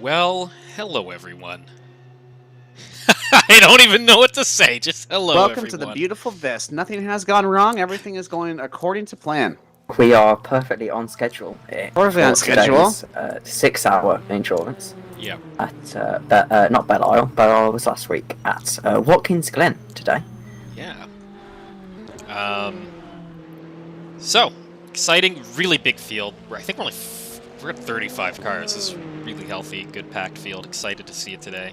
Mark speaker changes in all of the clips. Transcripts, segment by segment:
Speaker 1: Well, hello everyone. I don't even know what to say, just hello
Speaker 2: Welcome
Speaker 1: everyone.
Speaker 2: to the beautiful VISC. Nothing has gone wrong. Everything is going according to plan.
Speaker 3: We are perfectly on schedule here.
Speaker 2: Perfectly on schedule.
Speaker 3: 6-hour endurance.
Speaker 1: Yeah.
Speaker 3: At not Belle Isle. Belle Isle was last week. At Watkins, Glen today.
Speaker 1: Yeah. So, exciting, really big field. I think we're at 35 cars. This is really healthy, good packed field. Excited to see it today.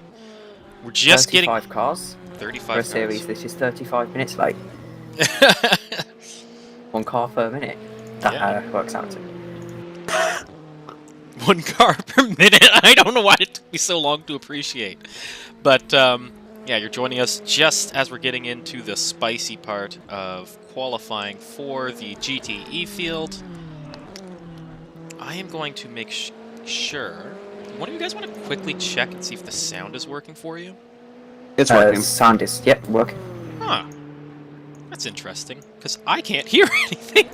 Speaker 1: We're just
Speaker 3: 35 cars.
Speaker 1: 35
Speaker 3: for a
Speaker 1: cars.
Speaker 3: series. This is 35 minutes late. 1 car per minute. That works out to.
Speaker 1: 1 car per minute. I don't know why it took me so long to appreciate. But yeah, you're joining us just as we're getting into the spicy part of qualifying for the GTE field. I am going to make sure. One of you guys want to quickly check and see if the sound is working for you?
Speaker 2: It's working.
Speaker 3: Sound is, yep, working.
Speaker 1: Huh. That's interesting, because I can't hear anything.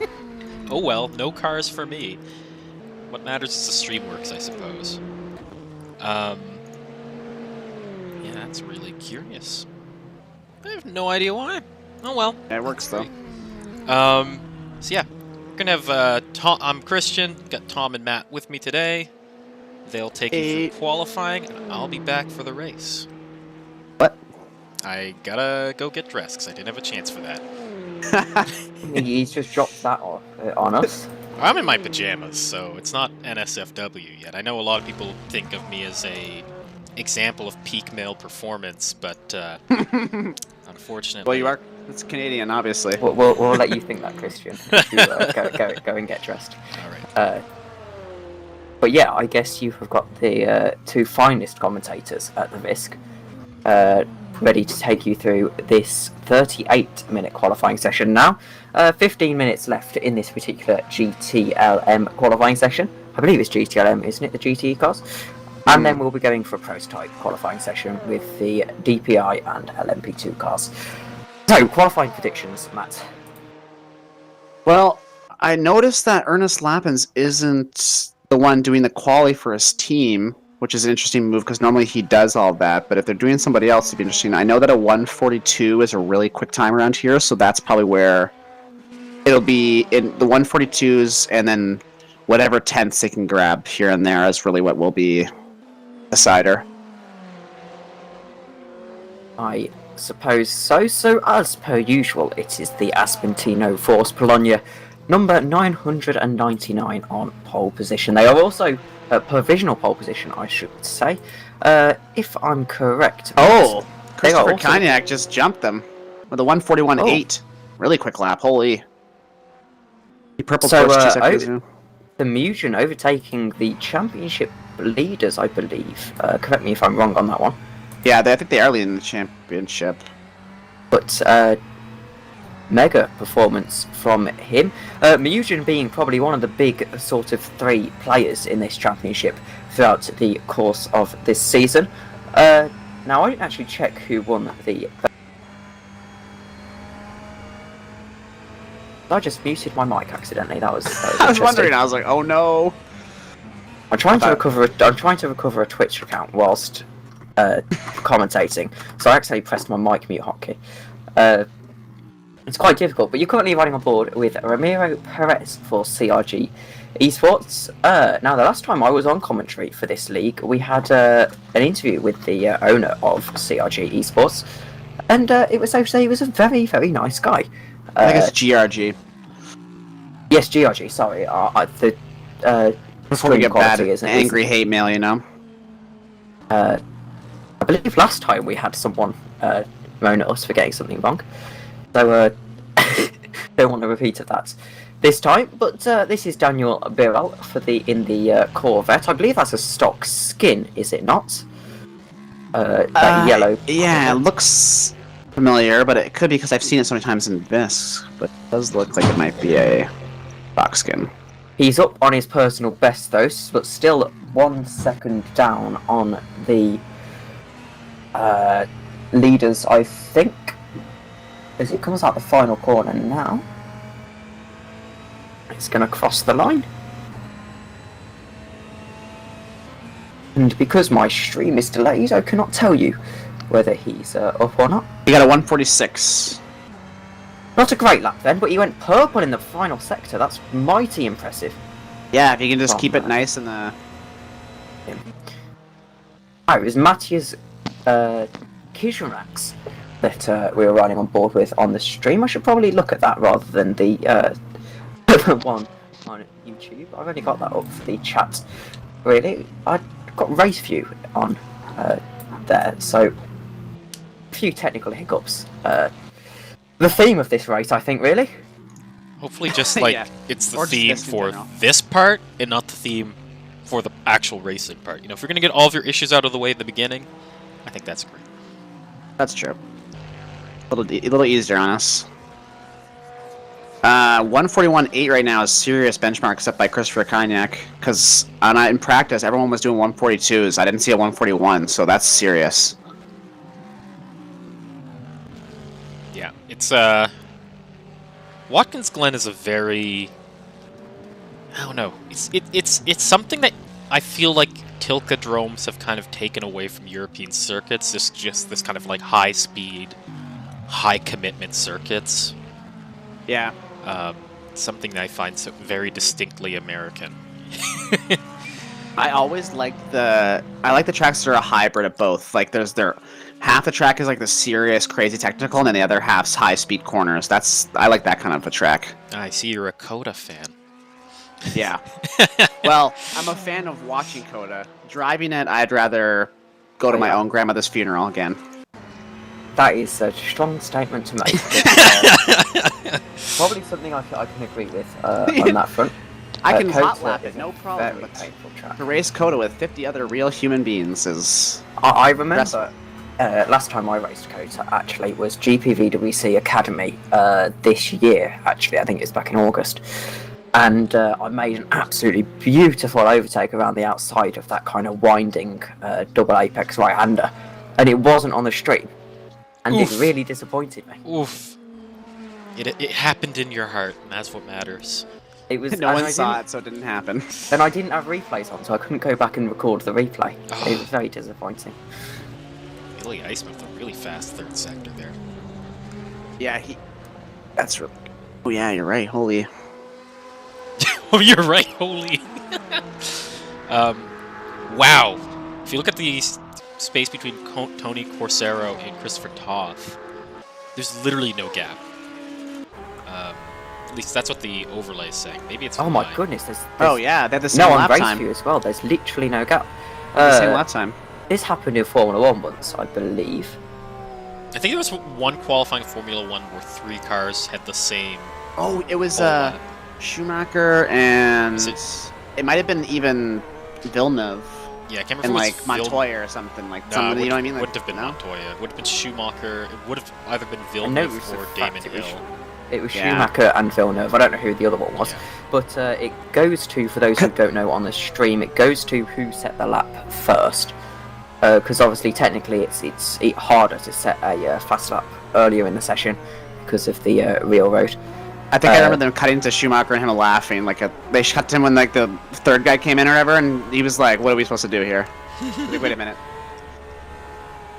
Speaker 1: Oh well, no cars for me. What matters is the stream works, I suppose. Yeah, that's really curious. I have no idea why. Oh well.
Speaker 2: Yeah, it works though.
Speaker 1: So yeah, we're gonna have Tom. I'm Christian. Got Tom and Matt with me today. They'll take you through qualifying, and I'll be back for the race.
Speaker 2: What?
Speaker 1: I gotta go get dressed because I didn't have a chance for that.
Speaker 3: He's just dropped that on us.
Speaker 1: I'm in my pajamas, so it's not NSFW yet. I know a lot of people think of me as a example of peak male performance, but unfortunately...
Speaker 2: Well, you are. It's Canadian, obviously.
Speaker 3: We'll let you think that, Christian. Go and get dressed.
Speaker 1: All right.
Speaker 3: But yeah, I guess you have got the 2 finest commentators at the VISC ready to take you through this 38-minute qualifying session now. 15 minutes left in this particular GTLM qualifying session. I believe it's GTLM, isn't it, the GTE cars? And then we'll be going for a prototype qualifying session with the DPI and LMP2 cars. So, qualifying predictions, Matt.
Speaker 2: Well, I noticed that Ernest Lappins isn't the one doing the quali for his team, which is an interesting move because normally he does all that. But if they're doing somebody else, it'd be interesting. I know that a 142 is a really quick time around here, so that's probably where it'll be in the 142s, and then whatever tenths they can grab here and there is really what will be a decider.
Speaker 3: I suppose so. So, as per usual, it is the Aspentino Force Polonia, number 999 on pole position. They are also provisional pole position, I should say, if I'm correct.
Speaker 2: Oh, Christopher
Speaker 3: also...
Speaker 2: Kaniak just jumped them with a 141.8. Really quick lap, holy. He purple pushed 2 seconds ago.
Speaker 3: The Mugen overtaking the championship leaders, I believe. Correct me if I'm wrong on that one.
Speaker 2: Yeah, I think they are leading the championship.
Speaker 3: But mega performance from him. Mugen being probably one of the big sort of 3 players in this championship throughout the course of this season. Now, I didn't actually check who won the... I just muted my mic accidentally. That was
Speaker 2: I was wondering. I was like, "Oh no!"
Speaker 3: I'm trying to recover a Twitch account whilst commentating, so I actually pressed my mic mute hotkey. It's quite difficult, but you're currently riding on board with Ramiro Perez for CRG Esports. Now, the last time I was on commentary for this league, we had an interview with the owner of CRG Esports, and it was safe to say he was a very, very nice guy.
Speaker 2: I think it's GRG.
Speaker 3: Yes, GRG, sorry.
Speaker 2: Before we get bad, angry
Speaker 3: isn't...
Speaker 2: hate mail, you know?
Speaker 3: I believe last time we had someone moan at us for getting something wrong. So, don't want a repeat of that this time. But this is Daniel Birrell in the Corvette. I believe that's a stock skin, is it not? That yellow.
Speaker 2: Yeah, it looks familiar, but it could be because I've seen it so many times in VISC. But it does look like it might be a stock skin.
Speaker 3: He's up on his personal best though, but still 1 second down on the leaders, I think. As it comes out the final corner now, it's going to cross the line. And because my stream is delayed, I cannot tell you whether he's up or not.
Speaker 2: You got a 146.
Speaker 3: Not a great lap then, but he went purple in the final sector. That's mighty impressive.
Speaker 2: Yeah, if you can just keep it nice in the...
Speaker 3: It was Matthias Kijanax that we were riding on board with on the stream. I should probably look at that rather than the one on YouTube. I've only got that up for the chat. Really, I got race view on there, so a few technical hiccups. The theme of this race, I think, really.
Speaker 1: Hopefully just like
Speaker 2: Yeah.
Speaker 1: it's the
Speaker 2: Or just
Speaker 1: theme
Speaker 2: this in
Speaker 1: for
Speaker 2: general.
Speaker 1: this part and not the theme for the actual racing part. You know, if you're going to get all of your issues out of the way at the beginning, I think that's great.
Speaker 2: That's true. A little easier on us. 141.8 right now is serious benchmark set by Christopher Cognac, because in practice everyone was doing 142s. I didn't see a 141, so that's serious.
Speaker 1: Yeah, it's Watkins Glen is a very, I don't know. It's something that I feel like Tilka dromes have kind of taken away from European circuits. Just this kind of like high speed, high commitment circuits.
Speaker 2: Yeah.
Speaker 1: Something that I find so very distinctly American.
Speaker 2: I always like the tracks that are a hybrid of both. Like half the track is like the serious, crazy technical, and then the other half's high speed corners. I like that kind of a track.
Speaker 1: I see you're a Coda fan.
Speaker 2: Yeah. Well, I'm a fan of watching Coda. Driving it, I'd rather go to my own grandmother's funeral again.
Speaker 3: That is a strong statement to make. But, probably something I can agree with on that front.
Speaker 2: I can
Speaker 3: Coda
Speaker 2: hot lap
Speaker 3: is
Speaker 2: it, no
Speaker 3: a
Speaker 2: problem.
Speaker 3: Very
Speaker 2: But
Speaker 3: painful track.
Speaker 2: to race Coda with 50 other real human beings is...
Speaker 3: I remember last time I raced Coda actually was GPVWC Academy this year. Actually, I think it was back in August, and I made an absolutely beautiful overtake around the outside of that kind of winding double apex right-hander, and it wasn't on the stream, and
Speaker 1: Oof.
Speaker 3: it really disappointed me.
Speaker 1: Oof. It happened in your heart, and that's what matters.
Speaker 3: It was
Speaker 2: No one saw it, so it didn't happen.
Speaker 3: and I didn't have replays on, so I couldn't go back and record the replay.
Speaker 1: Oh.
Speaker 3: It was very disappointing.
Speaker 1: Billy Iceman with a really fast third sector there.
Speaker 2: Yeah, that's really... Oh yeah, you're right, holy...
Speaker 1: Oh, you're right, holy. Wow. If you look at the space between Tony Corsaro and Christopher Toth, there's literally no gap. At least that's what the overlay is saying. Maybe it's
Speaker 3: Oh my
Speaker 1: mine.
Speaker 3: goodness, there's
Speaker 2: Oh yeah, they had the same
Speaker 3: no on
Speaker 2: lap
Speaker 3: race
Speaker 2: time.
Speaker 3: view as well. There's literally no gap.
Speaker 2: The same lap time.
Speaker 3: This happened in Formula 1 once, I believe.
Speaker 1: I think there was one qualifying Formula 1 where 3 cars had the same...
Speaker 2: Oh, it was
Speaker 1: lap.
Speaker 2: Schumacher and...
Speaker 1: Was
Speaker 2: It might have been even Villeneuve
Speaker 1: Yeah, I can't
Speaker 2: and
Speaker 1: remember
Speaker 2: like
Speaker 1: if it was
Speaker 2: Montoya or something like
Speaker 1: No,
Speaker 2: somebody,
Speaker 1: it
Speaker 2: you know what I mean? Like,
Speaker 1: wouldn't have been
Speaker 2: no?
Speaker 1: Montoya. It would have been Schumacher. It would have either been
Speaker 3: I know
Speaker 1: Villeneuve
Speaker 3: it was
Speaker 1: or
Speaker 3: the
Speaker 1: Damon
Speaker 3: fact it was-
Speaker 1: Hill.
Speaker 3: It was
Speaker 2: Yeah.
Speaker 3: Schumacher and Villeneuve. I don't know who the other one was.
Speaker 1: Yeah.
Speaker 3: But it goes to, for those who don't know on the stream, it goes to who set the lap first. Because obviously, technically, it's harder to set a fast lap earlier in the session because of the real road.
Speaker 2: I think I remember them cutting to Schumacher and him laughing. They cut to him when like the third guy came in or whatever, and he was like, "What are we supposed to do here?" Like, wait a minute.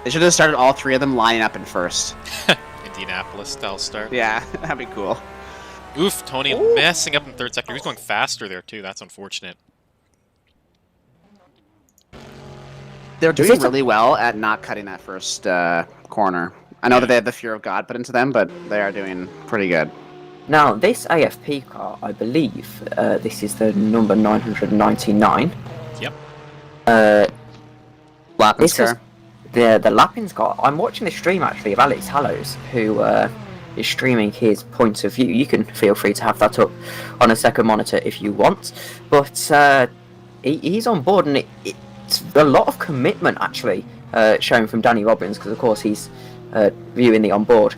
Speaker 2: They should have started all 3 of them lining up in first.
Speaker 1: Indianapolis style start.
Speaker 2: Yeah, that'd be cool.
Speaker 1: Oof, Tony messing up in third sector. He's going faster there too. That's unfortunate.
Speaker 2: They're doing
Speaker 3: it a-
Speaker 2: really well at not cutting that first corner. I know that they had the fear of God put into them, but they are doing pretty good.
Speaker 3: Now, this AFP car, I believe, this is the number 999.
Speaker 1: Yep.
Speaker 2: Lapin's
Speaker 3: This is
Speaker 2: car.
Speaker 3: the Lapin's car. I'm watching the stream actually of Alex Hallows, who is streaming his point of view. You can feel free to have that up on a second monitor if you want. But he's on board, and it's a lot of commitment actually shown from Danny Robbins, because of course he's viewing the onboard.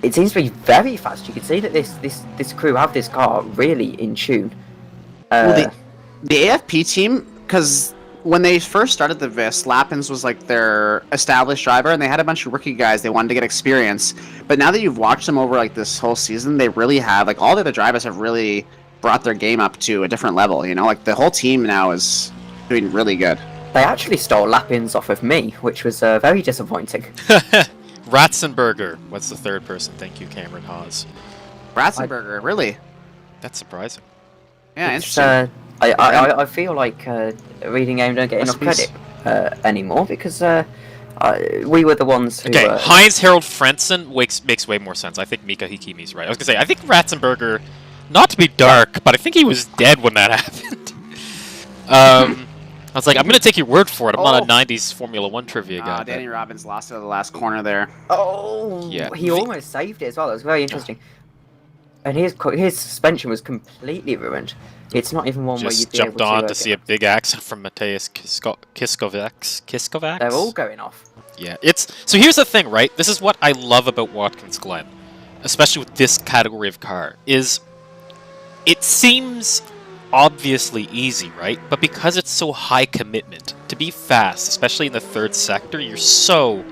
Speaker 3: It seems to be very fast. You can see that this crew have this car really in tune.
Speaker 2: Well, the AFP team, because when they first started the VISC, Lapins was like their established driver, and they had a bunch of rookie guys. They wanted to get experience. But now that you've watched them over like this whole season, they really have, like, all the other drivers have really brought their game up to a different level. You know, like the whole team now is doing really good.
Speaker 3: They actually stole lap-ins off of me, which was very disappointing.
Speaker 1: Ratzenberger was the third person. Thank you, Cameron Hawes.
Speaker 2: Ratzenberger, really?
Speaker 1: That's surprising.
Speaker 2: Yeah,
Speaker 3: It's,
Speaker 2: interesting.
Speaker 3: I feel like Reading Game don't get enough
Speaker 2: Recipes.
Speaker 3: credit anymore because we were the ones who.
Speaker 1: Okay, Heinz Harold Frentzen makes way more sense. I think Mika Hikimi's right. I was gonna say I think Ratzenberger, not to be dark, but I think he was dead when that happened. I was like, I'm gonna take your word for it. I'm not a '90s Formula One trivia guy.
Speaker 2: Danny Robbins lost it at the last corner there.
Speaker 3: Oh,
Speaker 1: Yeah.
Speaker 3: he almost saved it as well. That was very interesting. And his suspension was completely ruined. It's not even one where
Speaker 1: Just
Speaker 3: you'd be
Speaker 1: jumped
Speaker 3: able
Speaker 1: on
Speaker 3: to
Speaker 1: to see a big accent from Mateusz Kiskovacs.
Speaker 3: They're all going off.
Speaker 1: Yeah, so here's the thing, right? This is what I love about Watkins Glen, especially with this category of car, is it seems obviously easy, right? But because it's so high commitment, to be fast, especially in the third sector, you're so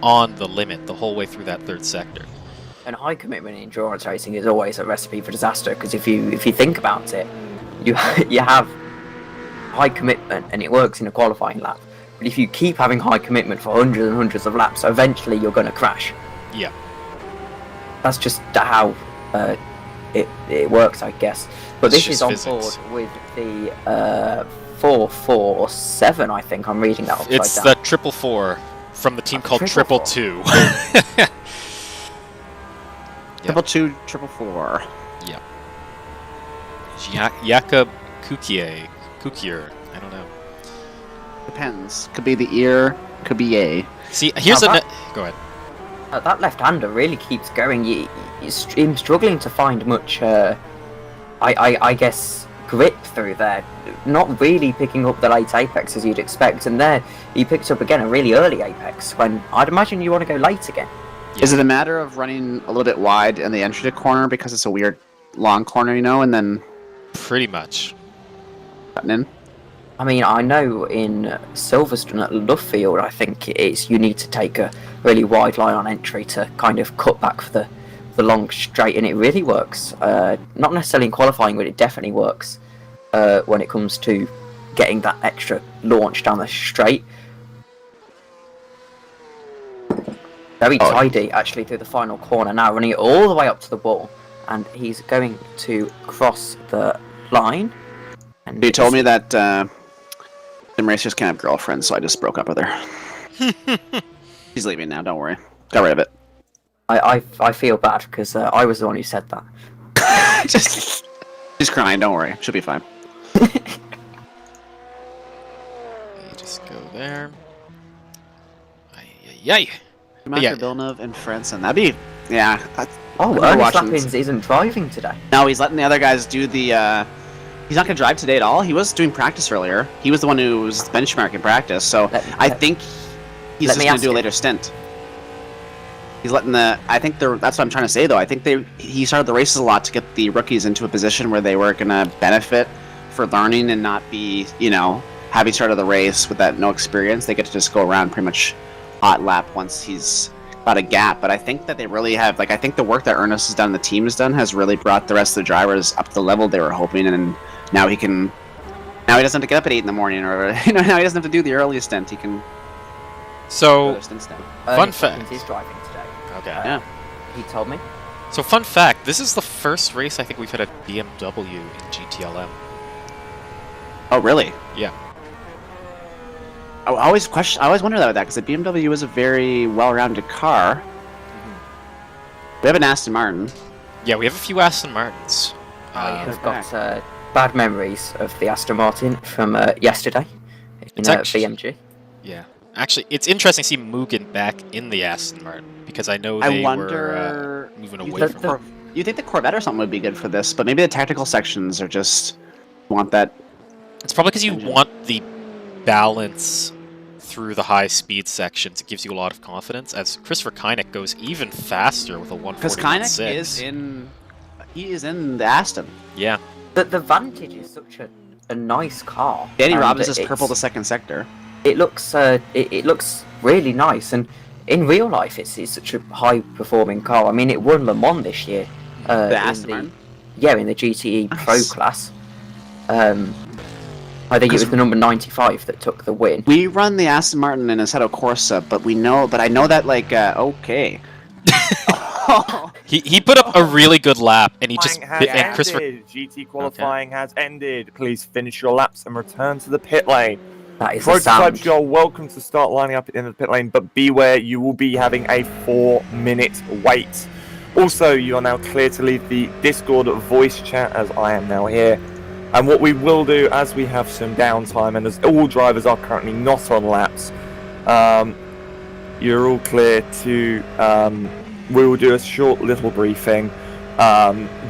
Speaker 1: on the limit the whole way through that third sector.
Speaker 3: And high commitment in endurance racing is always a recipe for disaster because if you think about it, you have high commitment and it works in a qualifying lap. But if you keep having high commitment for hundreds and hundreds of laps, eventually you're going to crash.
Speaker 1: Yeah.
Speaker 3: That's just how it works, I guess. But
Speaker 1: It's
Speaker 3: this is
Speaker 1: just
Speaker 3: on
Speaker 1: physics.
Speaker 3: board with the 447, I think. I'm reading that upside
Speaker 1: It's
Speaker 3: down.
Speaker 1: the 444 from the team called Triple
Speaker 3: 444.
Speaker 1: Two. Yeah.
Speaker 2: 222, 444.
Speaker 1: Jakob Kukier. I don't know.
Speaker 2: Depends. Could be the ear, could be a.
Speaker 1: See, here's
Speaker 3: Now
Speaker 1: a...
Speaker 3: that-
Speaker 1: Go ahead.
Speaker 3: That left-hander really keeps going. I'm struggling to find much, I guess, grip through there. Not really picking up the late apex as you'd expect. And there, he picked up again a really early apex when I'd imagine you want to go late again.
Speaker 1: Yeah.
Speaker 2: Is it a matter of running a little bit wide in the entry to corner because it's a weird long corner, and then
Speaker 1: Pretty much.
Speaker 2: cutting in?
Speaker 3: I mean, I know in Silverstone at Luffield, I think you need to take a really wide line on entry to kind of cut back for the long straight, and it really works. Not necessarily in qualifying, but it definitely works when it comes to getting that extra launch down the straight. Very tidy, actually, through the final corner now, running it all the way up to the wall, and he's going to cross the line. And
Speaker 2: You told me that sim racers can't have girlfriends, so I just broke up with her. She's leaving now, don't worry. Got rid of it.
Speaker 3: I feel bad because I was the one who said that.
Speaker 2: She's crying, don't worry. She'll be fine.
Speaker 1: You just go there. Yay!
Speaker 2: Master
Speaker 1: yeah.
Speaker 2: Villeneuve and Frentzen. That'd be... Yeah.
Speaker 3: Oh,
Speaker 2: remember
Speaker 3: Ernest
Speaker 2: watching
Speaker 3: Lappins isn't driving today.
Speaker 2: No, he's letting the other guys do the... He's not going to drive today at all. He was doing practice earlier. He was the one who was benchmarking practice, so I think he's just going to do a later stint. He's letting the... I think that's what I'm trying to say, though. I think he started the races a lot to get the rookies into a position where they were going to benefit for learning and not be, having started the race with that no experience. They get to just go around pretty much hot lap once he's got a gap. But I think that they really have... I think the work that Ernest has done, the team has done, has really brought the rest of the drivers up to the level they were hoping, and now he can... Now he doesn't have to get up at 8 in the morning, or, now he doesn't have to do the earliest stint. He can...
Speaker 1: So,
Speaker 3: Ernest
Speaker 1: fact.
Speaker 3: Lappins is driving today.
Speaker 1: okay.
Speaker 2: Yeah.
Speaker 3: He told me.
Speaker 1: So, fun fact, this is the first race I think we've had a BMW in GTLM.
Speaker 2: Oh, really?
Speaker 1: Yeah.
Speaker 2: I always wonder about that, because the BMW is a very well-rounded car. We have an Aston Martin.
Speaker 1: Yeah, we have a few Aston Martins.
Speaker 3: I've got bad memories of the Aston Martin from yesterday in
Speaker 1: It's actually-
Speaker 3: BMG.
Speaker 1: Yeah. Actually, it's interesting to see Mugen back in the Aston Martin, because I know they were moving away from it.
Speaker 2: You think the Corvette or something would be good for this, but maybe the technical sections are just... want that...
Speaker 1: It's probably because you want the balance through the high-speed sections. It gives you a lot of confidence, as Christopher Kynick goes even faster with a 141.6.
Speaker 2: Because Kynick is in... He is in the Aston.
Speaker 1: Yeah.
Speaker 3: The Vantage is such a nice car.
Speaker 2: Danny
Speaker 3: and
Speaker 2: Robbins is
Speaker 3: it's-
Speaker 2: purple the second sector.
Speaker 3: It looks it looks really nice, and in real life it's such a high performing car. I mean, it won Le Mans this year.
Speaker 2: The Aston Martin?
Speaker 3: Yeah, in the GTE Pro
Speaker 2: Nice.
Speaker 3: class. I think it was the number 95 that took the win.
Speaker 2: We run the Aston Martin in Assetto Corsa, but I know that okay.
Speaker 1: He put up a really good lap, and he just
Speaker 4: Qualifying has
Speaker 1: and Christopher.
Speaker 4: ended. GT qualifying has ended. Please finish your laps and return to the pit lane.
Speaker 3: That is a
Speaker 4: Prototypes,
Speaker 3: sound.
Speaker 4: you're welcome to start lining up at the end of the pit lane, but beware, you will be having a 4-minute wait. Also, you are now clear to leave the Discord voice chat, as I am now here. And what we will do, as we have some downtime, and as all drivers are currently not on laps, you're all clear to... we will do a short little briefing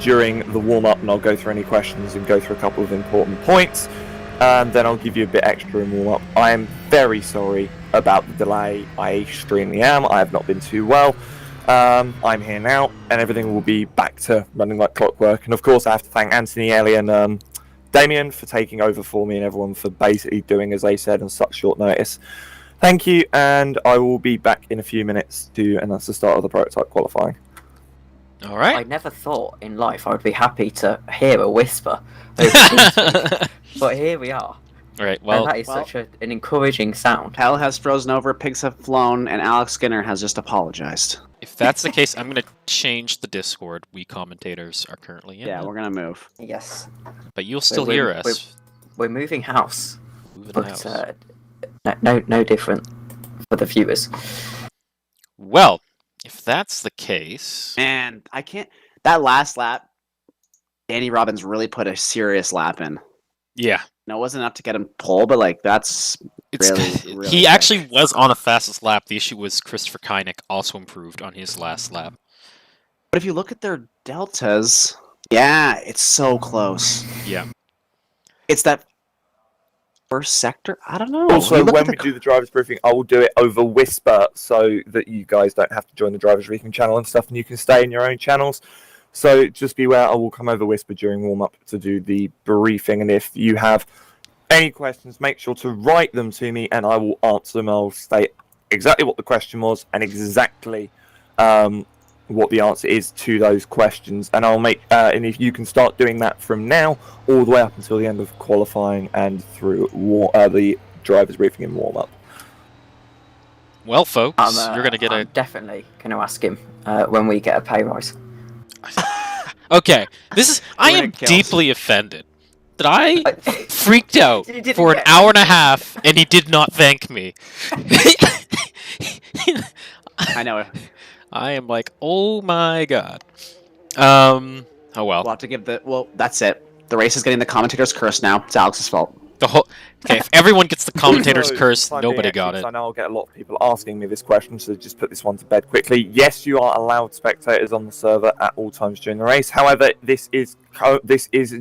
Speaker 4: during the warm-up, and I'll go through any questions and go through a couple of important points. And then I'll give you a bit extra in warm-up. I am very sorry about the delay. I extremely am. I have not been too well. I'm here now, and everything will be back to running like clockwork. And of course, I have to thank Anthony, Ellie, and Damien for taking over for me, and everyone for basically doing as they said on such short notice. Thank you, and I will be back in a few minutes and that's the start of the prototype qualifying.
Speaker 1: All right.
Speaker 3: I never thought in life I would be happy to hear a whisper over TeamSpeak, but here we are.
Speaker 1: All right. Well,
Speaker 3: And that is such an encouraging sound.
Speaker 2: Hell has frozen over, pigs have flown, and Alex Skinner has just apologized.
Speaker 1: if that's the case, I'm going to change the Discord we commentators are currently in.
Speaker 2: Yeah, we're gonna move.
Speaker 3: Yes,
Speaker 1: But you'll still
Speaker 3: we're-
Speaker 1: hear
Speaker 3: we're-
Speaker 1: us.
Speaker 3: we're moving house,
Speaker 1: Moving
Speaker 3: but
Speaker 1: house.
Speaker 3: no different for the viewers.
Speaker 1: Well, if that's the case,
Speaker 2: Man, I can't. That last lap, Danny Robbins really put a serious lap in.
Speaker 1: yeah,
Speaker 2: No, it wasn't enough to get him pole, but like that's
Speaker 1: it's
Speaker 2: really
Speaker 1: he
Speaker 2: quick.
Speaker 1: actually was on the fastest lap. The issue was Christopher Kynick also improved on his last lap.
Speaker 2: But if you look at their deltas, yeah, it's so close.
Speaker 1: Yeah.
Speaker 2: It's that first sector. I don't know.
Speaker 4: Also,
Speaker 2: You look
Speaker 4: when
Speaker 2: at
Speaker 4: we do the drivers briefing, I will do it over Whisper so that you guys don't have to join the drivers briefing channel and stuff, and you can stay in your own channels. So just beware, I will come over Whisper during warm-up to do the briefing, and if you have any questions, make sure to write them to me, and I will answer them. I'll state exactly what the question was and exactly what the answer is to those questions, and I'll make and if you can start doing that from now all the way up until the end of qualifying and through the drivers briefing and warm-up.
Speaker 1: Well, folks, you're going to get
Speaker 3: I'm definitely going to ask him when we get a pay rise.
Speaker 1: Okay, this is. I
Speaker 2: When
Speaker 1: am
Speaker 2: it kills.
Speaker 1: deeply offended that I freaked out
Speaker 3: You didn't
Speaker 1: for an
Speaker 3: get-
Speaker 1: hour and a half and he did not thank me.
Speaker 2: I know.
Speaker 1: I am like, oh my god. Oh well.
Speaker 2: We'll have to give the. Well, that's it. The race is getting the commentator's curse now. It's Alex's fault.
Speaker 1: The whole. Okay, if everyone gets the commentator's
Speaker 4: Also,
Speaker 1: curse,
Speaker 4: if I'm being
Speaker 1: nobody got
Speaker 4: extra,
Speaker 1: it.
Speaker 4: I know I'll get a lot of people asking me this question, so just put this one to bed quickly. Yes, you are allowed spectators on the server at all times during the race. However, this is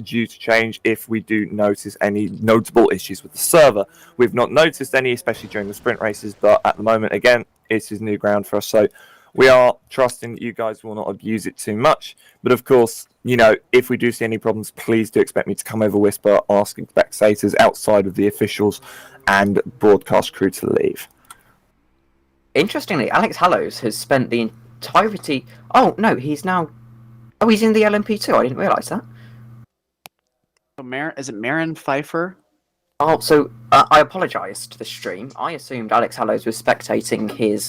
Speaker 4: due to change if we do notice any notable issues with the server. We've not noticed any, especially during the sprint races, but at the moment, again, it is new ground for us. So we are trusting that you guys will not abuse it too much. But of course, you know, if we do see any problems, please do expect me to come over Whisper, asking spectators outside of the officials and broadcast crew to leave.
Speaker 3: Interestingly, Alex Hallows has spent the entirety... Oh, no, he's now... Oh, he's in the LMP2. I didn't realise that.
Speaker 2: So, is it Marin Pfeiffer?
Speaker 3: Oh, so I apologise to the stream. I assumed Alex Hallows was spectating his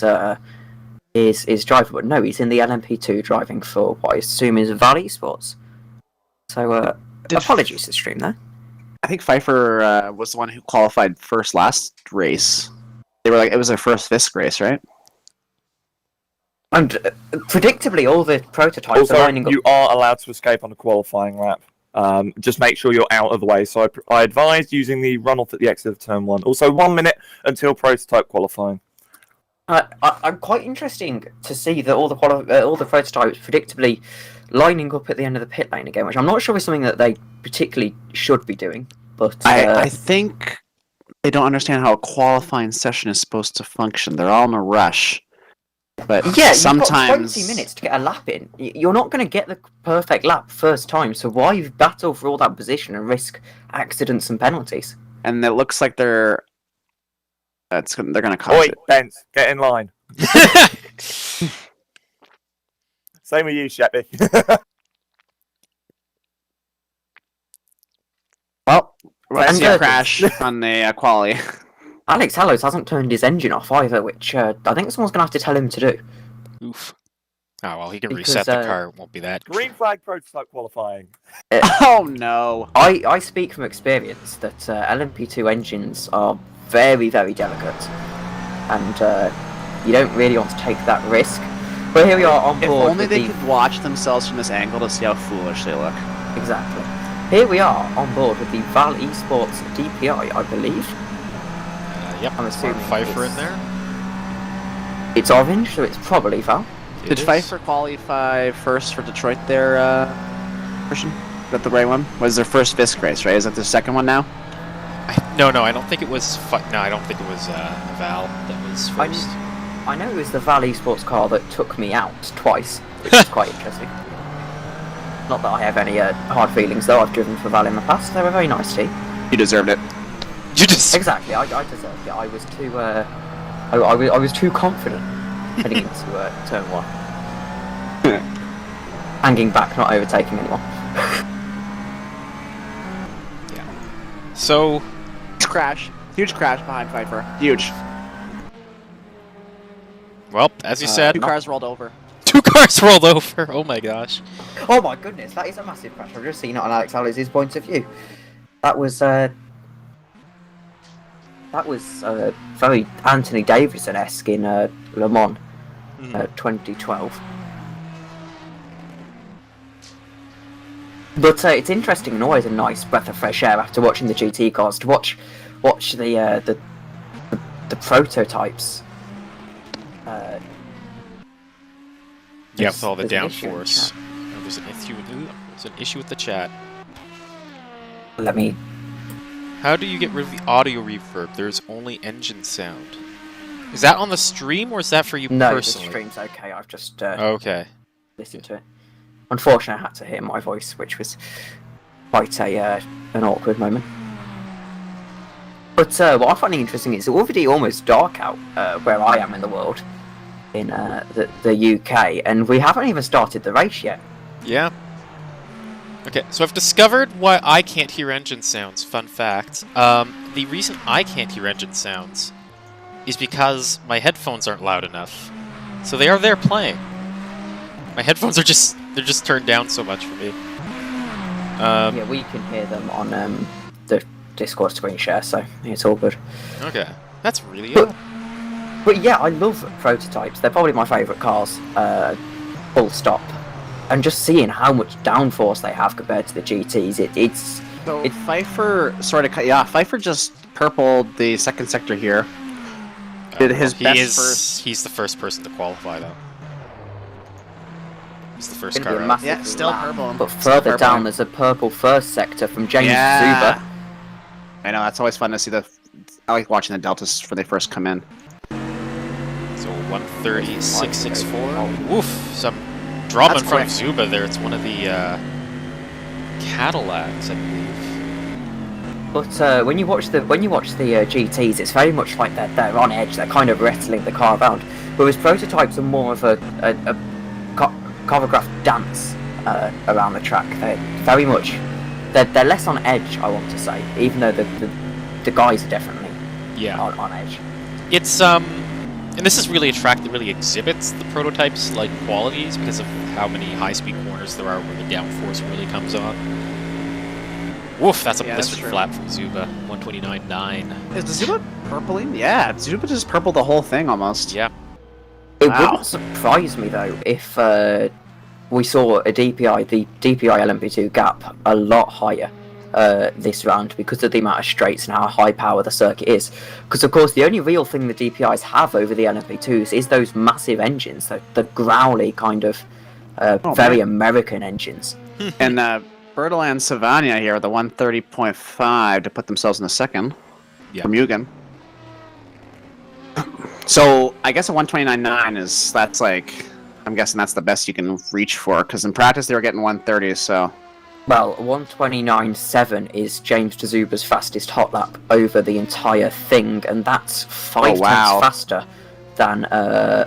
Speaker 3: driver, but no, he's in the LMP2 driving for what I assume is Valley Sports. So, apologies to the stream there.
Speaker 2: I think Pfeiffer was the one who qualified first last race. They were like, it was their first VISC race, right?
Speaker 3: And predictably, all the prototypes
Speaker 4: Also,
Speaker 3: are lining up.
Speaker 4: you are allowed to escape on a qualifying lap. Just make sure you're out of the way. So I advise using the runoff at the exit of turn 1. Also, 1 minute until prototype qualifying.
Speaker 3: I'm quite interesting to see that all the prototypes predictably lining up at the end of the pit lane again, which I'm not sure is something that they particularly should be doing. But
Speaker 2: I think they don't understand how a qualifying session is supposed to function. They're all in a rush. But
Speaker 3: yeah,
Speaker 2: sometimes
Speaker 3: you've got 20 minutes to get a lap in. You're not going to get the perfect lap first time, so why battle for all that position and risk accidents and penalties?
Speaker 2: and it looks like they're going to cause
Speaker 4: Oi,
Speaker 2: it.
Speaker 4: Bence, get in line. Same with you, Sheppy.
Speaker 2: Well, Well, I
Speaker 3: And
Speaker 2: see a
Speaker 3: third-
Speaker 2: crash on the quali.
Speaker 3: Alex Hallows hasn't turned his engine off either, which I think someone's going to have to tell him to do.
Speaker 1: Oof. Oh, well, he can
Speaker 3: Because,
Speaker 1: reset the car. It won't be that.
Speaker 4: Green flag prototype qualifying.
Speaker 2: Oh no!
Speaker 3: I speak from experience that LMP2 engines are very, very delicate, and you don't really want to take that risk. But here we are on
Speaker 2: If
Speaker 3: board
Speaker 2: only
Speaker 3: with
Speaker 2: they
Speaker 3: the...
Speaker 2: could watch themselves from this angle to see how foolish they look.
Speaker 3: Exactly. Here we are on board with the Val Esports DPI, I believe.
Speaker 1: Yep.
Speaker 3: I'm assuming
Speaker 1: Pfeiffer in
Speaker 3: it's-
Speaker 1: there.
Speaker 3: It's orange, so it's probably Val.
Speaker 2: Did Pfeiffer qualify first for Detroit there, Christian? Is that the right one? Was their first VISC race, right? Is that the second one now?
Speaker 1: No, I don't think it was. No, I don't think it was Val that was first.
Speaker 3: I know it was the Val Esports car that took me out twice, which is quite interesting. Not that I have any hard feelings, though. I've driven for Val in the past. They're a very nice team.
Speaker 2: You deserved it.
Speaker 1: You just.
Speaker 3: Exactly, I deserved it. I was too, I was too confident heading into turn 1. Hanging back, not overtaking anyone.
Speaker 1: So.
Speaker 2: Huge crash behind Pfeiffer. Huge.
Speaker 1: Well, as you said,
Speaker 2: Two cars rolled over.
Speaker 1: 2 cars rolled over. Oh my gosh.
Speaker 3: Oh my goodness, that is a massive crash. I've just seen it on Alex Hallows' point of view. That was very Anthony Davidson-esque in Le Mans 2012. But it's interesting and always a nice breath of fresh air after watching the GT cars to watch the prototypes.
Speaker 1: Yeah, with all the
Speaker 3: there's an issue in the
Speaker 1: downforce.
Speaker 3: chat.
Speaker 1: Oh, there's an issue with the chat.
Speaker 3: Let me.
Speaker 1: How do you get rid of the audio reverb? There's only engine sound. Is that on the stream or is that for you
Speaker 3: No,
Speaker 1: personally?
Speaker 3: the stream's okay. I've just
Speaker 1: Okay.
Speaker 3: listened to it. Unfortunately, I had to hear my voice, which was quite an awkward moment. But what I find interesting is it's already almost dark out where I am in the world, in the UK, and we haven't even started the race yet.
Speaker 1: Yeah. Okay, so I've discovered why I can't hear engine sounds. Fun fact. The reason I can't hear engine sounds is because my headphones aren't loud enough. So they are there playing. My headphones are just turned down so much for me.
Speaker 3: Yeah, we can hear them on the Discord screen share, so it's all good.
Speaker 1: Okay. That's really odd.
Speaker 3: But yeah, I love prototypes. They're probably my favourite cars. Full stop. And just seeing how much downforce they have compared to the GTs, it's
Speaker 2: So Pfeiffer Pfeiffer just purpled the second sector here. Did his best first.
Speaker 1: He's the first person to qualify, though. He's the first
Speaker 3: gonna be
Speaker 1: car
Speaker 3: a
Speaker 1: out.
Speaker 3: massive
Speaker 2: Yeah, still
Speaker 3: lap.
Speaker 2: purple.
Speaker 3: But
Speaker 2: Still
Speaker 3: further
Speaker 2: purple.
Speaker 3: down, there's a purple first sector from James
Speaker 2: Yeah.
Speaker 3: Zuber.
Speaker 2: I know, that's always fun to see I like watching the deltas when they first come in.
Speaker 1: So 130.664. Woof! Some drama in
Speaker 2: That's
Speaker 1: front of
Speaker 2: quick.
Speaker 1: Zuba there. It's one of the Cadillacs, I believe.
Speaker 3: But when you watch the GTs, it's very much like they're on edge. They're kind of rattling the car around. Whereas prototypes are more of a choreographed dance around the track. They're very much they're less on edge, I want to say, even though the guys are definitely on edge.
Speaker 1: It's and this is really a track that really exhibits the prototypes like qualities because of how many high-speed corners there are where the downforce really comes on. Woof, that's a
Speaker 2: Yeah, that's
Speaker 1: blistered
Speaker 2: true.
Speaker 1: flap from Zuba. 129.9.
Speaker 2: Is the Zuba purpling? Yeah, Zuba just purpled the whole thing almost.
Speaker 1: Yeah.
Speaker 3: It
Speaker 2: Wow.
Speaker 3: wouldn't surprise me though if we saw the DPI LMP2 gap a lot higher this round because of the amount of straights and how high power the circuit is. Because of course the only real thing the DPIs have over the LMP2s is those massive engines, the growly kind of very
Speaker 2: man.
Speaker 3: American engines.
Speaker 2: And Bertel and Savania here with the 130.5 to put themselves in the second from Mugen. So I guess a 129.9 that's like, I'm guessing that's the best you can reach for, because in practice they were getting 130, so.
Speaker 3: Well, 129.7 is James Zuba's fastest hot lap over the entire thing, and that's 5
Speaker 2: wow.
Speaker 3: tenths faster than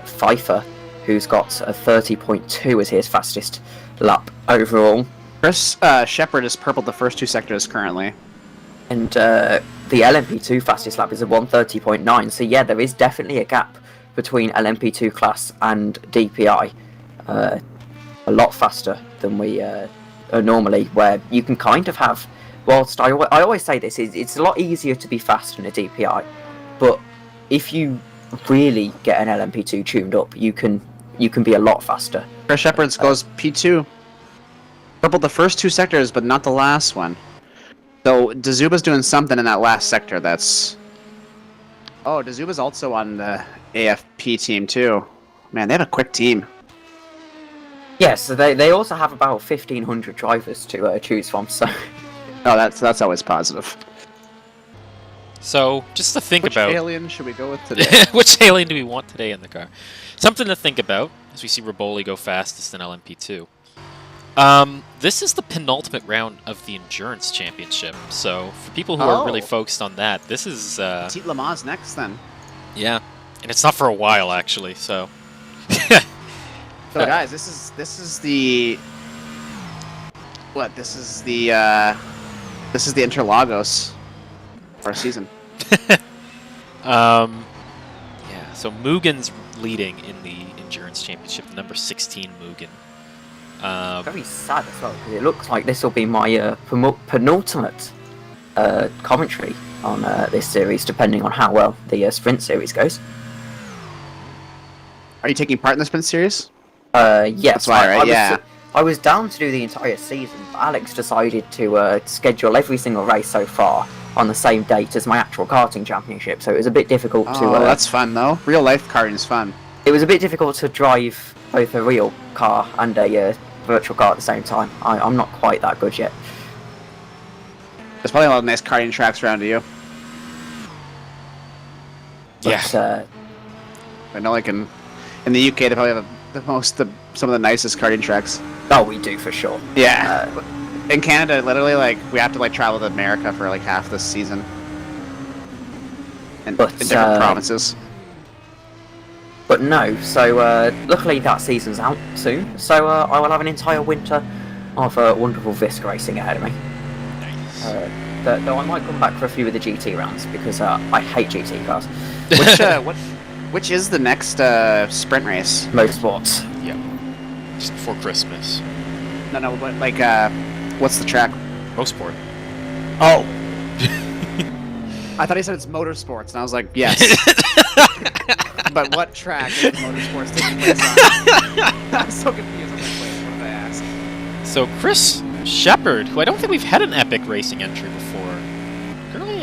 Speaker 3: Pfeiffer, who's got a 30.2 as his fastest lap overall.
Speaker 2: Chris Shepard has purpled the first two sectors currently.
Speaker 3: And the LMP2 fastest lap is a 1:30.9. So yeah, there is definitely a gap between LMP2 class and DPI. A lot faster than we are normally, where you can kind of have. Whilst I always say this, it's a lot easier to be fast in a DPI, but if you really get an LMP2 tuned up, you can be a lot faster.
Speaker 2: Chris Shepard goes P2. Purpled the first 2 sectors, but not the last one. So Dazuba's doing something in that last sector that's... Oh, Dazuba's also on the AFP team too. Man, they have a quick team.
Speaker 3: Yeah, so they also have about 1,500 drivers to choose from, so...
Speaker 2: Oh, that's always positive.
Speaker 1: So, just to think about...
Speaker 2: Which alien should we go with today?
Speaker 1: Which alien do we want today in the car? Something to think about, as we see Raboli go fastest in LMP2. This is the penultimate round of the Endurance Championship, so for people who are really focused on that, this is...
Speaker 2: Petit Le Mans next, then.
Speaker 1: Yeah, and it's not for a while, actually, so...
Speaker 2: So, guys, this is the... What? This is the Interlagos for our season.
Speaker 1: Yeah, so Mugen's leading in the Endurance Championship, number 16 Mugen.
Speaker 3: Very sad as well, because it looks like this will be my penultimate commentary on this series, depending on how well the sprint series goes.
Speaker 2: Are you taking part in the sprint series?
Speaker 3: Yes.
Speaker 2: That's why, right?
Speaker 3: I was down to do the entire season, but Alex decided to schedule every single race so far on the same date as my actual karting championship, so it was a bit difficult to...
Speaker 2: Oh, that's fun, though. Real life karting is fun.
Speaker 3: It was a bit difficult to drive both a real car and a virtual car at the same time. I'm not quite that good yet.
Speaker 2: There's probably a lot of nice karting tracks around you.
Speaker 3: But,
Speaker 1: Yeah.
Speaker 2: I know, like in the UK, they probably have some of the nicest karting tracks.
Speaker 3: Oh, we do for sure.
Speaker 2: Yeah. In Canada, literally, like we have to travel to America for like half this season. In different provinces.
Speaker 3: But no, so luckily that season's out soon, so I will have an entire winter of wonderful VISC racing ahead of me.
Speaker 1: Nice.
Speaker 3: Though I might come back for a few of the GT rounds, because I hate GT cars.
Speaker 2: Which is the next sprint race?
Speaker 3: Motorsports.
Speaker 1: Yep. Just before Christmas.
Speaker 2: No, but like, what's the track?
Speaker 1: Motorsport.
Speaker 2: Oh. I thought he said it's motorsports, and I was like, yes. But what track is motorsports taking place on? I'm so confused. I'm like, wait, what did I ask?
Speaker 1: So Chris Shepard, who I don't think we've had an epic racing entry before, currently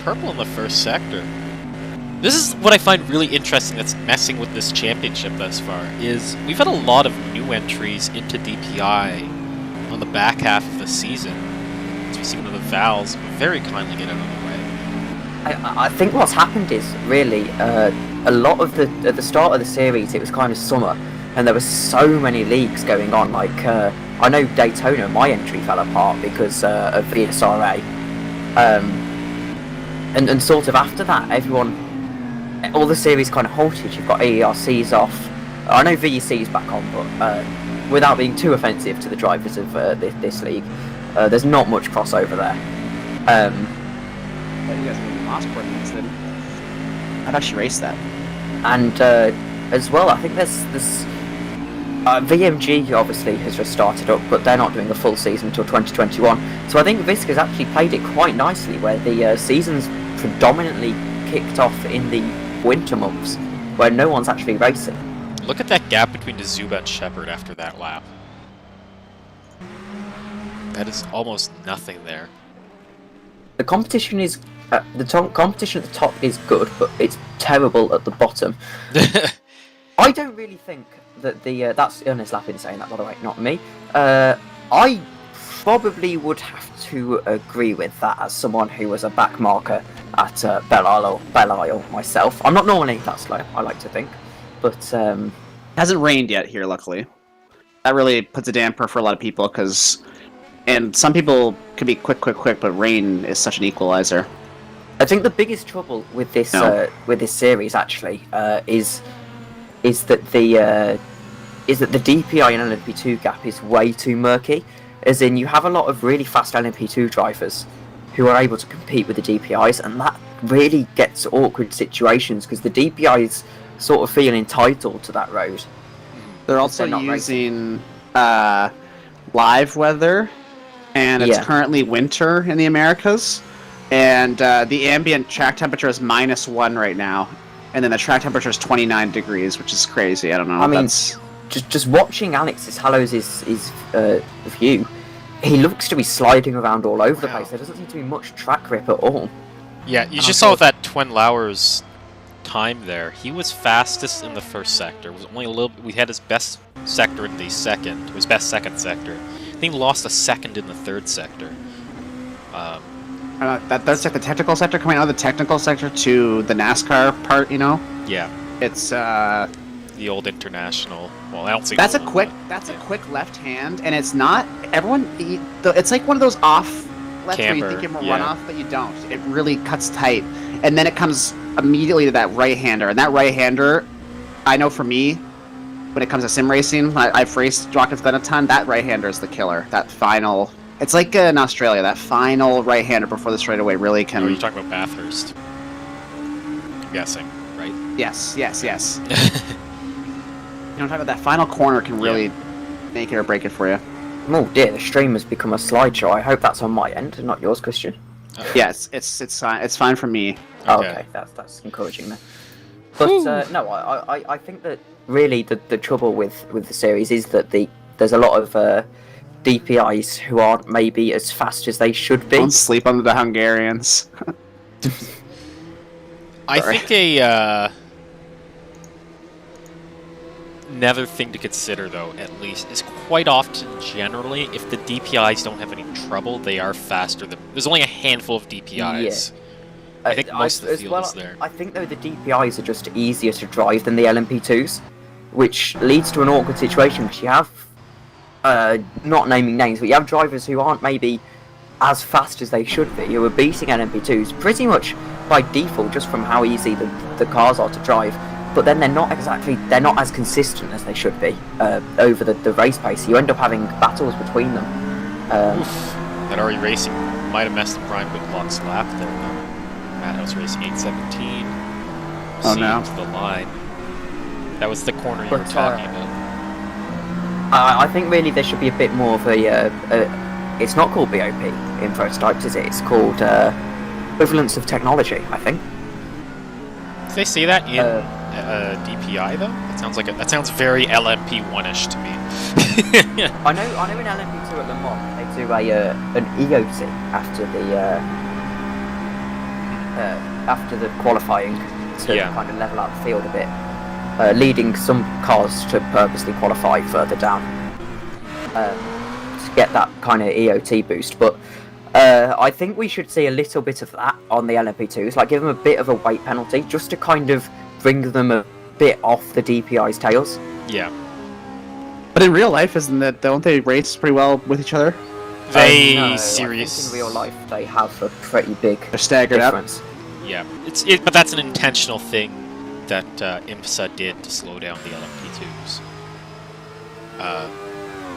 Speaker 1: purple in the first sector. This is what I find really interesting that's messing with this championship thus far, is we've had a lot of new entries into DPI on the back half of the season. As we see one of the Vals very kindly get out of the way.
Speaker 3: I think what's happened is really a lot of at the start of the series it was kind of summer, and there were so many leagues going on. Like I know Daytona, my entry fell apart because of VSRA, and sort of after that, all the series kind of halted. You've got AERCs off. I know VEC's back on, but without being too offensive to the drivers of this league, there's not much crossover there.
Speaker 2: But you guys maybe lost coordinates then. I'd actually race that.
Speaker 3: And as well, I think there's this VMG obviously has just started up, but they're not doing a full season until 2021. So I think VISC has actually played it quite nicely, where the season's predominantly kicked off in the winter months, where no one's actually racing.
Speaker 1: Look at that gap between Dazuba and Shepard after that lap. That is almost nothing there.
Speaker 3: The competition is competition at the top is good, but it's terrible at the bottom. I don't really think that that's Ernest Lappin saying that, by the way, not me. I probably would have to agree with that as someone who was a back marker at Belle Isle myself. I'm not normally that slow, I like to think, but
Speaker 2: hasn't rained yet here, luckily. That really puts a damper for a lot of people, and some people can be quick, but rain is such an equalizer.
Speaker 3: I think the biggest trouble with this series actually is that the DPI and LMP2 gap is way too murky. As in, you have a lot of really fast LMP2 drivers who are able to compete with the DPIs, and that really gets awkward situations because the DPIs sort of feel entitled to that road.
Speaker 2: They're also
Speaker 3: not
Speaker 2: using live weather, and it's currently winter in the Americas, and the ambient track temperature is -1 right now, and then the track temperature is 29 degrees, which is crazy. I don't know.
Speaker 3: I mean, just watching Alex's view, he looks to be sliding around all over the place. There doesn't seem to be much track grip at all.
Speaker 1: Yeah, you just saw with that Twin Lauer's time there. He was fastest in the first sector. It was only a little. We had his best sector in the second. His best second sector. I think he lost a second in the third sector.
Speaker 2: That's like the technical sector, coming out of the technical sector to the NASCAR part. You know.
Speaker 1: Yeah.
Speaker 2: It's
Speaker 1: the old international. Well, I don't think
Speaker 2: that's a quick. That's a quick left hand, and it's not everyone. It's like one of those off left where you think you're gonna run off, but you don't. It really cuts tight, and then it comes immediately to that right-hander, and that right-hander, I know for me, when it comes to sim racing, I've raced Watkins Glen a ton. That right-hander is the killer. That final. It's like in Australia. That final right-hander before the straightaway really can.
Speaker 1: Oh, you're talking about Bathurst. I'm guessing, right?
Speaker 2: Yes. You know, I'm talking about that final corner can really make it or break it for you.
Speaker 3: Oh dear, the stream has become a slideshow. I hope that's on my end, not yours, Christian.
Speaker 2: Yes, it's fine. It's fine for me.
Speaker 3: Okay, that's encouraging then. But no, I think that really the trouble with the series is that there's a lot of DPIs who aren't maybe as fast as they should be.
Speaker 2: Don't sleep on the Hungarians.
Speaker 1: I think another thing to consider, though, at least, is quite often, generally, if the DPIs don't have any trouble, they are faster than... There's only a handful of DPIs. Yeah. I think most of the field is there.
Speaker 3: I think, though, the DPIs are just easier to drive than the LMP2s, which leads to an awkward situation, because you have, not naming names, but you have drivers who aren't maybe as fast as they should be, who are beating LMP2s pretty much by default, just from how easy the cars are to drive. But then they're not as consistent as they should be over the race pace. You end up having battles between them.
Speaker 1: That RE Racing might have messed up Brian Whitlock's lap there, though. Madhouse Racing 817.
Speaker 2: Oh, no.
Speaker 1: To the line. That was the corner you were talking about.
Speaker 3: I think really there should be a bit more of a it's not called BOP in prototypes, is it? It's called equivalence of technology, I think.
Speaker 1: Did they say that in DPI though? That sounds very LMP1-ish to me.
Speaker 3: I know in LMP2 at Le Mans they do an EOT after the qualifying to kind of level out the field a bit, leading some cars to purposely qualify further down to get that kind of EOT boost. But I think we should see a little bit of that on the LMP2s, like give them a bit of a weight penalty, just to kind of bring them a bit off the DPI's tails.
Speaker 1: Yeah.
Speaker 2: But in real life, don't they race pretty well with each other?
Speaker 3: No, in real life, they have a pretty big difference.
Speaker 1: Yeah, but that's an intentional thing that IMSA did to slow down the LMP2s.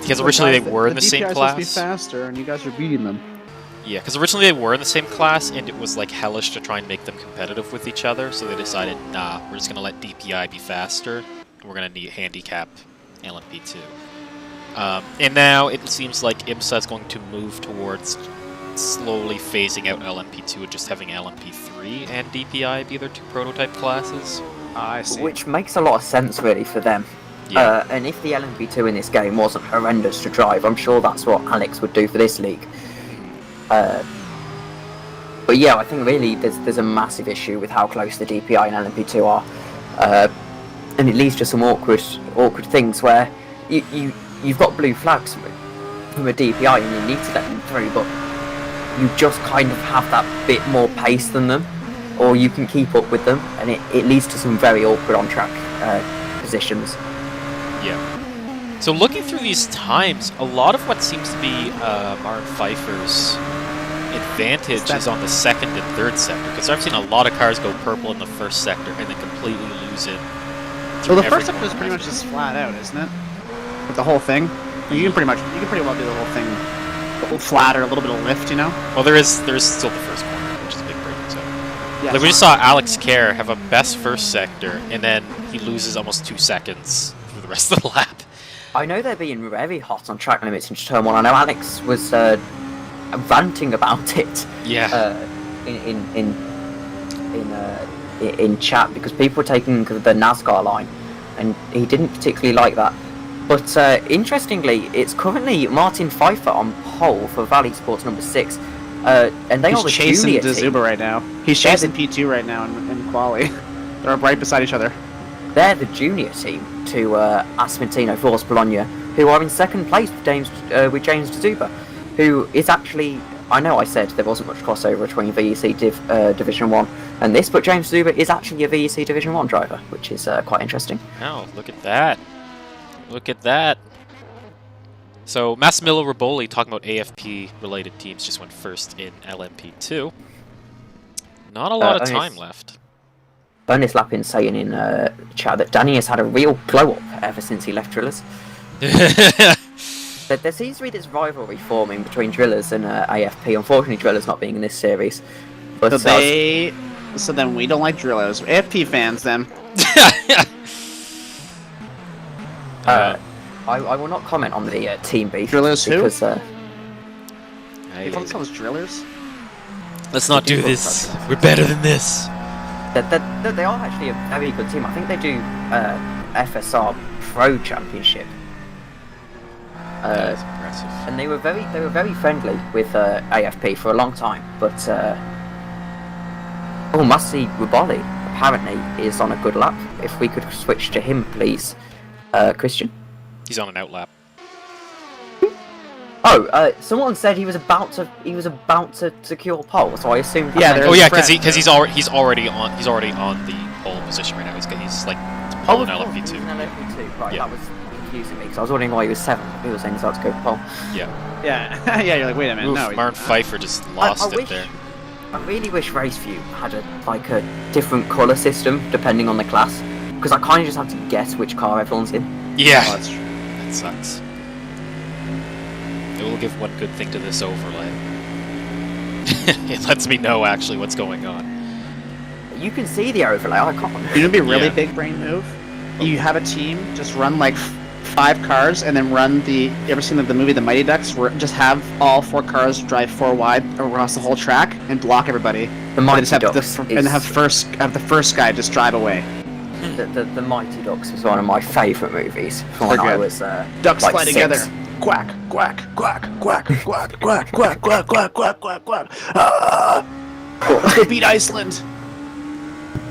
Speaker 1: Because originally they were in the same class.
Speaker 2: The DPIs supposed to be faster, and you guys are beating them.
Speaker 1: Yeah, because originally they were in the same class, and it was like hellish to try and make them competitive with each other, so they decided, nah, we're just going to let DPI be faster, and we're going to handicap LMP2. And now it seems like IMSA is going to move towards slowly phasing out LMP2 and just having LMP3 and DPI be their two prototype classes.
Speaker 2: I see.
Speaker 3: Which makes a lot of sense, really, for them. Yeah. And if the LMP2 in this game wasn't horrendous to drive, I'm sure that's what Alex would do for this league. But yeah, I think really there's a massive issue with how close the DPI and LMP2 are, and it leads to some awkward things where you've got blue flags from a DPI and you need to let them through, but you just kind of have that bit more pace than them, or you can keep up with them, and it leads to some very awkward on-track positions.
Speaker 1: Yeah. So looking through these times, a lot of what seems to be Martin Pfeiffer's advantage is on the second and third sector, because I've seen a lot of cars go purple in the first sector and then completely lose it.
Speaker 2: So the first sector is pretty much just flat out, isn't it? With the whole thing, you can pretty well do the whole thing little flat or a little bit of lift, you know?
Speaker 1: Well, there's still the first corner, which is a big braking zone.
Speaker 2: Yeah,
Speaker 1: Like we just saw Alex Kerr have a best first sector, and then he loses almost 2 seconds through the rest of the lap.
Speaker 3: I know they're being very hot on track limits in Turn 1. I know Alex was ranting about it
Speaker 1: Yeah.
Speaker 3: in chat because people were taking the NASCAR line, and he didn't particularly like that. But interestingly, it's currently Martin Pfeiffer on pole for Valley Sports number 6, and they
Speaker 2: He's
Speaker 3: are the
Speaker 2: chasing
Speaker 3: junior team.
Speaker 2: Zuba right now. He's chasing P2 right now in quali. They're right beside each other.
Speaker 3: They're the junior team to Asmentino Force Bologna, who are in second place with James Zuba, who is actually, I know I said there wasn't much crossover between VEC Division 1 and this, but James Zuba is actually a VEC Division 1 driver, which is quite interesting.
Speaker 1: Oh, look at that. Look at that. So, Massimiliano Riboli, talking about AFP-related teams, just went first in LMP2. Not a lot of time left.
Speaker 3: Bonus Lapin saying in chat that Danny has had a real glow-up ever since he left Drillers. There seems to be this rivalry forming between Drillers and AFP. Unfortunately, Drillers not being in this series. But
Speaker 2: So then we don't like Drillers. AFP fans, then.
Speaker 3: I will not comment on the team beef.
Speaker 2: Drillers who?
Speaker 3: Because
Speaker 2: They call themselves Drillers?
Speaker 1: Let's not do this. We're better than this.
Speaker 3: they are actually a very good team. I think they do FSR Pro Championship.
Speaker 1: That's impressive.
Speaker 3: And they were very friendly with AFP for a long time. But Massi Riboli apparently is on a good lap. If we could switch to him, please, Christian.
Speaker 1: He's on an out lap.
Speaker 3: Oh, someone said he was about to secure pole, so I assumed.
Speaker 1: Oh yeah, because he's already on the pole position right now. He's like pole in LMP2.
Speaker 3: He's in LMP2, right?
Speaker 1: Yeah.
Speaker 3: That was confusing me because I was wondering why he was 7th. He was saying he's about to go pole.
Speaker 1: Yeah.
Speaker 2: Yeah, yeah. You're like, wait a minute,
Speaker 1: Oof,
Speaker 2: no.
Speaker 1: Martin Pfeiffer just lost it there.
Speaker 3: I really wish RaceView had a different colour system depending on the class, because I kind of just have to guess which car everyone's in.
Speaker 1: Yeah.
Speaker 2: Oh, that's true.
Speaker 1: That sucks. It will give one good thing to this overlay. It lets me know actually what's going on.
Speaker 3: You can see the overlay. I can't.
Speaker 2: You know, it'd be a really
Speaker 1: Yeah.
Speaker 2: big brain move. You have a team just run like 5 cars, and then run the. You ever seen the movie The Mighty Ducks? Where just have all 4 cars drive 4 wide across the whole track and block everybody.
Speaker 3: The Mighty
Speaker 2: Just have
Speaker 3: Ducks
Speaker 2: and have the first guy just drive away.
Speaker 3: The Mighty Ducks was one of my favourite movies from when
Speaker 2: They're
Speaker 3: I
Speaker 2: good.
Speaker 3: was
Speaker 2: Ducks
Speaker 3: like
Speaker 2: fly
Speaker 3: 6.
Speaker 2: together. Quack, quack, quack, quack, quack, quack, quack, quack, quack, quack, quack. Let's go beat Iceland.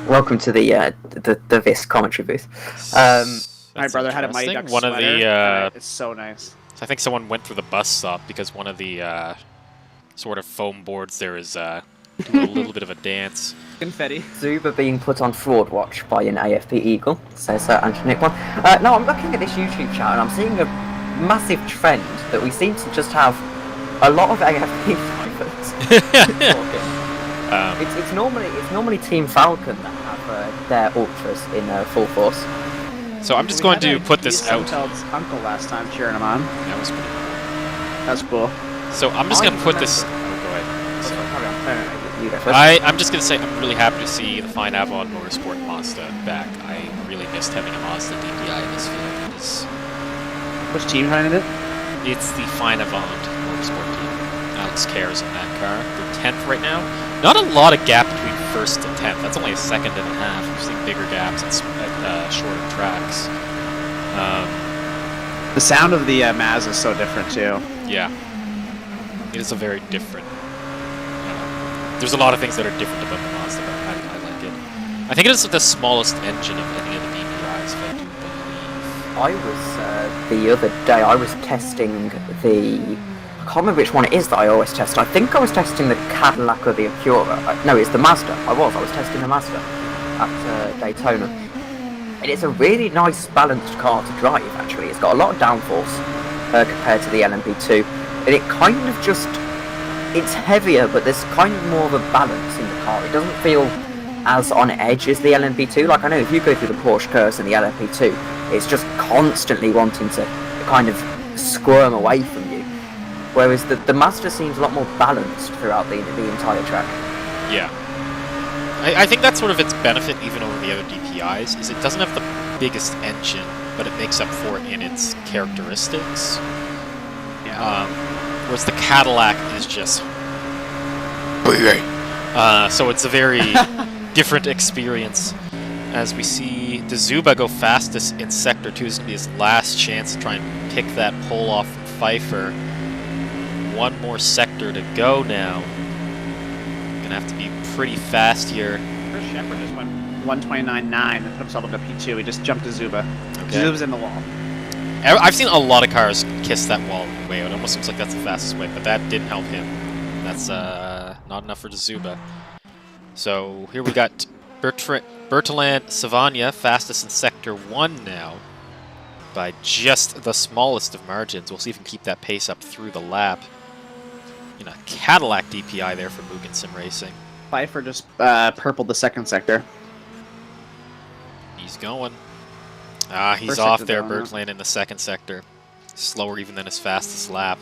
Speaker 3: Welcome to the VISC commentary booth.
Speaker 2: My brother had a Mighty Ducks
Speaker 1: One of
Speaker 2: sweater.
Speaker 1: the
Speaker 2: It's so nice.
Speaker 1: I think someone went through the bus stop because one of the sort of foam boards there is doing a little bit of a dance.
Speaker 2: Confetti.
Speaker 3: Zuba being put on fraud watch by an AFP Eagle, says Andrew Nick one. No, I'm looking at this YouTube channel and I'm seeing a massive trend that we seem to just have a lot of AFP drivers. It's normally Team Falcon that have their ultras in full force.
Speaker 1: So I'm just going to put this out.
Speaker 2: Feld's uncle last time cheering him on.
Speaker 1: That was pretty cool.
Speaker 2: That's cool.
Speaker 1: So I'm just going to put this. Oh, go ahead.
Speaker 3: You go first.
Speaker 1: I'm just going to say I'm really happy to see the Fine Avalon Motorsport Mazda back. I really missed having a Mazda DPI in this field.
Speaker 2: Which team behind it?
Speaker 1: It's the Fine Avalon Motorsport team. Alex Kerr's in that car. They're 10th right now. Not a lot of gap between 1st and 10th. That's only a second and a half. We've seen bigger gaps at shorter tracks.
Speaker 2: The sound of the Maz is so different too.
Speaker 1: Yeah. It is a very different... there's a lot of things that are different about the Mazda, but I like it. I think it is the smallest engine of any of the BPIs, if I do believe.
Speaker 3: I was, the other day, I was testing the... I can't remember which one it is that I always test. I think I was testing the Cadillac or the Acura. No, it's the Mazda. I was testing the Mazda at Daytona. And it's a really nice, balanced car to drive, actually. It's got a lot of downforce compared to the LMP2. And it kind of just... It's heavier, but there's kind of more of a balance in the car. It doesn't feel as on edge as the LMP2. Like, I know if you go through the Porsche curves and the LMP2, it's just constantly wanting to kind of squirm away from you. Whereas the Mazda seems a lot more balanced throughout the entire track.
Speaker 1: Yeah. I think that's sort of its benefit even over the other DPIs, is it doesn't have the biggest engine, but it makes up for it in its characteristics.
Speaker 2: Yeah.
Speaker 1: Whereas the Cadillac is just... so it's a very different experience. As we see Dazuba go fastest in Sector 2, this is going to be his last chance to try and pick that pole off from Pfeiffer. One more sector to go now. Gonna have to be pretty fast here.
Speaker 2: Chris Shepard just went 129.9 and put himself up to P2. He just jumped to Zuba.
Speaker 1: Okay.
Speaker 2: Zuba's in the wall.
Speaker 1: I've seen a lot of cars kiss that wall on the way out. It almost looks like that's the fastest way, but that didn't help him. That's not enough for Dazuba. So here we got Bertaland Savania, fastest in Sector 1 now, by just the smallest of margins. We'll see if we can keep that pace up through the lap. In a Cadillac DPI there for Mugen Sim Racing.
Speaker 2: Pfeiffer just purpled the second sector.
Speaker 1: He's going. He's
Speaker 2: First
Speaker 1: off
Speaker 2: sector's
Speaker 1: there,
Speaker 2: gone, huh?
Speaker 1: Bertaland in the second sector. Slower even than his fastest lap.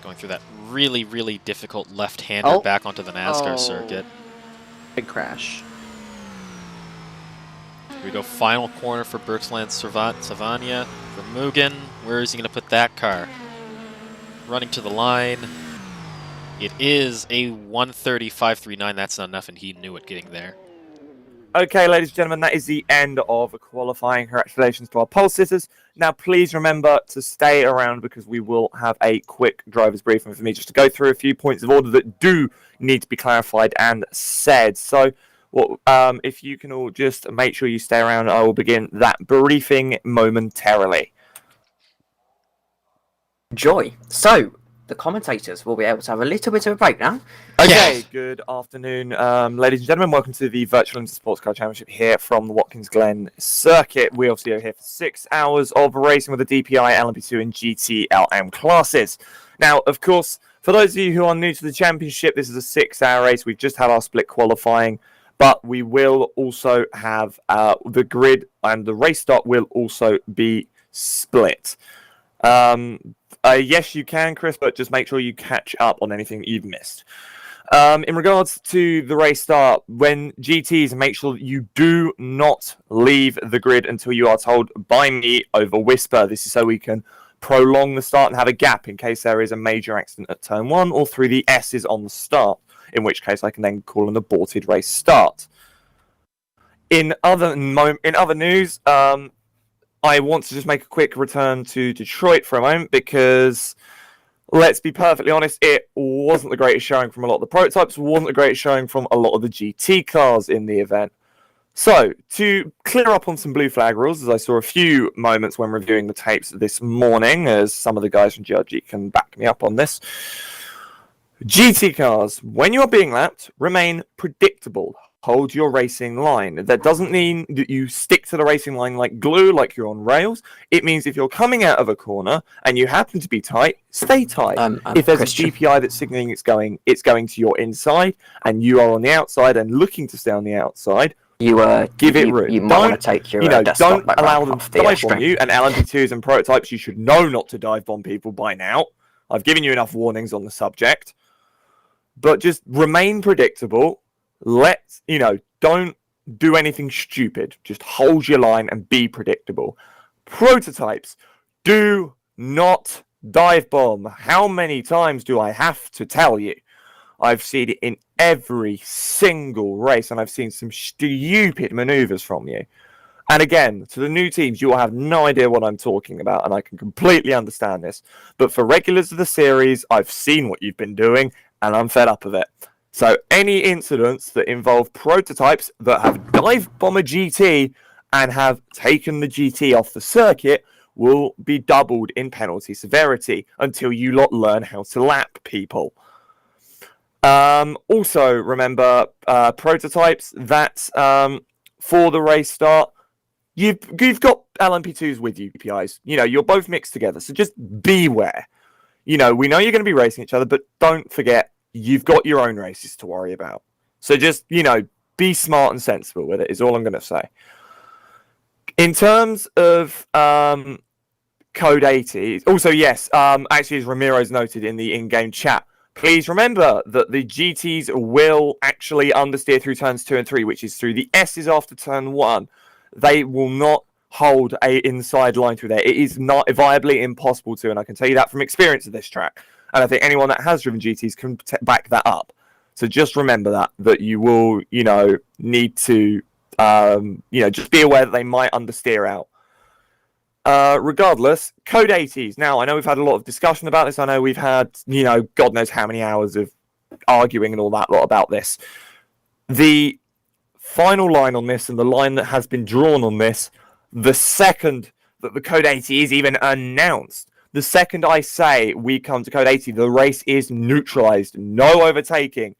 Speaker 1: Going through that really, really difficult left-hander back onto the NASCAR circuit.
Speaker 2: Big crash.
Speaker 1: Here we go, final corner for Bertaland Savania. For Mugen, where is he going to put that car? Running to the line. It is a 1:30.539. That's not enough, and he knew it getting there.
Speaker 4: Okay, ladies and gentlemen, that is the end of qualifying. Congratulations to our pole sitters. Now, please remember to stay around because we will have a quick driver's briefing for me just to go through a few points of order that do need to be clarified and said. So, if you can all just make sure you stay around, I will begin that briefing momentarily.
Speaker 3: Joy. So, the commentators will be able to have a little bit of a break now.
Speaker 4: Okay, good afternoon, ladies and gentlemen. Welcome to the Virtual Sports Car Championship here from the Watkins Glen circuit. We obviously are here for 6 hours of racing with the DPI, LMP2 and GT/LM classes. Now, of course, for those of you who are new to the championship, this is a 6-hour race. We've just had our split qualifying, but we will also have the grid and the race start will also be split. Yes, you can, Chris, but just make sure you catch up on anything you've missed. In regards to the race start, when GTs, make sure that you do not leave the grid until you are told by me over whisper. This is so we can prolong the start and have a gap in case there is a major accident at turn 1 or through the S's on the start, in which case I can then call an aborted race start. In other news, I want to just make a quick return to Detroit for a moment because, let's be perfectly honest, it wasn't the greatest showing from a lot of the prototypes, wasn't the greatest showing from a lot of the GT cars in the event. So, to clear up on some blue flag rules, as I saw a few moments when reviewing the tapes this morning, as some of the guys from GRG can back me up on this, GT cars, when you are being lapped, remain predictable. Hold your racing line. That doesn't mean that you stick to the racing line like glue, like you're on rails. It means if you're coming out of a corner and you happen to be tight, stay tight. If there's
Speaker 3: Christian.
Speaker 4: a DPI that's signaling it's going to your inside, and you are on the outside and looking to stay on the outside, give it room.
Speaker 3: You might want to take your
Speaker 4: don't
Speaker 3: back
Speaker 4: allow them
Speaker 3: off
Speaker 4: to
Speaker 3: the
Speaker 4: dive
Speaker 3: string.
Speaker 4: bomb you. And LMP2s and prototypes, you should know not to dive bomb people by now. I've given you enough warnings on the subject. But just remain predictable. Don't do anything stupid. Just hold your line and be predictable. Prototypes, do not dive bomb. How many times do I have to tell you? I've seen it in every single race, and I've seen some stupid maneuvers from you. And again, to the new teams, you will have no idea what I'm talking about, and I can completely understand this. But for regulars of the series, I've seen what you've been doing, and I'm fed up of it. So any incidents that involve prototypes that have dive bomb a GT and have taken the GT off the circuit will be doubled in penalty severity until you lot learn how to lap people. Also, remember, prototypes, that's for the race start. You've got LMP2s with you, PIs. You're both mixed together, so just beware. We know you're going to be racing each other, but don't forget, you've got your own races to worry about. So just, be smart and sensible with it, is all I'm going to say. In terms of Code 80. Also, yes, actually, as Ramiro's noted in the in-game chat, please remember that the GTs will actually understeer through turns 2 and 3, which is through the S's after turn 1. They will not hold a inside line through there. It is not viably impossible to, and I can tell you that from experience of this track. And I think anyone that has driven GTs can back that up. So just remember that you will, need to, just be aware that they might understeer out. Regardless, Code 80s. Now, I know we've had a lot of discussion about this. I know we've had, God knows how many hours of arguing and all that lot about this. The final line on this and the line that has been drawn on this, the second that the Code 80 is even announced, the second I say we come to Code 80, the race is neutralized. No overtaking.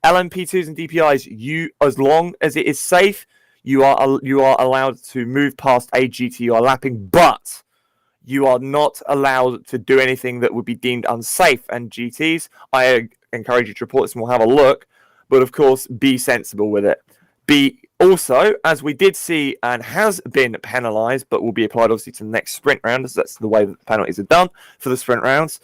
Speaker 4: LMP2s and DPIs, as long as it is safe, you are allowed to move past a GT you are lapping, but you are not allowed to do anything that would be deemed unsafe. And GTs, I encourage you to report this and we'll have a look. But of course, be sensible with it. Be also, as we did see and has been penalised, but will be applied obviously to the next sprint round, as that's the way that the penalties are done for the sprint rounds.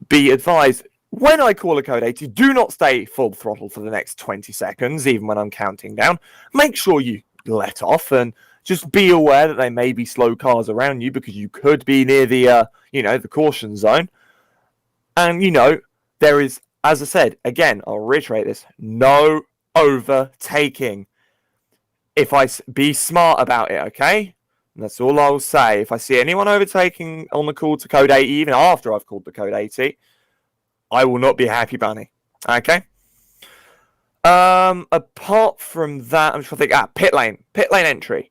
Speaker 4: Be advised, when I call a Code 80, do not stay full throttle for the next 20 seconds, even when I'm counting down. Make sure you let off and just be aware that there may be slow cars around you because you could be near the, the caution zone. And, there is, as I said, again, I'll reiterate this, no overtaking. If I be smart about it, okay? And that's all I'll say. If I see anyone overtaking on the call to Code 80, even after I've called the Code 80, I will not be a happy bunny. Okay? Apart from that, I'm just trying to think. Pit lane entry.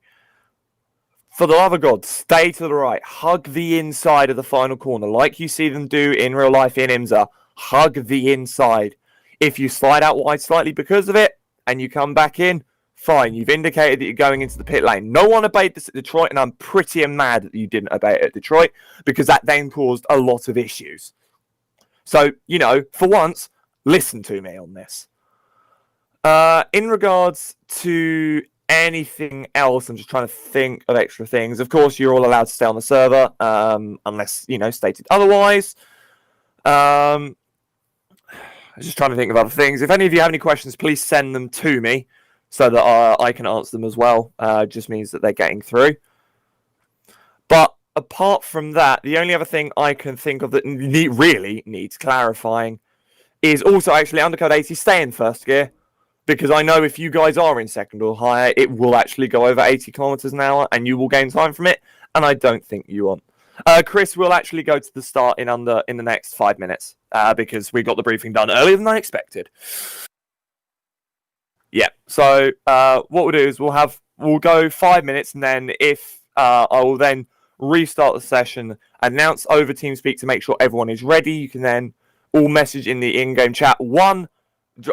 Speaker 4: For the love of God, stay to the right. Hug the inside of the final corner, like you see them do in real life in IMSA. Hug the inside. If you slide out wide slightly because of it, and you come back in, fine. You've indicated that you're going into the pit lane. No one obeyed this at Detroit, and I'm pretty mad that you didn't obey it at Detroit, because that then caused a lot of issues. So, for once, listen to me on this. In regards to anything else, I'm just trying to think of extra things. Of course, you're all allowed to stay on the server, unless, stated otherwise. I'm just trying to think of other things. If any of you have any questions, please send them to me so that I can answer them as well. It just means that they're getting through. But apart from that, the only other thing I can think of that really needs clarifying is also actually under Code 80, stay in first gear. Because I know if you guys are in second or higher, it will actually go over 80 kilometers an hour and you will gain time from it. And I don't think you want. Chris will actually go to the start in the next 5 minutes because we got the briefing done earlier than I expected. Yeah. So what we'll do is we'll go 5 minutes, and then if I will then restart the session, announce over TeamSpeak to make sure everyone is ready. You can then all message in the in-game chat.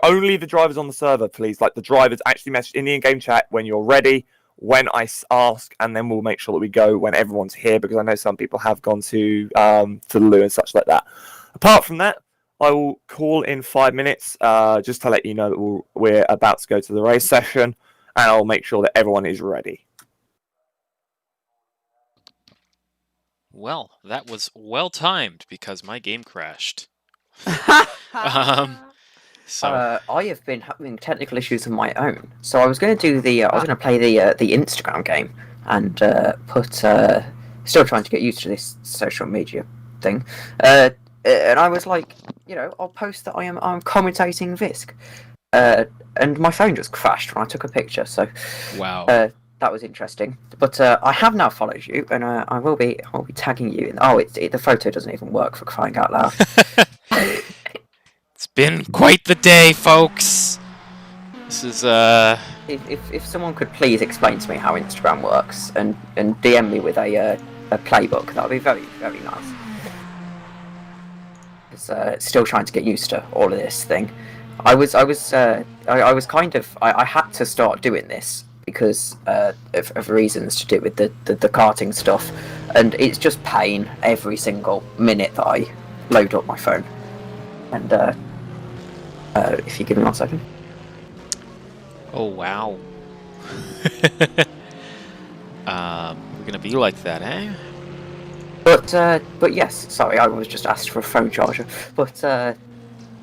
Speaker 4: Only the drivers on the server, please. Like the drivers actually message in the in-game chat when you're ready, when I ask, and then we'll make sure that we go when everyone's here, because I know some people have gone to the loo and such like that. Apart from that, I will call in 5 minutes just to let you know that we're about to go to the race session, and I'll make sure that everyone is ready.
Speaker 1: Well, that was well timed because my game crashed. So
Speaker 3: I have been having technical issues of my own, so I was going to do I was going to play the Instagram game and still trying to get used to this social media thing, and I was like, I'll post that I'm commentating VISC, and my phone just crashed when I took a picture. So
Speaker 1: wow,
Speaker 3: that was interesting. But I have now followed you, and I will be tagging you. The photo doesn't even work, for crying out loud.
Speaker 1: It's been quite the day, folks. This is
Speaker 3: If someone could please explain to me how Instagram works and DM me with a playbook, that would be very, very nice. It's still trying to get used to all of this thing. I had to start doing this because of reasons to do with the karting stuff, and it's just pain every single minute that I load up my phone. And if you give me 1 second.
Speaker 1: oh wow. We're gonna be like that, eh?
Speaker 3: But yes, sorry, I was just asked for a phone charger. But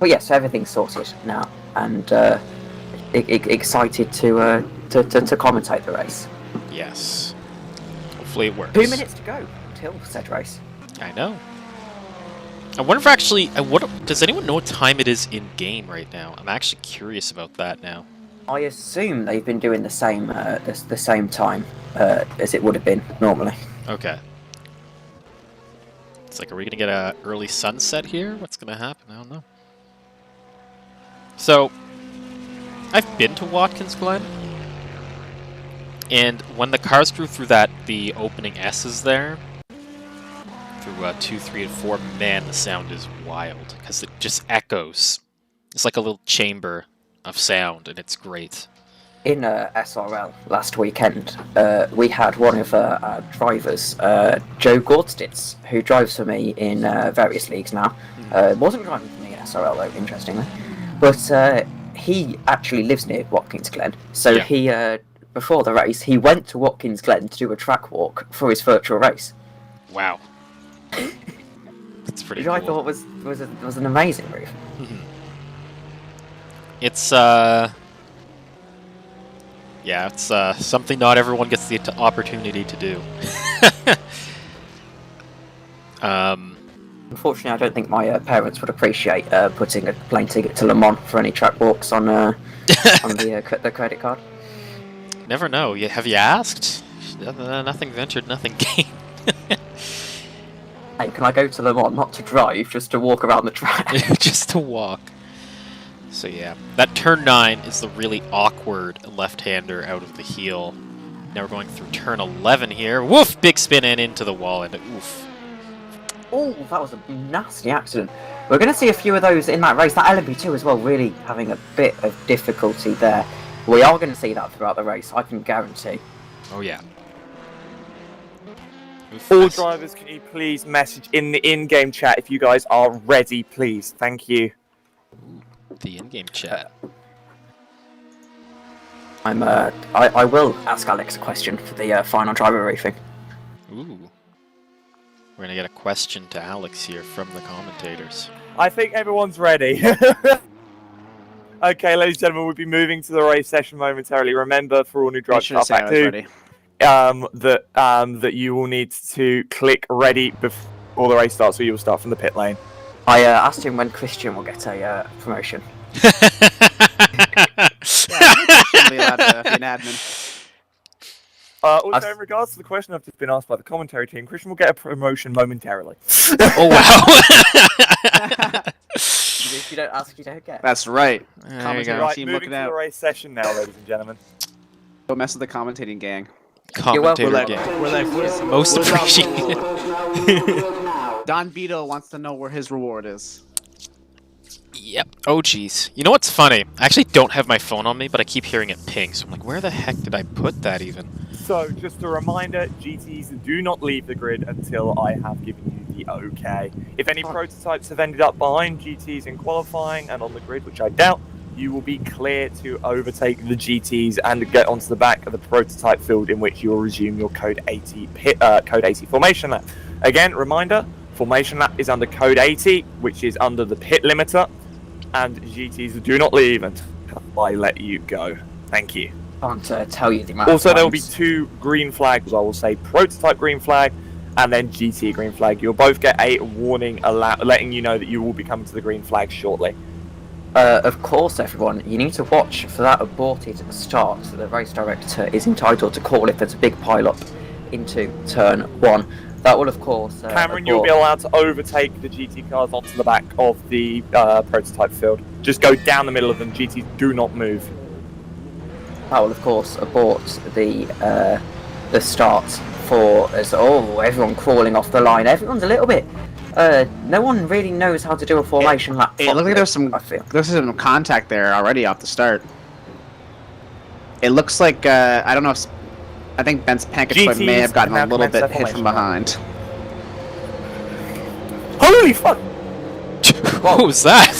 Speaker 3: yes, everything's sorted now, and excited to commentate the race.
Speaker 1: Yes. Hopefully it works.
Speaker 3: 2 minutes to go till said race.
Speaker 1: I know. I wonder if actually, does anyone know what time it is in game right now? I'm actually curious about that now.
Speaker 3: I assume they've been doing the same time as it would have been normally.
Speaker 1: Okay. It's like, are we gonna get a early sunset here? What's gonna happen? I don't know. So, I've been to Watkins, Glen, and when the cars drew through the opening S's there, through 2, 3, and 4, man, the sound is wild because it just echoes. It's like a little chamber of sound, and it's great.
Speaker 3: In SRL last weekend, we had one of our drivers, Joe Gordstitz, who drives for me in various leagues now. Wasn't driving for me in SRL though, interestingly, but he actually lives near Watkins Glen. So
Speaker 1: Yeah.
Speaker 3: he, before the race, he went to Watkins Glen to do a track walk for his virtual race.
Speaker 1: Wow. That's pretty
Speaker 3: Which
Speaker 1: cool.
Speaker 3: I thought was an amazing move.
Speaker 1: It's yeah, it's something not everyone gets the opportunity to do.
Speaker 3: Unfortunately, I don't think my parents would appreciate putting a plane ticket to Le Mans for any track walks on the credit card.
Speaker 1: Never know. Have you asked? Nothing ventured, nothing gained.
Speaker 3: Hey, can I go to Le Mans not to drive, just to walk around the track?
Speaker 1: Just to walk. So yeah, that turn 9 is the really awkward left-hander out of the heel. Now we're going through turn 11 here. Woof! Big spin and into the wall, and oof.
Speaker 3: Oh, that was a nasty accident. We're going to see a few of those in that race. That LMP2 as well, really having a bit of difficulty there. We are going to see that throughout the race, I can guarantee.
Speaker 1: Oh yeah. Oof,
Speaker 4: All
Speaker 1: nice.
Speaker 4: drivers, can you please message in the in-game chat if you guys are ready, please? Thank you.
Speaker 1: The in-game chat.
Speaker 3: I will ask Alex a question for the final driver briefing.
Speaker 1: Ooh. We're gonna get a question to Alex here from the commentators.
Speaker 4: I think everyone's ready. Okay, ladies and gentlemen, we'll be moving to the race session momentarily. Remember, for all new drivers,
Speaker 2: Make sure to say I was ready.
Speaker 4: that you will need to click ready before the race starts, so you'll start from the pit lane.
Speaker 3: I asked him when Christian will get a promotion.
Speaker 2: Shouldn't be allowed to be an admin.
Speaker 4: Also, in regards to the question I've just been asked by the commentary team, Christian will get a promotion momentarily.
Speaker 1: Oh wow!
Speaker 3: If you don't ask, you don't get.
Speaker 2: That's right.
Speaker 1: There you
Speaker 2: Commentary
Speaker 1: go.
Speaker 4: Right,
Speaker 2: team
Speaker 4: moving
Speaker 2: looking
Speaker 4: to the
Speaker 2: out.
Speaker 4: race session now, ladies and gentlemen.
Speaker 2: Don't mess with the commentating gang.
Speaker 1: Commentator
Speaker 3: welcome.
Speaker 1: game.
Speaker 2: We're
Speaker 1: Most appreciated.
Speaker 2: Don Vito wants to know where his reward is.
Speaker 1: Yep. Oh geez. You know what's funny? I actually don't have my phone on me, but I keep hearing it ping. So I'm like, where the heck did I put that even?
Speaker 4: So, just a reminder, GTs do not leave the grid until I have given you the okay. If any prototypes have ended up behind GTs in qualifying and on the grid, which I doubt, you will be clear to overtake the GTs and get onto the back of the prototype field, in which you'll resume your code 80 formation lap. Again, reminder, formation lap is under code 80, which is under the pit limiter, and GTs do not leave until I let you go. Thank you.
Speaker 3: Can't tell you the amount.
Speaker 4: Also, there will be
Speaker 3: times.
Speaker 4: 2 green flags. I will say prototype green flag and then GT green flag. You'll both get a warning letting you know that you will be coming to the green flag shortly.
Speaker 3: Of course, everyone, you need to watch for that aborted start. So the race director is entitled to call if there's a big pile-up into turn 1. That will, of course,
Speaker 4: Cameron, you'll be allowed to overtake the GT cars onto the back of the prototype field. Just go down the middle of them. GTs do not move.
Speaker 3: That will, of course, abort the start for us. Oh, everyone crawling off the line. Everyone's a little bit. No one really knows how to do a formation lap.
Speaker 2: It looked like
Speaker 3: properly,
Speaker 2: there's some contact there already off the start. It looks like I don't know if I think Ben's package foot may have gotten a little bit hit from behind.
Speaker 4: Holy fuck!
Speaker 1: What was that?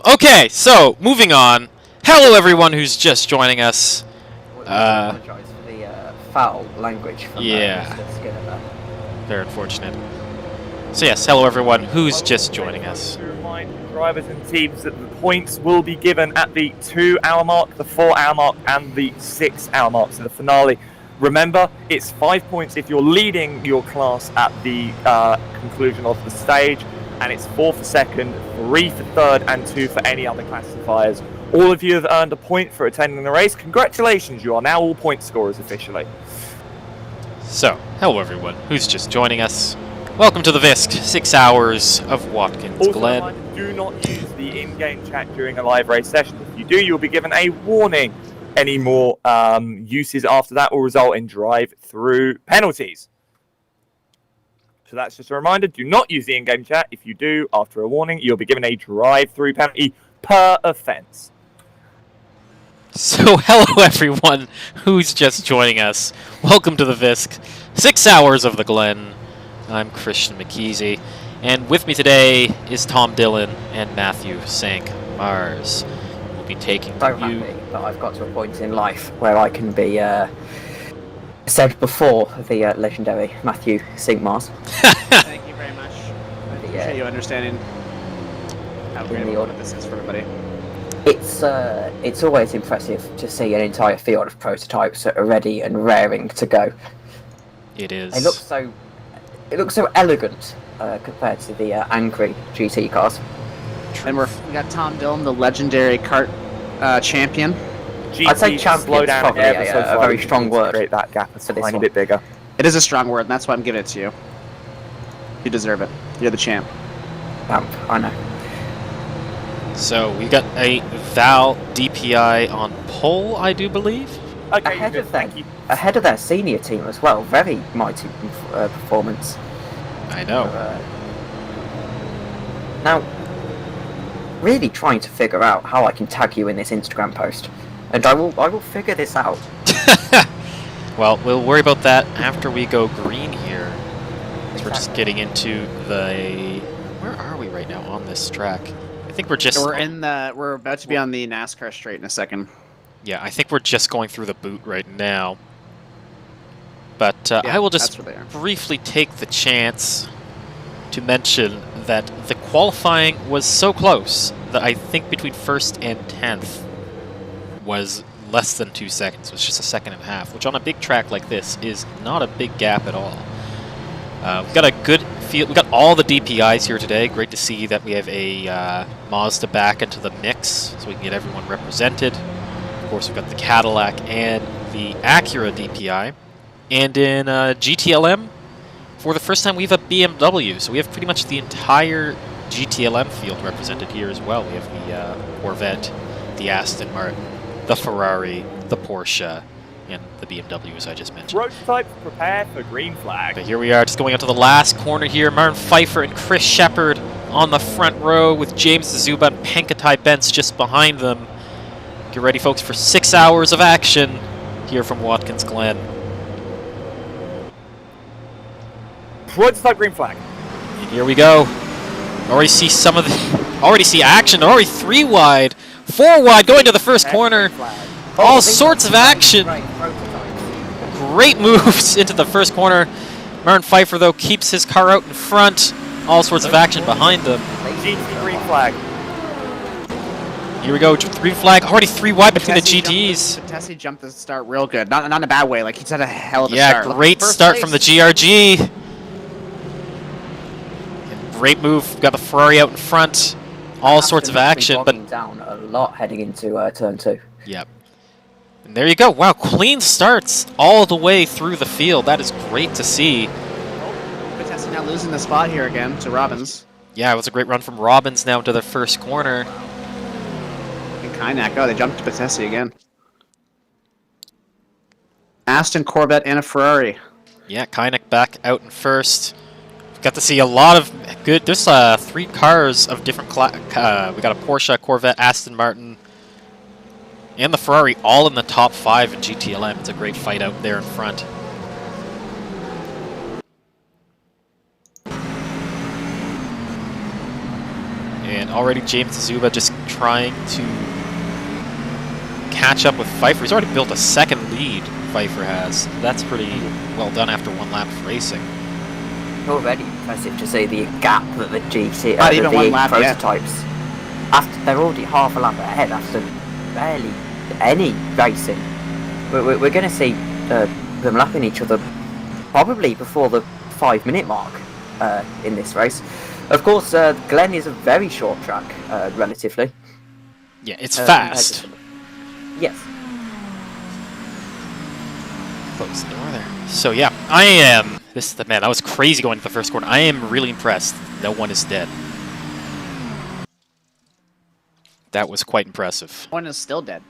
Speaker 1: Okay, so moving on. Hello, everyone who's just joining us.
Speaker 3: I apologise for the foul language from
Speaker 1: Yeah.
Speaker 3: Mr. Skinner there.
Speaker 1: Very unfortunate. So yes, hello everyone who's just joining us.
Speaker 4: To remind drivers and teams that the points will be given at the 2 hour mark, the 4 hour mark, and the 6 hour mark. So the finale. Remember, it's 5 points if you're leading your class at the conclusion of the stage, and it's 4 for second, 3 for third, and 2 for any other classifiers. All of you have earned a point for attending the race. Congratulations, you are now all point scorers officially.
Speaker 1: So, hello everyone who's just joining us. Welcome to the VISC, 6 hours of Watkins,
Speaker 4: Also,
Speaker 1: Glen.
Speaker 4: reminder, do not use the in-game chat during a live race session. If you do, you'll be given a warning. Any more uses after that will result in drive-through penalties. So that's just a reminder, do not use the in-game chat. If you do, after a warning, you'll be given a drive-through penalty per offence.
Speaker 1: So, hello everyone who's just joining us. Welcome to the VISC, 6 hours of the Glen. I'm Christian McKeesey, and with me today is Tom Dillon and Matthew Sank Mars. We'll be taking
Speaker 3: So
Speaker 1: you.
Speaker 3: happy that I've got to a point in life where I can be said before the legendary Matthew Sinkmars.
Speaker 2: Thank you very much. I appreciate you understanding how great
Speaker 3: In the
Speaker 2: of a
Speaker 3: order.
Speaker 2: moment this is for everybody.
Speaker 3: It's always impressive to see an entire field of prototypes that are ready and raring to go.
Speaker 1: It is.
Speaker 3: It looks so elegant compared to the angry GT cars.
Speaker 2: And we got Tom Dillon, the legendary kart champion.
Speaker 3: I'd say
Speaker 4: GT,
Speaker 3: champion's
Speaker 4: slow down
Speaker 3: probably
Speaker 4: ever
Speaker 3: a
Speaker 4: so
Speaker 3: very
Speaker 4: slightly
Speaker 3: strong
Speaker 4: to
Speaker 3: word
Speaker 4: create that gap a
Speaker 3: for this
Speaker 4: tiny
Speaker 3: one.
Speaker 4: bit bigger.
Speaker 2: It is a strong word, and that's why I'm giving it to you. You deserve it. You're the champ.
Speaker 3: I know.
Speaker 1: So, we got a Val DPI on pole, I do believe.
Speaker 4: Okay,
Speaker 3: Ahead
Speaker 4: good,
Speaker 3: of them.
Speaker 4: thank you.
Speaker 3: Ahead of their senior team as well. Very mighty performance.
Speaker 1: I know.
Speaker 3: Now, really trying to figure out how I can tag you in this Instagram post, and I will figure this out.
Speaker 1: Well, we'll worry about that after we go green here. So we're just getting into the... Where are we right now on this track? I think we're just...
Speaker 2: We're about to be on the NASCAR straight in a second.
Speaker 1: Yeah, I think we're just going through the boot right now. But
Speaker 2: Yeah,
Speaker 1: I will just
Speaker 2: that's where they are.
Speaker 1: briefly take the chance to mention that the qualifying was so close that I think between first and 10th was less than 2 seconds. It was just a second and a half, which on a big track like this is not a big gap at all. We've got a good field. We've got all the DPIs here today. Great to see that we have a Mazda back into the mix so we can get everyone represented. Of course, we've got the Cadillac and the Acura DPI. And in GTLM, for the first time, we have a BMW. So we have pretty much the entire GTLM field represented here as well. We have the Corvette, the Aston Martin, the Ferrari, the Porsche, and the BMW, as I just mentioned.
Speaker 4: Prototypes prepare for green flag.
Speaker 1: But here we are, just going up to the last corner here. Martin Pfeiffer and Chris Shepard on the front row with James Zuba and Pankatai Bentz just behind them. Get ready, folks, for 6 hours of action here from Watkins Glen.
Speaker 4: Prototype green flag.
Speaker 1: And here we go. Already see some of the... Already see action. Already 3 wide. 4 wide going to the first corner. All sorts of action.
Speaker 3: Great prototypes.
Speaker 1: Great moves into the first corner. Martin Pfeiffer, though, keeps his car out in front. All sorts of action behind them.
Speaker 4: GT green flag.
Speaker 1: Here we go. 3 flag. Already 3 wide between the GTs.
Speaker 2: Tessie jumped the start real good. Not in a bad way. Like, he's had a hell of a
Speaker 1: Yeah,
Speaker 2: start.
Speaker 1: great
Speaker 2: First
Speaker 1: start
Speaker 2: place.
Speaker 1: from the GRG. And great move. Got the Ferrari out in front. All sorts of action, but
Speaker 3: bogging down a lot heading into turn 2.
Speaker 1: yep. And there you go. Wow, clean starts all the way through the field. That is great to see.
Speaker 2: But Tessie now losing the spot here again to Robbins.
Speaker 1: Yeah, it was a great run from Robbins now to the first corner.
Speaker 2: And Kynak. Oh, they jumped to Patessi again. Aston, Corvette, and a Ferrari.
Speaker 1: Yeah, Kynek back out in first. Got to see a lot of good... There's 3 cars of different... we got a Porsche, Corvette, Aston Martin, and the Ferrari all in the top 5 in GTLM. It's a great fight out there in front. And already James Zuba just trying to catch up with Pfeiffer. He's already built a second lead Pfeiffer has. That's pretty well done after 1 lap of racing.
Speaker 3: Already impressive to see the gap that the GT,
Speaker 2: Not
Speaker 3: the
Speaker 2: even
Speaker 3: V8
Speaker 2: 1 lap yet.
Speaker 3: prototypes, after they're already half a lap ahead after barely any racing. We're going to see them lapping each other probably before the 5-minute mark in this race. Of course, Glen is a very short track, relatively.
Speaker 1: Yeah, it's fast.
Speaker 3: Yes.
Speaker 1: Close the door there. So yeah, I am. Man, that was crazy going to the first corner. I am really impressed. No one is dead. That was quite impressive.
Speaker 2: One is still dead.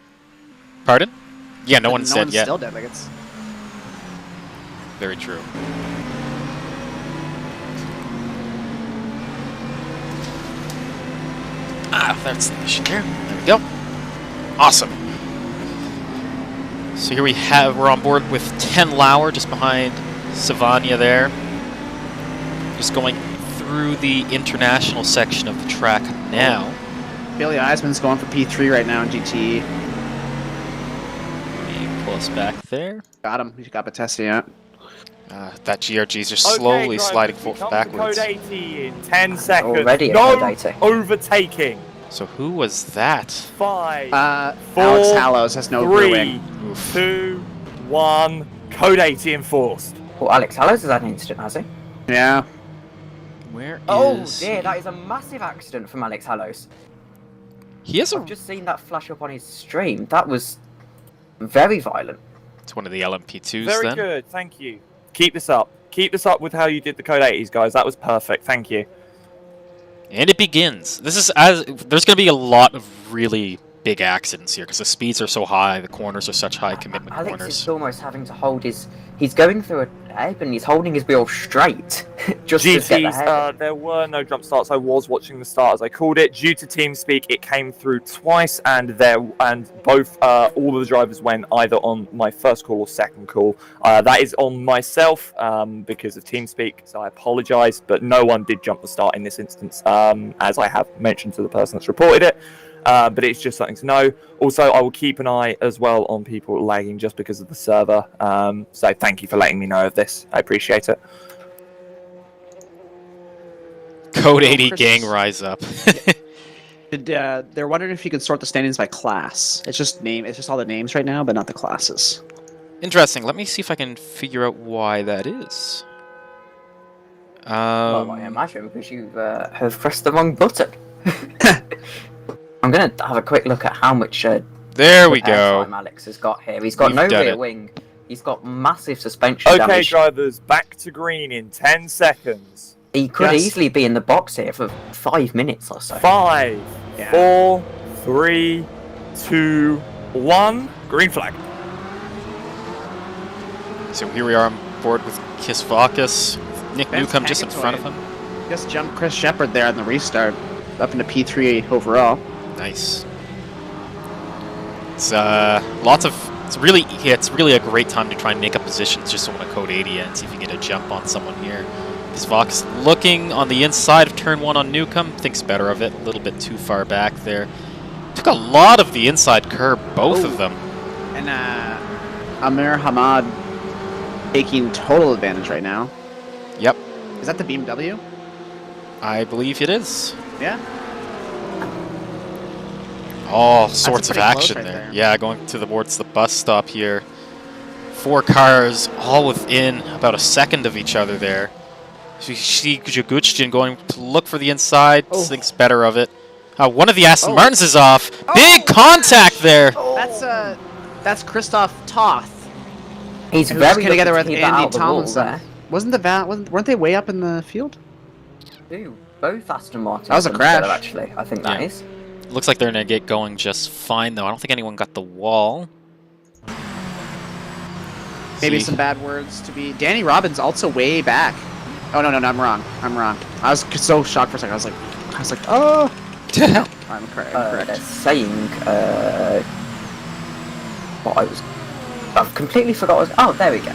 Speaker 1: Pardon? Yeah, no one's dead yet.
Speaker 2: Still dead. Like it's
Speaker 1: Very true. Ah, that's the mission there. There we go. Awesome. So here we're on board with 10 Lauer just behind Savania there. Just going through the international section of the track now.
Speaker 2: Billy Eisman's going for P3 right now in GT.
Speaker 1: Let me pull us back there.
Speaker 2: Got him. He's got Batesti out.
Speaker 1: That GRG's just slowly sliding backwards.
Speaker 4: Code 80 in 10 seconds.
Speaker 3: Already a
Speaker 4: no
Speaker 3: code 80.
Speaker 4: overtaking.
Speaker 1: So who was that?
Speaker 4: 5, 4,
Speaker 2: Alex Hallows has no rear
Speaker 4: 3,
Speaker 2: wing.
Speaker 4: 2, 1. Code 80 enforced.
Speaker 3: Well, Alex Hallows has had an incident, has he?
Speaker 2: Yeah.
Speaker 1: Where
Speaker 3: Oh
Speaker 1: is
Speaker 3: dear,
Speaker 1: he?
Speaker 3: that is a massive accident from Alex Hallows.
Speaker 1: He has a...
Speaker 3: I've just seen that flash up on his stream. That was very violent.
Speaker 1: It's one of the LMP2s
Speaker 4: Very
Speaker 1: then.
Speaker 4: good, thank you. Keep this up. Keep this up with how you did the Code 80s, guys. That was perfect, thank you.
Speaker 1: And it begins. There's going to be a lot of really big accidents here because the speeds are so high, the corners are such high commitment
Speaker 3: Alex
Speaker 1: corners.
Speaker 3: is almost having to hold his... He's going through a ebb and he's holding his wheel straight just to get the head.
Speaker 4: GTs, there were no jump starts. I was watching the start as I called it. Due to TeamSpeak, it came through twice, and both all of the drivers went either on my first call or second call. That is on myself because of TeamSpeak, so I apologise. But no one did jump the start in this instance, as I have mentioned to the person that's reported it. But it's just something to know. Also, I will keep an eye as well on people lagging just because of the server. So thank you for letting me know of this. I appreciate it.
Speaker 1: Code 80 gang rise up.
Speaker 2: They're wondering if you could sort the standings by class. It's just all the names right now, but not the classes.
Speaker 1: Interesting. Let me see if I can figure out why that is.
Speaker 3: Well, I imagine because you have pressed the wrong button. I'm going to have a quick look at how much
Speaker 1: There we
Speaker 3: repair
Speaker 1: go.
Speaker 3: time Alex has got here. He's got
Speaker 1: We've
Speaker 3: no
Speaker 1: done
Speaker 3: rear
Speaker 1: it.
Speaker 3: wing. He's got massive suspension
Speaker 4: Okay,
Speaker 3: damage.
Speaker 4: drivers, back to green in 10 seconds.
Speaker 3: He could
Speaker 2: Yes.
Speaker 3: easily be in the box here for 5 minutes or so.
Speaker 4: 5,
Speaker 2: Yeah.
Speaker 4: 4, 3, 2, 1. Green flag.
Speaker 1: So here we are on board with Kiss Vaucus. Nick
Speaker 2: Ben's
Speaker 1: Newcomb just in front of
Speaker 2: Packetoid.
Speaker 1: him.
Speaker 2: Just jumped Chris Shepard there in the restart, up into P3 overall.
Speaker 1: Nice. It's it's really a great time to try and make up positions just on a code 80 and see if you can get a jump on someone here. This Vox looking on the inside of turn 1 on Newcomb, thinks better of it, a little bit too far back there. Took a lot of the inside curb, both of them.
Speaker 2: And Amir Hamad taking total advantage right now.
Speaker 1: Yep,
Speaker 2: Is that the BMW?
Speaker 1: I believe it is.
Speaker 2: Yeah.
Speaker 1: All sorts of
Speaker 2: pretty close
Speaker 1: action
Speaker 2: right
Speaker 1: there.
Speaker 2: there.
Speaker 1: Yeah, going towards the bus stop here. 4 cars all within about a second of each other there. So you see Jaguchtin going to look for the inside,
Speaker 2: Oh.
Speaker 1: thinks better of it. One of the Aston
Speaker 2: Oh.
Speaker 1: Martins is off. Big contact there.
Speaker 2: That's Christoph Toth.
Speaker 3: He's
Speaker 2: Who's
Speaker 3: very
Speaker 2: together
Speaker 3: lucky
Speaker 2: with
Speaker 3: to keep that out
Speaker 2: Andy
Speaker 3: of the wall
Speaker 2: Tomlinson. Weren't they way up in the field?
Speaker 3: there. Ooh, both Aston Martins.
Speaker 2: That was a
Speaker 3: come together,
Speaker 2: crash.
Speaker 3: Actually, I think that
Speaker 1: Yeah.
Speaker 3: is.
Speaker 1: Looks like they're going to get going just fine, though. I don't think anyone got the wall.
Speaker 2: Maybe
Speaker 1: See.
Speaker 2: some bad words to be. Danny Robbins also way back. Oh no, I'm wrong. I was so shocked for a second. I was like, oh. No, I'm correct.
Speaker 3: They're saying what I've completely forgot. Oh, there we go.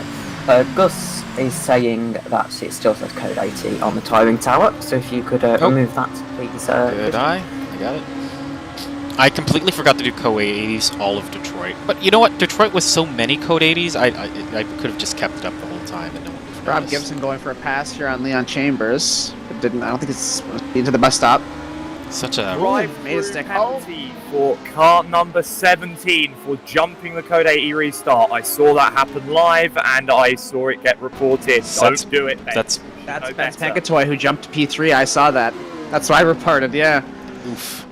Speaker 3: Gus is saying that it still says code 80 on the tiring tower. So if you could remove that, please.
Speaker 1: Did I got it. I completely forgot to do Code 80s all of Detroit. But you know what? Detroit with so many Code 80s, I could have just kept it up the whole time and no one would have
Speaker 2: Rob
Speaker 1: noticed.
Speaker 2: Gibson going for a pass here on Leon Chambers. It didn't. I don't think it's into the bus stop.
Speaker 1: Such a...
Speaker 4: Drive
Speaker 2: made a stick.
Speaker 4: penalty for car number 17 for jumping the Code 80 restart. I saw that happen live and I saw it get reported. Don't do it, Ben.
Speaker 1: That's...
Speaker 2: That's
Speaker 4: No
Speaker 2: Ben
Speaker 4: better.
Speaker 2: Pankatoy who jumped P3. I saw that. That's what I reported. Yeah.
Speaker 1: Oof.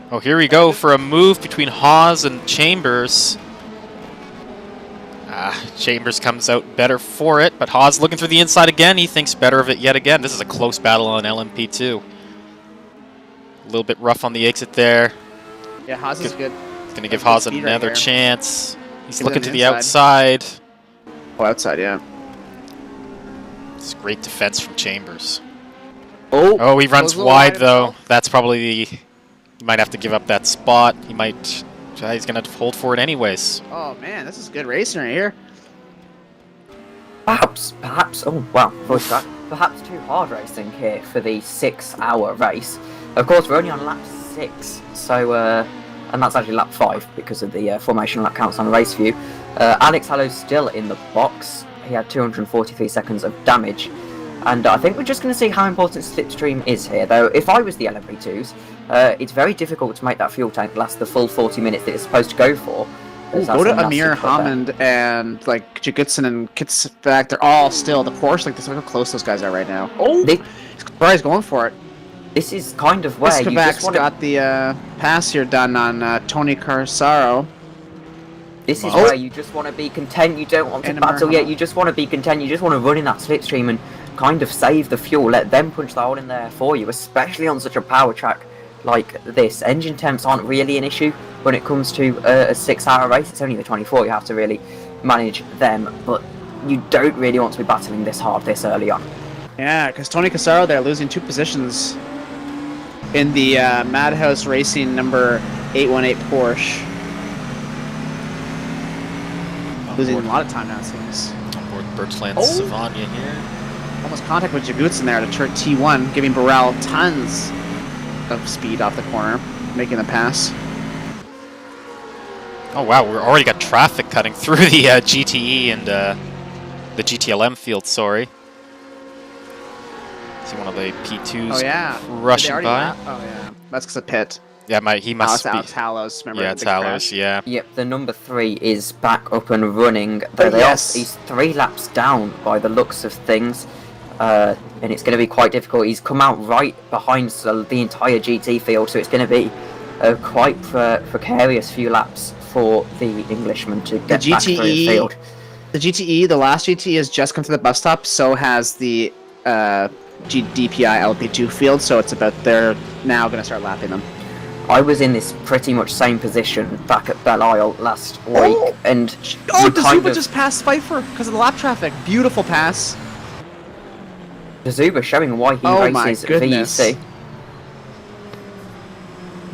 Speaker 1: Oh, here we go for a move between Hawes and Chambers. Chambers comes out better for it, but Hawes looking through the inside again. He thinks better of it yet again. This is a close battle on LMP2. A little bit rough on the exit there.
Speaker 2: Yeah, Haas is good.
Speaker 1: He's going to give
Speaker 2: Good
Speaker 1: Hawes
Speaker 2: speed right
Speaker 1: another
Speaker 2: here.
Speaker 1: chance. He's
Speaker 2: Give
Speaker 1: looking
Speaker 2: him
Speaker 1: to
Speaker 2: the
Speaker 1: the outside.
Speaker 2: Oh, outside, yeah.
Speaker 1: It's great defense from Chambers.
Speaker 2: Oh,
Speaker 1: He runs
Speaker 2: goes a little
Speaker 1: wide,
Speaker 2: wide
Speaker 1: though.
Speaker 2: himself.
Speaker 1: That's probably the... He might have to give up that spot. He might... He's going to hold for it anyways.
Speaker 2: Oh man, this is good racing right here.
Speaker 3: Perhaps, oh wow, voice crack. Perhaps too hard racing here for the 6-hour race. Of course, we're only on lap 6, so, and that's actually lap 5 because of the formation lap counts on race view. Alex Hallow's still in the box. He had 243 seconds of damage. And I think we're just going to see how important slipstream is here, though. If I was the LMP2s, it's very difficult to make that fuel tank last the full 40 minutes that it's supposed to go for.
Speaker 2: Ooh, go to Amir, Hammond, and like Jagutson and Kitzbach. They're all still the Porsche. Like, look how close those guys are right now. Oh, Brian's going for it.
Speaker 3: This is kind of where you
Speaker 2: Kitzbach's
Speaker 3: just want to...
Speaker 2: got the pass here done on Tony Carsaro.
Speaker 3: This is where you just want to be content. You don't want to
Speaker 2: And
Speaker 3: battle
Speaker 2: Amir
Speaker 3: yet. You just want to be content. You just want to run in that slipstream and kind of save the fuel. Let them punch that hole in there for you, especially on such a power track like this. Engine temps aren't really an issue when it comes to a 6-hour race. It's only the 24. You have to really manage them, but you don't really want to be battling this hard this early on.
Speaker 2: Yeah, because Tony Carsaro there losing 2 positions in the Madhouse Racing number 818 Porsche. Losing a lot of time now, it seems.
Speaker 1: On board Birchland's Savania here.
Speaker 2: Almost contact with Jagutson there to turn T1, giving Burrell tons of speed off the corner, making the pass.
Speaker 1: Oh wow, we've already got traffic cutting through the GTE and the GTLM field, sorry. See one of the P2s
Speaker 2: Oh yeah,
Speaker 1: rushing
Speaker 2: Did they
Speaker 1: by.
Speaker 2: already lap? Oh yeah, that's because of pit.
Speaker 1: Yeah, he must
Speaker 2: Alex
Speaker 1: be.
Speaker 2: Hallows, remember?
Speaker 1: Yeah,
Speaker 2: the
Speaker 1: it's
Speaker 2: big
Speaker 1: Hallows,
Speaker 2: crash?
Speaker 1: yeah.
Speaker 3: Yep, the number 3 is back up and running. But
Speaker 2: yes.
Speaker 3: he's 3 laps down by the looks of things. And it's going to be quite difficult. He's come out right behind the entire GT field, so it's going to be a quite precarious few laps for the Englishman to get back through the field.
Speaker 2: The GTE, the last GTE has just come to the bus stop, so has the DPI LP2 field, so it's about they're now going to start lapping them.
Speaker 3: I was in this pretty much same position back at Belle Isle last week, and
Speaker 2: Oh, Dazuba just passed Pfeiffer because of the lap traffic. Beautiful pass.
Speaker 3: Dazuba showing why he
Speaker 2: Oh my
Speaker 3: races
Speaker 2: goodness.
Speaker 3: VEC.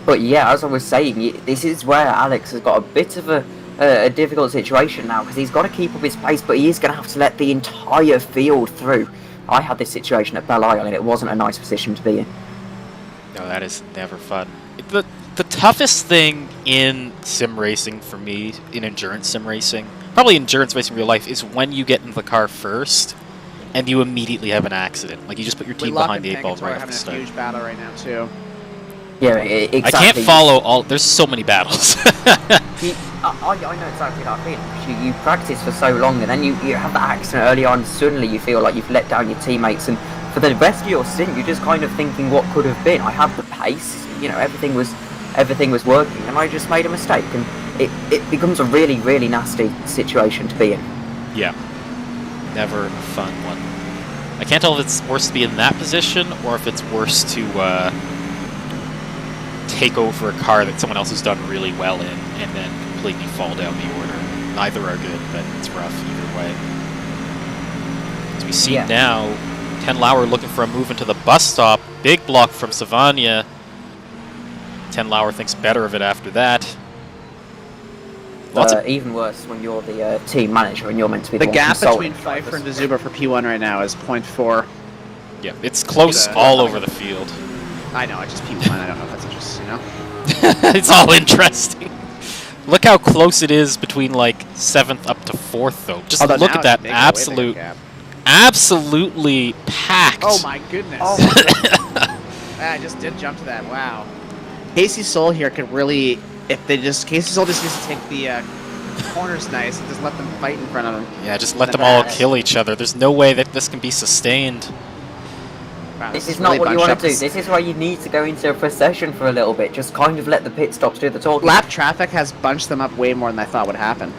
Speaker 3: But yeah, as I was saying, this is where Alex has got a bit of a difficult situation now, because he's got to keep up his pace, but he is going to have to let the entire field through. I had this situation at Belle Isle, and it wasn't a nice position to be in.
Speaker 1: No, that is never fun. The toughest thing in sim racing for me, in endurance sim racing, probably endurance racing in real life, is when you get into the car first and you immediately have an accident. Like, you just put your team behind the 8 ball right off the start.
Speaker 2: Having a huge battle right now too.
Speaker 3: Yeah, exactly.
Speaker 1: I can't follow all... There's so many battles.
Speaker 3: I know exactly what I mean. You practice for so long, and then you have that accident early on, suddenly you feel like you've let down your teammates, and for the rest of your stint, you're just kind of thinking what could have been. I had the pace, you know, everything was working, and I just made a mistake, and it becomes a really, really nasty situation to be in.
Speaker 1: Yeah. Never a fun one. I can't tell if it's worse to be in that position, or if it's worse to take over a car that someone else has done really well in, and then completely fall down the order. Neither are good, but it's rough either way. As we see now, 10 Lauer looking for a move into the bus stop. Big block from Savania. 10 Lauer thinks better of it after that.
Speaker 3: Even worse when you're the team manager and you're meant to be
Speaker 2: the
Speaker 3: one
Speaker 2: gap
Speaker 3: consulting
Speaker 2: between Pfeiffer
Speaker 3: drivers.
Speaker 2: and Dazuba for P1 right now is 0.4.
Speaker 1: Yeah, it's close all over the field.
Speaker 2: I know, it's just P1. I don't know if that's interesting, you know.
Speaker 1: It's all interesting. Look how close it is between like 7th up to 4th, though. Just
Speaker 2: Although
Speaker 1: look
Speaker 2: now
Speaker 1: at that
Speaker 2: it's big, way bigger gap.
Speaker 1: absolutely packed.
Speaker 2: Oh my goodness.
Speaker 3: Oh.
Speaker 2: I just did jump to that. Wow. Casey Soul here could really, if they just, Casey Soul just needs to take the corners nice and just let them fight in front of him.
Speaker 1: Yeah, just let them all kill each other. There's no way that this can be sustained.
Speaker 2: Wow,
Speaker 3: This is
Speaker 2: really
Speaker 3: not what you want
Speaker 2: bunched
Speaker 3: to do.
Speaker 2: up.
Speaker 3: This is why you need to go into a procession for a little bit. Just kind of let the pit stops do the talking.
Speaker 2: Lap traffic has bunched them up way more than I thought would happen.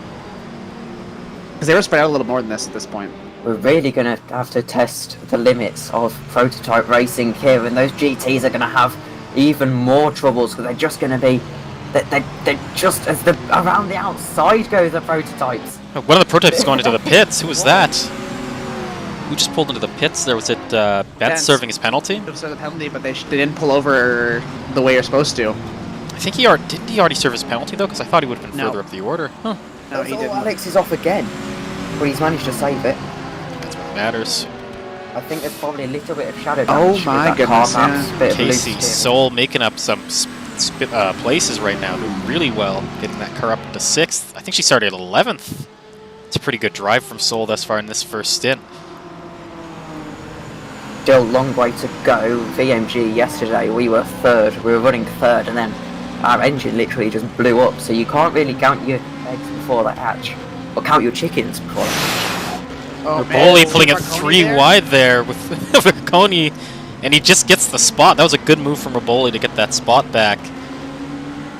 Speaker 2: Because they were spread out a little more than this at this point.
Speaker 3: We're really going to have to test the limits of prototype racing here, and those GTs are going to have even more troubles because they're just going to be... They're just as the around the outside go, the prototypes.
Speaker 1: One of the prototypes going into the pits. Who was that? Who just pulled into the pits? There was it Bence
Speaker 2: Bence.
Speaker 1: serving his penalty?
Speaker 2: It was a penalty, but they didn't pull over the way you're supposed to.
Speaker 1: I think didn't he already serve his penalty though? Because I thought he would have been
Speaker 2: No.
Speaker 1: further up the order. Huh.
Speaker 2: No, he didn't.
Speaker 3: Alex is off again, but he's managed to save it.
Speaker 1: That's what matters.
Speaker 3: I think there's probably a little bit of shadow
Speaker 2: Oh
Speaker 3: damage.
Speaker 2: my
Speaker 3: with that car
Speaker 2: goodness,
Speaker 3: maps,
Speaker 2: yeah.
Speaker 3: bit of loose
Speaker 1: Casey
Speaker 3: steering.
Speaker 1: Soul making up some places right now, doing really well, getting that car up to 6th. I think she started at 11th. It's a pretty good drive from Soul thus far in this first stint.
Speaker 3: Still a long way to go. VMG yesterday, we were third. We were running third, and then our engine literally just blew up. So you can't really count your eggs before they hatch, or count your chickens before they hatch.
Speaker 2: Oh,
Speaker 1: Bowley pulling it
Speaker 2: Marconi
Speaker 1: 3
Speaker 2: there?
Speaker 1: wide there with Marconi, and he just gets the spot. That was a good move from Raboli to get that spot back.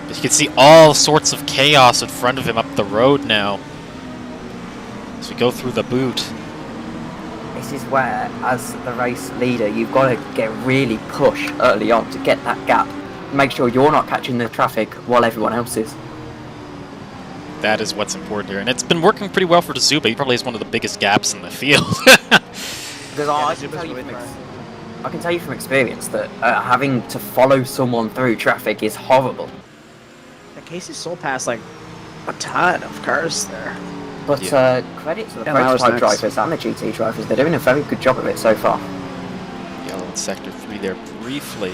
Speaker 1: But you can see all sorts of chaos in front of him up the road now as we go through the boot.
Speaker 3: This is where, as the race leader, you've got to get really push early on to get that gap. Make sure you're not catching the traffic while everyone else is.
Speaker 1: That is what's important here, and it's been working pretty well for Tsuba. He probably has one of the biggest gaps in the field.
Speaker 3: Because I can tell you from experience that having to follow someone through traffic is horrible.
Speaker 2: Yeah, Casey Soul passed like a ton of cars there.
Speaker 3: But
Speaker 1: Yeah.
Speaker 3: credit to the
Speaker 2: Yeah, that was
Speaker 3: prototype
Speaker 2: nice.
Speaker 3: drivers and the GT drivers, they're doing a very good job of it so far.
Speaker 1: Yellow in sector 3 there briefly.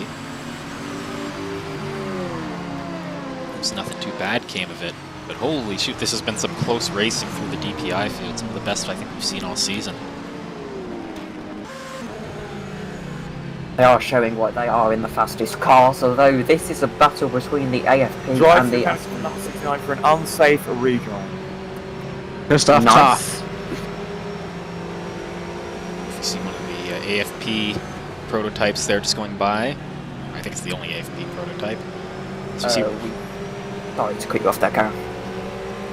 Speaker 1: There's nothing too bad came of it, but holy shoot, this has been some close racing through the DPI field. Some of the best I think we've seen all season.
Speaker 3: They are showing what they are in the fastest cars, although this is a battle between the AFP
Speaker 4: Drive
Speaker 3: and
Speaker 4: through
Speaker 3: the...
Speaker 4: Aston Martin 69 for an unsafe redrive.
Speaker 2: Just off top.
Speaker 3: Nice.
Speaker 1: If you see one of the AFP prototypes there just going by, I think it's the only AFP prototype. So you see,
Speaker 3: Sorry to cut you off there, Karen.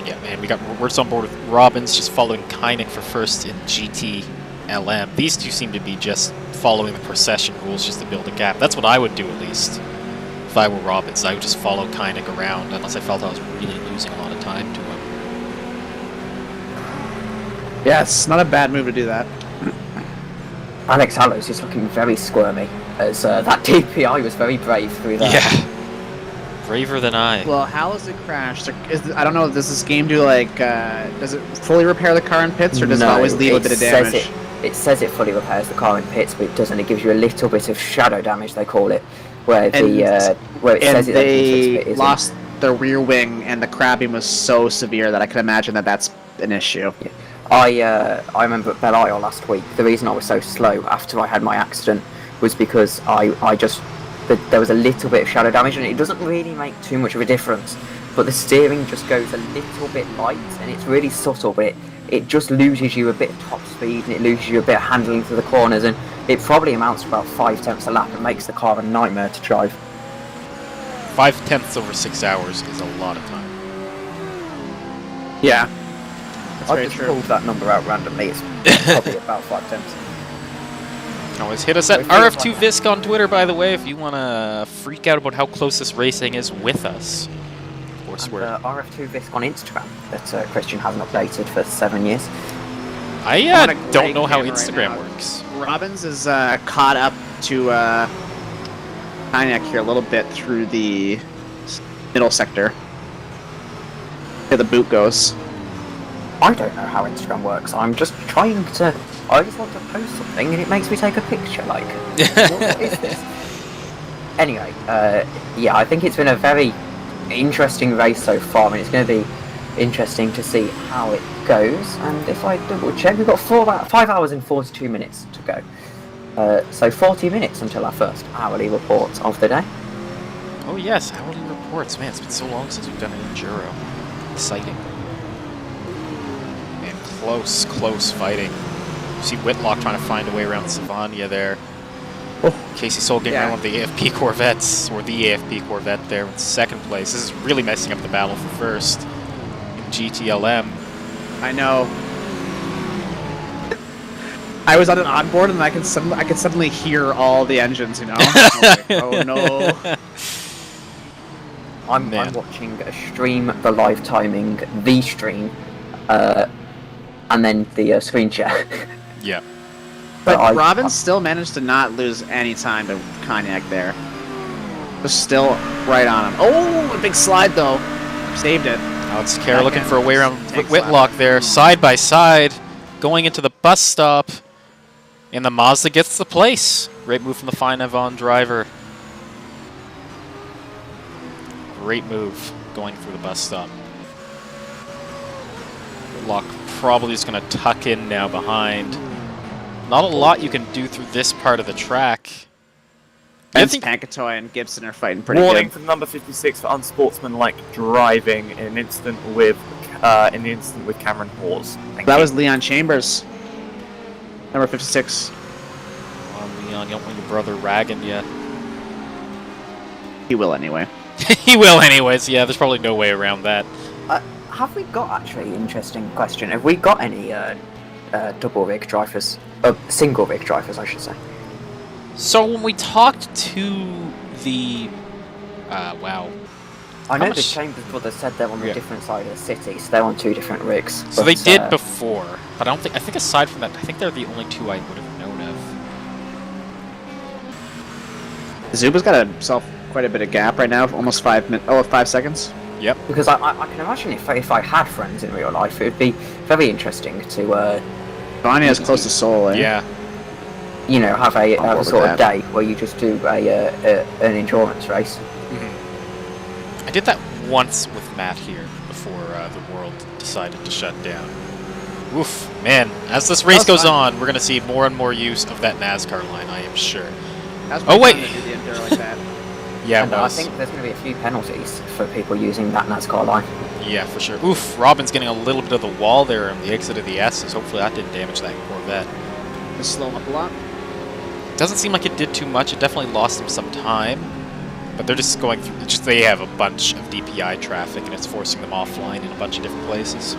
Speaker 1: yeah, and we're on board with Robbins just following Kynick for first in GT LM. These two seem to be just following the procession rules just to build a gap. That's what I would do at least. If I were Robbins, I would just follow Kynick around unless I felt I was really losing a lot of time to him.
Speaker 2: Yeah, it's not a bad move to do that.
Speaker 3: Alex Hallows is looking very squirmy, as that DPI was very brave through that.
Speaker 1: Yeah. Braver than I.
Speaker 2: Well, how is it crashed? I don't know, does this game do like, does it fully repair the car in pits, or does it always leave a bit of damage?
Speaker 3: It says it fully repairs the car in pits, but it doesn't. It gives you a little bit of shadow damage, they call it, where where it
Speaker 2: And
Speaker 3: says it
Speaker 2: they
Speaker 3: isn't.
Speaker 2: lost their rear wing, and the crabbing was so severe that I can imagine that that's an issue.
Speaker 3: I remember at Belle Isle last week, the reason I was so slow after I had my accident was because there was a little bit of shadow damage, and it doesn't really make too much of a difference, but the steering just goes a little bit light, and it's really subtle, but it just loses you a bit of top speed, and it loses you a bit of handling through the corners, and it probably amounts to about 5/10 a lap and makes the car a nightmare to drive.
Speaker 1: 5/10 over 6 hours is a lot of time.
Speaker 2: Yeah. That's
Speaker 3: I
Speaker 2: very
Speaker 3: just
Speaker 2: true.
Speaker 3: pulled that number out randomly. It's probably about 5/10.
Speaker 1: Always hit us at RF2 VISC on Twitter, by the way, if you want to freak out about how close this racing is with us. Of course, we're...
Speaker 3: RF2 VISC on Instagram that Christian hasn't updated for 7 years.
Speaker 1: I
Speaker 2: I'm on a
Speaker 1: don't
Speaker 2: great
Speaker 1: know how
Speaker 2: camera right
Speaker 1: Instagram
Speaker 2: now.
Speaker 1: works.
Speaker 2: Robbins is caught up to Hynek here a little bit through the middle sector. Where the boot goes.
Speaker 3: I don't know how Instagram works. I'm just trying to... I just want to post something and it makes me take a picture, like... what is this? Anyway, yeah, I think it's been a very interesting race so far. I mean, it's going to be interesting to see how it goes. And if I double check, we've got 5 hours and 42 minutes to go. So 40 minutes until our first hourly report of the day.
Speaker 1: Oh yes, hourly reports. Man, it's been so long since we've done an enduro. Exciting. Man, close fighting. You see Whitlock trying to find a way around Savania there. Casey Soul getting around one of the AFP Corvettes, or the AFP Corvette there in second place. This is really messing up the battle for first in GTLM.
Speaker 2: I know. I was on an onboard and I could suddenly hear all the engines, you know? I was like, oh no.
Speaker 3: I'm watching a stream, the live timing, the stream, and then the screen share.
Speaker 1: Yeah.
Speaker 2: But Robbins still managed to not lose any time to Cognac there. Was still right on him. Oh, a big slide though. Saved it.
Speaker 1: Alex Kerr looking for a way around Whitlock there, side by side, going into the bus stop, and the Mazda gets the place. Great move from the Fine Avon driver. Great move going through the bus stop. Whitlock probably just going to tuck in now behind. Not a lot you can do through this part of the track.
Speaker 2: Vince Pankatoy and Gibson are fighting pretty
Speaker 4: Warning
Speaker 2: good.
Speaker 4: from number 56 for unsportsmanlike driving in an incident with Cameron Hawes.
Speaker 2: That was Leon Chambers, number 56.
Speaker 1: Come on, Leon, you don't want your brother ragging you.
Speaker 2: He will anyway.
Speaker 1: He will anyways, yeah, there's probably no way around that.
Speaker 3: Have we got, actually, interesting question, have we got any double rig drivers? Single rig drivers, I should say.
Speaker 1: So when we talked to the... wow.
Speaker 3: I know the Chambers brothers said they're on a different side of the city, so they're on 2 different rigs.
Speaker 1: So they did before, but I think aside from that, I think they're the only 2 I would have known of.
Speaker 2: Zuba's got himself quite a bit of gap right now, almost 5 seconds.
Speaker 1: Yep.
Speaker 3: Because I can imagine if I had friends in real life, it would be very interesting to...
Speaker 2: Vanya's close to Seoul, eh?
Speaker 1: Yeah.
Speaker 3: You know, have a sort of day where you just do an endurance race.
Speaker 1: Mm-hmm. I did that once with Matt here before the world decided to shut down. Oof, man! As this race goes on, we're gonna see more and more use of that NASCAR line, I am sure.
Speaker 2: Oh wait! To do the enduro like that.
Speaker 1: Yeah,
Speaker 3: and I think there's going to be a few penalties for people using that NASCAR line.
Speaker 1: Yeah, for sure. Oof, Robin's getting a little bit of the wall there on the exit of the S's. Hopefully that didn't damage that Corvette.
Speaker 2: Just slow him up a lot.
Speaker 1: Doesn't seem like it did too much. It definitely lost him some time. But they're just going through... they have a bunch of DPI traffic, and it's forcing them offline in a bunch of different places.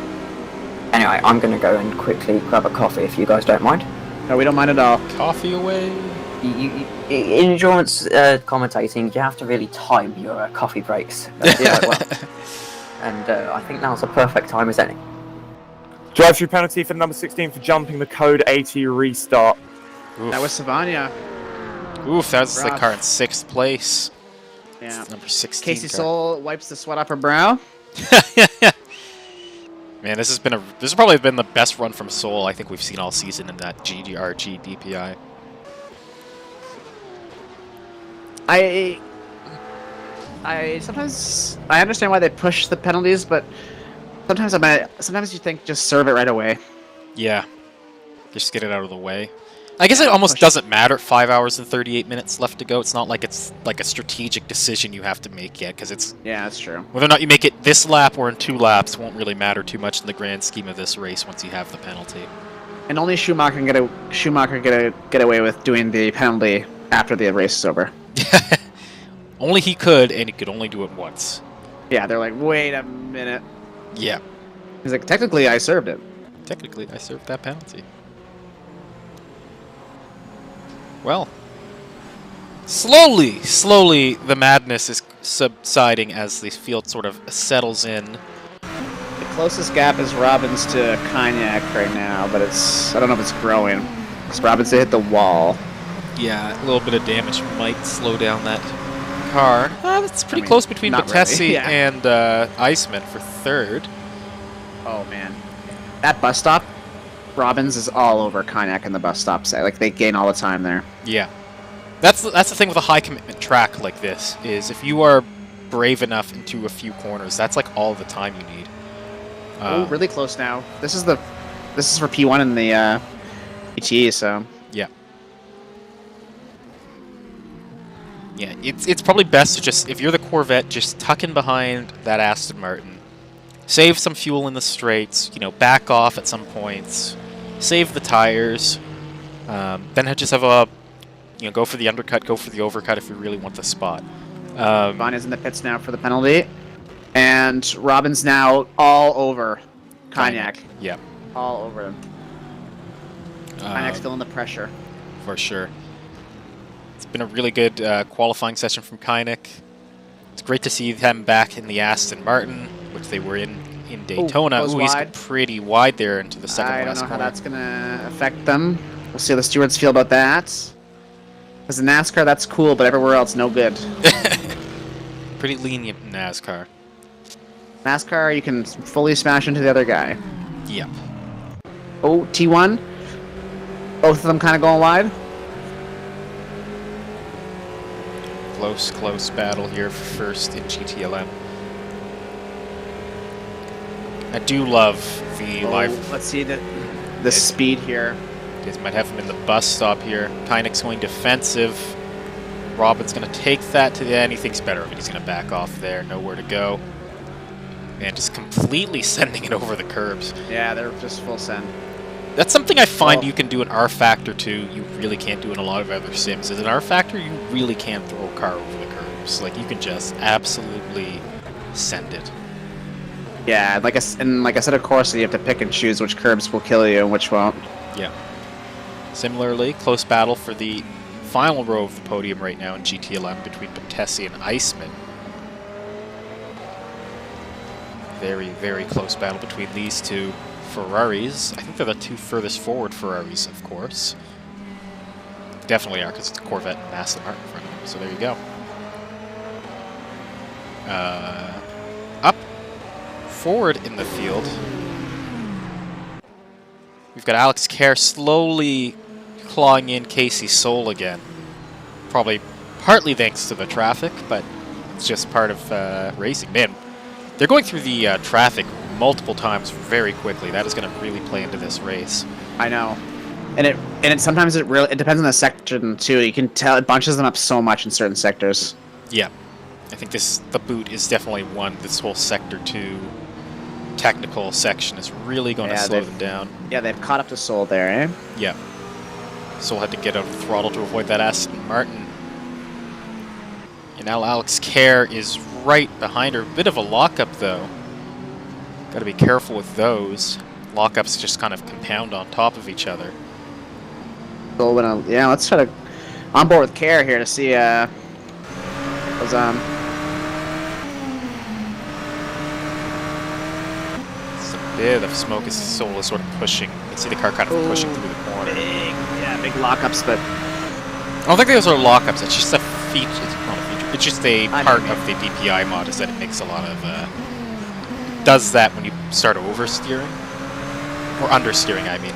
Speaker 3: Anyway, I'm going to go and quickly grab a coffee if you guys don't mind.
Speaker 2: No, we don't mind at all.
Speaker 1: Coffee away.
Speaker 3: In endurance commentating, you have to really time your coffee breaks quite well. And I think now's the perfect time as any.
Speaker 4: Drive-through penalty for number 16 for jumping the code 80 restart.
Speaker 1: Oof.
Speaker 2: That was Savania.
Speaker 1: Oof, that was the car in 6th place.
Speaker 2: Yeah.
Speaker 1: Number 16.
Speaker 2: Casey Soul wipes the sweat off her brow.
Speaker 1: Man, this has probably been the best run from Soul I think we've seen all season in that GRG DPI.
Speaker 2: I sometimes I understand why they push the penalties, but sometimes you think just serve it right away.
Speaker 1: Yeah, just get it out of the way. I guess it almost doesn't matter. 5 hours and 38 minutes left to go. It's not like it's like a strategic decision you have to make yet, because it's
Speaker 2: that's true.
Speaker 1: Whether or not you make it this lap or in 2 laps won't really matter too much in the grand scheme of this race once you have the penalty.
Speaker 2: And only Schumacher can get away with doing the penalty after the race is over.
Speaker 1: Only he could, and he could only do it once.
Speaker 2: Yeah, they're like, wait a minute.
Speaker 1: Yeah.
Speaker 2: He's like, technically, I served it.
Speaker 1: Technically, I served that penalty. Well, slowly, the madness is subsiding as the field sort of settles in.
Speaker 2: The closest gap is Robbins to Cognac right now, but I don't know if it's growing. Because Robbins hit the wall.
Speaker 1: Yeah, a little bit of damage might slow down that car. It's pretty close between Batesi
Speaker 2: really. Yeah.
Speaker 1: and Iceman for 3rd.
Speaker 2: Oh, man. That bus stop, Robbins is all over Cognac in the bus stop side. Like, they gain all the time there.
Speaker 1: Yeah. That's the thing with a high commitment track like this, is if you are brave enough into a few corners, that's like all the time you need.
Speaker 2: Oh, really close now. This is for P1 in the ETE, so
Speaker 1: Yeah. Yeah, it's probably best to just, if you're the Corvette, just tuck in behind that Aston Martin. Save some fuel in the straights, you know, back off at some points. Save the tires. Then just have a, you know, go for the undercut, go for the overcut if you really want the spot.
Speaker 2: Vaughn is in the pits now for the penalty. And Robin's now all over Cognac.
Speaker 1: Yeah.
Speaker 2: All over him. Cognac's feeling the pressure.
Speaker 1: For sure. It's been a really good qualifying session from Kynick. It's great to see them back in the Aston Martin, which they were in Daytona.
Speaker 2: Goes
Speaker 1: He's
Speaker 2: wide.
Speaker 1: pretty wide there into the second
Speaker 2: I don't
Speaker 1: last
Speaker 2: know how
Speaker 1: corner.
Speaker 2: that's going to affect them. We'll see how the stewards feel about that. Because in NASCAR, that's cool, but everywhere else, no good.
Speaker 1: Pretty lenient in NASCAR.
Speaker 2: NASCAR, you can fully smash into the other guy.
Speaker 1: Yep.
Speaker 2: Oh, T1. Both of them kind of going wide.
Speaker 1: Close battle here for first in GTLM. I do love the live.
Speaker 2: Let's see the speed here.
Speaker 1: Guys might have him in the bus stop here. Kynick's going defensive. Robin's going to take that to the end. He thinks better of it. He's going to back off there. Nowhere to go. And just completely sending it over the curbs.
Speaker 2: Yeah, they're just full send.
Speaker 1: That's something I find you can do in R Factor 2. You really can't do in a lot of other sims. In R Factor, you really can't throw a car over the curbs. Like, you can just absolutely send it.
Speaker 2: Yeah, like I said, of course, you have to pick and choose which curbs will kill you and which won't.
Speaker 1: Yeah. Similarly, close battle for the final row of the podium right now in GTLM between Bentesi and Iceman. Very, very close battle between these two Ferraris. I think they're the two furthest forward Ferraris, of course. Definitely are, because it's a Corvette and Aston Martin in front of them. So there you go. Up forward in the field, we've got Alex Kerr slowly clawing in Casey Soul again. Probably partly thanks to the traffic, but it's just part of racing. Man, they're going through the traffic multiple times very quickly. That is going to really play into this race.
Speaker 2: I know, and sometimes it depends on the section too. You can tell it bunches them up so much in certain sectors.
Speaker 1: Yeah, I think the boot is definitely one. This whole sector 2 technical section is really going to slow them down.
Speaker 2: Yeah, they've caught up to Soul there, eh?
Speaker 1: Yeah. Soul had to get out of the throttle to avoid that Aston Martin. And now Alex Kerr is right behind her. A bit of a lockup, though. Got to be careful with those. Lockups just kind of compound on top of each other.
Speaker 2: So let's try to on board with Kerr here to see what's
Speaker 1: Bit of smoke as Soul is sort of pushing. You can see the car kind of pushing through the corner.
Speaker 2: big lockups, but
Speaker 1: I don't think those are lockups. It's just a feature. It's not a feature. It's just a part of the DPI mod is that it makes a lot of. Does that when you start oversteering or understeering? I mean.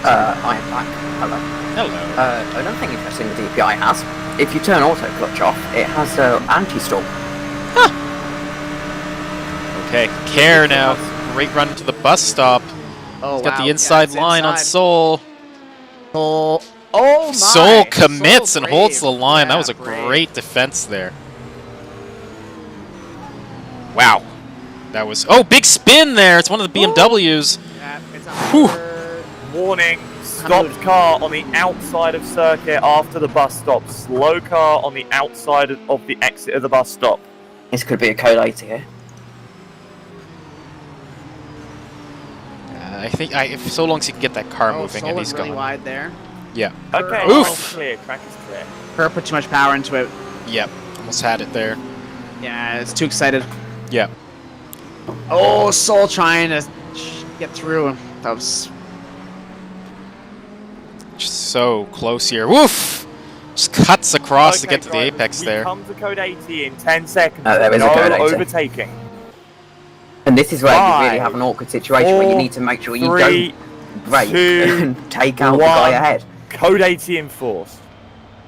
Speaker 3: I am back. Hello.
Speaker 1: Hello.
Speaker 3: Another thing interesting the DPI has, if you turn auto clutch off, it has anti-stall.
Speaker 1: Okay, Kerr now. Great run to the bus stop.
Speaker 2: oh,
Speaker 1: He's got
Speaker 2: wow.
Speaker 1: the inside
Speaker 2: it's
Speaker 1: line on
Speaker 2: inside.
Speaker 1: Soul.
Speaker 2: Soul. Oh my!
Speaker 1: Soul commits
Speaker 2: Soul
Speaker 1: and holds the
Speaker 2: brave.
Speaker 1: line. That
Speaker 2: Yeah,
Speaker 1: was a
Speaker 2: brave.
Speaker 1: great defense there. Wow. That was... Oh, big spin there. It's one of the BMWs.
Speaker 2: Yeah, it's
Speaker 1: Whew.
Speaker 4: Warning, stopped car on the outside of circuit after the bus stop. Slow car on the outside of the exit of the bus stop.
Speaker 3: This could be a code 80 here.
Speaker 1: I think if so long as he can get that car moving
Speaker 2: Soul
Speaker 1: and
Speaker 2: is
Speaker 1: he's
Speaker 2: really
Speaker 1: gone.
Speaker 2: wide there.
Speaker 1: Yeah.
Speaker 4: Okay,
Speaker 1: Oof.
Speaker 4: clear. Track is clear.
Speaker 2: Kerr put too much power into it.
Speaker 1: Yep. Almost had it there.
Speaker 2: Yeah, it's too excited.
Speaker 1: Yeah.
Speaker 2: Oh, Soul trying to get through. That was...
Speaker 1: Just so close here. Woof! Just cuts across to get to the
Speaker 4: drivers,
Speaker 1: apex
Speaker 4: we
Speaker 1: there.
Speaker 4: come to code 80 in 10 seconds.
Speaker 3: There is a
Speaker 4: no
Speaker 3: code 80.
Speaker 4: overtaking.
Speaker 3: And this is where you really
Speaker 4: 5,
Speaker 3: have an awkward situation where you need to make sure you
Speaker 4: 3,
Speaker 3: don't brake
Speaker 4: 2,
Speaker 3: and take out the guy
Speaker 4: 1.
Speaker 3: ahead.
Speaker 4: Code 80 enforced.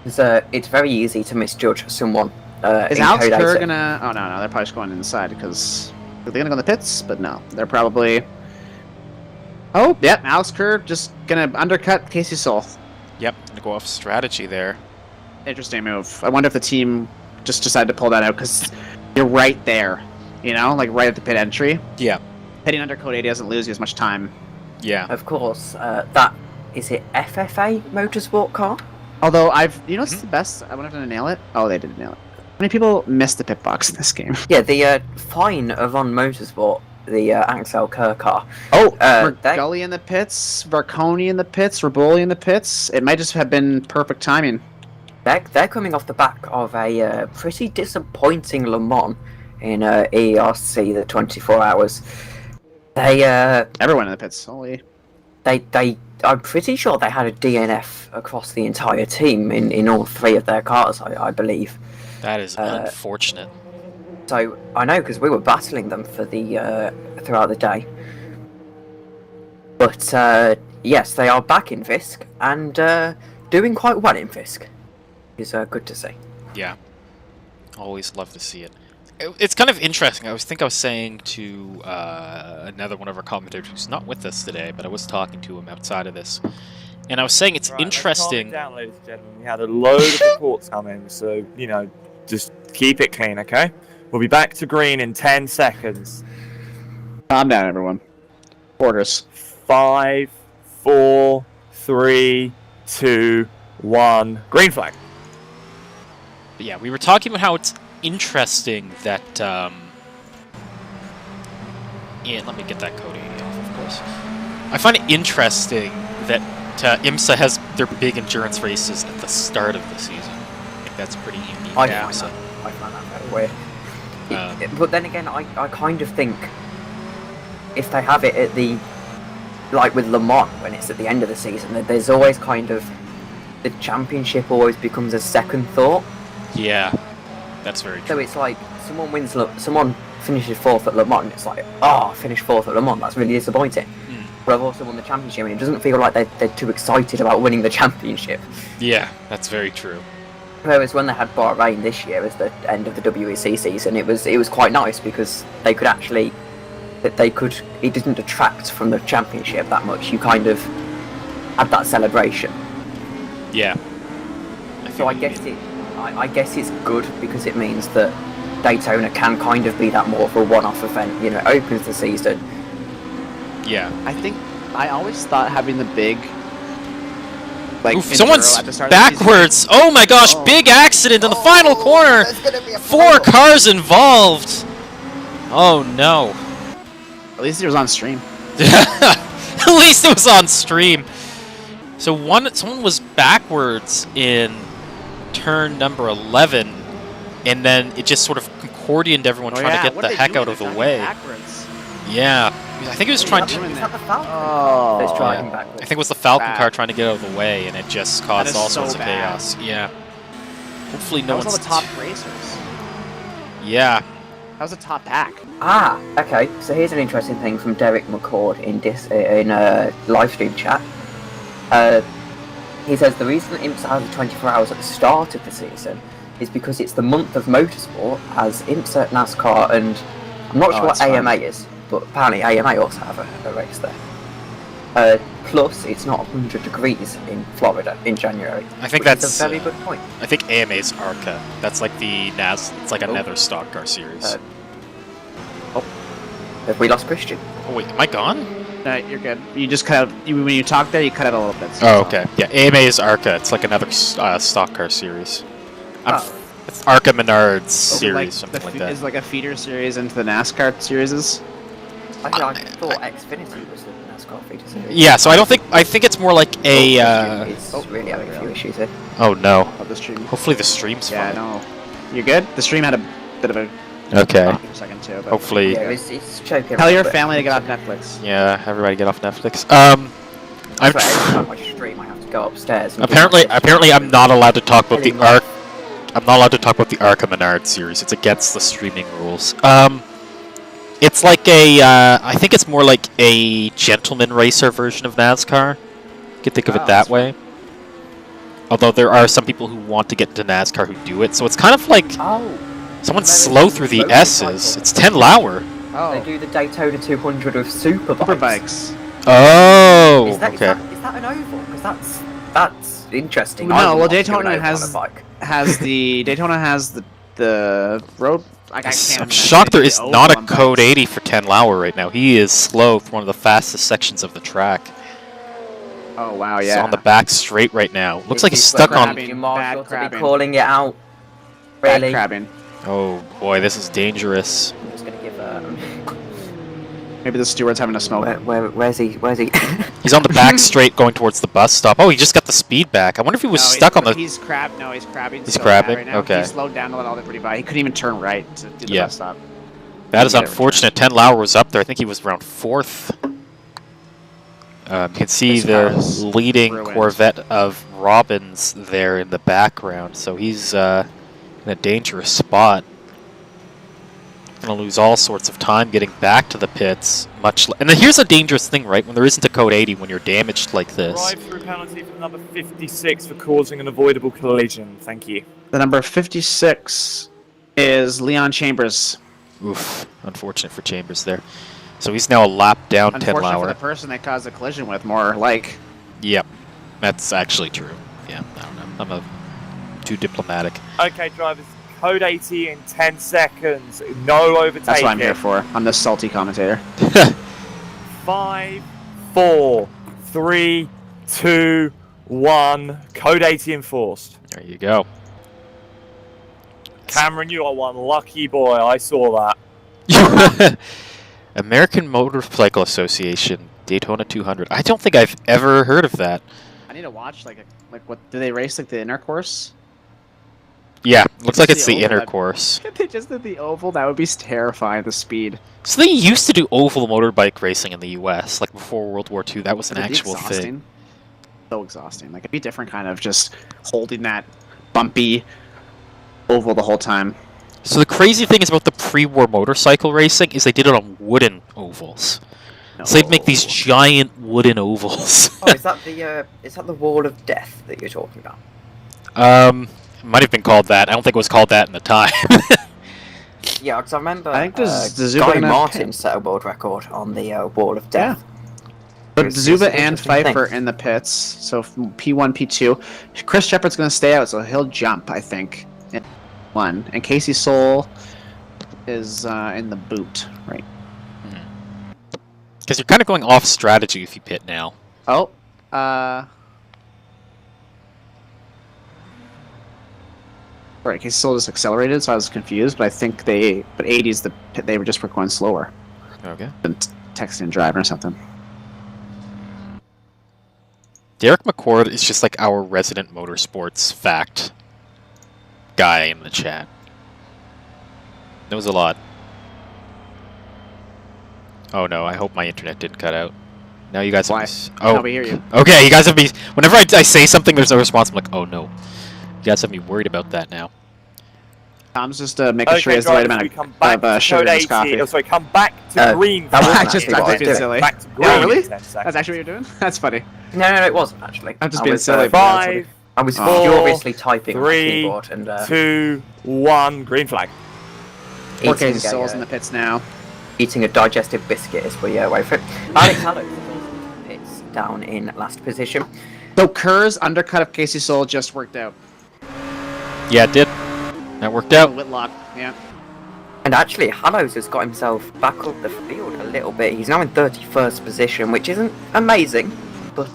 Speaker 3: It's very easy to misjudge someone.
Speaker 2: Is
Speaker 3: in
Speaker 2: Alex
Speaker 3: Code
Speaker 2: Kerr
Speaker 3: 80.
Speaker 2: gonna? Oh no, they're probably just going inside because they're gonna go in the pits, but no, they're probably. Oh, yep, Alex Kerr just gonna undercut Casey Soul.
Speaker 1: Yep, gonna go off strategy there.
Speaker 2: Interesting move. I wonder if the team just decided to pull that out because you're right there, you know, like right at the pit entry.
Speaker 1: Yeah.
Speaker 2: Hitting under code 80 doesn't lose you as much time.
Speaker 1: Yeah.
Speaker 3: Of course, that is it. FFA motorsport car.
Speaker 2: Although you know what's the best? I wonder if they're gonna nail it. Oh, they did nail it. How many people missed the pit box in this game?
Speaker 3: Yeah, the fine of on motorsport, the Axel Kerr car.
Speaker 2: Oh,
Speaker 3: they-
Speaker 2: Gully in the pits, Varconi in the pits, Raboli in the pits. It might just have been perfect timing.
Speaker 3: They're coming off the back of a pretty disappointing Le Mans in ERC, the 24 hours. They
Speaker 2: Everyone in the pits. Holy.
Speaker 3: I'm pretty sure they had a DNF across the entire team in all three of their cars, I believe.
Speaker 1: That is unfortunate.
Speaker 3: So I know because we were battling them for the throughout the day. But yes, they are back in VISC and doing quite well in VISC. It's good to see.
Speaker 1: Yeah. Always love to see it. It's kind of interesting. I was saying to another one of our commentators who's not with us today, but I was talking to him outside of this, and I was saying it's interesting.
Speaker 4: Let's calm it down, ladies and gentlemen. We had a load of reports come in, so just keep it clean, okay? We'll be back to green in 10 seconds.
Speaker 2: Calm down, everyone. Orders.
Speaker 4: 5, 4, 3, 2, 1. Green flag.
Speaker 1: But yeah, we were talking about how it's interesting that yeah, let me get that code 80 off, of course. I find it interesting that IMSA has their big endurance races at the start of the season. I think that's pretty unique.
Speaker 3: I find that very weird. But then again, I kind of think if they have it at the like with Le Mans when it's at the end of the season, that there's always kind of the championship always becomes a second thought.
Speaker 1: Yeah, that's very true.
Speaker 3: So it's like someone finishes fourth at Le Mans, and it's like, I finished fourth at Le Mans. That's really disappointing. But I've also won the championship, and it doesn't feel like they're too excited about winning the championship.
Speaker 1: Yeah, that's very true.
Speaker 3: Whereas when they had Bahrain this year as the end of the WEC season, it was quite nice because they could actually it didn't detract from the championship that much. You kind of had that celebration.
Speaker 1: Yeah.
Speaker 3: So I guess it's good because it means that Daytona can kind of be that more of a one-off event. You know, it opens the season.
Speaker 1: Yeah.
Speaker 2: I think I always thought having the big
Speaker 1: Oof, someone's
Speaker 2: at the start of the
Speaker 1: backwards. Oh my gosh, big accident in the final corner. 4 cars involved. Oh no.
Speaker 2: At least it was on stream.
Speaker 1: At least it was on stream. So someone was backwards in turn number 11, and then it just sort of accordioned everyone trying to get the heck out of the way.
Speaker 2: Backwards.
Speaker 1: Yeah, I think it was trying to.
Speaker 3: Is that the Falcon?
Speaker 2: Oh,
Speaker 3: It's driving
Speaker 1: yeah.
Speaker 3: backwards.
Speaker 1: I think it was the Falcon
Speaker 2: Bad.
Speaker 1: car trying to get out of the way, and it just caused
Speaker 2: is
Speaker 1: all
Speaker 2: so
Speaker 1: sorts of
Speaker 2: bad.
Speaker 1: chaos. Yeah. Hopefully
Speaker 2: That
Speaker 1: no
Speaker 2: was all
Speaker 1: one's.
Speaker 2: the top racers.
Speaker 1: Yeah.
Speaker 2: That was a top pack.
Speaker 3: Okay. So here's an interesting thing from Derek McCord in live stream chat. He says the reason that IMSA has the 24 hours at the start of the season is because it's the month of motorsport, as IMSA, NASCAR, and I'm not sure what
Speaker 2: that's
Speaker 3: AMA
Speaker 2: fine.
Speaker 3: is, but apparently AMA also have a race there. Plus, it's not 100 degrees in Florida in January.
Speaker 1: I think
Speaker 3: which is
Speaker 1: that's
Speaker 3: a very good point.
Speaker 1: I think AMA's ARCA. That's like the It's like another stock car series.
Speaker 3: Have we lost Christian?
Speaker 1: Oh wait, am I gone?
Speaker 2: No, you're good. You just cut out. When you talk there, you cut out a little bit. so
Speaker 1: Oh,
Speaker 2: that's all.
Speaker 1: okay. Yeah, AMA is ARCA. It's like another stock car series.
Speaker 2: Oh.
Speaker 1: It's ARCA Menards
Speaker 2: Is it
Speaker 1: series, something like that.
Speaker 2: Is like a feeder series into the NASCAR series.
Speaker 3: I thought Xfinity was the NASCAR feeder series.
Speaker 1: Yeah, so I think it's more like a.
Speaker 3: It's really having a few issues here.
Speaker 1: Oh no.
Speaker 2: Of the stream.
Speaker 1: Hopefully the stream's
Speaker 2: Yeah,
Speaker 1: fine.
Speaker 2: no. You're good. The stream had a bit of a
Speaker 1: Okay.
Speaker 2: for a second too. But
Speaker 1: Hopefully.
Speaker 3: Yeah, it's choking.
Speaker 2: tell
Speaker 3: a
Speaker 2: your
Speaker 3: little bit.
Speaker 2: family to get off Netflix.
Speaker 1: Yeah, everybody get off Netflix.
Speaker 3: That's why every time I stream, I have to go upstairs. And
Speaker 1: Apparently, I'm not allowed to talk about the ARC. I'm not allowed to talk about the ARCA Menard series. It's against the streaming rules. It's like a. I think it's more like a gentleman racer version of NASCAR. You could think of
Speaker 2: Oh,
Speaker 1: it that
Speaker 2: that's
Speaker 1: way. Although there are some people who want to get into NASCAR who do it, so it's kind of like
Speaker 3: Oh.
Speaker 1: someone's
Speaker 3: Maybe
Speaker 1: slow through the
Speaker 3: motorcycle.
Speaker 1: S's. It's 10 Lauer.
Speaker 3: They do the Daytona 200 with super
Speaker 2: Superbikes.
Speaker 1: Oh,
Speaker 3: Is that,
Speaker 1: okay.
Speaker 3: is that an oval? Because that's interesting.
Speaker 2: No,
Speaker 3: I would
Speaker 2: well,
Speaker 3: love to do an
Speaker 2: Daytona
Speaker 3: oval on
Speaker 2: has-
Speaker 3: a bike.
Speaker 2: Daytona has the road. I can't
Speaker 1: I'm
Speaker 2: imagine
Speaker 1: shocked there
Speaker 2: the
Speaker 1: is
Speaker 2: oval
Speaker 1: not a
Speaker 2: on
Speaker 1: code
Speaker 2: bikes.
Speaker 1: 80 for 10 Lauer right now. He is slow through one of the fastest sections of the track.
Speaker 2: Oh wow,
Speaker 1: He's
Speaker 2: yeah.
Speaker 1: on the back straight right now. Looks like he's
Speaker 3: He's
Speaker 1: stuck on...
Speaker 2: crabbing.
Speaker 3: You
Speaker 2: Bad
Speaker 3: marshal to be
Speaker 2: crabbing.
Speaker 3: calling it out.
Speaker 2: Bad
Speaker 3: Really?
Speaker 2: crabbing.
Speaker 1: Oh boy, this is dangerous.
Speaker 3: I'm just gonna give
Speaker 2: Maybe the steward's having a smoke.
Speaker 3: where's he?
Speaker 1: He's on the back straight going towards the bus stop. Oh, he just got the speed back. I wonder if he was stuck on the...
Speaker 2: He's No, he's crabbing.
Speaker 1: He's
Speaker 2: so
Speaker 1: crabbing?
Speaker 2: bad right now.
Speaker 1: Okay.
Speaker 2: He slowed down to let all everybody by. He couldn't even turn right to do the
Speaker 1: Yeah.
Speaker 2: bus stop.
Speaker 1: That is
Speaker 2: He got it
Speaker 1: unfortunate. 10 Lauer was up there. I think he was around 4th. You can see
Speaker 2: This car
Speaker 1: the
Speaker 2: is
Speaker 1: leading
Speaker 2: ruined.
Speaker 1: Corvette of Robbins there in the background. So he's in a dangerous spot. Gonna lose all sorts of time getting back to the pits. And then here's a dangerous thing, right? When there isn't a code 80, when you're damaged like this.
Speaker 4: Drive-through penalty for number 56 for causing an avoidable collision. Thank you.
Speaker 2: The number 56 is Leon Chambers.
Speaker 1: Oof, unfortunate for Chambers there. So he's now a lap down 10
Speaker 2: Unfortunate for
Speaker 1: Lauer.
Speaker 2: the person they caused a collision with, more like.
Speaker 1: Yep, that's actually true. Yeah, I don't know. I'm too diplomatic.
Speaker 4: Okay, drivers. Code 80 in 10 seconds. No overtaking.
Speaker 2: That's what I'm here for. I'm the salty commentator.
Speaker 4: 5, 4, 3, 2, 1. Code 80 enforced.
Speaker 1: There you go.
Speaker 4: Cameron, you are one lucky boy. I saw that.
Speaker 1: American Motorcycle Association, Daytona 200. I don't think I've ever heard of that.
Speaker 2: I need to watch like what do they race like the inner course?
Speaker 1: Yeah, looks like
Speaker 2: Just
Speaker 1: it's
Speaker 2: the
Speaker 1: the
Speaker 2: oval
Speaker 1: inner
Speaker 2: that-
Speaker 1: course.
Speaker 2: If they just did the oval, that would be terrifying. The speed.
Speaker 1: So they used to do oval motorbike racing in the U.S. like before World War II. That was an
Speaker 2: It'd be
Speaker 1: actual thing.
Speaker 2: exhausting. So exhausting. Like it'd be different kind of just holding that bumpy oval the whole time.
Speaker 1: So the crazy thing is about the pre-war motorcycle racing is they did it on wooden ovals. So they'd make these
Speaker 2: No.
Speaker 1: giant wooden ovals.
Speaker 3: Oh, is that the wall of death that you're talking about?
Speaker 1: It might have been called that. I don't think it was called that in the time.
Speaker 3: Yeah, because I remember
Speaker 2: I think does Zuba
Speaker 3: Guy
Speaker 2: and
Speaker 3: Martin set a world record on the wall of death.
Speaker 2: But
Speaker 3: It's
Speaker 2: Zuba
Speaker 3: an
Speaker 2: and
Speaker 3: interesting
Speaker 2: Pfeiffer
Speaker 3: thing.
Speaker 2: in the pits, so P1, P2. Chris Shepard's going to stay out, so he'll jump, I think, in 1. And Casey Soul is in the boot, right?
Speaker 1: Because you're kind of going off strategy if you pit now.
Speaker 2: Oh, right, Casey Soul just accelerated, so I was confused, but I think but 80's the pit, they were just were going slower
Speaker 1: Okay.
Speaker 2: than texting and driving or something.
Speaker 1: Derek McCord is just like our resident motorsports fact guy in the chat. Knows a lot. Oh no, I hope my internet didn't cut out. Now you guys
Speaker 2: Why?
Speaker 1: have me...
Speaker 2: No, we hear you.
Speaker 1: Okay, you guys have me... Whenever I say something, there's no response. I'm like, oh no. You guys have me worried about that now.
Speaker 2: Tom's just making sure he has the right amount
Speaker 4: we come back
Speaker 2: of
Speaker 4: to
Speaker 2: sugar
Speaker 4: code
Speaker 2: in his
Speaker 4: 80.
Speaker 2: coffee.
Speaker 4: Oh, sorry, come back to green.
Speaker 3: that
Speaker 4: flag.
Speaker 3: wasn't
Speaker 2: I just
Speaker 3: actually what I was
Speaker 2: being
Speaker 3: doing.
Speaker 2: silly.
Speaker 4: Back to green
Speaker 2: Yeah, really?
Speaker 4: in 10 seconds.
Speaker 2: That's actually what you're doing? That's funny.
Speaker 3: No, it wasn't actually.
Speaker 2: I'm just
Speaker 3: I
Speaker 2: being
Speaker 3: was,
Speaker 2: silly. but that's funny.
Speaker 4: 5,
Speaker 3: I was
Speaker 2: Oh.
Speaker 3: furiously typing on my
Speaker 4: 3,
Speaker 3: keyboard and
Speaker 4: 2, 1, green flag.
Speaker 2: Poor
Speaker 3: eating,
Speaker 2: Casey Soul's in the pits now.
Speaker 3: eating a digestive biscuit as we wait for it. Alex Hallows pits down in last position.
Speaker 2: So Kerr's undercut of Casey Soul just worked out.
Speaker 1: Yeah, it did. That worked out.
Speaker 2: Whitlock, yeah.
Speaker 3: And actually, Hallows has got himself back up the field a little bit. He's now in 31st position, which isn't amazing, but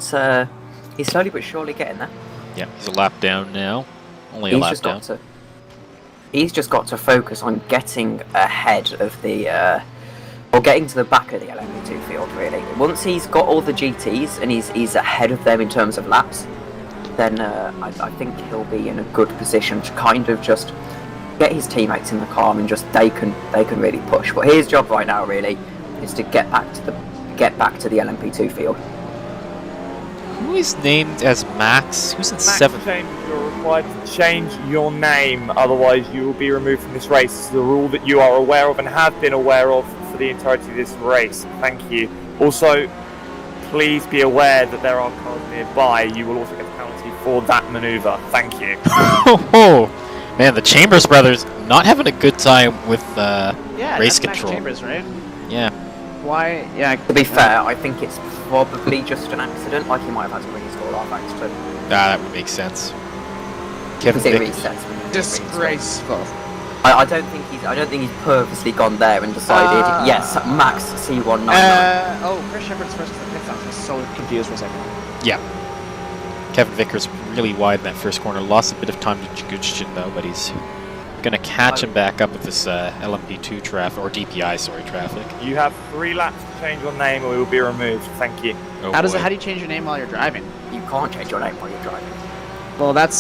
Speaker 3: he's slowly but surely getting there.
Speaker 1: Yeah, he's a lap down now. Only a lap down.
Speaker 3: He's just got to focus on getting ahead of the, or getting to the back of the LMP2 field, really. Once he's got all the GTs and he's ahead of them in terms of laps, then I think he'll be in a good position to kind of just get his teammates in the car and just they can really push. But his job right now, really, is to get back to the LMP2 field.
Speaker 1: Who is named as Max? Who's in
Speaker 4: Max
Speaker 1: 7th?
Speaker 4: Chambers, you're required to change your name, otherwise you will be removed from this race. This is a rule that you are aware of and have been aware of for the entirety of this race. Thank you. Also, please be aware that there are cars nearby. You will also get a penalty for that maneuver. Thank you.
Speaker 1: Oh, man, the Chambers brothers not having a good time with
Speaker 2: Yeah,
Speaker 1: race
Speaker 2: that's Max
Speaker 1: control.
Speaker 2: Chambers, right?
Speaker 1: Yeah.
Speaker 2: Why? Yeah.
Speaker 3: To be fair, I think it's probably just an accident. Like he might have had to reinstall our facts too.
Speaker 1: That would make sense. Kevin
Speaker 3: Because it
Speaker 1: Vickers.
Speaker 3: resets. when you
Speaker 2: Disgraceful.
Speaker 3: I don't think he's purposely gone there and decided yes, max C199.
Speaker 2: Chris Shepard's first to the pit stop. I was so confused for a second.
Speaker 1: Yeah. Kevin Vickers really wide in that first corner. Lost a bit of time to Chiguchin though, but he's gonna catch him back up with this LMP2 traffic, or DPI, sorry, traffic.
Speaker 4: You have 3 laps to change your name or we will be removed. Thank you.
Speaker 1: Oh,
Speaker 2: How
Speaker 1: boy.
Speaker 2: do you change your name while you're driving?
Speaker 3: You can't change your name while you're driving.
Speaker 2: Well, that's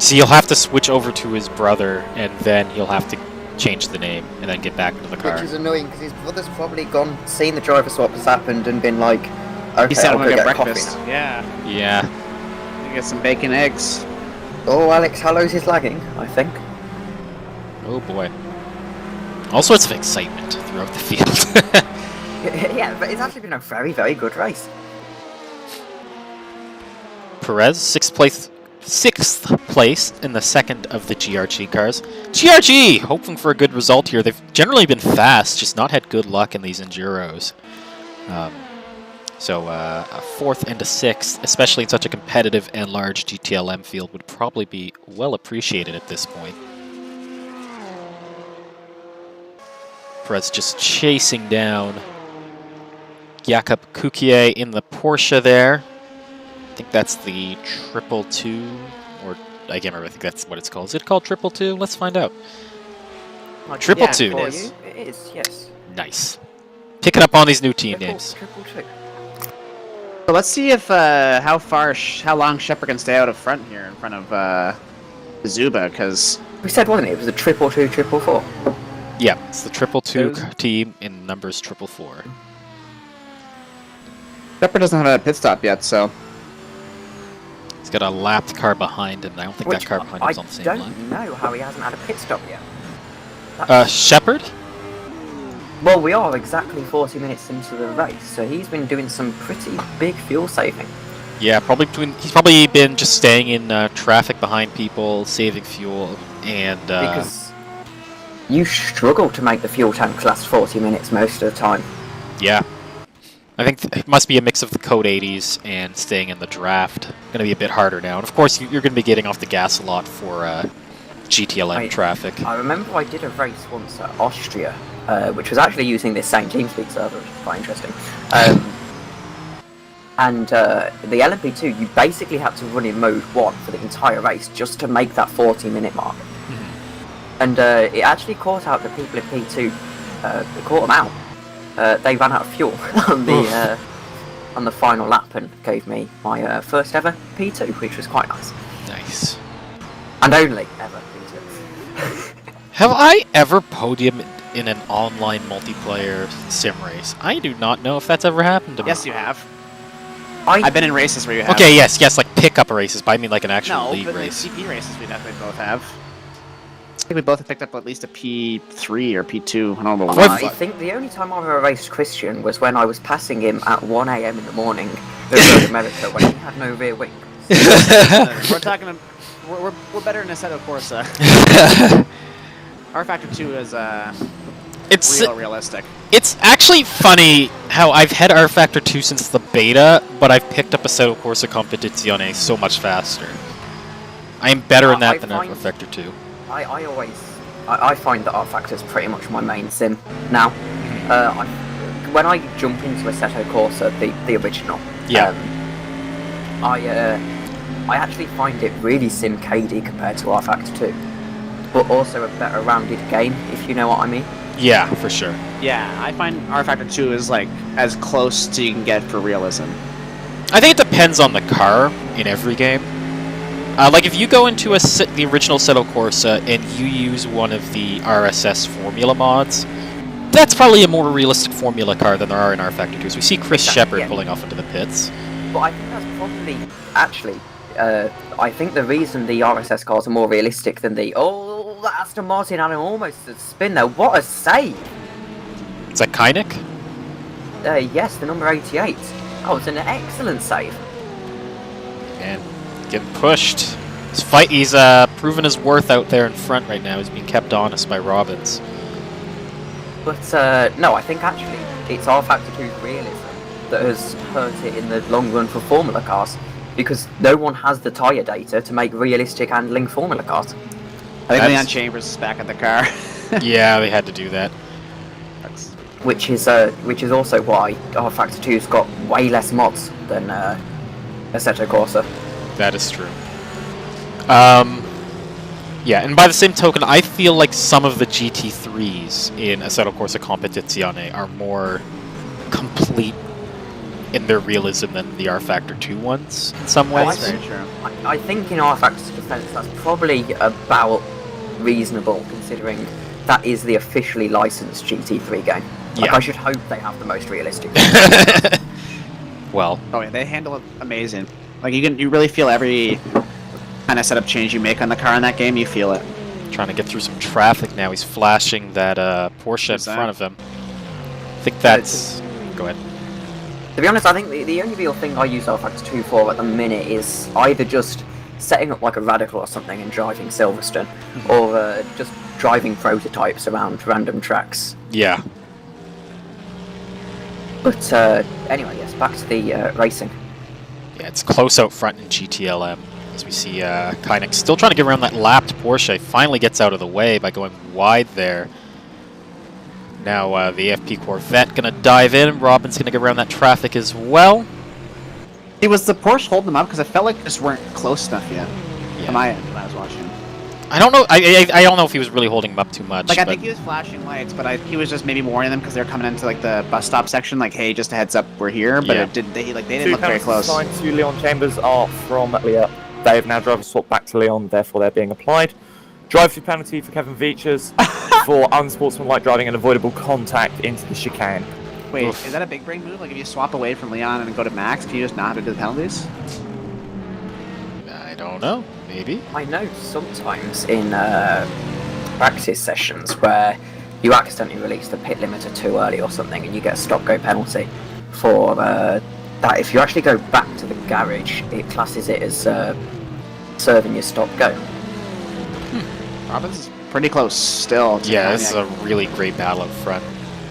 Speaker 1: So you'll have to switch over to his brother, and then he'll have to change the name, and then get back into the car.
Speaker 3: Which is annoying because his brother's probably gone, seen the driver swap has happened, and been like, okay,
Speaker 2: he said I'm
Speaker 3: I'll
Speaker 2: gonna
Speaker 3: go
Speaker 2: get
Speaker 3: get
Speaker 2: breakfast.
Speaker 3: coffee now.
Speaker 2: Yeah,
Speaker 1: Yeah.
Speaker 2: you get some bacon, eggs.
Speaker 3: Oh, Alex Hallows is lagging, I think.
Speaker 1: Oh boy. All sorts of excitement throughout the field.
Speaker 3: Yeah, but it's actually been a very, very good race.
Speaker 1: Perez, sixth place in the second of the GRG cars. GRG, hoping for a good result here. They've generally been fast, just not had good luck in these Enduros. So a fourth and a sixth, especially in such a competitive and large GTLM field, would probably be well appreciated at this point. Perez just chasing down Jakub Kukier in the Porsche there. I think that's the 222, or I can't remember. I think that's what it's called. Is it called 222? Let's find out. Triple
Speaker 3: yeah,
Speaker 1: two.
Speaker 3: for
Speaker 2: It is.
Speaker 3: you, it is, yes.
Speaker 1: Nice. Picking up on these new team names.
Speaker 3: Triple two.
Speaker 2: So let's see if how long Shepard can stay out of front here in front of Zuba, because
Speaker 3: We said, wasn't it? It was a 222, 444.
Speaker 1: Yeah, it's the 222
Speaker 2: Those-
Speaker 1: team in numbers 444.
Speaker 2: Shepard doesn't have a pit stop yet, so
Speaker 1: He's got a lapped car behind him. I don't think that car behind him is on the same
Speaker 3: I
Speaker 1: line.
Speaker 3: don't know how he hasn't had a pit stop yet.
Speaker 1: Shepard?
Speaker 3: Well, we are exactly 40 minutes into the race, so he's been doing some pretty big fuel saving.
Speaker 1: Yeah, he's probably been just staying in traffic behind people, saving fuel, and
Speaker 3: Because you struggle to make the fuel tank last 40 minutes most of the time.
Speaker 1: yeah. I think it must be a mix of the Code 80s and staying in the draft. Going to be a bit harder now. And of course, you're going to be getting off the gas a lot for GTLM traffic.
Speaker 3: I remember I did a race once at Austria, which was actually using this same TeamSpeak server, which is quite interesting. And the LMP2, you basically had to run in mode 1 for the entire race just to make that 40-minute mark. And it actually caught out the people in P2, it caught them out. They ran out of fuel on the final lap and gave me my first ever P2, which was quite nice.
Speaker 1: Nice.
Speaker 3: And only ever P2.
Speaker 1: Have I ever podiumed in an online multiplayer sim race? I do not know if that's ever happened to me.
Speaker 2: yes, you have. I've been in races where you have.
Speaker 1: Okay, yes, like pickup races, but I mean like an actual
Speaker 2: No,
Speaker 1: league
Speaker 2: but in
Speaker 1: race.
Speaker 2: CP races we definitely both have. I think we both have picked up at least a P3 or P2. I don't know
Speaker 1: What?
Speaker 3: I think the only time I ever raced Christian was when I was passing him at 1 AM in the morning the road America when he had no rear wing.
Speaker 2: We're talking. We're better in Assetto Corsa. R Factor 2 is
Speaker 1: It's
Speaker 2: realistic.
Speaker 1: It's actually funny how I've had R Factor 2 since the beta, but I've picked up Assetto Corsa Competizione so much faster. I am better in that
Speaker 3: I
Speaker 1: than
Speaker 3: find-
Speaker 1: R Factor 2.
Speaker 3: I find that R Factor is pretty much my main sim now. When I jump into Assetto Corsa, the original,
Speaker 1: Yeah.
Speaker 3: I actually find it really sim-cady compared to R Factor 2, but also a better rounded game, if you know what I mean.
Speaker 1: Yeah, for sure.
Speaker 2: Yeah, I find R Factor 2 is like as close to you can get for realism.
Speaker 1: I think it depends on the car in every game. Like if you go into the original Assetto Corsa and you use one of the RSS Formula mods, that's probably a more realistic Formula car than there are in R Factor 2. So we see Chris
Speaker 3: Exactly,
Speaker 1: Shepard
Speaker 3: yeah.
Speaker 1: pulling off into the pits.
Speaker 3: But I think that's probably, actually, I think the reason the RSS cars are more realistic than the, oh, that Aston Martin had almost a spin there, what a save!
Speaker 1: Is that Kynick?
Speaker 3: Yes, the number 88. Oh, it's an excellent save.
Speaker 1: Man, Getting pushed. He's proven his worth out there in front right now. He's being kept honest by Robbins.
Speaker 3: But no, I think actually it's R-Factor 2's realism that has hurt it in the long run for Formula cars, because no one has the tyre data to make realistic handling Formula cars.
Speaker 2: I think Leon Chambers is back at the car.
Speaker 1: Yeah, they had to do that.
Speaker 3: Which is also why R-Factor 2's got way less mods than Assetto Corsa.
Speaker 1: That is true. Yeah, and by the same token, I feel like some of the GT3s in Assetto Corsa Competizione are more complete in their realism than the R-Factor 2 ones in some ways.
Speaker 2: That's very true.
Speaker 3: I think in R-Factor's defense, that's probably about reasonable, considering that is the officially licensed GT3 game. Like,
Speaker 1: Yeah.
Speaker 3: I should hope they have the most realistic.
Speaker 1: Well,
Speaker 2: Oh yeah, they handle it amazing. Like you really feel every kind of setup change you make on the car in that game. You feel it.
Speaker 1: trying to get through some traffic now. He's flashing that Porsche in
Speaker 2: Who's that?
Speaker 1: front of him. I think that's... Go ahead.
Speaker 3: To be honest, I think the only real thing I use R-Factor 2 for at the minute is either just setting up like a Radical or something and driving Silverstone, or just driving prototypes around random tracks.
Speaker 1: Yeah.
Speaker 3: But anyway, yes, back to the racing.
Speaker 1: Yeah, it's close out front in GTLM. As we see Kynek still trying to get around that lapped Porsche. Finally gets out of the way by going wide there. Now the AFP Corvette going to dive in. Robin's going to get around that traffic as well.
Speaker 2: It was the Porsche holding them up because I felt like they just weren't close enough yet.
Speaker 1: Yeah.
Speaker 2: On my end when I was watching.
Speaker 1: I don't know. I don't know if he was really holding them up too much.
Speaker 2: Like I
Speaker 1: but
Speaker 2: think he was flashing lights, but he was just maybe warning them because they were coming into like the bus stop section. Like, hey, just a heads up, we're here. But
Speaker 1: Yeah.
Speaker 2: it didn't. They didn't
Speaker 4: Two
Speaker 2: look very
Speaker 4: penalties
Speaker 2: close.
Speaker 4: assigned to Leon Chambers are from Leah. They have now driver swap back to Leon, therefore they're being applied. Drive-through penalty for Kevin Veachers for unsportsmanlike driving and avoidable contact into the chicane.
Speaker 2: Wait,
Speaker 1: Oof.
Speaker 2: is that a big brain move? Like if you swap away from Leon and go to Max, can you just not have to do the penalties?
Speaker 1: I don't know. Maybe.
Speaker 3: I know sometimes in practice sessions where you accidentally release the pit limiter too early or something and you get a stop-go penalty for that. If you actually go back to the garage, it classes it as serving your stop-go.
Speaker 2: Robbins is pretty close still. To
Speaker 1: Yeah, this is
Speaker 2: Kanye.
Speaker 1: a really great battle up front.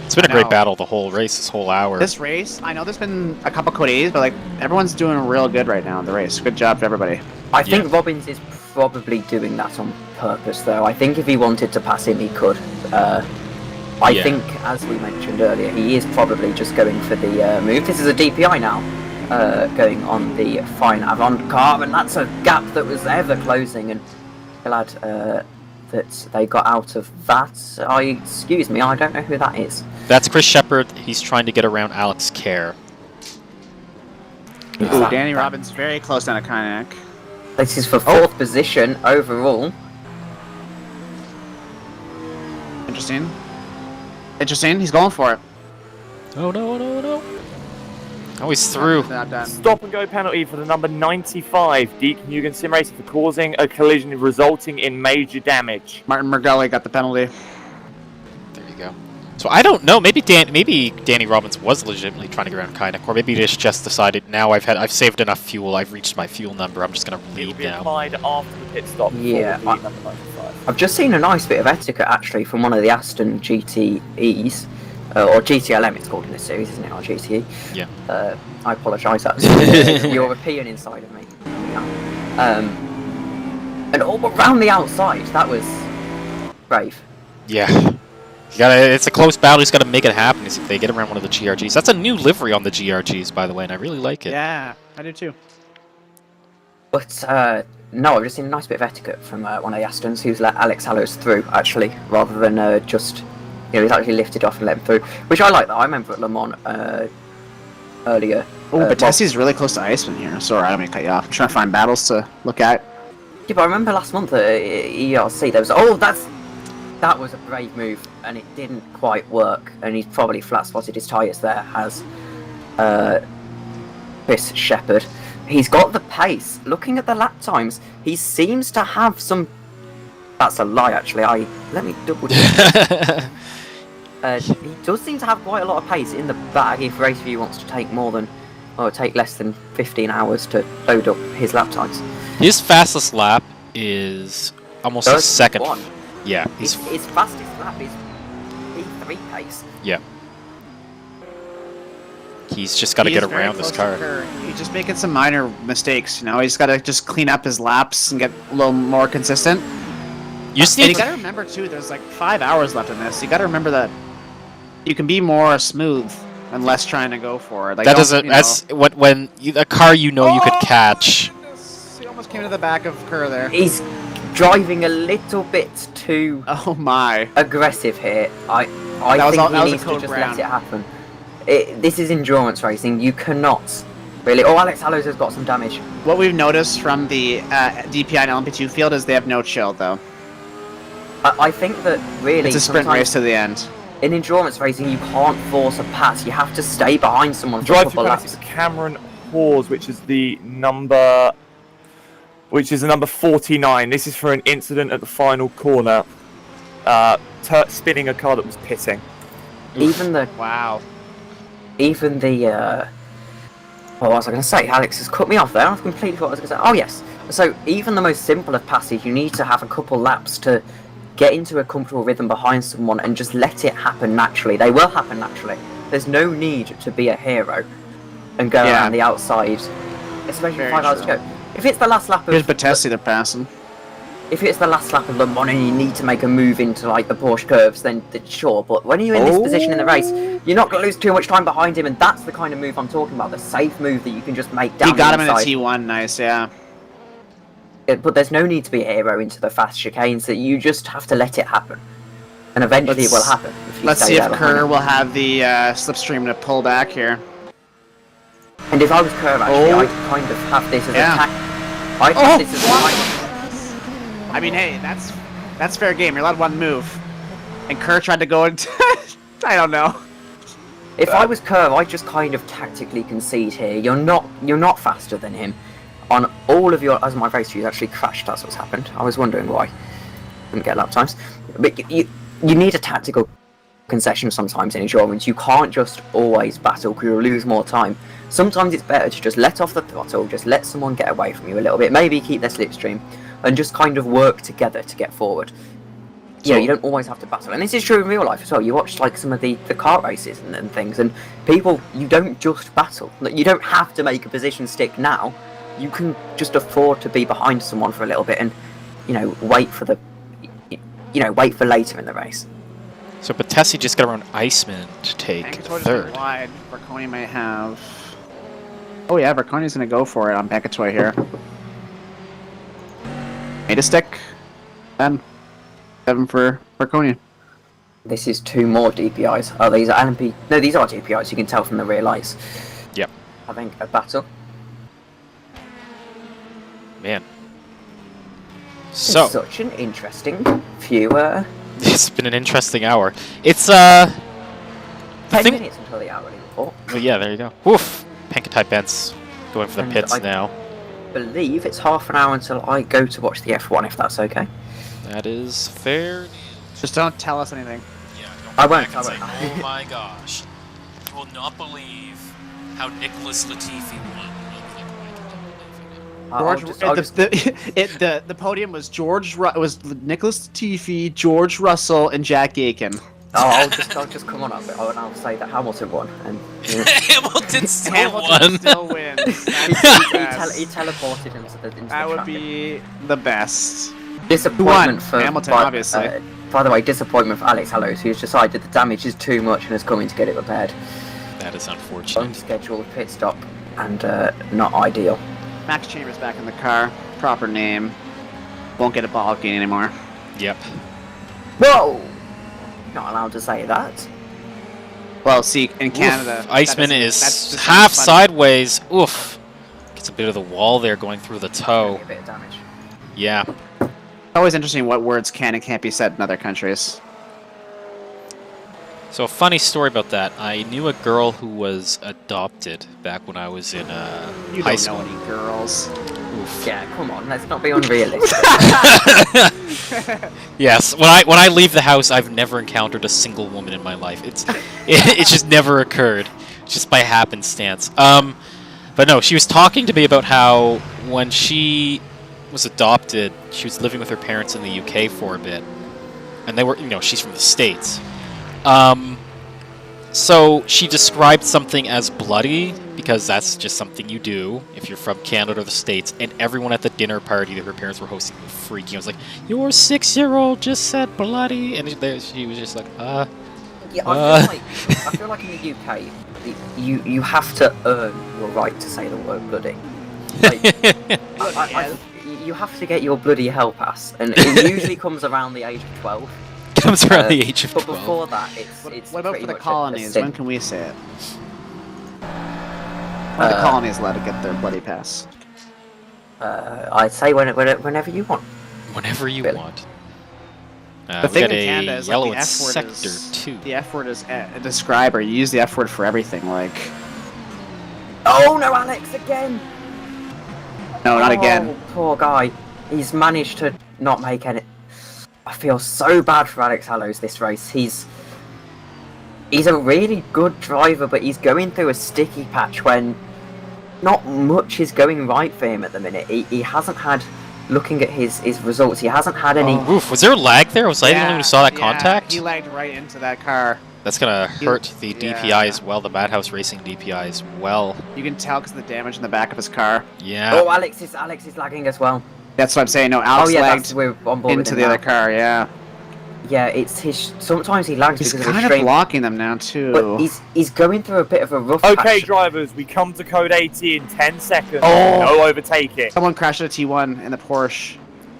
Speaker 1: It's been a
Speaker 2: I
Speaker 1: great
Speaker 2: know.
Speaker 1: battle the whole race, this whole hour.
Speaker 2: This race, I know there's been a couple Codes, but like everyone's doing real good right now in the race. Good job to everybody.
Speaker 3: I think Robbins is probably doing that on purpose, though. I think if he wanted to pass him, he could. I
Speaker 1: Yeah.
Speaker 3: think, as we mentioned earlier, he is probably just going for the move. This is a DPI now, going on the fine Avant car, and that's a gap that was ever closing, and glad that they got out of that. Excuse me, I don't know who that is.
Speaker 1: That's Chris Shepard. He's trying to get around Alex Kerr.
Speaker 3: Who's
Speaker 2: Ooh,
Speaker 3: that?
Speaker 2: Danny Robbins very close down to Kanye.
Speaker 3: This is for fourth position overall.
Speaker 2: Interesting. Interesting. He's going for it.
Speaker 1: Oh no, no, no. Oh, he's through.
Speaker 2: Not done.
Speaker 4: Stop and go penalty for the number 95, Deacon Hugan Sim Racing, for causing a collision resulting in major damage.
Speaker 2: Martin Mergelli got the penalty.
Speaker 1: There you go. So I don't know. Maybe Danny Robbins was legitimately trying to get around Kynek, or maybe he just decided now I've saved enough fuel. I've reached my fuel number. I'm just gonna
Speaker 4: It will
Speaker 1: leave
Speaker 4: be
Speaker 1: now.
Speaker 4: applied after the pit stop. for
Speaker 3: Yeah,
Speaker 4: the number 95.
Speaker 3: I've just seen a nice bit of etiquette actually from one of the Aston GTEs, or GTLM it's called in this series, isn't it, or GTE?
Speaker 1: Yeah.
Speaker 3: I apologise, that's the European inside of me. And all around the outside, that was brave.
Speaker 1: Yeah. It's a close battle. He's got to make it happen if they get around one of the GRGs. That's a new livery on the GRGs, by the way, and I really like it.
Speaker 2: Yeah, I do too.
Speaker 3: But no, I've just seen a nice bit of etiquette from one of the Astons who's let Alex Hallows through, actually, rather than just, he's actually lifted off and let him through, which I like that. I remember at Le Mans earlier.
Speaker 2: Oh, but Tessie's really close to Iceman here. Sorry, I don't mean to cut you off. I'm trying to find battles to look at.
Speaker 3: Yeah, but I remember last month at ERC, there was, that was a brave move, and it didn't quite work, and he's probably flat-spotted his tyres there, has Chris Shepard. He's got the pace. Looking at the lap times, he seems to have some... That's a lie, actually. Let me double check. He does seem to have quite a lot of pace in the bag if RaceView wants to take take less than 15 hours to load up his lap times.
Speaker 1: His fastest lap is almost a second.
Speaker 3: 31.
Speaker 1: Yeah,
Speaker 3: His fastest lap is P3 pace.
Speaker 1: yeah. He's just got to
Speaker 2: He
Speaker 1: get
Speaker 2: is very
Speaker 1: around this
Speaker 2: close to
Speaker 1: car.
Speaker 2: Kerr. He's just making some minor mistakes, you know. He's got to just clean up his laps and get a little more consistent.
Speaker 1: You just
Speaker 2: And
Speaker 1: need
Speaker 2: you got to remember too, there's like 5 hours left in this. You got to remember that you can be more smooth and less trying to go for it. Like,
Speaker 1: that
Speaker 2: don't,
Speaker 1: doesn't.
Speaker 2: you know-
Speaker 1: That's when a car you know you could catch.
Speaker 2: Goodness. He almost came to the back of Kerr there.
Speaker 3: He's driving a little bit too
Speaker 2: Oh my!
Speaker 3: aggressive here. I
Speaker 2: That was
Speaker 3: think
Speaker 2: all- that
Speaker 3: he
Speaker 2: was a
Speaker 3: needs to
Speaker 2: code
Speaker 3: just
Speaker 2: brown.
Speaker 3: let it happen. This is endurance racing. You cannot really. Oh, Alex Hallows has got some damage.
Speaker 2: What we've noticed from the DPI and LMP2 field is they have no chill though.
Speaker 3: I think that really
Speaker 2: It's a sprint
Speaker 3: sometimes
Speaker 2: race to the end.
Speaker 3: in endurance racing you can't force a pass. You have to stay behind someone for a
Speaker 4: Drive
Speaker 3: couple
Speaker 4: to
Speaker 3: laps.
Speaker 4: penalty for Cameron Hawes, which is the number 49. This is for an incident at the final corner, spinning a car that was pitting.
Speaker 3: Even the
Speaker 2: Wow.
Speaker 3: what was I going to say? Alex has cut me off there. I've completely forgot what I was going to say. Oh yes. So even the most simple of passes, you need to have a couple laps to get into a comfortable rhythm behind someone and just let it happen naturally. They will happen naturally. There's no need to be a hero and go
Speaker 2: Yeah.
Speaker 3: around the outside, especially
Speaker 2: Very
Speaker 3: 5 hours to
Speaker 2: true.
Speaker 3: go. If it's the last lap
Speaker 2: Here's
Speaker 3: of
Speaker 2: Batesti they're passing.
Speaker 3: if it's the last lap of Le Mans and you need to make a move into like the Porsche curves, then sure. But when you're in this position in the race, you're not going to lose too much time behind him, and that's the kind of move I'm talking about. The safe move that you can just make down
Speaker 2: He got
Speaker 3: the
Speaker 2: him in a
Speaker 3: inside.
Speaker 2: T1, nice, yeah.
Speaker 3: But there's no need to be a hero into the fast chicanes. That you just have to let it happen, and eventually it will
Speaker 2: Let's-
Speaker 3: happen. If you
Speaker 2: Let's
Speaker 3: stay
Speaker 2: see if
Speaker 3: there behind
Speaker 2: Kerr
Speaker 3: him.
Speaker 2: will have the slipstream to pull back here.
Speaker 3: And if I was Kerr, actually,
Speaker 2: Oh.
Speaker 3: I'd kind of have this as
Speaker 2: Yeah.
Speaker 3: a I'd
Speaker 2: Oh,
Speaker 3: have this as a
Speaker 2: what?
Speaker 3: time.
Speaker 2: I mean, hey, that's fair game. You're allowed one move. And Kerr tried to go into... I don't know.
Speaker 3: If I was Kerr, I'd just kind of tactically concede here. You're not faster than him. On all of your, as my race views actually crashed. That's what's happened. I was wondering why. Didn't get lap times. But you need a tactical concession sometimes in endurance. You can't just always battle because you'll lose more time. Sometimes it's better to just let off the throttle, just let someone get away from you a little bit, maybe keep their slipstream, and just kind of work together to get forward. Yeah, you don't always have to battle, and this is true in real life as well. You watch like some of the kart races and things, and people, you don't just battle. Like, you don't have to make a position stick now. You can just afford to be behind someone for a little bit, and wait for later in the race.
Speaker 1: So Batesti just got around Iceman to take
Speaker 2: Pancatoi's
Speaker 1: third.
Speaker 2: wide. Verconi might have... Oh yeah, Verconi's going to go for it on Pancatoy here. Made a stick. 7 for Verconi.
Speaker 3: This is 2 more DPIs. Oh, these are LMP. No, these are DPIs. You can tell from the rear lights.
Speaker 1: Yep.
Speaker 3: Having a battle.
Speaker 1: Man. So
Speaker 3: Such an interesting few.
Speaker 1: it's been an interesting hour. It's the
Speaker 3: 10
Speaker 1: thing.
Speaker 3: minutes until the hourly report.
Speaker 1: Well, yeah, there you go. Woof. Pancatite Bent's going for the
Speaker 3: And
Speaker 1: pits
Speaker 3: I-
Speaker 1: now.
Speaker 3: Believe it's half an hour until I go to watch the F1, if that's okay.
Speaker 1: That is fair.
Speaker 2: Just don't tell us anything.
Speaker 1: Yeah, don't
Speaker 3: I
Speaker 1: come
Speaker 3: won't,
Speaker 1: back and
Speaker 3: I
Speaker 1: say,
Speaker 3: won't.
Speaker 1: oh my gosh, you will not believe how Nicholas Latifi won.
Speaker 3: I'll just-
Speaker 2: The podium was it was Nicholas Latifi, George Russell, and Jack Aiken.
Speaker 3: I'll just come on up and I'll say that Hamilton won. And
Speaker 1: Hamilton still
Speaker 2: Hamilton
Speaker 1: won.
Speaker 2: still wins.
Speaker 3: he
Speaker 2: That's
Speaker 3: teleported him into the
Speaker 2: that would
Speaker 3: track.
Speaker 2: be the best.
Speaker 3: Disappointment for
Speaker 2: Hamilton, obviously.
Speaker 3: By the way, disappointment for Alex Hallows, who's decided the damage is too much and has come in to get it repaired.
Speaker 1: That is unfortunate.
Speaker 3: Unscheduled pit stop and not ideal.
Speaker 2: Max Chambers back in the car. Proper name. Won't get a ball game anymore.
Speaker 1: Yep.
Speaker 3: Whoa! Not allowed to say that.
Speaker 2: Well, see, in Canada,
Speaker 1: Oof. Iceman
Speaker 2: that
Speaker 1: is
Speaker 2: that's just
Speaker 1: half
Speaker 2: funny.
Speaker 1: sideways. Oof. Gets a bit of the wall there going through the toe.
Speaker 3: A bit of damage.
Speaker 1: Yeah.
Speaker 2: Always interesting what words can and can't be said in other countries.
Speaker 1: So a funny story about that. I knew a girl who was adopted back when I was in
Speaker 2: You
Speaker 1: high
Speaker 2: don't
Speaker 1: school.
Speaker 2: know any girls.
Speaker 1: Oof.
Speaker 3: Yeah, come on, let's not be unrealistic.
Speaker 1: Yes, when I leave the house, I've never encountered a single woman in my life. It's just never occurred, just by happenstance. But no, she was talking to me about how when she was adopted, she was living with her parents in the UK for a bit, and they were, she's from the States. So she described something as bloody, because that's just something you do if you're from Canada or the States, and everyone at the dinner party that her parents were hosting were freaking. I was like, your 6-year-old just said bloody, and she was just like,
Speaker 3: Yeah, I feel like in the UK, you have to earn your right to say the word bloody. Like, you have to get your bloody hell pass, and it usually comes around the age of 12.
Speaker 1: Comes around the age of 12.
Speaker 3: But before that, it's
Speaker 2: What about
Speaker 3: pretty
Speaker 2: for the
Speaker 3: much
Speaker 2: colonies?
Speaker 3: a
Speaker 2: When can we say it? When are the colonies allowed to get their bloody pass?
Speaker 3: I'd say whenever you want.
Speaker 1: Whenever you want.
Speaker 2: The
Speaker 1: We
Speaker 2: thing
Speaker 1: got
Speaker 2: in
Speaker 1: a
Speaker 2: Canada is
Speaker 1: yellow
Speaker 2: like the
Speaker 1: in
Speaker 2: F word
Speaker 1: sector
Speaker 2: is
Speaker 1: 2.
Speaker 2: the F word is a describer. You use the F word for everything. Like,
Speaker 3: Oh no, Alex again!
Speaker 2: no, not again.
Speaker 3: Poor guy. He's managed to not make any. I feel so bad for Alex Hallows this race. He's a really good driver, but he's going through a sticky patch when not much is going right for him at the minute. He hasn't had, looking at his results, he hasn't had any.
Speaker 1: Oof, was there a lag there? Was I the only one who saw that contact?
Speaker 2: He lagged right into that car.
Speaker 1: That's gonna hurt the DPI as well, the Madhouse Racing DPI as well.
Speaker 2: You can tell because of the damage in the back of his car.
Speaker 1: Yeah.
Speaker 3: Oh, Alex is lagging as well.
Speaker 2: That's what I'm saying. No, Alex lagged
Speaker 3: we're on board
Speaker 2: into
Speaker 3: with
Speaker 2: the
Speaker 3: him
Speaker 2: other
Speaker 3: now.
Speaker 2: car. Yeah,
Speaker 3: Yeah, it's his. Sometimes he lags
Speaker 2: he's
Speaker 3: because of
Speaker 2: kind
Speaker 3: his
Speaker 2: of
Speaker 3: stream,
Speaker 2: blocking them now too.
Speaker 3: but he's going through a bit of a rough
Speaker 4: Okay,
Speaker 3: patch.
Speaker 4: drivers, we come to code 80 in 10 seconds.
Speaker 2: Oh.
Speaker 4: No overtaking.
Speaker 2: Someone crashed at a T1 in the Porsche.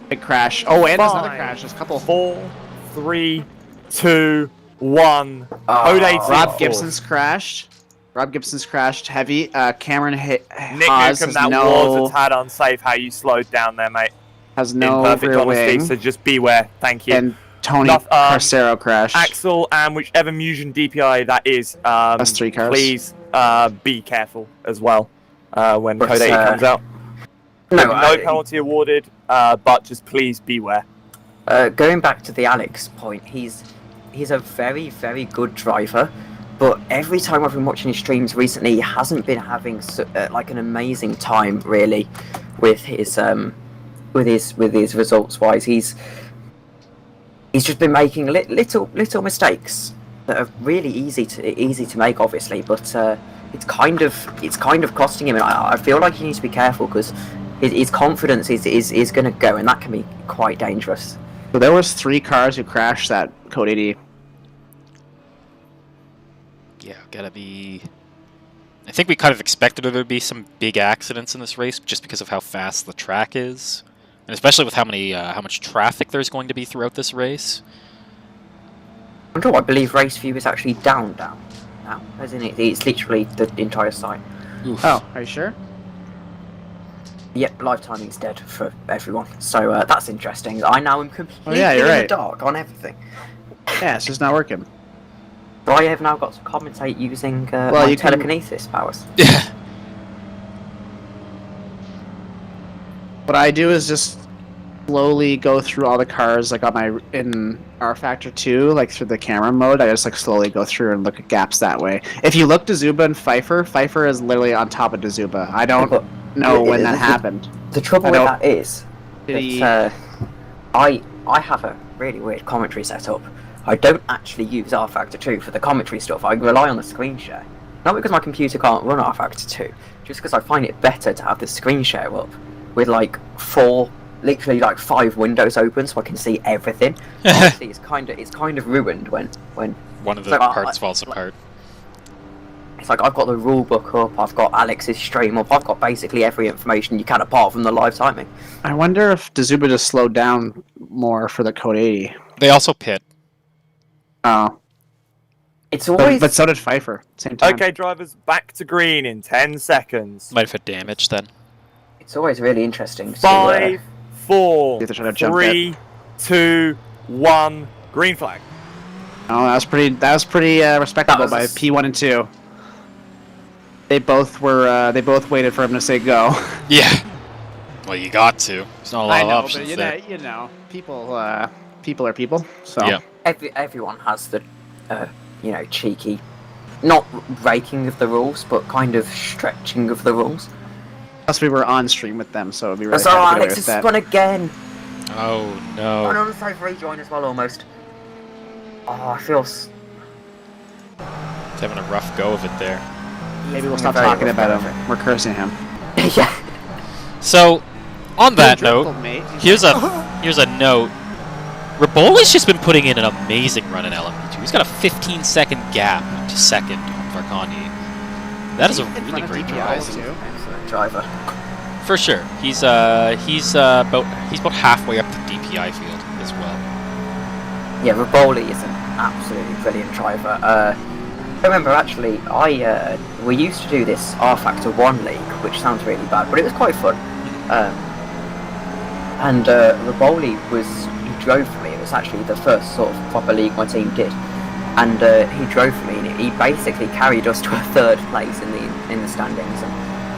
Speaker 2: Big crash. Oh, and there's another
Speaker 4: 5,
Speaker 2: crash. There's a couple.
Speaker 4: 4, 3, 2, 1.
Speaker 3: Oh.
Speaker 4: Code 80.
Speaker 2: Rob Gibson's crashed. Rob Gibson's crashed heavy. Cameron
Speaker 4: Nick
Speaker 2: Haas
Speaker 4: Newcomb,
Speaker 2: has
Speaker 4: that was a tad unsafe how you slowed down there, mate.
Speaker 2: has
Speaker 4: In
Speaker 2: no
Speaker 4: perfect
Speaker 2: rear
Speaker 4: honesty,
Speaker 2: wing.
Speaker 4: so just beware. Thank you.
Speaker 2: And Tony
Speaker 4: Enough,
Speaker 2: Carcero crashed.
Speaker 4: Axel and whichever Musion DPI that is,
Speaker 2: That's 3 cars.
Speaker 4: please be careful as well when
Speaker 3: But,
Speaker 4: Code 80 comes out.
Speaker 3: No,
Speaker 4: No penalty awarded, but just please beware.
Speaker 3: going back to the Alex point, he's a very, very good driver, but every time I've been watching his streams recently, he hasn't been having like an amazing time really with his results wise. He's just been making little mistakes that are really easy to make, obviously, but it's kind of costing him, and I feel like he needs to be careful because his confidence is going to go, and that can be quite dangerous.
Speaker 2: So there was 3 cars who crashed that Code 80.
Speaker 1: Yeah, gotta be... I think we kind of expected there to be some big accidents in this race just because of how fast the track is. And especially with how much traffic there's going to be throughout this race.
Speaker 3: I believe race view is actually down now, as in it's literally the entire site.
Speaker 1: Oof.
Speaker 2: Oh, are you sure?
Speaker 3: Yep, live timing's dead for everyone, so that's interesting. I now am completely
Speaker 2: you're
Speaker 3: in the
Speaker 2: right.
Speaker 3: dark on everything.
Speaker 2: Yeah, it's just not working.
Speaker 3: So I have now got to commentate using
Speaker 2: Well,
Speaker 3: my
Speaker 2: you can-
Speaker 3: telekinesis powers.
Speaker 1: Yeah.
Speaker 2: What I do is just slowly go through all the cars, like in R Factor 2, like through the camera mode. I just like slowly go through and look at gaps that way. If you look Dazuba and Pfeiffer is literally on top of Dazuba. I don't know when that happened.
Speaker 3: The trouble with that is
Speaker 2: Did
Speaker 3: that I have a really weird commentary setup. I don't actually use R Factor 2 for the commentary stuff. I rely on the screen share. Not because my computer can't run R Factor 2, just because I find it better to have the screen share up with like 5 windows open so I can see everything. Honestly, it's kind of ruined when
Speaker 1: One of the
Speaker 3: So,
Speaker 1: parts falls apart.
Speaker 3: it's like I've got the rule book up, I've got Alex's stream up, I've got basically every information you can apart from the live timing.
Speaker 2: I wonder if Dazuba just slowed down more for the Code 80.
Speaker 1: They also pit.
Speaker 2: Oh,
Speaker 3: It's always
Speaker 2: but so did Pfeiffer. Same time.
Speaker 4: Okay, drivers, back to green in 10 seconds.
Speaker 1: Might have had damage then.
Speaker 3: it's always really interesting. To,
Speaker 4: 5, 4,
Speaker 2: They're trying to jump
Speaker 4: 3, 2, 1, green flag.
Speaker 2: Oh, that was pretty respectable by P1 and 2. They both waited for him to say go.
Speaker 1: Yeah. Well, you got to. There's not a lot of options there.
Speaker 2: you know, people are people. So
Speaker 1: Yeah.
Speaker 3: everyone has the cheeky, not breaking of the rules, but kind of stretching of the rules.
Speaker 2: Plus, we were on stream with them, so it'd be really
Speaker 3: So
Speaker 2: hard to get away
Speaker 3: Alex
Speaker 2: with
Speaker 3: has
Speaker 2: that.
Speaker 3: spun again.
Speaker 1: Oh
Speaker 3: And
Speaker 1: no.
Speaker 3: on the side rejoin as well, almost. Oh, I feel.
Speaker 1: He's having a rough go of it there.
Speaker 2: Maybe we'll stop talking about him. We're cursing him.
Speaker 3: Yeah.
Speaker 1: So, on that
Speaker 2: Dribbled,
Speaker 1: note,
Speaker 2: mate.
Speaker 1: here's a note. Raboli's just been putting in an amazing run in LMP2. He's got a 15-second gap to second on Varkani. That is a really great drive.
Speaker 3: Excellent driver.
Speaker 1: For sure. He's about halfway up the DPI field as well.
Speaker 3: Yeah, Raboli is an absolutely brilliant driver. I remember actually, we used to do this R Factor 1 league, which sounds really bad, but it was quite fun. And Raboli he drove for me. It was actually the first sort of proper league my team did. And he drove for me, and he basically carried us to a 3rd place in the standings, and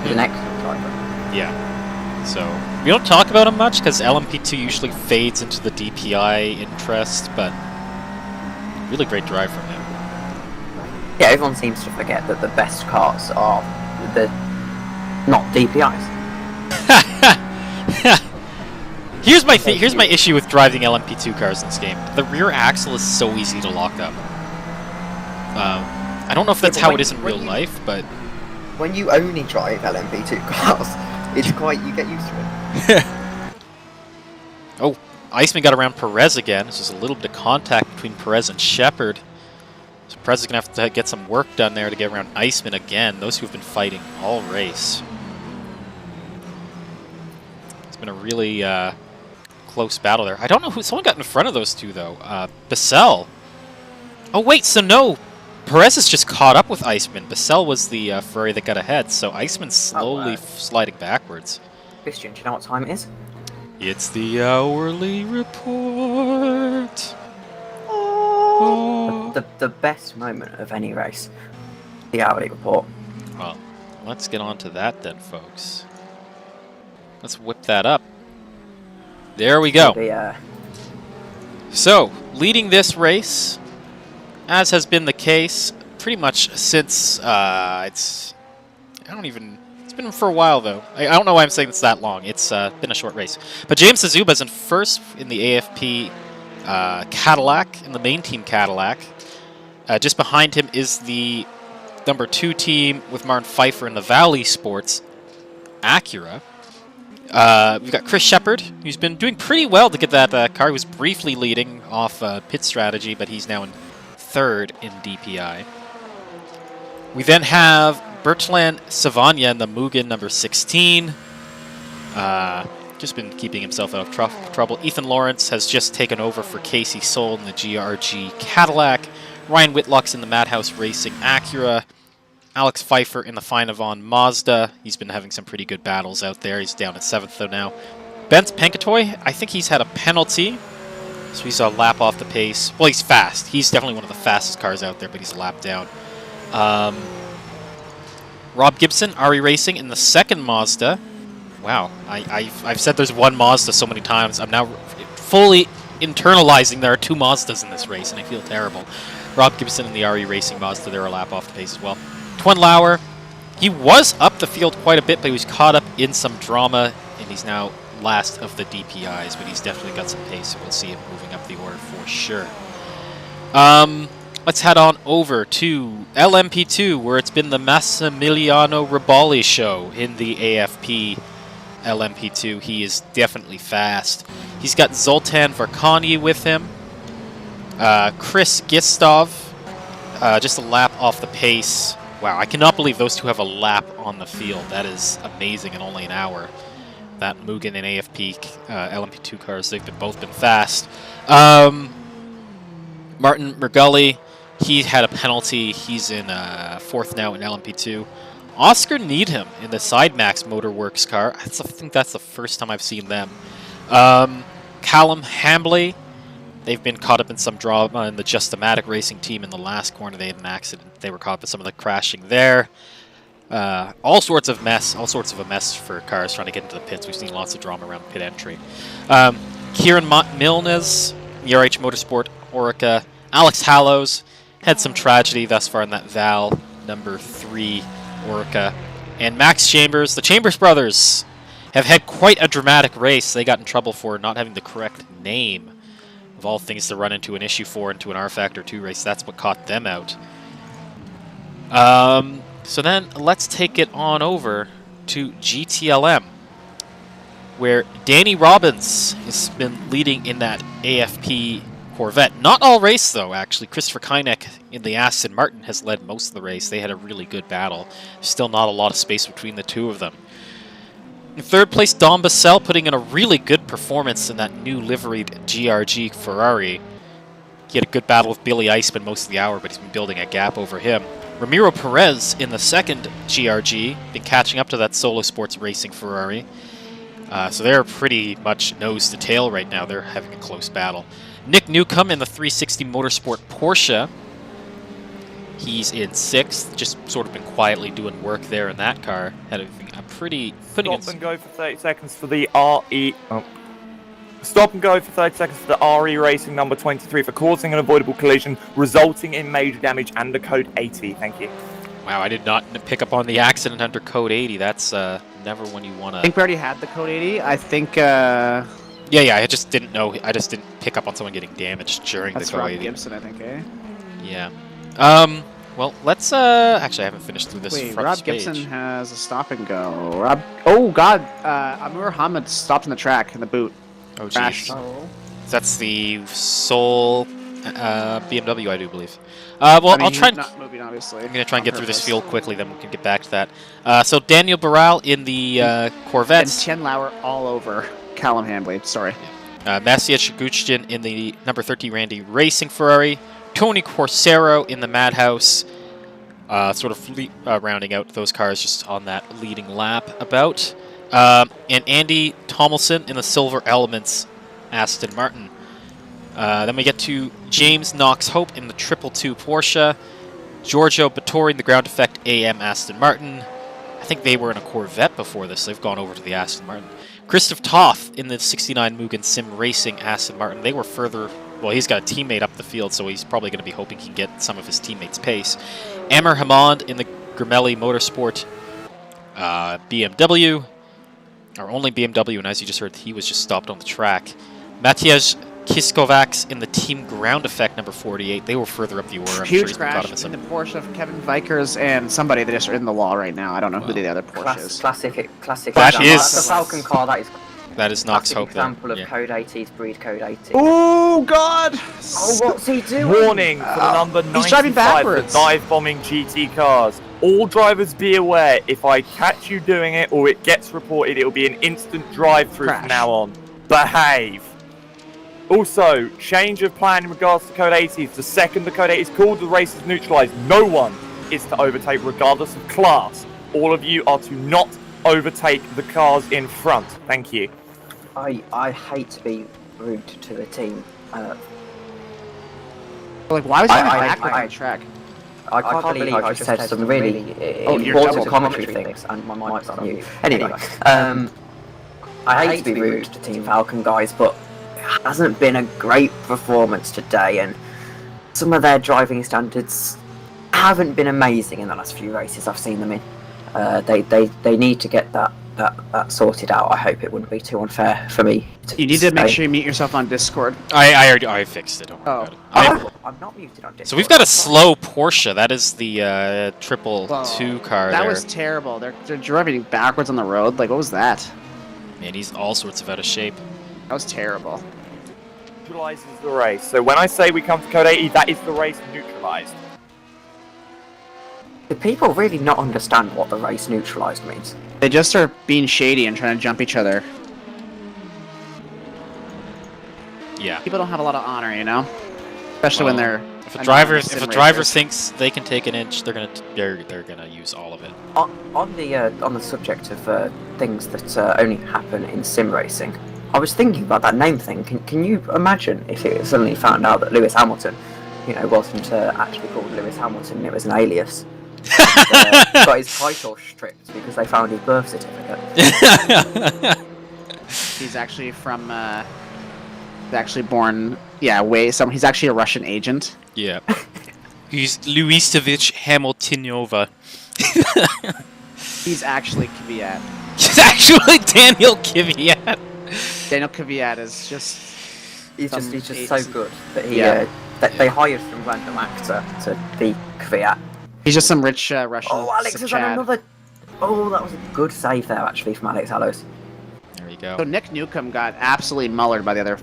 Speaker 3: he's an excellent driver.
Speaker 1: Yeah. So, we don't talk about him much because LMP2 usually fades into the DPI interest, but really great drive from him.
Speaker 3: Yeah, everyone seems to forget that the best cars are not DPIs.
Speaker 1: Here's my issue with driving LMP2 cars in this game. The rear axle is so easy to lock up. I don't know if that's how it is in real life, but
Speaker 3: When you only drive LMP2 cars, it's quite, you get used to it.
Speaker 1: oh, Iceman got around Perez again. There's just a little bit of contact between Perez and Shepard. So Perez is going to have to get some work done there to get around Iceman again. Those who have been fighting all race. It's been a really close battle there. I don't know who... Someone got in front of those two, though. Bissell. Oh, wait, so no. Perez has just caught up with Iceman. Bissell was the Ferrari that got ahead, so Iceman's slowly sliding backwards.
Speaker 3: Christian, do you know what time it is?
Speaker 1: It's the hourly report. Oh.
Speaker 3: The best moment of any race. The hourly report.
Speaker 1: Well, let's get on to that then, folks. Let's whip that up. There we go. So, leading this race, as has been the case pretty much since it's been for a while though. I don't know why I'm saying it's that long. It's been a short race. But James Suzuba's in first in the AFP Cadillac, in the main team Cadillac. Just behind him is the number 2 team with Martin Pfeiffer in the Valley Sports Acura. We've got Chris Shepard, who's been doing pretty well to get that car. He was briefly leading off pit strategy, but he's now in 3rd in DPI. We then have Bertrand Savagna in the Mugen number 16. Just been keeping himself out of trouble. Ethan Lawrence has just taken over for Casey Soul in the GRG Cadillac. Ryan Whitlock's in the Madhouse Racing Acura. Alex Pfeiffer in the Finavon Mazda. He's been having some pretty good battles out there. He's down at 7th though now. Bent Penkatoy, I think he's had a penalty. So he's a lap off the pace. Well, he's fast. He's definitely one of the fastest cars out there, but he's a lap down. Rob Gibson, RE Racing in the 2nd Mazda. Wow, I've said there's one Mazda so many times. I'm now fully internalizing there are 2 Mazdas in this race, and I feel terrible. Rob Gibson in the RE Racing Mazda, they're a lap off the pace as well. Twin Lauer, he was up the field quite a bit, but he was caught up in some drama, and he's now last of the DPIs, but he's definitely got some pace, so we'll see him moving up the order for sure. Let's head on over to LMP2, where it's been the Massimiliano Ribali show in the AFP LMP2. He is definitely fast. He's got Zoltan Varkani with him. Chris Gistov, just a lap off the pace. Wow, I cannot believe those two have a lap on the field. That is amazing in only an hour. That Mugen and AFP LMP2 cars, they've both been fast. Martin Mergulli, he had a penalty. He's in 4th now in LMP2. Oscar Needham in the Sidemax Motorworks car. I think that's the first time I've seen them. Callum Hambley, they've been caught up in some drama in the Just-O-Matic racing team in the last corner. They had an accident. They were caught up in some of the crashing there. All sorts of a mess for cars trying to get into the pits. We've seen lots of drama around pit entry. Kieran Milnes, ERH Motorsport, Orica. Alex Hallows had some tragedy thus far in that Val number 3 Orica. And Max Chambers, the Chambers brothers, have had quite a dramatic race. They got in trouble for not having the correct name. Of all things to run into an issue 4 into an R Factor 2 race, that's what caught them out. So then let's take it on over to GTLM, where Danny Robbins has been leading in that AFP Corvette. Not all race, though, actually. Christopher Kynek in the Aston Martin has led most of the race. They had a really good battle. Still not a lot of space between the two of them. In third place, Dom Bassell putting in a really good performance in that new liveried GRG Ferrari. He had a good battle with Billy Eisman most of the hour, but he's been building a gap over him. Ramiro Perez in the second GRG, been catching up to that Solo Sports Racing Ferrari. So they're pretty much nose to tail right now. They're having a close battle. Nick Newcomb in the 360 Motorsport Porsche. He's in 6th, just sort of been quietly doing work there in that car. Had a pretty...
Speaker 4: Stop and go for 30 seconds for the RE... Oh. Stop and go for 30 seconds for the RE Racing number 23 for causing an avoidable collision, resulting in major damage under code 80. Thank you.
Speaker 1: Wow, I did not pick up on the accident under code 80. That's never when you want to...
Speaker 2: I think we already had the code 80. I think...
Speaker 1: Yeah, I just didn't know. I just didn't pick up on someone getting damaged during the code
Speaker 2: Rob
Speaker 1: 80.
Speaker 2: Gibson, I think, eh?
Speaker 1: Yeah. Well, let's, actually, I haven't finished through this
Speaker 2: Wait,
Speaker 1: front
Speaker 2: Rob
Speaker 1: page.
Speaker 2: Gibson has a stop and go. Rob... Oh, God. Amur Hamid stopped in the track in the boot.
Speaker 1: Oh,
Speaker 2: Crashed.
Speaker 1: jeez. That's the Soul BMW, I do believe. Well,
Speaker 2: I mean,
Speaker 1: I'll try and...
Speaker 2: not moving, obviously.
Speaker 1: I'm going to try and get through this
Speaker 2: purpose.
Speaker 1: field quickly, then we can get back to that. So Daniel Barral in the
Speaker 2: And
Speaker 1: Corvettes.
Speaker 2: Chen Lauer all over Callum Hambley. Sorry.
Speaker 1: Maciej Guchtin in the number 30 Randy Racing Ferrari. Tony Corsero in the Madhouse. Sort of rounding out those cars just on that leading lap about. And Andy Tomlinson in the Silver Elements Aston Martin. Then we get to James Knox Hope in the 222 Porsche. Giorgio Battori in the Ground Effect AM Aston Martin. I think they were in a Corvette before this. They've gone over to the Aston Martin. Christoph Toth in the 69 Mugen Sim Racing Aston Martin. They were further... Well, he's got a teammate up the field, so he's probably going to be hoping he can get some of his teammates' pace. Amer Hamad in the Grimelli Motorsport BMW. Our only BMW, and as you just heard, he was just stopped on the track. Matej Kiskovacs in the Team Ground Effect number 48. They were further up the order. I'm sure
Speaker 2: Huge
Speaker 1: he's been caught
Speaker 2: crash
Speaker 1: up in some...
Speaker 2: in the Porsche of Kevin Vikers and somebody that just are in the wall right now. I don't know who the other Porsche is.
Speaker 3: Classic.
Speaker 1: That
Speaker 3: example.
Speaker 1: is-
Speaker 3: The Falcon car. That is
Speaker 1: Knox
Speaker 3: classic
Speaker 1: Hope, then.
Speaker 3: example of
Speaker 1: Yeah.
Speaker 3: code 80's breed code 80.
Speaker 2: Oh, God!
Speaker 3: Oh, what's he doing?
Speaker 4: Warning for the number
Speaker 2: He's driving
Speaker 4: 95
Speaker 2: backwards.
Speaker 4: for dive-bombing GT cars. All drivers be aware, if I catch you doing it or it gets reported, it'll be an instant drive-through
Speaker 2: Crash.
Speaker 4: from now on. Behave! Also, change of plan in regards to code 80. The second the code 80 is called, the race is neutralized. No one is to overtake regardless of class. All of you are to not overtake the cars in front. Thank you.
Speaker 3: I hate to be rude to the team.
Speaker 2: Like, why was he
Speaker 3: I-
Speaker 2: backwards
Speaker 3: I-
Speaker 2: on the track?
Speaker 3: I can't believe I just said some really
Speaker 2: you're
Speaker 3: important
Speaker 2: double
Speaker 3: commentary things, and my mic's on mute. Anyway, I hate to be rude to Team Falcon guys, but it hasn't been a great performance today, and some of their driving standards haven't been amazing in the last few races I've seen them in. They need to get that sorted out. I hope it wouldn't be too unfair for me.
Speaker 2: You need to make
Speaker 3: say.
Speaker 2: sure you mute yourself on Discord.
Speaker 1: I fixed it. Don't worry about it.
Speaker 3: I'm not muted on Discord.
Speaker 1: So we've got a slow Porsche. That is the 222 car
Speaker 2: That
Speaker 1: there.
Speaker 2: was terrible. They're driving backwards on the road. Like, what was that?
Speaker 1: Man, he's all sorts of out of shape.
Speaker 2: That was terrible.
Speaker 4: Neutralizes the race. So when I say we come to code 80, that is the race neutralized.
Speaker 3: Do people really not understand what the race neutralized means?
Speaker 2: They just are being shady and trying to jump each other.
Speaker 1: Yeah.
Speaker 2: People don't have a lot of honor, you know? Especially when they're...
Speaker 1: If a
Speaker 2: anonymous
Speaker 1: driver
Speaker 2: sim
Speaker 1: driver
Speaker 2: racers.
Speaker 1: thinks they can take an inch, they're gonna use all of it.
Speaker 3: On the subject of things that only happen in sim racing, I was thinking about that name thing. Can you imagine if it suddenly found out that Lewis Hamilton, wasn't actually called Lewis Hamilton, and it was an alias? Got his title stripped because they found his birth certificate.
Speaker 2: He's actually from... he's actually born... Yeah, he's actually a Russian agent.
Speaker 1: Yeah. He's Luisovich Hamiltonova.
Speaker 2: He's actually Kvyat.
Speaker 1: He's actually Daniel Kvyat.
Speaker 2: Daniel Kvyat is just...
Speaker 3: He's just
Speaker 2: ace.
Speaker 3: so good that he
Speaker 2: Yeah.
Speaker 3: that they hired some random actor to be Kvyat.
Speaker 2: He's just some rich Russian.
Speaker 3: Oh, Alex has done another. Oh, that was a good save there actually from Alex Hallows.
Speaker 1: There you go.
Speaker 2: So Nick Newcomb got absolutely mullered by the other.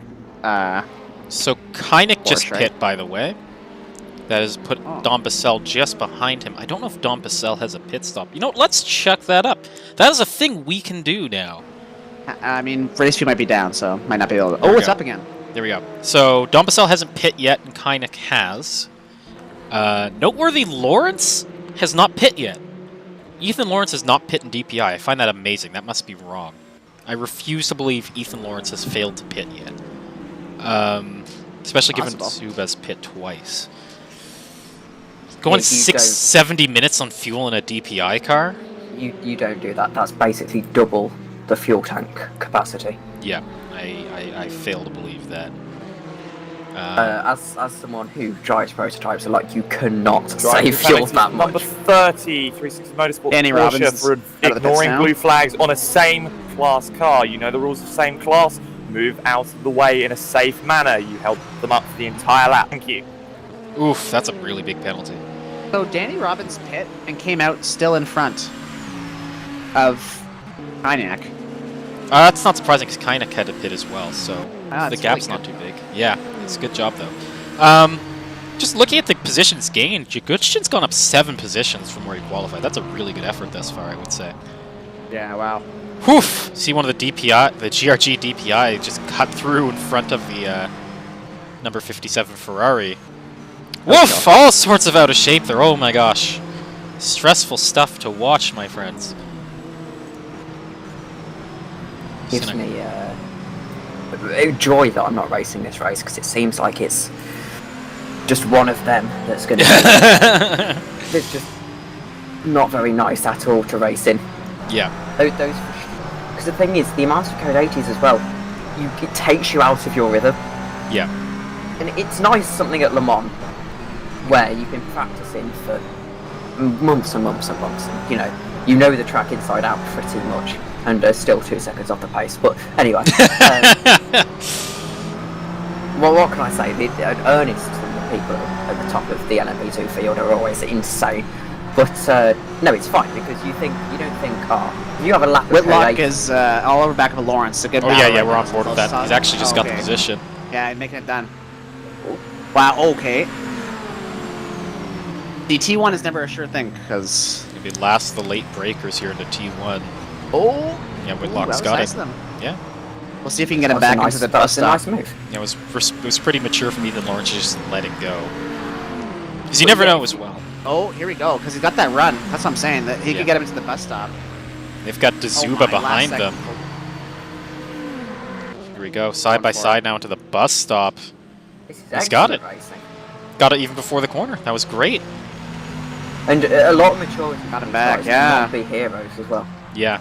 Speaker 1: So Kynick just
Speaker 2: Porsche, right?
Speaker 1: pit, by the way. That has put
Speaker 2: Oh.
Speaker 1: Dom Bassell just behind him. I don't know if Dom Bassell has a pit stop. You know what? Let's check that up. That is a thing we can do now.
Speaker 2: I mean, race fee might be down, so might not be able to.
Speaker 1: There
Speaker 2: Oh,
Speaker 1: we
Speaker 2: it's
Speaker 1: go.
Speaker 2: up again.
Speaker 1: There we go. So Dom Bassell hasn't pit yet, and Kynick has. Noteworthy Lawrence has not pit yet. Ethan Lawrence has not pit in DPI. I find that amazing. That must be wrong. I refuse to believe Ethan Lawrence has failed to pit yet. Especially given
Speaker 2: Possible.
Speaker 1: Zuba's pit twice. Going
Speaker 3: If you
Speaker 1: 70 minutes on fuel in a DPI car?
Speaker 3: You don't do that. That's basically double the fuel tank capacity.
Speaker 1: Yeah, I fail to believe that.
Speaker 3: As someone who drives prototypes, like you cannot
Speaker 4: Drive
Speaker 3: save fuel
Speaker 4: penalty
Speaker 3: that
Speaker 4: number
Speaker 3: much.
Speaker 4: 30, 360 Motorsport
Speaker 2: Danny
Speaker 4: Porsche
Speaker 2: Robbins
Speaker 4: for
Speaker 2: out of the pits
Speaker 4: ignoring
Speaker 2: now.
Speaker 4: blue flags on a same class car. You know the rules of same class. Move out of the way in a safe manner. You held them up for the entire lap. Thank you.
Speaker 1: Oof, that's a really big penalty.
Speaker 2: So Danny Robbins pit and came out still in front of Kyniak.
Speaker 1: That's not surprising because Kynick had to pit as well, so
Speaker 2: Ah,
Speaker 1: the
Speaker 2: it's
Speaker 1: gap's
Speaker 2: really
Speaker 1: not too big. Yeah, it's a good job though. Just looking at the positions gained, Jagutshin's gone up 7 positions from where he qualified. That's a really good effort thus far, I would say.
Speaker 2: Yeah, wow.
Speaker 1: Whew! See one of the DPI, the GRG DPI, just cut through in front of the number 57 Ferrari. Woof! All sorts of out of shape there. Oh my gosh, stressful stuff to watch, my friends.
Speaker 3: Gives me joy that I'm not racing this race because it seems like it's just one of them that's going to. It's just not very nice at all to race in.
Speaker 1: Yeah.
Speaker 3: Those because the thing is, the amount of code 80s as well, it takes you out of your rhythm.
Speaker 1: Yeah.
Speaker 3: And it's nice something at Le Mans where you've been practicing for months and months and months. And, you know the track inside out pretty much, and still 2 seconds off the pace. But anyway, well, what can I say? Ernest and the people at the top of the LMP2 field are always insane. But no, it's fine because you don't think, you have a lap of
Speaker 2: Whitlock
Speaker 3: code 80s.
Speaker 2: is all over back of Lawrence. A good
Speaker 1: Oh
Speaker 2: battle
Speaker 1: yeah,
Speaker 2: right
Speaker 1: we're
Speaker 2: now.
Speaker 1: on board with that. He's actually just got the
Speaker 2: Okay.
Speaker 1: position.
Speaker 2: Yeah, making it done. Wow, okay. The T1 is never a sure thing, because...
Speaker 1: Maybe last of the late breakers here into T1.
Speaker 2: Oh!
Speaker 1: Yeah,
Speaker 2: Ooh,
Speaker 1: Whitlock's
Speaker 2: that was
Speaker 1: got
Speaker 2: nice
Speaker 1: it.
Speaker 2: of them.
Speaker 1: Yeah.
Speaker 2: We'll see if we can get him
Speaker 3: That was
Speaker 2: back
Speaker 3: a
Speaker 2: into the
Speaker 3: nice-
Speaker 2: bus
Speaker 3: that was
Speaker 2: stop.
Speaker 3: a nice move.
Speaker 1: Yeah, it was pretty mature from Ethan Lawrence to just let it go. Because you never know as well.
Speaker 2: Oh, here we go, because he's got that run. That's what I'm saying, that he
Speaker 1: Yeah.
Speaker 2: could get him into the bus stop.
Speaker 1: They've got
Speaker 2: Oh
Speaker 1: Dazuba
Speaker 2: my,
Speaker 1: behind
Speaker 2: last
Speaker 1: them.
Speaker 2: second.
Speaker 1: Here we go, side by
Speaker 2: for
Speaker 1: side now into the bus stop.
Speaker 3: This is
Speaker 1: He's got
Speaker 3: excellent racing.
Speaker 1: Got it even before the corner. That was great.
Speaker 3: And a lot of maturity.
Speaker 2: Got him
Speaker 3: from
Speaker 2: back,
Speaker 3: guys to
Speaker 2: yeah.
Speaker 3: Not be heroes as well.
Speaker 1: Yeah.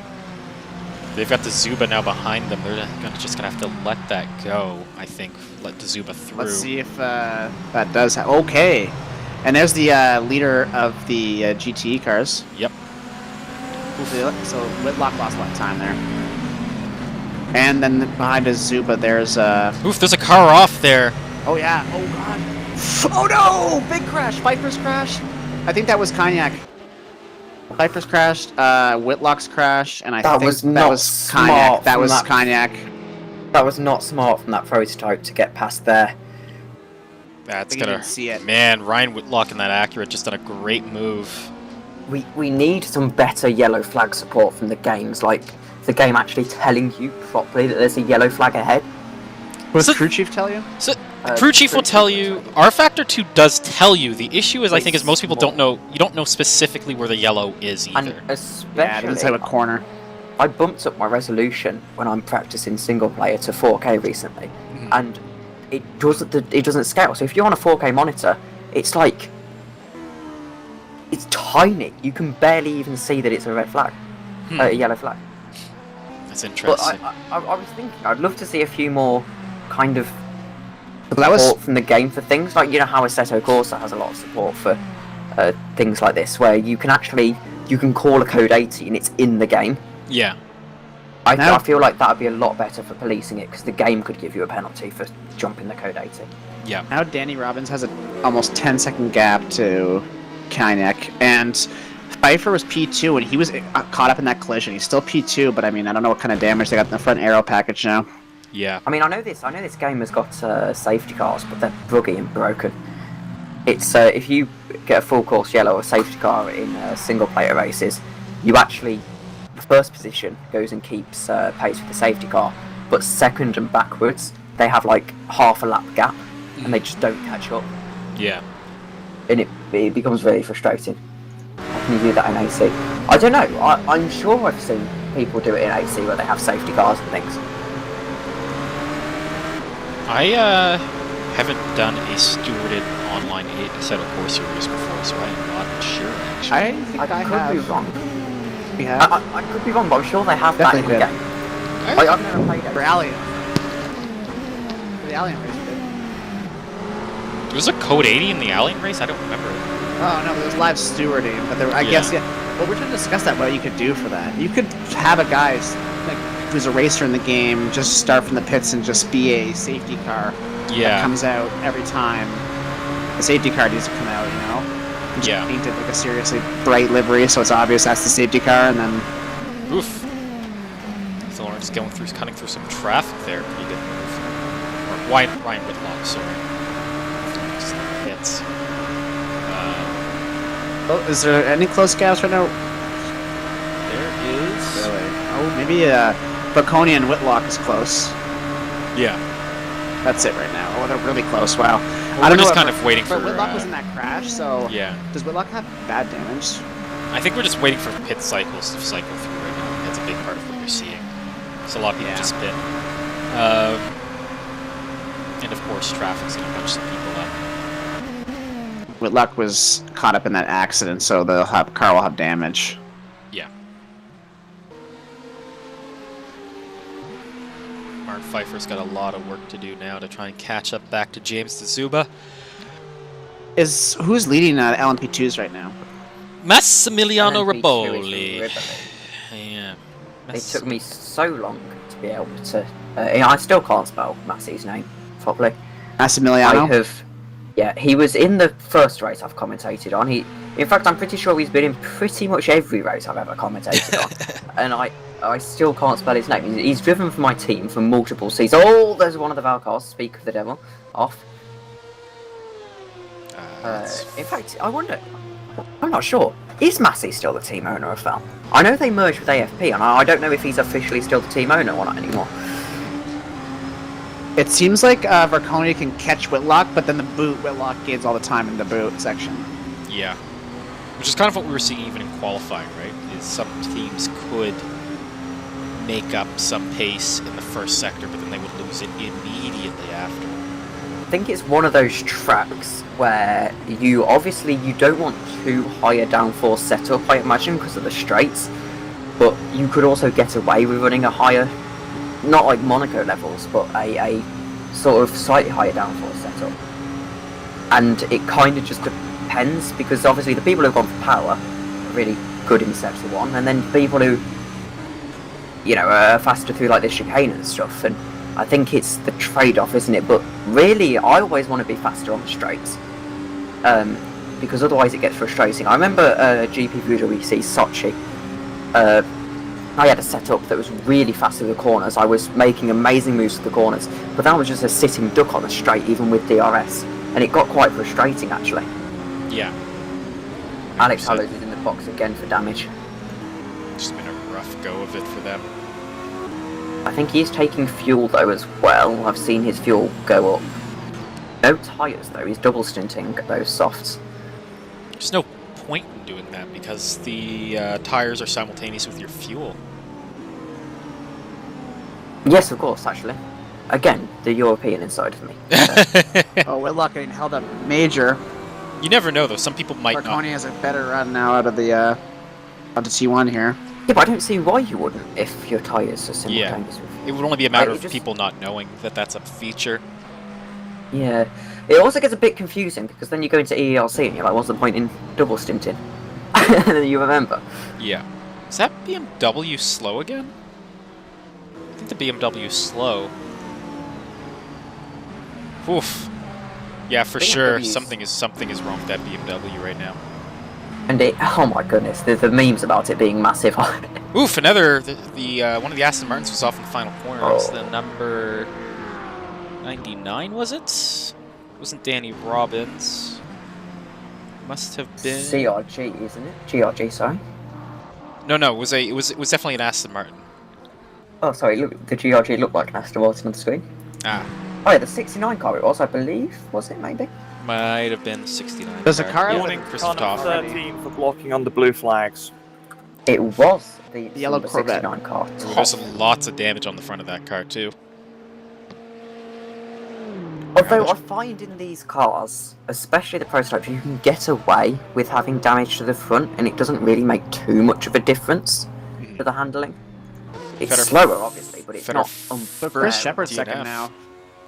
Speaker 1: They've got Dazuba now behind them. They're just going to have to let that go, I think. Let Dazuba through.
Speaker 2: Let's see if that does happen. Okay. And there's the leader of the GTE cars.
Speaker 1: Yep.
Speaker 2: So Whitlock lost a lot of time there. And then behind is Zuba, there's...
Speaker 1: Oof, there's a car off there.
Speaker 2: Oh yeah, oh god. Oh no! Big crash! Viper's crash! I think that was Kyniak. Viper's crashed, Whitlock's crash, and I
Speaker 3: That
Speaker 2: think
Speaker 3: was
Speaker 2: that
Speaker 3: not
Speaker 2: was
Speaker 3: smart
Speaker 2: Kyniak. That
Speaker 3: from
Speaker 2: was
Speaker 3: that-
Speaker 2: Kyniak.
Speaker 3: That was not smart from that prototype to get past there.
Speaker 1: That's
Speaker 2: think you
Speaker 1: gonna...
Speaker 2: didn't see it.
Speaker 1: Man, Ryan Whitlock in that Acura just done a great move.
Speaker 3: We need some better yellow flag support from the games, like the game actually telling you properly that there's a yellow flag ahead.
Speaker 2: What
Speaker 1: So-
Speaker 2: does crew chief tell you?
Speaker 1: So, Crew Chief will tell you, R Factor 2 does tell you. The issue is, I think, is most people don't know, you don't know specifically where the yellow is
Speaker 3: And
Speaker 1: either.
Speaker 2: Yeah, it doesn't say
Speaker 3: especially,
Speaker 2: what corner.
Speaker 3: I bumped up my resolution when I'm practicing single player to 4K recently,
Speaker 1: Mhm.
Speaker 3: and it doesn't scale. So if you're on a 4K monitor, it's like it's tiny. You can barely even see that it's a red flag, a yellow flag.
Speaker 1: That's
Speaker 3: But
Speaker 1: interesting.
Speaker 3: I was thinking, I'd love to see a few more kind of
Speaker 2: That was
Speaker 3: support from the game for things like, you know how Assetto Corsa has a lot of support for things like this, where you can actually you can call a code 80 and it's in the game.
Speaker 1: Yeah.
Speaker 3: I feel like that would be a lot better for policing it, because the game could give you a penalty for jumping the code 80.
Speaker 1: Yeah.
Speaker 2: Now Danny Robbins has an almost 10-second gap to Kynek, and Pfeiffer was P2, and he was caught up in that collision. He's still P2, but I mean, I don't know what kind of damage they got in the front aero package now.
Speaker 1: Yeah.
Speaker 3: I mean, I know this game has got safety cars, but they're buggy and broken. It's if you get a full course yellow or safety car in single player races, you actually, the first position goes and keeps pace with the safety car, but second and backwards they have like half a lap gap, and they just don't catch up.
Speaker 1: Yeah.
Speaker 3: And it becomes really frustrating. How can you do that in AC? I don't know. I'm sure I've seen people do it in AC where they have safety cars and things.
Speaker 1: I haven't done a stewarded online set of course series before, so I'm not sure actually.
Speaker 2: I think I
Speaker 3: could be wrong.
Speaker 2: We have.
Speaker 3: I could be wrong, but I'm sure they have
Speaker 2: Definitely
Speaker 3: that in the
Speaker 2: did.
Speaker 3: game. I've never played it.
Speaker 2: For Alien. For the Alien race, we did.
Speaker 1: There was a code 80 in the Alien race? I don't remember.
Speaker 2: Oh no, there was live stewarding, but I guess Well, we're trying to discuss that. What you could do for that? You could have a guy who's a racer in the game just start from the pits and just be a safety car. That comes out every time the safety car needs to come out. You know. And just paint it like a seriously bright livery, so it's obvious that's the safety car, and then.
Speaker 1: Oof. Thorne's cutting through some traffic there. Pretty good move. Or Ryan Whitlock, sorry. Hits.
Speaker 2: Oh, is there any close gaps right now?
Speaker 1: There is.
Speaker 2: Really? Oh, maybe Bocconi and Whitlock is close.
Speaker 1: Yeah.
Speaker 2: That's it right now. Oh, they're really close. Wow.
Speaker 1: Well, we're just kind of waiting for.
Speaker 2: But Whitlock was in that crash, so.
Speaker 1: Yeah.
Speaker 2: Does Whitlock have bad damage?
Speaker 1: I think we're just waiting for pit cycles to cycle through right now. That's a big part of what you're seeing. So a lot of people just pit. And of course, traffic's gonna bunch some people up.
Speaker 2: Whitlock was caught up in that accident, so the car will have damage.
Speaker 1: Yeah. Mark Pfeiffer's got a lot of work to do now to try and catch up back to James Tsuba.
Speaker 2: Who's leading LMP2s right now?
Speaker 1: Massimiliano
Speaker 3: LMP2
Speaker 1: Riboli.
Speaker 3: is Riboli.
Speaker 1: Yeah.
Speaker 3: It took me so long to be able to. I still can't spell Massey's name properly.
Speaker 2: Massimiliano?
Speaker 3: I have. Yeah, he was in the first race I've commentated on. In fact, I'm pretty sure he's been in pretty much every race I've ever commentated on. And I still can't spell his name. He's driven for my team for multiple seasons. Oh, there's one of the Valcars, speak of the devil, off. In fact, I wonder, I'm not sure, is Massey still the team owner of Val? I know they merged with AFP, and I don't know if he's officially still the team owner or not anymore.
Speaker 2: It seems like Verconi can catch Whitlock, but then the boot, Whitlock gains all the time in the boot section.
Speaker 1: Yeah. Which is kind of what we were seeing even in qualifying, right? Is some teams could make up some pace in the first sector, but then they would lose it immediately after.
Speaker 3: I think it's one of those tracks where you don't want too high a downforce setup, I imagine, because of the straights, but you could also get away with running a higher, not like Monaco levels, but a sort of slightly higher downforce setup. And it kind of just depends, because obviously the people who've gone for power are really good in sector 1, and then people who, are faster through like the chicane and stuff, and I think it's the trade-off, isn't it? But really, I always want to be faster on the straights, because otherwise it gets frustrating. I remember GP VWC Sochi, I had a setup that was really fast through the corners. I was making amazing moves to the corners, but that was just a sitting duck on the straight, even with DRS, and it got quite frustrating actually.
Speaker 1: Yeah.
Speaker 3: Alex Hallows is in the box again for damage.
Speaker 1: Just been a rough go of it for them.
Speaker 3: I think he's taking fuel though as well. I've seen his fuel go up. No tyres though, he's double stinting those softs.
Speaker 1: There's no point in doing that because the tires are simultaneous with your fuel.
Speaker 3: Yes, of course, actually. Again, the European inside of me.
Speaker 2: Oh, Whitlock getting held up major.
Speaker 1: You never know though, some people might
Speaker 2: Marconi
Speaker 1: not.
Speaker 2: has a better run now out of the T1 here.
Speaker 3: Yeah, but I don't see why you wouldn't if your tyres are simultaneous with
Speaker 1: It would only be a matter of people not knowing that that's a feature.
Speaker 3: Yeah. It also gets a bit confusing because then you go into EELC and you're like, what's the point in double stinting? You remember?
Speaker 1: Yeah. Is that BMW slow again? I think the BMW is slow. Oof. Yeah, for sure.
Speaker 3: BMW's
Speaker 1: Something is wrong with that BMW right now.
Speaker 3: And oh my goodness, the memes about it being massive.
Speaker 1: Oof, another one of the Aston Martins was off in the final corner. It was
Speaker 3: Oh.
Speaker 1: the number 99, was it? It wasn't Danny Robbins. Must have been
Speaker 3: CRG, isn't it? GRG, sorry.
Speaker 1: No, it was definitely an Aston Martin.
Speaker 3: Oh, sorry, look, the GRG looked like an Aston Martin on the screen.
Speaker 1: Ah,
Speaker 3: Oh yeah, the 69 car it was, I believe. Was it, maybe?
Speaker 1: might have been 69.
Speaker 2: There's a car out
Speaker 4: Warning,
Speaker 2: with
Speaker 1: Christoph
Speaker 4: Connor
Speaker 1: Toff.
Speaker 4: 13 for blocking under blue flags.
Speaker 3: It was the
Speaker 2: yellow
Speaker 3: number
Speaker 2: Corvette.
Speaker 3: 69 car.
Speaker 1: There's lots of damage on the front of that car too.
Speaker 3: Although I find in these cars, especially the prototypes, you can get away with having damage to the front, and it doesn't really make too much of a difference to the handling. It's
Speaker 1: Federer-
Speaker 3: slower, obviously, but it's
Speaker 1: Federer-
Speaker 3: not
Speaker 2: But
Speaker 3: unfair.
Speaker 2: Chris Shepard's
Speaker 1: DNF.
Speaker 2: second now.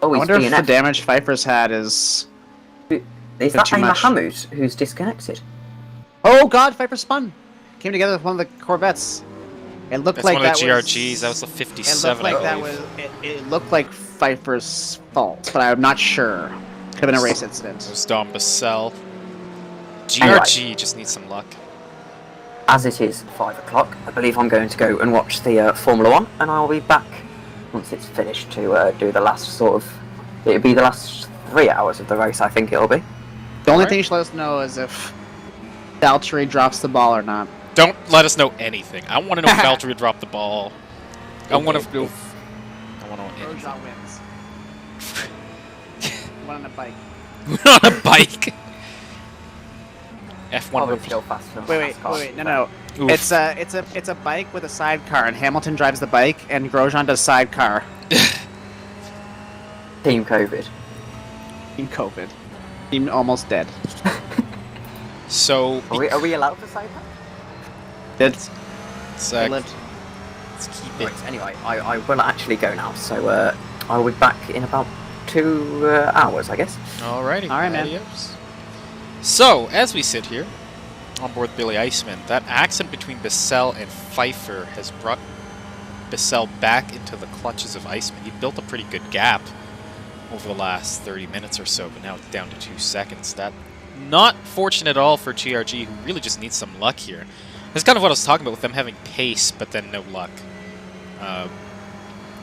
Speaker 3: Oh,
Speaker 2: I
Speaker 3: he's
Speaker 2: wonder if the
Speaker 3: DNF.
Speaker 2: damage Pfeiffer's had is...
Speaker 3: Is that
Speaker 2: too
Speaker 3: A.
Speaker 2: much.
Speaker 3: Mahamud who's disconnected?
Speaker 2: Oh god, Pfeiffer spun! Came together with one of the Corvettes. It looked
Speaker 1: That's
Speaker 2: like
Speaker 1: one of
Speaker 2: that
Speaker 1: the
Speaker 2: was...
Speaker 1: GRGs. That was the
Speaker 2: It
Speaker 1: 57,
Speaker 2: looked like
Speaker 1: I
Speaker 2: that
Speaker 1: believe.
Speaker 2: was... It looked like Pfeiffer's fault, but I'm not sure. Could have been a race incident.
Speaker 1: It was Dom Bassell. GRG just needs some luck.
Speaker 3: As it is 5 o'clock, I believe I'm going to go and watch the Formula 1, and I'll be back once it's finished to do the last sort of... It'll be the last 3 hours of the race, I think it'll be.
Speaker 2: The only
Speaker 1: Alright.
Speaker 2: thing you should let us know is if Valtteri drops the ball or not.
Speaker 1: Don't let us know anything. I want to know if Valtteri dropped the ball. I want to know. I want to know anything.
Speaker 2: Grosjean wins. Went on a bike.
Speaker 1: on a bike. F1
Speaker 3: Probably
Speaker 1: review.
Speaker 3: still faster.
Speaker 2: Wait, no.
Speaker 1: Oof.
Speaker 2: It's a bike with a sidecar, and Hamilton drives the bike, and Grosjean does sidecar.
Speaker 3: Team COVID.
Speaker 2: In COVID. Team almost dead.
Speaker 1: So
Speaker 3: Are we allowed to say that?
Speaker 2: It's
Speaker 1: Sec,
Speaker 2: lived.
Speaker 1: let's keep it.
Speaker 3: Right, anyway, I will actually go now, so I'll be back in about 2 hours, I guess.
Speaker 1: Alrighty.
Speaker 2: Alright, man.
Speaker 1: Adios. So, as we sit here on board Billy Iceman, that accident between Bissell and Pfeiffer has brought Bissell back into the clutches of Iceman. He built a pretty good gap over the last 30 minutes or so, but now it's down to 2 seconds. That not fortunate at all for GRG, who really just needs some luck here. That's kind of what I was talking about with them having pace, but then no luck.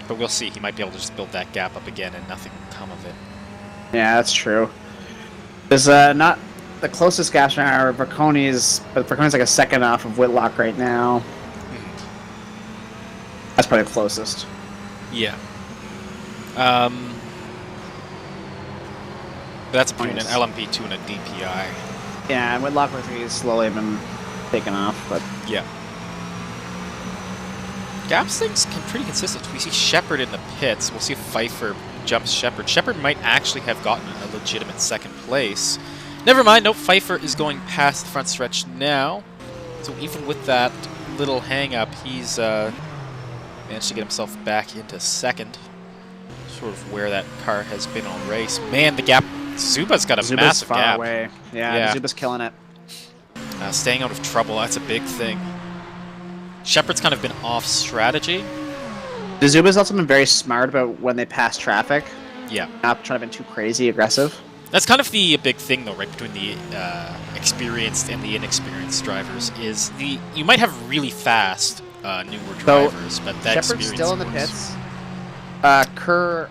Speaker 1: But we'll see. He might be able to just build that gap up again, and nothing will come of it.
Speaker 2: Yeah, that's true. There's not the closest gas right now. Verconi's, but Verconi's like a second off of Whitlock right now. That's probably the closest.
Speaker 1: Yeah. That's between an LMP2 and a DPI.
Speaker 2: Yeah, and Whitlock looks like he's slowly been taken off, but
Speaker 1: Yeah. Gaps things can pretty consistent. We see Shepard in the pits. We'll see if Pfeiffer jumps Shepard. Shepard might actually have gotten a legitimate second place. Never mind. Nope. Pfeiffer is going past the front stretch now. So even with that little hang-up, he's managed to get himself back into second. Sort of where that car has been all race. Man, the gap. Zuba's got a
Speaker 2: Zuba's
Speaker 1: massive
Speaker 2: far
Speaker 1: gap.
Speaker 2: away.
Speaker 1: Yeah.
Speaker 2: Yeah, Zuba's killing it.
Speaker 1: Staying out of trouble, that's a big thing. Shepard's kind of been off strategy.
Speaker 2: Zuba's also been very smart about when they pass traffic.
Speaker 1: Yeah.
Speaker 2: Not trying to be too crazy aggressive.
Speaker 1: That's kind of the big thing, though, right, between the experienced and the inexperienced drivers, is you might have really fast newer drivers, but that
Speaker 2: Shepard's
Speaker 1: experience
Speaker 2: still in the
Speaker 1: works.
Speaker 2: pits. Kerr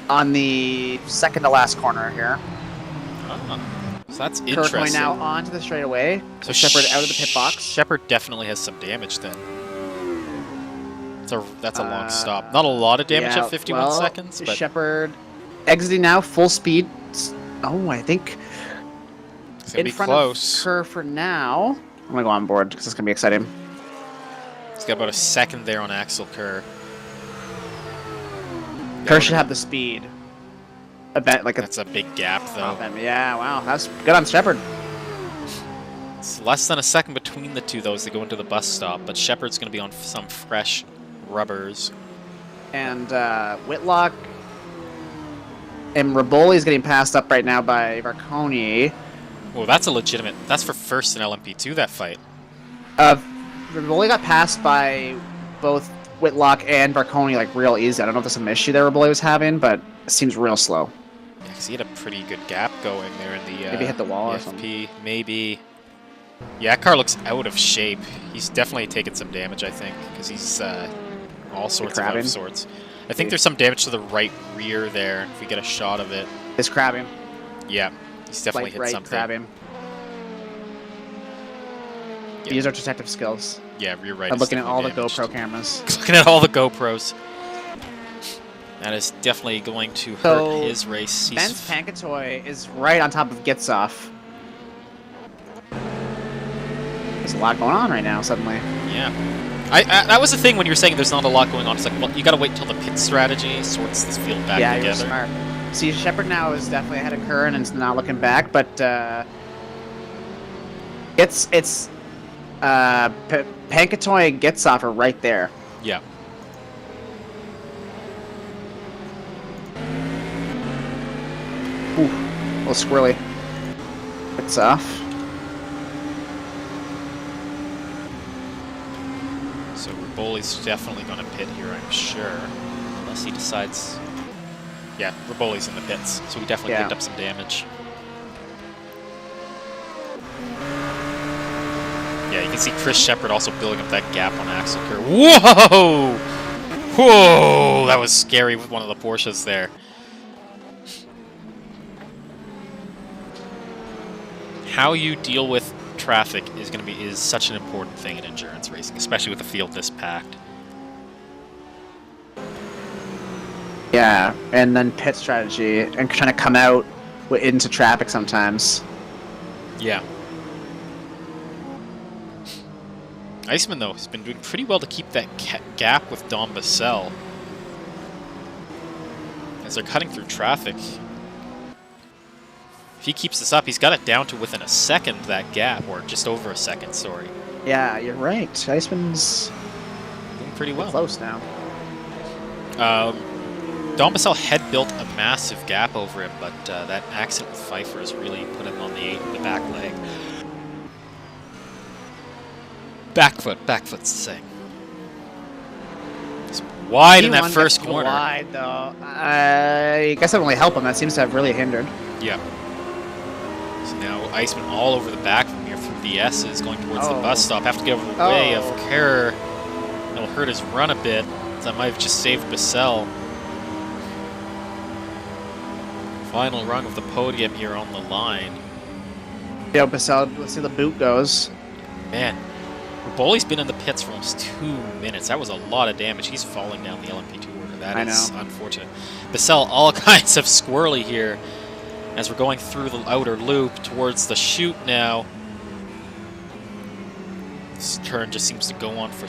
Speaker 2: on the second to last corner here.
Speaker 1: Ah, so that's
Speaker 2: Kerr
Speaker 1: interesting.
Speaker 2: coming now onto the straightaway.
Speaker 1: So
Speaker 2: Shepard out of the pit box.
Speaker 1: Shepard definitely has some damage then. That's a long stop. Not a lot of damage
Speaker 2: Yeah,
Speaker 1: at 51
Speaker 2: well,
Speaker 1: seconds, but
Speaker 2: Shepard exiting now, full speed. Oh, I think
Speaker 1: it's gonna
Speaker 2: in
Speaker 1: be
Speaker 2: front
Speaker 1: close.
Speaker 2: of Kerr for now. I'm gonna go on board because it's gonna be exciting.
Speaker 1: He's got about a second there on Axel Kerr.
Speaker 2: Kerr should have the speed. I bet like a
Speaker 1: That's a big gap, though.
Speaker 2: yeah. Wow, that's good on Shepard.
Speaker 1: It's less than a second between the two, though, as they go into the bus stop, but Shepard's going to be on some fresh rubbers.
Speaker 2: And Whitlock and Raboli's getting passed up right now by Varconi.
Speaker 1: Well, that's a legitimate. That's for first in LMP2, that fight.
Speaker 2: Riboli got passed by both Whitlock and Barconi like real easy. I don't know if there's some issue there Riboli was having, but it seems real slow.
Speaker 1: Yeah, because he had a pretty good gap going there in the
Speaker 2: Maybe hit the wall or
Speaker 1: FP.
Speaker 2: something.
Speaker 1: Maybe. Yeah, that car looks out of shape. He's definitely taken some damage, I think, because he's all sorts of out of sorts. I think there's some damage to the right rear there, if we get a shot of it.
Speaker 2: It's crabbing.
Speaker 1: Yeah, he's definitely hit
Speaker 2: right
Speaker 1: something.
Speaker 2: crabbing.
Speaker 1: Yeah.
Speaker 2: Use our detective skills.
Speaker 1: Yeah, rear right.
Speaker 2: I'm
Speaker 1: is
Speaker 2: looking at all
Speaker 1: definitely
Speaker 2: the
Speaker 1: damaged.
Speaker 2: GoPro cameras.
Speaker 1: Looking at all the GoPros. That is definitely going to hurt his race.
Speaker 2: Ben's Pankatoy is right on top of Gitsoff. There's a lot going on right now, suddenly.
Speaker 1: Yeah. That was the thing when you were saying there's not a lot going on. It's like, well, you gotta wait till the pit strategy sorts this field back
Speaker 2: Yeah,
Speaker 1: together.
Speaker 2: you're smart. See, Shepard now is definitely ahead of Curran and is not looking back, but Pankatoy and Gitsoff are right there.
Speaker 1: Yeah.
Speaker 2: Ooh, a little squirrely. Gitsoff.
Speaker 1: So Riboli's definitely going to pit here, I'm sure. Unless he decides... Yeah, Riboli's in the pits, so he definitely picked up some damage. Yeah, you can see Chris Shepard also building up that gap on Axel Kerr. Whoa! Whoa! That was scary with one of the Porsches there. How you deal with traffic is such an important thing in endurance racing, especially with a field this packed.
Speaker 2: Yeah, and then pit strategy and trying to come out into traffic sometimes.
Speaker 1: Yeah. Iceman, though, has been doing pretty well to keep that gap with Dom Bassell. As they're cutting through traffic. If he keeps this up, he's got it down to within a second, that gap, or just over a second, sorry.
Speaker 2: Yeah, you're right. Iceman's
Speaker 1: doing pretty well.
Speaker 2: Close now.
Speaker 1: Dom Bassell had built a massive gap over him, but that accident with Pfeiffer has really put him on the back leg. Backfoot's the saying. It's wide in that first corner.
Speaker 2: Wide though. I guess that would only help him. That seems to have really hindered.
Speaker 1: Yeah. So now Iceman all over the back from here through the S's, going towards the bus stop. Have to get over the way of Kerr. That'll hurt his run a bit. That might have just saved Bassell. Final rung of the podium here on the line.
Speaker 2: Yo, Bassell, let's see the boot goes.
Speaker 1: Man, Riboli's been in the pits for almost 2 minutes. That was a lot of damage. He's falling down the LMP2 order. That is unfortunate. Bassell, all kinds of squirrely here as we're going through the outer loop towards the chute now. This turn just seems to go on for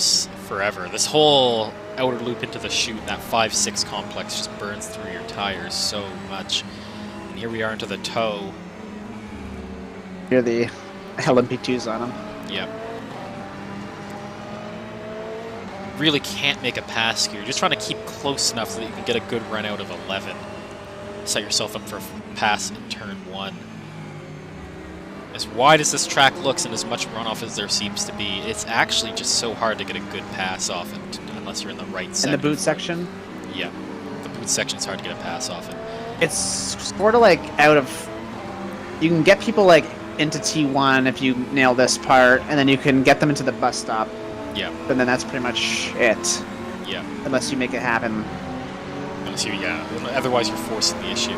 Speaker 1: forever. This whole outer loop into the chute, that 5-6 complex, just burns through your tires so much. And here we are into the toe.
Speaker 2: Here the LMP2s on them.
Speaker 1: Yep. Really can't make a pass here. You're just trying to keep close enough so that you can get a good run out of 11. Set yourself up for a pass in turn 1. As wide as this track looks and as much runoff as there seems to be, it's actually just so hard to get a good pass off it unless you're in the right section.
Speaker 2: In the boot section?
Speaker 1: Yeah. The boot section's hard to get a pass off it.
Speaker 2: It's sort of like out of... You can get people like into T1 if you nail this part, and then you can get them into the bus stop.
Speaker 1: Yeah.
Speaker 2: But then that's pretty much it.
Speaker 1: Yeah.
Speaker 2: Unless you make it happen.
Speaker 1: Unless you, yeah. Otherwise, you're forcing the issue.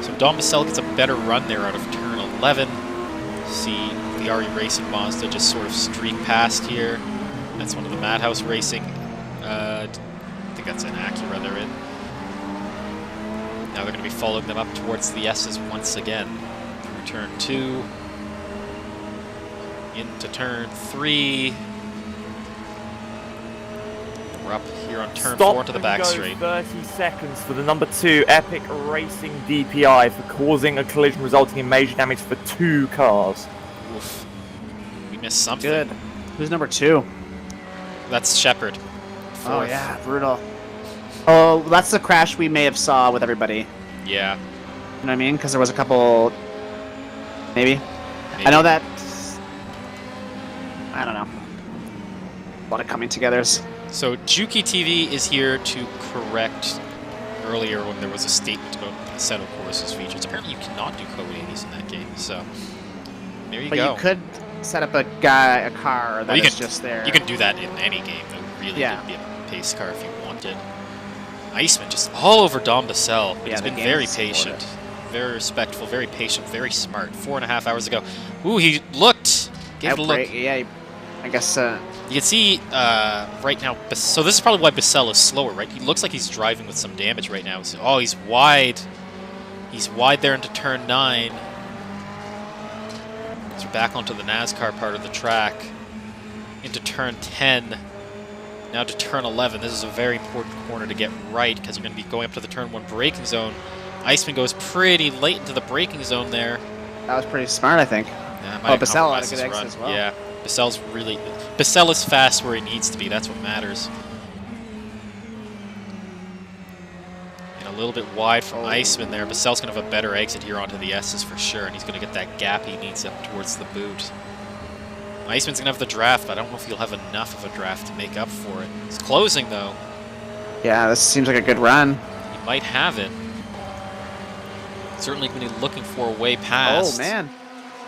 Speaker 1: So Dom Bassell gets a better run there out of turn 11. See the RE Racing Mazda just sort of streak past here. That's one of the Madhouse Racing. I think that's an Acura they're in. Now they're going to be following them up towards the S's once again. Through turn 2. Into turn 3. We're up here on turn 4 to the back straight.
Speaker 4: 30 seconds for the number 2 Epic Racing DPI for causing a collision resulting in major damage for 2 cars.
Speaker 1: Oof. We missed something.
Speaker 2: Good. Who's number 2?
Speaker 1: That's Shepard.
Speaker 2: Oh yeah, brutal. Oh, that's the crash we may have saw with everybody.
Speaker 1: Yeah.
Speaker 2: You know what I mean? Because there was a couple... Maybe? I know that. I don't know. A lot of coming togethers.
Speaker 1: So Juki TV is here to correct earlier when there was a statement about the Seto courses features. Apparently you cannot do code 80s in that game, so there you
Speaker 2: But
Speaker 1: go.
Speaker 2: you could set up a car that is just there.
Speaker 1: You can do that in any game, though. Really
Speaker 2: Yeah.
Speaker 1: good be a pace car if you wanted. Iceman just all over Dom Bassell.
Speaker 2: Yeah,
Speaker 1: He's
Speaker 2: the
Speaker 1: been
Speaker 2: game
Speaker 1: very
Speaker 2: is
Speaker 1: patient, very respectful, very patient, very smart. 4.5 hours ago. Ooh, he looked. Gave it a look.
Speaker 2: Yeah, I guess.
Speaker 1: You can see right now, so this is probably why Bassell is slower, right? He looks like he's driving with some damage right now. So, oh, he's wide. He's wide there into turn 9. So we're back onto the NASCAR part of the track. Into turn 10. Now to turn 11. This is a very important corner to get right because you're going to be going up to the turn 1 braking zone. Iceman goes pretty late into the braking zone there.
Speaker 2: That was pretty smart, I think.
Speaker 1: Yeah,
Speaker 2: Well, Bassell had a good exit as well.
Speaker 1: Yeah, Bassell is fast where he needs to be. That's what matters. And a little bit wide from Iceman there. Bassell's going to have a better exit here onto the S's for sure, and he's going to get that gap he needs up towards the boot. Iceman's going to have the draft, but I don't know if he'll have enough of a draft to make up for it. He's closing, though.
Speaker 2: Yeah, this seems like a good run.
Speaker 1: He might have it. Certainly going to be looking for a way past.
Speaker 2: Oh, man.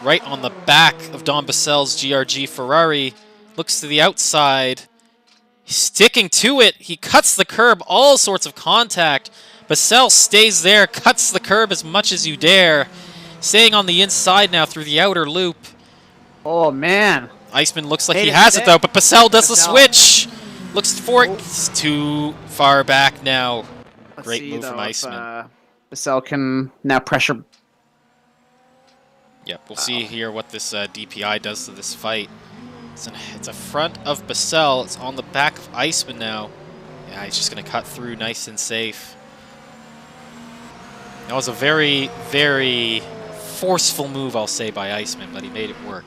Speaker 1: Right on the back of Don Bassell's GRG Ferrari. Looks to the outside. He's sticking to it. He cuts the curb. All sorts of contact. Bassell stays there. Cuts the curb as much as you dare. Staying on the inside now through the outer loop.
Speaker 2: Oh, man.
Speaker 1: Iceman looks like he has it, though, but Bassell does the switch. Looks for it. It's too far back now. Great move from Iceman.
Speaker 2: Bassell can now pressure.
Speaker 1: Yep, we'll see here what this DPI does to this fight. It's a front of Bassell. It's on the back of Iceman now. Yeah, he's just going to cut through nice and safe. That was a very, very forceful move, I'll say, by Iceman, but he made it work.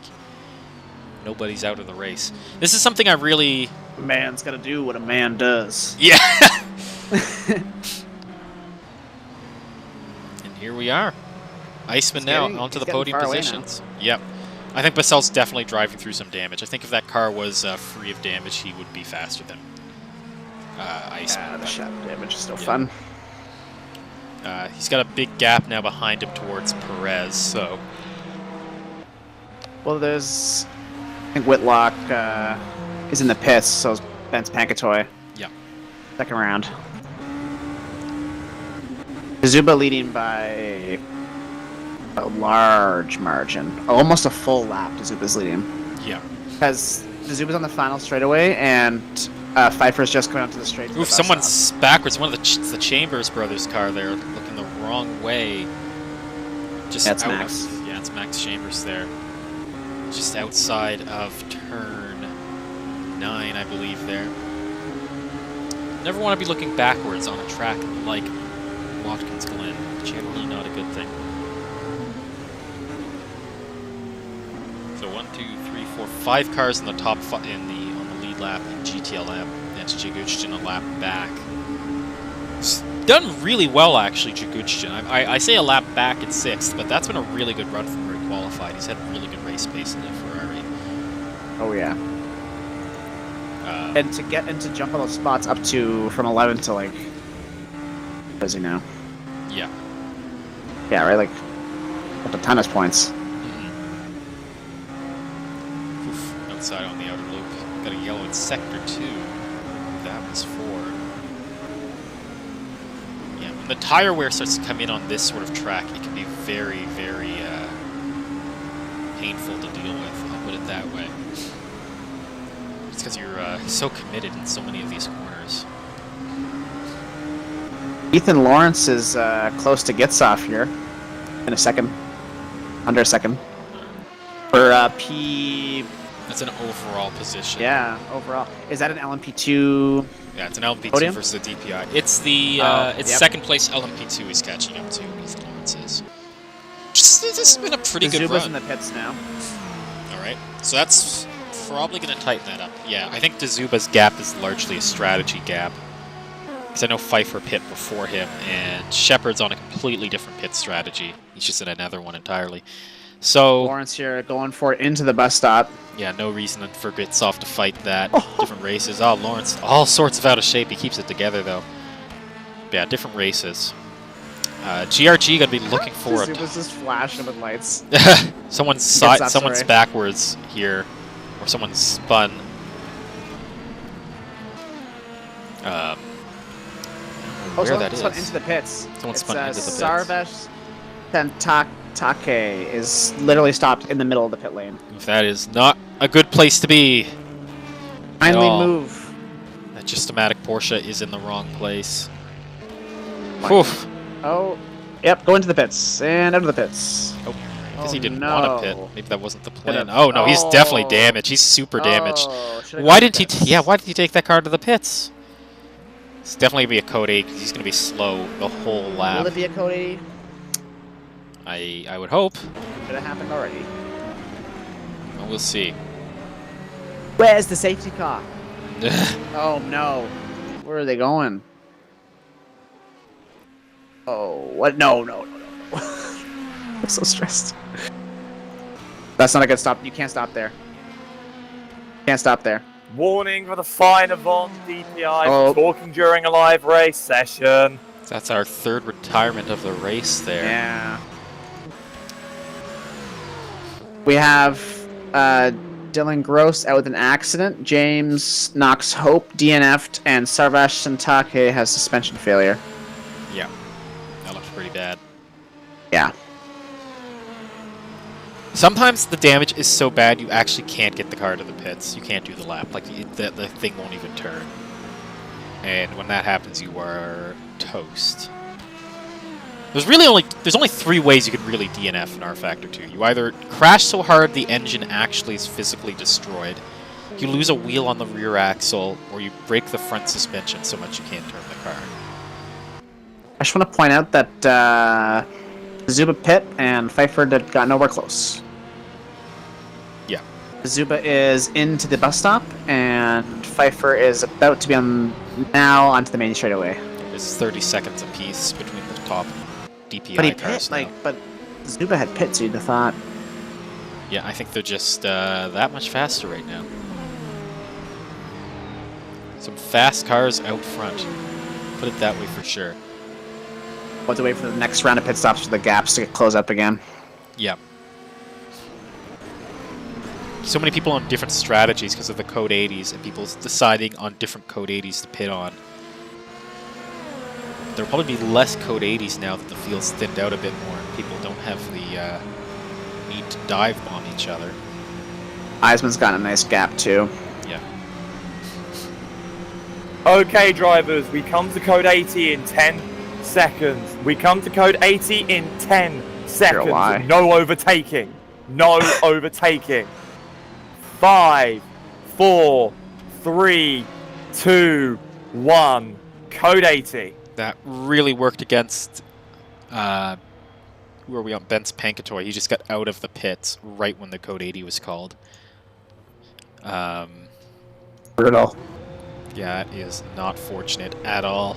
Speaker 1: Nobody's out of the race. This is something I really...
Speaker 2: A man's got to do what a man does.
Speaker 1: Yeah! And here we are. Iceman now onto the podium positions. Yep. I think Bassell's definitely driving through some damage. I think if that car was free of damage, he would be faster than Iceman.
Speaker 2: Yeah, the shot damage is still fun.
Speaker 1: He's got a big gap now behind him towards Perez, so...
Speaker 2: Well, there's... I think Whitlock is in the pits, so is Ben's Pankatoy.
Speaker 1: Yeah.
Speaker 2: Second round. Zuba leading by a large margin. Almost a full lap, Zuba's leading.
Speaker 1: Yeah.
Speaker 2: Because Zuba's on the final straightaway, and Pfeiffer's just coming onto the straight.
Speaker 1: Oof, someone's backwards. One of the Chambers brothers' car there, looking the wrong way. Just
Speaker 2: That's Max.
Speaker 1: Yeah, it's Max Chambers there. Just outside of turn 9, I believe, there. Never want to be looking backwards on a track like Watkins Glen. Generally not a good thing. So 1, 2, 3, 4, 5 cars in the top on the lead lap in GTLM. That's Jaguchtin a lap back. It's done really well, actually, Jaguchtin. I say a lap back in 6th, but that's been a really good run from where he qualified. He's had really good race pace in the Ferrari.
Speaker 2: Oh yeah. And to jump on those spots up to from 11 to like, what is he now?
Speaker 1: Yeah.
Speaker 2: Yeah, right. Like, up a ton of points.
Speaker 1: Oof, outside on the outer loop. Got a yellow in sector 2. That was 4. Yeah, when the tire wear starts to come in on this sort of track, it can be very, very painful to deal with. I'll put it that way. It's because you're so committed in so many of these corners.
Speaker 2: Ethan Lawrence is close to Gitsoff here in a second. Under a second. For P...
Speaker 1: That's an overall position.
Speaker 2: Yeah, overall. Is that an LMP2?
Speaker 1: Yeah, it's an LMP2
Speaker 2: podium?
Speaker 1: versus the DPI. It's the second place LMP2 is catching up to Ethan Lawrence is. This has been a pretty good
Speaker 2: Zuba's
Speaker 1: run.
Speaker 2: in the pits now.
Speaker 1: Alright, so that's probably going to tighten that up. Yeah, I think Zuba's gap is largely a strategy gap. Because I know Pfeiffer pit before him, and Shepard's on a completely different pit strategy. He's just in another one entirely. So
Speaker 2: Lawrence here going for it into the bus stop.
Speaker 1: yeah, no reason for Bitsoft to fight that. Different races. Oh, Lawrence, all sorts of out of shape. He keeps it together though. Yeah, different races. GRG gonna be looking for it.
Speaker 2: It was just flashing with lights.
Speaker 1: Someone's
Speaker 2: up,
Speaker 1: someone's
Speaker 2: sorry.
Speaker 1: backwards here, or someone's spun. Where that is?
Speaker 2: Someone into the pits.
Speaker 1: Someone
Speaker 2: It's
Speaker 1: spun into the pits.
Speaker 2: Sarvesh Tentake is literally stopped in the middle of the pit lane.
Speaker 1: That is not a good place to be.
Speaker 2: Finally
Speaker 1: all.
Speaker 2: move.
Speaker 1: That Just-O-Matic Porsche is in the wrong place.
Speaker 2: Like-
Speaker 1: Oof.
Speaker 2: Oh, yep, go into the pits and out of the pits.
Speaker 1: Oh, I guess he
Speaker 2: Oh,
Speaker 1: didn't
Speaker 2: no.
Speaker 1: want to pit. Maybe that wasn't the plan.
Speaker 2: Could've-
Speaker 1: Oh no, he's definitely
Speaker 2: Oh.
Speaker 1: damaged. He's super damaged.
Speaker 2: Oh, should've
Speaker 1: Why
Speaker 2: gone
Speaker 1: didn't
Speaker 2: to
Speaker 1: he?
Speaker 2: pits.
Speaker 1: Yeah, why did he take that car to the pits? It's definitely gonna be a code 8 because he's gonna be slow the whole
Speaker 2: Will
Speaker 1: lap.
Speaker 2: it be a Cody?
Speaker 1: I would hope.
Speaker 2: Should have happened already.
Speaker 1: Well, we'll see.
Speaker 2: Where's the safety car? Oh no. Where are they going? Oh, what? No. I'm so stressed. That's not a good stop. You can't stop there. Can't stop there.
Speaker 4: Warning for the fine Avant DPI
Speaker 2: Oh.
Speaker 4: for talking during a live race session.
Speaker 1: That's our third retirement of the race there.
Speaker 2: Yeah. We have Dylan Gross out with an accident. James Knox Hope DNF'd, and Sarvash Santake has suspension failure.
Speaker 1: Yeah, that looks pretty bad.
Speaker 2: Yeah.
Speaker 1: Sometimes the damage is so bad you actually can't get the car to the pits. You can't do the lap. Like the thing won't even turn. And when that happens, you are toast. There's only 3 ways you could really DNF in R Factor 2. You either crash so hard the engine actually is physically destroyed, you lose a wheel on the rear axle, or you break the front suspension so much you can't turn the car.
Speaker 2: I just want to point out that Zuba pit and Pfeiffer got nowhere close.
Speaker 1: Yeah.
Speaker 2: Zuba is into the bus stop, and Pfeiffer is about to be now onto the main straightaway.
Speaker 1: There's 30 seconds apiece between the top DPI
Speaker 2: But he
Speaker 1: cars
Speaker 2: pit,
Speaker 1: now.
Speaker 2: but Zuba had pit, so you'd have thought.
Speaker 1: Yeah, I think they're just that much faster right now. Some fast cars out front. Put it that way for sure.
Speaker 2: We'll have to wait for the next round of pit stops for the gaps to get closed up again.
Speaker 1: Yeah. So many people on different strategies because of the Code 80s and people deciding on different Code 80s to pit on. There'll probably be less Code 80s now that the field's thinned out a bit more. People don't have the need to dive bomb each other.
Speaker 2: Eisman's got a nice gap too.
Speaker 1: Yeah.
Speaker 4: Okay, drivers, we come to code 80 in 10 seconds. We come to code 80 in 10 seconds.
Speaker 2: lie.
Speaker 4: No overtaking. No overtaking. 5, 4, 3, 2, 1. Code 80.
Speaker 1: That really worked against, who are we on? Ben's Pankatoy. He just got out of the pits right when the Code 80 was called.
Speaker 2: Brutal.
Speaker 1: Yeah, it is not fortunate at all.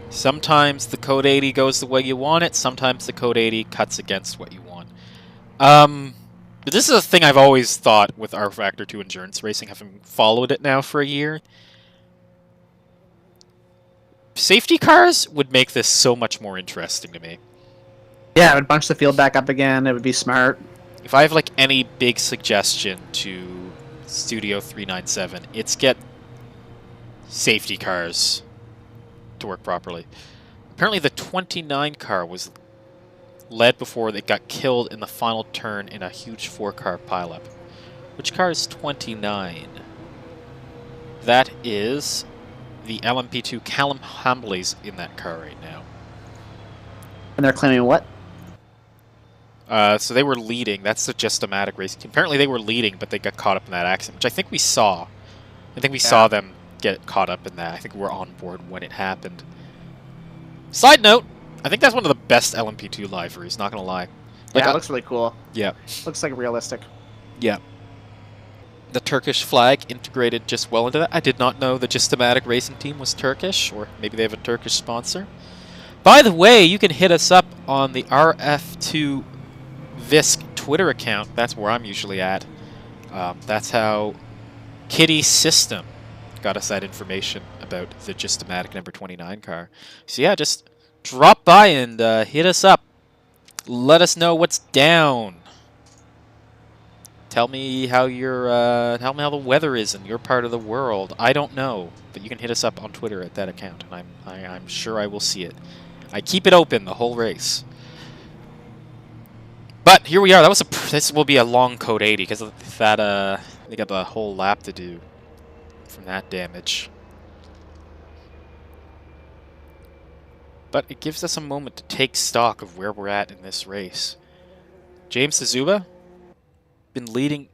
Speaker 1: Sometimes the Code 80 goes the way you want it, sometimes the Code 80 cuts against what you want. But this is a thing I've always thought with R Factor 2 endurance racing, having followed it now for a year. Safety cars would make this so much more interesting to me.
Speaker 2: Yeah, it would bunch the field back up again. It would be smart.
Speaker 1: If I have like any big suggestion to Studio 397, it's get safety cars to work properly. Apparently the 29 car was led before they got killed in the final turn in a huge 4-car pileup. Which car is 29? That is the LMP2. Callum Hambley's in that car right now.
Speaker 2: And they're claiming what?
Speaker 1: So they were leading. That's the Just-O-Matic racing team. Apparently they were leading, but they got caught up in that accident, which I think we saw. I think we saw them get caught up in that. I think we were on board when it happened. Side note, I think that's one of the best LMP2 liveries, not gonna lie. Like,
Speaker 2: Yeah, it looks really cool.
Speaker 1: yeah.
Speaker 2: Looks like realistic.
Speaker 1: Yeah. The Turkish flag integrated just well into that. I did not know the Just-O-Matic racing team was Turkish, or maybe they have a Turkish sponsor. By the way, you can hit us up on the RF2 VISC Twitter account. That's where I'm usually at. That's how Kitty System got us that information about the Gistomatic number 29 car. So yeah, just drop by and hit us up. Let us know what's down. Tell me how tell me how the weather is in your part of the world. I don't know, but you can hit us up on Twitter at that account, and I'm sure I will see it. I keep it open the whole race. But here we are. This will be a long code 80 because of that. They got the whole lap to do from that damage. But it gives us a moment to take stock of where we're at in this race. James Suzuba been leading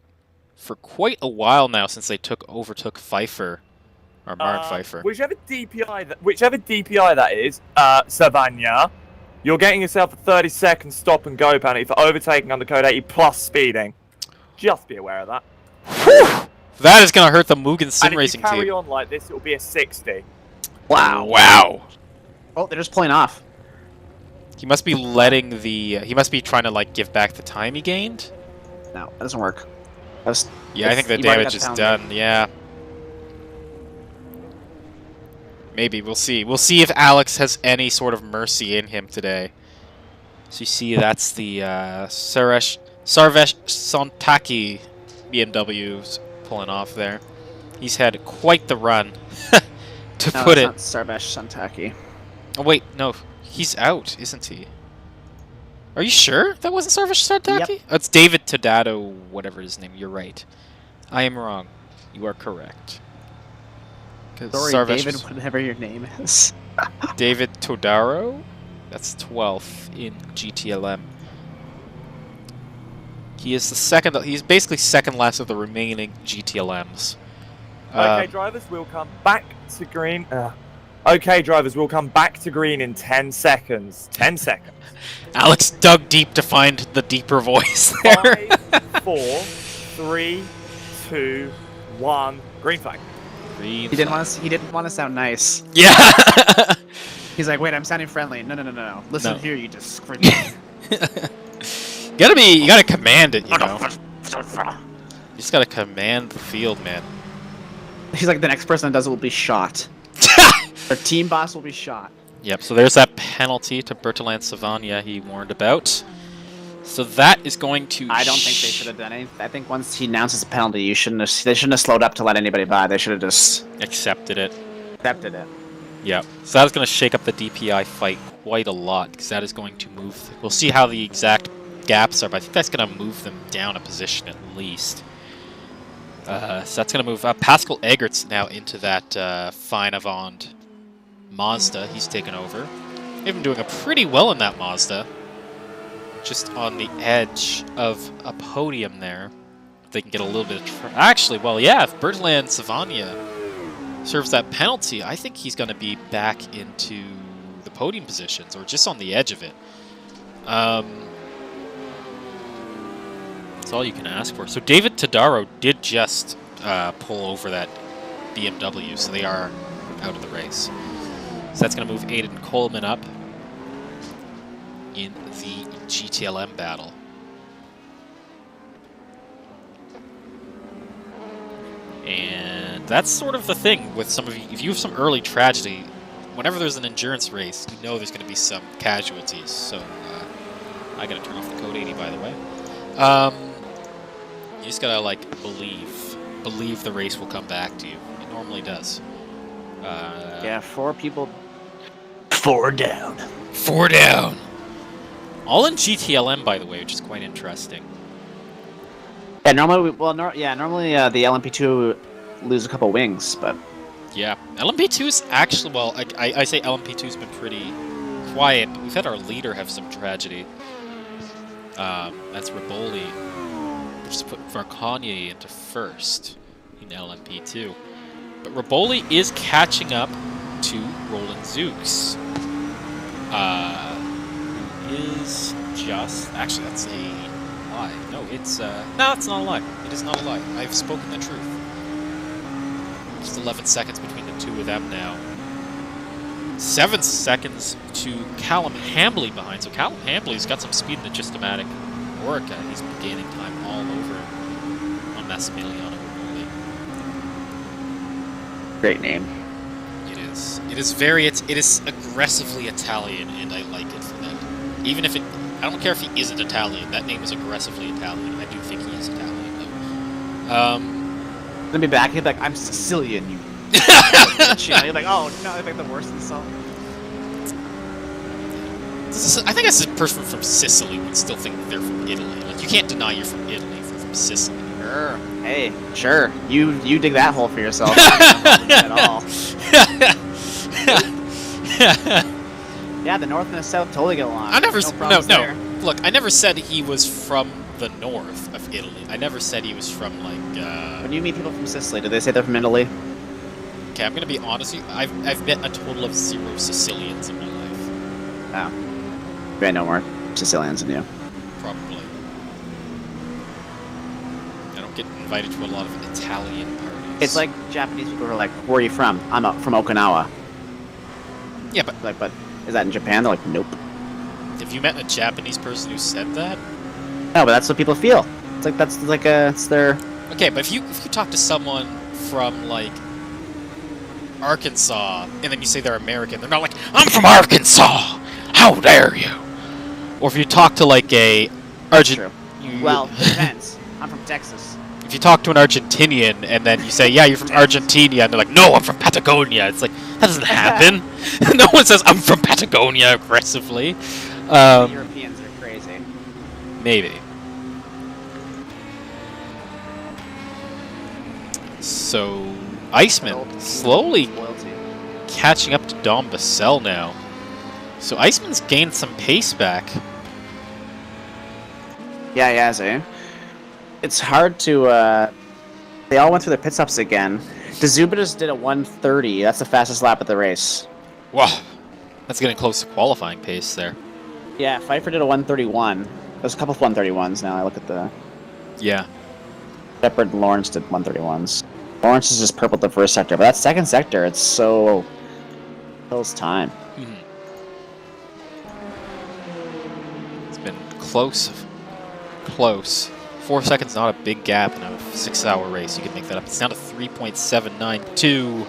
Speaker 1: for quite a while now since they overtook Pfeiffer, or Mark Pfeiffer.
Speaker 4: Whichever DPI that is, Savannah, you're getting yourself a 30-second stop and go penalty for overtaking under code 80 plus speeding. Just be aware of that.
Speaker 1: Whew! That is going to hurt the Mugen Sim Racing team.
Speaker 4: And if you carry on like this, it will be a 60.
Speaker 2: Wow.
Speaker 1: Wow.
Speaker 2: Oh, they're just pulling off.
Speaker 1: He must be letting the... he must be trying to, like, give back the time he gained?
Speaker 2: No, that doesn't work.
Speaker 1: Yeah, I think the damage is done, yeah. Maybe, we'll see. We'll see if Alex has any sort of mercy in him today. So you see, that's the Sarvesh Sontaki BMW's pulling off there. He's had quite the run, to put it.
Speaker 2: Not Sarvesh Sontaki.
Speaker 1: Oh wait, no, he's out, isn't he? Are you sure that wasn't Sarvesh Sontaki?
Speaker 2: Yep.
Speaker 1: Oh, it's David Todado, whatever his name. You're right. I am wrong. You are correct.
Speaker 2: Sorry, David, whatever your name is.
Speaker 1: David Todaro? That's 12th in GTLM. He is the second. He's basically second last of the remaining GTLMs.
Speaker 4: Okay, drivers, we'll come back to green. Okay, drivers, we'll come back to green in 10 seconds. 10 seconds.
Speaker 1: Alex dug deep to find the deeper voice there.
Speaker 4: 5, 4, 3, 2, 1. Green flag.
Speaker 2: He didn't want to sound nice.
Speaker 1: Yeah.
Speaker 2: He's like, wait, I'm sounding friendly. No. Listen here, you just freak.
Speaker 1: You gotta command it, you know. You just gotta command the field, man.
Speaker 2: He's like, the next person that does it will be shot. Their team boss will be shot.
Speaker 1: Yep, so there's that penalty to Bertalan Savania he warned about. So that is going to...
Speaker 2: I don't think they should have done anything. I think once he announces a penalty, they shouldn't have slowed up to let anybody by. They should have just...
Speaker 1: accepted it.
Speaker 2: accepted it.
Speaker 1: Yep. So that is going to shake up the DPI fight quite a lot, because that is going to move... We'll see how the exact gaps are, but I think that's going to move them down a position at least. So that's going to move Pascal Eggert's now into that Fine Avant Mazda. He's taken over. They've been doing pretty well in that Mazda. Just on the edge of a podium there. They can get a little bit of... Actually, well, yeah, if Bertalan Savania serves that penalty, I think he's going to be back into the podium positions, or just on the edge of it. That's all you can ask for. So David Todaro did just pull over that BMW, so they are out of the race. So that's going to move Aiden Coleman up in the GTLM battle. And that's sort of the thing with some of you. If you have some early tragedy, whenever there's an endurance race, you know there's going to be some casualties. So I got to turn off the code 80, by the way. You just got to, like, believe the race will come back to you. It normally does.
Speaker 2: Yeah, 4 people. 4 down.
Speaker 1: 4 down. All in GTLM, by the way, which is quite interesting.
Speaker 2: Yeah, normally, normally the LMP2 lose a couple wings, but...
Speaker 1: Yeah, LMP2's actually, well, I say LMP2's been pretty quiet, but we've had our leader have some tragedy. That's Riboli, which just put Varkanye into first in LMP2. But Riboli is catching up to Roland Zooks. Is just... Actually, that's a lie. No, it's... No, it's not a lie. It is not a lie. I've spoken the truth. Just 11 seconds between the two of them now. 7 seconds to Callum Hambley behind. So Callum Hambley's got some speed in the Gistomatic Orica. He's gaining time all over on Massimiliano.
Speaker 2: Great name.
Speaker 1: It is. It is very. It is aggressively Italian, and I like it for that. Even if it, I don't care if he isn't Italian. That name is aggressively Italian. I do think he is Italian, though.
Speaker 2: Let me back. He'd be like, I'm Sicilian, you. You're like, oh no, I think the worst insult.
Speaker 1: I think as a person from Sicily would still think they're from Italy. Like, you can't deny you're from Italy if you're from Sicily.
Speaker 2: Sure. Hey, sure. You dig that hole for yourself. At all. Yeah, the north and the south totally get along.
Speaker 1: I never. No.
Speaker 2: There.
Speaker 1: Look, I never said he was from the north of Italy. I never said he was from like.
Speaker 2: When you meet people from Sicily, do they say they're from Italy?
Speaker 1: Okay, I'm gonna be honest with you. I've met a total of 0 Sicilians in my life.
Speaker 2: Oh. Maybe I know more Sicilians than you.
Speaker 1: Probably. I don't get invited to a lot of Italian parties.
Speaker 2: It's like Japanese people who are like, where are you from? I'm from Okinawa.
Speaker 1: Yeah, but
Speaker 2: Like, but is that in Japan? They're like, nope.
Speaker 1: have you met a Japanese person who said that?
Speaker 2: No, but that's what people feel. It's like it's their.
Speaker 1: Okay, but if you talk to someone from like Arkansas and then you say they're American, they're not like, I'm from Arkansas. How dare you? Or if you talk to like a
Speaker 2: True. Well, it depends. I'm from Texas.
Speaker 1: if you talk to an Argentinian and then you say, yeah, you're from Argentina, and they're like, no, I'm from Patagonia. It's like, that doesn't happen. No one says, I'm from Patagonia aggressively.
Speaker 2: Europeans are crazy.
Speaker 1: Maybe. So, Iceman slowly
Speaker 2: Loyalty.
Speaker 1: catching up to Dom Bassell now. So Iceman's gained some pace back.
Speaker 2: Yeah, he has, eh? It's hard to, they all went through their pit stops again. Dazuba just did a 1:30. That's the fastest lap of the race.
Speaker 1: Wow. That's getting close to qualifying pace there.
Speaker 2: Yeah, Pfeiffer did a 1:31. There's a couple of 1:31s now. I look at the...
Speaker 1: Yeah.
Speaker 2: Shepard and Lawrence did 1:31s. Lawrence is just purpled the first sector, but that second sector, it's so... kills time.
Speaker 1: It's been close. Close. 4 seconds, not a big gap in a 6-hour race. You can make that up. It's down to 3.792.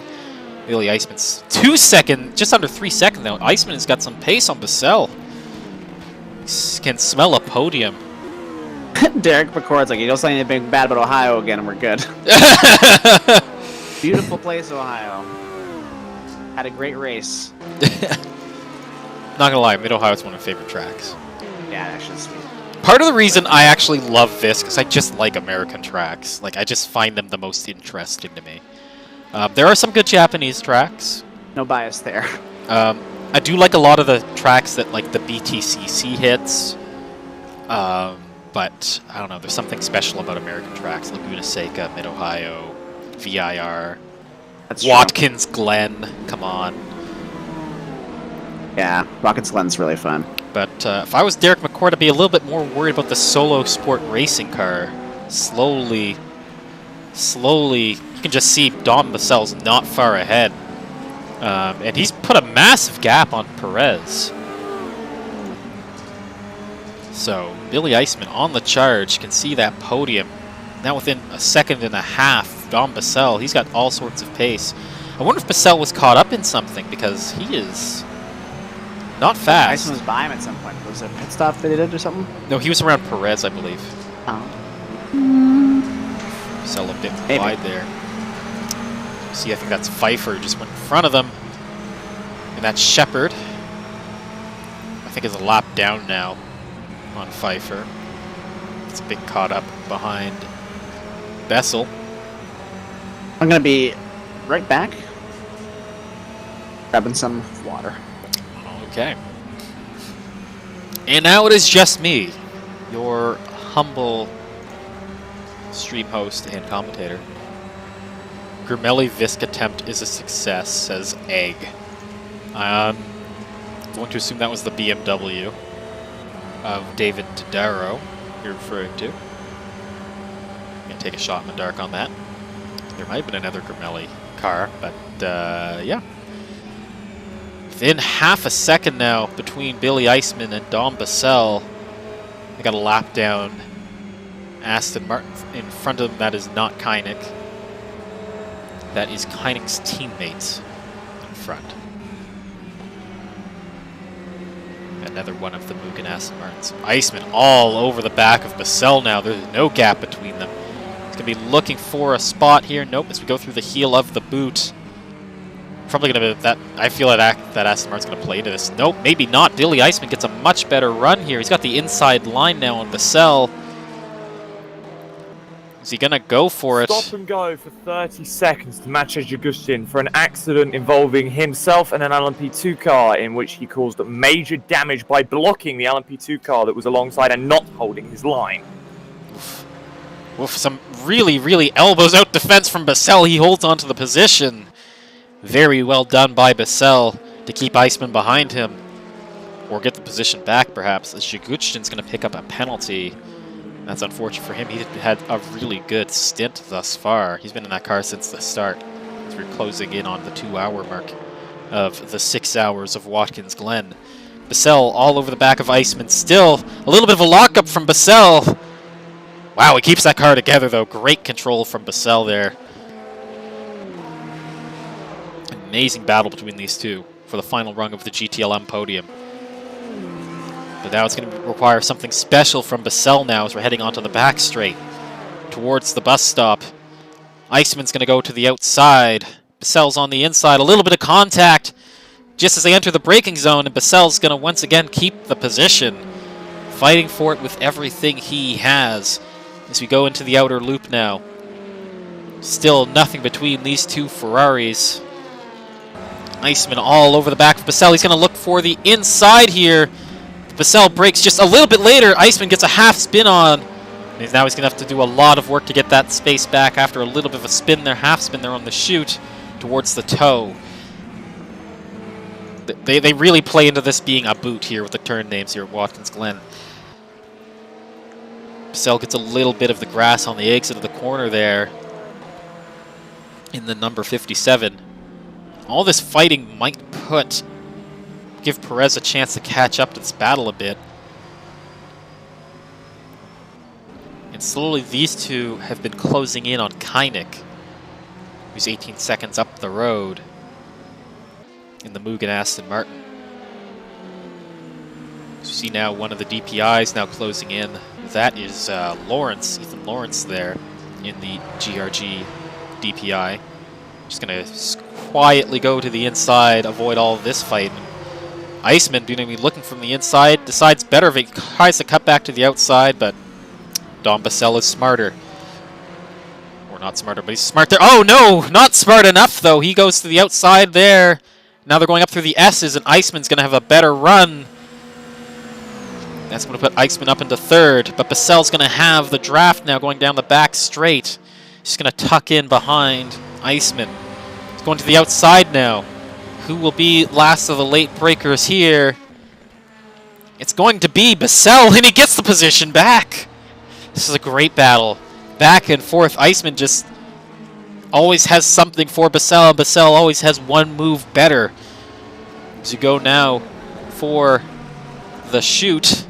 Speaker 1: Billy Iceman's 2 second, just under 3 seconds now. Iceman has got some pace on Bassell. Can smell a podium.
Speaker 2: Derek McCord's like, you don't say anything bad about Ohio again, and we're good. Beautiful place, Ohio. Had a great race.
Speaker 1: Not gonna lie, Mid-Ohio is one of my favorite tracks.
Speaker 2: Yeah, actually sweet.
Speaker 1: Part of the reason I actually love VISC is I just like American tracks. Like, I just find them the most interesting to me. There are some good Japanese tracks.
Speaker 2: No bias there.
Speaker 1: I do like a lot of the tracks that, like, the BTCC hits. But, I don't know, there's something special about American tracks. Laguna Seca, Mid-Ohio, VIR,
Speaker 2: That's true.
Speaker 1: Watkins, Glen, come on.
Speaker 2: Yeah, Rocket's Glen's really fun.
Speaker 1: But if I was Derek McCord, I'd be a little bit more worried about the solo sport racing car. Slowly, you can just see Dom Bassell's not far ahead. And he's put a massive gap on Perez. So, Billy Iceman on the charge, can see that podium. Now within a second and a half, Dom Bassell, he's got all sorts of pace. I wonder if Bassell was caught up in something, because he is not fast.
Speaker 2: Iceman was by him at some point. Was there a pit stop that he did or something?
Speaker 1: No, he was around Perez, I believe.
Speaker 2: Oh.
Speaker 1: Bassell a bit
Speaker 2: Maybe.
Speaker 1: wide there. See, I think that's Pfeiffer just went in front of them. And that's Shepard. I think is a lap down now on Pfeiffer. It's a bit caught up behind Bessel.
Speaker 2: I'm going to be right back. Grabbing some water.
Speaker 1: Okay. And now it is just me, your humble stream host and commentator. Grimelli VISC attempt is a success, says Egg. I'm going to assume that was the BMW of David Tadaro you're referring to. I'm going to take a shot in the dark on that. There might have been another Grimelli car, but yeah. Within half a second now between Billy Eisman and Dom Bassell. They got a lap down. Aston Martin in front of them. That is not Kynick. That is Kynick's teammates in front. Another one of the Mugen Aston Martins. Eisman all over the back of Bassell now. There's no gap between them. He's going to be looking for a spot here. Nope, as we go through the heel of the boot. Probably going to be that. I feel that Aston Martin's going to play to this. Nope, maybe not. Billy Eisman gets a much better run here. He's got the inside line now on Bassell. Is he going to go for it?
Speaker 4: Stop and go for 30 seconds to Maciej Jagustin for an accident involving himself and an LMP2 car in which he caused major damage by blocking the LMP2 car that was alongside and not holding his line.
Speaker 1: With some really, really elbows out defense from Bassell, he holds onto the position. Very well done by Bassell to keep Eisman behind him. Or get the position back, perhaps, as Jagustin's going to pick up a penalty. That's unfortunate for him. He had a really good stint thus far. He's been in that car since the start. As we're closing in on the 2-hour mark of the 6 hours of Watkins Glen. Bassell all over the back of Eisman. Still a little bit of a lockup from Bassell. Wow, he keeps that car together, though. Great control from Bassell there. Amazing battle between these two for the final rung of the GTLM podium. But now it's going to require something special from Bassell now as we're heading onto the back straight towards the bus stop. Eisman's going to go to the outside. Bassell's on the inside. A little bit of contact just as they enter the braking zone, and Bassell's going to once again keep the position, fighting for it with everything he has as we go into the outer loop now. Still nothing between these two Ferraris. Eisman all over the back of Bassell. He's going to look for the inside here. Bassell breaks just a little bit later. Eisman gets a half spin on. And now he's going to have to do a lot of work to get that space back after a little bit of a spin there, half spin there on the chute towards the toe. They really play into this being a boot here with the turn names here at Watkins Glen. Bassell gets a little bit of the grass on the exit of the corner there in the number 57. All this fighting might give Perez a chance to catch up to this battle a bit. And slowly these two have been closing in on Kynick, who's 18 seconds up the road in the Mugen Aston Martin. So you see now one of the DPIs now closing in. That is Lawrence, Ethan Lawrence there in the GRG DPI. Just going to quietly go to the inside, avoid all of this fight. Eisman, going to be looking from the inside, decides better if he tries to cut back to the outside, but Dom Bassell is smarter. Or not smarter, but he's smart there. Oh no, not smart enough though. He goes to the outside there. Now they're going up through the S's, and Eisman's going to have a better run. That's going to put Eisman up into third, but Bassell's going to have the draft now going down the back straight. He's going to tuck in behind Eisman. He's going to the outside now. Who will be last of the late breakers here? It's going to be Bassell, and he gets the position back. This is a great battle. Back and forth. Eisman just always has something for Bassell. Bassell always has one move better. As you go now for the chute.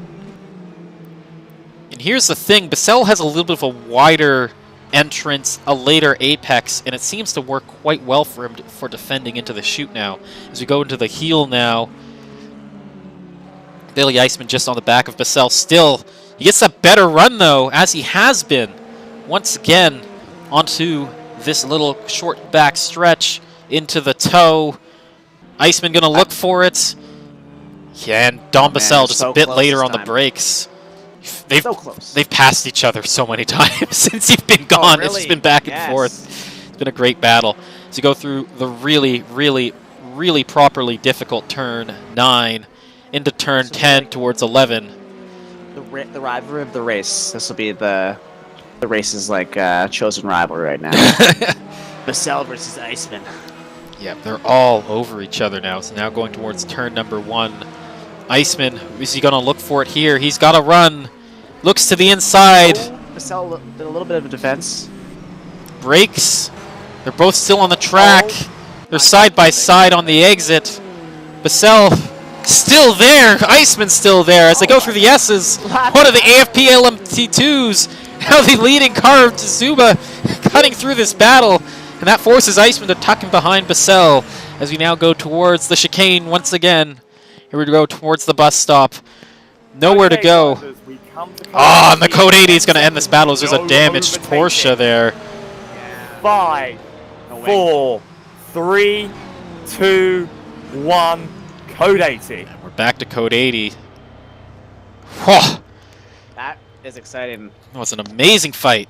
Speaker 1: And here's the thing. Bassell has a little bit of a wider entrance, a later apex, and it seems to work quite well for him for defending into the chute now. As we go into the heel now, Billy Eisman just on the back of Bassell. Still, he gets a better run though, as he has been once again onto this little short back stretch into the toe. Eisman gonna look for it. Yeah, and Dom Bassell just a bit later on the brakes. They've passed each other so many times since you've been gone. Really? It's just been back and forth. It's been a great battle. So you go through the really, really, really properly difficult turn 9 into turn 10 towards 11.
Speaker 2: The rivalry of the race. This will be the race's like chosen rivalry right now. Bassell versus Eisman.
Speaker 1: Yeah, they're all over each other now. So now going towards turn number 1. Eisman, is he going to look for it here? He's got to run. Looks to the inside.
Speaker 2: Bassell did a little bit of a defense.
Speaker 1: Brakes. They're both still on the track. They're side by side on the exit. Bassell still there. Iceman's still there as they go through the S's. One of the AFP LMT2s. Now the leading car of Zuba cutting through this battle. And that forces Iceman to tuck in behind Bassell as we now go towards the chicane once again. Here we go towards the bus stop. Nowhere to go. And the Code 80 is going to end this battle as there's a damaged Porsche there.
Speaker 4: 5, 4, 3, 2, 1. Code 80.
Speaker 1: And we're back to Code 80. Whew.
Speaker 2: That is exciting.
Speaker 1: That was an amazing fight.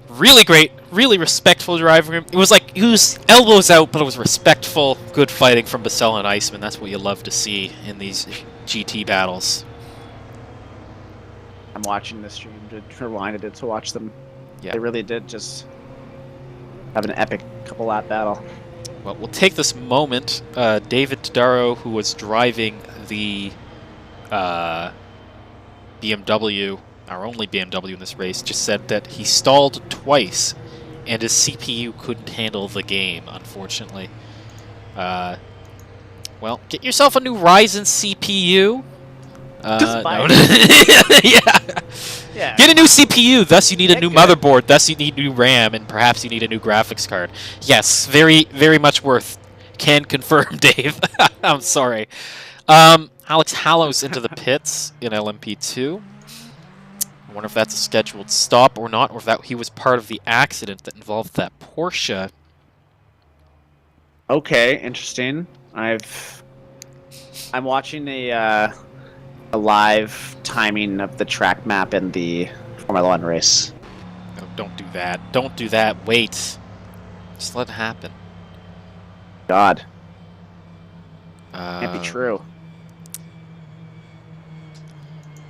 Speaker 1: Really great, really respectful driving. It was like, he was elbows out, but it was respectful, good fighting from Bassell and Iceman. That's what you love to see in these GT battles.
Speaker 2: I'm watching the stream to rewind it to watch them.
Speaker 1: Yeah.
Speaker 2: They really did just have an epic couple lap battle.
Speaker 1: Well, we'll take this moment. David Tadaro, who was driving the BMW, our only BMW in this race, just said that he stalled twice and his CPU couldn't handle the game, unfortunately. Well, get yourself a new Ryzen CPU. No.
Speaker 2: Yeah.
Speaker 1: Get a new CPU, thus you need a new motherboard, thus you need new RAM, and perhaps you need a new graphics card. Yes, very, very much worth. Can confirm, Dave. I'm sorry. Alex Hallows into the pits in LMP2. I wonder if that's a scheduled stop or not, or if that he was part of the accident that involved that Porsche.
Speaker 2: Okay, interesting. I'm watching a live timing of the track map in the Formula 1 race.
Speaker 1: No, don't do that. Don't do that. Wait. Just let it happen.
Speaker 2: God. Can't be true.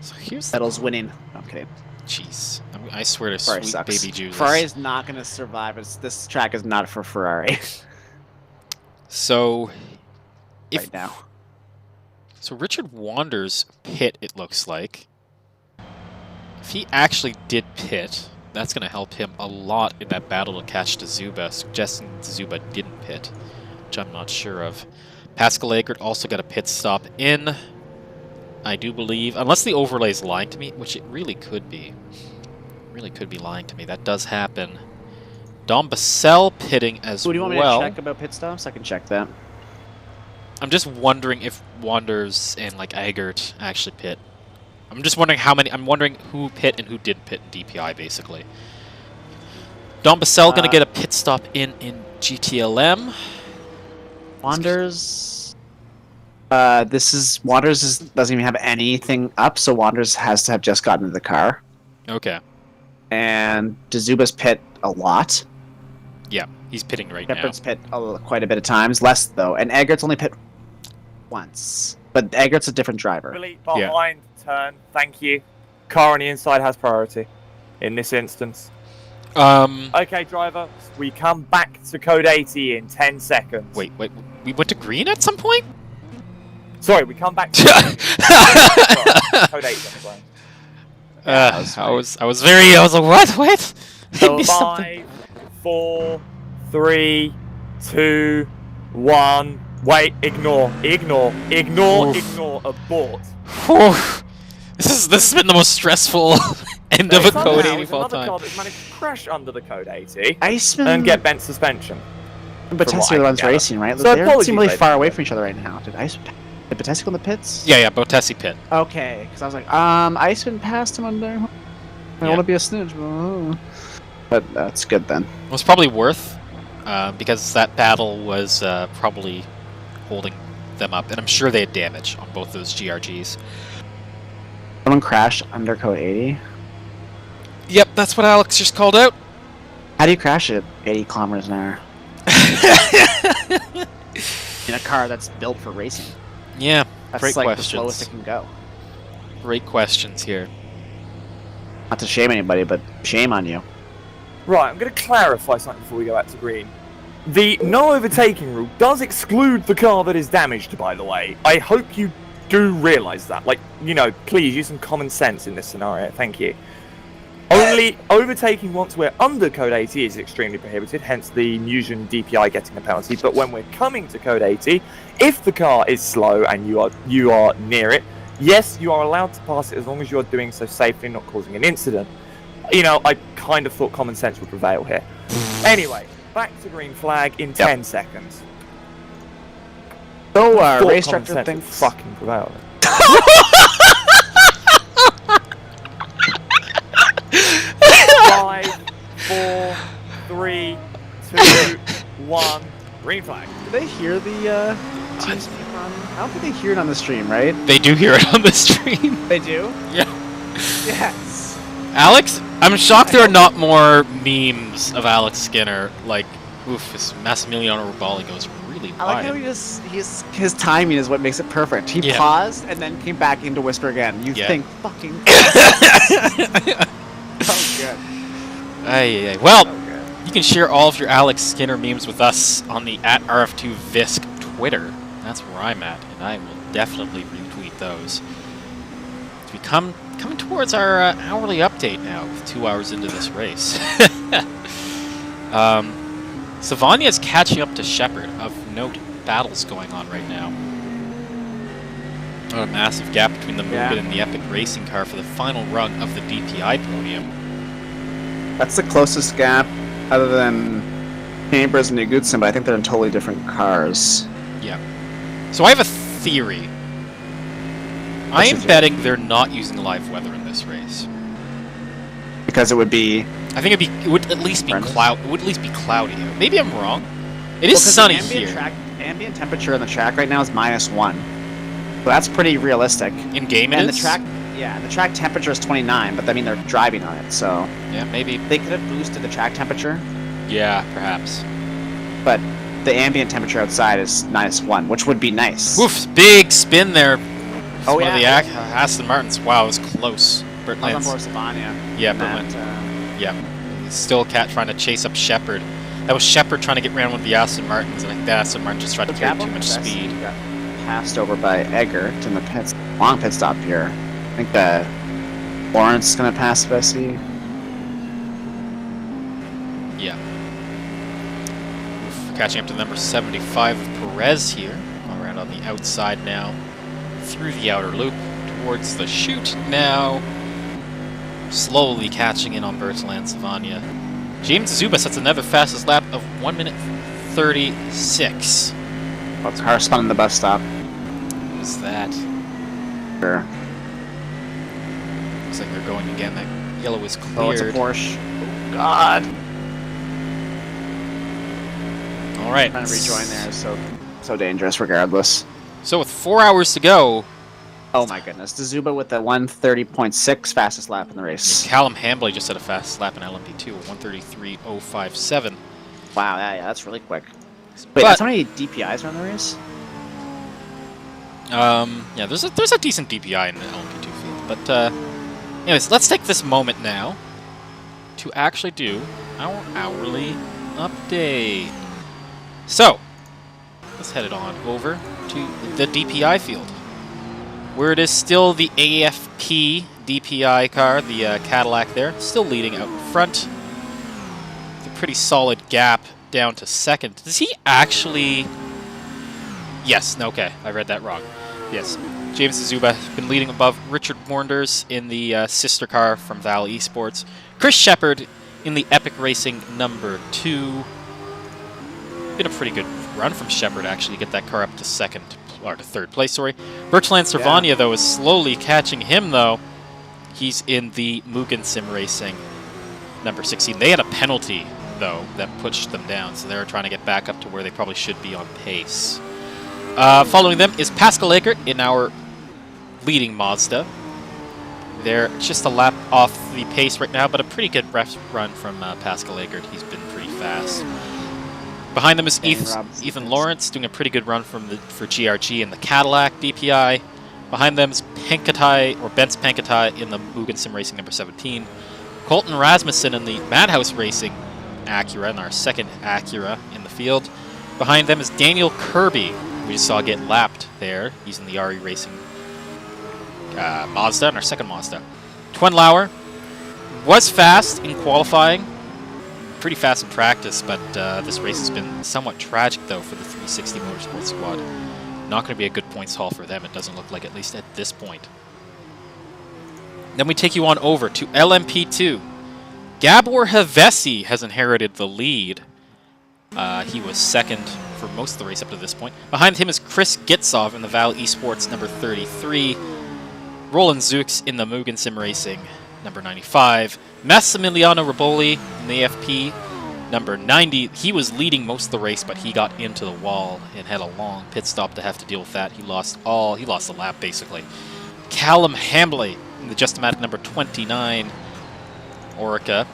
Speaker 1: So here's
Speaker 2: Vettel's winning. Okay.
Speaker 1: Jeez. I swear to
Speaker 2: Ferrari
Speaker 1: sweet
Speaker 2: sucks.
Speaker 1: baby Jesus.
Speaker 2: Ferrari is not going to survive. This track is not for Ferrari
Speaker 1: So,
Speaker 2: right now.
Speaker 1: So Richard Wanders pit, it looks like. If he actually did pit, that's going to help him a lot in that battle to catch Zuba, suggesting Zuba didn't pit, which I'm not sure of. Pascal Eggert also got a pit stop in, I do believe, unless the overlay is lying to me, which it really could be. Really could be lying to me. That does happen. Dom Bassell pitting as well.
Speaker 2: Do you want me to check about pit stops? I can check that.
Speaker 1: I'm just wondering if Wanders and like Eggert actually pit. I'm just wondering how many. I'm wondering who pit and who didn't pit in DPI, basically. Dom Bassell gonna get a pit stop in GTLM.
Speaker 2: Wanders. Wanders doesn't even have anything up, so Wanders has to have just gotten into the car.
Speaker 1: Okay.
Speaker 2: And Zuba's pit a lot.
Speaker 1: Yeah, he's pitting right
Speaker 2: Shepard's pit quite a bit of times, less though, and Eggert's only pit once. But Eggert's a different driver.
Speaker 4: Really behind turn, thank you. Car on the inside has priority in this instance. Okay, driver, we come back to code 80 in 10 seconds.
Speaker 1: Wait, we went to green at some point?
Speaker 4: Sorry, we come back to code 80 on the ground.
Speaker 1: I was like, what? Wait.
Speaker 4: So 5, 4, 3, 2, 1. Wait, ignore, abort.
Speaker 1: This has been the most stressful end of a Code 80 of all time.
Speaker 4: Another car that's managed to crash under the Code 80
Speaker 2: Iceman
Speaker 4: and get bent suspension.
Speaker 2: but Battesti are the ones racing, right?
Speaker 4: So
Speaker 2: they seem really far away from each other right now. Did Battesti go in the pits?
Speaker 1: Yeah, Battesti pit.
Speaker 2: Okay, because I was like, Iceman passed him under. I want to be a snitch, but that's good then.
Speaker 1: It was probably worth, because that battle was probably holding them up, and I'm sure they had damage on both those GRGs.
Speaker 2: Someone crashed under code 80.
Speaker 1: Yep, that's what Alex just called out.
Speaker 2: How do you crash at 80 kilometers an hour? In a car that's built for racing.
Speaker 1: Yeah,
Speaker 2: That's
Speaker 1: great
Speaker 2: like
Speaker 1: questions.
Speaker 2: the slowest it can go.
Speaker 1: Great questions here.
Speaker 2: Not to shame anybody, but shame on you.
Speaker 4: Right, I'm going to clarify something before we go back to green. The no overtaking rule does exclude the car that is damaged, by the way. I hope you do realise that. Like, you know, please use some common sense in this scenario. Thank you. Only overtaking once we're under code 80 is extremely prohibited, hence the Musion DPI getting a penalty. But when we're coming to code 80, if the car is slow and you are near it, yes, you are allowed to pass it as long as you are doing so safely, not causing an incident. You know, I kind of thought common sense would prevail here. Anyway, back to green flag in 10 seconds.
Speaker 2: So,
Speaker 4: Thought
Speaker 2: race
Speaker 4: common
Speaker 2: director
Speaker 4: sense would
Speaker 2: thinks...
Speaker 4: fucking prevail. 5, 4, 3, 2, 1, green flag.
Speaker 2: Did they hear the team speak on? I don't think they hear it on the stream, right?
Speaker 1: They do hear it on the stream.
Speaker 2: They do?
Speaker 1: Yeah.
Speaker 2: Yes.
Speaker 1: Alex, I'm shocked there are not more memes of Alex Skinner. Like, oof, his Massimiliano Ribali goes really
Speaker 2: I like how
Speaker 1: wide.
Speaker 2: his timing is what makes it perfect. He
Speaker 1: Yeah.
Speaker 2: paused and then came back into whisper again. You
Speaker 1: Yeah.
Speaker 2: think fucking so good.
Speaker 1: Ay. Well,
Speaker 2: So good.
Speaker 1: you can share all of your Alex Skinner memes with us on the @RF2 VISC Twitter. That's where I'm at, and I will definitely retweet those. As we coming towards our hourly update now, with 2 hours into this race. Savania is catching up to Shepard. Of note, battles going on right now. A massive gap between the Mugen and the Epic Racing car for the final rung of the DPI podium.
Speaker 2: That's the closest gap other than Chambers and Negutsen, but I think they're in totally different cars.
Speaker 1: Yeah. So I have a theory. I am betting they're not using live weather in this race.
Speaker 2: Because it would be...
Speaker 1: I think it would at least be
Speaker 2: Horrendous.
Speaker 1: It would at least be cloudy. Maybe I'm wrong. It is sunny here.
Speaker 2: Ambient temperature on the track right now is -1. So that's pretty realistic.
Speaker 1: In game it
Speaker 2: And
Speaker 1: is?
Speaker 2: the track temperature is 29, but I mean they're driving on it, so
Speaker 1: Yeah, maybe.
Speaker 2: they could have boosted the track temperature,
Speaker 1: Yeah, perhaps.
Speaker 2: but the ambient temperature outside is -1, which would be nice.
Speaker 1: Oof, big spin there.
Speaker 2: Oh,
Speaker 1: One of the
Speaker 2: yeah.
Speaker 1: Aston Martins. Wow, it was close. Burt
Speaker 2: I was on
Speaker 1: Lance.
Speaker 2: board Savania.
Speaker 1: Yeah,
Speaker 2: and
Speaker 1: Burt
Speaker 2: that,
Speaker 1: Lance. Yeah. Still trying to chase up Shepard. That was Shepard trying to get around with the Aston Martins, and I think the Aston Martin just tried to carry too much speed.
Speaker 2: Got passed over by Eggert in the pits. Long pit stop here. I think Lawrence is going to pass Vesey.
Speaker 1: Yeah. Oof, catching up to number 75 of Perez here. Around on the outside now. Through the outer loop. Towards the chute now. Slowly catching in on Bertalan Savania. James Zuba sets another fastest lap of 1 minute 36.
Speaker 2: Oh, car spun in the bus stop.
Speaker 1: What was that?
Speaker 2: Sure.
Speaker 1: Looks like they're going again. That yellow is
Speaker 2: Oh, it's a
Speaker 1: cleared.
Speaker 2: Porsche. Oh, God.
Speaker 1: All right.
Speaker 2: Trying to rejoin there is so dangerous regardless.
Speaker 1: So with 4 hours to go,
Speaker 2: Oh my goodness. Zuba with the 1:30.6 fastest lap in the race.
Speaker 1: Callum Hambley just had a fast lap in LMP2 of 1:33.057.
Speaker 2: Wow, yeah, that's really quick. Wait,
Speaker 1: But-
Speaker 2: that's how many DPIs are in the race?
Speaker 1: Yeah, there's a decent DPI in the LMP2 field. But anyways, let's take this moment now to actually do our hourly update. So let's head it on over to the DPI field, where it is still the AFP DPI car, the Cadillac there, still leading out in front. With a pretty solid gap down to second. Does he actually... Yes, no, okay, I read that wrong. Yes, James Zuba has been leading above Richard Wanders in the sister car from Val Esports. Chris Shepard in the Epic Racing number 2. Been a pretty good run from Shepard, actually, to get that car up to third place, sorry. Bertalan Servania, though, is slowly catching him, though. He's in the Mugen Sim Racing number 16. They had a penalty, though, that pushed them down, so they're trying to get back up to where they probably should be on pace. Following them is Pascal Eckert in our leading Mazda. They're just a lap off the pace right now, but a pretty good run from Pascal Eckert. He's been pretty fast. Behind them is Ethan Lawrence doing a pretty good run for GRG in the Cadillac DPI. Behind them is Benz Pankatai in the Mugen Sim Racing number 17. Colton Rasmussen in the Madhouse Racing Acura, in our second Acura in the field. Behind them is Daniel Kirby, we just saw get lapped there. He's in the RE Racing Mazda, in our second Mazda. Twen Lauer, Was fast in qualifying, pretty fast in practice, but this race has been somewhat tragic, though, for the 360 Motorsports squad. Not going to be a good points haul for them, it doesn't look like, at least at this point. Then we take you on over to LMP2. Gabor Hevesi has inherited the lead. He was second for most of the race up to this point. Behind him is Chris Gitsov in the Val Esports, number 33. Roland Zux in the Mugen Sim Racing, number 95. Massimiliano Riboli in the AFP, number 90. He was leading most of the race, but he got into the wall and had a long pit stop to have to deal with that. He lost the lap, basically. Callum Hambley in the Just-O-Matic, number 29. Orica.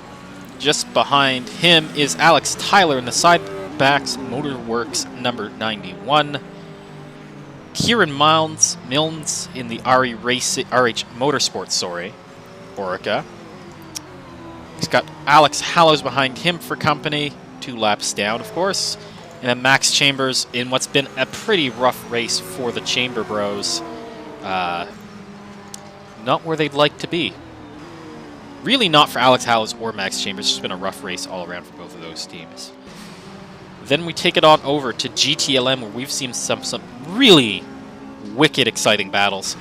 Speaker 1: Just behind him is Alex Tyler in the Sidebacks Motorworks, number 91. Kieran Milnes in the RH Motorsports, Orica. He's got Alex Hallows behind him for company, 2 laps down, of course. And then Max Chambers in what's been a pretty rough race for the Chamber Bros. Not where they'd like to be. Really not for Alex Hallows or Max Chambers. It's just been a rough race all around for both of those teams. Then we take it on over to GTLM, where we've seen some really wicked exciting battles.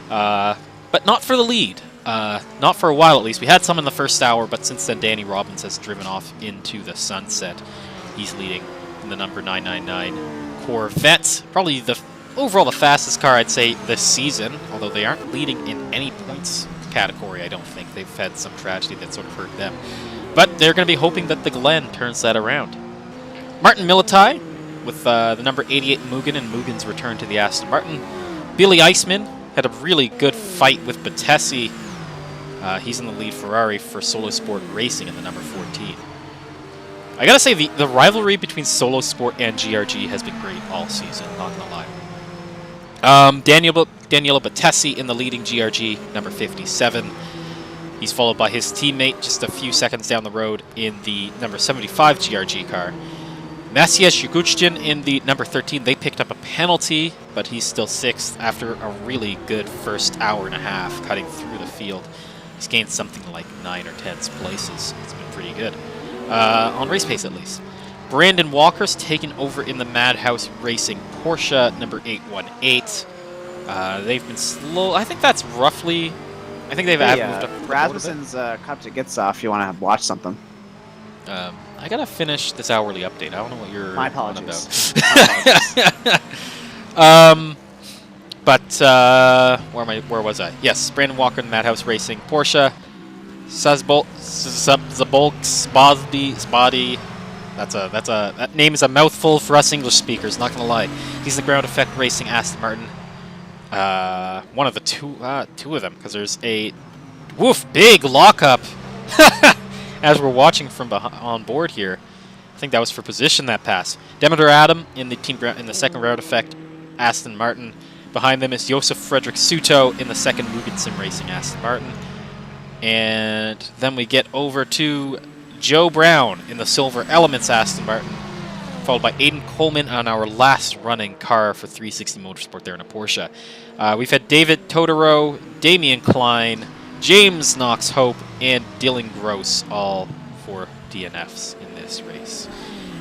Speaker 1: But not for the lead. Not for a while, at least. We had some in the first hour, but since then Danny Robbins has driven off into the sunset. He's leading in the number 999 Corvette. Probably overall the fastest car, I'd say, this season, although they aren't leading in any points category, I don't think. They've had some tragedy that sort of hurt them. But they're going to be hoping that the Glen turns that around. Martin Militai with the number 88 Mugen and Mugen's return to the Aston Martin. Billy Iceman had a really good fight with Batesi. He's in the lead Ferrari for Solo Sport Racing in the number 14. I gotta say, the rivalry between Solo Sport and GRG has been great all season, not gonna lie. Daniele Batesi in the leading GRG, number 57. He's followed by his teammate just a few seconds down the road in the number 75 GRG car. Maciej Juguchtin in the number 13. They picked up a penalty, but he's still 6th after a really good first hour and a half cutting through the field. He's gained something like 9 or 10 places. It's been pretty good. On race pace, at least. Brandon Walker's taken over in the Madhouse Racing Porsche, number 818. They've been slow. I think that's roughly... I think they've moved up.
Speaker 2: Rasmussen's cut to gets off. If you want to watch something.
Speaker 1: I gotta finish this hourly update. I don't know what you're
Speaker 2: My apologies.
Speaker 1: about. Where was I? Yes, Brandon Walker in Madhouse Racing Porsche. Spody. That name is a mouthful for us English speakers, not gonna lie. He's the Ground Effect Racing Aston Martin. One of the two of them, because there's a big lockup as we're watching from on board here. I think that was for position, that pass. Demeter Adam in the second Ground Effect Aston Martin. Behind them is Josef Frederick Suto in the second Mugen Sim Racing Aston Martin. And then we get over to Joe Brown in the Silver Elements Aston Martin, followed by Aiden Coleman on our last running car for 360 Motorsport there in a Porsche. We've had David Totoro, Damian Klein, James Knox Hope, and Dylan Gross, all for DNFs in this race.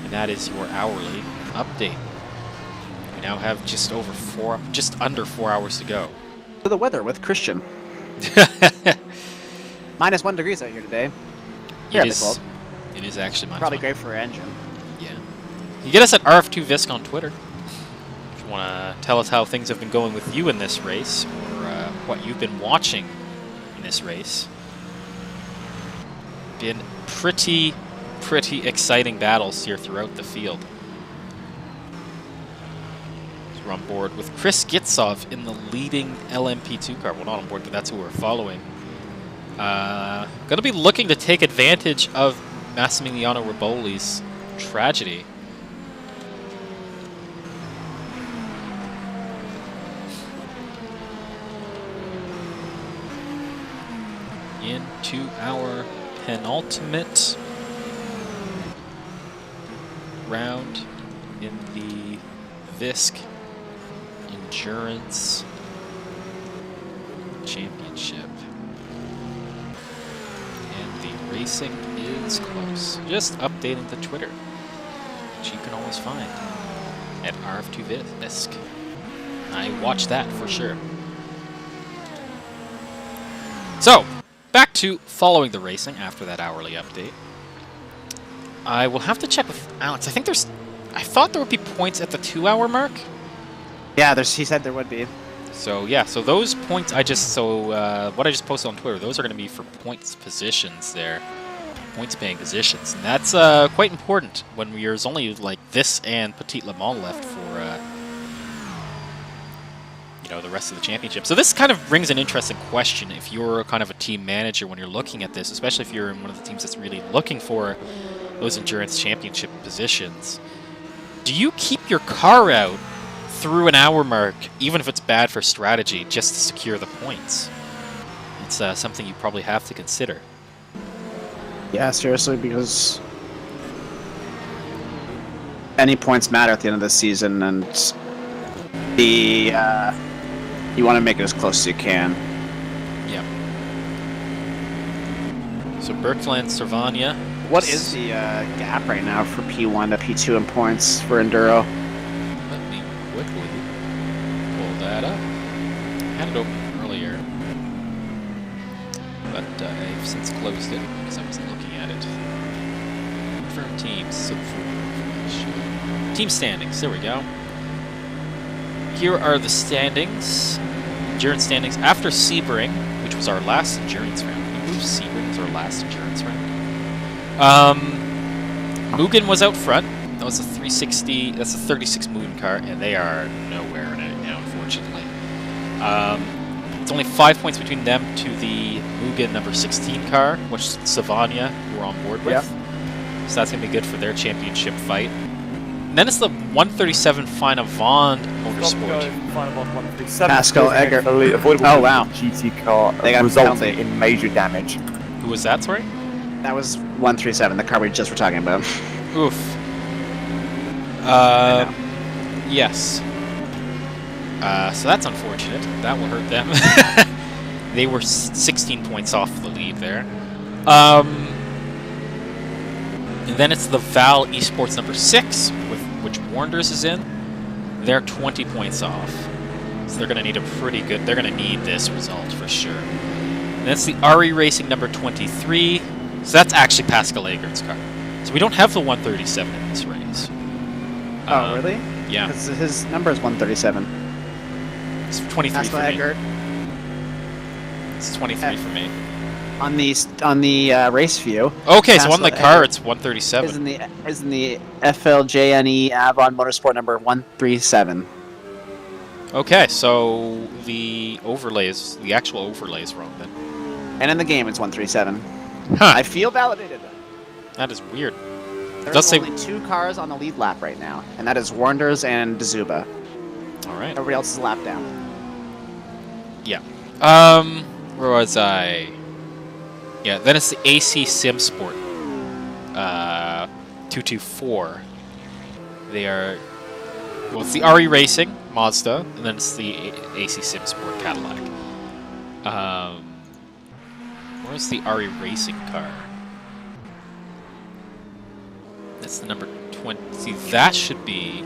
Speaker 1: And that is your hourly update. We now have just under 4 hours to go.
Speaker 2: To the weather with Christian. -1 degrees out here today.
Speaker 1: It is actually -1.
Speaker 2: Probably great for our engine.
Speaker 1: Yeah. You get us at RF2 VISC on Twitter. If you want to tell us how things have been going with you in this race, or what you've been watching in this race. Been pretty exciting battles here throughout the field. So we're on board with Chris Gitsov in the leading LMP2 car. Well, not on board, but that's who we're following. Going to be looking to take advantage of Massimiliano Riboli's tragedy. Into our penultimate round in the VISC Endurance Championship. And racing is close. Just updating the Twitter, which you can always find at RF2VISC. I watch that for sure. So, back to following the racing after that hourly update. I will have to check with Alex. I thought there would be points at the 2-hour mark.
Speaker 2: Yeah, he said there would be.
Speaker 1: So yeah, so those points what I just posted on Twitter, those are going to be for points positions there, points paying positions, and that's quite important when there's only like this and Petit Le Mans left for the rest of the championship. So this kind of brings an interesting question if you're kind of a team manager when you're looking at this, especially if you're in one of the teams that's really looking for those endurance championship positions. Do you keep your car out through an hour mark, even if it's bad for strategy, just to secure the points? It's something you probably have to consider.
Speaker 2: Yeah, seriously, because any points matter at the end of the season, and you want to make it as close as you can.
Speaker 1: Yeah. So Berkland, Servania.
Speaker 2: What is the gap right now for P1 to P2 in points for Enduro?
Speaker 1: Let me quickly pull that up. I had it open earlier, but I've since closed it because I wasn't looking at it. Confirm teams. Team standings. There we go. Here are the standings. Endurance standings after Sebring, which was our last endurance round. We moved Sebring as our last endurance round. Mugen was out front. That was a 360. That's a 36 Mugen car, and they are nowhere in it now, unfortunately. It's only 5 points between them to the Mugen number 16 car, which Savania were on board with. Yep. So that's going to be good for their championship fight. And then it's the 137 Fina Vond Motorsport.
Speaker 2: Pascal Egger.
Speaker 4: Oh, wow. GT car resulting in major damage.
Speaker 1: Who was that, sorry?
Speaker 2: That was 137, the car we just were talking about.
Speaker 1: Oof. Yes. So that's unfortunate. That will hurt them. They were 16 points off the lead there. And then it's the Val Esports number 6, which Warnders is in. They're 20 points off. So they're going to need they're going to need this result for sure. And that's the RE Racing number 23. So that's actually Pascal Egert's car. So we don't have the 137 in this race.
Speaker 2: Oh, really?
Speaker 1: Yeah.
Speaker 2: Because his number is 137.
Speaker 1: It's 23
Speaker 2: Pascal
Speaker 1: for me.
Speaker 2: Egert.
Speaker 1: It's 23 for me.
Speaker 2: On the race view.
Speaker 1: Okay,
Speaker 2: Pascal
Speaker 1: so on the car
Speaker 2: Egert
Speaker 1: it's 137.
Speaker 2: Is in the FLJNE Avon Motorsport number 137.
Speaker 1: Okay, so the actual overlay is wrong then.
Speaker 2: And in the game it's 137.
Speaker 1: Huh.
Speaker 2: I feel validated.
Speaker 1: That is weird.
Speaker 2: There's only 2 cars on the lead lap right now, and that is Warnders and Dazuba.
Speaker 1: All right.
Speaker 2: Everybody else is lap down.
Speaker 1: Yeah. Where was I? Yeah, then it's the AC Sim Sport 224. They are... Well, it's the RE Racing Mazda, and then it's the AC Sim Sport Cadillac. Where's the RE Racing car? That's the number 20. See, that should be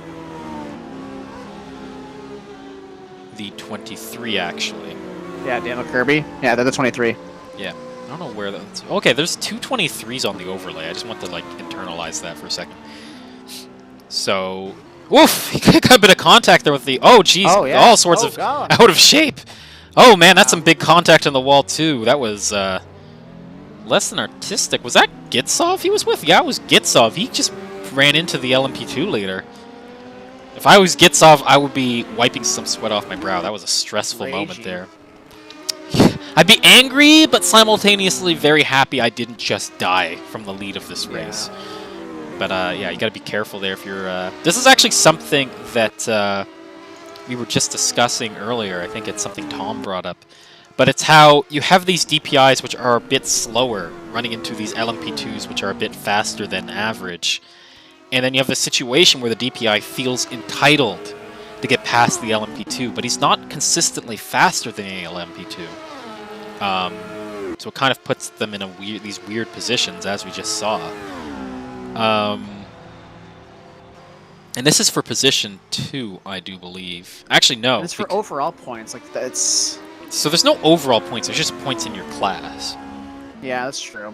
Speaker 1: the 23, actually.
Speaker 2: Yeah, Daniel Kirby. Yeah, they're the 23.
Speaker 1: Yeah. I don't know where that's... Okay, there's 2 23s on the overlay. I just want to, like, internalize that for a second. So... Woof! He got a bit of contact there with the... Oh, jeez.
Speaker 2: Oh, yeah.
Speaker 1: All sorts of
Speaker 2: God.
Speaker 1: out of shape. Oh, man, that's some big contact on the wall, too. That was, less than artistic. Was that Gitsov he was with? Yeah, it was Gitsov. He just ran into the LMP2 leader. If I was Gitsov, I would be wiping some sweat off my brow. That was a stressful moment there. I'd be angry, but simultaneously very happy I didn't just die from the lead of this race. But, yeah, you gotta be careful there if you're... This is actually something that we were just discussing earlier. I think it's something Tom brought up. But it's how you have these DPIs which are a bit slower, running into these LMP2s which are a bit faster than average. And then you have the situation where the DPI feels entitled to get past the LMP2, but he's not consistently faster than the LMP2. So it kind of puts them in these weird positions, as we just saw. And this is for position 2, I do believe. Actually, no.
Speaker 2: And it's for overall points. Like that's.
Speaker 1: So there's no overall points. There's just points in your class.
Speaker 2: Yeah, that's true.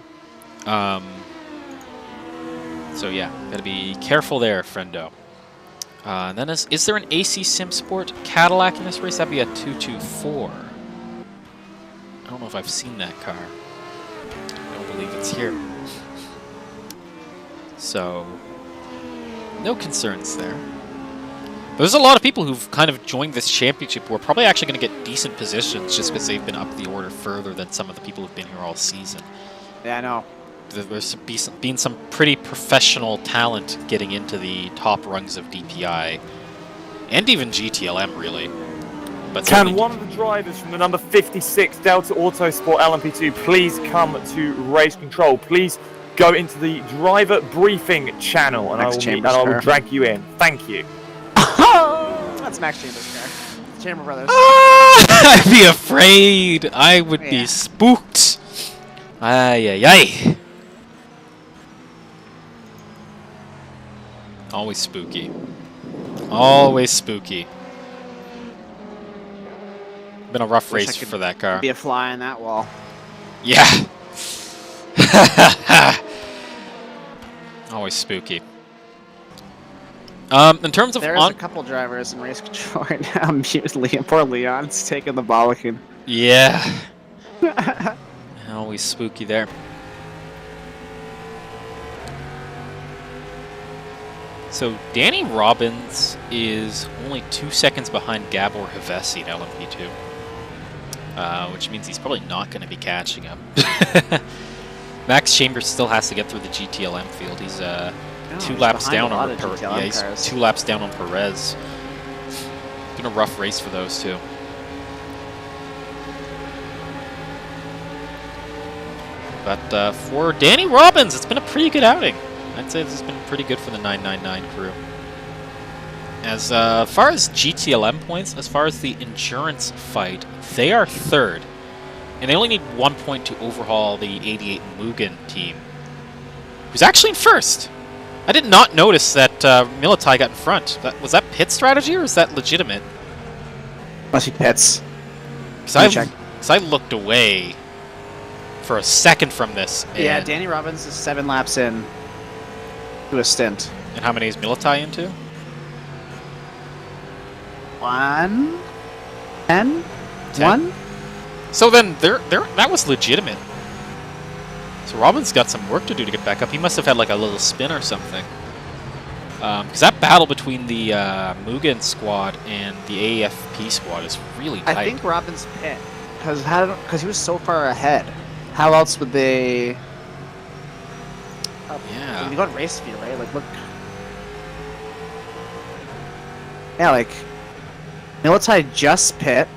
Speaker 1: So yeah, gotta be careful there, friendo. And then is there an AC Sim Sport Cadillac in this race? That'd be a 224. I don't know if I've seen that car. I don't believe it's here. So, no concerns there. There's a lot of people who've kind of joined this championship who are probably actually going to get decent positions just because they've been up the order further than some of the people who've been here all season.
Speaker 2: Yeah, I know.
Speaker 1: There's been some pretty professional talent getting into the top rungs of DPI, and even GTLM, really. But
Speaker 4: Can one of the drivers from the number 56 Delta Autosport LMP2 please come to race control? Please go into the driver briefing channel, and I will drag you in. Thank you.
Speaker 2: That's Max Chambers' car. Chamber Brothers.
Speaker 1: I'd be afraid. I would be spooked. Ay, ay, ay. Always spooky. Always spooky. Been a rough race for that car.
Speaker 2: Be a fly on that wall.
Speaker 1: Yeah. Always spooky. In terms of
Speaker 2: there's a couple drivers in race control right now. Poor Leon's taking the bollocking.
Speaker 1: Yeah. Always spooky there. So Danny Robbins is only 2 seconds behind Gabor Hevesi in LMP2, which means he's probably not going to be catching him. Max Chambers still has to get through the GTLM field. He's 2 laps down on Perez. Yeah, he's 2 laps down on Perez. It's been a rough race for those two. But for Danny Robbins, it's been a pretty good outing. I'd say this has been pretty good for the 999 crew. As far as GTLM points, as far as the endurance fight, they are 3rd. And they only need 1 point to overhaul the 88 Mugen team, who's actually in 1st. I did not notice that Militai got in front. Was that pit strategy, or is that legitimate?
Speaker 2: Must be pits.
Speaker 1: Because I looked away for a second from this.
Speaker 2: Yeah, Danny Robbins is 7 laps in to a stint.
Speaker 1: And how many is Militai into?
Speaker 2: 1? 10?
Speaker 1: 10?
Speaker 2: 1?
Speaker 1: So then that was legitimate. So Robbins got some work to do to get back up. He must have had like a little spin or something. Because that battle between the Mugen squad and the AFP squad is really tight.
Speaker 2: I think Robbins pit because he was so far ahead. How else would they?
Speaker 1: Yeah.
Speaker 2: You go on race view, right? Like look. Yeah, like Militai just pit.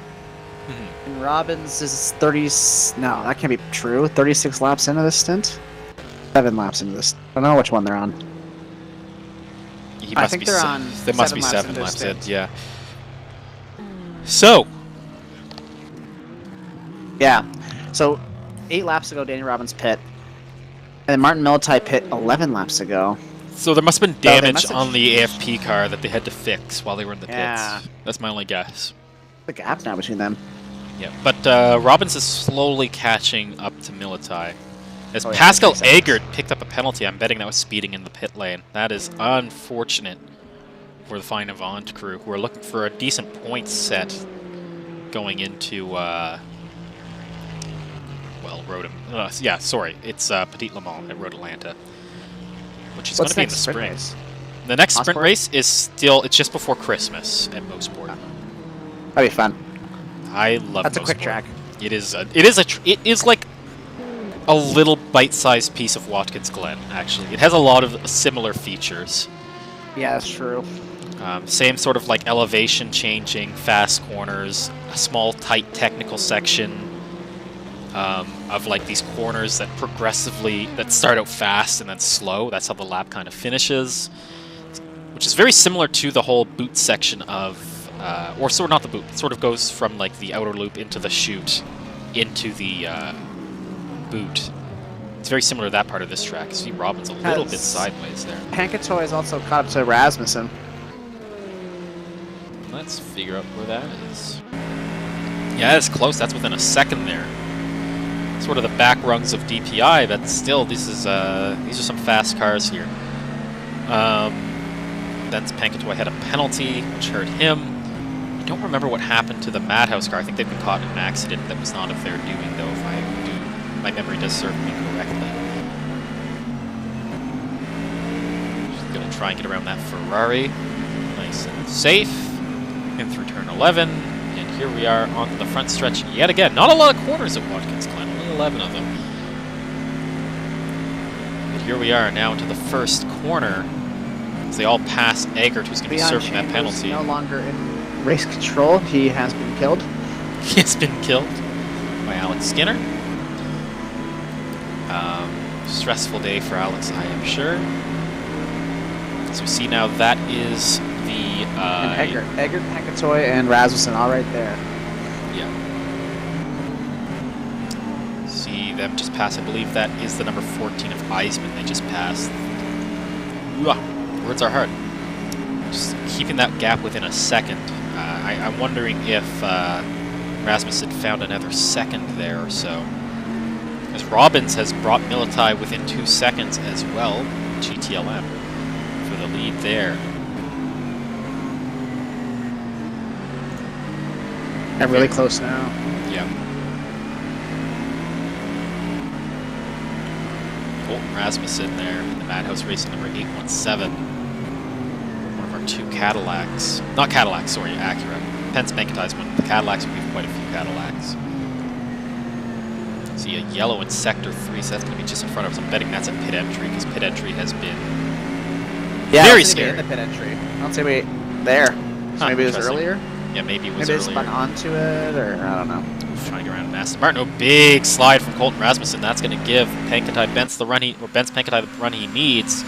Speaker 2: And Robbins is 30. No, that can't be true. 36 laps into this stint. 7 laps into this. I don't know which one they're on.
Speaker 1: I think
Speaker 2: they're on.
Speaker 1: There must be 7 laps in. Yeah. So.
Speaker 2: Yeah. So 8 laps ago, Danny Robbins pit, and then Martin Militai pit 11 laps ago.
Speaker 1: So there must have been damage on the AFP car that they had to fix while they were in the pits. That's my only guess.
Speaker 2: The gap now between them.
Speaker 1: Yeah, but Robbins is slowly catching up to Militai. As Pascal Agert picked up a penalty, I'm betting that was speeding in the pit lane. That is unfortunate for the Fine Avant crew, who are looking for a decent point set going into, well, yeah, sorry, it's Petit Le Mans at Road Atlanta, which is going to be in the spring. The next sprint race is still, it's just before Christmas at Mosport.
Speaker 2: That'd be fun.
Speaker 1: I love
Speaker 2: That's
Speaker 1: Mosport.
Speaker 2: A quick track.
Speaker 1: It is like a little bite-sized piece of Watkins Glen, actually. It has a lot of similar features.
Speaker 2: Yeah, that's true.
Speaker 1: Same sort of like elevation changing, fast corners, a small tight technical section of like these corners that that start out fast and then slow. That's how the lap kind of finishes, which is very similar to the whole boot section of, or sort of not the boot, it sort of goes from like the outer loop into the chute into the boot. It's very similar to that part of this track. You see Robbins a little bit sideways there.
Speaker 2: Pankatoy is also caught up to Rasmussen.
Speaker 1: Let's figure out where that is. Yeah, it's close. That's within a second there. Sort of the back rungs of DPI, but still, these are some fast cars here. Then Pankatoy had a penalty, which hurt him. I don't remember what happened to the Madhouse car. I think they've been caught in an accident that was not of their doing, though, if my memory does serve me correctly. Just gonna try and get around that Ferrari. Nice and safe. In through turn 11. And here we are on the front stretch yet again. Not a lot of corners at Watkins, Glen. Only 11 of them. But here we are now into the first corner. As they all pass Eggert, who's going to be serving that penalty.
Speaker 2: No longer in race control. He has been killed.
Speaker 1: He has been killed by Alex Skinner. Stressful day for Alex, I am sure. So we see now that is the...
Speaker 2: and Eggert, Pankatoy, and Rasmussen all right there.
Speaker 1: Yeah. See them just pass. I believe that is the number 14 of Eisman they just passed. Words are hard. Just keeping that gap within a second. I'm wondering if Rasmussen found another second there or so. As Robbins has brought Militai within 2 seconds as well. GTLM for the lead there.
Speaker 2: They're really close now.
Speaker 1: Yeah. Colton Rasmussen there in the Madhouse Racing number 817. One of our 2 Cadillacs. Not Cadillacs, sorry, Acura. Pence Pankatai's one. The Cadillacs, we have quite a few Cadillacs. See a yellow in Sector 3, so that's going to be just in front of us. I'm betting that's a pit entry, because pit entry has been very scary.
Speaker 2: In the pit entry. I'll say wait there. So maybe it was earlier?
Speaker 1: Yeah, maybe it was
Speaker 2: maybe
Speaker 1: earlier.
Speaker 2: Maybe it spun onto it, or I don't know.
Speaker 1: Trying to get around an Aston Martin. Oh, big slide from Colton Rasmussen. That's going to give Pankatai Bence the run Bence Pankatai the run he needs.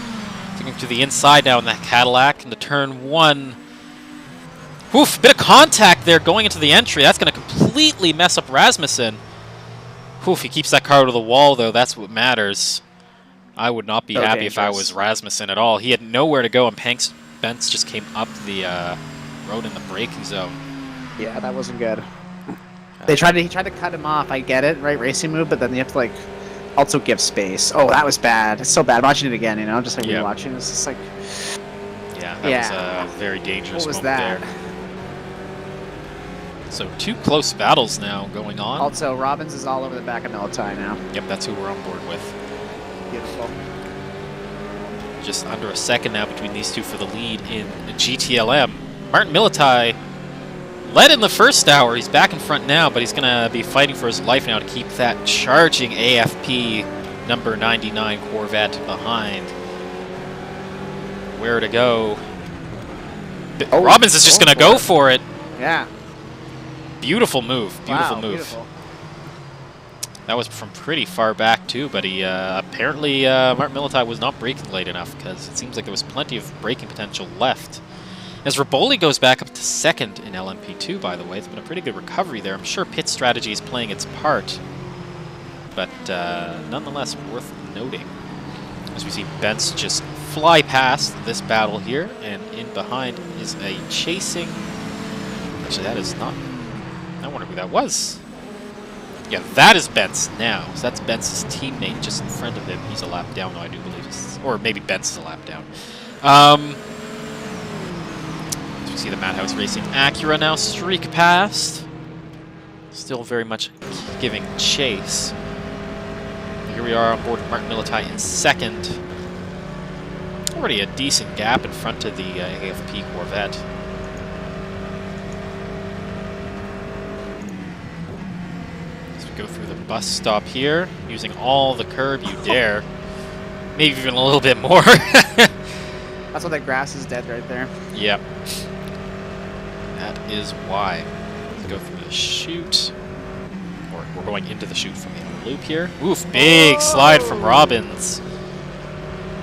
Speaker 1: Taking to the inside now in that Cadillac into turn 1. Oof, bit of contact there going into the entry. That's going to completely mess up Rasmussen. Oof, he keeps that car to the wall, though. That's what matters. I would not be happy if I was Rasmussen at all. He had nowhere to go, and Bence just came up the road in the braking zone.
Speaker 2: Yeah, that wasn't good. He tried to cut him off. I get it, right? Racing move, but then you have to also give space. Oh, that was bad. It's so bad. Watching it again, just like rewatching. It's just like.
Speaker 1: Yeah, that was a very dangerous moment there. So 2 close battles now going on.
Speaker 2: Also, Robbins is all over the back of Militai now.
Speaker 1: Yep, that's who we're on board with.
Speaker 2: Beautiful.
Speaker 1: Just under a second now between these 2 for the lead in the GTLM. Martin Militai led in the first hour. He's back in front now, but he's going to be fighting for his life now to keep that charging AFP number 99 Corvette behind. Where to go? Robbins is just going to go for it.
Speaker 2: Yeah.
Speaker 1: Beautiful move. Beautiful move.
Speaker 2: Beautiful.
Speaker 1: That was from pretty far back, too, but he apparently Martin Militai was not braking late enough because it seems like there was plenty of braking potential left. As Raboli goes back up to 2nd in LMP2, by the way. It's been a pretty good recovery there. I'm sure pit strategy is playing its part, but nonetheless worth noting. As we see Bence just fly past this battle here, and in behind is a chasing... Actually, that is not... I wonder who that was. Yeah, that is Bence now. So that's Bence's teammate just in front of him. He's a lap down, though, I do believe. Or maybe Bence is a lap down. As we see the Madhouse Racing Acura now streak past. Still very much giving chase. Here we are on board with Martin Militai in 2nd. Already a decent gap in front of the AFP Corvette. Go through the bus stop here, using all the curb you dare. Maybe even a little bit more.
Speaker 2: That's why that grass is dead right there.
Speaker 1: Yep. That is why. Let's go through the chute. Or we're going into the chute from the other loop here. Oof, big slide from Robbins.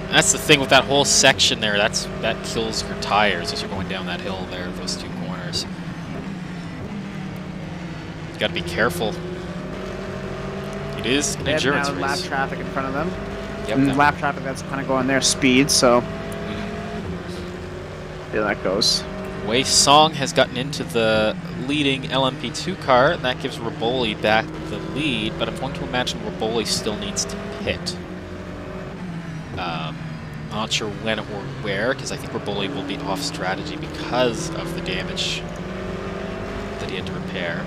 Speaker 1: That's the thing with that whole section there. That kills your tires as you're going down that hill there, those 2 corners. You gotta be careful. It is an
Speaker 2: They have
Speaker 1: endurance
Speaker 2: now lap
Speaker 1: race.
Speaker 2: traffic in front of them.
Speaker 1: Yep,
Speaker 2: And
Speaker 1: that-
Speaker 2: lap traffic that's kind of going their speed, so
Speaker 1: Mhm.
Speaker 2: yeah, that goes.
Speaker 1: Wei Song has gotten into the leading LMP2 car, and that gives Raboli back the lead, but I'm going to imagine Raboli still needs to pit. Not sure when or where, because I think Raboli will be off strategy because of the damage that he had to repair.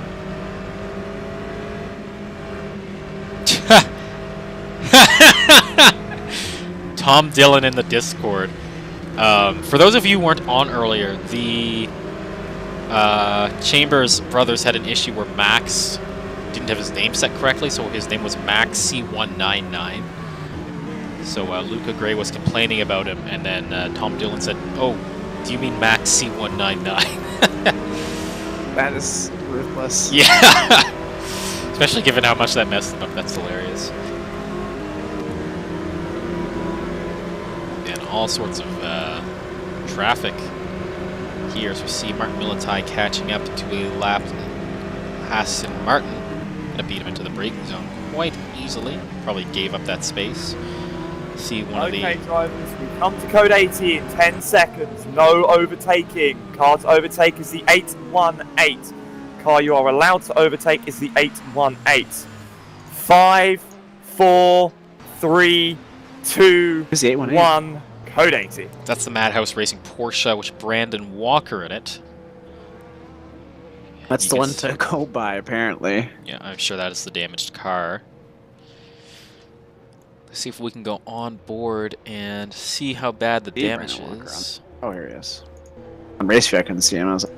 Speaker 1: Tom Dillon in the Discord. For those of you who weren't on earlier, the Chambers brothers had an issue where Max didn't have his name set correctly, so his name was Max C199. So Luca Gray was complaining about him, and then Tom Dillon said, "Oh, do you mean Max C199?"
Speaker 2: That is ruthless.
Speaker 1: Yeah, especially given how much that messed him up. That's hilarious. And all sorts of traffic here. So we see Martin Militai catching up to a lapped Aston Martin. Gonna beat him into the braking zone quite easily. Probably gave up that space. See one of the...
Speaker 4: Okay, drivers, we come to code 80 in 10 seconds. No overtaking. Car to overtake is the 818. Car you are allowed to overtake is the 818. 5, 4, 3, 2,
Speaker 2: Who's the 818?
Speaker 4: 1. Code 80.
Speaker 1: That's the Madhouse Racing Porsche, which Brandon Walker in it.
Speaker 2: That's
Speaker 1: You
Speaker 2: the
Speaker 1: can
Speaker 2: one
Speaker 1: s-
Speaker 2: to go by, apparently.
Speaker 1: Yeah, I'm sure that is the damaged car. Let's see if we can go on board and see how bad the
Speaker 2: See
Speaker 1: damage
Speaker 2: Brandon Walker
Speaker 1: is.
Speaker 2: Oh, here he is. On race view, I couldn't see him. I was like...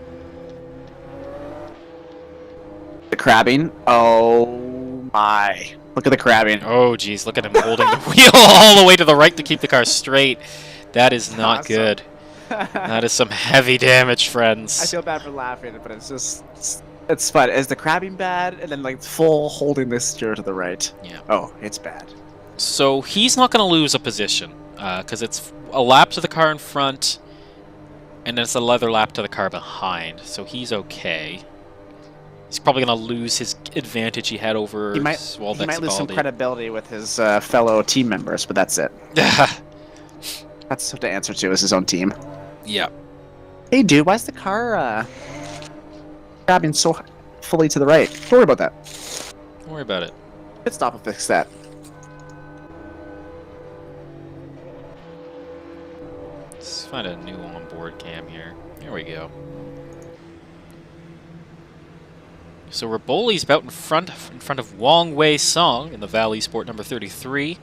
Speaker 2: The crabbing. Oh my. Look at the crabbing.
Speaker 1: Oh, geez, look at him holding the wheel all the way to the right to keep the car straight. That is not
Speaker 2: Awesome.
Speaker 1: good. That is some heavy damage, friends.
Speaker 2: I feel bad for laughing, but it's just... It's fun. Is the crabbing bad? And then, like, full holding this steer to the right.
Speaker 1: Yeah.
Speaker 2: Oh, it's bad.
Speaker 1: So he's not going to lose a position, because it's a lap to the car in front, and then it's another lap to the car behind. So he's okay. He's probably going to lose his advantage he had over
Speaker 2: He might lose some
Speaker 1: Sibaldi.
Speaker 2: credibility with his fellow team members, but that's it. That's what the answer to is his own team.
Speaker 1: Yeah.
Speaker 2: Hey, dude, why's the car grabbing so fully to the right? Don't worry about that.
Speaker 1: Don't worry about it.
Speaker 2: Pit stop will fix that.
Speaker 1: Let's find a new onboard cam here. Here we go. So Raboli's about in front of Wong Wei Song in the Valley Sport number 33.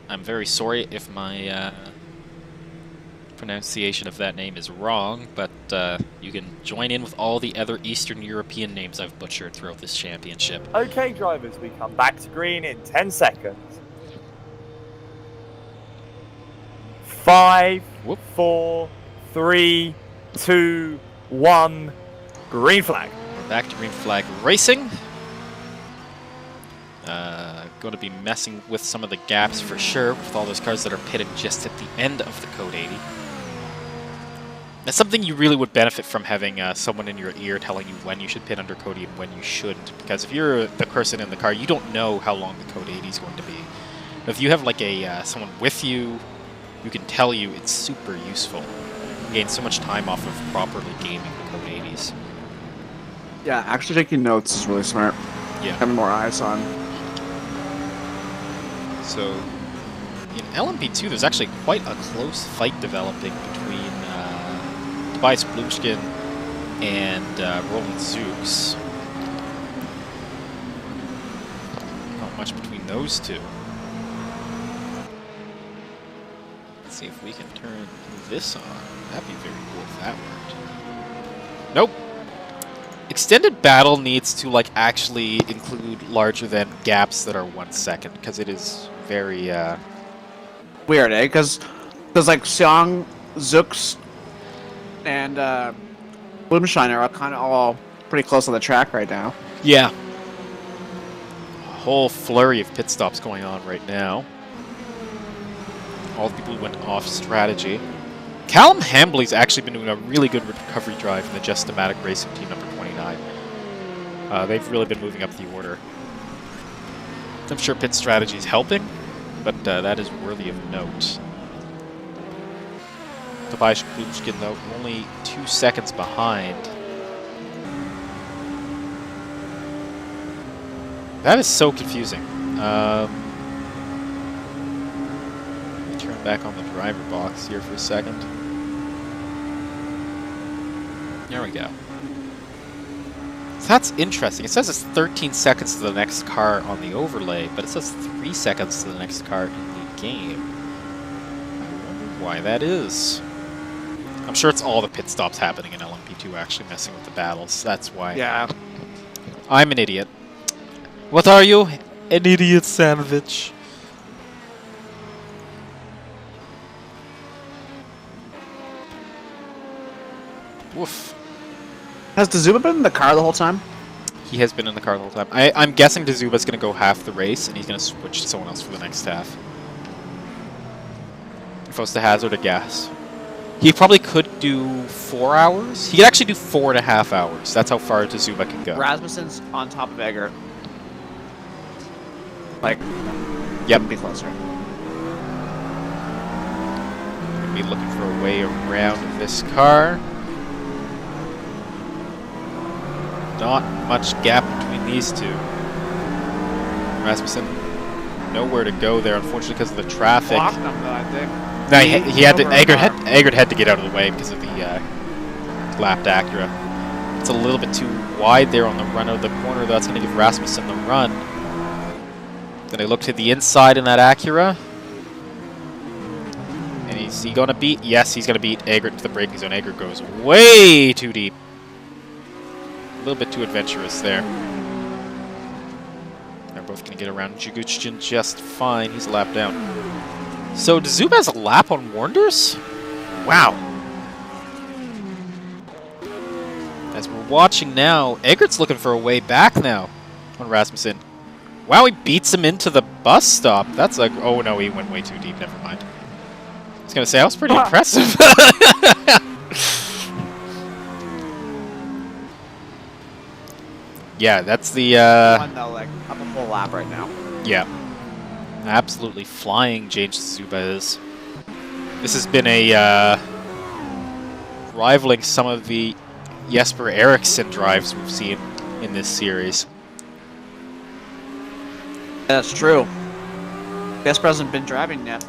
Speaker 1: I'm very sorry if my pronunciation of that name is wrong, but you can join in with all the other Eastern European names I've butchered throughout this championship.
Speaker 4: Okay, drivers, we come back to green in 10 seconds. 5,
Speaker 1: Whoop.
Speaker 4: 4, 3, 2, 1. Green flag.
Speaker 1: We're back to green flag racing. Going to be messing with some of the gaps for sure with all those cars that are pitted just at the end of the Code 80. That's something you really would benefit from having someone in your ear telling you when you should pit under Code 80 and when you shouldn't. Because if you're the person in the car, you don't know how long the Code 80 is going to be. If you have like a someone with you who can tell you, it's super useful. You gain so much time off of properly gaming the Code 80s.
Speaker 2: Yeah, actually taking notes is really smart.
Speaker 1: Yeah.
Speaker 2: Having more eyes on.
Speaker 1: So, in LMP2, there's actually quite a close fight developing between Tobias Bluchkin and Roland Zooks. Not much between those two. Let's see if we can turn this on. That'd be very cool if that worked. Nope. Extended battle needs to like actually include larger than gaps that are 1 second, because it is very
Speaker 2: Weird, eh? Because like Xiang, Zooks, and Bloomshiner are kind of all pretty close on the track right now.
Speaker 1: yeah. A whole flurry of pit stops going on right now. All the people who went off strategy. Callum Hambly's actually been doing a really good recovery drive in the Just-O-Matic Racing Team number 29. They've really been moving up the order. I'm sure pit strategy is helping, but that is worthy of note. Tobias Kluchkin, though, only 2 seconds behind. That is so confusing. Let me turn back on the driver box here for a second. There we go. So that's interesting. It says it's 13 seconds to the next car on the overlay, but it says 3 seconds to the next car in the game. I wonder why that is. I'm sure it's all the pit stops happening in LMP2 actually messing with the battles. That's why.
Speaker 2: Yeah.
Speaker 1: I'm an idiot. What are you? An idiot sandwich. Woof.
Speaker 2: Has Dazuba been in the car the whole time?
Speaker 1: He has been in the car the whole time. I'm guessing Dazuba's going to go half the race, and he's going to switch to someone else for the next half. If I was to hazard a guess. He probably could do 4 hours. He could actually do 4.5 hours. That's how far Dazuba can go.
Speaker 2: Rasmussen's on top of Eggert. Like,
Speaker 1: Yep.
Speaker 2: couldn't be closer.
Speaker 1: Gonna be looking for a way around this car. Not much gap between these two. Rasmussen, nowhere to go there, unfortunately, because of the traffic.
Speaker 2: Blocked him, though, I think.
Speaker 1: No, he had to.
Speaker 2: Over a
Speaker 1: Eggert had to get out of the way because of the lapped Acura. It's a little bit too wide there on the run out of the corner. That's going to give Rasmussen the run. Then they look to the inside in that Acura. And is he going to beat? Yes, he's going to beat Eggert to the braking zone. Eggert goes way too deep. A little bit too adventurous there. They're both going to get around Jaguchkin just fine. He's a lap down. So Dazuba has a lap on Warnders? Wow. As we're watching now, Eggert's looking for a way back now on Rasmussen. Wow, he beats him into the bus stop. That's like, oh no, he went way too deep. Never mind. I was going to say, that was pretty impressive. Yeah, that's the...
Speaker 2: One, though, like, up a full lap right now.
Speaker 1: Yeah. Absolutely flying James Dazuba is. This has been a rivaling some of the Jesper Eriksson drives we've seen in this series.
Speaker 2: That's true. Jesper hasn't been driving yet.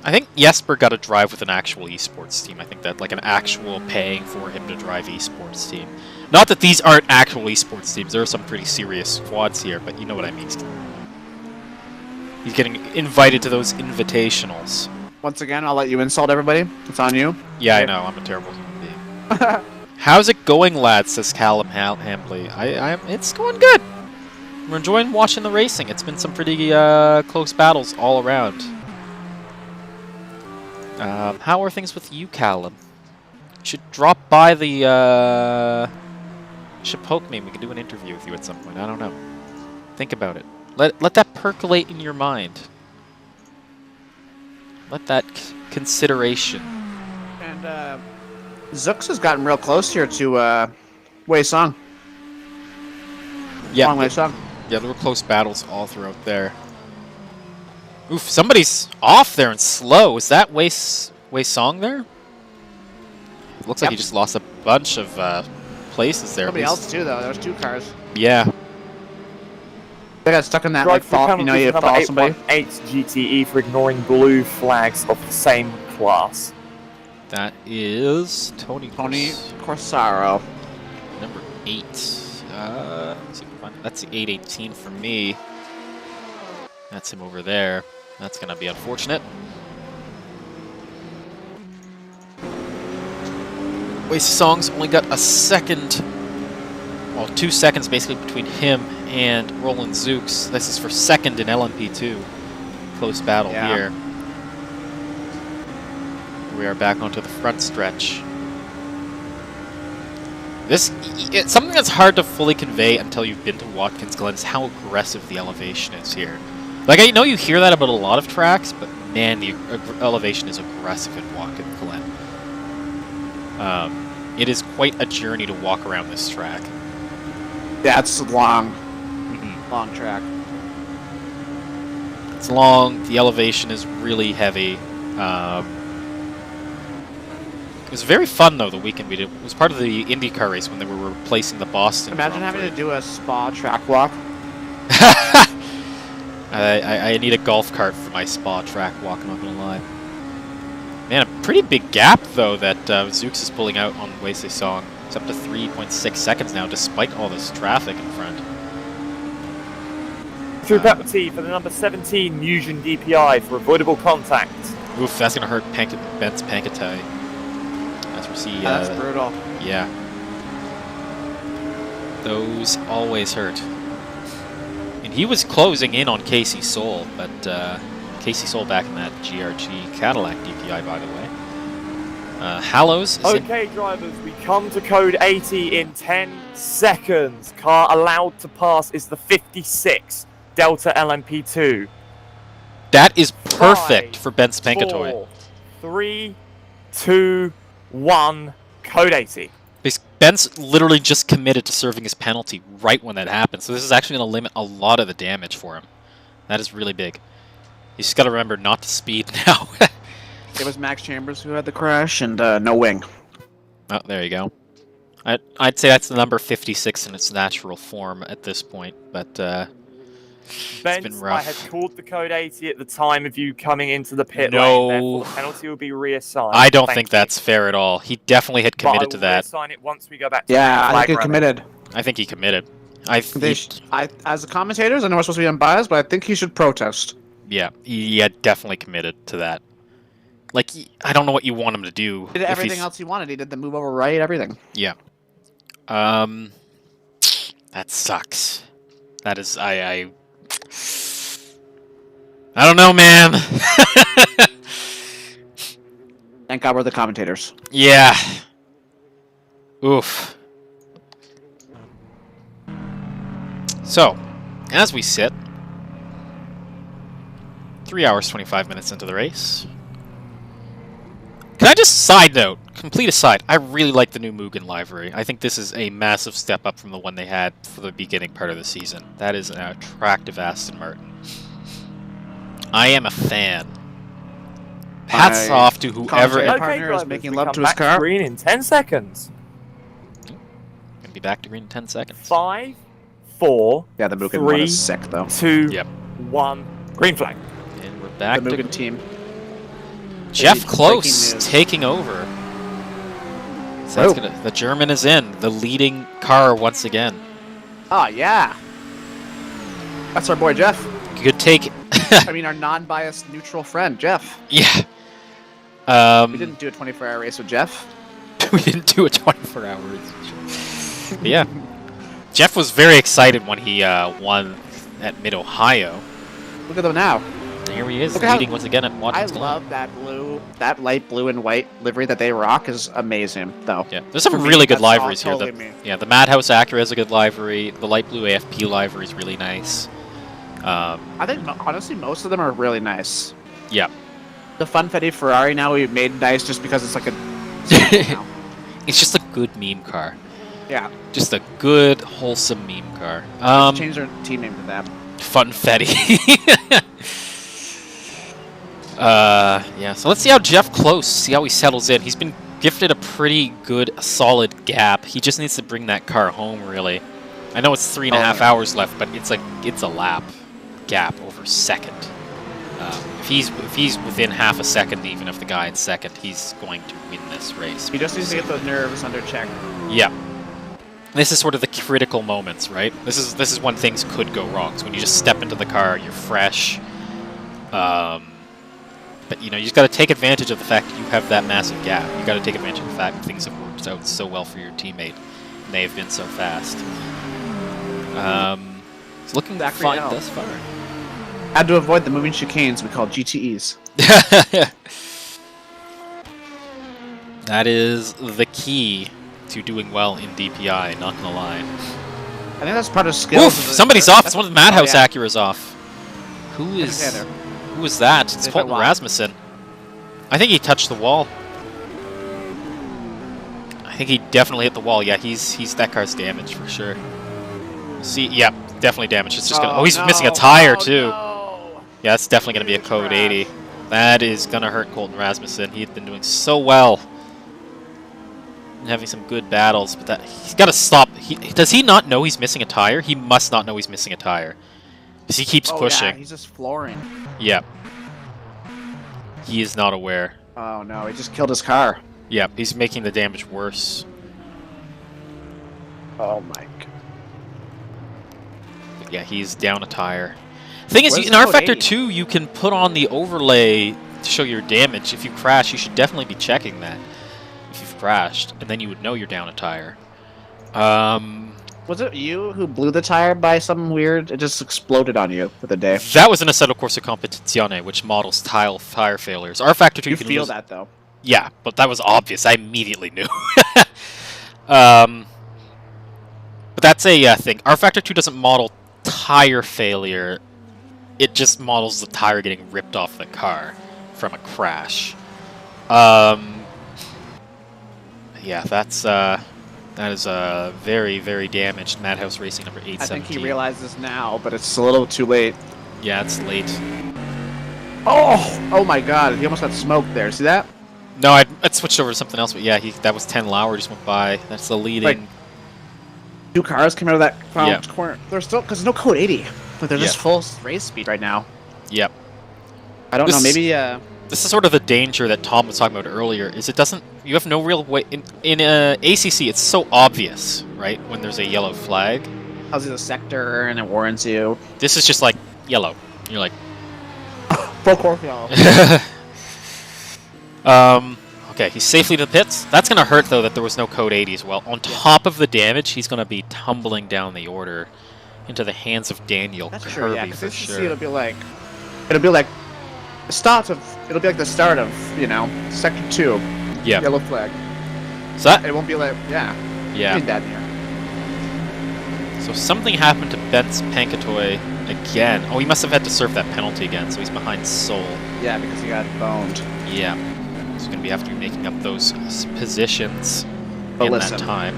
Speaker 1: I think Jesper got a drive with an actual esports team. I think that like an actual paying for him to drive esports team. Not that these aren't actual esports teams. There are some pretty serious squads here, but you know what I mean. He's getting invited to those invitationals.
Speaker 2: Once again, I'll let you insult everybody. It's on you.
Speaker 1: Yeah, I know. I'm a terrible human being. How's it going, lads? Says Callum Hambley. It's going good. We're enjoying watching the racing. It's been some pretty close battles all around. How are things with you, Callum? You should drop by the... should poke me. We could do an interview with you at some point. I don't know. Think about it. Let that percolate in your mind. Let that consideration.
Speaker 2: And Zooks has gotten real close here to Wei Song.
Speaker 1: Yeah,
Speaker 2: Wei Song.
Speaker 1: Yeah, there were close battles all throughout there. Oof, somebody's off there and slow. Is that Wei Song there? It looks like he just lost a bunch of places there.
Speaker 2: Somebody else too, though. There was 2 cars.
Speaker 1: Yeah.
Speaker 2: They got stuck in that like fall. You know, you follow somebody.
Speaker 4: 8 GTE for ignoring blue flags of the same class.
Speaker 1: That is Tony
Speaker 2: Corsaro.
Speaker 1: Number 8. Let's see if I can find it. That's the 818 for me. That's him over there. That's going to be unfortunate. Wei Song's only got a second, well, 2 seconds basically between him and Roland Zooks. This is for second in LMP2. Close battle here. We are back onto the front stretch. It's something that's hard to fully convey until you've been to Watkins Glen is how aggressive the elevation is here. Like, I know you hear that about a lot of tracks, but man, the elevation is aggressive in Watkins Glen. It is quite a journey to walk around this track.
Speaker 2: Yeah, it's long. Long track.
Speaker 1: It's long. The elevation is really heavy. It was very fun though. The weekend we did. It was part of the IndyCar race when they were replacing the Boston.
Speaker 2: Imagine having to do a spa track walk.
Speaker 1: I need a golf cart for my spa track walk. I'm not gonna lie. Man, a pretty big gap though that Zooks is pulling out on Wesley Song. It's up to 3.6 seconds now, despite all this traffic in front.
Speaker 4: Through penalty for the number 17 Musion DPI for avoidable contact.
Speaker 1: Oof, that's gonna hurt Ben's Pankatai. As we see,
Speaker 2: That's brutal.
Speaker 1: Yeah. Those always hurt. And he was closing in on Casey Soul, but Casey Soul back in that GRG Cadillac DPI, by the way. Hallows is
Speaker 4: Okay, drivers, we come to code 80 in 10 seconds. Car allowed to pass is the 56 Delta LMP2.
Speaker 1: that is perfect
Speaker 4: 5,
Speaker 1: for Ben Spankatoy.
Speaker 4: 4, 3, 2, 1, code 80.
Speaker 1: Because Ben's literally just committed to serving his penalty right when that happened, so this is actually going to limit a lot of the damage for him. That is really big. You just got to remember not to speed now.
Speaker 2: It was Max Chambers who had the crash, and no wing.
Speaker 1: Oh, there you go. I'd say that's the number 56 in its natural form at this point, but it's been
Speaker 4: Benz,
Speaker 1: rough.
Speaker 4: I had called the code 80 at the time of you coming into the pit
Speaker 1: No.
Speaker 4: lane, therefore the penalty will be reassigned.
Speaker 1: I don't
Speaker 4: Thank
Speaker 1: think
Speaker 4: you.
Speaker 1: that's fair at all. He definitely had
Speaker 4: But
Speaker 1: committed to
Speaker 4: I will
Speaker 1: that.
Speaker 4: reassign it once we go back to
Speaker 2: Yeah, I
Speaker 4: flag
Speaker 2: think he
Speaker 4: running.
Speaker 2: committed.
Speaker 1: I think he committed.
Speaker 2: As the commentators, I know we're supposed to be unbiased, but I think he should protest.
Speaker 1: Yeah, he had definitely committed to that. Like, I don't know what you want him to do.
Speaker 2: He did
Speaker 1: if
Speaker 2: everything
Speaker 1: he's-
Speaker 2: else he wanted. He did the move over right, everything.
Speaker 1: Yeah. That sucks. That is, I don't know, man.
Speaker 2: Thank God we're the commentators.
Speaker 1: Yeah. Oof. So, as we sit, 3 hours, 25 minutes into the race. Can I just side note, complete aside, I really like the new Mugen livery. I think this is a massive step up from the one they had for the beginning part of the season. That is an attractive Aston Martin. I am a fan. Hats
Speaker 2: My
Speaker 1: off to whoever...
Speaker 2: commentary-
Speaker 1: Gonna
Speaker 2: partner is
Speaker 4: drivers,
Speaker 2: making
Speaker 4: we
Speaker 2: love
Speaker 4: come
Speaker 2: to his
Speaker 4: back
Speaker 2: car.
Speaker 4: Green in 10 seconds.
Speaker 1: be back to green in 10 seconds.
Speaker 4: 5, 4,
Speaker 2: Yeah, the Mugen
Speaker 4: 3,
Speaker 2: one is sick, though.
Speaker 4: 2,
Speaker 1: Yep.
Speaker 4: 1, green flag.
Speaker 1: And we're back
Speaker 2: The
Speaker 1: to...
Speaker 2: Mugen team.
Speaker 1: Jeff
Speaker 2: Breaking
Speaker 1: Close
Speaker 2: news.
Speaker 1: taking over. So that's the German is in, the leading car once again.
Speaker 2: Oh, yeah. That's our boy, Jeff.
Speaker 1: Good take.
Speaker 2: I mean, our non-biased, neutral friend, Jeff.
Speaker 1: Yeah.
Speaker 2: We didn't do a 24-hour race with Jeff.
Speaker 1: We didn't do a 24-hour race. But yeah. Jeff was very excited when he won at Mid-Ohio.
Speaker 2: Look at them now.
Speaker 1: And here he is,
Speaker 2: Look at how-
Speaker 1: leading once again at
Speaker 2: I
Speaker 1: Watkins. Glen.
Speaker 2: love that light blue and white livery that they rock is amazing, though.
Speaker 1: Yeah, there's some
Speaker 2: For me,
Speaker 1: really good
Speaker 2: that's all
Speaker 1: liveries here.
Speaker 2: totally
Speaker 1: The,
Speaker 2: me.
Speaker 1: yeah, the Madhouse Acura has a good livery. The light blue AFP livery is really nice.
Speaker 2: I think, honestly, most of them are really nice.
Speaker 1: Yeah.
Speaker 2: The Funfetti Ferrari now we made nice just because it's like a...
Speaker 1: It's just a good meme car.
Speaker 2: Yeah.
Speaker 1: Just a good, wholesome meme car.
Speaker 2: Change their team name to that.
Speaker 1: Funfetti. Yeah, so let's see how Jeff Close, see how he settles in. He's been gifted a pretty good, solid gap. He just needs to bring that car home, really. I know it's 3.5 hours left, but it's a lap gap over second. If he's within half a second even of the guy in second, he's going to win this race.
Speaker 2: He just needs to get those nerves under check.
Speaker 1: Yeah. This is sort of the critical moments, right? This is when things could go wrong. So when you just step into the car, you're fresh. But you know, you just got to take advantage of the fact that you have that massive gap. You got to take advantage of the fact that things have worked out so well for your teammate, and they have been so fast. It's looking
Speaker 2: Zachary
Speaker 1: fine
Speaker 2: L.
Speaker 1: thus far.
Speaker 2: Had to avoid the moving chicanes we call GTEs.
Speaker 1: That is the key to doing well in DPI, not gonna lie.
Speaker 2: I think that's part of skills.
Speaker 1: Oof! Somebody's off! It's one of the Madhouse
Speaker 2: yeah.
Speaker 1: Acura's off. Who is...
Speaker 2: Yeah,
Speaker 1: Who is that? It's
Speaker 2: There's
Speaker 1: Colton
Speaker 2: that wall.
Speaker 1: Rasmussen. I think he touched the wall. I think he definitely hit the wall. Yeah, he's that car's damaged for sure. See, yeah, definitely damaged. It's just gonna. Oh, he's missing a tire too.
Speaker 2: No.
Speaker 1: Yeah, that's definitely going to be a code 80. That is going to hurt Colton Rasmussen. He had been doing so well. And having some good battles, but that he's got to stop. Does he not know he's missing a tire? He must not know he's missing a tire. Because he keeps pushing.
Speaker 2: Yeah, he's just flooring.
Speaker 1: Yeah. He is not aware.
Speaker 2: Oh no, he just killed his car.
Speaker 1: Yeah, he's making the damage worse.
Speaker 2: Oh my god.
Speaker 1: Yeah, he's down a tire. Thing is,
Speaker 2: Where's
Speaker 1: in R
Speaker 2: code
Speaker 1: Factor
Speaker 2: 80?
Speaker 1: 2, you can put on the overlay to show your damage. If you crash, you should definitely be checking that. If you've crashed, and then you would know you're down a tire.
Speaker 2: Was it you who blew the tire by something weird? It just exploded on you for the day.
Speaker 1: That was an Assetto Corsa Competizione, which models tire failures. R Factor 2,
Speaker 2: You
Speaker 1: can
Speaker 2: feel
Speaker 1: lose.
Speaker 2: that though.
Speaker 1: Yeah, but that was obvious. I immediately knew. But that's a thing. R Factor 2 doesn't model tire failure. It just models the tire getting ripped off the car from a crash. Yeah, that is a very, very damaged Madhouse Racing number 817.
Speaker 2: I think he realizes now, but it's a little too late.
Speaker 1: Yeah, it's late.
Speaker 2: Oh my god, he almost got smoked there. See that?
Speaker 1: No, I'd switched over to something else, but yeah, that was 10 Lauer just went by. That's the leading.
Speaker 2: Like, 2 cars came out of that
Speaker 1: Yeah.
Speaker 2: corner. They're still, because there's no code 80. But they're just
Speaker 1: Yeah.
Speaker 2: full race speed right now.
Speaker 1: Yep.
Speaker 2: I don't know, maybe,
Speaker 1: This is sort of the danger that Tom was talking about earlier, is you have no real way, in ACC it's so obvious, right, when there's a yellow flag.
Speaker 2: tells you the sector and it warns you.
Speaker 1: This is just like, yellow. You're like,
Speaker 2: Full course, y'all.
Speaker 1: okay, he's safely to the pits. That's going to hurt, though, that there was no code 80 as well. On top of the damage, he's going to be tumbling down the order into the hands of Daniel
Speaker 2: That's
Speaker 1: Kirby
Speaker 2: true, yeah, because
Speaker 1: for
Speaker 2: ACC
Speaker 1: sure.
Speaker 2: it'll be like it'll be like the start of, sector 2.
Speaker 1: Yeah.
Speaker 2: Yellow flag.
Speaker 1: So that,
Speaker 2: It won't be like, yeah.
Speaker 1: yeah.
Speaker 2: Ain't that here.
Speaker 1: So something happened to Bence Pankatoy again. Oh, he must have had to serve that penalty again, so he's behind Soul.
Speaker 2: Yeah, because he got boned.
Speaker 1: Yeah. He's going to have to be making up those positions
Speaker 2: But
Speaker 1: in
Speaker 2: listen.
Speaker 1: that time.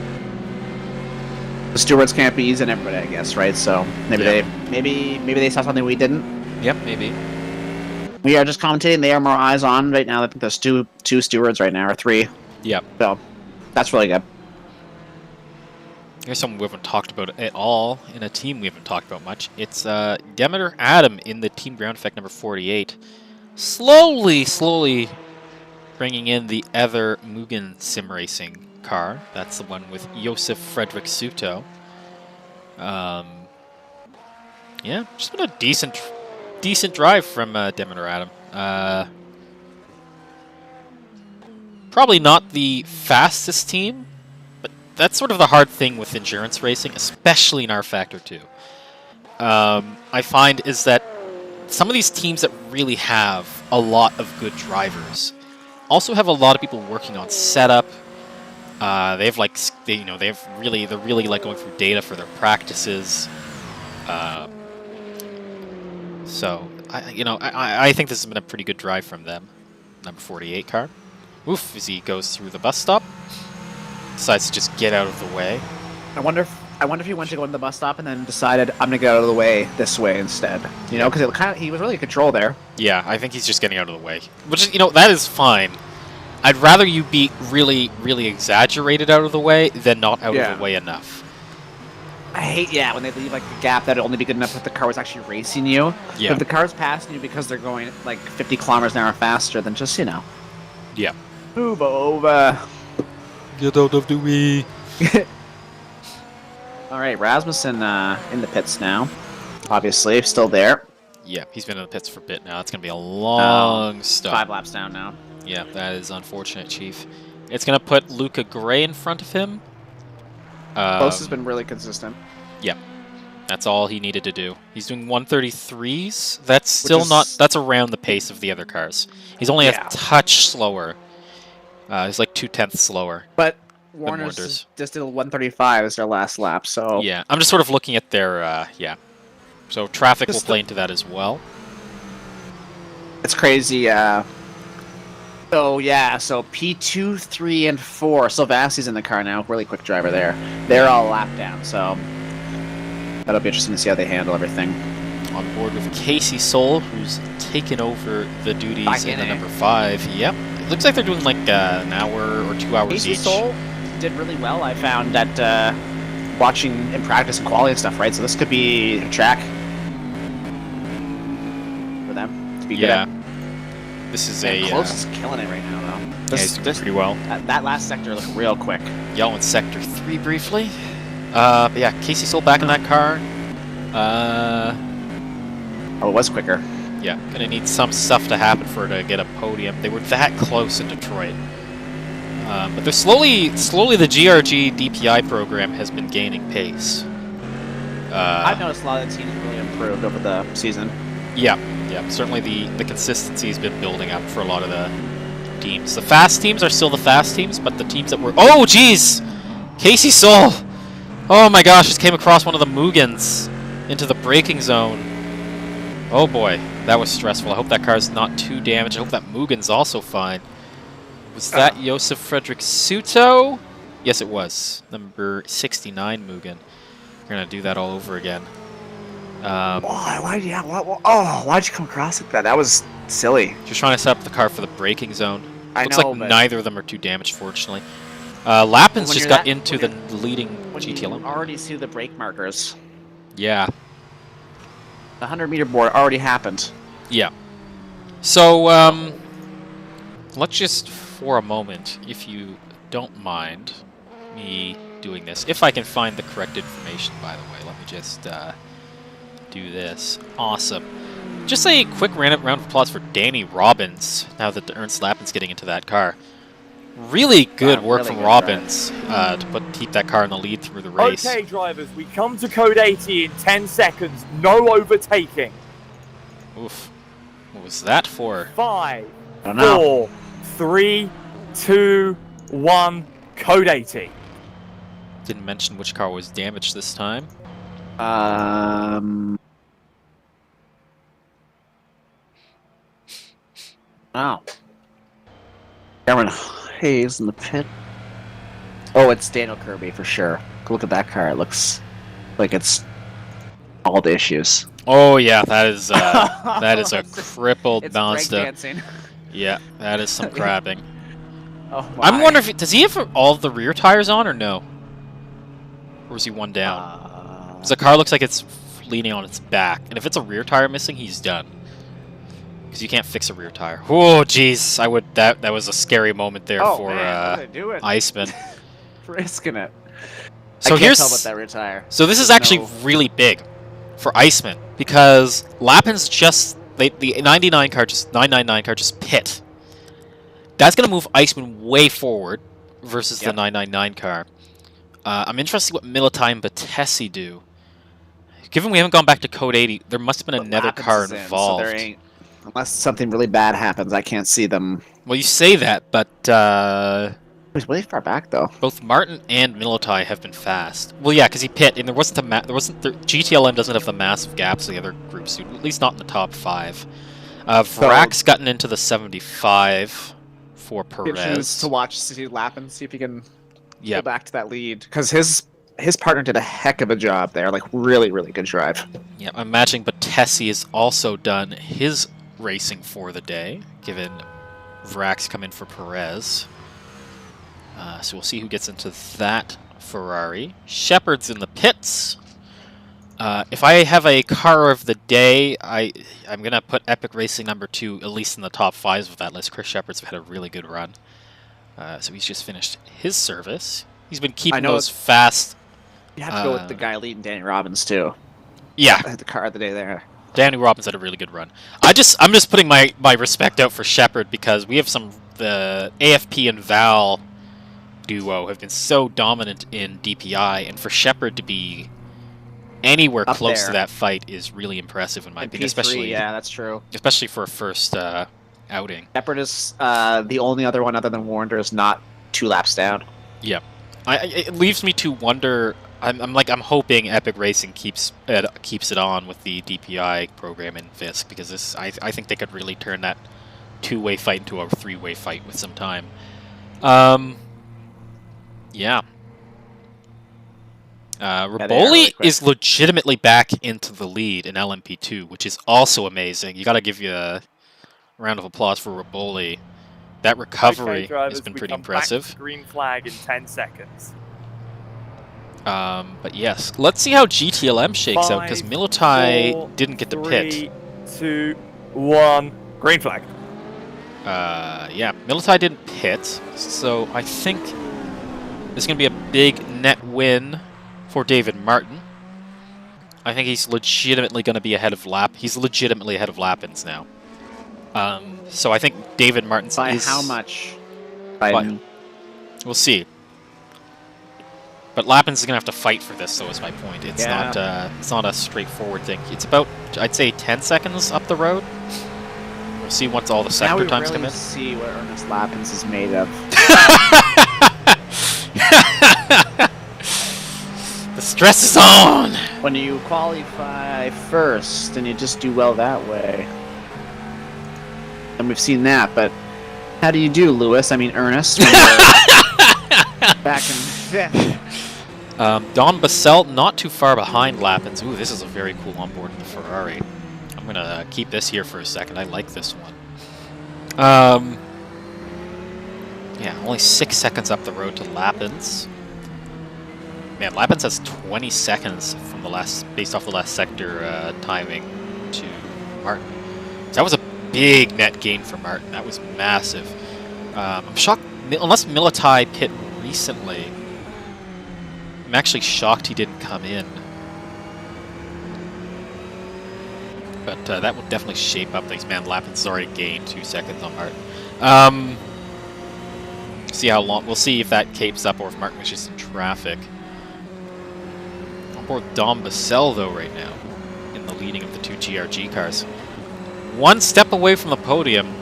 Speaker 2: The stewards can't be easing everybody, I guess, right? So maybe
Speaker 1: Yeah.
Speaker 2: maybe they saw something we didn't.
Speaker 1: Yep, maybe.
Speaker 2: We are just commentating. They are more eyes on right now. I think there's two stewards right now, or 3.
Speaker 1: Yep.
Speaker 2: So that's really good.
Speaker 1: Here's something we haven't talked about at all in a team we haven't talked about much. It's Demeter Adam in the Team Ground Effect number 48. Slowly bringing in the other Mugen sim racing car. That's the one with Josef Frederick Suto. Yeah, just been a decent drive from Demeter Adam. Probably not the fastest team, but that's sort of the hard thing with endurance racing, especially in R Factor 2. I find is that some of these teams that really have a lot of good drivers also have a lot of people working on setup. They have they're really like going through data for their practices. So I think this has been a pretty good drive from them. Number 48 car. Oof, as he goes through the bus stop. Decides to just get out of the way.
Speaker 2: I wonder if he went to go to the bus stop and then decided I'm gonna get out of the way this way instead. Because he was really in control there.
Speaker 1: Yeah, I think he's just getting out of the way. Which is, that is fine. I'd rather you be really, really exaggerated out of the way than not out of the way enough.
Speaker 2: I hate when they leave like a gap that'd only be good enough if the car was actually racing you.
Speaker 1: Yeah.
Speaker 2: But if the car's passing you because they're going like 50 kilometers an hour faster, then just
Speaker 1: Yeah.
Speaker 2: move over.
Speaker 1: Get out of the way.
Speaker 2: All right, Rasmussen in the pits now. Obviously, still there.
Speaker 1: Yeah, he's been in the pits for a bit now. It's going to be a long stop.
Speaker 2: 5 laps down now.
Speaker 1: Yeah, that is unfortunate, Chief. It's going to put Luca Gray in front of him.
Speaker 2: Close has been really consistent.
Speaker 1: Yeah, that's all he needed to do. He's doing 133s. That's still
Speaker 2: is-
Speaker 1: not... That's around the pace of the other cars. He's only a touch slower. He's like 0.2 slower.
Speaker 2: But
Speaker 1: Warner's.
Speaker 2: Warner's just did 135 as their last lap, so...
Speaker 1: Yeah, I'm just sort of looking at their... So traffic will
Speaker 2: Just
Speaker 1: play into that as well.
Speaker 2: It's crazy, So P2, 3, and 4. Silvassi's in the car now. Really quick driver there. They're all lapped down, so... That'll be interesting to see how they handle everything.
Speaker 1: on board with Casey Soul, who's taken over the duties
Speaker 2: Back
Speaker 1: in
Speaker 2: in,
Speaker 1: the
Speaker 2: eh?
Speaker 1: number 5. Yep. It looks like they're doing like an hour or 2 hours
Speaker 2: Casey
Speaker 1: each.
Speaker 2: Soul did really well, I found, at watching in practice and quality and stuff, right? So this could be a track for them to be good
Speaker 1: Yeah.
Speaker 2: at.
Speaker 1: This is
Speaker 2: Man,
Speaker 1: a
Speaker 2: Close is killing it right now, though.
Speaker 1: yeah, he's doing pretty well.
Speaker 2: That last sector looked real quick.
Speaker 1: Yell in Sector 3 briefly. But yeah, Casey Soul back in that car.
Speaker 2: Oh, it was quicker.
Speaker 1: Yeah, gonna need some stuff to happen for her to get a podium. They were that close in Detroit. But they're slowly the GRG DPI program has been gaining pace.
Speaker 2: I've noticed a lot of the teams really improved over the season.
Speaker 1: Yeah, certainly the consistency has been building up for a lot of the teams. The fast teams are still the fast teams, but the teams that were... Oh, jeez! Casey Soul! Oh my gosh, just came across one of the Mugans into the braking zone. Oh boy, that was stressful. I hope that car's not too damaged. I hope that Mugen's also fine. Was that Josef Frederick Suto? Yes, it was. Number 69 Mugen. We're going to do that all over again.
Speaker 2: Why'd you come across it? That was silly.
Speaker 1: Just trying to set up the car for the braking zone.
Speaker 2: I
Speaker 1: Looks
Speaker 2: know,
Speaker 1: like
Speaker 2: but
Speaker 1: neither of them are too damaged, fortunately. Lappin's
Speaker 2: when
Speaker 1: just
Speaker 2: you're
Speaker 1: got
Speaker 2: that-
Speaker 1: into
Speaker 2: when
Speaker 1: the leading
Speaker 2: when you
Speaker 1: GTLM.
Speaker 2: already see the brake markers,
Speaker 1: Yeah,
Speaker 2: the 100-meter board already happened.
Speaker 1: yeah. So, let's just, for a moment, if you don't mind me doing this, if I can find the correct information, by the way, let me just do this. Awesome. Just a quick round of applause for Danny Robbins, now that Ernst Lappin's getting into that car. Really good
Speaker 2: Wow,
Speaker 1: work
Speaker 2: really
Speaker 1: from
Speaker 2: good
Speaker 1: Robbins to keep that car in the lead through the race.
Speaker 4: Okay, drivers, we come to code 80 in 10 seconds. No overtaking.
Speaker 1: Oof. What was that for?
Speaker 4: 5,
Speaker 2: I don't know.
Speaker 4: 4, 3, 2, 1. Code 80.
Speaker 1: Didn't mention which car was damaged this time.
Speaker 2: Wow. Cameron Hayes in the pit. Oh, it's Daniel Kirby for sure. Look at that car. It looks like it's all the issues.
Speaker 1: Oh yeah, that is a crippled
Speaker 2: It's
Speaker 1: Mazda.
Speaker 2: breakdancing.
Speaker 1: Yeah, that is some crabbing.
Speaker 2: Oh my.
Speaker 1: I'm wondering if does he have all of the rear tires on or no? Or is he one down? 'Cause the car looks like it's leaning on its back, and if it's a rear tire missing, he's done. Because you can't fix a rear tire. Oh jeez, I would that was a scary moment there for
Speaker 2: man, what are they doing?
Speaker 1: Iceman.
Speaker 2: Risking it.
Speaker 1: So
Speaker 2: I can't
Speaker 1: here's
Speaker 2: tell about that retire.
Speaker 1: So this is
Speaker 2: There's
Speaker 1: actually
Speaker 2: no-
Speaker 1: really big for Iceman because Lappin's just the 99 car just 999 car just pit. That's gonna move Iceman way forward versus the 999 car. I'm interested what Militai and Batesi do. Given we haven't gone back to Code 80, there must have been
Speaker 2: But
Speaker 1: another
Speaker 2: Lappin's
Speaker 1: car
Speaker 2: is in,
Speaker 1: involved.
Speaker 2: so there ain't, unless something really bad happens, I can't see them.
Speaker 1: Well, you say that, but
Speaker 2: He's way far back though.
Speaker 1: both Martin and Militai have been fast. Well, yeah, because he pit, and GTLM doesn't have the massive gaps the other groups do, at least not in the top 5. Vrak's gotten into the 75 for Perez.
Speaker 2: To watch see Lappin, see if he can
Speaker 1: Yeah,
Speaker 2: go back to that lead, because his partner did a heck of a job there. Like really good drive.
Speaker 1: yeah. I'm imagining Batesi has also done his racing for the day, given Vrak's come in for Perez. So we'll see who gets into that Ferrari. Shepard's in the pits. If I have a car of the day, I'm going to put Epic Racing number 2 at least in the top 5s of that list. Chris Shepard's had a really good run. So he's just finished his service. He's been keeping those fast.
Speaker 2: You have to go with the guy leading Danny Robbins too.
Speaker 1: Yeah,
Speaker 2: The car of the day there.
Speaker 1: Danny Robbins had a really good run. I'm just putting my respect out for Shepard because we have the AFP and Val duo have been so dominant in DPI, and for Shepard to be anywhere
Speaker 2: Up
Speaker 1: close
Speaker 2: there.
Speaker 1: to that fight is really impressive in my
Speaker 2: And
Speaker 1: opinion,
Speaker 2: P3, yeah, that's true.
Speaker 1: especially for a first outing.
Speaker 2: Shepard is the only other one other than Warner is not 2 laps down.
Speaker 1: Yeah, it leaves me to wonder. I'm hoping Epic Racing keeps it on with the DPI program in VISC because I think they could really turn that 2-way fight into a 3-way fight with some time. Yeah. Raboli
Speaker 2: really quick.
Speaker 1: is legitimately back into the lead in LMP2, which is also amazing. You got to give you a round of applause for Raboli. That recovery has been pretty impressive.
Speaker 4: Back to green flag in 10 seconds.
Speaker 1: But yes, let's see how GTLM shakes out, because
Speaker 4: 5,
Speaker 1: Militai
Speaker 4: 4,
Speaker 1: didn't get the
Speaker 4: 3,
Speaker 1: pit.
Speaker 4: 2, 1, green flag.
Speaker 1: Yeah, Militai didn't pit, so I think this is going to be a big net win for David Martin. I think he's legitimately going to be ahead of He's legitimately ahead of Lappins now. So I think David Martin's
Speaker 2: By
Speaker 1: is...
Speaker 2: how much?
Speaker 1: We'll see. But Lappins is going to have to fight for this, though, is my point. It's not a straightforward thing. It's about, I'd say, 10 seconds up the road. We'll see once all the sector times come in.
Speaker 2: Now we really see what Ernest Lappins is made of.
Speaker 1: The stress is on!
Speaker 2: When you qualify first and you just do well that way. And we've seen that, but how do you do, Lewis? I mean, Ernest, when you're back in fifth.
Speaker 1: Don Bassell not too far behind Lappins. Ooh, this is a very cool onboard in the Ferrari. I'm going to keep this here for a second. I like this one. Yeah, only 6 seconds up the road to Lappins. Man, Lappins has 20 seconds from the based off the last sector timing to Martin. So that was a big net gain for Martin. That was massive. I'm shocked, unless Militai pit recently. I'm actually shocked he didn't come in. But that will definitely shape up things. Man, Lappins already gained 2 seconds on Martin. See how long. We'll see if that capes up or if Martin was just in traffic. On board Dom Bassell, though, right now, in the leading of the 2 GRG cars. 1 step away from the podium.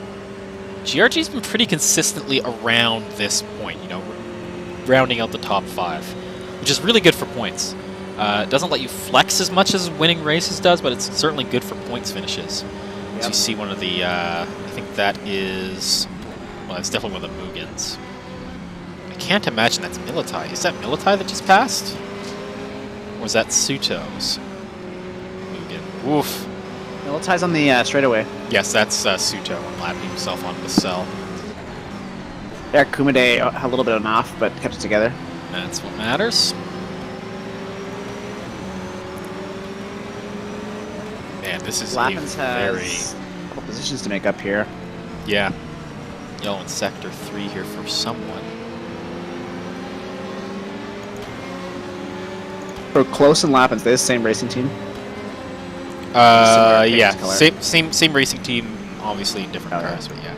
Speaker 1: GRG's been pretty consistently around this point, you know, rounding out the top 5, which is really good for points. It doesn't let you flex as much as winning races does, but it's certainly good for points finishes. As you see one of the, I think that is, well, it's definitely one of the Mugans. I can't imagine that's Militai. Is that Militai that just passed? Or is that Suto's Mugen? Oof.
Speaker 2: Militai's on the straightaway.
Speaker 1: Yes, that's Suto lapping himself on Bassell.
Speaker 2: There, Kumade a little bit on off, but kept it together.
Speaker 1: That's what matters. Man, this is
Speaker 2: Lappins
Speaker 1: very...
Speaker 2: has a couple positions to make up here.
Speaker 1: Yeah. Yellow in Sector 3 here for someone.
Speaker 2: For Close and Lappins, they're the same racing team?
Speaker 1: Yeah, same racing team, obviously in different cars, but yeah.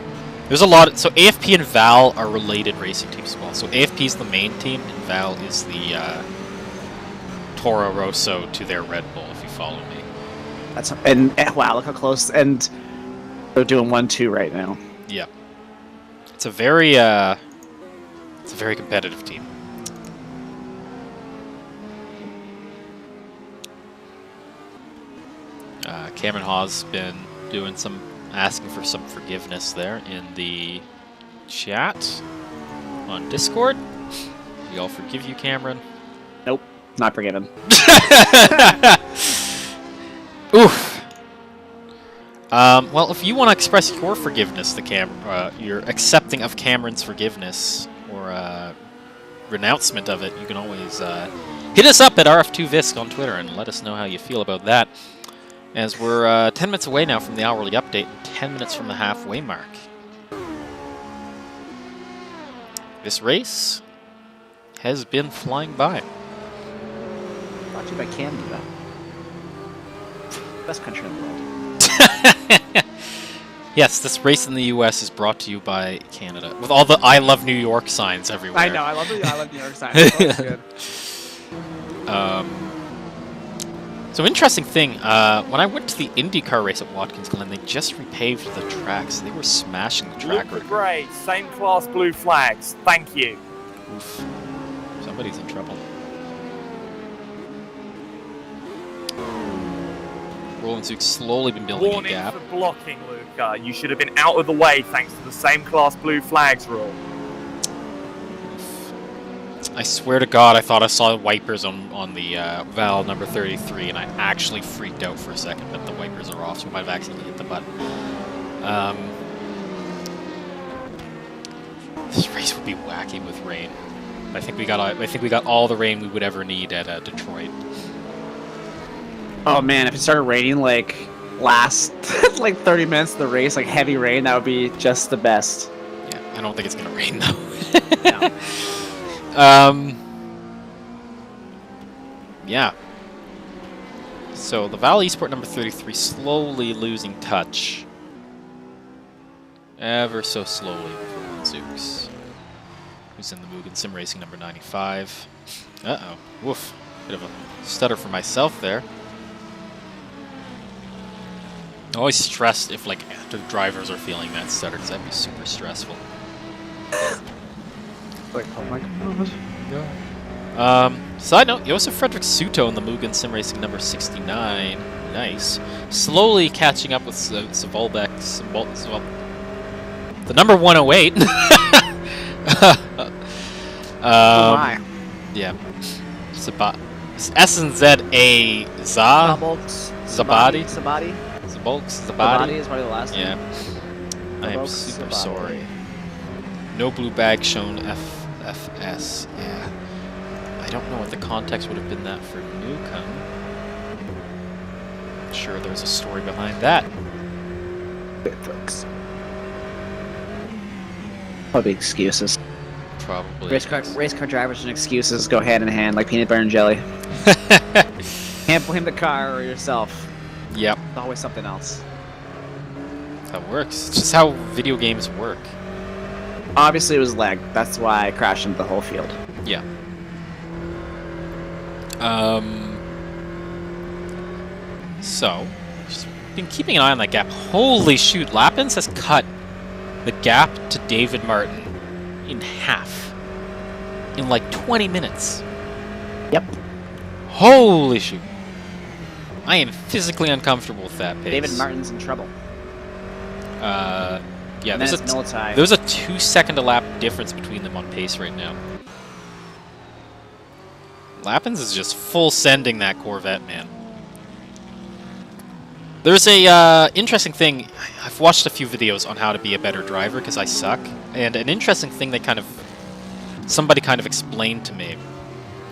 Speaker 1: There's a lot. So AFP and Val are related racing teams as well. So AFP is the main team, and Val is the Toro Rosso to their Red Bull, if you follow me.
Speaker 2: That's wow, look how close, and they're doing 1-2 right now.
Speaker 1: Yeah, it's a very competitive team. Cameron Hawes been doing asking for some forgiveness there in the chat on Discord. We all forgive you, Cameron.
Speaker 2: Nope, not forgiven.
Speaker 1: Oof. Well, if you want to express your forgiveness to your accepting of Cameron's forgiveness or renouncement of it, you can always hit us up at RF2VISC on Twitter and let us know how you feel about that. As we're 10 minutes away now from the hourly update, 10 minutes from the halfway mark. This race has been flying by.
Speaker 2: Brought to you by Canada. Best country in the world.
Speaker 1: Yes, this race in the U.S. is brought to you by Canada, with all the I Love New York signs everywhere.
Speaker 2: I know, I love New York signs. That's good.
Speaker 1: So interesting thing, when I went to the IndyCar race at Watkins, Glen, they just repaved the tracks. They were smashing the track record.
Speaker 4: Grey, same class blue flags. Thank you.
Speaker 1: Oof. Somebody's in trouble. Roland Zook's slowly been building a gap.
Speaker 4: Warning for blocking, Luca. You should have been out of the way thanks to the same class blue flags rule.
Speaker 1: I swear to God, I thought I saw wipers on the valve number 33, and I actually freaked out for a second, but the wipers are off, so we might have accidentally hit the button. This race would be wacky with rain. I think we got all the rain we would ever need at Detroit.
Speaker 2: Oh man, if it started raining like last like 30 minutes of the race, like heavy rain, that would be just the best.
Speaker 1: Yeah, I don't think it's gonna rain though.
Speaker 2: No.
Speaker 1: Yeah. So the Val Esport number 33 slowly losing touch. Ever so slowly for Zooks. Who's in the Mugen Sim Racing number 95. Uh-oh. Woof. Bit of a stutter for myself there. Always stressed if like the drivers are feeling that stutter, because that'd be super stressful.
Speaker 2: Like, oh my god.
Speaker 1: Side note, Josef Frederick Suto in the Mugen Sim Racing number 69. Nice. Slowly catching up with Savolbeck. The number 108.
Speaker 2: Oh my.
Speaker 1: Yeah. S&Z-A Za? Zabadi?
Speaker 2: Sabadi?
Speaker 1: Zabadi?
Speaker 2: Sabadi is probably the last
Speaker 1: Yeah.
Speaker 2: name.
Speaker 1: I am
Speaker 2: Zabok
Speaker 1: super
Speaker 2: Sabadi.
Speaker 1: sorry. No blue bag shown FS. Yeah. I don't know what the context would have been that for Newcomb. Sure, there's a story behind that.
Speaker 2: Probably excuses.
Speaker 1: Probably.
Speaker 2: Race car drivers and excuses go hand in hand like peanut butter and jelly. Can't blame the car or yourself.
Speaker 1: Yep,
Speaker 2: It's always something else.
Speaker 1: that works. It's just how video games work.
Speaker 2: Obviously it was lag. That's why I crashed into the whole field.
Speaker 1: Yeah. So, just been keeping an eye on that gap. Holy shoot, Lappins has cut the gap to David Martin in half in like 20 minutes.
Speaker 2: Yep.
Speaker 1: Holy shoot. I am physically uncomfortable with that pace.
Speaker 2: David Martin's in trouble.
Speaker 1: Yeah,
Speaker 2: And
Speaker 1: there's
Speaker 2: then it's Military.
Speaker 1: there's a 2-second a lap difference between them on pace right now. Lappins is just full sending that Corvette, man. There's a interesting thing. I've watched a few videos on how to be a better driver because I suck, and an interesting thing they somebody kind of explained to me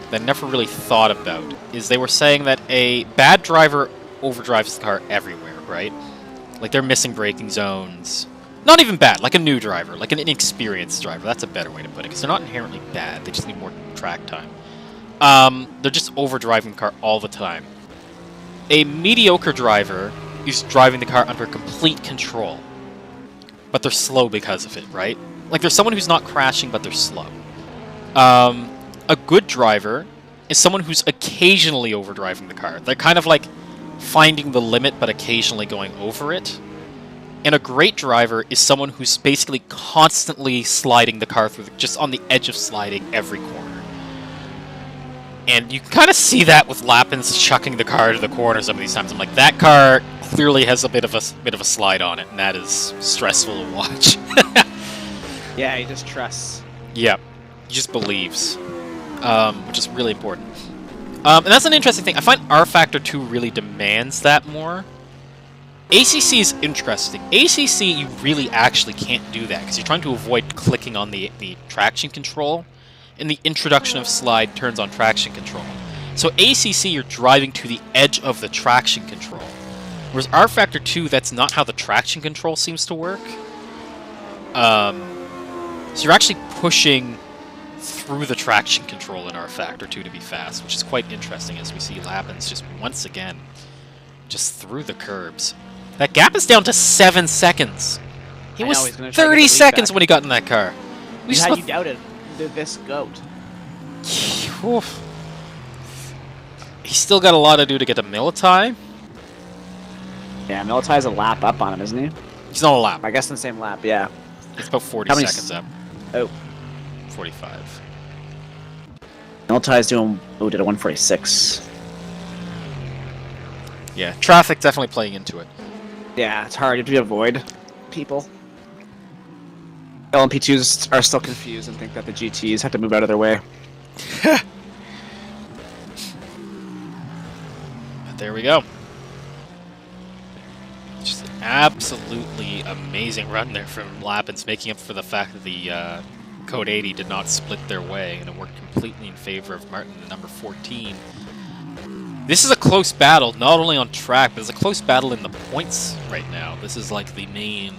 Speaker 1: that I never really thought about is they were saying that a bad driver overdrives the car everywhere, right? Like they're missing braking zones. Not even bad, like a new driver, like an inexperienced driver. That's a better way to put it, because they're not inherently bad. They just need more track time. They're just overdriving the car all the time. A mediocre driver is driving the car under complete control, but they're slow because of it, right? Like there's someone who's not crashing, but they're slow. A good driver is someone who's occasionally overdriving the car. They're kind of like finding the limit, but occasionally going over it. And a great driver is someone who's basically constantly sliding the car through, just on the edge of sliding every corner. And you can kind of see that with Lappins chucking the car to the corner some of these times. I'm like, that car clearly has a bit of a slide on it, and that is stressful to watch.
Speaker 2: Yeah, he just trusts.
Speaker 1: Yep, he just believes, which is really important. And that's an interesting thing. I find R Factor 2 really demands that more. ACC is interesting. ACC, you really actually can't do that because you're trying to avoid clicking on the traction control, and the introduction of slide turns on traction control. So ACC, you're driving to the edge of the traction control. Whereas R Factor 2, that's not how the traction control seems to work. So you're actually pushing through the traction control in R Factor 2 to be fast, which is quite interesting as we see Lappins just once again just through the curbs. That gap is down to 7 seconds. He
Speaker 2: I
Speaker 1: was
Speaker 2: know, he's gonna try to get
Speaker 1: 30
Speaker 2: the lead
Speaker 1: seconds
Speaker 2: back.
Speaker 1: when he got in that car. We just
Speaker 2: How you doubted the VISC GOAT?
Speaker 1: Oof. He's still got a lot to do to get to Militai.
Speaker 2: Yeah, Militai's a lap up on him, isn't he?
Speaker 1: He's not a lap.
Speaker 2: I guess in the same lap, yeah.
Speaker 1: It's about 40
Speaker 2: How many
Speaker 1: seconds up.
Speaker 2: Oh.
Speaker 1: 45.
Speaker 2: Militai's doing, did a 146.
Speaker 1: Yeah, traffic definitely playing into it.
Speaker 2: Yeah, it's hard to avoid people. LMP2s are still confused and think that the GTs have to move out of their way.
Speaker 1: But there we go. Just an absolutely amazing run there from Lappins, making up for the fact that the Code 80 did not split their way, and it worked completely in favor of Martin, the number 14. This is a close battle, not only on track, but it's a close battle in the points right now. This is like the main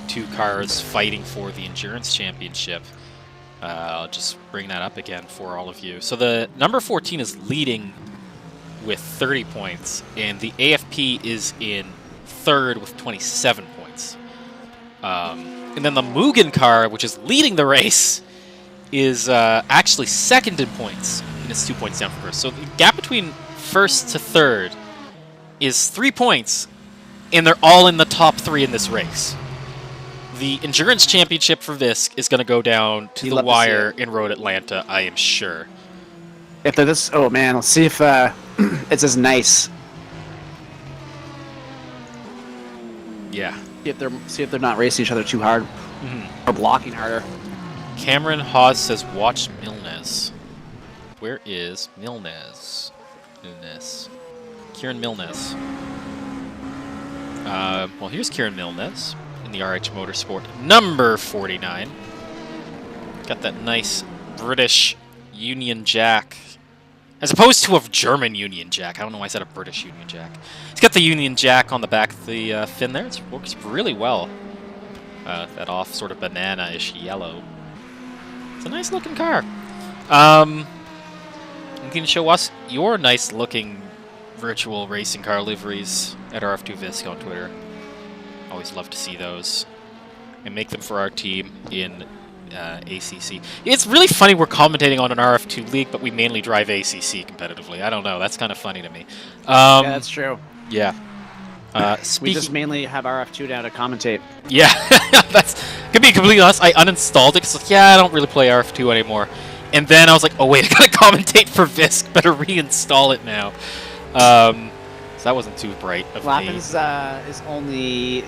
Speaker 1: two cars fighting for the Endurance Championship. I'll just bring that up again for all of you. So the number 14 is leading with 30 points, and the AFP is in third with 27 points. And then the Mugen car, which is leading the race, is actually second in points, and it's 2 points down from first. So the gap between first to third is 3 points, and they're all in the top 3 in this race. The Endurance Championship for VISC is going to go down to the wire in Road Atlanta, I am sure.
Speaker 2: If they're this, oh man, let's see if it's as nice.
Speaker 1: Yeah.
Speaker 2: See if they're not racing each other too hard, or blocking harder.
Speaker 1: Cameron Hawes says, "Watch Milnes." Where is Milnes? Kieran Milnes. Well, here's Kieran Milnes in the RH Motorsport, number 49. Got that nice British Union Jack, as opposed to a German Union Jack. I don't know why I said a British Union Jack. It's got the Union Jack on the back of the fin there. It works really well. That off sort of banana-ish yellow. It's a nice looking car. You can show us your nice looking virtual racing car liveries at RF2 VISC on Twitter. Always love to see those. And make them for our team in ACC. It's really funny we're commentating on an RF2 league, but we mainly drive ACC competitively. I don't know. That's kind of funny to me.
Speaker 2: Yeah, that's true.
Speaker 1: Yeah.
Speaker 2: We just mainly have RF2 down to commentate.
Speaker 1: Yeah, that's could be completely honest. I uninstalled it because I don't really play RF2 anymore. And then I was like, oh wait, I gotta commentate for VISC. Better reinstall it now. So that wasn't too bright of me.
Speaker 2: Lappins is only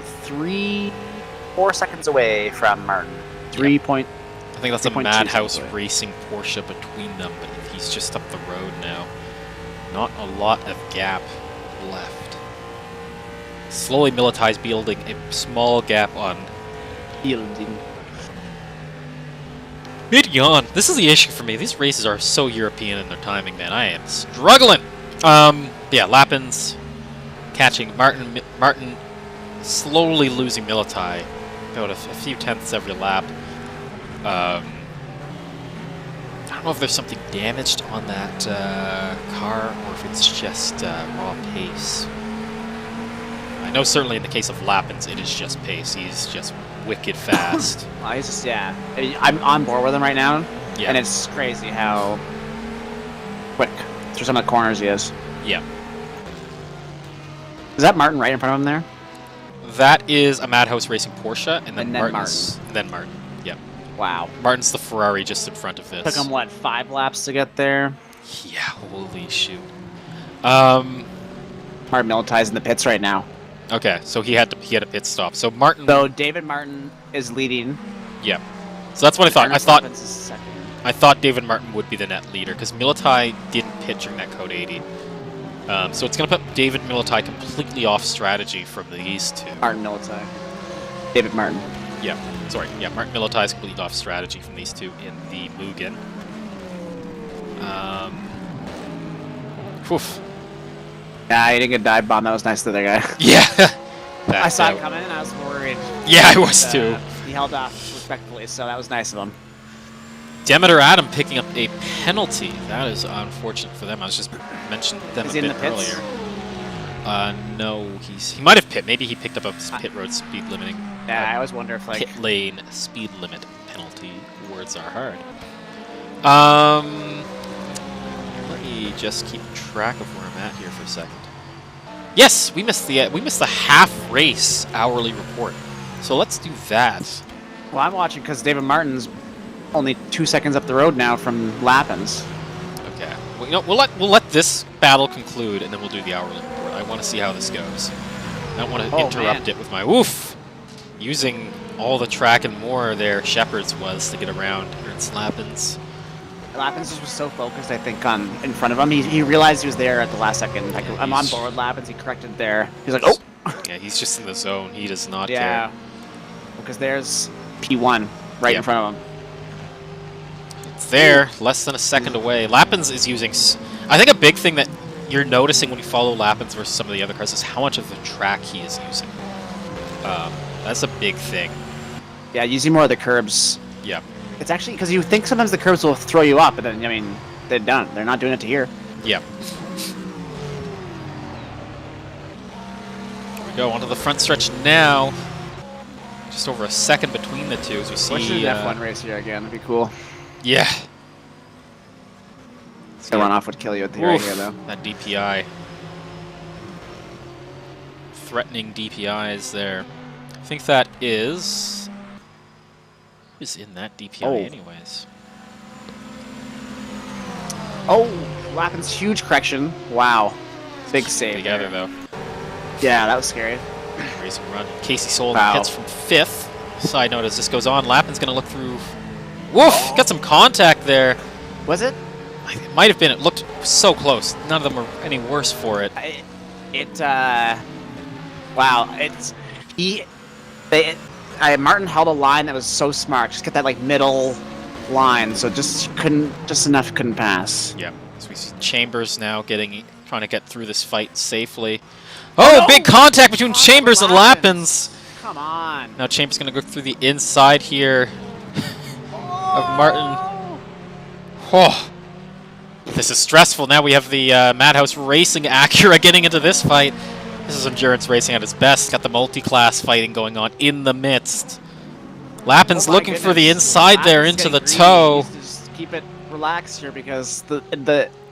Speaker 2: 4 seconds away from Martin. 3 point.
Speaker 1: I think that's a Madhouse Racing Porsche between them, but he's just up the road now. Not a lot of gap left. Slowly Militai's building a small gap on Mid-yawn. This is the issue for me. These races are so European in their timing, man. I am struggling. Yeah, Lappins catching Martin slowly losing Militai. About a few tenths every lap. I don't know if there's something damaged on that car or if it's just raw pace. I know certainly in the case of Lappins, it is just pace. He's just wicked fast.
Speaker 2: Well, he's just, yeah. I'm on board with him right now,
Speaker 1: Yeah.
Speaker 2: and it's crazy how quick through some of the corners he is.
Speaker 1: Yeah.
Speaker 2: Is that Martin right in front of him there?
Speaker 1: That is a Madhouse Racing Porsche, and then
Speaker 2: Martin.
Speaker 1: Yeah.
Speaker 2: Wow.
Speaker 1: Martin's the Ferrari just in front of this.
Speaker 2: Took him, what, 5 laps to get there?
Speaker 1: Yeah, holy shoot.
Speaker 2: Martin Militai's in the pits right now.
Speaker 1: Okay, so he had a pit stop. So Martin.
Speaker 2: So David Martin is leading.
Speaker 1: Yeah. So that's what I thought.
Speaker 2: Ernest
Speaker 1: I thought
Speaker 2: Lappins is second.
Speaker 1: I thought David Martin would be the net leader because Militai didn't pit during that Code 80. So it's going to put David Militai completely off strategy from these two.
Speaker 2: Martin Militai. David Martin.
Speaker 1: Yeah, sorry. Yeah, Martin Militai is completely off strategy from these two in the Mugen. Oof.
Speaker 2: Yeah, he didn't get dive bomb. That was nice to the guy.
Speaker 1: Yeah.
Speaker 2: I saw it coming and I was worried.
Speaker 1: Yeah, I was too.
Speaker 2: He held off respectfully, so that was nice of him.
Speaker 1: Demeter Adam picking up a penalty. That is unfortunate for them. I was just mentioning them
Speaker 2: Is
Speaker 1: a
Speaker 2: he in
Speaker 1: bit
Speaker 2: the pits?
Speaker 1: earlier. No, he might have pit. Maybe he picked up a pit road speed limiting.
Speaker 2: Yeah, I always wonder if like
Speaker 1: Pit lane speed limit penalty. Words are hard. Let me just keep track of where I'm at here for a second. Yes, we missed the half race hourly report. So let's do that.
Speaker 2: Well, I'm watching because David Martin's only 2 seconds up the road now from Lappins.
Speaker 1: Okay. Well, you know, we'll let this battle conclude, and then we'll do the hourly report. I want to see how this goes. I don't want to interrupt it with my woof. Using all the track and more there, Shepard's was to get around Ernst Lappins.
Speaker 2: Lappins just was so focused, I think, on in front of him. He realized he was there at the last second. Like,
Speaker 1: Yeah,
Speaker 2: I'm on board, Lappins. He corrected there. He's like, oh!
Speaker 1: Yeah, he's just in the zone. He does not
Speaker 2: Yeah.
Speaker 1: care.
Speaker 2: Because there's P1 right in front of him.
Speaker 1: It's there, less than a second away. Lappins is using... I think a big thing that you're noticing when you follow Lappins versus some of the other cars is how much of the track he is using. That's a big thing.
Speaker 2: Yeah, using more of the curbs.
Speaker 1: Yeah.
Speaker 2: It's actually... Because you think sometimes the curbs will throw you up, but then, I mean, they're done. They're not doing it to here.
Speaker 1: Yeah. Here we go, onto the front stretch now. Just over a second between the two as we see...
Speaker 2: Wish an F1 race here again. That'd be cool.
Speaker 1: Yeah.
Speaker 2: The runoff would kill you at the right here, though.
Speaker 1: That DPI. Threatening DPI is there. I think that is... Who is in that DPI anyways?
Speaker 2: Oh! Lappin's huge correction. Wow. Big save.
Speaker 1: Together,
Speaker 2: there.
Speaker 1: though.
Speaker 2: Yeah, that was scary.
Speaker 1: Racing run. Casey Solon
Speaker 2: Wow.
Speaker 1: hits from 5th. Side note, as this goes on, Lappin's going to look through... Woof! Got some contact there.
Speaker 2: Was it?
Speaker 1: It might have been. It looked so close. None of them were any worse for it.
Speaker 2: Wow. Martin held a line that was so smart. Just get that, like, middle line. So just enough couldn't pass.
Speaker 1: Yeah. So we see Chambers now trying to get through this fight safely. Oh, big contact between Chambers and Lappins.
Speaker 2: Come on.
Speaker 1: Now Chambers going to go through the inside here of Martin. Oh. This is stressful. Now we have the Madhouse Racing Acura getting into this fight. This is endurance racing at its best. Got the multi-class fighting going on in the midst. Lappin's looking for the inside there into the toe.
Speaker 2: Just keep it relaxed here because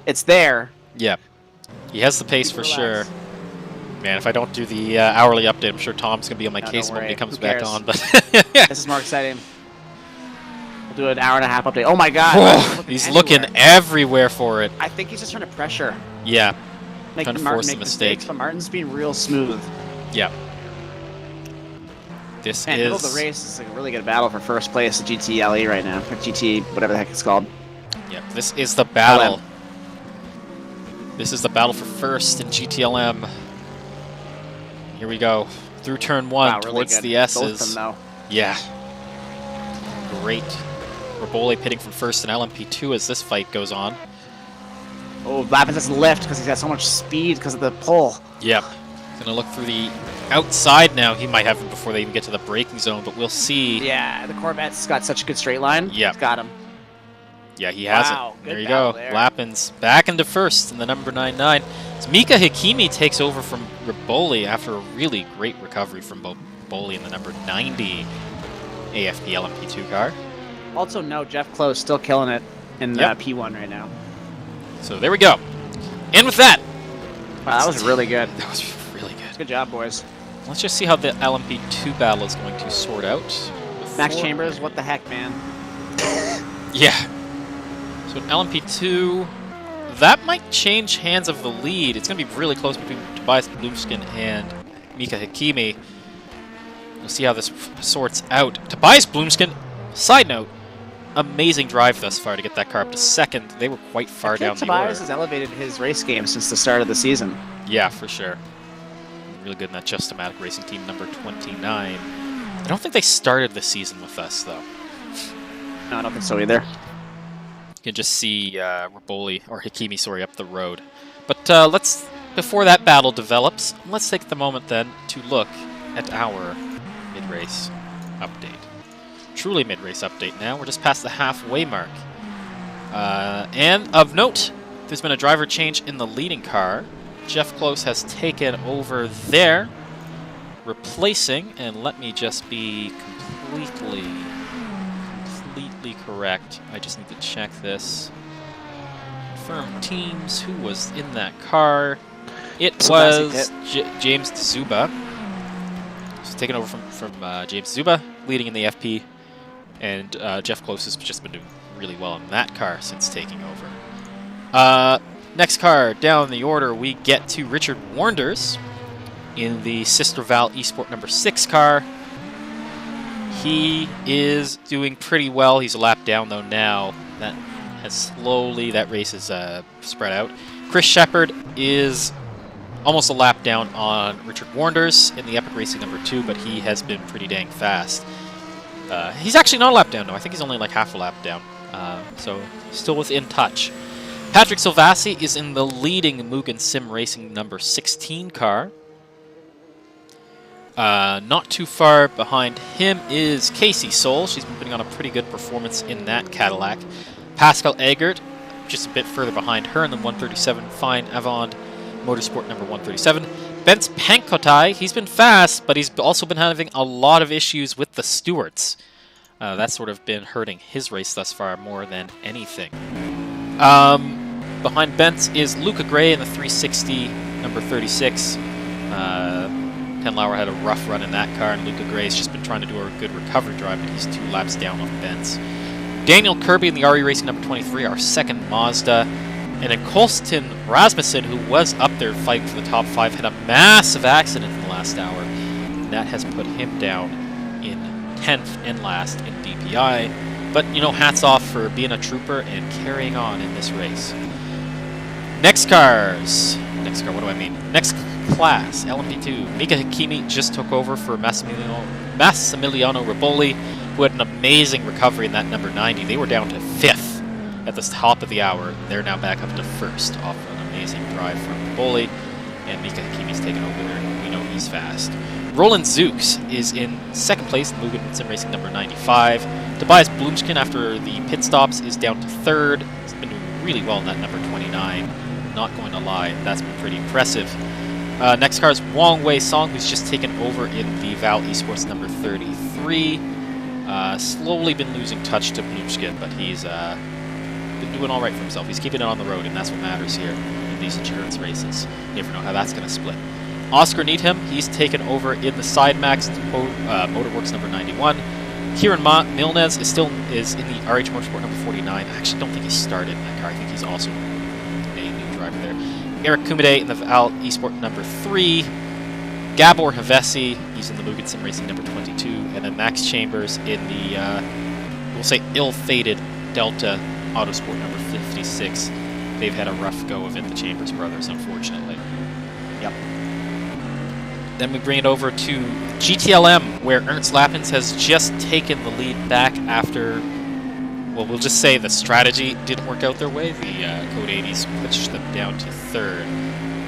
Speaker 2: it's there.
Speaker 1: Yeah. He has the pace for sure. Man, if I don't do the hourly update, I'm sure Tom's going to be on my case when he comes back on. But
Speaker 2: this is more exciting. We'll do an hour and a half update. Oh my god.
Speaker 1: He's looking everywhere for it.
Speaker 2: I think he's just trying to pressure.
Speaker 1: Yeah.
Speaker 2: Trying to force the mistakes. But Martin's being real smooth.
Speaker 1: Yeah. This is...
Speaker 2: middle of the race is like a really good battle for first place at GTLE right now. Or GT, whatever the heck it's called.
Speaker 1: Yeah, this is the battle. This is the battle for first in GTLM. Here we go. Through turn 1
Speaker 2: wow, really
Speaker 1: towards
Speaker 2: good.
Speaker 1: the S's.
Speaker 2: Both of them, though.
Speaker 1: Yeah. Great. Rabole pitting from first in LMP2 as this fight goes on.
Speaker 2: Oh, Lappins has lift because he's got so much speed because of the pull.
Speaker 1: Yep. He's gonna look through the outside now. He might have him before they even get to the braking zone, but we'll see.
Speaker 2: Yeah, the Corvette's got such a good straight line.
Speaker 1: Yeah.
Speaker 2: He's got him.
Speaker 1: Yeah, he has
Speaker 2: Wow,
Speaker 1: it.
Speaker 2: good
Speaker 1: There you go.
Speaker 2: battle there.
Speaker 1: Lappins back into first in the number 99. So Mika Hakimi takes over from Rabole after a really great recovery from Rabole in the number 90 AFP LMP2 car.
Speaker 2: Also, no, Jeff Close still killing it in P1 right now.
Speaker 1: So there we go. And with that,
Speaker 2: Wow, that was really good.
Speaker 1: that was really good.
Speaker 2: Good job, boys.
Speaker 1: Let's just see how the LMP2 battle is going to sort out.
Speaker 2: Max Chambers, what the heck, man?
Speaker 1: Yeah. So in LMP2, that might change hands of the lead. It's going to be really close between Tobias Blumskin and Mika Hakimi. We'll see how this sorts out. Tobias Blumskin, side note, amazing drive thus far to get that car up to second. They were quite far down the order.
Speaker 2: Tobias has elevated his race game since the start of the season.
Speaker 1: Yeah, for sure. Really good in that Just-O-Matic Racing team number 29. I don't think they started the season with us, though.
Speaker 2: No, I don't think so either.
Speaker 1: You can just see Rabole, or Hakimi, sorry, up the road. But before that battle develops, let's take the moment then to look at our mid-race update. Truly mid-race update now. We're just past the halfway mark. And of note, there's been a driver change in the leading car. Jeff Close has taken over there, replacing, and let me just be completely correct. I just need to check this. Confirm teams. Who was in that car? It was James Zuba. He's taken over from James Zuba, leading in the FP. And Jeff Close has just been doing really well in that car since taking over. Next car down the order, we get to Richard Warnders in the Sister Val Esport number 6 car. He is doing pretty well. He's a lap down, though, now. That has slowly, that race is spread out. Chris Shepard is almost a lap down on Richard Warnders in the Epic Racing number 2, but he has been pretty dang fast. He's actually not a lap down, though. I think he's only like half a lap down. So still within touch. Patrick Silvassi is in the leading Mugen Sim Racing number 16 car. Not too far behind him is Casey Soul. She's been putting on a pretty good performance in that Cadillac. Pascal Eggert, just a bit further behind her in the 137 Fine Avant Motorsport number 137. Bence Pankotai, he's been fast, but he's also been having a lot of issues with the stewards. That's sort of been hurting his race thus far more than anything. Behind Bence is Luca Gray in the 360 number 36. Ken Lauer had a rough run in that car, and Luca Gray's just been trying to do a good recovery drive, but he's 2 laps down off Bence. Daniel Kirby in the RE Racing number 23, our second Mazda. And then Colston Rasmussen, who was up there fighting for the top 5, had a massive accident in the last hour. And that has put him down in 10th and last in DPI. But, you know, hats off for being a trooper and carrying on in this race. Next car, what do I mean? Next class, LMP2. Mika Hakimi just took over for Massimiliano Riboli, who had an amazing recovery in that number 90. They were down to 5th at the top of the hour. They're now back up to 1st off an amazing drive from Riboli, and Mika Hakimi's taken over there. We know he's fast. Roland Zooks is in 2nd place in Mugen Sim Racing number 95. Tobias Blumskin, after the pit stops, is down to 3rd. He's been doing really well in that number 29. Not going to lie, that's been pretty impressive. Next car is Wong Wei Song, who's just taken over in the Val Esports number 33. Slowly been losing touch to Blumskin, but he's been doing all right for himself. He's keeping it on the road, and that's what matters here in these endurance races. You never know how that's going to split. Oscar Needham, he's taken over in the Sidemax Motorworks number 91. Kieran Milnes is still in the RH Motorsport number 49. I actually don't think he started in that car. I think he's also a new driver there. Eric Kumide in the Val Esport number 3. Gabor Havesi, he's in the Mugen Sim Racing number 22. And then Max Chambers in the, we'll say, ill-fated Delta Autosport number 56. They've had a rough go of it, the Chambers brothers, unfortunately. Yep. Then we bring it over to GTLM, where Ernst Lappens has just taken the lead back after, well, we'll just say the strategy didn't work out their way. The Code 80s pushed them down to 3rd.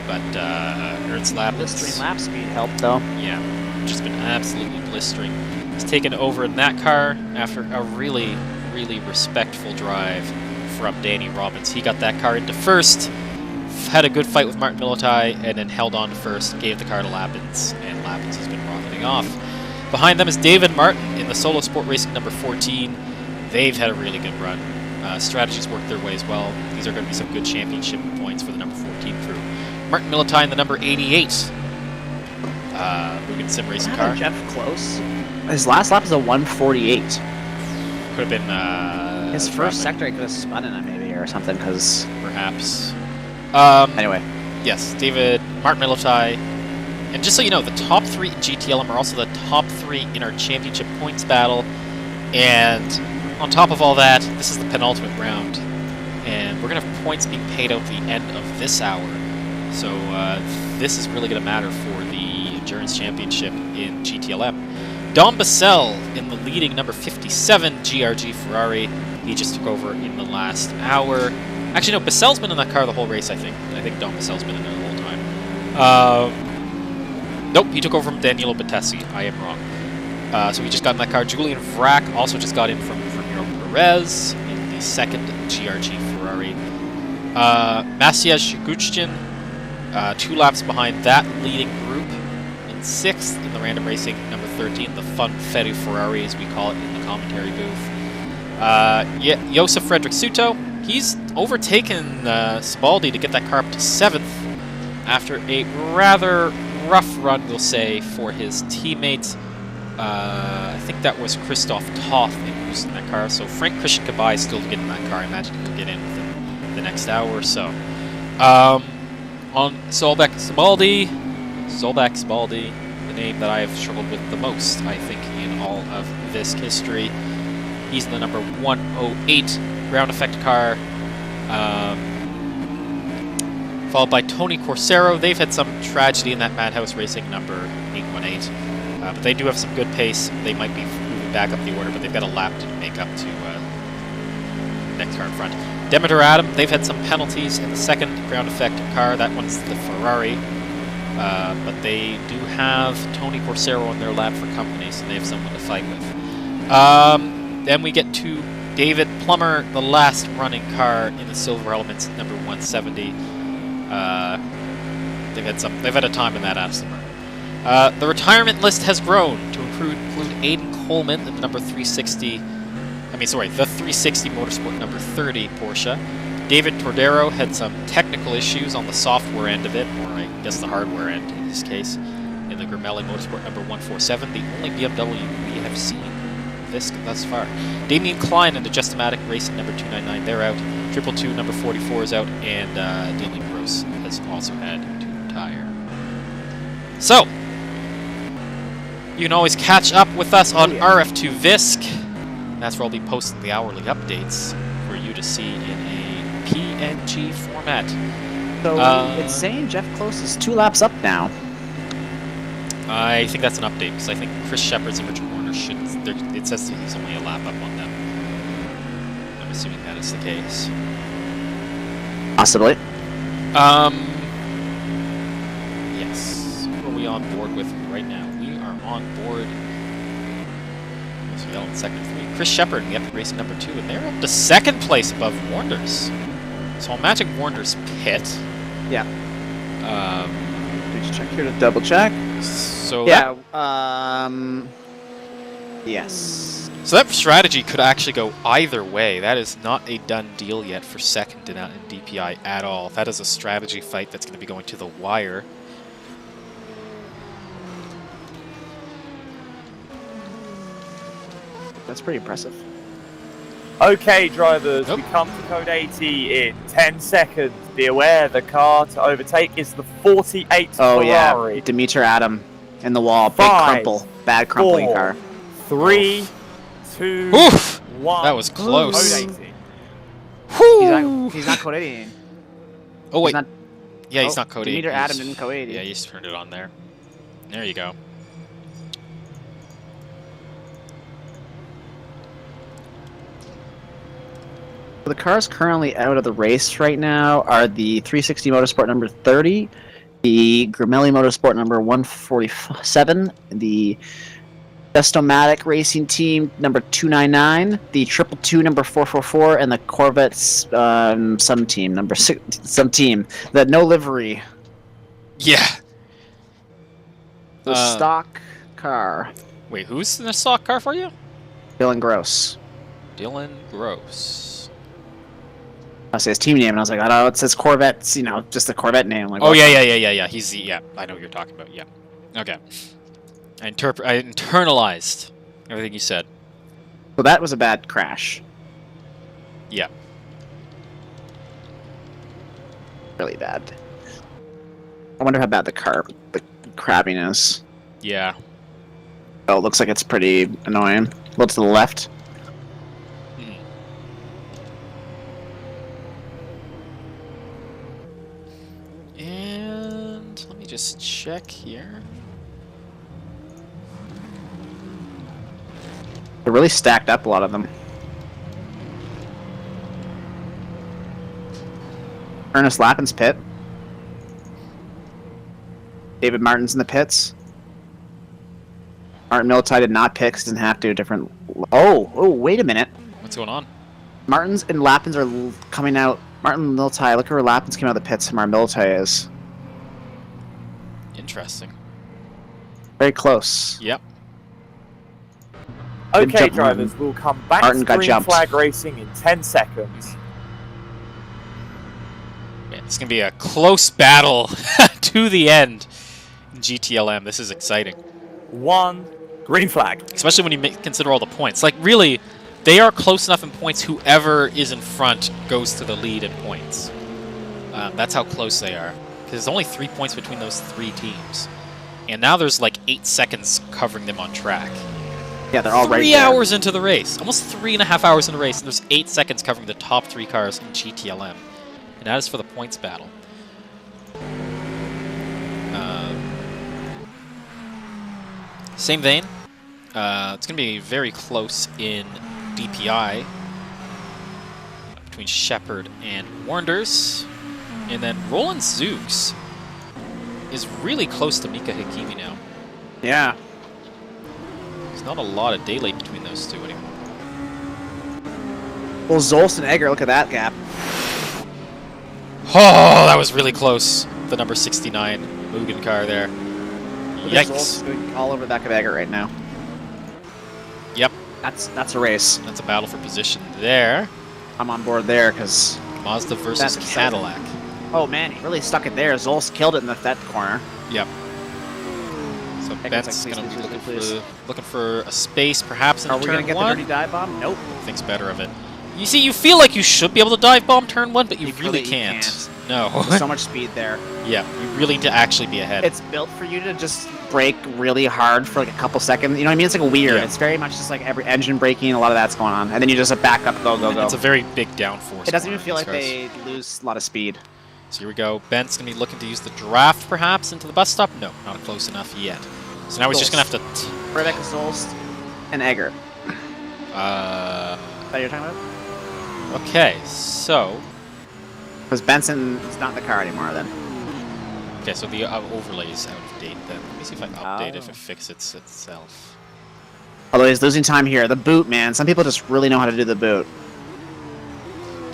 Speaker 1: But Ernst Lappens...
Speaker 2: Blistering lap speed helped, though.
Speaker 1: Yeah, just been absolutely blistering. He's taken over in that car after a really respectful drive from Danny Robbins. He got that car into 1st, had a good fight with Martin Militai, and then held on to 1st, gave the car to Lappens, and Lappens has been rocketing off. Behind them is David Martin in the Solo Sport Racing number 14. They've had a really good run. Strategies worked their way as well. These are going to be some good championship points for the number 14 crew. Martin Militai in the number 88. Mugen Sim Racing car.
Speaker 2: Jeff close. His last lap is a 148.
Speaker 1: Could have been
Speaker 2: his first sector he could have spun in it maybe or something, because
Speaker 1: perhaps.
Speaker 2: Anyway,
Speaker 1: yes, Martin Militai, and just so you know, the top 3 in GTLM are also the top 3 in our championship points battle. And on top of all that, this is the penultimate round, and we're gonna have points being paid out at the end of this hour. So this is really gonna matter for the endurance championship in GTLM. Dom Bassel in the leading number 57 GRG Ferrari. He just took over in the last hour. Actually, no, Bassel's been in that car the whole race, I think. I think Dom Bassell's been in there the whole time. Nope, he took over from Danilo Battesi. I am wrong. So he just got in that car. Julian Vrack also just got in from Ramiro Perez in the 2nd GRG Ferrari. Maciej Guchtin, 2 laps behind that leading group. In 6th in the random racing number 13, the Fun Ferry Ferrari, as we call it in the commentary booth. Josef Frederick Suto, he's overtaken Spaldi to get that car up to 7th after a rather rough run, we'll say, for his teammate. I think that was Christoph Toth who was in that car. So Frank Christian Kabai is still to get in that car. I imagine he'll get in within the next hour or so. On Solbek Spaldi, the name that I have struggled with the most, I think, in all of VISC history. He's in the number 108 ground effect car, followed by Tony Corsaro. They've had some tragedy in that Madhouse Racing number 818, but they do have some good pace. They might be moving back up the order, but they've got a lap to make up to next car in front. Demeter Adam, they've had some penalties in the second ground effect car. That one's the Ferrari. But they do have Tony Corsaro on their lap for company, so they have someone to fight with. Then we get to David Plummer, the last running car in the Silver Elements, number 170. They've had a time in that Aston Martin. The retirement list has grown to include Aiden Coleman, the number 360. The 360 Motorsport number 30 Porsche. David Tordero had some technical issues on the software end of it, or I guess the hardware end in this case, in the Grimelli Motorsport number 147, the only BMW we have seen VISC thus far. Damien Klein and the Just-O-Matic Racing number 299, they're out. 222 number 44 is out, and Dylan Gross has also had to retire. So, you can always catch up with us on RF2 VISC. That's where I'll be posting the hourly updates for you to see in a PNG format.
Speaker 2: So it's saying Jeff Close is 2 laps up now.
Speaker 1: I think that's an update, because I think Chris Shepard's and Richard Warner should... It says he's only a lap up on them. I'm assuming that is the case.
Speaker 2: Possibly.
Speaker 1: Yes. Who are we on board with right now? We are on board... So in second 3. Chris Shepard in the Epic Racing number 2, and they're up to second place above Warner's. So I'll match Warner's pit.
Speaker 2: Yeah. Did you check here to double check?
Speaker 1: So
Speaker 2: yeah. Yes.
Speaker 1: So that strategy could actually go either way. That is not a done deal yet for second in DPI at all. That is a strategy fight that's going to be going to the wire.
Speaker 2: That's pretty impressive.
Speaker 4: Okay, drivers, we come to code 80 in 10 seconds. Be aware, the car to overtake is the 48
Speaker 2: Oh,
Speaker 4: Ferrari.
Speaker 2: yeah. Demeter Adam in the wall. Big
Speaker 4: 5,
Speaker 2: crumple. Bad crumpling
Speaker 4: 4,
Speaker 2: car.
Speaker 4: 3, 2,
Speaker 1: Oof!
Speaker 4: 1.
Speaker 1: That was close.
Speaker 4: Code 80.
Speaker 2: He's not code 80.
Speaker 1: Oh, wait.
Speaker 2: He's not,
Speaker 1: Yeah, he's not code 80.
Speaker 2: Demeter Adam didn't code 80.
Speaker 1: Yeah, you just turned it on there. There you go.
Speaker 2: The cars currently out of the race right now are the 360 Motorsport number 30, the Grimelli Motorsport number 147, the Just-O-Matic Racing Team number 299, the 222 number 444, and the Corvette's some team, the no livery.
Speaker 1: Yeah.
Speaker 2: The stock car.
Speaker 1: Wait, who's in the stock car for you?
Speaker 2: Dylan Gross.
Speaker 1: Dylan Gross.
Speaker 2: I say his team name, and I was like, oh, it says Corvette's, just the Corvette name. Like,
Speaker 1: Oh, yeah. He's the, yeah, I know what you're talking about, yeah. Okay. I internalized everything you said.
Speaker 2: So that was a bad crash.
Speaker 1: Yeah.
Speaker 2: Really bad. I wonder how bad the crabbing is.
Speaker 1: Yeah.
Speaker 2: Oh, it looks like it's pretty annoying. A little to the left.
Speaker 1: And let me just check here.
Speaker 2: They're really stacked up, a lot of them. Ernest Lappin's pit. David Martin's in the pits. Martin Militay did not pick, 'cause he doesn't have to. Different. Oh, wait a minute.
Speaker 1: What's going on?
Speaker 2: Martin's and Lappin's are coming out. Martin Militay, look at where Lappin's came out of the pits and where Militay is.
Speaker 1: Interesting.
Speaker 2: Very close.
Speaker 1: Yep.
Speaker 2: Good
Speaker 4: Okay,
Speaker 2: jump,
Speaker 4: drivers, we'll come back
Speaker 2: Martin
Speaker 4: to
Speaker 2: got
Speaker 4: green
Speaker 2: jumped.
Speaker 4: flag racing in 10 seconds.
Speaker 1: Man, it's going to be a close battle to the end in GTLM. This is exciting.
Speaker 4: 1, green flag.
Speaker 1: Especially when you consider all the points. Like, really, they are close enough in points. Whoever is in front goes to the lead in points. That's how close they are. Because there's only 3 points between those 3 teams. And now there's like 8 seconds covering them on track.
Speaker 2: Yeah, they're all right
Speaker 1: 3
Speaker 2: there.
Speaker 1: hours into the race. Almost 3.5 hours in the race, and there's 8 seconds covering the top 3 cars in GTLM. And that is for the points battle. Same vein. It's going to be very close in DPI between Shepard and Warnders. And then Roland Zooks is really close to Mika Hakimi now.
Speaker 2: Yeah.
Speaker 1: There's not a lot of daylight between those two anymore.
Speaker 2: Well, Zolst and Egger, look at that gap.
Speaker 1: Oh, that was really close. The number 69 Mugen car there.
Speaker 2: Look at Zolst
Speaker 1: Yikes.
Speaker 2: going all over the back of Egger right now.
Speaker 1: Yep,
Speaker 2: That's a race.
Speaker 1: that's a battle for position there.
Speaker 2: I'm on board there because.
Speaker 1: Mazda versus
Speaker 2: That's exciting.
Speaker 1: Cadillac.
Speaker 2: Oh man, he really stuck it there. Zolst killed it in that corner.
Speaker 1: Yep. So
Speaker 2: Egger's
Speaker 1: Bent's
Speaker 2: like,
Speaker 1: going to be
Speaker 2: please.
Speaker 1: looking for a space, perhaps in
Speaker 2: Are we
Speaker 1: turn
Speaker 2: gonna get
Speaker 1: 1.
Speaker 2: the dirty dive bomb? Nope.
Speaker 1: Thinks better of it. You see, you feel like you should be able to dive bomb turn 1, but you
Speaker 2: You
Speaker 1: really
Speaker 2: really
Speaker 1: can't. No.
Speaker 2: There's so much speed there.
Speaker 1: Yeah, you really need to actually be ahead.
Speaker 2: It's built for you to just brake really hard for like a couple seconds. You know what I mean? It's like weird.
Speaker 1: Yeah.
Speaker 2: It's very much just like every engine braking. A lot of that's going on, and then you just back up, go, go, go.
Speaker 1: It's a very big downforce.
Speaker 2: It doesn't even
Speaker 1: corner
Speaker 2: feel
Speaker 1: on
Speaker 2: like
Speaker 1: these cars.
Speaker 2: they lose a lot of speed.
Speaker 1: So here we go. Bent's going to be looking to use the draft, perhaps, into the bus stop. No, not close enough yet. So now he's just going to have to...
Speaker 2: Rebecca Zolst and Egger.
Speaker 1: Uh,
Speaker 2: That you're talking about?
Speaker 1: okay, so...
Speaker 2: Because Benson is not in the car anymore. Then.
Speaker 1: Okay, so the overlay is out of date then. Let me see if I update if
Speaker 2: Oh.
Speaker 1: it fixes itself.
Speaker 2: Although he's losing time here. The boot, man. Some people just really know how to do the boot.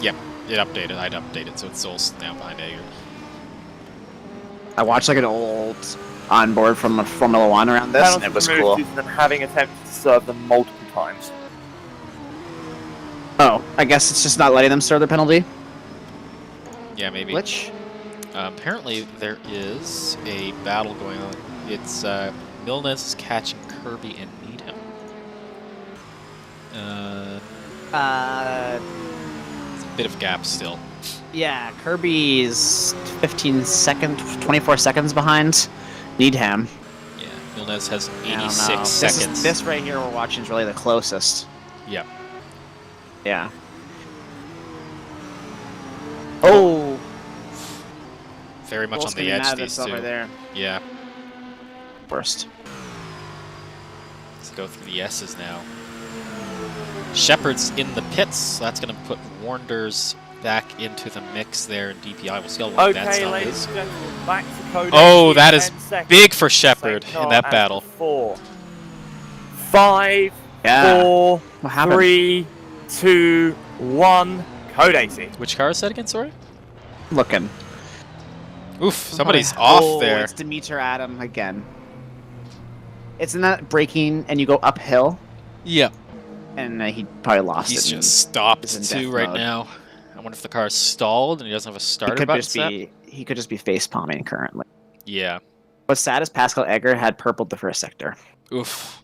Speaker 1: Yep, it updated. I'd updated, so it's Zolst now behind Egger.
Speaker 2: I watched like an old onboard from a Formula One around this, and it was cool.
Speaker 4: Due to them having attempted to serve them multiple times.
Speaker 2: Oh, I guess it's just not letting them serve the penalty.
Speaker 1: Yeah, maybe.
Speaker 2: Glitch.
Speaker 1: Apparently, there is a battle going on. It's Milnes is catching Kirby and Needham. It's a bit of gap still.
Speaker 2: Yeah, Kirby's 15 seconds, 24 seconds behind. Needham.
Speaker 1: Yeah, Milnes has
Speaker 2: I don't know.
Speaker 1: 86 seconds.
Speaker 2: This right here we're watching is really the closest.
Speaker 1: Yep.
Speaker 2: Yeah. Oh,
Speaker 1: Very much on
Speaker 2: Wolf's
Speaker 1: the
Speaker 2: getting
Speaker 1: edge,
Speaker 2: mad at
Speaker 1: these
Speaker 2: us
Speaker 1: two.
Speaker 2: over there.
Speaker 1: Yeah.
Speaker 2: First.
Speaker 1: Let's go through the S's now. Shepard's in the pits, so that's going to put Warnders back into the mix there in DPI. We'll see how long that
Speaker 4: Okay,
Speaker 1: stop
Speaker 4: ladies
Speaker 1: is.
Speaker 4: and gentlemen, back to code.
Speaker 1: Oh, that is
Speaker 4: 10 seconds.
Speaker 1: big for Shepard
Speaker 4: Same
Speaker 1: in
Speaker 4: car
Speaker 1: that
Speaker 4: as
Speaker 1: battle.
Speaker 4: before. 5,
Speaker 2: Yeah.
Speaker 4: 4,
Speaker 2: What happened?
Speaker 4: 3, 2, 1. Code AC.
Speaker 1: Which car is that again, sorry?
Speaker 2: Looking.
Speaker 1: Oof, somebody's off
Speaker 2: Oh,
Speaker 1: there.
Speaker 2: It's Demeter Adam again. It's in that braking, and you go uphill,
Speaker 1: Yeah.
Speaker 2: and he probably lost
Speaker 1: He's
Speaker 2: it. and
Speaker 1: just stopped
Speaker 2: He's in
Speaker 1: too
Speaker 2: death
Speaker 1: right
Speaker 2: mode.
Speaker 1: now. I wonder if the car's stalled and he doesn't have a
Speaker 2: he
Speaker 1: starter
Speaker 2: could
Speaker 1: button
Speaker 2: just
Speaker 1: set.
Speaker 2: be. He could just be face palming currently.
Speaker 1: Yeah.
Speaker 2: What's sad is Pascal Egger had purpled the first sector,
Speaker 1: Oof.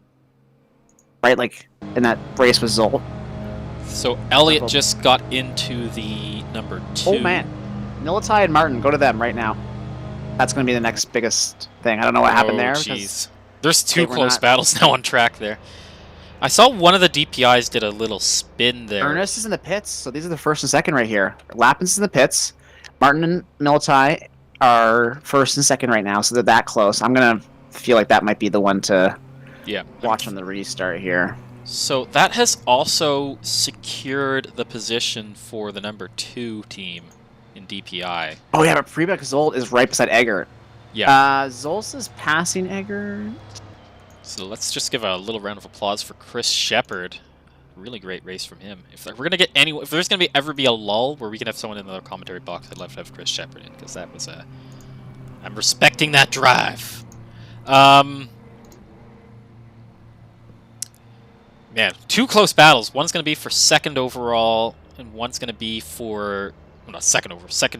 Speaker 2: right? Like in that race with Zol.
Speaker 1: So Elliott just got into the number 2.
Speaker 2: Oh man, Militai and Martin, go to them right now. That's going to be the next biggest thing. I don't know what happened there. because
Speaker 1: Jeez. There's
Speaker 2: they
Speaker 1: 2
Speaker 2: were
Speaker 1: close
Speaker 2: not-
Speaker 1: battles now on track there. I saw one of the DPIs did a little spin there.
Speaker 2: Ernest is in the pits, so these are the first and second right here. Lappin's in the pits. Martin and Militai are first and second right now, so they're that close. I'm gonna feel like that might be the one to
Speaker 1: Yeah.
Speaker 2: watch on the restart here.
Speaker 1: So that has also secured the position for the number 2 team in DPI.
Speaker 2: Oh yeah, but Freebeck Zolt is right beside Egger.
Speaker 1: Yeah.
Speaker 2: Zolt is passing Egger.
Speaker 1: So let's just give a little round of applause for Chris Shepard. Really great race from him. If we're gonna get any, if there's gonna ever be a lull where we can have someone in the commentary box, I'd love to have Chris Shepard in because that was a. I'm respecting that drive. Man, 2 close battles. One's gonna be for 2nd overall, and one's gonna be for well, not second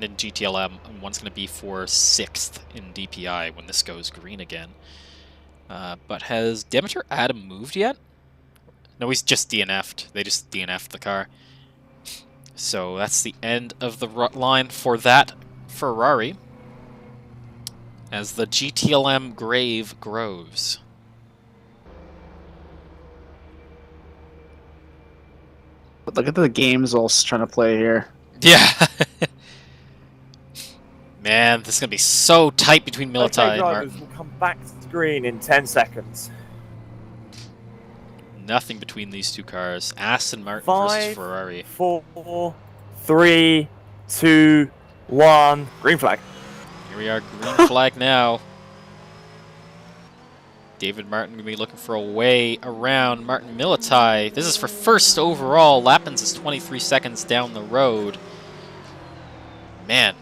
Speaker 1: in GTLM, and one's gonna be for 6th in DPI when this goes green again. But has Demeter Adam moved yet? No, he's just DNF'd. They just DNF'd the car. So that's the end of the line for that Ferrari. As the GTLM grave grows.
Speaker 2: But look at the games Ulf's trying to play here.
Speaker 1: Yeah. Man, this is going to be so tight between Militai
Speaker 4: Okay,
Speaker 1: and
Speaker 4: drivers,
Speaker 1: Martin.
Speaker 4: we'll come back to the screen in 10 seconds.
Speaker 1: Nothing between these two cars. Aston Martin versus
Speaker 4: 5,
Speaker 1: Ferrari.
Speaker 4: 4, 3, 2, 1. Green flag.
Speaker 1: Here we are, green flag now. David Martin going to be looking for a way around Martin Militai. This is for first overall. Lappins is 23 seconds down the road. Man.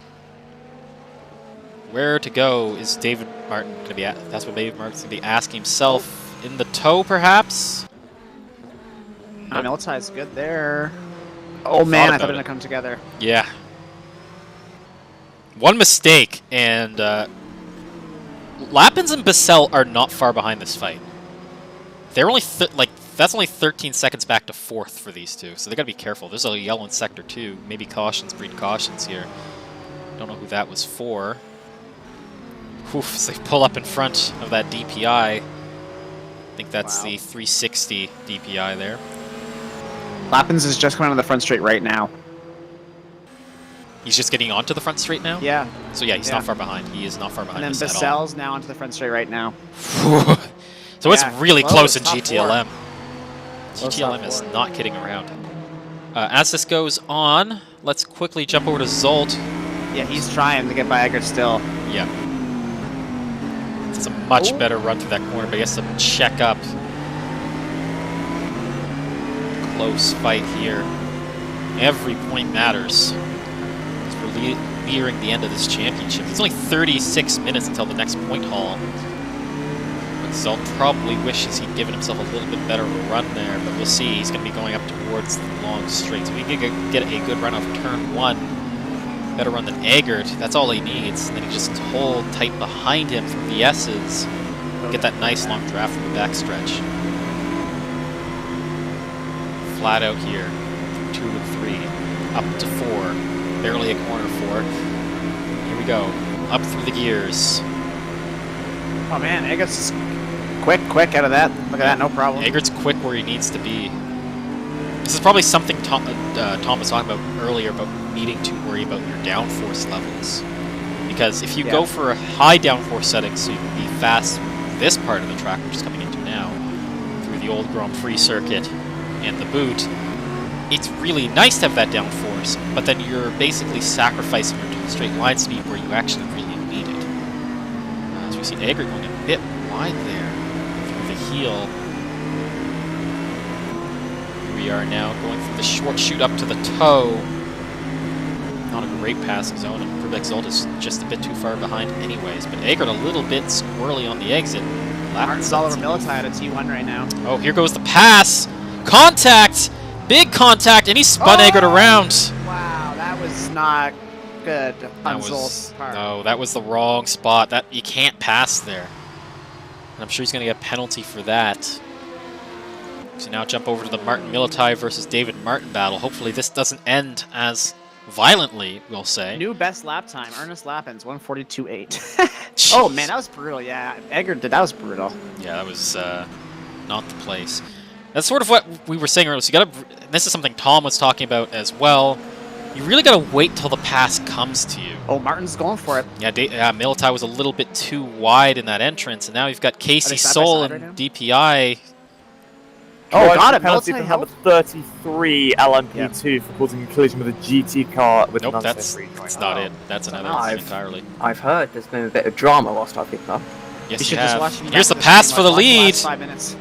Speaker 1: Where to go is David Martin going to be at? That's what David Martin's going to be asking himself. In the toe, perhaps?
Speaker 2: Militai's good there. Oh man, I thought it would come together.
Speaker 1: Yeah. One mistake, and Lappins and Bissell are not far behind this fight. They're only that's only 13 seconds back to fourth for these two, so they got to be careful. There's a yellow in sector 2. Maybe cautions breed cautions here. Don't know who that was for. Oof, as they pull up in front of that DPI. I think that's the 360 DPI there.
Speaker 2: Lappins is just coming on the front straight right now.
Speaker 1: He's just getting onto the front straight now?
Speaker 2: Yeah.
Speaker 1: So yeah, he's not far behind. He is not far behind
Speaker 2: And
Speaker 1: us
Speaker 2: then
Speaker 1: at all.
Speaker 2: Bissell's now onto the front straight right now.
Speaker 1: So it's really close in
Speaker 2: top
Speaker 1: GTLM.
Speaker 2: Close
Speaker 1: GTLM
Speaker 2: top
Speaker 1: is
Speaker 2: four.
Speaker 1: not kidding around. As this goes on, let's quickly jump over to Zolt.
Speaker 2: Yeah, he's trying to get by Eggert still.
Speaker 1: Yeah. It's a much better run through that corner, but he has to check up. Close fight here. Every point matters. We're nearing the end of this championship. It's only 36 minutes until the next point haul. But Zolt probably wishes he'd given himself a little bit better of a run there, but we'll see. He's going to be going up towards the long straight. So we can get a good run off turn 1. Better run than Eggert. That's all he needs. And then he just hold tight behind him from the S's. Get that nice long draft from the backstretch. Flat out here. 2 and 3. Up to 4. Barely a corner 4. Here we go. Up through the gears.
Speaker 2: Oh man, Eggert's quick out of that. Look at that, no problem.
Speaker 1: Eggert's quick where he needs to be. This is probably something Tom was talking about earlier about needing to worry about your downforce levels. Because if you go for a high downforce setting so you can be fast this part of the track, which is coming into now, through the old Grand Prix circuit and the boot, it's really nice to have that downforce, but then you're basically sacrificing your straight line speed where you actually really need it. As we see Eggert going a bit wide there through the heel. We are now going through the short chute up to the toe. Not a great passing zone, and Quebec Zolt is just a bit too far behind anyways. But Eggert a little bit squirrely on the exit.
Speaker 2: Martin's all over Militai at a T1 right now.
Speaker 1: Oh, here goes the pass! Contact! Big contact, and he spun Eggert around.
Speaker 2: Wow, that was not good on Zolt's part.
Speaker 1: No, that was the wrong spot. That you can't pass there. And I'm sure he's going to get a penalty for that. So now jump over to the Martin Militai versus David Martin battle. Hopefully this doesn't end as violently, we'll say.
Speaker 2: New best lap time, Ernest Lappins, 142.8. Oh man, that was brutal. Yeah, Eggert did. That was brutal.
Speaker 1: Yeah, that was not the place. That's sort of what we were saying earlier. So you gotta. This is something Tom was talking about as well. You really gotta wait till the pass comes to you.
Speaker 2: Oh, Martin's going for it.
Speaker 1: Yeah, Militai was a little bit too wide in that entrance, and now you've got Casey Soul and
Speaker 2: right
Speaker 1: DPI.
Speaker 2: Oh, got it.
Speaker 4: Penalty
Speaker 2: Militai
Speaker 4: for
Speaker 2: held.
Speaker 4: number 33 LMP2 for causing a collision with a GT car with
Speaker 1: Nope,
Speaker 4: an
Speaker 1: that's
Speaker 4: unsafe rejoin.
Speaker 1: not it. That's another thing entirely.
Speaker 3: I've heard there's been a bit of drama whilst I've been there.
Speaker 1: Yes,
Speaker 2: You
Speaker 1: you
Speaker 2: should
Speaker 1: have.
Speaker 2: just watch me
Speaker 1: Here's the
Speaker 2: back
Speaker 1: pass
Speaker 2: stream,
Speaker 1: for the
Speaker 2: watch the
Speaker 1: lead.
Speaker 2: last 5 minutes.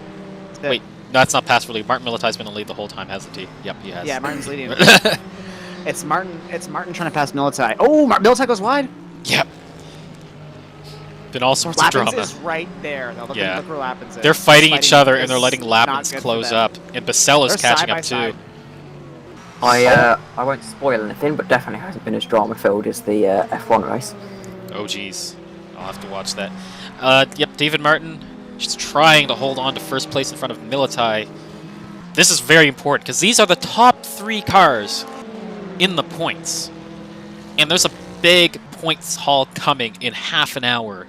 Speaker 1: Wait, no, that's not pass for lead. Martin Militai's been in the lead the whole time, hasn't he? Yep, he has.
Speaker 2: Yeah, Martin's leading. It's Martin. It's Martin trying to pass Militai. Oh, Militai goes wide.
Speaker 1: Yep. Been all sorts of
Speaker 2: Lappins
Speaker 1: drama.
Speaker 2: is right there. Though. Look where Lappins is.
Speaker 1: They're fighting each other, and they're
Speaker 2: It's
Speaker 1: letting
Speaker 2: not
Speaker 1: Lappins
Speaker 2: good for
Speaker 1: close
Speaker 2: them.
Speaker 1: up. And Bissell is
Speaker 2: They're
Speaker 1: catching
Speaker 2: side
Speaker 1: up
Speaker 2: by
Speaker 1: too.
Speaker 2: side.
Speaker 3: I won't spoil anything, but definitely hasn't been as drama-filled as the F1 race.
Speaker 1: Oh, geez. I'll have to watch that. Yep, David Martin just trying to hold on to first place in front of Militai. This is very important, because these are the top 3 cars in the points. And there's a big points haul coming in half an hour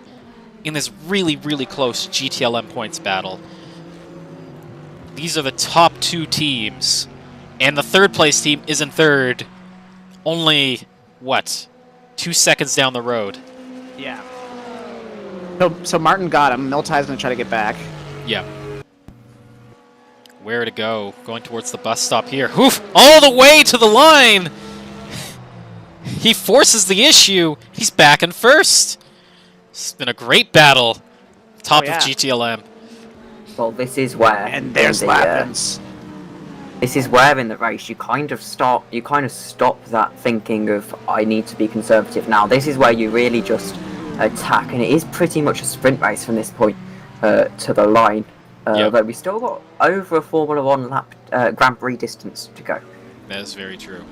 Speaker 1: in this really, really close GTLM points battle. These are the top 2 teams And the third place team is in third. Only, what, 2 seconds down the road.
Speaker 2: Yeah. So Martin got him. Miltai's going to try to get back.
Speaker 1: Yeah. Where to go? Going towards the bus stop here. Oof! All the way to the line! He forces the issue. He's back in first. It's been a great battle. Top of GTLM.
Speaker 3: Well, this is where...
Speaker 2: And there's Lappins.
Speaker 3: This is where in the race you kind of stop that thinking of, I need to be conservative now. This is where you really just attack, and it is pretty much a sprint race from this point to the line. But we still got over a Formula 1 lap Grand Prix distance to go.
Speaker 1: That is very true.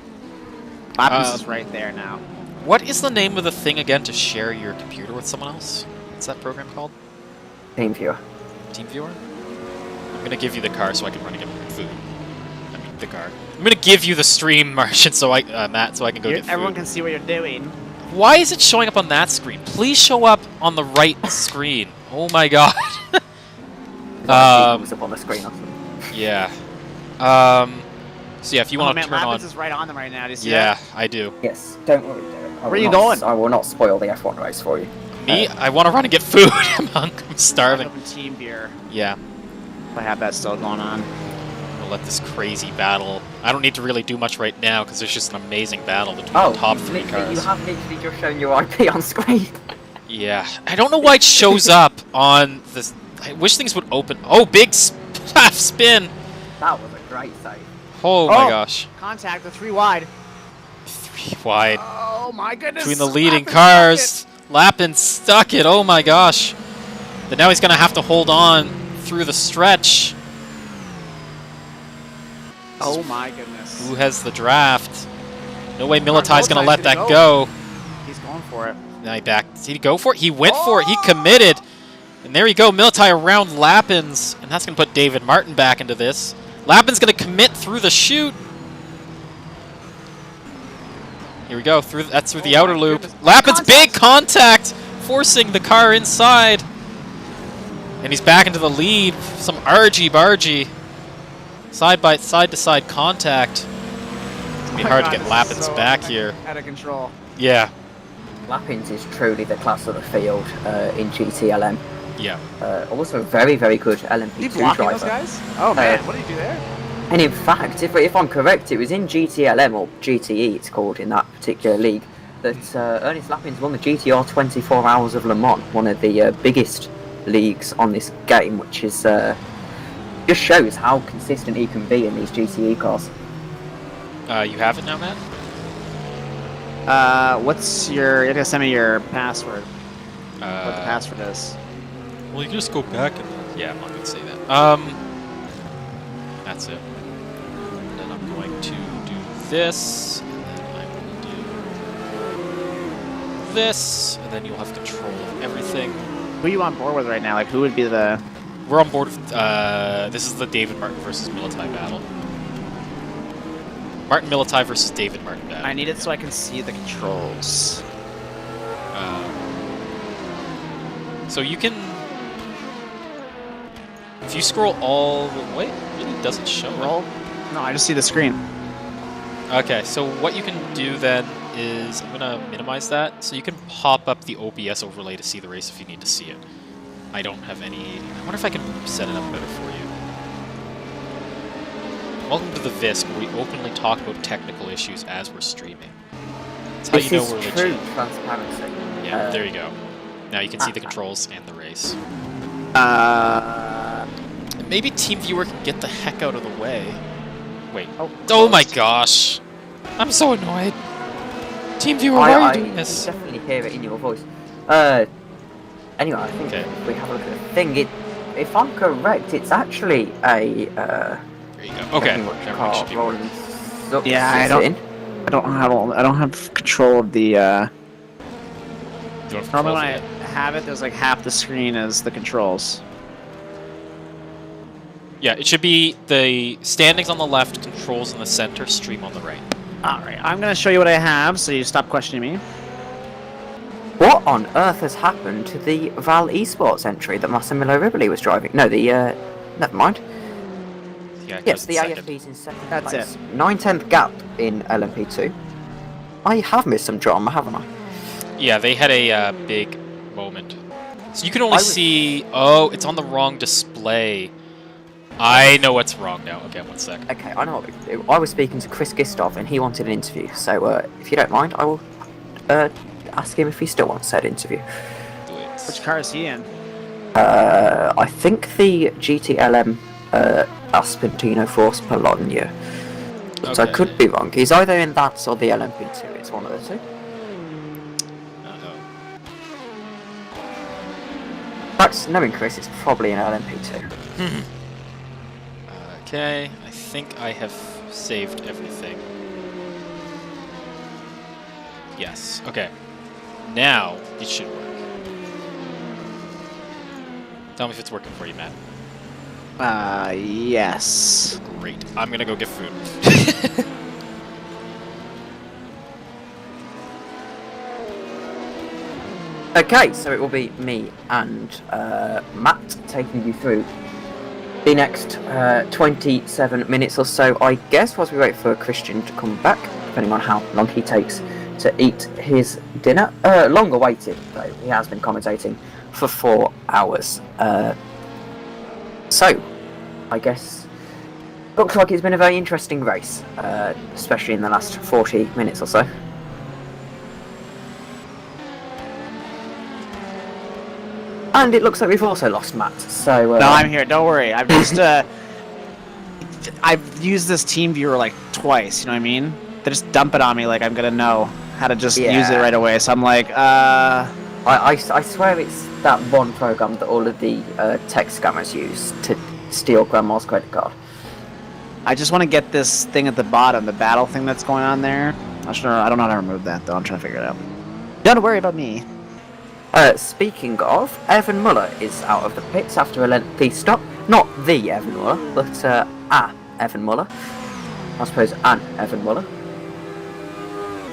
Speaker 2: Lappins is right there now.
Speaker 1: What is the name of the thing again to share your computer with someone else? What's that program called?
Speaker 3: TeamViewer.
Speaker 1: TeamViewer? I'm gonna give you the car so I can run and get food. I mean, the car. I'm gonna give you the stream, Martian, so Matt, so I can go get food.
Speaker 2: Everyone can see what you're doing.
Speaker 1: Why is it showing up on that screen? Please show up on the right screen. Oh my god.
Speaker 3: Was up on the screen or something.
Speaker 1: Yeah. So yeah, if you want to turn
Speaker 2: Lappins
Speaker 1: on...
Speaker 2: is right on them right now. Do you see that?
Speaker 1: I do.
Speaker 3: Yes, don't worry, Derek.
Speaker 2: Where are you going?
Speaker 3: I will not spoil the F1 race for you.
Speaker 1: Me? I want to run and get food. I'm starving.
Speaker 2: Team beer.
Speaker 1: Yeah.
Speaker 2: I have that still going on.
Speaker 1: We'll let this crazy battle... I don't need to really do much right now, because there's just an amazing battle between the top 3 cars.
Speaker 3: You have literally just shown your IP on screen.
Speaker 1: Yeah. I don't know why it shows up on this... I wish things would open... Oh, big half spin!
Speaker 3: That was a great save.
Speaker 1: Oh my gosh.
Speaker 2: Contact the 3 wide.
Speaker 1: 3 wide.
Speaker 2: Oh my goodness.
Speaker 1: Between the leading cars. Lappin stuck it. Oh my gosh. But now he's going to have to hold on through the stretch.
Speaker 2: Oh my goodness.
Speaker 1: Who has the draft? No way Militai's going to let that go.
Speaker 2: He's going for it.
Speaker 1: Now he backed. Did he go for it? He went for it. He committed. And there you go. Militai around Lappins. And that's going to put David Martin back into this. Lappin's going to commit through the chute. Here we go. That's through the outer loop. Lappin's big contact, forcing the car inside. And he's back into the lead. Some argy-bargy. Side-to-side contact. It's going to be hard to get Lappins back here.
Speaker 2: Out of control.
Speaker 1: Yeah.
Speaker 3: Lappins is truly the class of the field in GTLM.
Speaker 1: Yeah.
Speaker 3: Also very, very good LMP2
Speaker 2: Did he blocking
Speaker 3: driver.
Speaker 2: those guys? Oh man, what did he do there?
Speaker 3: And in fact, if I'm correct, it was in GTLM, or GTE it's called in that particular league, that Ernest Lappins won the GTR 24 Hours of Le Mans, one of the biggest leagues on this game, which is just shows how consistent he can be in these GTE cars.
Speaker 1: You have it now, Matt?
Speaker 2: What's your... You're going to send me your password. What the password is.
Speaker 1: Well, you can just go back and... Yeah, I'm not going to say that. That's it. And then I'm going to do this, and then I will do this, and then you'll have control of everything.
Speaker 2: Who are you on board with right now? Like, who would be the...
Speaker 1: We're on board with... this is the David Martin versus Militai battle. Martin Militai versus David Martin battle.
Speaker 2: I need it so I can see the controls.
Speaker 1: So you can... If you scroll all the way, it really doesn't show it.
Speaker 2: No, I just see the screen.
Speaker 1: Okay, so what you can do then is, I'm going to minimize that, so you can pop up the OBS overlay to see the race if you need to see it. I don't have any... I wonder if I can set it up better for you. Welcome to the VISC, where we openly talk about technical issues as we're streaming. That's how you know we're legit.
Speaker 3: This is true transparency.
Speaker 1: Yeah, there you go. Now you can see the controls and the race. Maybe TeamViewer can get the heck out of the way. Wait. Oh my gosh. I'm so annoyed. TeamViewer, why are you doing this?
Speaker 3: I definitely hear it in your voice. Anyway, I think if we have a look at the thing, if I'm correct, it's actually a...
Speaker 1: there you go. Okay.
Speaker 2: Yeah, I don't have control of the... Normally when I have it, there's like half the screen as the controls.
Speaker 1: Yeah, it should be the standings on the left, controls in the center, stream on the right.
Speaker 2: Alright, I'm going to show you what I have, so you stop questioning me.
Speaker 3: What on earth has happened to the Val Esports entry that Massimiliano Riboli was driving? No, the... never mind.
Speaker 1: Yeah,
Speaker 3: Yes, the
Speaker 1: second.
Speaker 3: AFP's in second
Speaker 2: That's
Speaker 3: place.
Speaker 2: it.
Speaker 3: 9/10 gap in LMP2. I have missed some drama, haven't I?
Speaker 1: Yeah, they had a big moment. So you can only
Speaker 3: I was-
Speaker 1: see... Oh, it's on the wrong display. I know what's wrong now. Okay, one sec.
Speaker 3: Okay, I know what we can do. I was speaking to Chris Gistov and he wanted an interview, so if you don't mind, I will ask him if he still wants that interview.
Speaker 1: Do it.
Speaker 2: Which car is he in?
Speaker 3: I think the GTLM Aspentino Force Bologna. So I
Speaker 1: Okay.
Speaker 3: could be wrong. He's either in that or the LMP2. It's one of the two.
Speaker 1: Uh-oh.
Speaker 3: Perhaps knowing Chris, it's probably an LMP2.
Speaker 1: Okay, I think I have saved everything. Yes, okay. Now, it should work. Tell me if it's working for you, Matt.
Speaker 2: Yes.
Speaker 1: Great. I'm gonna go get food.
Speaker 3: Okay, so it will be me and Matt taking you through the next 27 minutes or so, I guess, whilst we wait for Christian to come back, depending on how long he takes to eat his dinner. Longer waited, though. He has been commentating for 4 hours. So, I guess, looks like it's been a very interesting race, especially in the last 40 minutes or so. And it looks like we've also lost Matt, so...
Speaker 2: No, I'm here. Don't worry. I've just I've used this team viewer like twice. You know what I mean? They just dump it on me like I'm gonna know how to just use it
Speaker 3: Yeah.
Speaker 2: right away. So I'm like,
Speaker 3: I swear it's that one program that all of the tech scammers use to steal Grandma's credit card.
Speaker 2: I just want to get this thing at the bottom, the battle thing that's going on there. I don't know how to remove that though. I'm trying to figure it out. Don't worry about me.
Speaker 3: Speaking of, Evan Muller is out of the pits after a lengthy stop. Not the Evan Muller, but a Evan Muller. I suppose an Evan Muller.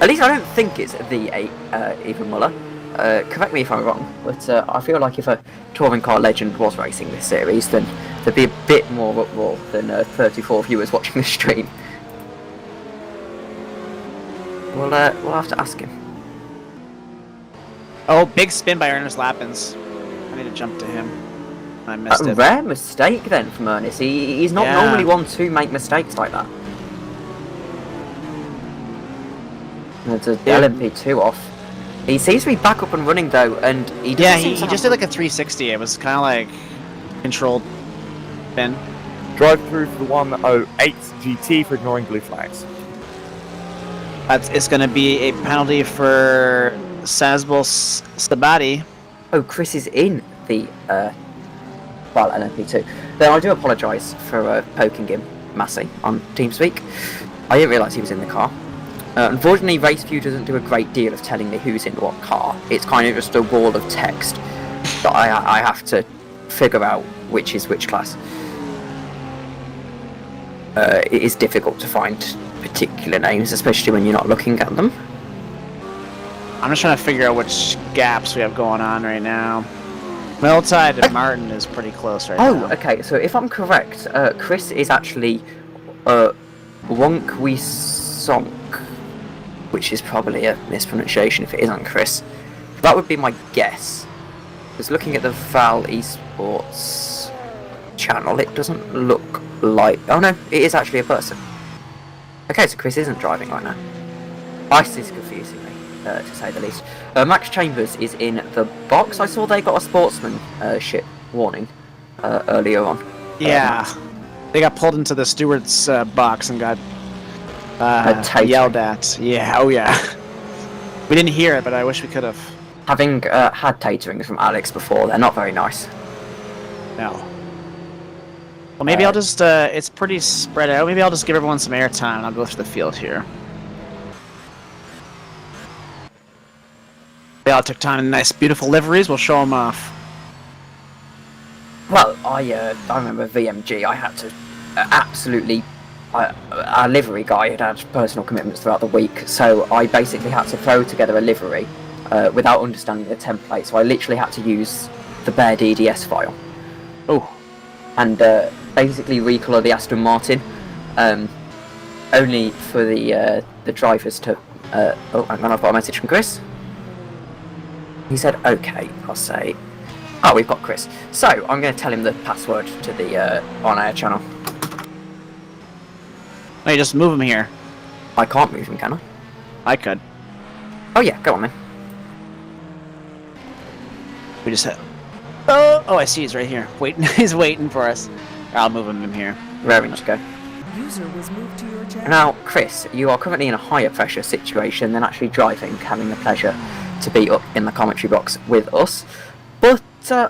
Speaker 3: At least I don't think it's the Evan Muller. Correct me if I'm wrong, but I feel like if a touring car legend was racing this series, then there'd be a bit more uproar than 34 viewers watching the stream. We'll have to ask him.
Speaker 2: Oh, big spin by Ernest Lappins. I need to jump to him. I missed
Speaker 3: A
Speaker 2: it.
Speaker 3: rare mistake then from Ernest. He's not
Speaker 2: Yeah.
Speaker 3: normally one to make mistakes like that. There's a LMP2 off. He seems to be back up and running though, and he doesn't
Speaker 2: Yeah,
Speaker 3: seem
Speaker 2: he
Speaker 3: to have-
Speaker 2: just did like a 360. It was kind of like controlled spin.
Speaker 4: Drive through for the 108 GT for ignoring blue flags.
Speaker 2: It's going to be a penalty for Sazbol Stabati.
Speaker 3: Oh, Chris is in the LMP2. Then I do apologise for poking him, Massey, on TeamSpeak. I didn't realise he was in the car. Unfortunately, RaceView doesn't do a great deal of telling me who's in what car. It's kind of just a wall of text that I have to figure out which is which class. It is difficult to find particular names, especially when you're not looking at them.
Speaker 2: I'm just trying to figure out which gaps we have going on right now. Miltide and Martin is pretty close right now.
Speaker 3: Oh, okay, so if I'm correct, Chris is actually Wonk-Wee-Sonk, which is probably a mispronunciation if it isn't Chris. That would be my guess. Because looking at the Val Esports channel, it doesn't look like... Oh no, it is actually a person. Okay, so Chris isn't driving right now. Ice is confusing me, to say the least. Max Chambers is in the box. I saw they got a sportsmanship warning earlier on.
Speaker 2: Yeah. They got pulled into the steward's box and got
Speaker 3: Tatering.
Speaker 2: yelled at. Yeah, oh yeah. We didn't hear it, but I wish we could have.
Speaker 3: Having had taterings from Alex before, they're not very nice.
Speaker 2: No. Well, maybe I'll just, it's pretty spread out. Maybe I'll just give everyone some airtime and I'll go through the field here. They all took time in nice, beautiful liveries. We'll show them off.
Speaker 3: Well, I remember VMG. I had to absolutely. Our livery guy had personal commitments throughout the week, so I basically had to throw together a livery without understanding the template. So I literally had to use the bare DDS file.
Speaker 2: Oh.
Speaker 3: And basically recolour the Aston Martin, only for the drivers to. Oh, hang on, I've got a message from Chris. He said, "Okay, I'll say." Oh, we've got Chris. So I'm going to tell him the password to the on-air channel.
Speaker 2: Hey, just move him here.
Speaker 3: I can't move him, can I?
Speaker 2: I could.
Speaker 3: Oh yeah, go on then.
Speaker 2: We just had. Oh, I see. He's right here. Waiting. He's waiting for us. I'll move him in here.
Speaker 3: Raring to go.
Speaker 5: User was moved to your channel.
Speaker 3: Now, Chris, you are currently in a higher pressure situation than actually driving, having the pleasure to be up in the commentary box with us. But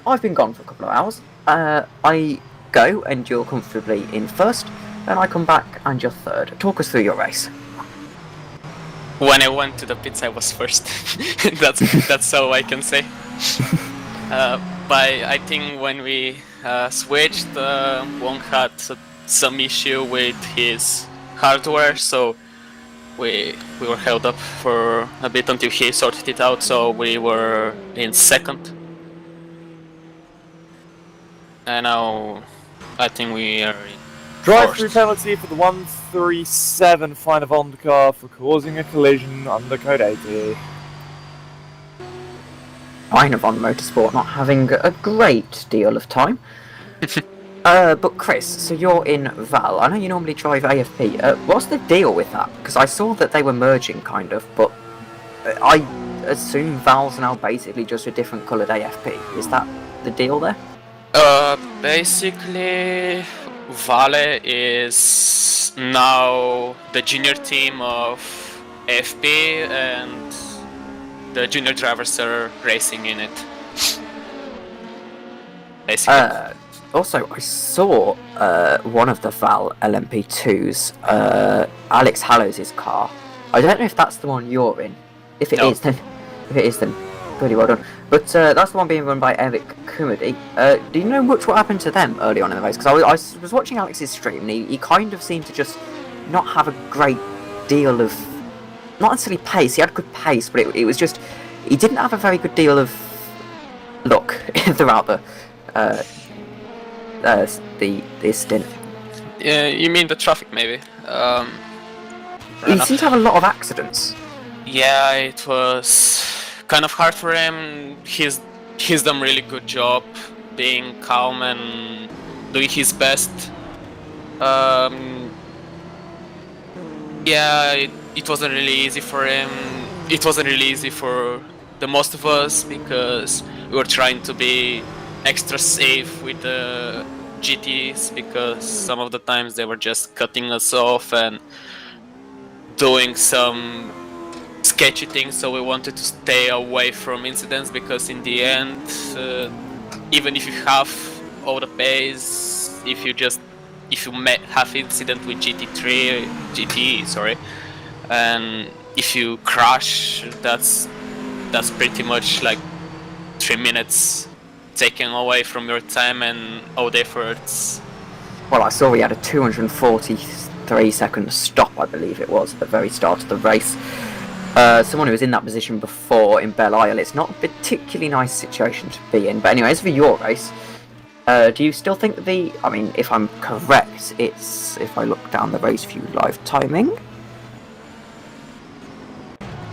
Speaker 3: I've been gone for a couple of hours. I go and you're comfortably in first, and I come back and you're third. Talk us through your race.
Speaker 6: When I went to the pits, I was first. that's all I can say. But I think when we switched, Wong had some issue with his hardware, so we were held up for a bit until he sorted it out. So we were in second, and now I think we are in
Speaker 4: Drive-through
Speaker 6: fourth.
Speaker 4: penalty for the 137 Fine Bond car for causing a collision under Code 80.
Speaker 3: Fine of on Motorsport not having a great deal of time. But Chris, so you're in Val. I know you normally drive AFP. What's the deal with that? Because I saw that they were merging, kind of, but I assume Val's now basically just a different coloured AFP. Is that the deal there?
Speaker 6: Basically, Vale is now the junior team of FP, and the junior drivers are racing in it. Basically.
Speaker 3: Also, I saw one of the Val LMP2s, Alex Hallows' car. I don't know if that's the one you're in. If it
Speaker 6: No.
Speaker 3: is, then pretty well done. But that's the one being run by Eric Kumadi. Do you know much what happened to them early on in the race? Because I was watching Alex's stream, and he kind of seemed to just not have a great deal of, not necessarily pace. He had good pace, but it was just he didn't have a very good deal of luck throughout the stint.
Speaker 6: You mean the traffic, maybe?
Speaker 3: He seemed to have a lot of accidents.
Speaker 6: Yeah, it was kind of hard for him. He's done really good job being calm and doing his best. Yeah, it wasn't really easy for him. It wasn't really easy for the most of us because we were trying to be extra safe with the GTs, because some of the times they were just cutting us off and doing some sketchy things, so we wanted to stay away from incidents, because in the end, even if you have all the pace, if you have incident with GT, and if you crash, that's pretty much like 3 minutes taken away from your time and all the efforts.
Speaker 3: Well, I saw he had a 243-second stop, I believe it was, at the very start of the race. Someone who was in that position before in Belle Isle, it's not a particularly nice situation to be in. But anyway, as for your race, do you still think I mean, if I'm correct, it's, if I look down the race view live timing,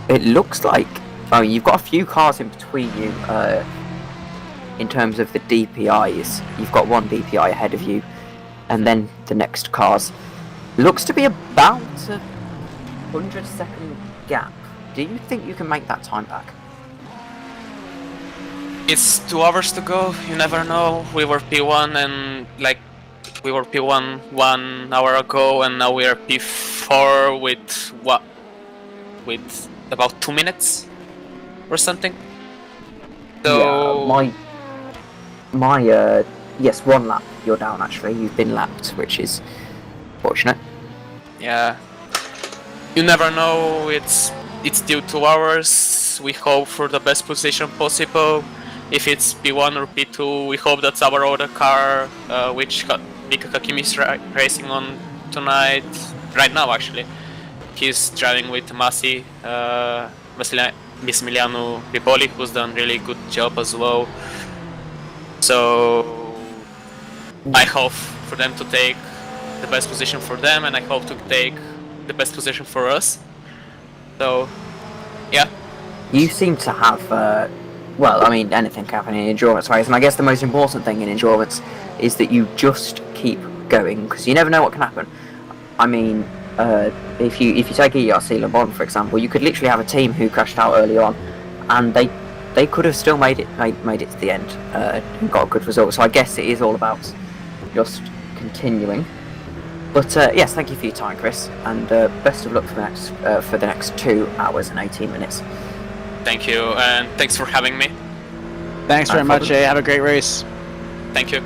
Speaker 3: it looks like, I mean, you've got a few cars in between you, in terms of the DPIs. You've got one DPI ahead of you, and then the next cars. Looks to be about a 100-second gap. Do you think you can make that time back?
Speaker 6: It's 2 hours to go, you never know. We were P1 and we were P1 1 hour ago, and now we are P4 with about 2 minutes or something. So
Speaker 3: yeah, my yes, 1 lap you're down actually. You've been lapped, which is fortunate.
Speaker 6: yeah, you never know. It's still 2 hours. We hope for the best position possible. If it's P1 or P2, we hope that's our other car, which Mika Kakimi is racing on tonight. Right now, actually, he's driving with Massimiliano Ripoli, who's done really good job as well. So I hope for them to take the best position for them, and I hope to take the best position for us. So, yeah.
Speaker 3: You seem to have, well, I mean, anything can happen in endurance race, and I guess the most important thing in endurance is that you just keep going, because you never know what can happen. I mean, if you take ERC Le Mans, for example, you could literally have a team who crashed out early on, and they could have still made it to the end and got a good result. So I guess it is all about just continuing. But yes, thank you for your time, Chris, and best of luck for the next 2 hours and 18 minutes.
Speaker 6: Thank you, and thanks for having me.
Speaker 2: Thanks very much,
Speaker 3: problem.
Speaker 2: Jay. Have a great race.
Speaker 6: Thank you.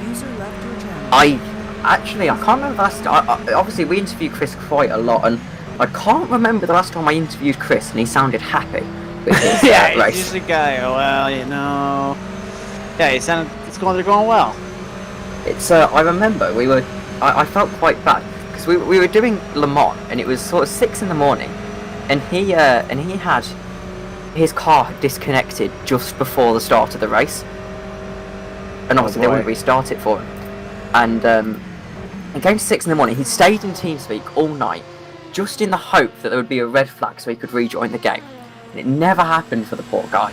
Speaker 5: User left your channel.
Speaker 3: I can't remember last time. Obviously, we interviewed Chris quite a lot, and I can't remember the last time I interviewed Chris, and he sounded happy with his
Speaker 2: Yeah,
Speaker 3: race.
Speaker 2: he's usually a guy. Oh, well, you know. Yeah, they're going well.
Speaker 3: It's I remember I felt quite bad because we were doing Le Mans, and it was sort of 6 in the morning, and he had his car disconnected just before the start of the race, and obviously they
Speaker 2: boy.
Speaker 3: wouldn't restart it for him. And it came to 6 in the morning. He stayed in TeamSpeak all night, just in the hope that there would be a red flag so he could rejoin the game. And it never happened for the poor guy.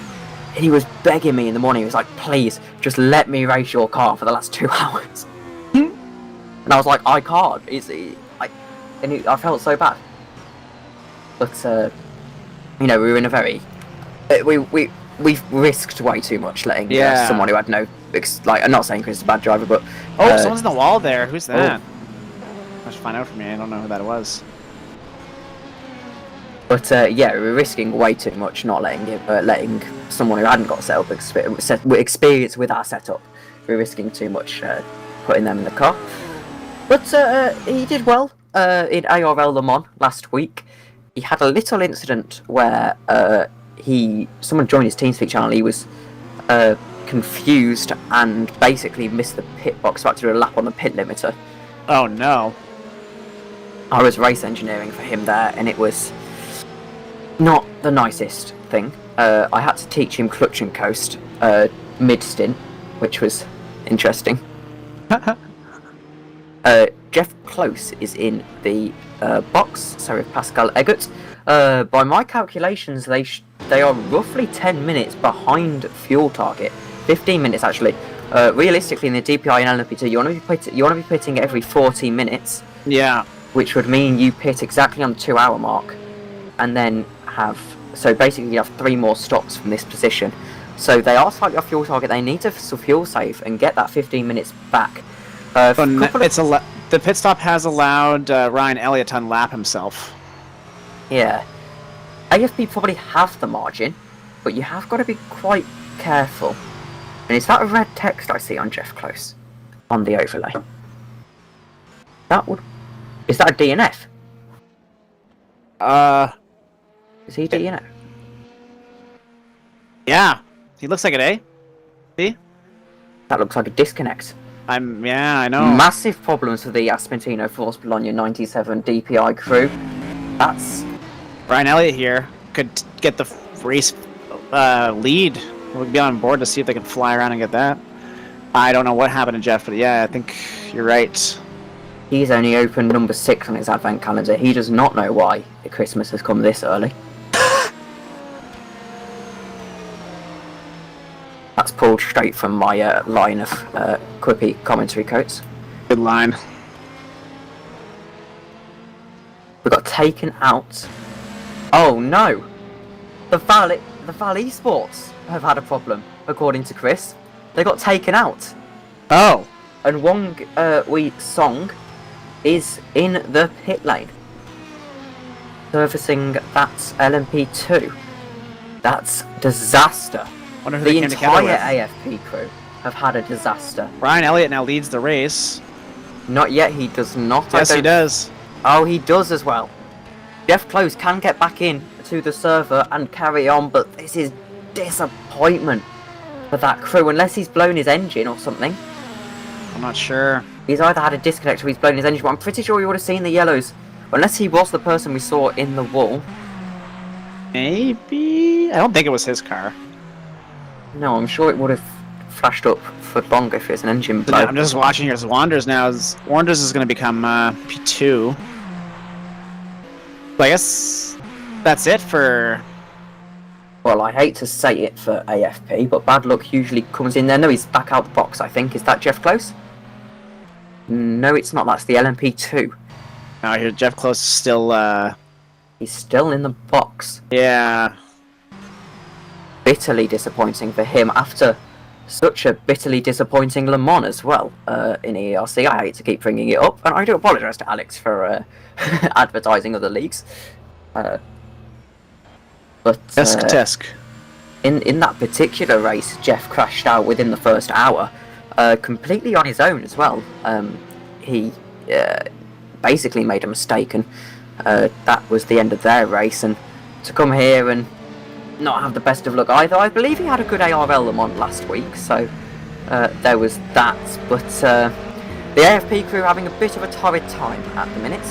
Speaker 3: And he was begging me in the morning. He was like, "Please, just let me race your car for the last 2 hours." And I was like, "I can't." I felt so bad. But you know, we were in a very we risked way too much letting someone who had no I'm not saying Chris is a bad driver, but
Speaker 2: Someone's in the wall there. Who's that? I should find out from you. I don't know who that was.
Speaker 3: But yeah, we were risking way too much not letting someone who hadn't got experience with our setup. We were risking too much putting them in the car. But he did well in ARL Le Mans last week. He had a little incident where someone joined his TeamSpeak channel. He was confused and basically missed the pit box, so had to do a lap on the pit limiter.
Speaker 2: Oh, no.
Speaker 3: I was race engineering for him there, and it was not the nicest thing. I had to teach him clutch and coast mid-stint, which was interesting. Jeff Close is in the box, so with Pascal Eggert. By my calculations, they are roughly 10 minutes behind fuel target. 15 minutes actually. Realistically, in the DPI and LMP2, you want to be pitting every 40 minutes.
Speaker 2: Yeah.
Speaker 3: Which would mean you pit exactly on the 2 hour mark, and then basically you have 3 more stops from this position. So they are slightly off fuel target. They need to fuel save and get that 15 minutes back.
Speaker 2: The pit stop has allowed Ryan Elliott to unlap himself.
Speaker 3: Yeah. AFP probably have the margin, but you have got to be quite careful. And is that a red text I see on Jeff Close on the overlay? Is that a DNF? Is he DNF?
Speaker 2: Yeah. He looks like an A. See?
Speaker 3: That looks like a disconnect.
Speaker 2: I know.
Speaker 3: Massive problems for the Aspentino Force Bologna 97 DPI crew. That's
Speaker 2: Ryan Elliott here could get the race lead. We'll be on board to see if they can fly around and get that. I don't know what happened to Jeff, but yeah, I think you're right.
Speaker 3: He's only opened number 6 on his advent calendar. He does not know why Christmas has come this early. That's pulled straight from my line of quippy commentary quotes.
Speaker 2: Good line.
Speaker 3: We got taken out. Oh no! The Val Esports have had a problem, according to Chris. They got taken out.
Speaker 2: Oh.
Speaker 3: And Wong Wee Song is in the pit lane, servicing that LMP2. That's disaster.
Speaker 2: Wonder who
Speaker 3: The
Speaker 2: they came together
Speaker 3: entire
Speaker 2: with.
Speaker 3: AFP crew have had a disaster.
Speaker 2: Ryan Elliott now leads the race.
Speaker 3: Not yet, he does not.
Speaker 2: Yes, he does.
Speaker 3: Oh, he does as well. Jeff Close can get back in to the server and carry on, but this is disappointment for that crew, unless he's blown his engine or something.
Speaker 2: I'm not sure.
Speaker 3: He's either had a disconnect or he's blown his engine, but I'm pretty sure you would have seen the yellows. Unless he was the person we saw in the wall.
Speaker 2: Maybe? I don't think it was his car.
Speaker 3: No, I'm sure it would have flashed up for longer if it was an engine blow.
Speaker 2: I'm just watching here. Wanders now. Wanders is going to become P2. So I guess that's it for...
Speaker 3: Well, I hate to say it for AFP, but bad luck usually comes in there. No, he's back out the box, I think. Is that Jeff Close? No, it's not. That's the LMP2.
Speaker 2: Now here, Jeff Close is still...
Speaker 3: He's still in the box.
Speaker 2: Yeah.
Speaker 3: Bitterly disappointing for him after such a bitterly disappointing Le Mans as well in ERC. I hate to keep bringing it up, and I do apologise to Alex for advertising other leagues. But
Speaker 2: Tisk.
Speaker 3: in that particular race, Jeff crashed out within the first hour, completely on his own as well. He basically made a mistake, and that was the end of their race. And to come here and not have the best of luck either. I believe he had a good ARL Le Mans last week, so there was that. But the AFP crew having a bit of a torrid time at the minute.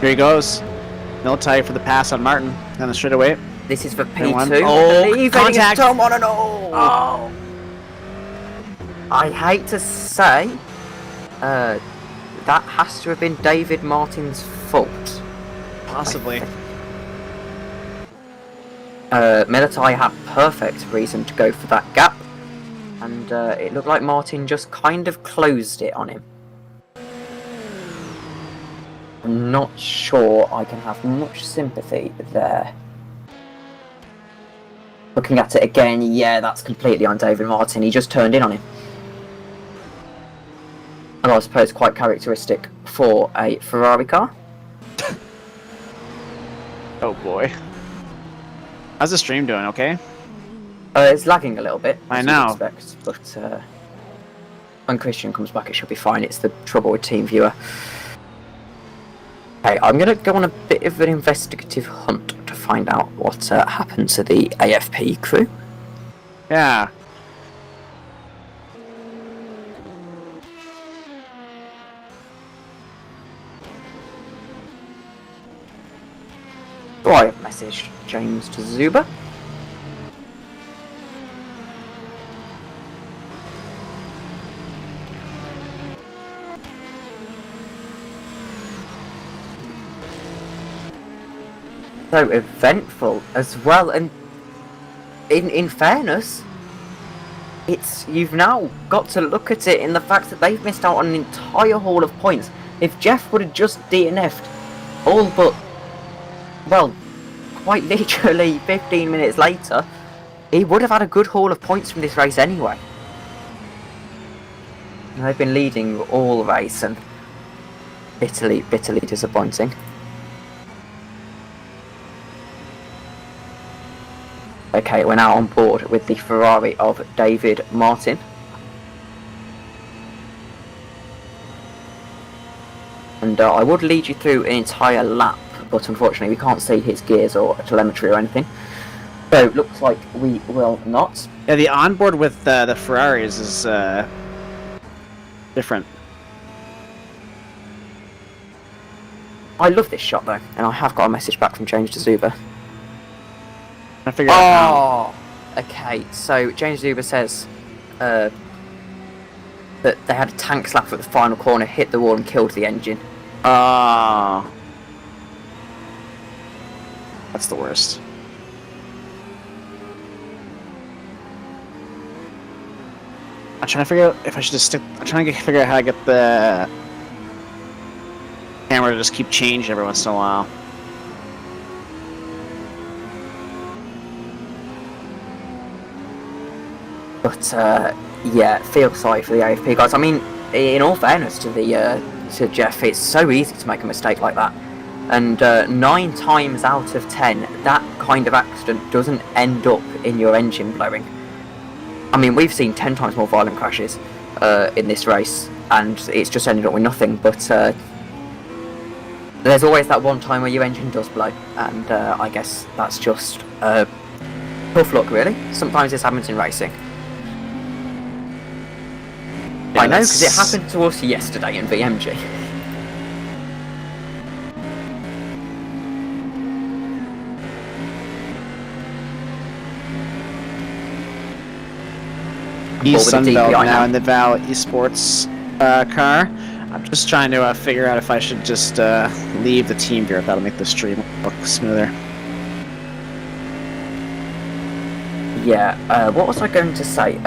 Speaker 2: Here he goes. Military for the pass on Martin down the straightaway.
Speaker 3: This is for
Speaker 2: Everyone.
Speaker 3: P2.
Speaker 2: Oh, contact.
Speaker 3: Oh. I hate to say, that has to have been David Martin's fault.
Speaker 2: Possibly.
Speaker 3: Militai had perfect reason to go for that gap, and it looked like Martin just kind of closed it on him. I'm not sure I can have much sympathy there. Looking at it again, yeah, that's completely on David Martin. He just turned in on him. And I suppose quite characteristic for a Ferrari car.
Speaker 2: Oh boy. How's the stream doing? Okay.
Speaker 3: It's lagging a little bit.
Speaker 2: I
Speaker 3: as
Speaker 2: know.
Speaker 3: you'd expect, but when Christian comes back, it should be fine. It's the trouble with TeamViewer. Okay, I'm going to go on a bit of an investigative hunt to find out what happened to the AFP crew.
Speaker 2: Yeah.
Speaker 3: So I have messaged James to Zuba. So eventful as well, and in fairness, you've now got to look at it in the fact that they've missed out on an entire haul of points. If Jeff would have just DNF'd all but, well, quite literally 15 minutes later, he would have had a good haul of points from this race anyway. And they've been leading all race, and bitterly disappointing. Okay, we're now on board with the Ferrari of David Martin. And I would lead you through an entire lap, but unfortunately we can't see his gears or telemetry or anything. So, looks like we will not.
Speaker 2: Yeah, the onboard with the Ferraris is different.
Speaker 3: I love this shot though, and I have got a message back from James Zuba.
Speaker 2: I figure out how.
Speaker 3: Okay, so James Zuba says that they had a tank slap at the final corner, hit the wall and killed the engine.
Speaker 2: That's the worst. I'm trying to figure out if I should just stick. I'm trying to figure out how to get the camera to just keep changing every once in a while.
Speaker 3: But yeah, feel sorry for the AFP guys. I mean, in all fairness to Jeff, it's so easy to make a mistake like that. And 9 times out of 10, that kind of accident doesn't end up in your engine blowing. I mean, we've seen 10 times more violent crashes in this race, and it's just ended up with nothing. But there's always that one time where your engine does blow, and I guess that's just tough luck, really. Sometimes this happens in racing.
Speaker 2: Yeah,
Speaker 3: I know, because it happened to us yesterday in VMG.
Speaker 2: East
Speaker 3: with the
Speaker 2: Sunbelt
Speaker 3: DPI
Speaker 2: now in the Val Esports car. I'm just trying to figure out if I should just leave the team viewer if that'll make the stream look smoother.
Speaker 3: Yeah, what was I going to say?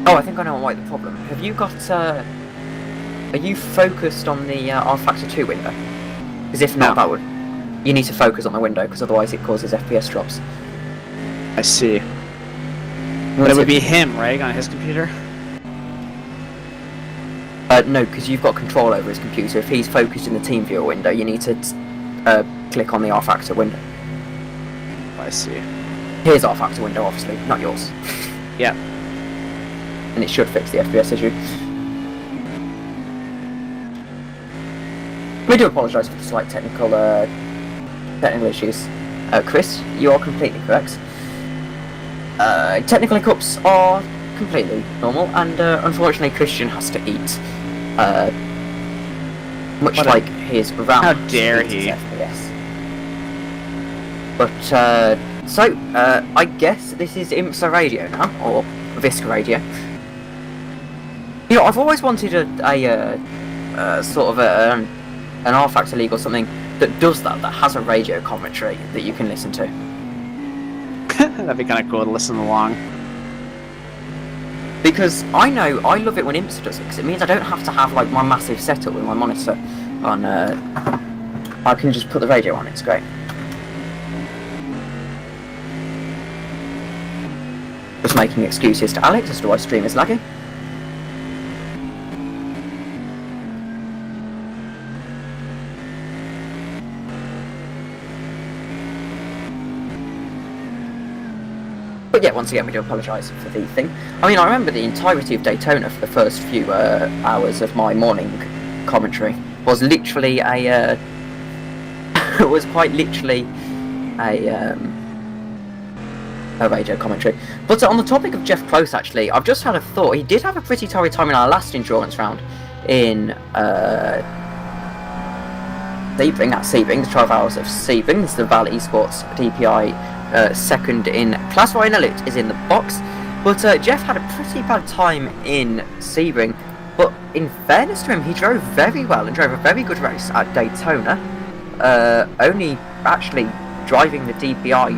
Speaker 3: Oh, I think I know why the problem. Have you got, are you focused on the R-Factor 2 window? Because if not,
Speaker 2: No.
Speaker 3: that would... You need to focus on the window, because otherwise it causes FPS drops.
Speaker 2: I see. But it would be him, right, on his computer?
Speaker 3: No, because you've got control over his computer. If he's focused in the TeamViewer window, you need to click on the R-Factor window.
Speaker 2: I see.
Speaker 3: His R-Factor window, obviously, not yours.
Speaker 2: Yeah.
Speaker 3: And it should fix the FPS issue. We do apologise for the slight technical issues. Chris, you are completely correct. Technical hiccups are completely normal, and unfortunately Christian has to eat. Much
Speaker 2: What a-
Speaker 3: like his RAM.
Speaker 2: How dare
Speaker 3: eats
Speaker 2: he.
Speaker 3: FPS. But, I guess this is IMSA radio now, or VISC radio. You know, I've always wanted a sort of an R-Factor League or something that does that has a radio commentary that you can listen to.
Speaker 2: That'd be kind of cool to listen along.
Speaker 3: Because I know I love it when IMSA does it, because it means I don't have to have like my massive setup with my monitor on. I can just put the radio on. It's great. Just making excuses to Alex as to why stream is lagging. But yeah, once again, we do apologise for the thing. I mean, I remember the entirety of Daytona for the first few hours of my morning commentary was literally a... was quite literally a radio commentary. But on the topic of Jeff Close, actually, I've just had a thought. He did have a pretty torrid time in our last endurance round in Sebring, at Sebring, the 12 hours of Sebring. This is the Val Esports DPI second in class. Ryan Elliott is in the box. But Jeff had a pretty bad time in Sebring. But in fairness to him, he drove very well and drove a very good race at Daytona. Only actually driving the DPI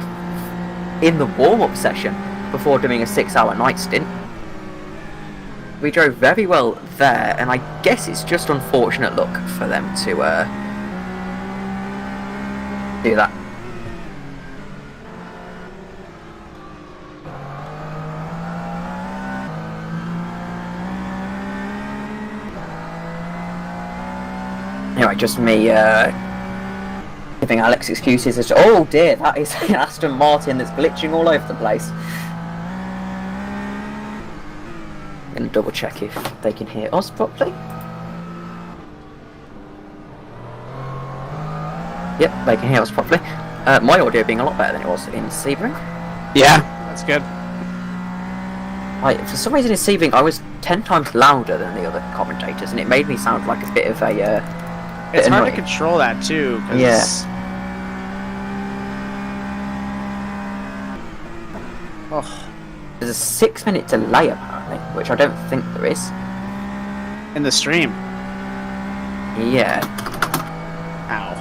Speaker 3: in the warm-up session before doing a 6-hour night stint. We drove very well there, and I guess it's just unfortunate luck for them to do that. Anyway, just me giving Alex excuses as to, oh dear, that is an Aston Martin that's glitching all over the place. I'm going to double check if they can hear us properly. Yep, they can hear us properly. My audio being a lot better than it was in Sebring.
Speaker 2: Yeah, that's good.
Speaker 3: For some reason in Sebring I was 10 times louder than the other commentators, and it made me sound like a bit of a...
Speaker 2: It's hard to
Speaker 3: annoying.
Speaker 2: control that too. Cause
Speaker 3: Yeah.
Speaker 2: Oh,
Speaker 3: There's a 6-minute delay apparently, which I don't think there is.
Speaker 2: in the stream.
Speaker 3: Yeah.
Speaker 2: Ow.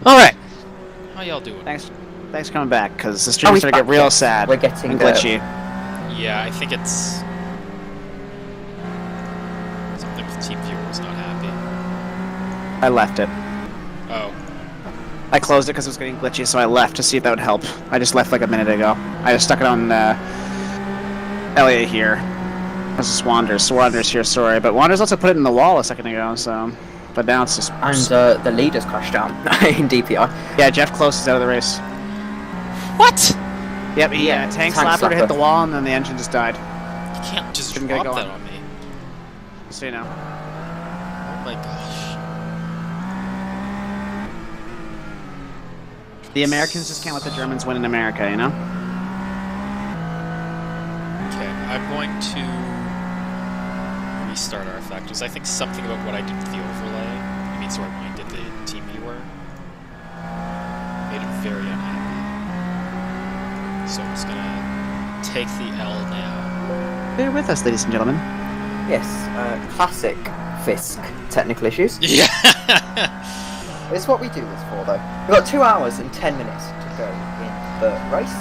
Speaker 1: All right. How y'all doing?
Speaker 2: Thanks for coming back, because the
Speaker 3: Oh,
Speaker 2: stream's
Speaker 3: he's
Speaker 2: gonna get
Speaker 3: back,
Speaker 2: real
Speaker 3: yes.
Speaker 2: sad
Speaker 3: We're getting
Speaker 2: and glitchy.
Speaker 1: Yeah, I think it's something with TeamViewer was not happy.
Speaker 2: I left it.
Speaker 1: Oh,
Speaker 2: I closed it because it was getting glitchy, so I left to see if that would help. I just left like a minute ago. I just stuck it on Elliot here. This is Wanders. So Wanders here, sorry. But Wanders also put it in the wall a second ago, so... But now it's just...
Speaker 3: And the leaders crashed down in DPI.
Speaker 2: Yeah, Jeff Close is out of the race.
Speaker 1: what?
Speaker 2: Yep, he
Speaker 3: Yeah,
Speaker 2: tank
Speaker 3: tank
Speaker 2: slapper to
Speaker 3: slapper.
Speaker 2: hit the wall, and then the engine just died.
Speaker 1: You can't just
Speaker 2: Couldn't get
Speaker 1: drop
Speaker 2: going.
Speaker 1: that on me.
Speaker 2: Just so you know.
Speaker 1: Oh my gosh.
Speaker 2: The Americans just can't let the Germans win in America, you know?
Speaker 1: Okay, I'm going to restart our factors. I think something about what I did with the overlay, I mean, sort of mine did the team viewer, made him very unhappy. So I'm just gonna take the L now.
Speaker 2: Bear with us, ladies and gentlemen.
Speaker 3: Yes, classic VISC technical issues.
Speaker 1: Yeah.
Speaker 3: It's what we do this for, though. We've got 2 hours and 10 minutes to go in the race.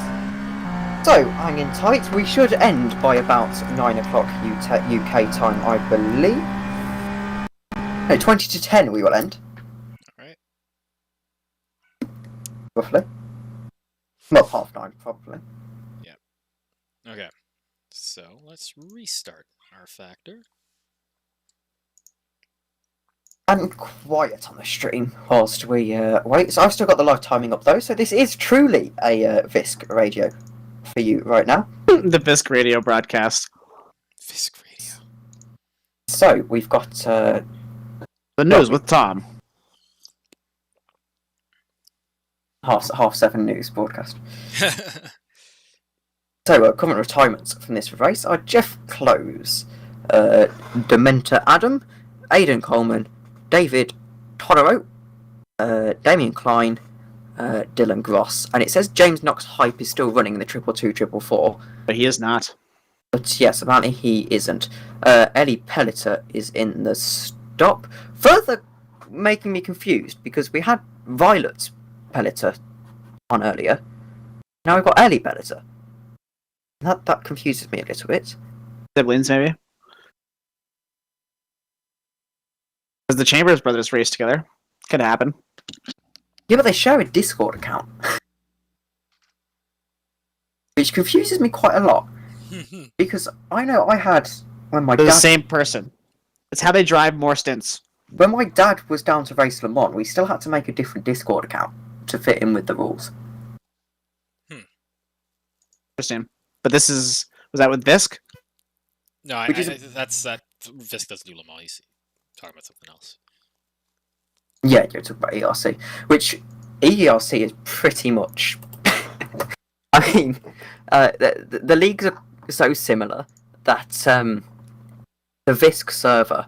Speaker 3: So, hang in tight. We should end by about 9 o'clock UK time, I believe. No, 20 to 10 we will end.
Speaker 1: Alright.
Speaker 3: Roughly. Well, 9:30, probably.
Speaker 1: Okay. So let's restart our factor.
Speaker 3: And quiet on the stream whilst we wait. So I've still got the live timing up though, so this is truly a VISC radio for you right now.
Speaker 2: The VISC radio broadcast.
Speaker 1: VISC radio.
Speaker 3: So we've got
Speaker 2: The news with Tom.
Speaker 3: half 7 news broadcast. So current retirements from this race are Jeff Close, Dementor Adam, Aidan Coleman, David Todoro, Damien Klein, Dylan Gross, and it says James Knox Hype is still running in the 222-444.
Speaker 2: But he is not.
Speaker 3: But yes, apparently he isn't. Ellie Pelleter is in the stop. Further making me confused because we had Violet Pelleter on earlier. Now we've got Ellie Pelleter. That confuses me a little bit.
Speaker 2: Siblings, maybe? Because the Chambers brothers raced together. Could happen.
Speaker 3: Yeah, but they share a Discord account. Which confuses me quite a lot. Because I know I had... When my
Speaker 2: They're
Speaker 3: dad...
Speaker 2: the same person. It's how they drive more stints.
Speaker 3: When my dad was down to race Le Mans, we still had to make a different Discord account to fit in with the rules.
Speaker 2: Interesting. But this is... Was that with VISC?
Speaker 1: No,
Speaker 3: Which is
Speaker 1: that's that. VISC doesn't do Le Mans. He's talking about something else.
Speaker 3: Yeah, you're talking about ERC. Which, ERC is pretty much... I mean, the leagues are so similar that the VISC server,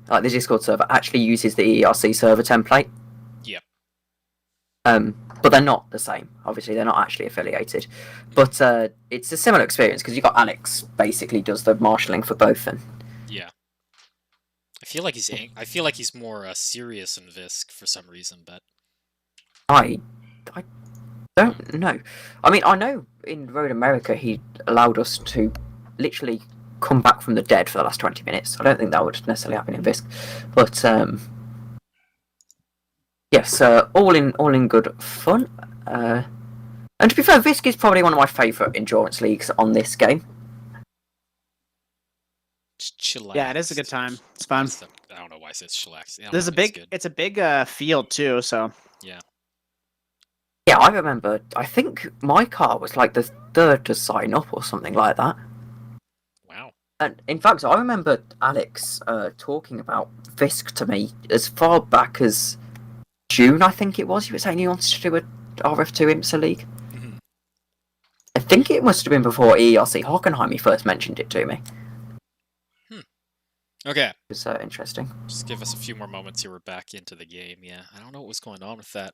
Speaker 3: like the Discord server, actually uses the ERC server template.
Speaker 1: Yep.
Speaker 3: But they're not the same. Obviously, they're not actually affiliated. But it's a similar experience because you got Alex basically does the marshalling for both. And
Speaker 1: Yeah. I feel like he's more serious in VISC for some reason, but
Speaker 3: I don't know. I mean, I know in Road America he allowed us to literally come back from the dead for the last 20 minutes. I don't think that would necessarily happen in VISC. But yes, all in good fun. And to be fair, VISC is probably one of my favourite endurance leagues on this game.
Speaker 1: just chillax.
Speaker 2: Yeah, it is a good time. It's fun.
Speaker 1: I don't know why I said chillax.
Speaker 2: There's a big... It's a big field, too, so...
Speaker 1: Yeah.
Speaker 3: Yeah, I remember, I think my car was like the third to sign up or something like that.
Speaker 1: Wow.
Speaker 3: And in fact, I remember Alex talking about VISC to me as far back as June, I think it was. He was saying he wanted to do a RF2 IMSA League.
Speaker 1: Mhm.
Speaker 3: I think it must have been before ERC Hockenheim he first mentioned it to me.
Speaker 1: Okay.
Speaker 3: It was interesting.
Speaker 1: Just give us a few more moments here. We're back into the game. Yeah. I don't know what was going on with that.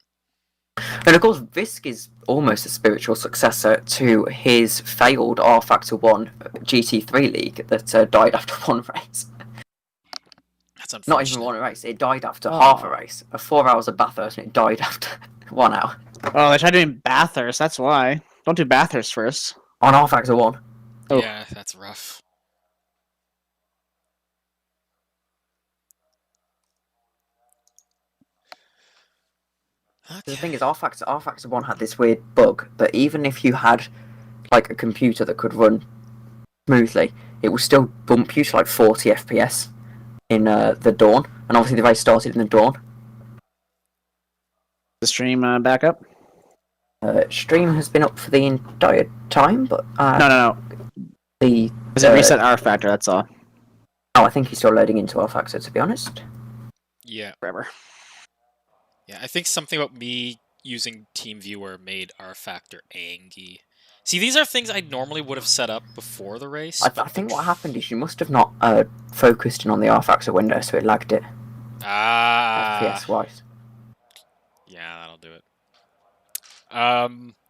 Speaker 3: And of course, VISC is almost a spiritual successor to his failed R Factor 1 GT3 League that died after one race.
Speaker 1: That's unfortunate.
Speaker 3: Not even one race, it died after half a race. 4 hours of Bathurst and it died after 1 hour.
Speaker 2: Oh, they tried doing Bathurst, that's why. Don't do Bathurst first.
Speaker 3: On R Factor 1.
Speaker 2: Oh.
Speaker 1: Yeah, that's rough.
Speaker 3: The thing is, R Factor 1 had this weird bug that even if you had like a computer that could run smoothly, it will still bump you to like 40 FPS in the dawn. And obviously the race started in the dawn.
Speaker 2: The stream back up?
Speaker 3: Stream has been up for the entire time, but
Speaker 2: No.
Speaker 3: the
Speaker 2: Because it reset R factor, that's all.
Speaker 3: I think he's still loading into R Factor, to be honest.
Speaker 1: Yeah.
Speaker 2: Forever.
Speaker 1: Yeah, I think something about me using TeamViewer made R Factor angy. See, these are things I normally would have set up before the race.
Speaker 3: I think what happened is you must have not focused in on the R-Factor window, so it lagged it. FPS-wise.
Speaker 1: Yeah, that'll do it.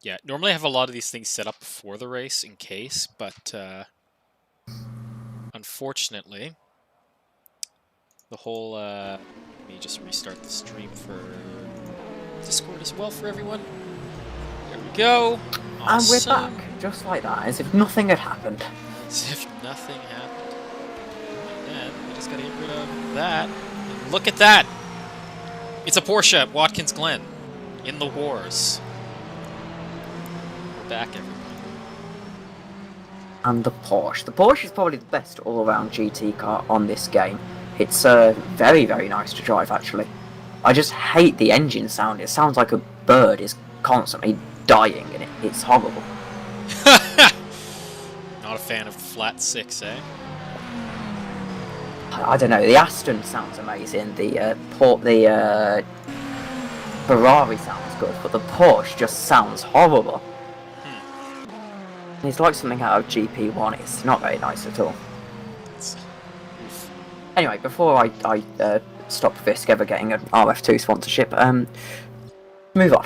Speaker 1: Yeah, normally I have a lot of these things set up before the race in case, but unfortunately, the whole let me just restart the stream for Discord as well for everyone. There we go. Awesome.
Speaker 3: And we're back, just like that, as if nothing had happened.
Speaker 1: As if nothing happened. And then we just gotta get rid of that. And look at that! It's a Porsche at Watkins Glen in the wars. We're back, everyone.
Speaker 3: And the Porsche. The Porsche is probably the best all-around GT car on this game. It's very, very nice to drive, actually. I just hate the engine sound. It sounds like a bird is constantly dying, and it's horrible.
Speaker 1: Not a fan of flat 6, eh?
Speaker 3: I don't know. The Aston sounds amazing. The Ferrari sounds good, but the Porsche just sounds horrible. It's like something out of GP1. It's not very nice at all. Anyway, before I stop VISC ever getting an RF2 sponsorship, move on.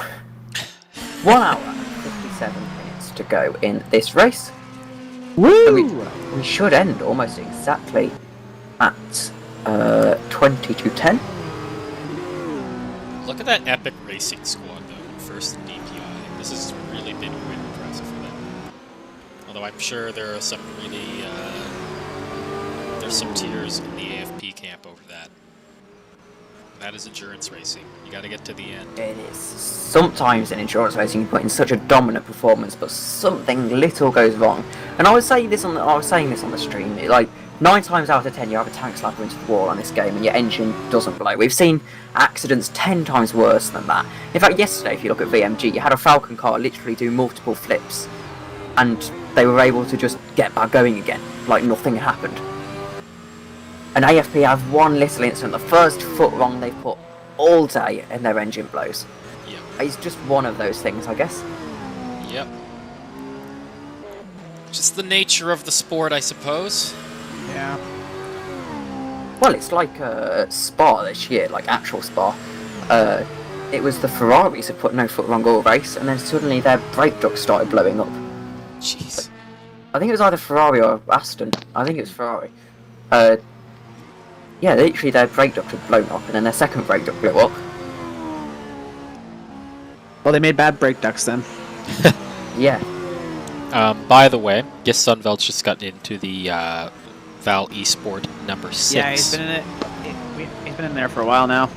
Speaker 3: 1 hour and 57 minutes to go in this race.
Speaker 2: Woo!
Speaker 3: We should end almost exactly at 20 to 10.
Speaker 1: Look at that epic racing squad, though. First in DPI. This has really been quite impressive for them. Although I'm sure there are some really there's some tears in the AFP camp over that. That is endurance racing. You got to get to the end.
Speaker 3: It is. Sometimes in endurance racing you put in such a dominant performance, but something little goes wrong. And I was saying this on the stream. Like 9 times out of 10, you have a tank slapper into the wall on this game, and your engine doesn't blow. We've seen accidents 10 times worse than that. In fact, yesterday, if you look at VMG, you had a Falcon car literally do multiple flips, and they were able to just get back going again, like nothing had happened. And AFP have one little incident, the first foot wrong they've put all day, and their engine blows.
Speaker 1: Yep.
Speaker 3: It's just one of those things, I guess.
Speaker 1: Yep. Just the nature of the sport, I suppose.
Speaker 2: Yeah.
Speaker 3: Well, it's like Spa this year, like actual Spa. It was the Ferraris that put no foot wrong all race, and then suddenly their brake ducts started blowing up.
Speaker 1: Jeez.
Speaker 3: I think it was either Ferrari or Aston. I think it was Ferrari. Yeah, literally their brake duct had blown up, and then their second brake duct blew up.
Speaker 2: Well, they made bad brake ducts then.
Speaker 3: Yeah.
Speaker 1: By the way, guess Sunvelt's just got into the Val Esport number 6.
Speaker 2: Yeah, he's been in it. He's been in there for a while now.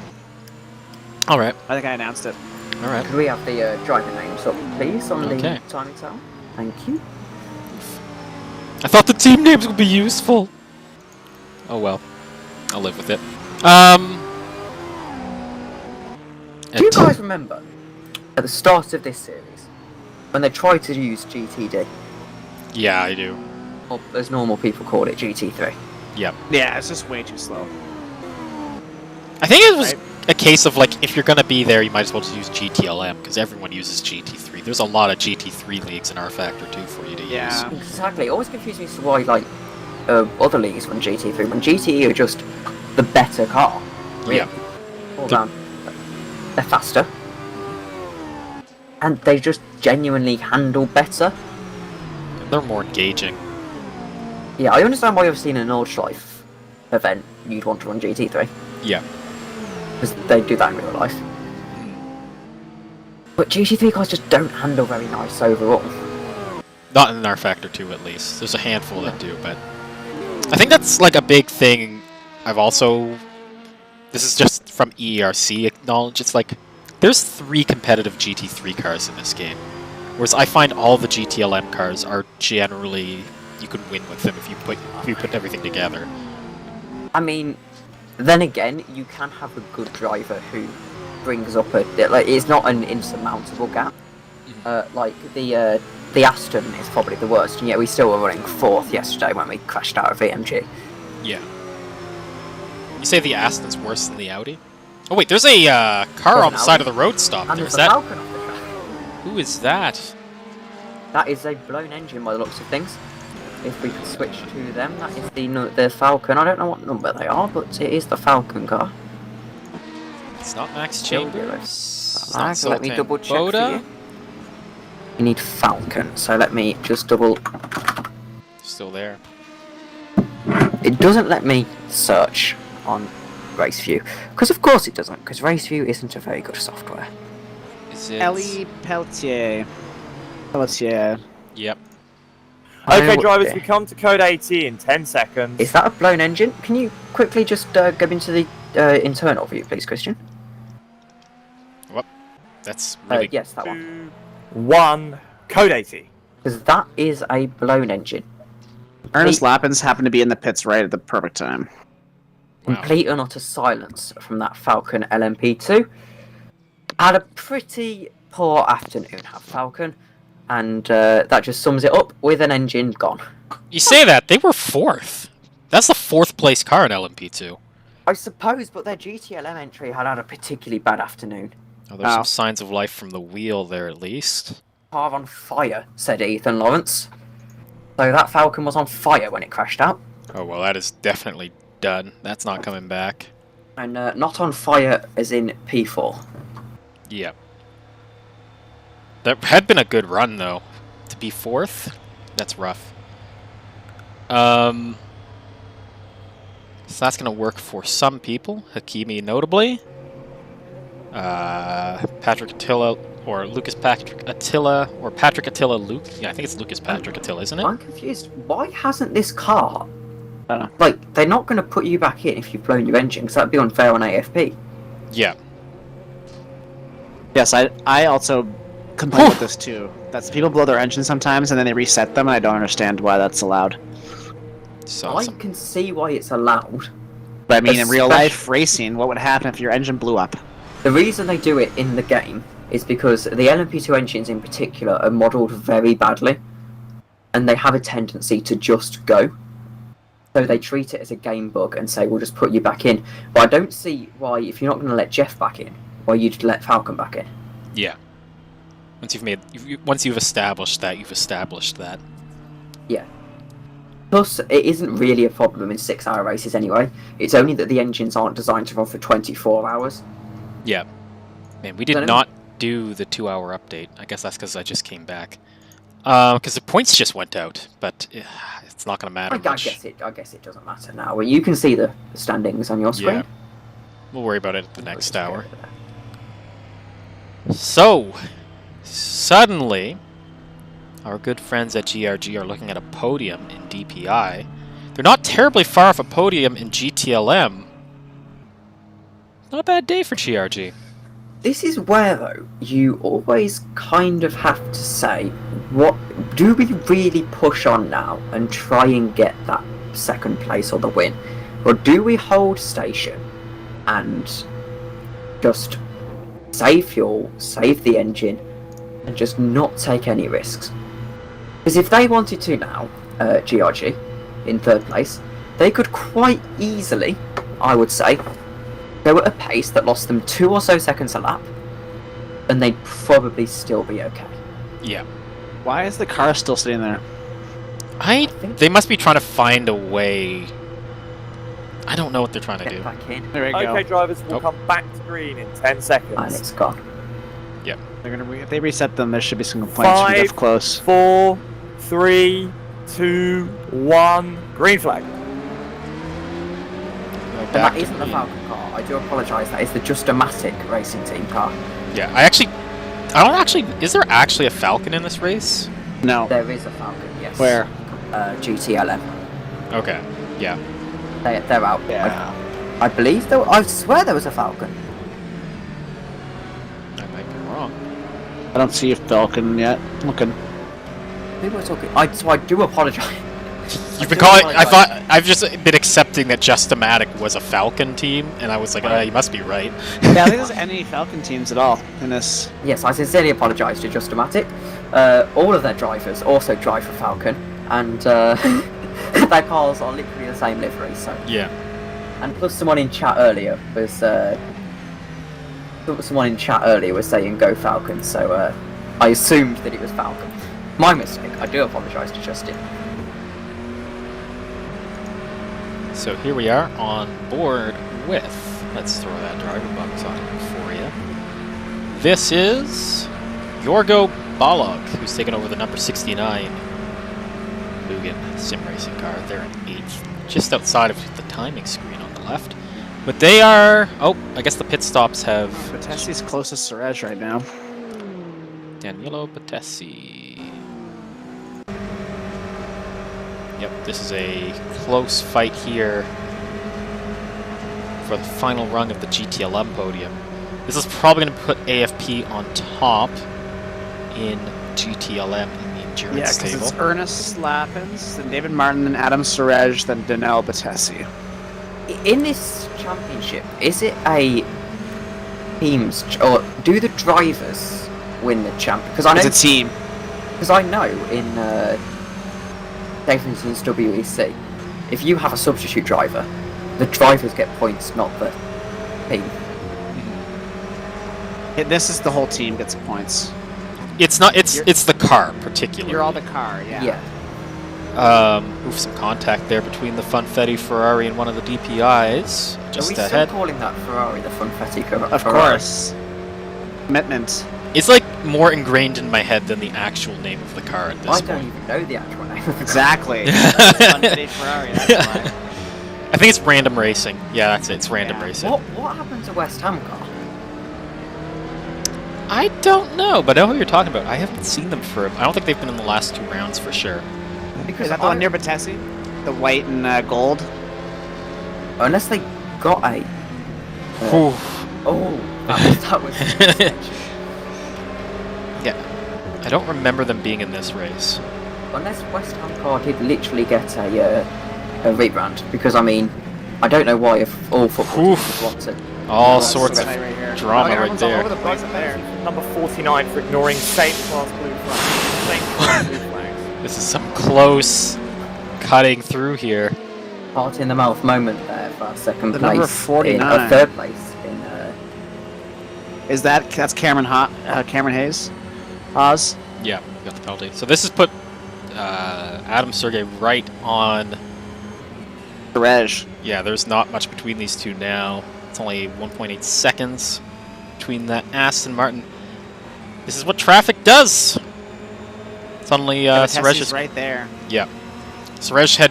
Speaker 1: All right.
Speaker 2: I think I announced it.
Speaker 1: All right.
Speaker 3: Could we have the driver names up, please, on
Speaker 1: Okay.
Speaker 3: the timing tower? Thank you.
Speaker 1: I thought the team names would be useful. Oh well. I'll live with it.
Speaker 3: Do you guys remember at the start of this series when they tried to use GTD?
Speaker 1: Yeah, I do.
Speaker 3: Or as normal people call it, GT3.
Speaker 1: Yep.
Speaker 2: Yeah, it's just way too slow.
Speaker 1: I think it was
Speaker 2: Right.
Speaker 1: a case of like, if you're gonna be there, you might as well just use GTLM because everyone uses GT3. There's a lot of GT3 leagues in R Factor 2 for you to
Speaker 2: Yeah.
Speaker 1: use.
Speaker 3: Exactly. It always confuses me as to why, like, other leagues run GT3 when GTE are just the better car. Really.
Speaker 1: Yeah.
Speaker 3: All round. They're faster. And they just genuinely handle better.
Speaker 1: And they're more engaging.
Speaker 3: Yeah, I understand why you've seen an Nordschleife event you'd want to run GT3.
Speaker 1: Yeah.
Speaker 3: Because they do that in real life. But GT3 cars just don't handle very nice overall.
Speaker 1: Not in R Factor 2 at least. There's a handful that do, but I think that's like a big thing. I've also, this is just from ERC knowledge, it's like there's 3 competitive GT3 cars in this game. Whereas I find all the GTLM cars are generally, you can win with them if you put everything together.
Speaker 3: I mean, then again, you can have a good driver who brings up like, it's not an insurmountable gap. Like the Aston is probably the worst, and yet we still were running 4th yesterday when we crashed out of VMG.
Speaker 1: Yeah. You say the Aston's worse than the Audi? Oh wait, there's a car
Speaker 3: There's
Speaker 1: on
Speaker 3: an
Speaker 1: the side
Speaker 3: Audi.
Speaker 1: of the road stop
Speaker 3: And
Speaker 1: there.
Speaker 3: there's
Speaker 1: Is
Speaker 3: a
Speaker 1: that?
Speaker 3: Falcon off the track.
Speaker 1: Who is that?
Speaker 3: That is a blown engine by the looks of things. If we could switch to them, that is the Falcon. I don't know what number they are, but it is the Falcon car.
Speaker 1: It's not Max
Speaker 3: Still
Speaker 1: Chambers. It's not
Speaker 3: Right, let me
Speaker 1: Sultan
Speaker 3: double check for
Speaker 1: Boda.
Speaker 3: you. We need Falcon, so let me just double.
Speaker 1: Still there.
Speaker 3: It doesn't let me search on RaceView, because of course it doesn't, because RaceView isn't a very good software.
Speaker 1: Is it?
Speaker 2: Ellie Pelletier. Pelletier.
Speaker 1: Yep.
Speaker 4: Okay,
Speaker 3: Oh,
Speaker 4: drivers,
Speaker 3: okay.
Speaker 4: we come to code 80 in 10 seconds.
Speaker 3: Is that a blown engine? Can you quickly just go into the internal view, please, Christian?
Speaker 1: That's really.
Speaker 3: Yes, that one.
Speaker 4: 2, 1, code 80.
Speaker 3: Because that is a blown engine.
Speaker 2: Ernest Lappins happened to be in the pits right at the perfect time.
Speaker 1: Wow.
Speaker 3: Complete and utter silence from that Falcon LMP2. Had a pretty poor afternoon, that Falcon, and that just sums it up with an engine gone.
Speaker 1: You say that they were 4th. That's the 4th place car in LMP2.
Speaker 3: I suppose, but their GTLM entry had a particularly bad afternoon.
Speaker 1: Oh, there's some signs of life from the wheel there, at least.
Speaker 3: Car on fire, said Ethan Lawrence. So that Falcon was on fire when it crashed out.
Speaker 1: Oh well, that is definitely done. That's not coming back.
Speaker 3: And not on fire as in P4.
Speaker 1: Yep. That had been a good run, though. To be 4th? That's rough. So that's going to work for some people. Hakimi notably. Patrick Attila, or Lucas Patrick Attila, or Patrick Attila Luke. Yeah, I think it's Lucas Patrick Attila, isn't it?
Speaker 3: I'm confused. Why hasn't this car...
Speaker 2: I don't know.
Speaker 3: Like, they're not going to put you back in if you've blown your engine, because that'd be unfair on AFP.
Speaker 1: Yeah.
Speaker 2: Yes, I also complain with this too. That's people blow their engine sometimes and then they reset them, and I don't understand why that's allowed.
Speaker 1: So
Speaker 3: I can see why it's allowed.
Speaker 2: But I mean, in real
Speaker 3: Especially-
Speaker 2: life racing, what would happen if your engine blew up?
Speaker 3: The reason they do it in the game is because the LMP2 engines in particular are modelled very badly, and they have a tendency to just go. So they treat it as a game bug and say, we'll just put you back in. But I don't see why, if you're not going to let Jeff back in, why you'd let Falcon back in.
Speaker 1: yeah. Once you've established that, you've established that.
Speaker 3: Yeah. Plus, it isn't really a problem in 6-hour races anyway. It's only that the engines aren't designed to run for 24 hours.
Speaker 1: Yeah. Man, we
Speaker 3: Is that
Speaker 1: did
Speaker 3: it?
Speaker 1: not do the 2-hour update. I guess that's because I just came back. Because the points just went out, but it's not going to matter
Speaker 3: I
Speaker 1: much.
Speaker 3: guess it doesn't matter now. Well, you can see the standings on your screen.
Speaker 1: Yeah. We'll worry about it at the next hour. So, suddenly, our good friends at GRG are looking at a podium in DPI. They're not terribly far off a podium in GTLM. Not a bad day for GRG.
Speaker 3: This is where, though, you always kind of have to say, what do we really push on now and try and get that second place or the win? Or do we hold station and just save fuel, save the engine, and just not take any risks? Because if they wanted to now, GRG, in 3rd place, they could quite easily, I would say, go at a pace that lost them 2 or so seconds a lap, and they'd probably still be okay.
Speaker 1: Yeah.
Speaker 2: Why is the car still sitting there?
Speaker 1: They must be trying to find a way. I don't know what they're trying to
Speaker 3: Get
Speaker 1: do.
Speaker 3: back in,
Speaker 2: There we go.
Speaker 4: Okay, drivers, we'll
Speaker 1: Oh.
Speaker 4: come back to green in 10 seconds.
Speaker 3: and it's gone.
Speaker 2: They're gonna if they reset them, there should be some complaints from
Speaker 4: 5,
Speaker 2: Diff Close.
Speaker 4: 4, 3, 2, 1, green flag.
Speaker 3: And that isn't the Falcon car. I do apologise. That is the Just-O-Matic racing team car.
Speaker 1: Yeah, I don't actually. Is there actually a Falcon in this race?
Speaker 2: No.
Speaker 3: There is a Falcon, yes.
Speaker 2: Where?
Speaker 3: GTLM.
Speaker 1: Okay. Yeah.
Speaker 3: They're out.
Speaker 2: Yeah.
Speaker 3: I believe there. I swear there was a Falcon.
Speaker 1: I might be wrong.
Speaker 2: I don't see a Falcon yet. Looking.
Speaker 3: Who were talking? So I do apologise.
Speaker 1: You've been calling. I've just been accepting that Just-O-Matic was a Falcon team, and I was like, you must be right.
Speaker 2: Yeah, I don't think there's any Falcon teams at all in this.
Speaker 3: Yes, I sincerely apologise to Just-O-Matic. All of their drivers also drive for Falcon, and their cars are literally the same livery. So.
Speaker 1: Yeah.
Speaker 3: And plus, someone in chat earlier was saying "Go Falcon," so I assumed that it was Falcon. My mistake. I do apologise to Justin.
Speaker 1: So here we are on board with, let's throw that driver box on for you. This is Yorgo Balog, who's taken over the number 69 Mugen sim racing car. They're in 8th, just outside of the timing screen on the left. But they are, oh, I guess the pit stops have
Speaker 2: Patessi's closest to Suresh right now.
Speaker 1: Danilo Patessi. Yep, this is a close fight here for the final rung of the GTLM podium. This is probably going to put AFP on top in GTLM in the endurance
Speaker 2: Yeah, because
Speaker 1: table.
Speaker 2: it's Ernest Lappins, then David Martin, then Adam Surej, then Danilo Patessi.
Speaker 3: In this championship, is it a teams or do the drivers win the champ? Because I know
Speaker 2: It's a team.
Speaker 3: Because I know in Davidson's WEC, if you have a substitute driver, the drivers get points, not the team.
Speaker 2: This is the whole team gets points.
Speaker 1: It's not. It's the car particularly.
Speaker 2: You're all the car, yeah.
Speaker 1: Oof, some contact there between the Funfetti Ferrari and one of the DPIs.
Speaker 3: Are
Speaker 1: Just
Speaker 3: we still
Speaker 1: ahead.
Speaker 3: calling that Ferrari the Funfetti Ferrari?
Speaker 2: Of course. Commitment.
Speaker 1: It's like more ingrained in my head than the actual name of the car at this
Speaker 3: I
Speaker 1: point.
Speaker 3: don't even know the actual name of the car.
Speaker 2: Exactly. Funfetti Ferrari, that's why.
Speaker 1: I think it's random racing. Yeah, that's it. It's random
Speaker 2: Yeah.
Speaker 1: racing.
Speaker 3: What happened to West Ham car?
Speaker 1: I don't know, but I know who you're talking about. I haven't seen them for. I don't think they've been in the last 2 rounds for sure.
Speaker 3: Because
Speaker 2: Is that the one near Patessi? The white and gold?
Speaker 3: unless they got a
Speaker 1: Whew.
Speaker 3: that was
Speaker 1: Yeah, I don't remember them being in this race.
Speaker 3: unless West Ham car did literally get a rebrand, because I mean I don't know why if all football teams would want to.
Speaker 1: All
Speaker 2: That's
Speaker 1: sorts
Speaker 2: so
Speaker 1: of
Speaker 2: tight right here.
Speaker 1: drama
Speaker 2: Oh,
Speaker 1: right
Speaker 2: everyone's all
Speaker 1: there.
Speaker 2: over the place up there.
Speaker 4: Number 49 for ignoring same class blue flags. Same class blue flags.
Speaker 1: This is some close cutting through here.
Speaker 3: Heart in the mouth moment there for second
Speaker 2: The
Speaker 3: place.
Speaker 2: number 49.
Speaker 3: Third place in.
Speaker 2: That's Cameron Cameron Hayes? Oz?
Speaker 1: Yeah, got the penalty. So this has put Adam Sergey right on.
Speaker 2: Surej.
Speaker 1: Yeah, there's not much between these two now. It's only 1.8 seconds between that Aston Martin. This is what traffic does. Suddenly, Suresh is
Speaker 2: right there.
Speaker 1: Yeah, Suresh had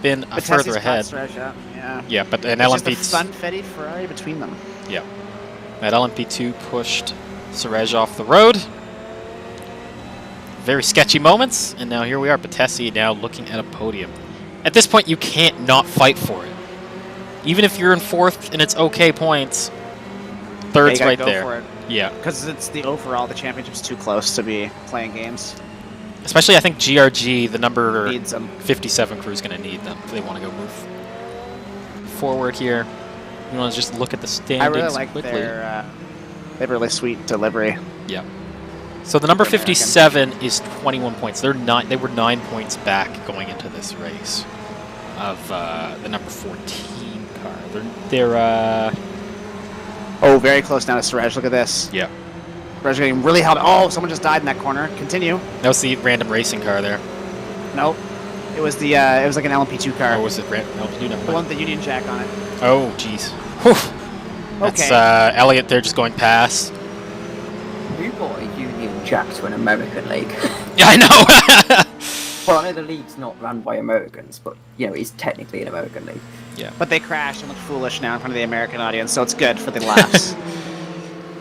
Speaker 1: been further ahead.
Speaker 2: Suresh, yeah.
Speaker 1: Yeah, but an
Speaker 2: It's just a
Speaker 1: LMP2.
Speaker 2: Funfetti Ferrari between them.
Speaker 1: Yeah, that LMP2 pushed Suresh off the road. Very sketchy moments, and now here we are. Patessi now looking at a podium. At this point, you can't not fight for it. Even if you're in 4th and it's okay points, third's
Speaker 2: Yeah, you
Speaker 1: right
Speaker 2: gotta go
Speaker 1: there.
Speaker 2: for it.
Speaker 1: Yeah,
Speaker 2: Because it's the overall, the championship's too close to be playing games.
Speaker 1: especially I think GRG, the number
Speaker 2: Needs them.
Speaker 1: 57 crew is going to need them if they want to go move forward here. You want to just look at the
Speaker 2: I
Speaker 1: standings
Speaker 2: really like
Speaker 1: quickly.
Speaker 2: their they have a really sweet delivery.
Speaker 1: Yeah. So the number
Speaker 2: For American.
Speaker 1: 57 is 21 points. They were 9 points back going into this race of the number 14 car. They're
Speaker 2: Oh, very close now to Suresh. Look at this.
Speaker 1: yeah.
Speaker 2: Suresh getting really held. Oh, someone just died in that corner. Continue.
Speaker 1: That was the random racing car there.
Speaker 2: Nope. It was the it was like an LMP2 car.
Speaker 1: Or was it random? No, you never
Speaker 2: The
Speaker 1: mind.
Speaker 2: one with the Union Jack on it.
Speaker 1: Oh, jeez. Whew. That's
Speaker 2: Okay.
Speaker 1: Elliot there just going past.
Speaker 3: Who bought a Union Jack to an American league?
Speaker 1: Yeah, I know.
Speaker 3: Well, I know the league's not run by Americans, but you know it's technically an American league.
Speaker 2: But they crashed and look foolish now in front of the American audience, so it's good for the laughs.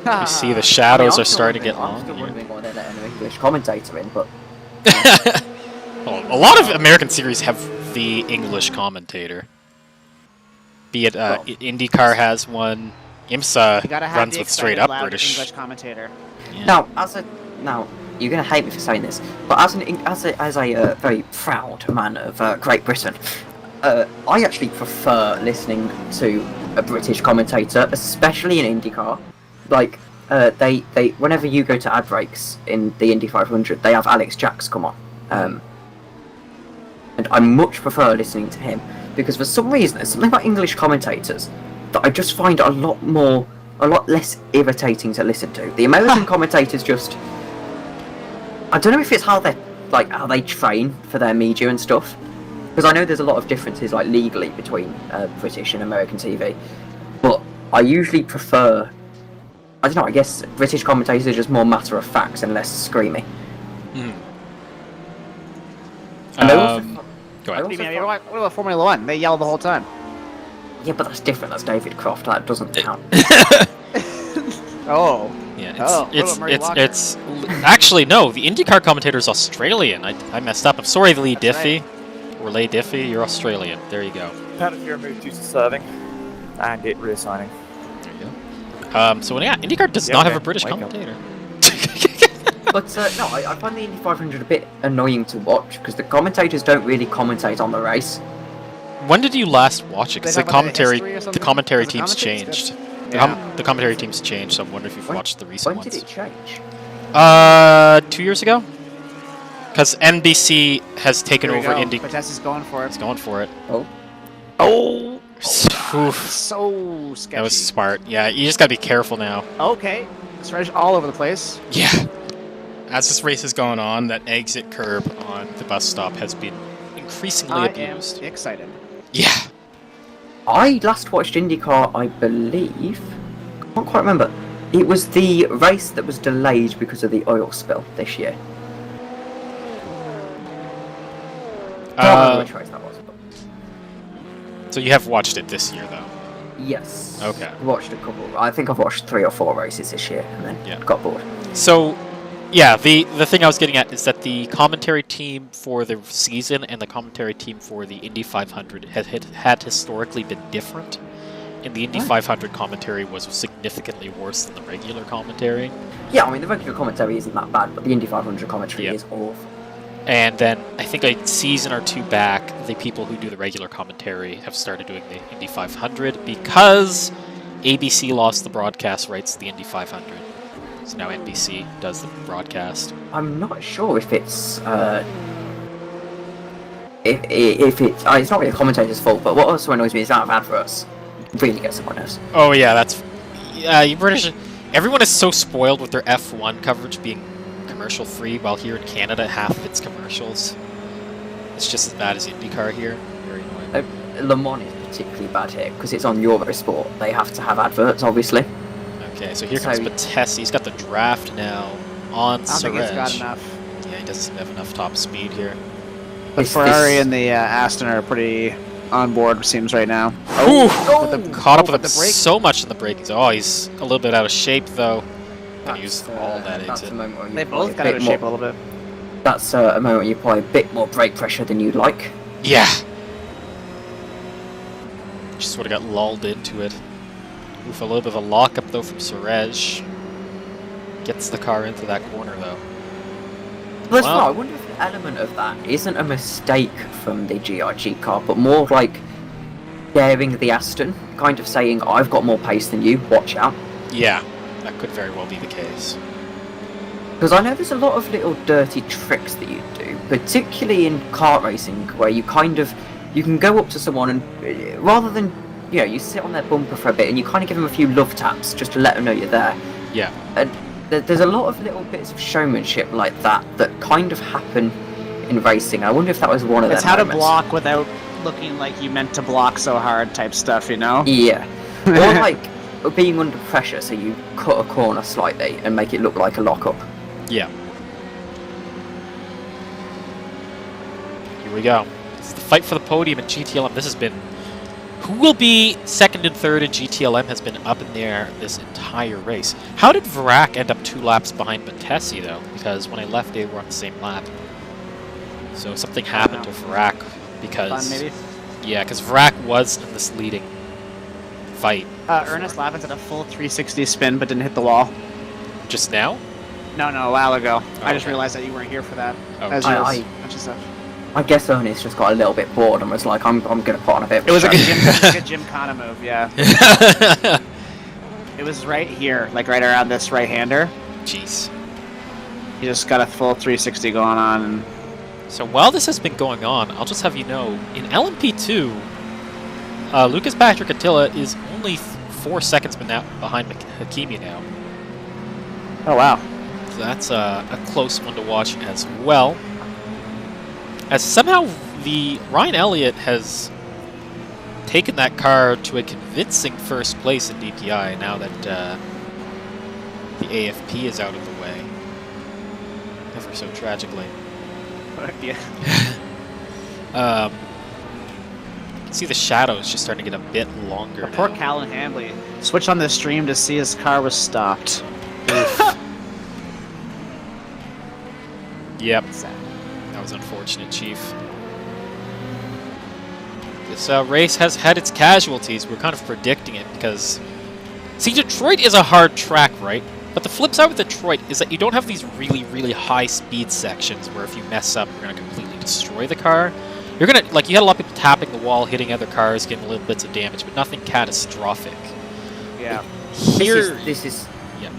Speaker 1: You see the
Speaker 3: I
Speaker 1: shadows
Speaker 3: mean,
Speaker 1: are starting to get
Speaker 3: I'm
Speaker 1: long.
Speaker 3: still
Speaker 1: here.
Speaker 3: wondering why they're letting an English commentator in, but
Speaker 1: Well, a lot of American series have the English commentator. Be it IndyCar has one. IMSA
Speaker 2: You gotta have
Speaker 1: runs
Speaker 2: the
Speaker 1: with straight
Speaker 2: excited,
Speaker 1: up
Speaker 2: loud
Speaker 1: British.
Speaker 2: English commentator.
Speaker 1: Yeah.
Speaker 3: now you're gonna hate me for saying this, but as a very proud man of Great Britain, I actually prefer listening to a British commentator, especially in IndyCar. Like they whenever you go to ad breaks in the Indy 500, they have Alex Jacks come on, and I much prefer listening to him because for some reason there's something about English commentators that I just find a lot less irritating to listen to. The American commentators just, I don't know if it's how they're like how they train for their media and stuff? Because I know there's a lot of differences, like legally, between British and American TV. But I usually prefer, I don't know, I guess British commentators are just more matter of facts and less screamy.
Speaker 1: Hmm.
Speaker 3: And they also,
Speaker 1: Go
Speaker 3: I
Speaker 1: ahead.
Speaker 2: What do you
Speaker 3: also
Speaker 2: mean? What about Formula One? They yell the whole time.
Speaker 3: yeah, but that's different. That's David Croft. That doesn't count.
Speaker 2: Oh.
Speaker 1: Yeah,
Speaker 2: Oh, what about Murray Walker?
Speaker 1: it's actually no. The IndyCar commentator is Australian. I messed up. I'm sorry, Lee
Speaker 2: That's
Speaker 1: Diffie, or Lay Diffie. You're Australian. There you go.
Speaker 4: Penalty removed due to serving and it reassigning.
Speaker 1: There you go. So yeah, IndyCar does
Speaker 4: Yeah,
Speaker 1: not have a
Speaker 4: okay.
Speaker 1: British
Speaker 4: Wake up.
Speaker 1: commentator.
Speaker 3: But no, I find the Indy 500 a bit annoying to watch because the commentators don't really commentate on the race.
Speaker 1: When did you last watch it? Because
Speaker 2: They
Speaker 1: the
Speaker 2: talk about the
Speaker 1: commentary,
Speaker 2: history or
Speaker 1: the
Speaker 2: something?
Speaker 1: commentary
Speaker 2: Because the
Speaker 1: team's
Speaker 2: commentary's
Speaker 1: changed.
Speaker 2: good.
Speaker 1: The,
Speaker 2: Yeah.
Speaker 1: the commentary team's changed, so I'm wondering if you've
Speaker 3: When-
Speaker 1: watched the recent
Speaker 3: When did
Speaker 1: ones.
Speaker 3: it change?
Speaker 1: 2 years ago. Because NBC has taken
Speaker 2: Here we
Speaker 1: over
Speaker 2: go.
Speaker 1: Indy.
Speaker 2: Vitesse is going for
Speaker 1: It's
Speaker 2: it.
Speaker 1: going for it.
Speaker 3: Oh.
Speaker 1: Oh. Oof.
Speaker 2: So sketchy.
Speaker 1: That was smart. Yeah, you just gotta be careful now.
Speaker 2: Okay. It's all over the place.
Speaker 1: Yeah. As this race is going on, that exit curb on the bus stop has been increasingly
Speaker 2: I
Speaker 1: abused.
Speaker 2: am excited.
Speaker 1: Yeah.
Speaker 3: I last watched IndyCar, I believe. Can't quite remember. It was the race that was delayed because of the oil spill this year. Can't remember which race that was. But
Speaker 1: So you have watched it this year, though.
Speaker 3: yes.
Speaker 1: Okay.
Speaker 3: Watched a couple. I think I've watched 3 or 4 races this year, and then
Speaker 1: Yeah.
Speaker 3: got bored.
Speaker 1: So, yeah, the thing I was getting at is that the commentary team for the season and the commentary team for the Indy 500 had historically been different. And the Indy 500 commentary was significantly worse than the regular commentary.
Speaker 3: Yeah, I mean the regular commentary isn't that bad, but the Indy 500 commentary
Speaker 1: Yeah.
Speaker 3: is awful.
Speaker 1: And then I think a season or two back, the people who do the regular commentary have started doing the Indy 500 because ABC lost the broadcast rights to the Indy 500. So now NBC does the broadcast.
Speaker 3: I'm not sure if it's if it's not really the commentator's fault, but what also annoys me is out of adverts. Really get someone else.
Speaker 1: Oh yeah, that's you British. Everyone is so spoiled with their F1 coverage being commercial free, while here in Canada half of it's commercials. It's just as bad as IndyCar here. Very annoying.
Speaker 3: Le Mans is particularly bad here because it's on Eurosport. They have to have adverts, obviously.
Speaker 1: Okay, so here comes Batessi. He's got the draft now on
Speaker 2: I don't think he's got
Speaker 1: Suraj.
Speaker 2: enough.
Speaker 1: Yeah, he doesn't have enough top speed here.
Speaker 2: The
Speaker 3: This-
Speaker 2: Ferrari
Speaker 3: this-
Speaker 2: and the Aston are pretty on board, seems right now.
Speaker 1: Oh,
Speaker 2: With the,
Speaker 1: caught up
Speaker 2: oh,
Speaker 1: with
Speaker 2: with
Speaker 1: him
Speaker 2: the brake.
Speaker 1: so much in the braking. Oh, he's a little bit out of shape though. Gonna use all that
Speaker 3: That's
Speaker 1: exit.
Speaker 3: a moment where you
Speaker 2: They
Speaker 3: apply
Speaker 2: both
Speaker 3: a
Speaker 2: got out
Speaker 3: bit
Speaker 2: of shape a
Speaker 3: more-
Speaker 2: little bit.
Speaker 3: That's a moment where you apply a bit more brake pressure than you'd like.
Speaker 1: Yeah. Just sort of got lulled into it. Oof, a little bit of a lockup though from Suraj. Gets the car into that corner though.
Speaker 3: That's
Speaker 1: Wow.
Speaker 3: why I wonder if an element of that isn't a mistake from the GRG car, but more like daring the Aston, kind of saying, I've got more pace than you, watch out.
Speaker 1: Yeah, that could very well be the case.
Speaker 3: Because I know there's a lot of little dirty tricks that you do, particularly in kart racing, where you can go up to someone and rather than, you sit on their bumper for a bit and you kind of give them a few love taps just to let them know you're there.
Speaker 1: Yeah.
Speaker 3: And there's a lot of little bits of showmanship like that kind of happen in racing. I wonder if that was one of them.
Speaker 2: It's how to
Speaker 3: moments.
Speaker 2: block without looking like you meant to block so hard type stuff, you know?
Speaker 3: Yeah. Or like being under pressure, so you cut a corner slightly and make it look like a lockup.
Speaker 1: Yeah. Here we go. This is the fight for the podium in GTLM. This has been... Who will be second and third in GTLM has been up in the air this entire race. How did Vrak end up 2 laps behind Batessi, though? Because when I left, they were on the same lap. So something happened to Vrak because...
Speaker 2: Fun, maybe?
Speaker 1: Yeah, because Vrak was in this leading fight.
Speaker 2: Ernest Lappins had a full 360 spin but didn't hit the wall.
Speaker 1: Just now?
Speaker 2: No, a while ago.
Speaker 1: Oh,
Speaker 2: I just
Speaker 1: okay.
Speaker 2: realized that you weren't here for that.
Speaker 1: Oh.
Speaker 2: As
Speaker 3: I-
Speaker 2: you
Speaker 3: I-
Speaker 2: was bunch of stuff.
Speaker 3: I guess Ernest just got a little bit bored and was like, I'm going to put on a bit of
Speaker 2: It was like a
Speaker 3: show.
Speaker 2: Jim Connor move, yeah. It was right here, like right around this right-hander.
Speaker 1: Jeez.
Speaker 2: He just got a full 360 going on. And
Speaker 1: So while this has been going on, I'll just have you know, in LMP2, Lucas Patrick Attila is only 4 seconds behind Hakimi now.
Speaker 2: oh, wow.
Speaker 1: So that's a close one to watch as well. As somehow the Ryan Elliott has taken that car to a convincing first place in DPI now that the AFP is out of the way. Ever so tragically.
Speaker 2: Yeah.
Speaker 1: You can see the shadows just starting to get a bit longer
Speaker 2: Poor
Speaker 1: now.
Speaker 2: Callan Hambley. Switch on the stream to see his car was stopped.
Speaker 1: Yep,
Speaker 2: Sad.
Speaker 1: that was unfortunate, Chief. This race has had its casualties. We're kind of predicting it because... See, Detroit is a hard track, right? But the flip side with Detroit is that you don't have these really, really high speed sections where if you mess up, you're going to completely destroy the car. You're going to, like, you had a lot of people tapping the wall, hitting other cars, getting little bits of damage, but nothing catastrophic.
Speaker 2: Yeah.
Speaker 1: Here...
Speaker 3: This is.
Speaker 1: Yeah.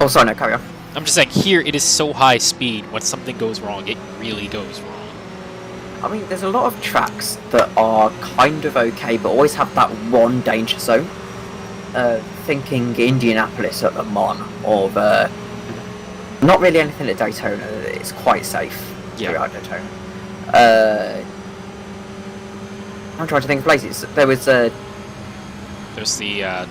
Speaker 3: Oh, sorry, no, carry on.
Speaker 1: I'm just saying, here it is so high speed, when something goes wrong, it really goes wrong.
Speaker 3: I mean, there's a lot of tracks that are kind of okay, but always have that one danger zone. Thinking Indianapolis at Le Mans, or not really anything at Daytona. It's quite safe throughout Daytona. I'm trying to think of places. There's the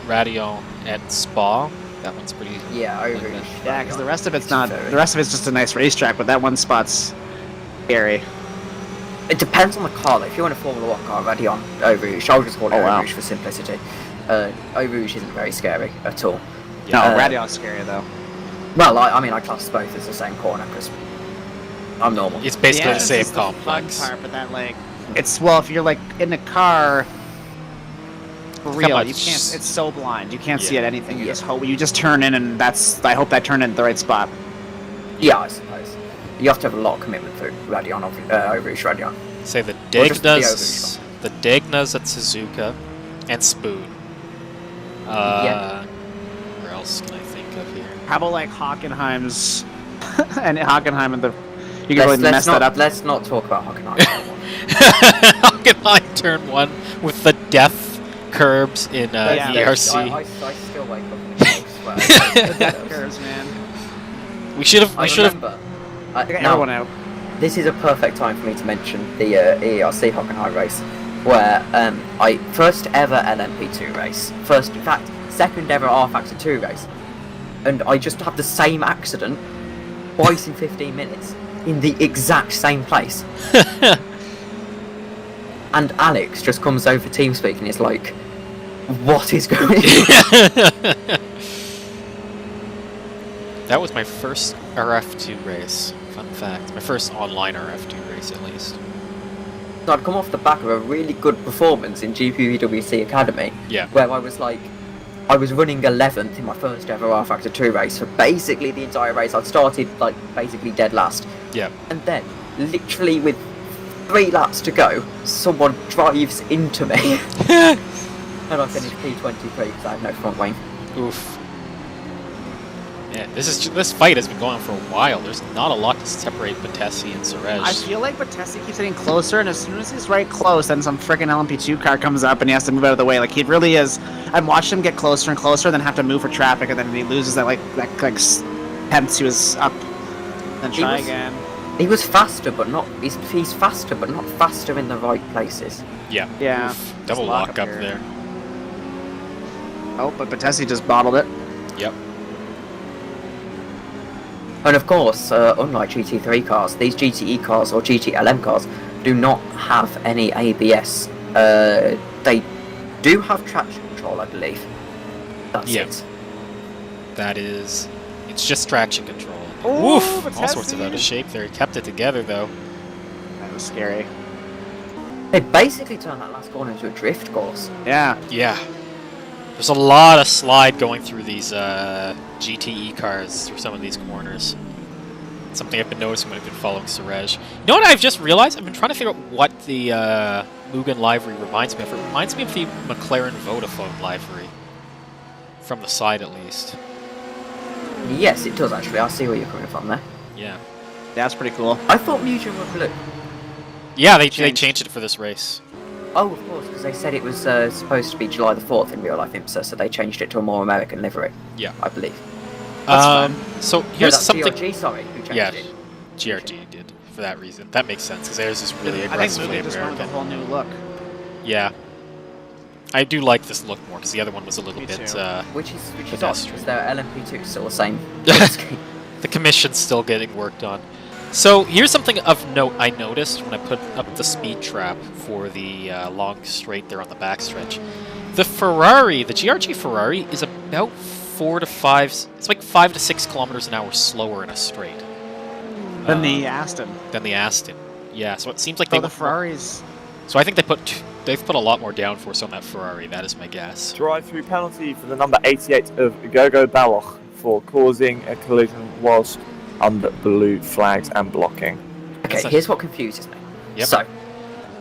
Speaker 1: Radion at Spa. That one's pretty...
Speaker 3: yeah, over.
Speaker 2: Yeah, because the rest of it's not. The rest of it's just a nice racetrack, but that one spot's scary.
Speaker 3: It depends on the car. Though. If you want a Formula 1 car, Radion, Eau Rouge. I'll just call it Eau Rouge for simplicity. Eau Rouge isn't very scary at all.
Speaker 2: No, Radion's scary though.
Speaker 3: Well, I mean, I class both as the same corner because I'm normal.
Speaker 1: It's basically the same
Speaker 2: This is the
Speaker 1: complex.
Speaker 2: fun part, but that like, it's well, if you're like in a car, for real,
Speaker 1: much-
Speaker 2: you can't. It's so blind, you can't see
Speaker 1: Yeah.
Speaker 2: at anything. You just hope you just turn in, and that's. I hope that turned in the right spot.
Speaker 3: Yeah, I suppose. You have to have a lot of commitment through Radion, Eau Rouge Radion.
Speaker 1: Say the
Speaker 3: Or just the
Speaker 1: Degnas, the Degnas at Suzuka, and Spoon.
Speaker 3: Yeah.
Speaker 1: Where else can I think of here?
Speaker 2: How about like Hockenheim's and Hockenheim and the. You can really mess that up.
Speaker 3: Let's not talk about Hockenheim.
Speaker 1: Hockenheim turn 1 with the death curbs in
Speaker 2: Yeah,
Speaker 1: ERC.
Speaker 3: I still wake up in the house
Speaker 2: The death curves, man.
Speaker 1: We should have.
Speaker 3: I remember.
Speaker 2: Get
Speaker 3: Now,
Speaker 2: everyone out.
Speaker 3: this is a perfect time for me to mention the ERC Hockenheim race, where I first ever LMP2 race, in fact, second ever R Factor 2 race, and I just had the same accident twice in 15 minutes in the exact same place. And Alex just comes over TeamSpeak and is like, "What is going on?"
Speaker 1: That was my first RF2 race. Fun fact. My first online RF2 race, at least.
Speaker 3: So I'd come off the back of a really good performance in GPWC Academy,
Speaker 1: Yeah.
Speaker 3: where I was running 11th in my first ever R Factor 2 race for basically the entire race. I'd started like basically dead last,
Speaker 1: Yeah.
Speaker 3: and then literally with 3 laps to go, someone drives into me, and I finished P23 because I had no front wing.
Speaker 1: Oof. Yeah, this fight has been going on for a while. There's not a lot to separate Batesi and Suresh.
Speaker 2: I feel like Batesi keeps getting closer, and as soon as he's right close, then some freaking LMP2 car comes up and he has to move out of the way. Like, he really is. I've watched him get closer and closer, then have to move for traffic, and then he loses that tenths he was up. Then try again.
Speaker 3: He was faster, but not. He's faster, but not faster in the right places.
Speaker 1: Yeah.
Speaker 2: Yeah.
Speaker 1: Oof. Double
Speaker 2: Just
Speaker 1: lock
Speaker 2: lock
Speaker 1: up
Speaker 2: up here.
Speaker 1: there.
Speaker 2: Oh, but Batesi just bottled it.
Speaker 1: Yep.
Speaker 3: And of course, unlike GT3 cars, these GTE cars or GTLM cars do not have any ABS. They do have traction control, I believe. That's
Speaker 1: Yeah.
Speaker 3: it.
Speaker 1: That is... It's just traction control.
Speaker 2: Ooh,
Speaker 1: Woof! All
Speaker 2: Batesi.
Speaker 1: sorts of out of shape there. He kept it together, though.
Speaker 2: That was scary.
Speaker 3: They basically turned that last corner into a drift course.
Speaker 2: Yeah.
Speaker 1: Yeah. There's a lot of slide going through these GTE cars through some of these corners. Something I've been noticing when I've been following Suresh. You know what I've just realized? I've been trying to figure out what the Mugen livery reminds me of. It reminds me of the McLaren Vodafone livery. From the side, at least.
Speaker 3: Yes, it does actually. I see where you're coming from there.
Speaker 1: Yeah.
Speaker 2: That's pretty cool.
Speaker 3: I thought Mugen were blue.
Speaker 1: Yeah, they
Speaker 2: Changed.
Speaker 1: changed it for this race.
Speaker 3: Oh, of course, because they said it was supposed to be July the 4th in real life IMSA, so they changed it to a more American livery.
Speaker 1: Yeah.
Speaker 3: I believe.
Speaker 1: So
Speaker 3: No,
Speaker 1: here's
Speaker 3: that's
Speaker 1: something...
Speaker 3: GRG, sorry, who changed
Speaker 1: Yeah,
Speaker 3: it.
Speaker 1: GRG did. for that reason. That makes sense, because theirs is really
Speaker 2: I think
Speaker 1: aggressively
Speaker 2: Mugen just went with a
Speaker 1: American.
Speaker 2: whole new look.
Speaker 1: Yeah. I do like this look more, because the other one was a little
Speaker 2: Me
Speaker 1: bit,
Speaker 2: too.
Speaker 3: Which is odd,
Speaker 1: pedestrian.
Speaker 3: because their LMP2 is still the same.
Speaker 1: The commission's still getting worked on. So here's something of note I noticed when I put up the speed trap for the long straight there on the backstretch. The Ferrari, the GRG Ferrari, is about 4 to 5. It's like 5 to 6 kilometers an hour slower in a straight
Speaker 2: Then the Aston.
Speaker 1: than the Aston. Yeah, so it seems like
Speaker 2: So
Speaker 1: they
Speaker 2: the
Speaker 1: went-
Speaker 2: Ferraris.
Speaker 1: So I think they've put a lot more downforce on that Ferrari. That is my guess.
Speaker 4: Drive-through penalty for the number 88 of Gogo Baloch for causing a collision whilst under blue flags and blocking.
Speaker 3: Okay,
Speaker 1: That's a-
Speaker 3: here's what confuses me.
Speaker 1: Yep.
Speaker 3: So,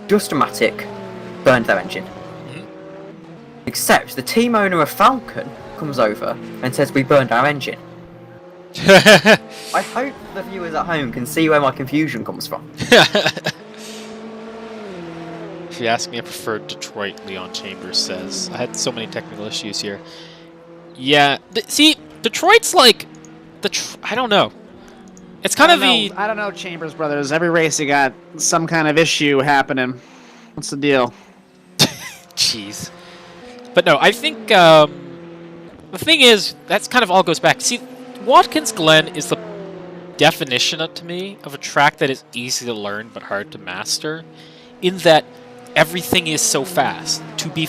Speaker 3: Just-O-Matic burned their engine.
Speaker 1: Mhm.
Speaker 3: Except the team owner of Falcon comes over and says we burned our engine. I hope the viewers at home can see where my confusion comes from.
Speaker 1: If you ask me, I prefer Detroit, Leon Chambers says. I had so many technical issues here. Yeah, see, Detroit's like... I don't know. It's kind of the...
Speaker 2: I don't know, Chambers Brothers. Every race you got some kind of issue happening. What's the deal?
Speaker 1: Jeez. But no, I think... the thing is, that's kind of all goes back. See, Watkins Glen is the definition to me of a track that is easy to learn but hard to master, in that everything is so fast. To be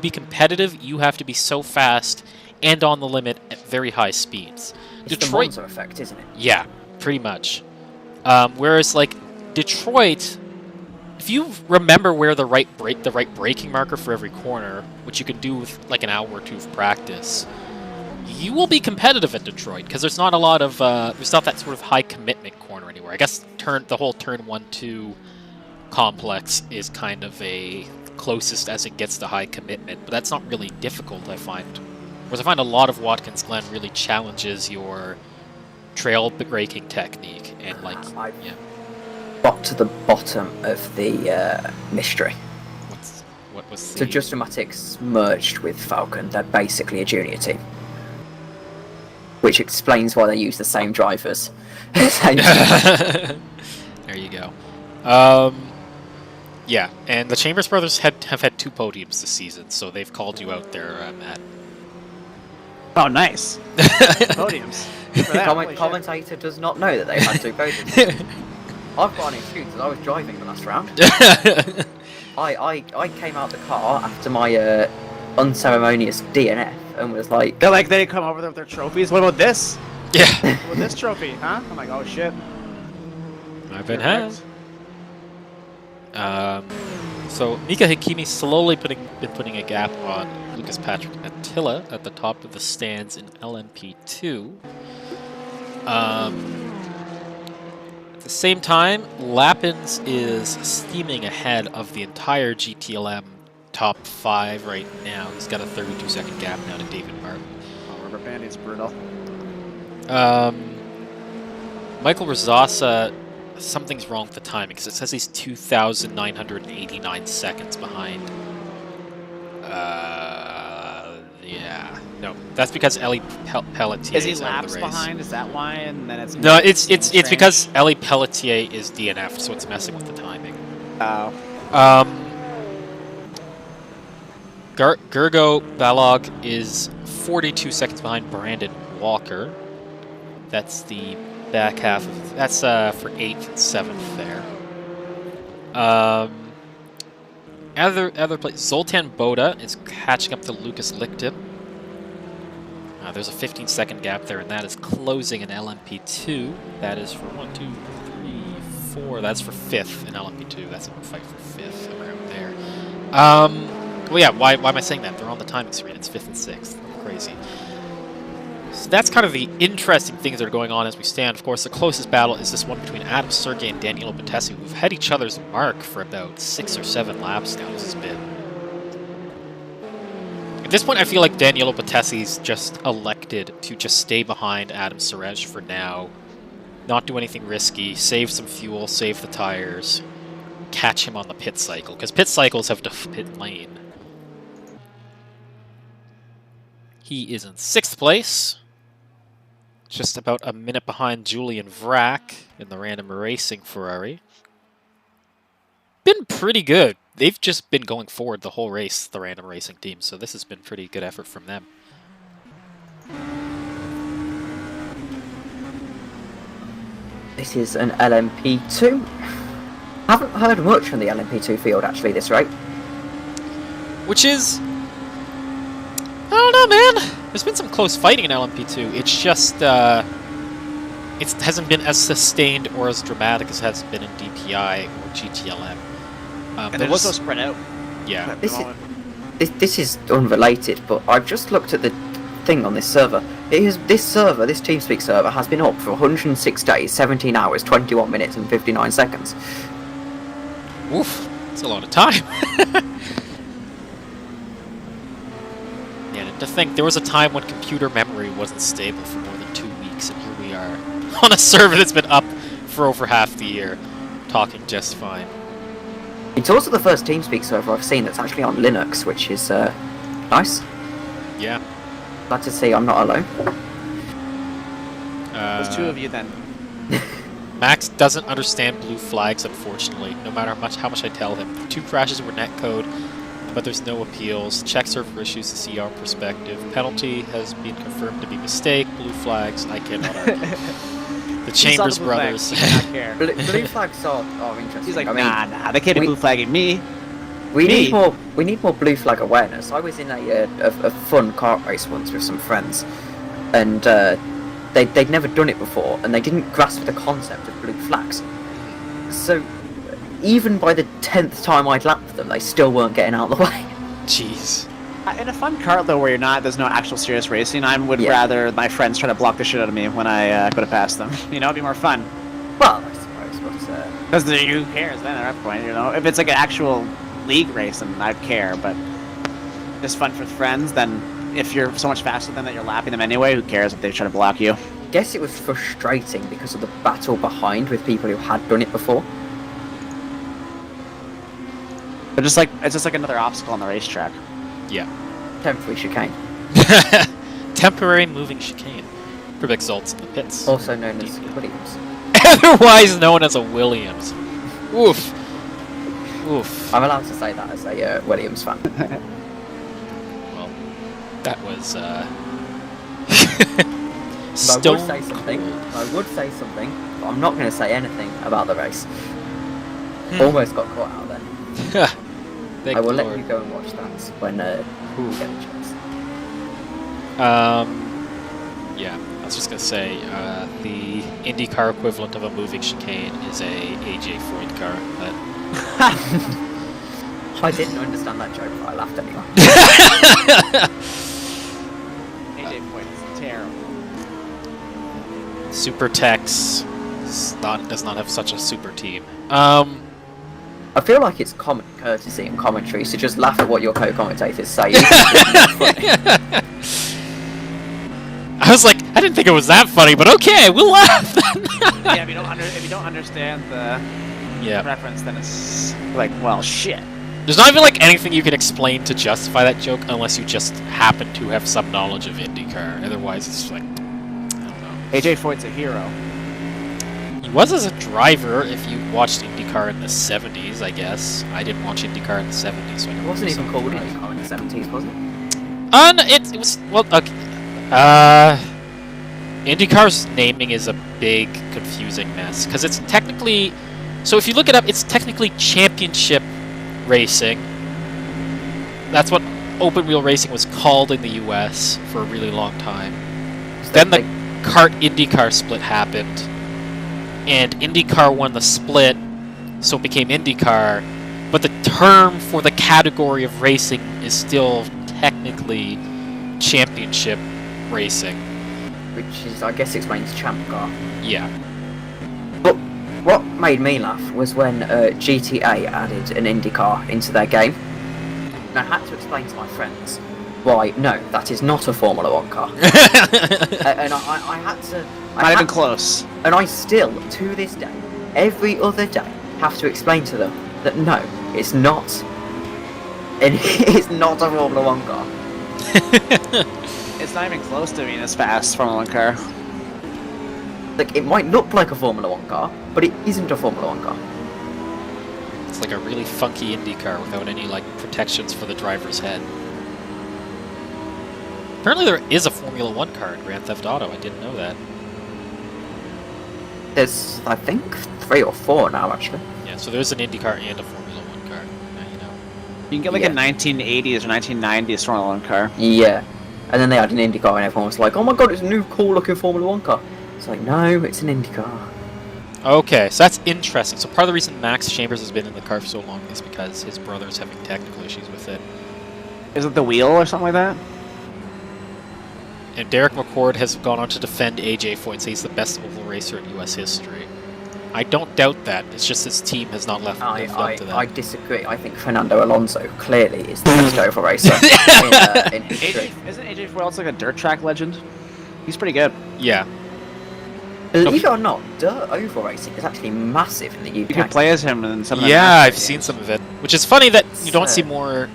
Speaker 1: competitive, you have to be so fast and on the limit at very high speeds.
Speaker 3: It's the Monza effect, isn't it?
Speaker 1: Yeah, pretty much. Whereas like Detroit, if you remember where the right braking marker for every corner, which you can do with like an hour or two of practice, you will be competitive at Detroit, because there's not a lot of there's not that sort of high commitment corner anywhere. I guess the whole turn 1-2 complex is kind of a closest as it gets to high commitment, but that's not really difficult, I find. Whereas I find a lot of Watkins Glen really challenges your trail braking technique and like yeah.
Speaker 3: Got to the bottom of the mystery.
Speaker 1: What was the...
Speaker 3: So Just-O-Matic's merged with Falcon. They're basically a junior team. Which explains why they use the same drivers.
Speaker 1: There you go. Yeah, and the Chambers brothers have had 2 podiums this season, so they've called you out there, Matt.
Speaker 2: Oh, nice. Podiums. Good for that. Holy shit.
Speaker 3: Commentator does not know that they had 2 podiums. I've got an excuse because I was driving the last round. I came out the car after my unceremonious DNF and was like...
Speaker 2: They come over there with their trophies. What about this?
Speaker 1: Yeah.
Speaker 2: What about this trophy, huh? I'm like, oh shit.
Speaker 1: I've been had. So Mika Hakimi slowly been putting a gap on Lucas Patrick Attila at the top of the stands in LMP2. At the same time, Lappins is steaming ahead of the entire GTLM top 5 right now. He's got a 32-second gap now to David Martin.
Speaker 2: Oh, Rubber Bandit's brutal.
Speaker 1: Michael Rosasa, something's wrong with the timing, because it says he's 2,989 seconds behind. Yeah. No, that's because Ellie Pelletier
Speaker 2: Is he
Speaker 1: out of the
Speaker 2: laps
Speaker 1: race.
Speaker 2: behind? Is that why? And then it's...
Speaker 1: No, it's because Ellie Pelletier is DNF, so it's messing with the timing.
Speaker 2: Oh.
Speaker 1: Gergo Balog is 42 seconds behind Brandon Walker. That's the back half of... That's for 8th and 7th there. Other place, Zoltan Boda is catching up to Lucas Lichtim. There's a 15-second gap there, and that is closing in LMP2. That is for 1, 2, 3, 4. That's for 5th in LMP2. That's a fight for 5th around there. Well, yeah. Why am I saying that? They're on the timing screen. It's 5th and 6th. Crazy. So that's kind of the interesting things that are going on as we stand. Of course, the closest battle is this one between Adam Sergey and Danilo Patesi, who've had each other's mark for about 6 or 7 laps now. This has been... At this point, I feel like Danilo Patesi's just elected to just stay behind Adam Suresh for now, not do anything risky, save some fuel, save the tires, catch him on the pit cycle, because pit cycles have to pit lane. He is in 6th place. Just about a minute behind Julian Vrack in the random racing Ferrari. Been pretty good. They've just been going forward the whole race, the random racing team, so this has been pretty good effort from them.
Speaker 3: This is an LMP2. Haven't heard much from the LMP2 field actually this rate.
Speaker 1: Which is... I don't know, man. There's been some close fighting in LMP2. It's just, it hasn't been as sustained or as dramatic as it has been in DPI or GTLM.
Speaker 7: And it was so spread out.
Speaker 1: Yeah.
Speaker 7: At the moment.
Speaker 3: This is unrelated, but I've just looked at the thing on this server. This TeamSpeak server, has been up for 106 days, 17 hours, 21 minutes, and 59 seconds.
Speaker 1: Oof. That's a lot of time. Yeah, and to think, there was a time when computer memory wasn't stable for more than 2 weeks, and here we are on a server that's been up for over half the year, talking just fine.
Speaker 3: It's also the first TeamSpeak server I've seen that's actually on Linux, which is nice.
Speaker 1: Yeah.
Speaker 3: Glad to see I'm not alone.
Speaker 7: There's two of you then.
Speaker 1: Max doesn't understand blue flags, unfortunately, no matter how much I tell him. 2 crashes were netcode, but there's no appeals. Check server issues to see our perspective. Penalty has been confirmed to be mistake. Blue flags, I cannot argue. The Chambers brothers.
Speaker 3: Blue flags are interesting.
Speaker 7: He's like,
Speaker 3: I mean,
Speaker 7: nah, they can't be blue flagging me.
Speaker 3: We need more blue flag awareness. I was in a fun kart race once with some friends, and they'd never done it before, and they didn't grasp the concept of blue flags. So even by the 10th time I'd lapped them, they still weren't getting out of the way.
Speaker 1: Jeez.
Speaker 7: In a fun kart though, where there's no actual serious racing, I would rather my friends try to block the shit out of me when I go to pass them. You know, it'd be more fun.
Speaker 3: Well, I suppose, but
Speaker 7: Because who cares then at that point, you know? If it's like an actual league race, then I'd care, but just fun for friends, then if you're so much faster than them that you're lapping them anyway, who cares if they try to block you?
Speaker 3: I guess it was frustrating because of the battle behind with people who had done it before.
Speaker 7: But it's just like another obstacle on the racetrack.
Speaker 1: Yeah.
Speaker 3: Temporary chicane.
Speaker 1: Temporary moving chicane. Predict results in the pits.
Speaker 3: Also known as Williams.
Speaker 1: Otherwise known as a Williams. Oof. Oof.
Speaker 3: I'm allowed to say that as a Williams fan.
Speaker 1: Well, that was
Speaker 3: I would say something. I would say something, but I'm not going to say anything about the race. Almost got caught out then. I will let you go and watch that when you get a chance.
Speaker 1: Yeah, I was just gonna say the IndyCar equivalent of a moving chicane is a AJ Foyt car. But
Speaker 3: I didn't understand that joke, but I laughed anyway.
Speaker 7: AJ Point is terrible.
Speaker 1: Super Tex does not have such a super team.
Speaker 3: I feel like it's common courtesy and commentary to just laugh at what your co-commentators say.
Speaker 1: I was like, I didn't think it was that funny, but okay, we'll laugh.
Speaker 7: Yeah, if you don't understand the reference, then it's like, well, shit.
Speaker 1: There's not even like anything you can explain to justify that joke unless you just happen to have some knowledge of IndyCar. Otherwise, it's like, I don't know.
Speaker 7: AJ Foyt's a hero.
Speaker 1: He was as a driver if you watched IndyCar in the 70s, I guess. I didn't watch IndyCar in the 70s, so I don't
Speaker 3: It wasn't
Speaker 1: know
Speaker 3: even called IndyCar in the 70s, was it?
Speaker 1: it was, well, okay. IndyCar's naming is a big, confusing mess, because it's technically, so if you look it up, it's technically championship racing. That's what open wheel racing was called in the US for a really long time. Then the kart IndyCar split happened, and IndyCar won the split, so it became IndyCar, but the term for the category of racing is still technically championship racing.
Speaker 3: Which is, I guess, explains Champ Car.
Speaker 1: Yeah.
Speaker 3: But what made me laugh was when GTA added an IndyCar into their game. And I had to explain to my friends why, no, that is not a Formula 1 car. And I had to...
Speaker 7: Not even close.
Speaker 3: And I still, to this day, every other day, have to explain to them that no, it's not. It's not a Formula 1 car.
Speaker 7: It's not even close to being as fast Formula 1 car.
Speaker 3: Like, it might look like a Formula 1 car, but it isn't a Formula 1 car.
Speaker 1: It's like a really funky Indy car without any like protections for the driver's head. Apparently there is a Formula 1 car in Grand Theft Auto. I didn't know that.
Speaker 3: There's, I think, 3 or 4 now, actually.
Speaker 1: Yeah, so there's an Indy car and a Formula 1 car. Now you know.
Speaker 7: You can get like a 1980s or 1990s Formula 1 car.
Speaker 3: Yeah. And then they had an Indy car and everyone was like, oh my god, it's a new cool looking Formula 1 car. It's like, no, it's an Indy car.
Speaker 1: Okay, so that's interesting. So part of the reason Max Chambers has been in the car for so long is because his brother's having technical issues with it.
Speaker 7: Is it the wheel or something like that?
Speaker 1: And Derek McCord has gone on to defend AJ Foyt and say he's the best oval racer in U.S. history. I don't doubt that. It's just his team has not lived up to that.
Speaker 3: I disagree. I think Fernando Alonso clearly is the best oval racer in history.
Speaker 7: Isn't AJ Foyt also like a dirt track legend? He's pretty good.
Speaker 1: Yeah.
Speaker 3: Believe it or not, dirt oval racing is actually massive in the UK.
Speaker 7: You can play as him in some of the
Speaker 1: Yeah,
Speaker 7: NASCAR
Speaker 1: I've
Speaker 7: games.
Speaker 1: seen some of it. Which is funny that you don't see
Speaker 3: So-
Speaker 1: more...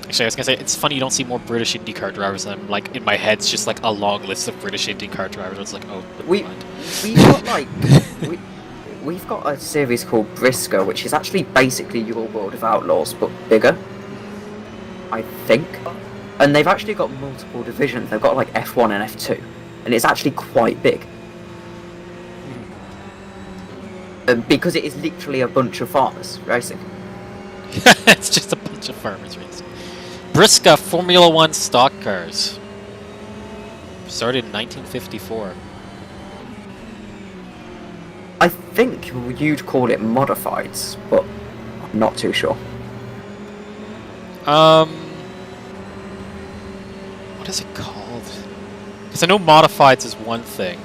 Speaker 1: Actually, I was going to say, it's funny you don't see more British IndyCar drivers, and I'm like, in my head, it's just like a long list of British IndyCar drivers. It's like, oh, never
Speaker 3: We-
Speaker 1: mind.
Speaker 3: We've got like we've got a series called Briscoe, which is actually basically your World of Outlaws but bigger, I think. And they've actually got multiple divisions. They've got like F1 and F2, and it's actually quite big. Because it is literally a bunch of farmers racing.
Speaker 1: It's just a bunch of farmers racing. Brisca Formula 1 stock cars. Started in 1954.
Speaker 3: I think you'd call it modifieds, but I'm not too sure.
Speaker 1: What is it called? Because I know modifieds is one thing.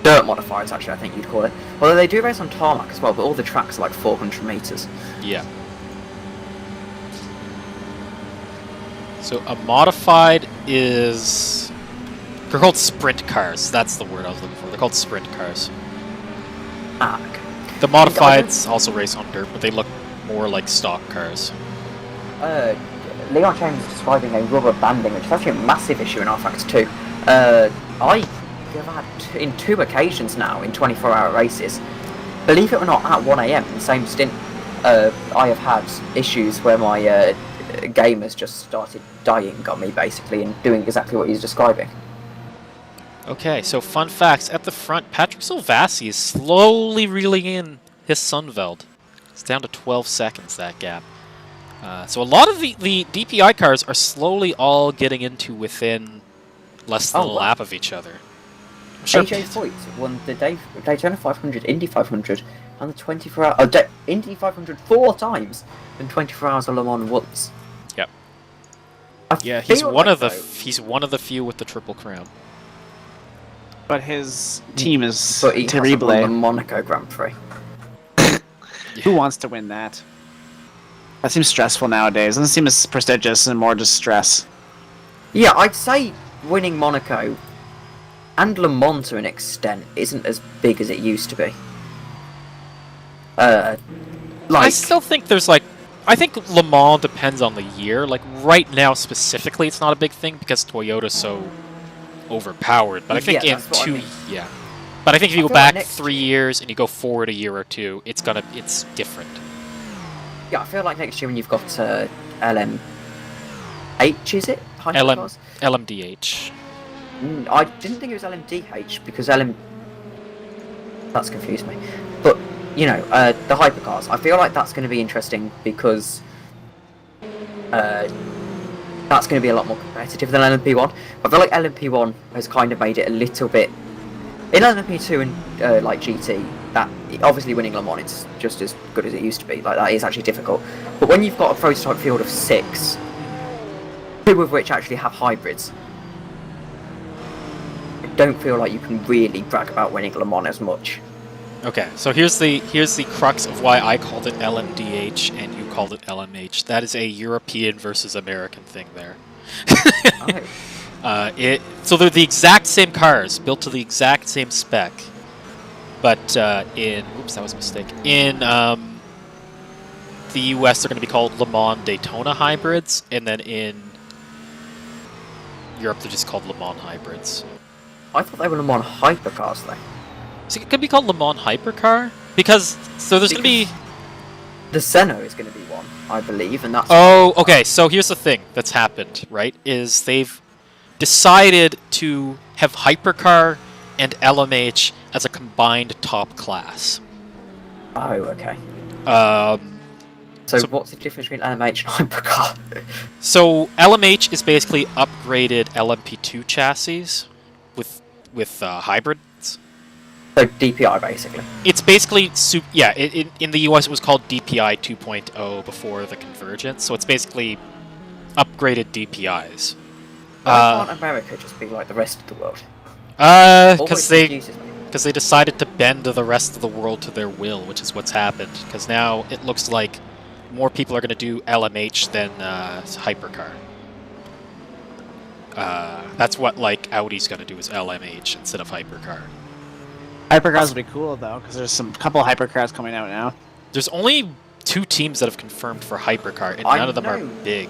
Speaker 3: Dirt modifieds, actually, I think you'd call it. Although they do race on tarmac as well, but all the tracks are like 400 meters.
Speaker 1: Yeah. So a modified is... They're called sprint cars. That's the word I was looking for. They're called sprint cars.
Speaker 3: Ah, okay.
Speaker 1: The modifieds also race on dirt, but they look more like stock cars.
Speaker 3: Leon James is describing a rubber banding, which is actually a massive issue in RFX 2. I have had in 2 occasions now in 24-hour races. Believe it or not, at 1 AM in the same stint, I have had issues where my game has just started dying on me, basically, and doing exactly what he's describing.
Speaker 1: Okay, so fun facts. At the front, Patrick Silvassi is slowly reeling in his Sunveld. It's down to 12 seconds, that gap. So a lot of the DPI cars are slowly all getting into within less than a lap of each other. Sure.
Speaker 3: AJ Foyt won the Daytona 500, Indy 500, and the 24-hour... Indy 500 4 times, and 24 hours of Le Mans once.
Speaker 1: Yep.
Speaker 3: I
Speaker 1: Yeah, he's
Speaker 3: feel
Speaker 1: one
Speaker 3: like,
Speaker 1: of the
Speaker 3: though,
Speaker 1: he's one of the few with the Triple Crown.
Speaker 7: But his team is
Speaker 3: but he hasn't won the
Speaker 7: terrible.
Speaker 3: Monaco Grand Prix.
Speaker 7: Who wants to win that? That seems stressful nowadays. It doesn't seem as prestigious and more just stress.
Speaker 3: Yeah, I'd say winning Monaco and Le Mans to an extent isn't as big as it used to be.
Speaker 1: I still think there's like, I think Le Mans depends on the year. Like right now specifically, it's not a big thing because Toyota's so overpowered. But I think
Speaker 3: Yeah,
Speaker 1: in
Speaker 3: that's what I
Speaker 1: 2,
Speaker 3: mean.
Speaker 1: yeah. But I think if you
Speaker 3: I
Speaker 1: go
Speaker 3: feel like
Speaker 1: back
Speaker 3: next
Speaker 1: 3 years and you go forward a year or 2, it's different.
Speaker 3: Yeah, I feel like next year when you've got LMH, is it? Hypercars?
Speaker 1: LMDH.
Speaker 3: I didn't think it was LMDH because that's confused me. But you know, the hypercars. I feel like that's going to be interesting because that's going to be a lot more competitive than LMP1. I feel like LMP1 has kind of made it a little bit. In LMP2 and like GT, that obviously winning Le Mans it's just as good as it used to be. Like that is actually difficult. But when you've got a prototype field of 6, 2 of which actually have hybrids, I don't feel like you can really brag about winning Le Mans as much.
Speaker 1: Okay, so here's the crux of why I called it LMDH and you called it LMH. That is a European versus American thing there. So they're the exact same cars, built to the exact same spec, but oops, that was a mistake. In the US, they're going to be called Le Mans Daytona hybrids, and then in Europe, they're just called Le Mans hybrids.
Speaker 3: I thought they were Le Mans hypercars though.
Speaker 1: So it could be called Le Mans Hypercar? Because, so there's going to be...
Speaker 3: The Senna is going to be one, I believe, and that's...
Speaker 1: Oh, okay, so here's the thing that's happened, right? Is they've decided to have Hypercar and LMH as a combined top class.
Speaker 3: Oh, okay.
Speaker 1: So
Speaker 3: What's the difference between LMH and hypercar?
Speaker 1: So LMH is basically upgraded LMP2 chassis with hybrids.
Speaker 3: So DPI, basically.
Speaker 1: It's basically in the US it was called DPI 2.0 before the convergence. So it's basically upgraded DPIs.
Speaker 3: Why can't America just be like the rest of the world?
Speaker 1: Because
Speaker 3: Always confuses me.
Speaker 1: they decided to bend the rest of the world to their will, which is what's happened. Because now it looks like more people are going to do LMH than hypercar. That's what like Audi's going to do is LMH instead of hypercar.
Speaker 7: Hypercars will be cool though, because there's some couple of hypercars coming out now.
Speaker 1: There's only 2 teams that have confirmed for hypercar, and
Speaker 3: I
Speaker 1: none of them are
Speaker 3: know.
Speaker 1: big.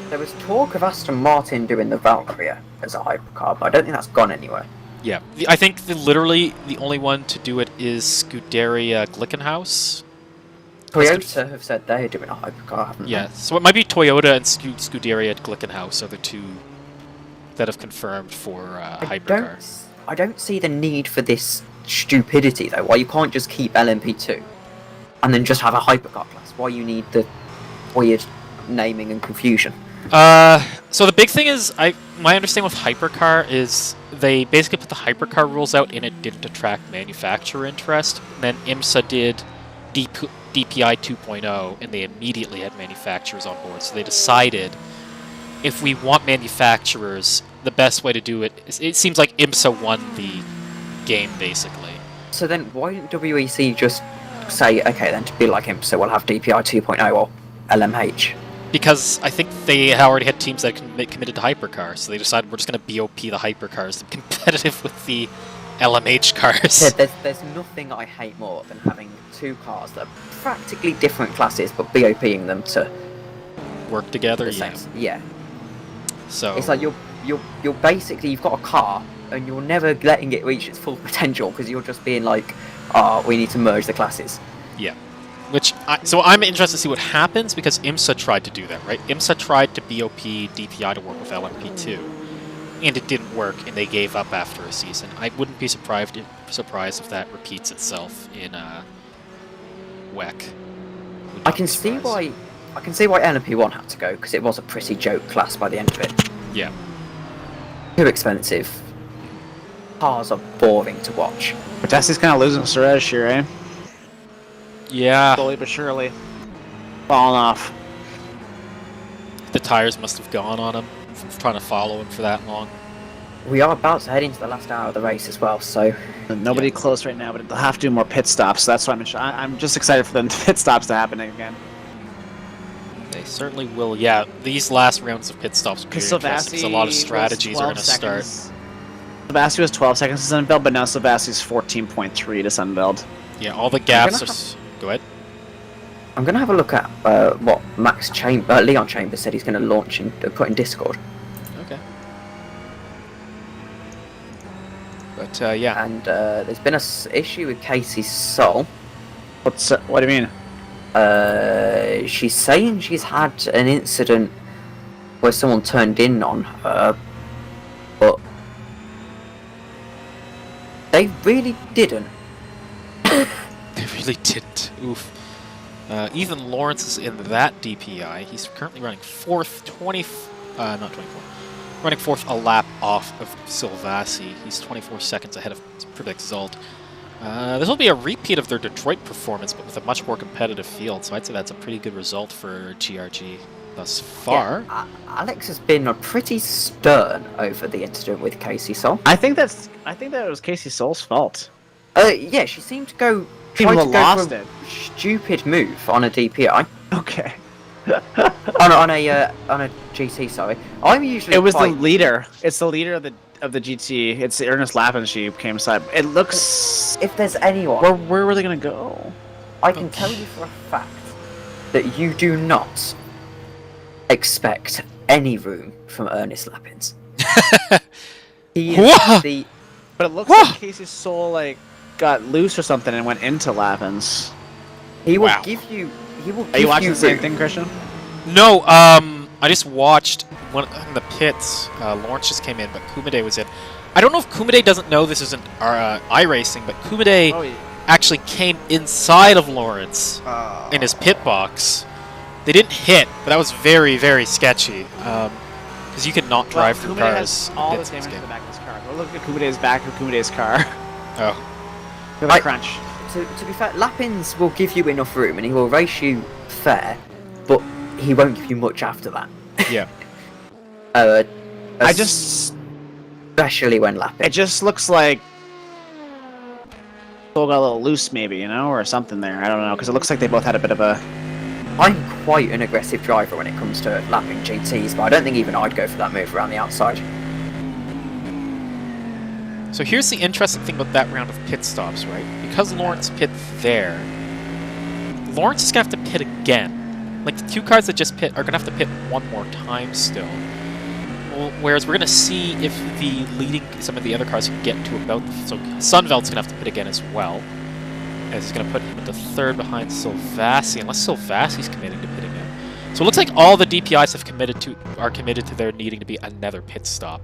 Speaker 3: There was talk of Aston Martin doing the Valkyrie as a hypercar, but I don't think that's gone anywhere.
Speaker 1: Yeah, I think literally the only one to do it is Scuderia Glickenhaus.
Speaker 3: Toyota have said they're doing a hypercar, haven't
Speaker 1: Yeah, so it might be Toyota and Scuderia Glickenhaus are the 2 that have confirmed for
Speaker 3: they?
Speaker 1: hypercar.
Speaker 3: I don't see the need for this stupidity though. Why you can't just keep LMP2 and then just have a hypercar class? Why you need the weird naming and confusion?
Speaker 1: So the big thing is, my understanding with hypercar is they basically put the hypercar rules out and it didn't attract manufacturer interest. And then IMSA did DPI 2.0 and they immediately had manufacturers on board. So they decided if we want manufacturers, the best way to do it is, it seems like IMSA won the game basically.
Speaker 3: So then why didn't WEC just say, okay then, to be like IMSA, we'll have DPI 2.0 or LMH?
Speaker 1: Because I think they already had teams that committed to hypercar, so they decided we're just going to BOP the hypercars to be competitive with the LMH cars.
Speaker 3: Yeah, there's nothing I hate more than having 2 cars that are practically different classes, but BOPing them to
Speaker 1: Work together,
Speaker 3: the
Speaker 1: yeah.
Speaker 3: same. Yeah.
Speaker 1: So
Speaker 3: It's like you're basically, you've got a car and you're never letting it reach its full potential because you're just being like, we need to merge the classes.
Speaker 1: yeah. So I'm interested to see what happens because IMSA tried to do that, right? IMSA tried to BOP DPI to work with LMP2, and it didn't work, and they gave up after a season. I wouldn't be surprised if that repeats itself in WEC.
Speaker 3: I can see why LMP1 had to go because it was a pretty joke class by the end of it.
Speaker 1: Yeah.
Speaker 3: Too expensive. Cars are boring to watch.
Speaker 7: Tessi's kind of losing Suresh here, eh?
Speaker 1: Yeah.
Speaker 7: Slowly but surely. Falling off.
Speaker 1: The tires must have gone on him from trying to follow him for that long.
Speaker 3: We are about to head into the last hour of the race as well, so
Speaker 7: Nobody close right now, but they'll have to do more pit stops. So that's why I'm just excited for the pit stops to happen again.
Speaker 1: They certainly will. Yeah, these last rounds of pit stops will be
Speaker 7: Because
Speaker 1: interesting because a lot of strategies are going to start.
Speaker 7: Savassi was 12 seconds to Sunbelt, but now Savassi's 14.3 to Sunbelt.
Speaker 1: Yeah, all the gaps are... Go ahead.
Speaker 3: I'm going to have a look at what Leon Chambers said he's going to launch and put in Discord.
Speaker 1: Okay. But, yeah.
Speaker 3: And there's been an issue with Casey's soul.
Speaker 7: What do you mean?
Speaker 3: She's saying she's had an incident where someone turned in on her, but they really didn't.
Speaker 1: They really didn't. Oof. Ethan Lawrence is in that DPI. He's currently running fourth, running fourth a lap off of Silvassi. He's 24 seconds ahead of Predict Zult. This will be a repeat of their Detroit performance, but with a much more competitive field, so I'd say that's a pretty good result for GRG thus far.
Speaker 3: Yeah, Alex has been pretty stern over the incident with Casey Soul.
Speaker 7: I think that was Casey Soul's fault.
Speaker 3: Yeah, she seemed to go try to go for a stupid move on a DPI.
Speaker 7: Okay.
Speaker 3: on a GT, sorry. I'm usually
Speaker 7: It was the leader. It's the leader of the GT. It's Ernest Lappin. She came aside. It looks.
Speaker 3: If there's anyone,
Speaker 7: Where were they gonna go?
Speaker 3: I can tell you for a fact that you do not expect any room from Ernest Lappins. He is
Speaker 7: But it looks like Casey's soul like got loose or something and went into Lappin's.
Speaker 3: He will
Speaker 1: Wow.
Speaker 3: give you. He will.
Speaker 7: Are you watching
Speaker 3: you
Speaker 7: the same
Speaker 3: room.
Speaker 7: thing, Christian?
Speaker 1: No, I just watched one in the pits. Lawrence just came in, but Kumade was in. I don't know if Kumade doesn't know this isn't iRacing, but Kumade
Speaker 7: Oh, yeah.
Speaker 1: actually came inside of Lawrence in his pit box. They didn't hit, but that was very, very sketchy. Because you can not drive through
Speaker 7: Kumade
Speaker 1: cars.
Speaker 7: has all
Speaker 1: in
Speaker 7: the
Speaker 1: this
Speaker 7: damage in
Speaker 1: game.
Speaker 7: the back of his car. Go look at Kumade's back of Kumade's car.
Speaker 1: Oh,
Speaker 7: Look at the crunch.
Speaker 3: To be fair, Lappins will give you enough room and he will race you fair, but he won't give you much after that.
Speaker 1: yeah.
Speaker 7: I just...
Speaker 3: Especially when Lappin.
Speaker 7: It just looks like... Soul got a little loose maybe, you know, or something there. I don't know, because it looks like they both had a bit of a...
Speaker 3: I'm quite an aggressive driver when it comes to lapping GTs, but I don't think even I'd go for that move around the outside.
Speaker 1: So here's the interesting thing about that round of pit stops, right? Because Lawrence pit there, Lawrence is going to have to pit again. Like, the two cars that just pit are going to have to pit one more time still. Well, whereas we're going to see if the leading, some of the other cars can get to about... So Sunvelt's going to have to pit again as well. As he's going to put him into third behind Silvassi, unless Silvassi's committing to pitting him. So it looks like all the DPIs are committed to there needing to be another pit stop.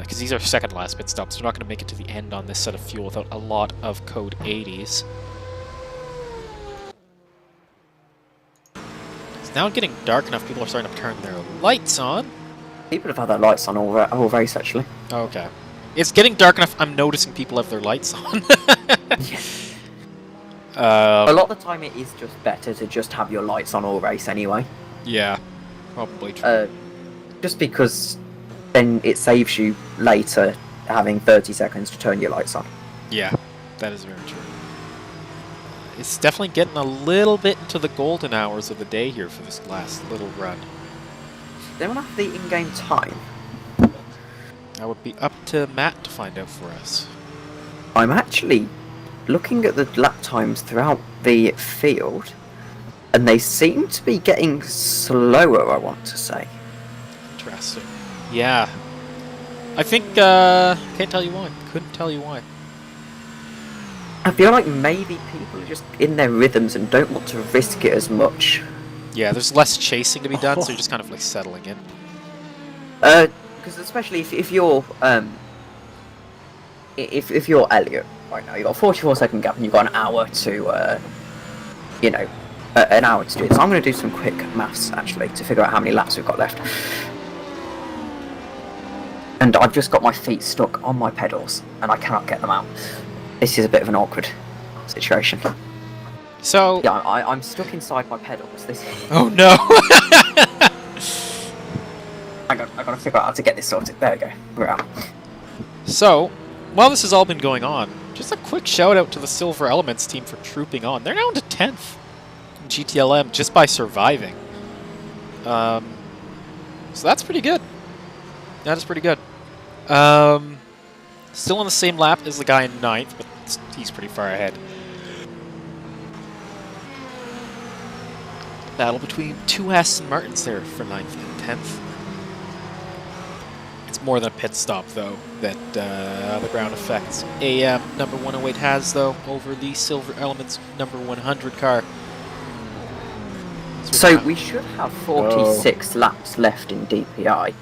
Speaker 1: Because these are second last pit stops. They're not going to make it to the end on this set of fuel without a lot of code 80s. It's now getting dark enough, people are starting to turn their lights on.
Speaker 3: People have had their lights on all race, actually.
Speaker 1: Okay. It's getting dark enough, I'm noticing people have their lights on.
Speaker 3: A lot of the time it is just better to just have your lights on all race anyway.
Speaker 1: Yeah, probably true.
Speaker 3: Just because then it saves you later having 30 seconds to turn your lights on.
Speaker 1: Yeah, that is very true. It's definitely getting a little bit into the golden hours of the day here for this last little run.
Speaker 3: Then we'll have the in-game time.
Speaker 1: That would be up to Matt to find out for us.
Speaker 3: I'm actually looking at the lap times throughout the field, and they seem to be getting slower, I want to say.
Speaker 1: Interesting. Yeah. I think, can't tell you why. Couldn't tell you why.
Speaker 3: I feel like maybe people are just in their rhythms and don't want to risk it as much.
Speaker 1: Yeah, there's less chasing to be done, so you're just kind of like settling in.
Speaker 3: Because especially if you're if you're Elliot right now, you've got a 44-second gap and you've got an hour to an hour to do it. So I'm going to do some quick maths actually to figure out how many laps we've got left. And I've just got my feet stuck on my pedals and I cannot get them out. This is a bit of an awkward situation.
Speaker 1: So...
Speaker 3: Yeah, I'm stuck inside my pedals.
Speaker 1: Oh no!
Speaker 3: I got to figure out how to get this sorted. There we go. We're out.
Speaker 1: So, while this has all been going on, just a quick shout out to the Silver Elements team for trooping on. They're now into 10th in GTLM just by surviving. So that's pretty good. That is pretty good. Still on the same lap as the guy in 9th, but he's pretty far ahead. Battle between two Aston Martins there for 9th and 10th. It's more than a pit stop, though, that the ground effects AM number 108 has, though, over the Silver Elements number 100 car.
Speaker 3: So we should have 46 laps left in DPI,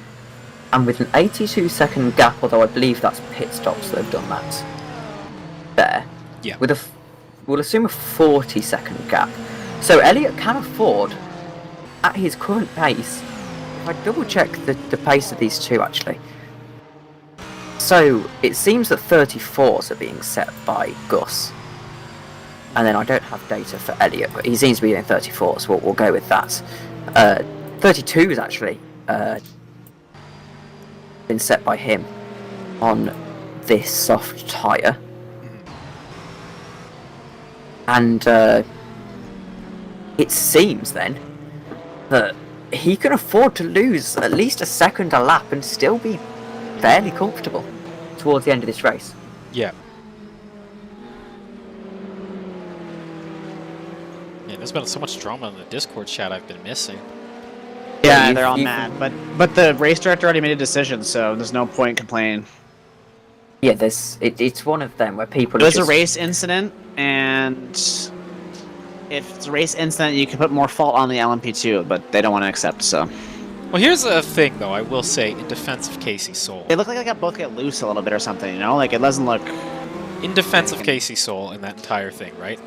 Speaker 3: and with an 82-second gap, although I believe that's pit stops that have done that. There.
Speaker 1: Yeah.
Speaker 3: We'll assume a 40-second gap. So Elliot can afford, at his current pace, if I double-check the pace of these two actually. So it seems that 34s are being set by Gus. And then I don't have data for Elliot, but he seems to be doing 34, so we'll go with that. 32 is actually been set by him on this soft tyre. And it seems then that he can afford to lose at least a second a lap and still be fairly comfortable towards the end of this race.
Speaker 1: Yeah. Man, there's been so much drama in the Discord chat I've been missing.
Speaker 7: Yeah, they're all mad. But the race director already made a decision, so there's no point complaining.
Speaker 3: Yeah, it's one of them where people.
Speaker 7: It was
Speaker 3: just...
Speaker 7: a race incident, and if it's a race incident, you can put more fault on the LMP2, but they don't want to accept. So
Speaker 1: Well, here's the thing, though. I will say, in defense of Casey Soul,
Speaker 7: they look like they got both get loose a little bit or something. You know, like it doesn't look.
Speaker 1: in defense of Casey Soul and that entire thing, right?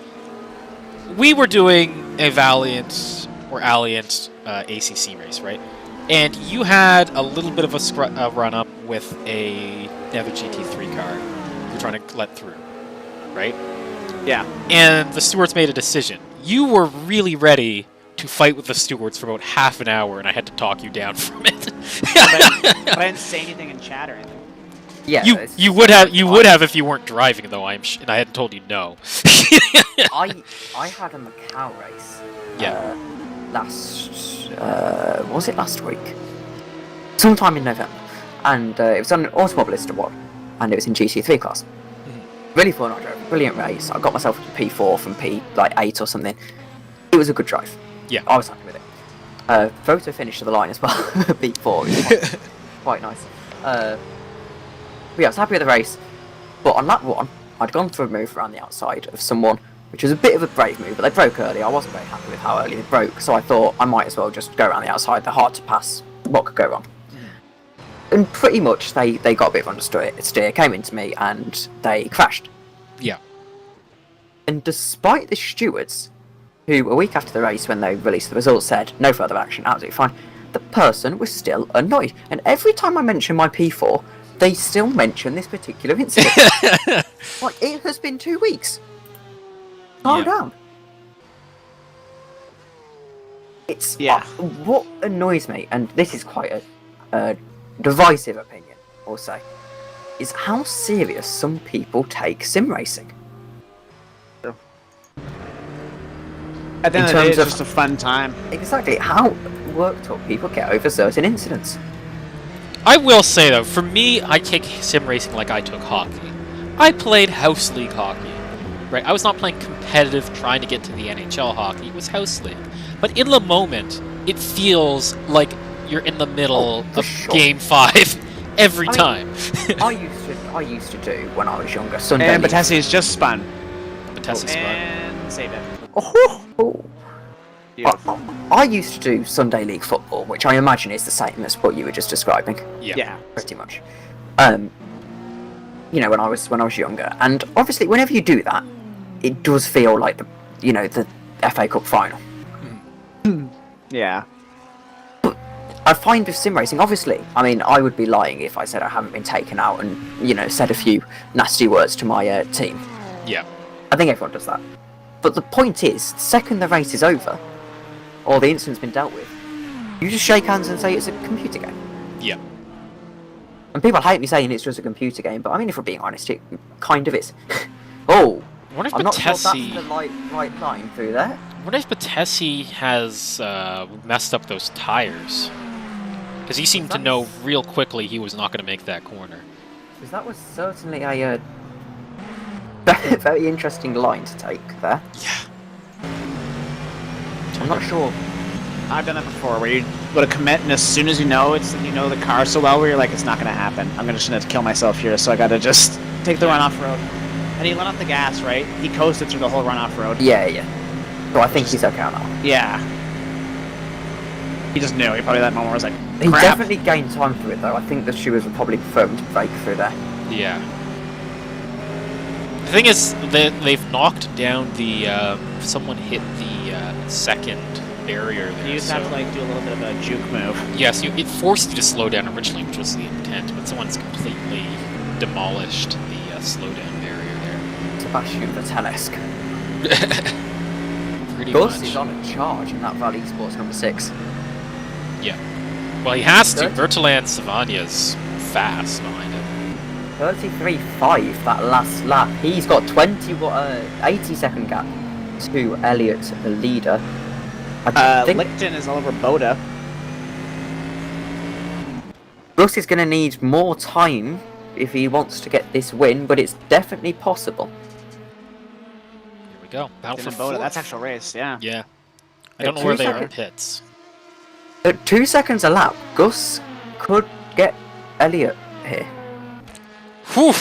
Speaker 1: We were doing a Valiant or Alliant ACC race, right? And you had a little bit of a run-up with another GT3 car you're trying to let through, right?
Speaker 7: Yeah.
Speaker 1: And the stewards made a decision. You were really ready to fight with the stewards for about half an hour, and I had to talk you down from it.
Speaker 7: But I didn't say anything in chat or anything.
Speaker 3: Yeah,
Speaker 1: you would have if you weren't driving, though. And I hadn't told you no.
Speaker 3: I had a Macau race.
Speaker 1: Yeah.
Speaker 3: Was it last week? Sometime in November, and it was on an Automobilista one, and it was in GT3 class. Really fun. I drove a brilliant race. I got myself to P4 from P8 or something. It was a good drive.
Speaker 1: Yeah.
Speaker 3: I was happy with it. Photo finish to the line as well. P4. It was quite nice. But yeah, I was happy with the race. But on that one, I'd gone for a move around the outside of someone, which was a bit of a brave move, but they broke early. I wasn't very happy with how early they broke, so I thought I might as well just go around the outside. They're hard to pass. What could go wrong? And pretty much they got a bit of understeer, came into me, and they crashed.
Speaker 1: Yeah.
Speaker 3: And despite the stewards, who a week after the race, when they released the results, said no further action, absolutely fine, the person was still annoyed. And every time I mention my P4, they still mention this particular incident. Like, it has been 2 weeks. Calm down. It's what annoys me, and this is quite a divisive opinion, I'll say, is how serious some people take sim racing.
Speaker 7: At the end of the day, it's just a fun time.
Speaker 3: Exactly. How worked up people get over certain incidents.
Speaker 1: I will say, though, for me, I take sim racing like I took hockey. I played house league hockey, right? I was not playing competitive, trying to get to the NHL hockey. It was house league. But in the moment, it feels like you're in the middle of Game 5 every time.
Speaker 3: I used to do when I was younger. Sunday
Speaker 7: And Batessi's just spun.
Speaker 1: Batessi spun.
Speaker 7: And save it.
Speaker 3: I used to do Sunday League football, which I imagine is the same as what you were just describing.
Speaker 1: Yeah.
Speaker 3: Pretty much. You know, when I was younger, and obviously, whenever you do that, it does feel like the FA Cup final.
Speaker 7: Yeah.
Speaker 3: But I find with sim racing, obviously, I mean, I would be lying if I said I haven't been taken out and said a few nasty words to my team.
Speaker 1: Yeah.
Speaker 3: I think everyone does that. But the point is, the second the race is over, or the incident's been dealt with, you just shake hands and say it's a computer game.
Speaker 1: Yeah.
Speaker 3: And people hate me saying it's just a computer game, but I mean, if we're being honest, it kind of is. Oh,
Speaker 1: What if
Speaker 3: I'm not sure that's
Speaker 1: Batessi...
Speaker 3: the right line through there.
Speaker 1: What if Batessi has messed up those tires? Because he seemed to know real quickly he was not going to make that corner.
Speaker 3: Because that was certainly a very interesting line to take there.
Speaker 1: Yeah.
Speaker 3: I'm not sure.
Speaker 7: I've done that before, where you go to commit, and as soon as you know the car so well, where you're like, it's not going to happen. I'm just going to kill myself here, so I got to just take the runoff road. And he let off the gas, right? He coasted through the whole runoff road.
Speaker 3: Yeah. So I think he's okay now.
Speaker 7: Yeah. He just knew. He probably that moment was like,
Speaker 3: He
Speaker 7: crap.
Speaker 3: definitely gained time through it, though. I think the stewards would probably prefer him to break through there.
Speaker 1: Yeah. The thing is, they've knocked down the... someone hit the second barrier there.
Speaker 7: You used to have to do a little bit of a juke move.
Speaker 1: Yes, it forced you to slow down originally, which was the intent, but someone's completely demolished the slowdown barrier there.
Speaker 3: Sebastian Vettel-esque.
Speaker 1: Pretty
Speaker 3: Gus
Speaker 1: much.
Speaker 3: is on a charge in that Valley Sports number 6.
Speaker 1: Yeah. Well, he has to. Bertalan Savagna's fast behind him.
Speaker 3: 33.5 that last lap. He's got 80-second gap to Elliott, the leader. I think
Speaker 7: Lichten is all over Boda.
Speaker 3: Gus is going to need more time if he wants to get this win, but it's definitely possible.
Speaker 1: Here we go. Battle for
Speaker 7: Boda.
Speaker 1: fourth.
Speaker 7: That's actual race, yeah.
Speaker 1: Yeah. I don't know
Speaker 3: 2
Speaker 1: where they are in
Speaker 3: seconds.
Speaker 1: pits.
Speaker 3: At 2 seconds a lap, Gus could get Elliott here.
Speaker 1: Whew!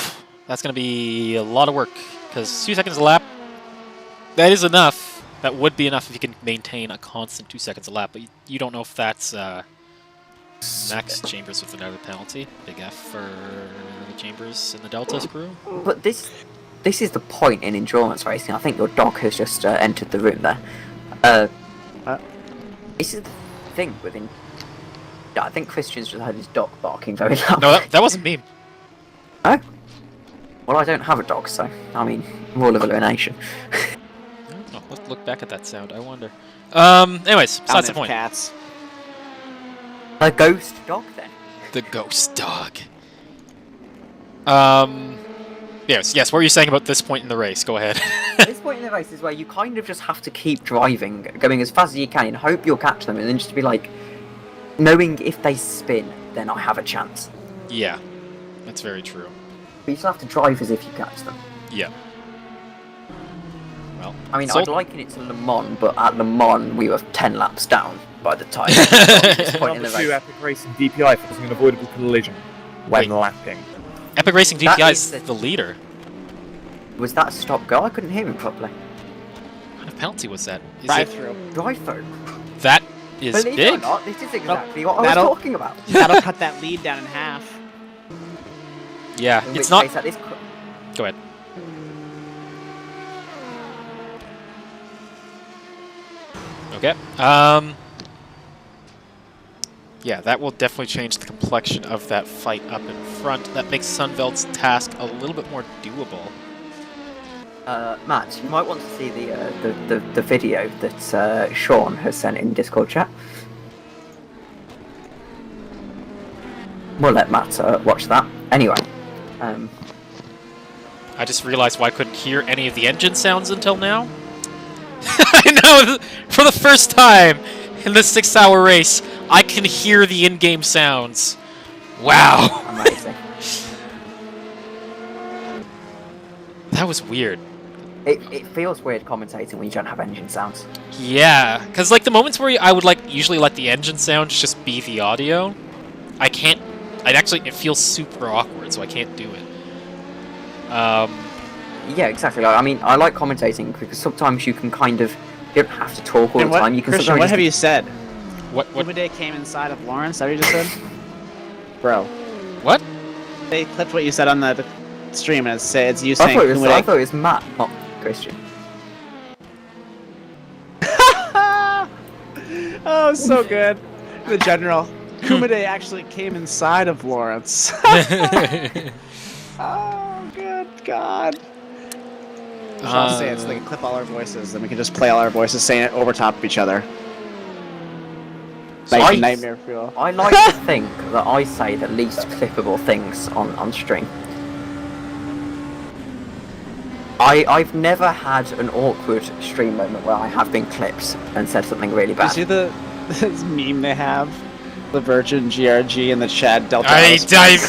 Speaker 1: That's going to be a lot of work, because 2 seconds a lap, that is enough. That would be enough if you can maintain a constant 2 seconds a lap, but you don't know if that's max Chambers with another penalty. Big F for the Chambers and the Delta's crew.
Speaker 3: But this is the point in endurance racing. I think your dog has just entered the room there. This is the thing within. Yeah, I think Christian's just had his dog barking very loud.
Speaker 1: No, that wasn't me.
Speaker 3: Oh? Well, I don't have a dog, so, I mean, rule of elimination.
Speaker 1: Oh, let's look back at that sound, I wonder. Anyways, besides the point.
Speaker 7: Cats.
Speaker 3: A ghost dog, then?
Speaker 1: The ghost dog. Yes, what were you saying about this point in the race? Go ahead.
Speaker 3: This point in the race is where you kind of just have to keep driving, going as fast as you can, and hope you'll catch them, and then just be like, knowing if they spin, then I have a chance.
Speaker 1: Yeah, that's very true.
Speaker 3: But you still have to drive as if you catch them.
Speaker 1: Yeah. Well,
Speaker 3: I mean,
Speaker 1: so-
Speaker 3: I'd liken it to Le Mans, but at Le Mans we were 10 laps down by the time. This point in the
Speaker 4: Number 2,
Speaker 3: race.
Speaker 4: Epic Racing DPI forcing an avoidable collision when
Speaker 1: Wait.
Speaker 4: lapping.
Speaker 1: Epic Racing
Speaker 3: That
Speaker 1: DPI
Speaker 3: is
Speaker 1: is the leader.
Speaker 3: Was that a stop go? I couldn't hear him properly.
Speaker 1: What kind of penalty was that? Is
Speaker 7: Drive
Speaker 1: it,
Speaker 7: through.
Speaker 3: Drive through.
Speaker 1: that is
Speaker 3: Believe it or
Speaker 1: big.
Speaker 3: not, this is exactly what I was
Speaker 7: that'll-
Speaker 3: talking about.
Speaker 7: That'll cut that lead down in half.
Speaker 1: Yeah,
Speaker 3: In
Speaker 1: it's
Speaker 3: which
Speaker 1: not.
Speaker 3: case, at this
Speaker 1: Go ahead. Okay. Yeah, that will definitely change the complexion of that fight up in front. That makes Sunveld's task a little bit more doable.
Speaker 3: Matt, you might want to see the video that Sean has sent in Discord chat. We'll let Matt watch that. Anyway,
Speaker 1: I just realized why I couldn't hear any of the engine sounds until now. I know, for the first time in this 6-hour race, I can hear the in-game sounds. Wow.
Speaker 3: amazing.
Speaker 1: That was weird.
Speaker 3: It feels weird commentating when you don't have engine sounds.
Speaker 1: Yeah, because like the moments where I would usually let the engine sounds just be the audio, I can't. It feels super awkward, so I can't do it.
Speaker 3: Yeah, exactly. I mean, I like commentating because sometimes you can kind of, you don't have to talk all
Speaker 7: And
Speaker 3: the time. You can
Speaker 7: Christian,
Speaker 3: sometimes
Speaker 7: what
Speaker 3: just
Speaker 7: have you said?
Speaker 1: What?
Speaker 7: Kumade came inside of Lawrence. Is that what you just said? Bro.
Speaker 1: What?
Speaker 7: They clipped what you said on the stream, and it's you
Speaker 3: I
Speaker 7: saying
Speaker 3: thought it
Speaker 7: Kumade.
Speaker 3: was Matt, not Christian.
Speaker 7: Oh, so good. The general. Kumade actually came inside of Lawrence. Oh, good God. I'll say it so they can clip all our voices, and we can just play all our voices saying it over top of each other.
Speaker 3: So
Speaker 7: Like
Speaker 3: I-
Speaker 7: nightmare fuel.
Speaker 3: I like to think that I say the least clippable things on stream. I've never had an awkward stream moment where I have been clipped and said something really
Speaker 7: Did you
Speaker 3: bad.
Speaker 7: see this meme they have? The Virgin GRG and the Chad Delta.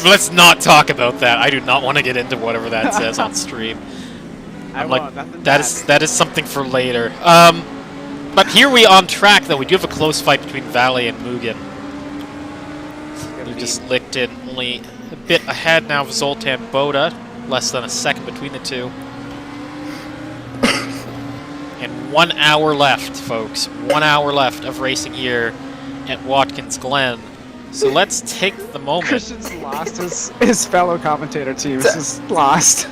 Speaker 1: Let's not talk about that. I do not want to get into whatever that says on stream.
Speaker 7: I
Speaker 1: I'm
Speaker 7: won't,
Speaker 1: like,
Speaker 7: nothing
Speaker 1: that
Speaker 7: bad.
Speaker 1: is something for later. But here we on track though. We do have a close fight between Valley and Mugen. We just licked in, only a bit ahead now of Zoltan Boda. Less than a second between the two. And 1 hour left, folks. 1 hour left of racing here at Watkins Glen. So let's take the moment.
Speaker 7: Christian's lost his fellow commentator team. This is lost.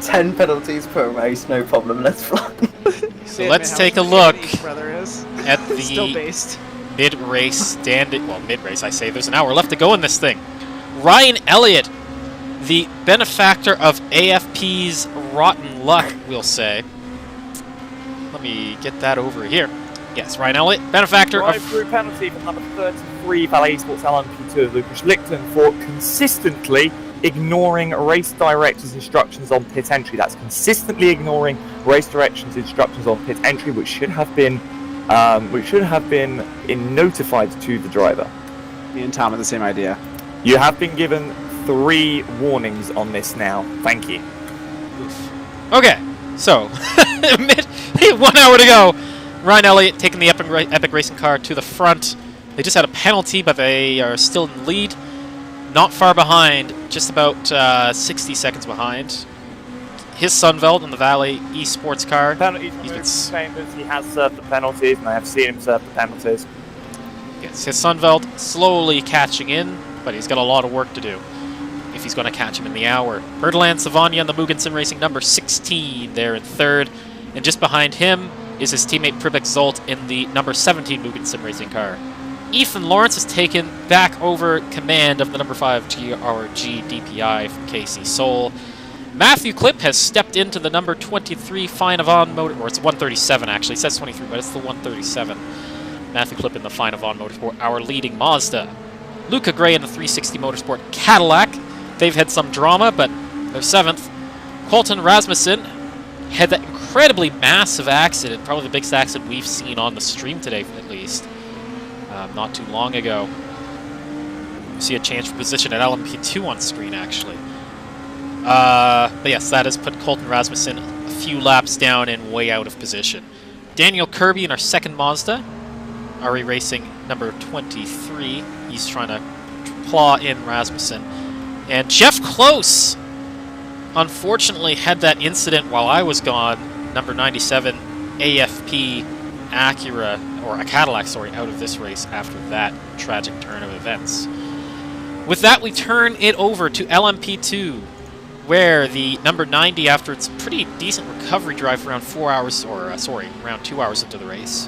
Speaker 3: 10 penalties per race, no problem, let's fly.
Speaker 1: So let's take a look
Speaker 7: Each brother is
Speaker 1: at
Speaker 7: still
Speaker 1: the
Speaker 7: based.
Speaker 1: mid-race standing. Well, mid-race, I say. There's an hour left to go in this thing. Ryan Elliott, the benefactor of AFP's rotten luck, we'll say. Let me get that over here. Yes, Ryan Elliott, benefactor of...
Speaker 4: Drive-through penalty for number 33, Valet Sports LMP2, Lucas Lichten, for consistently ignoring race director's instructions on pit entry. That's consistently ignoring race director's instructions on pit entry, which should have been notified to the driver.
Speaker 7: Me and Tom have the same idea.
Speaker 4: You have been given 3 warnings on this now. Thank you.
Speaker 1: Okay, so, 1 hour to go. Ryan Elliott taking the Epic Racing car to the front. They just had a penalty, but they are still in the lead. not far behind, just about 60 seconds behind. His Sunveld in the Valley esports car.
Speaker 4: Penalties removed Chambers. He has served the penalties, and I have seen him serve the penalties.
Speaker 1: Yes, his Sunveld slowly catching in, but he's got a lot of work to do if he's going to catch him in the hour. Bertalan Savania in the Mugen Sim Racing number 16 there in third, and just behind him is his teammate Pribek Zolt in the number 17 Mugen Sim Racing car. Ethan Lawrence has taken back over command of the number 5 GRG DPI from KC Seoul. Matthew Klipp has stepped into the number 23 Fine Avon Motor, or it's 137 actually, it says 23, but it's the 137. Matthew Klipp in the Fine Avon Motorsport, our leading Mazda. Luca Gray in the 360 Motorsport Cadillac. They've had some drama, but they're 7th. Colton Rasmussen had that incredibly massive accident, probably the biggest accident we've seen on the stream today, at least. Not too long ago. You see a change for position at LMP2 on screen, actually. But yes, that has put Colton Rasmussen a few laps down and way out of position. Daniel Kirby in our second Mazda. RE Racing number 23. He's trying to claw in Rasmussen. And Jeff Close, unfortunately, had that incident while I was gone. Number 97 AFP Acura, or a Cadillac, sorry, out of this race after that tragic turn of events. With that, we turn it over to LMP2, where the number 90, after its pretty decent recovery drive for around 4 hours, or around 2 hours into the race,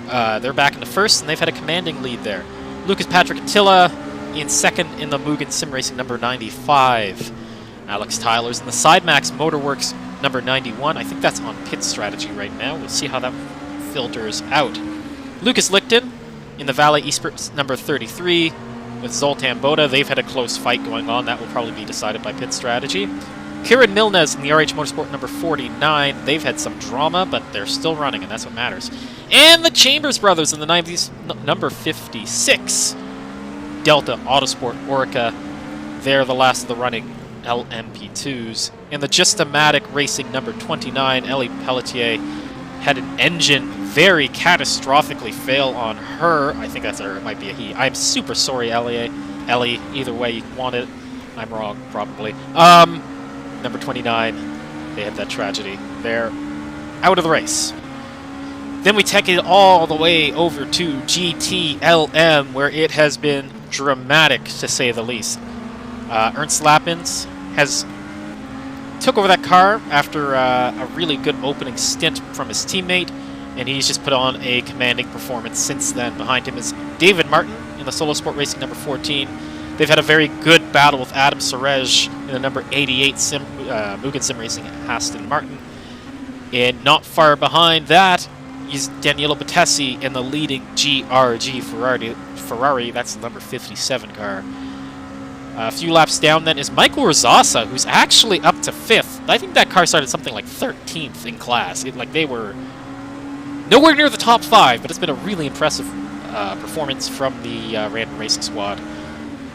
Speaker 1: they're back into first, and they've had a commanding lead there. Lucas Patrick Attila in second in the Mugen Sim Racing number 95. Alex Tyler's in the Sidemax Motorworks number 91. I think that's on pit strategy right now. We'll see how that filters out. Lucas Lichten in the Valley Esports number 33 with Zoltan Boda. They've had a close fight going on. That will probably be decided by pit strategy. Kieran Milnes in the RH Motorsport number 49. They've had some drama, but they're still running, and that's what matters. And the Chambers brothers in the 90s, number 56. Delta Autosport Orica. They're the last of the running LMP2s. In the Just-O-Matic Racing number 29, Ellie Pelletier had an engine very catastrophically fail on her. I think that's her. It might be a he. I'm super sorry, Ellie. Either way you want it. I'm wrong, probably. Number 29, they had that tragedy. They're out of the race. Then we take it all the way over to GTLM, where it has been dramatic, to say the least. Ernst Lappins took over that car after a really good opening stint from his teammate, and he's just put on a commanding performance since then. Behind him is David Martin in the Solo Sport Racing number 14. They've had a very good battle with Adam Surej in the number 88 Mugen Sim Racing Aston Martin. And not far behind that is Daniele Battesi in the leading GRG Ferrari. That's the number 57 car. A few laps down then is Michael Rosasa, who's actually up to 5th. I think that car started something like 13th in class. They were nowhere near the top 5, but it's been a really impressive performance from the Random Racing Squad.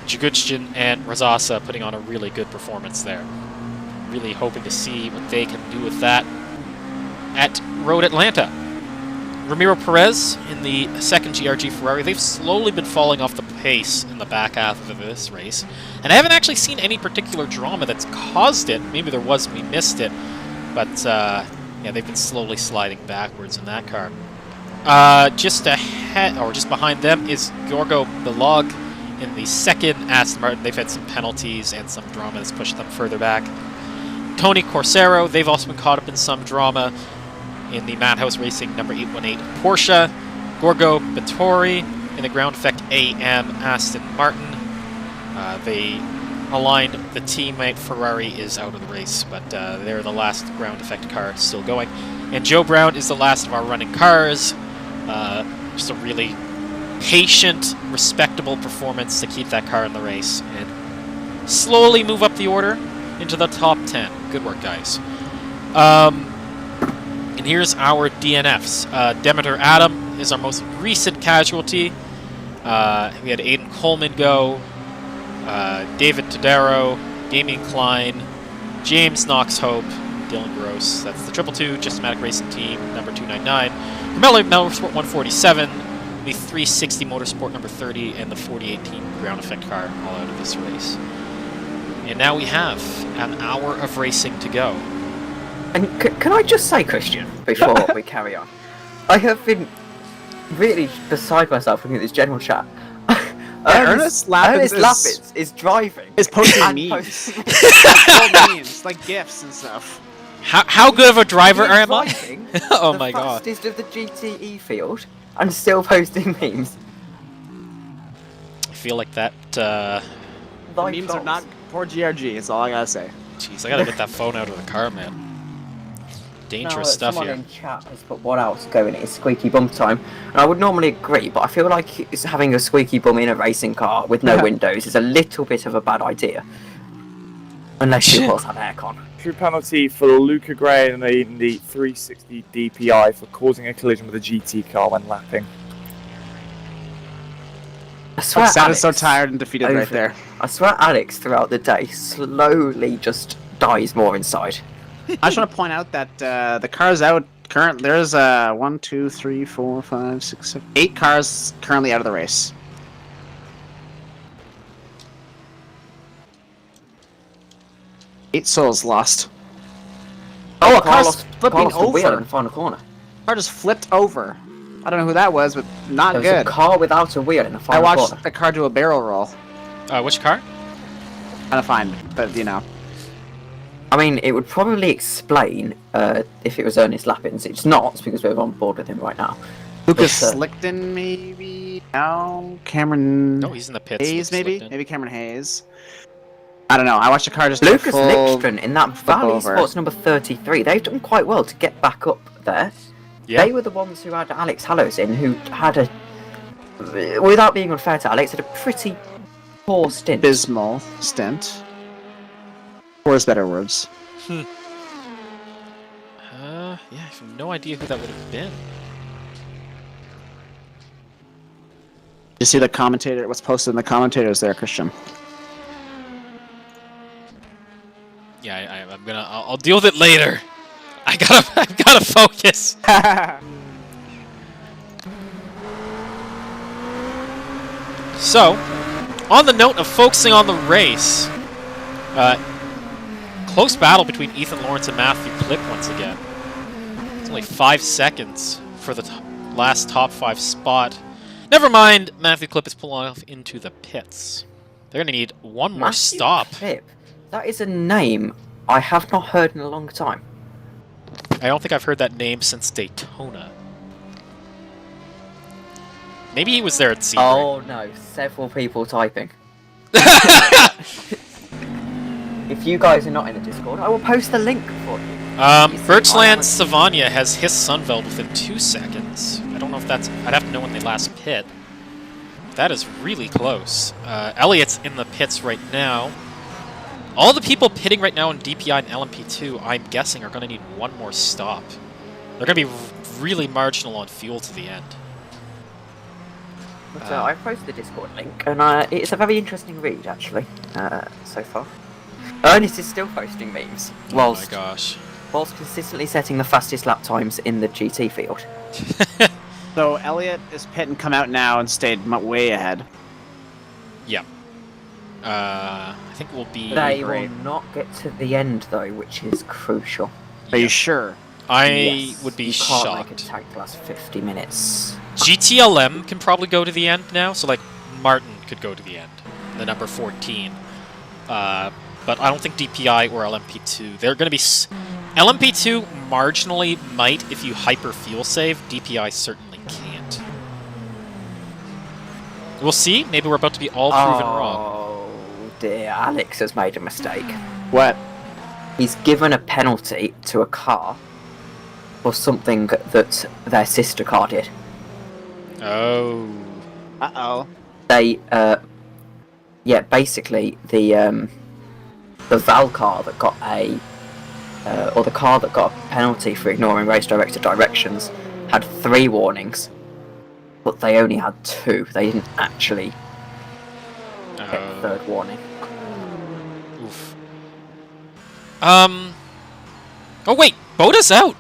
Speaker 1: Jaguchjin and Rosasa putting on a really good performance there. Really hoping to see what they can do with that at Road Atlanta. Ramiro Perez in the second GRG Ferrari. They've slowly been falling off the pace in the back half of this race. And I haven't actually seen any particular drama that's caused it. Maybe there was, we missed it. But, yeah, they've been slowly sliding backwards in that car. Just ahead, or just behind them, is Gorgo Bilog in the second Aston Martin. They've had some penalties and some drama that's pushed them further back. Tony Corsaro, they've also been caught up in some drama in the Madhouse Racing number 818 Porsche. Gorgo Vittori in the Ground Effect AM Aston Martin. They aligned the teammate. Ferrari is out of the race, but they're the last Ground Effect car still going. And Joe Brown is the last of our running cars. Just a really patient, respectable performance to keep that car in the race and slowly move up the order into the top 10. Good work, guys. And here's our DNFs. Demeter Adam is our most recent casualty. We had Aiden Coleman go, David Todaro, Damian Klein, James Knox Hope, Dylan Gross. That's the 222 Just-O-Matic Racing Team, number 299. Carmelo Motorsport 147. We be 360 Motorsport number 30 and the 4018 ground effect car all out of this race. And now we have an hour of racing to go.
Speaker 3: And can I just say, Christian, before we carry on, I have been really beside myself looking at this general chat.
Speaker 2: Ernest Lappins
Speaker 3: is driving.
Speaker 2: is posting
Speaker 3: and
Speaker 2: memes.
Speaker 7: Like memes, like gifs and stuff.
Speaker 1: How good of a driver
Speaker 3: He's
Speaker 1: am I?
Speaker 3: driving
Speaker 1: Oh
Speaker 3: the
Speaker 1: my god.
Speaker 3: fastest of the GTE field and still posting memes.
Speaker 1: I feel like that,
Speaker 3: Live
Speaker 7: Memes
Speaker 3: goals.
Speaker 7: are not poor GRG. Is all I gotta say.
Speaker 1: jeez, I gotta get that phone out of the car, man. Dangerous stuff
Speaker 3: someone
Speaker 1: here.
Speaker 3: in chat has put one out going, it's squeaky bum time. And I would normally agree, but I feel like it's having a squeaky bum in a racing car with no windows is a little bit of a bad idea. Unless you both have aircon.
Speaker 4: True penalty for Luca Gray in the 360 DPI for causing a collision with a GT car when lapping.
Speaker 3: I swear
Speaker 2: I sounded
Speaker 3: Alex,
Speaker 2: so tired and defeated right there.
Speaker 3: I swear Alex throughout the day slowly just dies more inside.
Speaker 2: I just want to point out that the cars out there's 1, 2, 3, 4, 5, 6, 7, 8 cars currently out of the race. Eight souls lost. Oh, a car's flipping
Speaker 3: the wheel in
Speaker 2: over.
Speaker 3: the final corner.
Speaker 2: Car just flipped over. I don't know who that was, but not
Speaker 3: There was
Speaker 2: good.
Speaker 3: a car without a wheel in the
Speaker 2: I
Speaker 3: final
Speaker 2: watched
Speaker 3: corner.
Speaker 2: the car do a barrel roll.
Speaker 1: Which car?
Speaker 2: Trying to find, but you know.
Speaker 3: I mean, it would probably explain if it was Ernest Lappins. It's not, because we're on board with him right now.
Speaker 2: Lucas
Speaker 3: But,
Speaker 2: Slickton, maybe? No. Cameron
Speaker 1: No, he's in the pits.
Speaker 2: Hayes,
Speaker 1: Looks
Speaker 2: maybe?
Speaker 1: like it.
Speaker 2: Maybe Cameron Hayes. I don't know. I watched the car just do a
Speaker 3: Lucas
Speaker 2: full...
Speaker 3: Lickstrom in that Valley
Speaker 2: over.
Speaker 3: Sports number 33. They've done quite well to get back up there.
Speaker 1: Yeah.
Speaker 3: They were the ones who had Alex Hallows in, who had a, without being unfair to Alex, had a pretty poor stint.
Speaker 2: abysmal stint. Or is better words.
Speaker 1: Yeah, I have no idea who that would have been.
Speaker 2: You see the commentator, what's posted in the commentators there, Christian?
Speaker 1: Yeah, I'll deal with it later. I've gotta focus. So, on the note of focusing on the race, close battle between Ethan Lawrence and Matthew Clip once again. It's only 5 seconds for the last top 5 spot. Never mind, Matthew Clip is pulling off into the pits. They're gonna need one more
Speaker 3: Matthew
Speaker 1: stop.
Speaker 3: Clip. That is a name I have not heard in a long time.
Speaker 1: I don't think I've heard that name since Daytona. Maybe he was there at Sebring.
Speaker 3: Oh no, several people typing. If you guys are not in the Discord, I will post the link for you.
Speaker 1: Birchland Savania has his Sunveld within 2 seconds. I don't know if that's... I'd have to know when they last pit. That is really close. Elliot's in the pits right now. All the people pitting right now in DPI and LMP2, I'm guessing, are going to need one more stop. They're going to be really marginal on fuel to the end.
Speaker 3: But, I posted the Discord link, and it's a very interesting read, actually, so far. Ernest is still posting memes,
Speaker 1: Oh my
Speaker 3: whilst
Speaker 1: gosh.
Speaker 3: consistently setting the fastest lap times in the GT field.
Speaker 2: So Elliot is pit and come out now and stayed way ahead.
Speaker 1: Yeah. I think we'll be...
Speaker 3: They
Speaker 2: great.
Speaker 3: will not get to the end, though, which is crucial.
Speaker 2: Are you sure?
Speaker 1: I
Speaker 3: Yes,
Speaker 1: would be
Speaker 3: you can't
Speaker 1: shocked.
Speaker 3: make a tag last 50 minutes.
Speaker 1: GTLM can probably go to the end now, so like Martin could go to the end, the number 14. But I don't think DPI or LMP2. They're going to be... LMP2 marginally might if you hyper fuel save. DPI certainly can't. We'll see. Maybe we're about to be all proven wrong.
Speaker 3: Oh dear, Alex has made a mistake.
Speaker 2: What?
Speaker 3: He's given a penalty to a car for something that their sister car did.
Speaker 1: Oh.
Speaker 2: Uh-oh.
Speaker 3: They, yeah, basically the Val car that got a, or the car that got a penalty for ignoring race director directions had 3 warnings, but they only had 2. They didn't actually get the 3rd warning.
Speaker 1: Oof. Oh wait, Boda's out.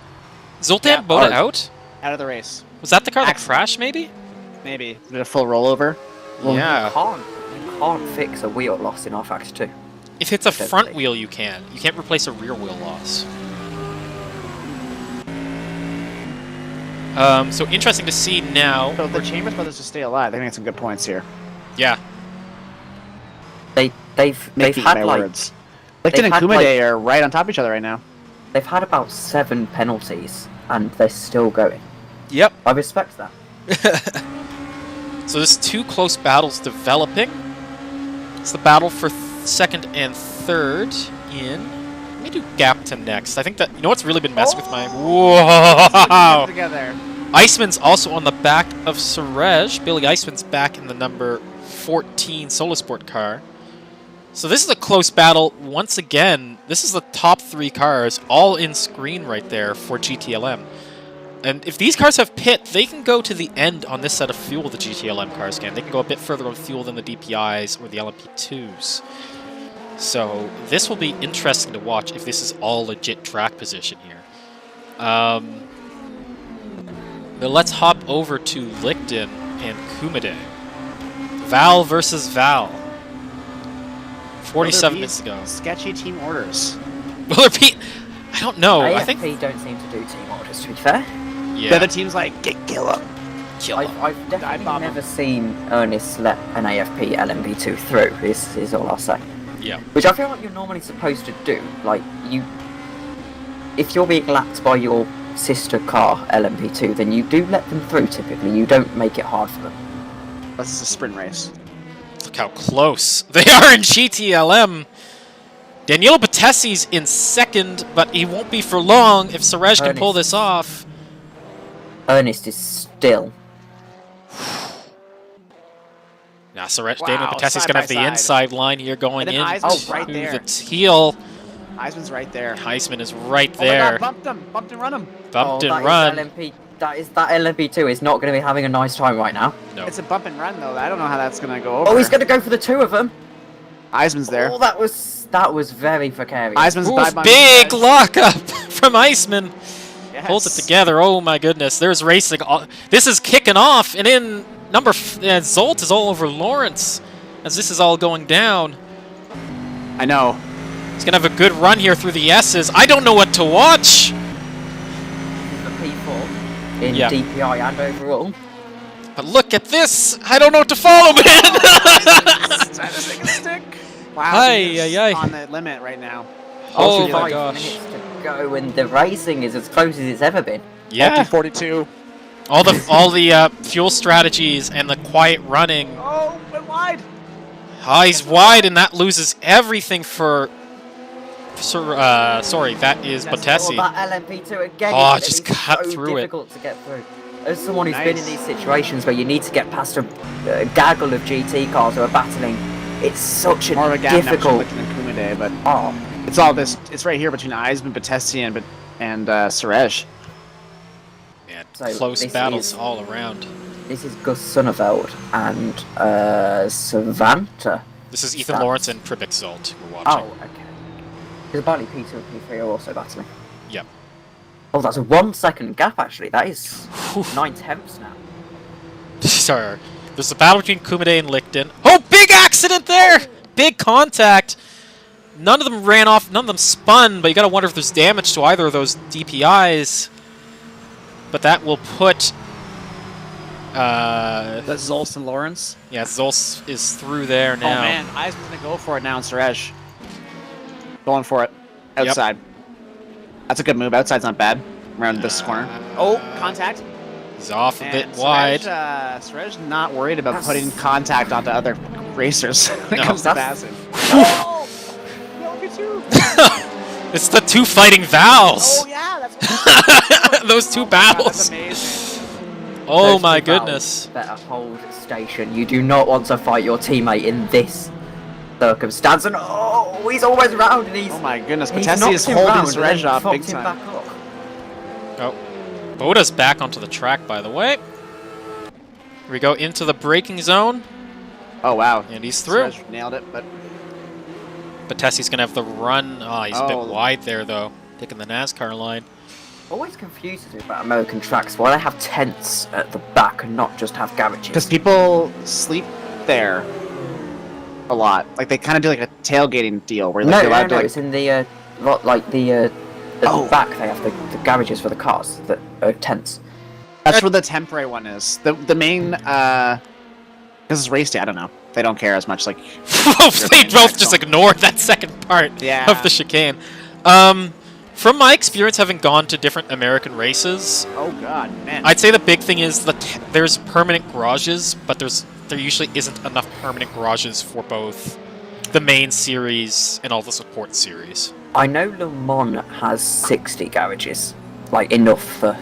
Speaker 1: Zoltan
Speaker 3: Yeah,
Speaker 1: Boda out?
Speaker 2: Out of the race.
Speaker 1: Was that the car that
Speaker 2: Accident.
Speaker 1: crashed? Maybe.
Speaker 7: Maybe. Did a full rollover?
Speaker 3: Well,
Speaker 1: Yeah.
Speaker 3: You can't fix a wheel loss in R-Factor 2.
Speaker 1: If it's a front
Speaker 3: Definitely.
Speaker 1: wheel, you can. You can't replace a rear wheel loss. So interesting to see now.
Speaker 7: So the Chambers brothers to stay alive. They make some good points here.
Speaker 1: Yeah.
Speaker 3: They've
Speaker 7: Make
Speaker 3: had
Speaker 7: my
Speaker 3: like
Speaker 7: words. Licton and
Speaker 3: had,
Speaker 7: Kumide are right on top of each other right now.
Speaker 3: they've had about 7 penalties and they're still going.
Speaker 1: Yep.
Speaker 3: I respect that.
Speaker 1: So there's 2 close battles developing. It's the battle for second and third in. Let me do Gapton next. I think that, you know what's really been messing with my... Whoa!
Speaker 7: Together.
Speaker 1: Iceman's also on the back of Surej. Billy Iceman's back in the number 14 Solo Sport car. So this is a close battle. Once again, this is the top 3 cars, all in screen right there for GTLM. And if these cars have pit, they can go to the end on this set of fuel the GTLM cars can. They can go a bit further on fuel than the DPIs or the LMP2s. So this will be interesting to watch if this is all legit track position here. But let's hop over to Licton and Kumide. Val versus Val. 47 minutes ago.
Speaker 7: Sketchy team orders.
Speaker 1: Will there be... I don't know. I think...
Speaker 3: AFP don't seem to do team orders, to be fair.
Speaker 1: Yeah.
Speaker 7: The other team's like, kill him.
Speaker 1: Kill him.
Speaker 3: I've definitely
Speaker 7: bomb
Speaker 3: never seen Ernest let an AFP LMP2 through, is all I'll say.
Speaker 1: Yeah.
Speaker 3: Which I feel like you're normally supposed to do. Like, if you're being lapped by your sister car, LMP2, then you do let them through typically. You don't make it hard for them.
Speaker 7: This is a sprint race.
Speaker 1: Look how close they are in GTLM. Daniele Patessi's in second, but he won't be for long if Surej can pull this off.
Speaker 3: Ernest is still.
Speaker 1: Now, Surej,
Speaker 7: Wow,
Speaker 1: Daniele Patessi's
Speaker 7: side
Speaker 1: going to
Speaker 7: by
Speaker 1: have the
Speaker 7: side.
Speaker 1: inside line here going
Speaker 7: And
Speaker 1: in
Speaker 7: then Eisman's
Speaker 1: to
Speaker 7: right
Speaker 1: the
Speaker 7: there.
Speaker 1: teal.
Speaker 7: Eisman's right there.
Speaker 1: Heisman is right
Speaker 7: Oh my
Speaker 1: there.
Speaker 7: God, bumped and run him.
Speaker 1: Bumped
Speaker 3: that
Speaker 1: and run.
Speaker 3: Is LMP, that LMP2 is not going to be having a nice time right now.
Speaker 1: No.
Speaker 7: It's a bump and run though. I don't know how that's gonna go over.
Speaker 3: Oh, he's going to go for the 2 of them.
Speaker 7: Eisman's there.
Speaker 3: Oh, that was very precarious.
Speaker 7: Eisman's
Speaker 1: Ooh,
Speaker 7: dive bomb.
Speaker 1: big lockup from Iceman.
Speaker 7: Yes.
Speaker 1: Pulls it together. Oh my goodness. There's racing. This is kicking off. And in Zolt is all over Lawrence as this is all going down.
Speaker 7: I know.
Speaker 1: He's going to have a good run here through the S's. I don't know what to watch.
Speaker 3: The P4 in
Speaker 1: Yeah.
Speaker 3: DPI and overall.
Speaker 1: But look at this. I don't know what to follow, man.
Speaker 7: Trying to take a stick. Wow.
Speaker 1: Hi,
Speaker 7: he's
Speaker 1: ay, ay.
Speaker 7: on the limit right now.
Speaker 1: Oh
Speaker 3: Also,
Speaker 1: my
Speaker 3: 5
Speaker 1: gosh.
Speaker 3: minutes to go, and the racing is as close as it's ever been.
Speaker 1: Yeah.
Speaker 7: 42.
Speaker 1: All the fuel strategies and the quiet running.
Speaker 7: Oh, went wide.
Speaker 1: He's wide, and that loses everything for... sorry, that is
Speaker 3: Oh,
Speaker 1: Patessi.
Speaker 3: that LMP2 again.
Speaker 1: Oh,
Speaker 3: is
Speaker 1: just
Speaker 3: gonna be
Speaker 1: cut
Speaker 3: so
Speaker 1: through it.
Speaker 3: difficult to get through. As someone who's been in
Speaker 7: Nice.
Speaker 3: these situations where you need to get past a gaggle of GT cars who are battling, it's such a
Speaker 7: More of a gap now
Speaker 3: difficult.
Speaker 7: between Kumide, but
Speaker 3: Oh,
Speaker 7: it's all this. It's right here between Eisman, Patessi, and Surej.
Speaker 1: Man,
Speaker 3: So
Speaker 1: close
Speaker 3: this
Speaker 1: battles
Speaker 3: is-
Speaker 1: all around.
Speaker 3: this is Gus Sonneveld and Savanta.
Speaker 1: This is Ethan
Speaker 3: Stats.
Speaker 1: Lawrence and Tribik Zolt we're
Speaker 3: Oh,
Speaker 1: watching.
Speaker 3: okay. Because apparently P2 and P3 are also battling.
Speaker 1: Yep.
Speaker 3: Oh, that's a 1 second gap actually. That is
Speaker 1: Whew.
Speaker 3: 9/10 now.
Speaker 1: Sorry. There's a battle between Kumide and Licton. Oh, big accident there! Big contact. None of them ran off, none of them spun, but you gotta wonder if there's damage to either of those DPIs. But that will put...
Speaker 7: That's Zolst and Lawrence.
Speaker 1: yeah, Zols is through there now.
Speaker 7: Oh man, Eisman's gonna go for it now, and Surej going for it outside. That's a good move. Outside's not bad. Around this corner. Oh, contact.
Speaker 1: He's off a bit
Speaker 7: And
Speaker 1: wide.
Speaker 7: Surej not worried about putting contact onto other racers when it
Speaker 1: No.
Speaker 7: comes to
Speaker 3: That's-
Speaker 7: passing. Oh, LMP2.
Speaker 1: It's the 2 fighting Vals!
Speaker 7: Oh yeah, that's
Speaker 1: Those 2
Speaker 7: That's
Speaker 1: battles!
Speaker 7: amazing.
Speaker 1: Oh
Speaker 3: Those
Speaker 1: my
Speaker 3: two valves
Speaker 1: goodness.
Speaker 3: Better hold station. You do not want to fight your teammate in this circumstance. And oh, he's always round, and he's
Speaker 7: Oh my goodness,
Speaker 3: he's
Speaker 7: Patessi
Speaker 3: knocked
Speaker 7: is
Speaker 3: him
Speaker 7: holding
Speaker 3: round and
Speaker 7: Surej
Speaker 3: then
Speaker 7: off
Speaker 3: fucked
Speaker 7: big
Speaker 3: him
Speaker 7: time.
Speaker 3: back up.
Speaker 1: Oh. Boda's back onto the track, by the way. Here we go into the braking zone,
Speaker 7: Oh wow,
Speaker 1: and he's through.
Speaker 7: Surej nailed it, but
Speaker 1: Patessi's going to have the run. Oh, he's a bit
Speaker 7: Oh.
Speaker 1: wide there, though. Taking the NASCAR line.
Speaker 3: Always confuses me about American tracks. Why they have tents at the back and not just have garages?
Speaker 7: Because people sleep there a lot. Like, they kind of do like a tailgating deal where like,
Speaker 3: no,
Speaker 7: you're allowed to, like,
Speaker 3: it's in the at the back they have the garages for the cars that are tents.
Speaker 7: That's where the temporary one is. The main, because it's race day, I don't know. They don't care as much, like...
Speaker 1: They both just ignored that second part of the chicane. From my experience having gone to different American races...
Speaker 7: Oh god, man.
Speaker 1: I'd say the big thing is that there's permanent garages, but there usually isn't enough permanent garages for both the main series and all the support series.
Speaker 3: I know Le Mans has 60 garages, like enough for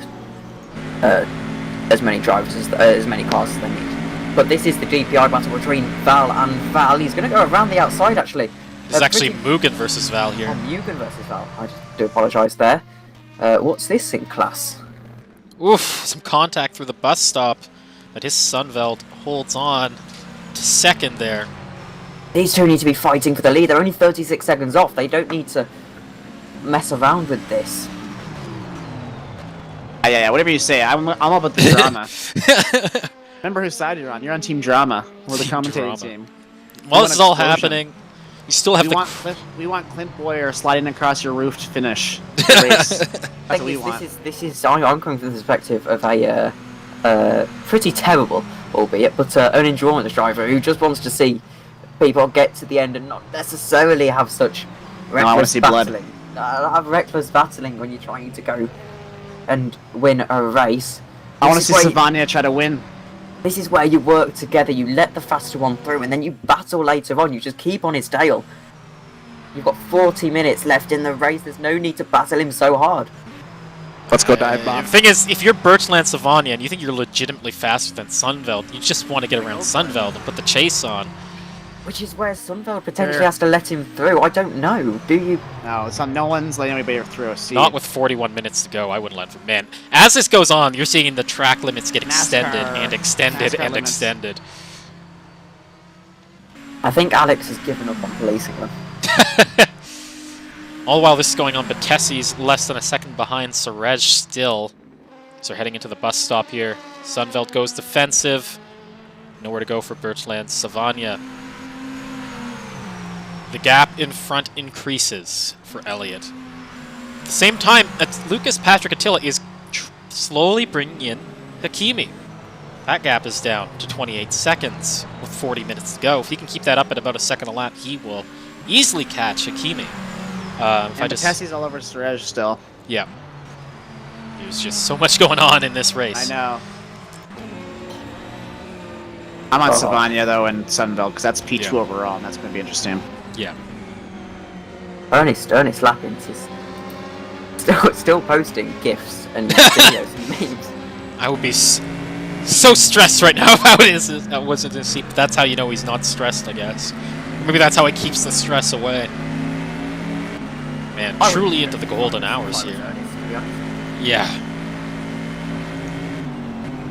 Speaker 3: as many drivers as many cars as they need. But this is the GPI battle between Val and Val. He's going to go around the outside actually.
Speaker 1: It's actually Mugen versus Val here.
Speaker 3: Oh, Mugen versus Val. I just do apologise there. What's this in class?
Speaker 1: Oof, some contact through the bus stop, but his Sunveld holds on to second there.
Speaker 3: These two need to be fighting for the lead. They're only 36 seconds off. They don't need to mess around with this.
Speaker 7: Yeah, whatever you say. I'm all about the drama. Remember whose side you're on. You're on Team Drama. We're the
Speaker 1: Team
Speaker 7: commentating
Speaker 1: Drama.
Speaker 7: team.
Speaker 1: While this is all happening, you still have
Speaker 7: we want Clint Boyer sliding across your roof to finish the race. That's what we want.
Speaker 3: I'm coming from the perspective of a pretty terrible, albeit, but an endurance driver who just wants to see people get to the end and not necessarily have such reckless battling. Have reckless battling when you're trying to go and win a race.
Speaker 7: I want to see Savania try to win.
Speaker 3: This is where you work together, you let the faster one through, and then you battle later on. You just keep on his tail. You've got 40 minutes left in the race. There's no need to battle him so hard.
Speaker 2: Let's go dive bomb.
Speaker 1: The thing is, if you're Birchland Savania and you think you're legitimately faster than Sunveld, you just want to get around Sunveld and put the chase on.
Speaker 3: Which is where Sunveld potentially has to let him through. I don't know. Do you?
Speaker 7: No, it's not. No one's letting anybody through. See?
Speaker 1: Not with 41 minutes to go. I wouldn't let him. Man, as this goes on, you're seeing the track limits get extended and extended and
Speaker 7: limits.
Speaker 1: extended.
Speaker 3: I think Alex has given up on policing them.
Speaker 1: All while this is going on, Batessi's less than a second behind Surej still. So they're heading into the bus stop here. Sunveld goes defensive. Nowhere to go for Birchland Savania. The gap in front increases for Elliott. At the same time, Lucas Patrick Attila is slowly bringing in Hakimi. That gap is down to 28 seconds with 40 minutes to go. If he can keep that up at about a second a lap, he will easily catch Hakimi.
Speaker 7: Tessie's all over Surej still.
Speaker 1: Yeah. There's just so much going on in this race.
Speaker 7: I know. I'm on Savania though and Sunveld because that's P2 overall, and that's going to be interesting.
Speaker 1: Yeah.
Speaker 3: Ernest Lappins is still posting GIFs and videos and memes.
Speaker 1: I would be so stressed right now if I wasn't in the seat, but that's how you know he's not stressed, I guess. Maybe that's how he keeps the stress away. Man, truly into the golden hours here. Yeah.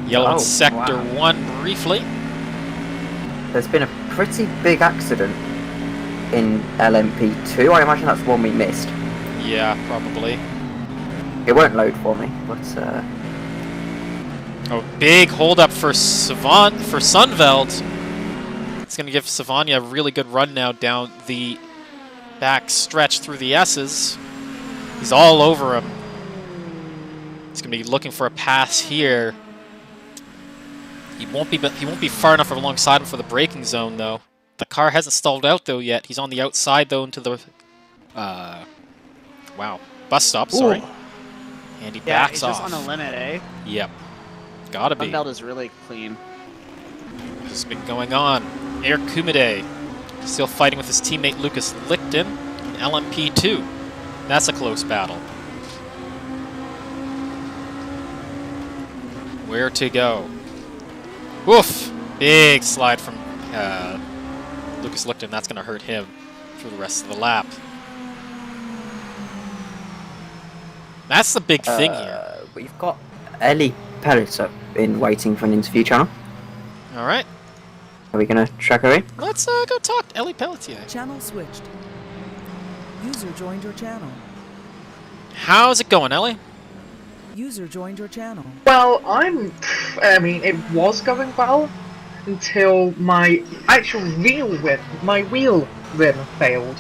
Speaker 1: Yellow in Sector 1 briefly.
Speaker 3: There's been a pretty big accident in LMP2. I imagine that's the one we missed.
Speaker 1: Yeah, probably.
Speaker 3: It won't load for me, but
Speaker 1: Oh, big hold up for Sunveld. It's going to give Savania a really good run now down the back stretch through the S's. He's all over him. He's going to be looking for a pass here. He won't be far enough alongside him for the braking zone though. The car hasn't stalled out though yet. He's on the outside though into the bus stop. Sorry.
Speaker 7: Ooh.
Speaker 1: And he backs off.
Speaker 7: Just on a limit, eh?
Speaker 1: Yep. Gotta be.
Speaker 7: Sunveld is really clean.
Speaker 1: This has been going on. Air Kumide still fighting with his teammate Lucas Lichten in LMP2. That's a close battle. Where to go? Woof! Big slide from Lucas Lichten. That's going to hurt him through the rest of the lap. That's the big thing here.
Speaker 3: We've got Ellie Pelletier in waiting for an interview channel.
Speaker 1: All right.
Speaker 3: Are we going to track her in?
Speaker 1: Let's go talk to Ellie Pelletier.
Speaker 5: Channel switched. User joined your channel.
Speaker 1: How's it going, Ellie?
Speaker 5: User joined your channel.
Speaker 8: Well, I mean, it was going well until my actual my wheel rim failed.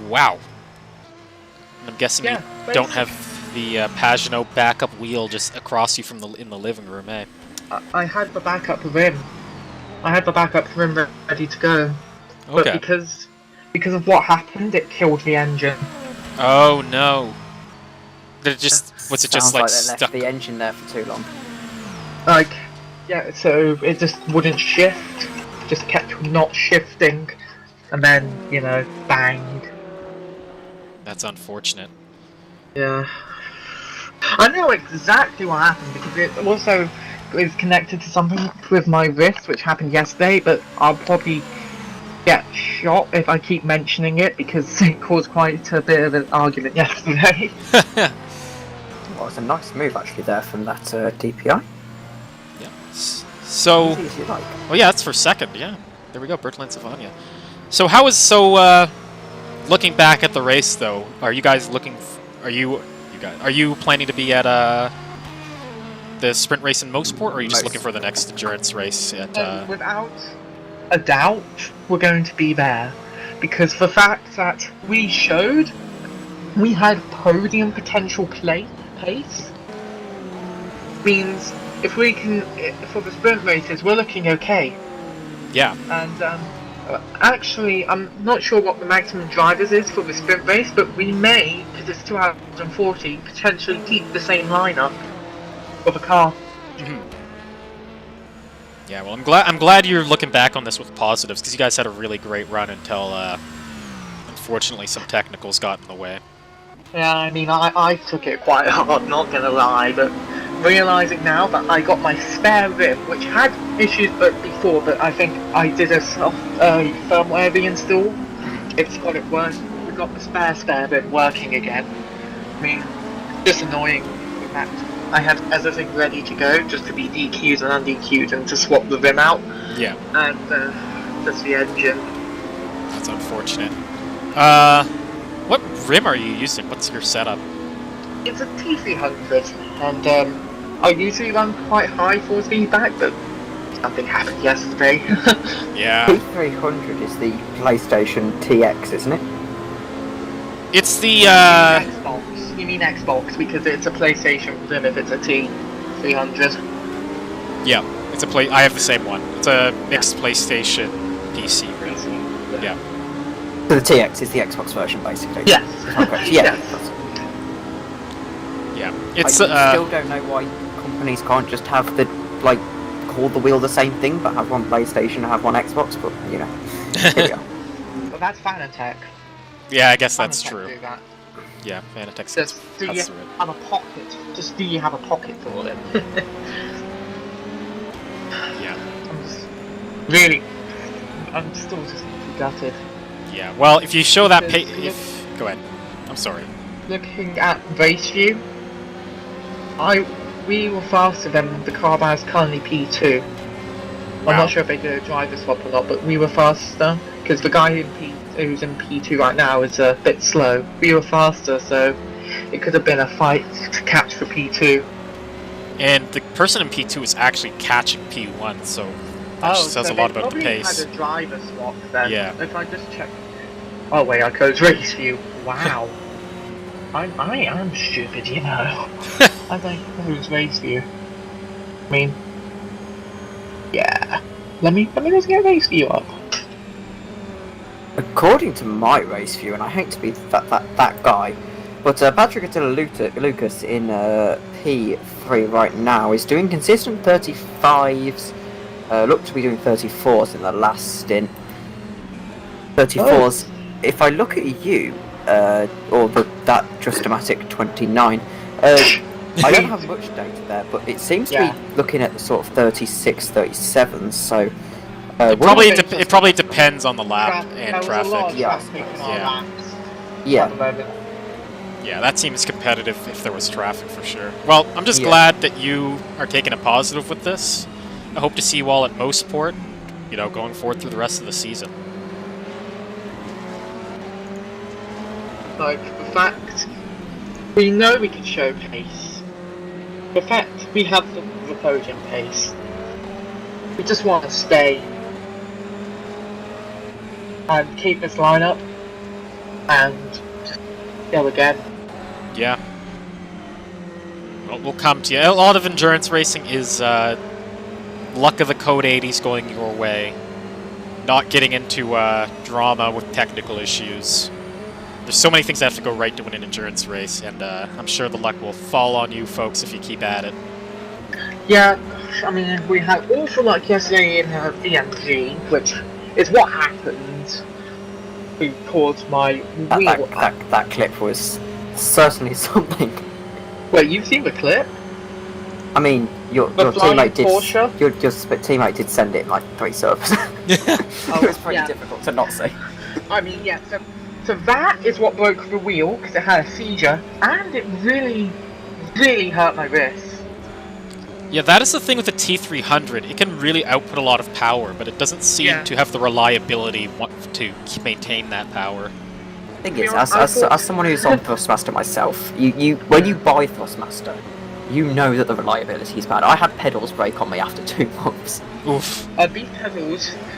Speaker 1: Wow. And I'm guessing
Speaker 8: Yeah,
Speaker 1: you don't have the Pagano backup wheel just across you from in the living room, eh?
Speaker 8: I had the backup rim. I had the backup rim ready to go. But
Speaker 1: Okay.
Speaker 8: because of what happened, it killed the engine.
Speaker 1: Oh no. Did it just was it just
Speaker 3: Sounds
Speaker 1: like
Speaker 3: they
Speaker 1: stuck?
Speaker 3: left the engine there for too long.
Speaker 8: Like, yeah, so it just wouldn't shift. Just kept not shifting. And then, you know, bang.
Speaker 1: That's unfortunate.
Speaker 8: Yeah. I know exactly what happened because it also is connected to something with my wrist, which happened yesterday, but I'll probably get shot if I keep mentioning it because it caused quite a bit of an argument yesterday.
Speaker 3: Well, it's a nice move actually there from that DPI.
Speaker 1: Yeah. So,
Speaker 3: Easy as you like.
Speaker 1: oh yeah, that's for second. Yeah, there we go, Bertland Savania. So how is looking back at the race though? Are you guys looking? Are you planning to be at the sprint race in Mosport, or are you just looking for the next endurance race at?
Speaker 8: Without a doubt, we're going to be there because the fact that we showed we had podium potential pace means if we can for the sprint races we're looking okay.
Speaker 1: Yeah.
Speaker 8: And actually, I'm not sure what the maximum drivers is for the sprint race, but we may, because it's 2040, potentially keep the same lineup of a car.
Speaker 1: Yeah, well, I'm glad you're looking back on this with positives because you guys had a really great run until unfortunately some technicals got in the way.
Speaker 8: Yeah, I mean, I took it quite hard, not gonna lie, but realising now that I got my spare rim, which had issues before, but I think I did a firmware reinstall. It's got it working. We got the spare rim working again. I mean, just annoying the fact I had everything ready to go, just to be DQ'd and undQ'd and to swap the rim out.
Speaker 1: Yeah.
Speaker 8: And just the engine.
Speaker 1: That's unfortunate. What rim are you using? What's your setup?
Speaker 8: It's a T300, and I usually run quite high force feedback, but something happened yesterday.
Speaker 1: Yeah.
Speaker 3: P300 is the PlayStation TX, isn't it?
Speaker 1: It's the
Speaker 8: Xbox. You mean Xbox because it's a PlayStation rim if it's a T300.
Speaker 1: Yeah, it's a I have the same one. It's a mixed PlayStation PC rim. Yeah.
Speaker 3: So the TX is the Xbox version, basically.
Speaker 8: Yes.
Speaker 3: Yeah.
Speaker 1: Yeah. It's
Speaker 3: I still don't know why companies can't just have call the wheel the same thing, but have one PlayStation and have one Xbox. But you know, here we are.
Speaker 8: But that's Fanatec.
Speaker 1: Yeah, I guess that's
Speaker 8: Fanatec
Speaker 1: true.
Speaker 8: do that.
Speaker 1: Yeah, Fanatec.
Speaker 8: Just do you have a pocket? Just do you have a pocket for it?
Speaker 1: Yeah.
Speaker 8: I'm still just gutted.
Speaker 1: Yeah. Well, if you show that
Speaker 8: Because
Speaker 1: go ahead. I'm sorry.
Speaker 8: Looking at race view, we were faster than the car that is currently P2. I'm
Speaker 1: Wow.
Speaker 8: not sure if they did a driver swap or not, but we were faster because the guy who's in P2 right now is a bit slow. We were faster, so it could have been a fight to catch for P2.
Speaker 1: And the person in P2 is actually catching P1, so that says a lot about the pace.
Speaker 8: Had a driver swap then.
Speaker 1: Yeah.
Speaker 8: If I just check. Oh wait, I closed race view. Wow. I am stupid, you know. I don't close race view. I mean, yeah. Let me just get race view up.
Speaker 3: According to my race view, and I hate to be that guy, but Patrick Lucas in P3 right now is doing consistent 35s. Looked to be doing 34s in the last stint. 34s. If I look at you, or that Justomatic 29, I don't have much data there, but it seems to be looking at the sort of 36, 37s. So
Speaker 1: it probably depends on the lap and traffic. Yeah, that seems competitive if there was traffic for sure. Well, I'm just glad that you are taking a positive with this. I hope to see you all at Mosport, going forward through the rest of the season.
Speaker 8: Like, the fact we know we can show pace, the fact we have the podium pace, we just want to stay and keep this lineup and just go again.
Speaker 1: Yeah. Well, we'll come to you. A lot of endurance racing is luck of the code 80s going your way. Not getting into drama with technical issues. There's so many things that have to go right to win an endurance race, and I'm sure the luck will fall on you folks if you keep at it.
Speaker 8: Yeah, I mean, we had awful luck yesterday in EMG, which is what happened. We caused my wheel.
Speaker 3: That clip was certainly something.
Speaker 8: Wait, you've seen the clip?
Speaker 3: I mean, your
Speaker 8: flying
Speaker 3: teammate did.
Speaker 8: Porsche?
Speaker 3: Your teammate did send it in like 3 servers. It was pretty
Speaker 8: yeah.
Speaker 3: difficult to not see.
Speaker 8: I mean, yeah, so that is what broke the wheel, because it had a seizure, and it really, really hurt my wrist.
Speaker 1: Yeah, that is the thing with the T300. It can really output a lot of power, but it doesn't seem to have the reliability to maintain that power.
Speaker 3: The thing is, as someone who's on Thrustmaster myself, you when you buy Thrustmaster, you know that the reliability is bad. I had pedals break on me after 2 months.
Speaker 1: Oof.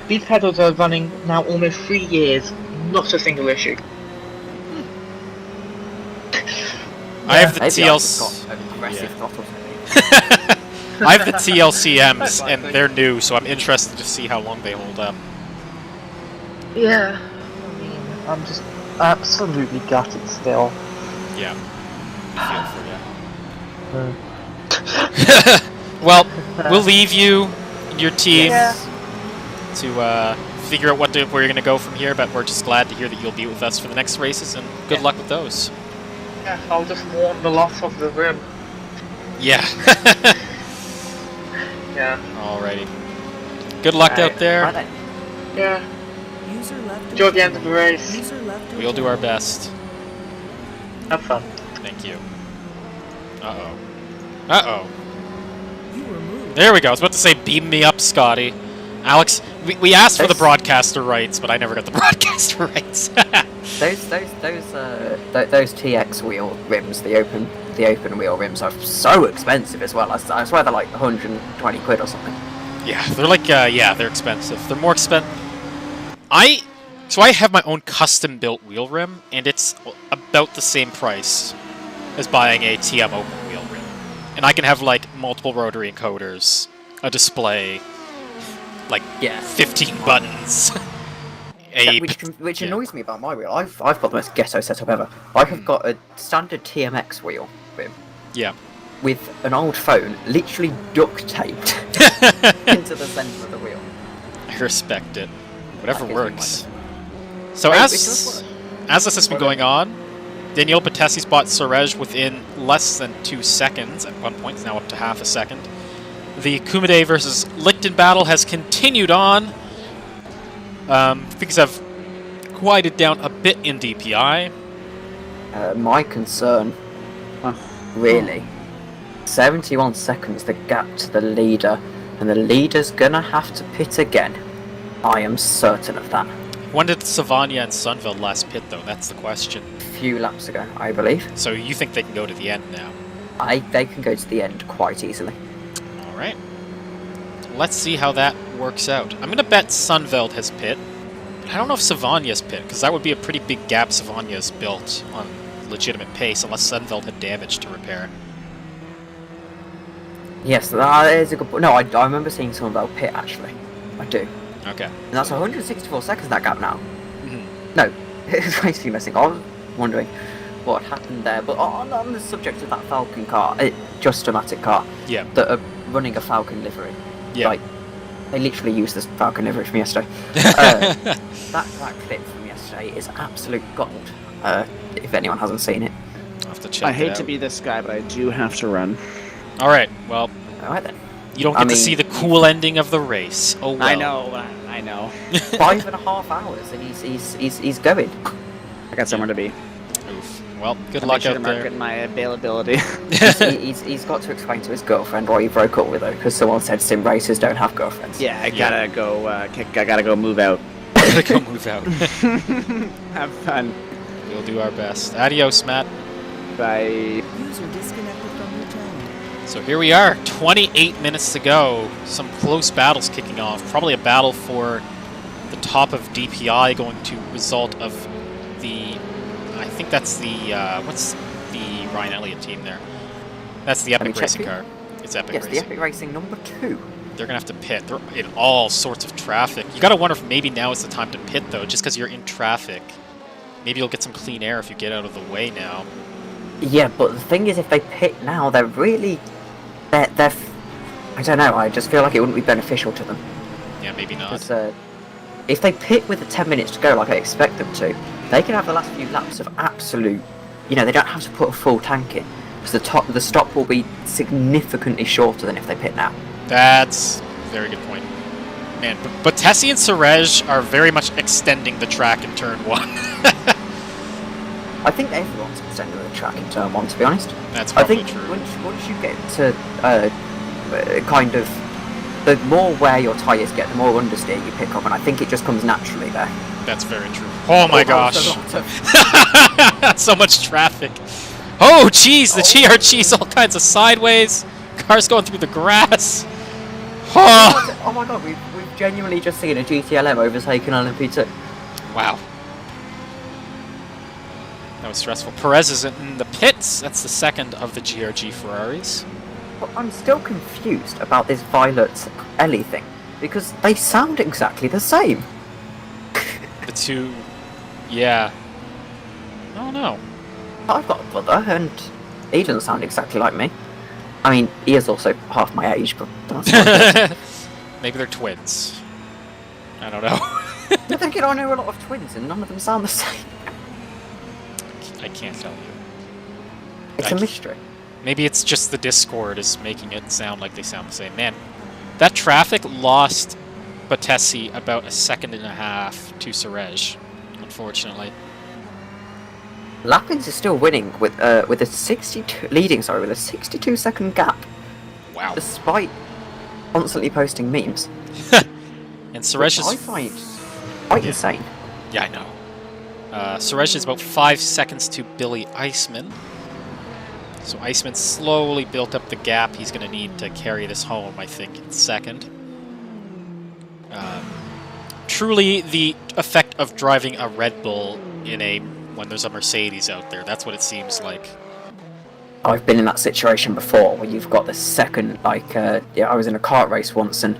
Speaker 8: These pedals are running now almost 3 years, not a single issue.
Speaker 1: I have the
Speaker 3: Maybe I just
Speaker 1: TLC.
Speaker 3: got aggressive throttle.
Speaker 1: I have the TLCMs, and they're new, so I'm interested to see how long they hold up.
Speaker 8: Yeah, I mean, I'm just absolutely gutted still.
Speaker 1: Yeah. Well, we'll leave you and your team to figure out where you're going to go from here, but we're just glad to hear that you'll be with us for the next races, and good luck with those.
Speaker 8: Yeah, I'll just mourn the loss of the rim.
Speaker 1: Yeah.
Speaker 8: Yeah.
Speaker 1: Alrighty. Good luck out there.
Speaker 3: Right then.
Speaker 8: Yeah.
Speaker 5: User left
Speaker 8: Enjoy the end of the race.
Speaker 5: User left your
Speaker 1: We'll do our
Speaker 5: channel.
Speaker 1: best.
Speaker 8: Have fun.
Speaker 1: Thank you. Uh-oh. Uh-oh.
Speaker 5: You were moved.
Speaker 1: There we go. I was about to say, beam me up, Scotty. Alex, we asked for the
Speaker 3: This-
Speaker 1: broadcaster rights, but I never got the broadcaster rights.
Speaker 3: Those TX wheel rims, the open wheel rims, are so expensive as well. I swear they're like 120 quid or something.
Speaker 1: Yeah, they're like, they're expensive. They're more expensive. So I have my own custom-built wheel rim, and it's about the same price as buying a TM open wheel rim. And I can have, like, multiple rotary encoders, a display, like, 15 buttons.
Speaker 3: Which annoys me about my wheel. I've got the most ghetto setup ever. I have got a standard TMX wheel rim.
Speaker 1: Yeah.
Speaker 3: With an old phone literally duct taped into the centre of the wheel.
Speaker 1: I respect it. Whatever
Speaker 3: That gives me
Speaker 1: works. So
Speaker 3: Wait,
Speaker 1: as this has been going on, Daniel Patessi's bought Surej within less than 2 seconds. At one point, it's now up to half a second. The Kumide versus Lichten battle has continued on. Things have quieted down a bit in DPI.
Speaker 3: My concern, really, 71 seconds the gap to the leader, and the leader's gonna have to pit again. I am certain of that.
Speaker 1: When did Savania and Sunville last pit, though? That's the question.
Speaker 3: A few laps ago, I believe.
Speaker 1: So you think they can go to the end now?
Speaker 3: They can go to the end quite easily.
Speaker 1: All right. Let's see how that works out. I'm going to bet Sunveld has pit. I don't know if Savania's pit, because that would be a pretty big gap Savania's built on legitimate pace, unless Sunveld had damage to repair.
Speaker 3: Yes, that is a good point. No, I remember seeing someone about pit, actually. I do.
Speaker 1: Okay.
Speaker 3: And that's 164 seconds, that gap now.
Speaker 1: Mm-hmm.
Speaker 3: No, it's basically missing. I was wondering what happened there. But on the subject of that Falcon car, Just-O-Matic car,
Speaker 1: Yeah.
Speaker 3: that are running a Falcon livery.
Speaker 1: Yeah.
Speaker 3: Like, they literally used this Falcon livery from yesterday. That clip from yesterday is absolute gold. If anyone hasn't seen it.
Speaker 1: I'll have to check
Speaker 2: I
Speaker 1: it
Speaker 2: hate
Speaker 1: out.
Speaker 2: to be this guy, but I do have to run.
Speaker 1: All right. Well,
Speaker 3: Alright then.
Speaker 1: you don't get to see the cool ending of the race. Oh well.
Speaker 2: I know.
Speaker 3: 5.5 hours and he's going.
Speaker 2: I got somewhere to be.
Speaker 1: Oof. Well, good
Speaker 2: I'll
Speaker 1: luck
Speaker 2: make sure
Speaker 1: out
Speaker 2: to mark
Speaker 1: there.
Speaker 2: it in my availability.
Speaker 3: He's got to explain to his girlfriend why he broke up with her, because someone said sim racers don't have girlfriends.
Speaker 2: Yeah, I gotta go. I gotta go move out.
Speaker 1: Gotta go move out.
Speaker 2: Have fun.
Speaker 1: We'll do our best. Adios, Matt.
Speaker 2: Bye.
Speaker 5: User disconnected from your channel.
Speaker 1: So here we are, 28 minutes to go. Some close battles kicking off. Probably a battle for the top of DPI going to result of the... I think that's the... what's the Ryan Elliott team there? That's the Epic Racing car. It's Epic
Speaker 3: Yes,
Speaker 1: Racing.
Speaker 3: the Epic Racing number 2.
Speaker 1: They're going to have to pit. They're in all sorts of traffic. You got to wonder if maybe now is the time to pit, though, just because you're in traffic. Maybe you'll get some clean air if you get out of the way now.
Speaker 3: Yeah, but the thing is, if they pit now, they're really... They're I don't know, I just feel like it wouldn't be beneficial to them.
Speaker 1: Yeah, maybe not.
Speaker 3: Because if they pit with the 10 minutes to go like I expect them to, they can have the last few laps of absolute... You know, they don't have to put a full tank in. Because the stop will be significantly shorter than if they pit now.
Speaker 1: That's a very good point. Man, but Tessie and Surej are very much extending the track in turn 1.
Speaker 3: I think everyone's extending the track in turn 1, to be honest.
Speaker 1: That's probably
Speaker 3: I think
Speaker 1: true.
Speaker 3: once you get to kind of the more wear your tyres get, the more understeer you pick up, and I think it just comes naturally there.
Speaker 1: That's very true. Oh my gosh.
Speaker 3: There's a lot of-
Speaker 1: So much traffic. Oh, jeez, the GRG's all kinds of sideways. Cars going through the grass. Oh,
Speaker 3: Oh my god, we've genuinely just seen a GTLM overtake an LMP2.
Speaker 1: wow. That was stressful. Perez is in the pits. That's the second of the GRG Ferraris.
Speaker 3: But I'm still confused about this Violet Ellie thing, because they sound exactly the same.
Speaker 1: The two... Yeah. I don't know.
Speaker 3: I've got a brother, and he doesn't sound exactly like me. I mean, he is also half my age, but that's not
Speaker 1: Maybe they're twins. I don't know.
Speaker 3: You're thinking I know a lot of twins, and none of them sound the same.
Speaker 1: I can't tell you.
Speaker 3: It's a mystery.
Speaker 1: Maybe it's just the Discord is making it sound like they sound the same. Man, that traffic lost Batesi about a second and a half to Surej, unfortunately.
Speaker 3: Watkins is still winning with a 62 second gap,
Speaker 1: Wow.
Speaker 3: despite constantly posting memes.
Speaker 1: And Surej
Speaker 3: I
Speaker 1: is...
Speaker 3: find quite insane.
Speaker 1: Yeah, I know. Surej is about 5 seconds to Billy Iceman. So Iceman slowly built up the gap he's going to need to carry this home, I think, in second. Truly the effect of driving a Red Bull when there's a Mercedes out there. That's what it seems like.
Speaker 3: I've been in that situation before where you've got the second, I was in a kart race once, and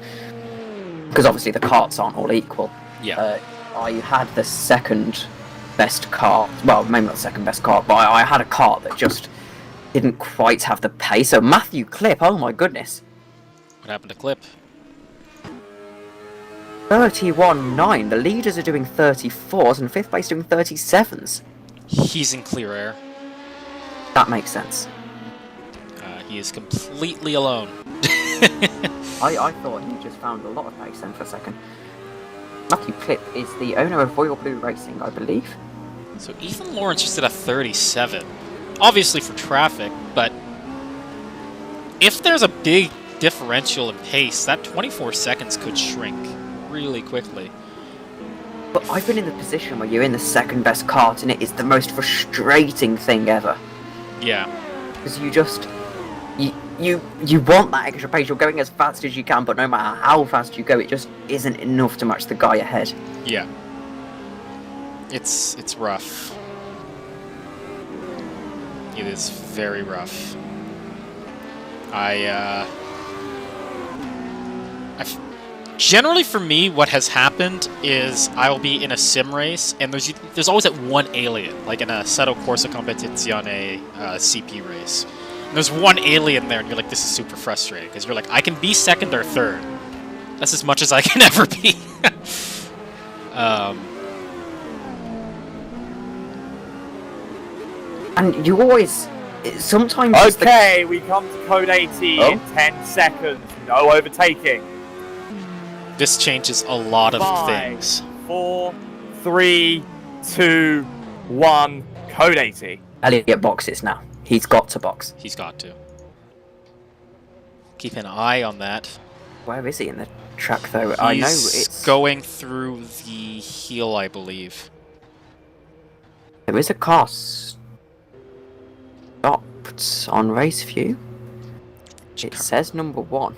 Speaker 3: because obviously the karts aren't all equal.
Speaker 1: Yeah.
Speaker 3: I had the second best kart. Well, maybe not the second best kart, but I had a kart that just didn't quite have the pace. So Matthew Clip, oh my goodness.
Speaker 1: What happened to Clip?
Speaker 3: 31.9. The leaders are doing 34s and fifth place doing 37s.
Speaker 1: He's in clear air.
Speaker 3: That makes sense.
Speaker 1: He is completely alone.
Speaker 3: I thought he just found a lot of pace then for a second. Matthew Clip is the owner of Royal Blue Racing, I believe.
Speaker 1: So Ethan Lawrence just did a 37. Obviously for traffic, but if there's a big differential in pace, that 24 seconds could shrink really quickly.
Speaker 3: But I've been in the position where you're in the second best kart and it is the most frustrating thing ever.
Speaker 1: Yeah.
Speaker 3: Because you just... You want that extra pace, you're going as fast as you can, but no matter how fast you go, it just isn't enough to match the guy ahead.
Speaker 1: Yeah. It's rough. It is very rough. Generally for me, what has happened is I will be in a sim race, and there's always that one alien, like in a Assetto Corsa Competizione CP race. And there's one alien there, and you're like, this is super frustrating, because you're like, I can be second or third. That's as much as I can ever be.
Speaker 3: And you always... Sometimes...
Speaker 4: Okay, we come to code 18 in 10 seconds. No overtaking.
Speaker 1: This changes a lot of
Speaker 4: 5,
Speaker 1: things.
Speaker 4: 4, 3, 2, 1. Code 80.
Speaker 3: Elliot boxes now. He's got to box.
Speaker 1: He's got to. Keep an eye on that.
Speaker 3: Where is he in the track, though?
Speaker 1: He's
Speaker 3: I know it's...
Speaker 1: going through the heel, I believe.
Speaker 3: There is a car stopped on race view. It says number 1,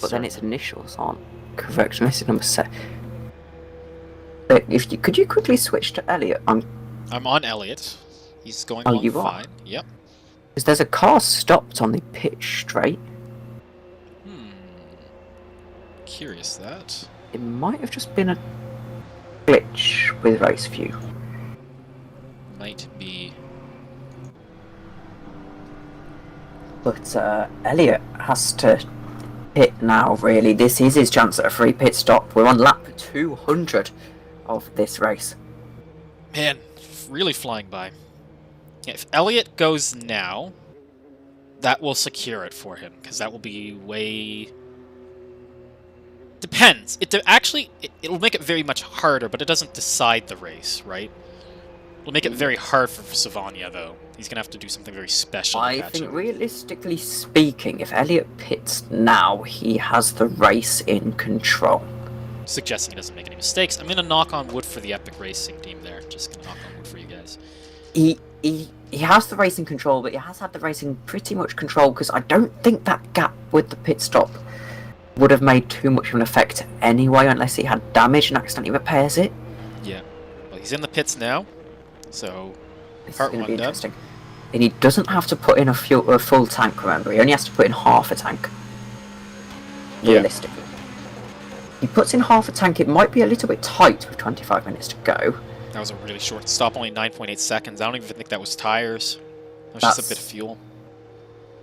Speaker 3: but then its initials aren't correct. Unless it's number 7. Could you quickly switch to Elliot?
Speaker 1: I'm on Elliot. He's going
Speaker 3: Oh,
Speaker 1: along
Speaker 3: you are?
Speaker 1: fine. Yep.
Speaker 3: Because there's a car stopped on the pitch straight.
Speaker 1: Curious that.
Speaker 3: It might have just been a glitch with race view.
Speaker 1: Might be.
Speaker 3: But Elliot has to pit now, really. This is his chance at a free pit stop. We're on lap 200 of this race.
Speaker 1: Man, really flying by. Yeah, if Elliot goes now, that will secure it for him, because that will be way... Depends. It'll make it very much harder, but it doesn't decide the race, right? It'll make it very hard for Savania, though. He's going to have to do something very special.
Speaker 3: I think, realistically speaking, if Elliot pits now, he has the race in control.
Speaker 1: Suggesting he doesn't make any mistakes. I'm going to knock on wood for the Epic Racing team there. Just going to knock on wood for you guys.
Speaker 3: He has the race in control, but he has had the race in pretty much control, because I don't think that gap with the pit stop would have made too much of an effect anyway, unless he had damage and accidentally repairs it.
Speaker 1: Yeah. Well, he's in the pits now, so
Speaker 3: This
Speaker 1: part
Speaker 3: is going to
Speaker 1: one
Speaker 3: be
Speaker 1: done.
Speaker 3: interesting. And he doesn't have to put in a full tank, remember. He only has to put in half a tank.
Speaker 1: Yeah.
Speaker 3: Realistically. He puts in half a tank, it might be a little bit tight with 25 minutes to go.
Speaker 1: That was a really short stop, only 9.8 seconds. I don't even think that was tires. That was just a bit of fuel.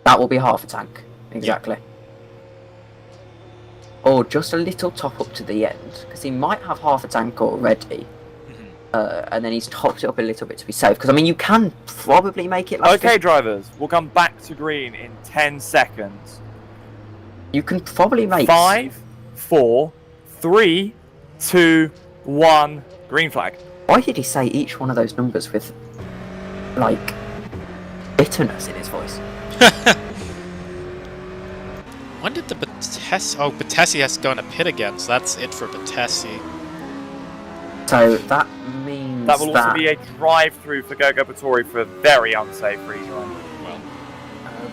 Speaker 3: That will be half a tank, exactly. Or just a little top up to the end, because he might have half a tank already. And then he's topped it up a little bit to be safe. Because, I mean, you can probably make it like...
Speaker 4: Okay, drivers, we'll come back to green in 10 seconds.
Speaker 3: You can probably make...
Speaker 4: 5, 4, 3, 2, 1, green flag.
Speaker 3: Why did he say each one of those numbers with, like, bitterness in his voice?
Speaker 1: When did the Batessi... Oh, Batessi has gone to pit again, so that's it for Batessi.
Speaker 3: So that means
Speaker 4: That will also be a drive-through for Gogo Batori for a very unsafe rejoin.
Speaker 1: Well,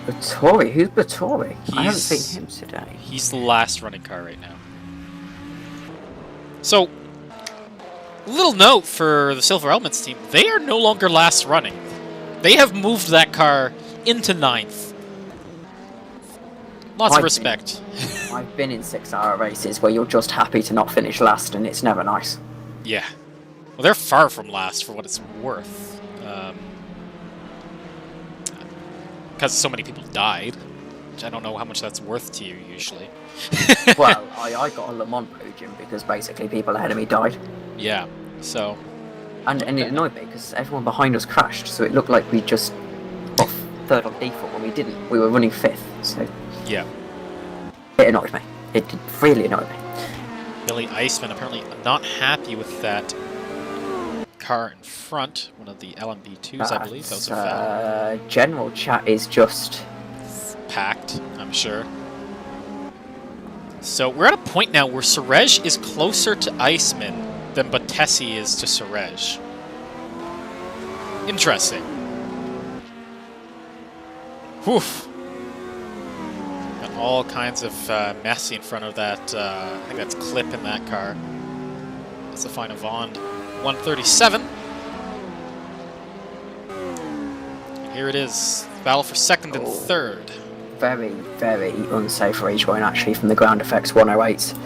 Speaker 3: Batori? Who's Batori? I haven't
Speaker 1: He's-
Speaker 3: seen him today.
Speaker 1: he's the last running car right now. So, little note for the Silver Elements team, they are no longer last running. They have moved that car into 9th. Lots of
Speaker 3: I've
Speaker 1: respect.
Speaker 3: I've been in 6-hour races where you're just happy to not finish last, and it's never nice.
Speaker 1: Yeah. Well, they're far from last for what it's worth. Because so many people died. Which I don't know how much that's worth to you, usually.
Speaker 3: Well, I got a Le Mans podium because basically people ahead of me died.
Speaker 1: Yeah, so...
Speaker 3: And it annoyed me because everyone behind us crashed, so it looked like we just got 3rd on default when we didn't. We were running 5th, so
Speaker 1: Yeah.
Speaker 3: it annoyed me. It really annoyed me.
Speaker 1: Billy Iceman apparently not happy with that car in front. One of the LMB2s, I believe. That was a foul.
Speaker 3: General chat is just...
Speaker 1: Packed, I'm sure. So we're at a point now where Surej is closer to Iceman than Batessi is to Surej. Interesting. Whew. Got all kinds of messy in front of that, I think that's Clip in that car. That's the final Vaughn 137. And here it is. Battle for 2nd and 3rd.
Speaker 3: Very, very unsafe rejoin actually from the ground effects 108s.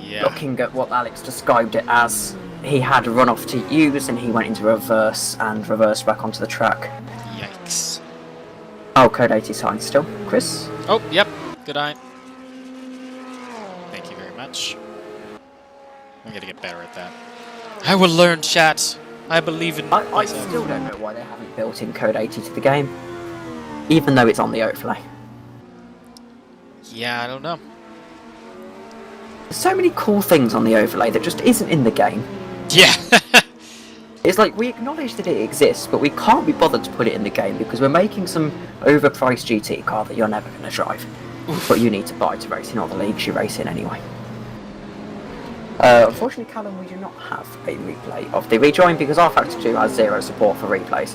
Speaker 1: Yeah.
Speaker 3: Looking at what Alex described it as, he had a run off to use and he went into reverse and reversed back onto the track.
Speaker 1: Yikes.
Speaker 3: Oh, code 80 sign still. Chris?
Speaker 1: Oh, yep. Good eye. Thank you very much. I'm gonna get better at that. I will learn, chat. I believe in
Speaker 3: I
Speaker 1: myself.
Speaker 3: still don't know why they haven't built in code 80 to the game, even though it's on the overlay.
Speaker 1: Yeah, I don't know.
Speaker 3: There's so many cool things on the overlay that just isn't in the game.
Speaker 1: Yeah.
Speaker 3: It's like, we acknowledge that it exists, but we can't be bothered to put it in the game because we're making some overpriced GT car that you're never going to drive. But you need to buy to race in all the leagues you race in anyway. Unfortunately, Callum, we do not have a replay of the rejoin because our Factor 2 has 0 support for replays.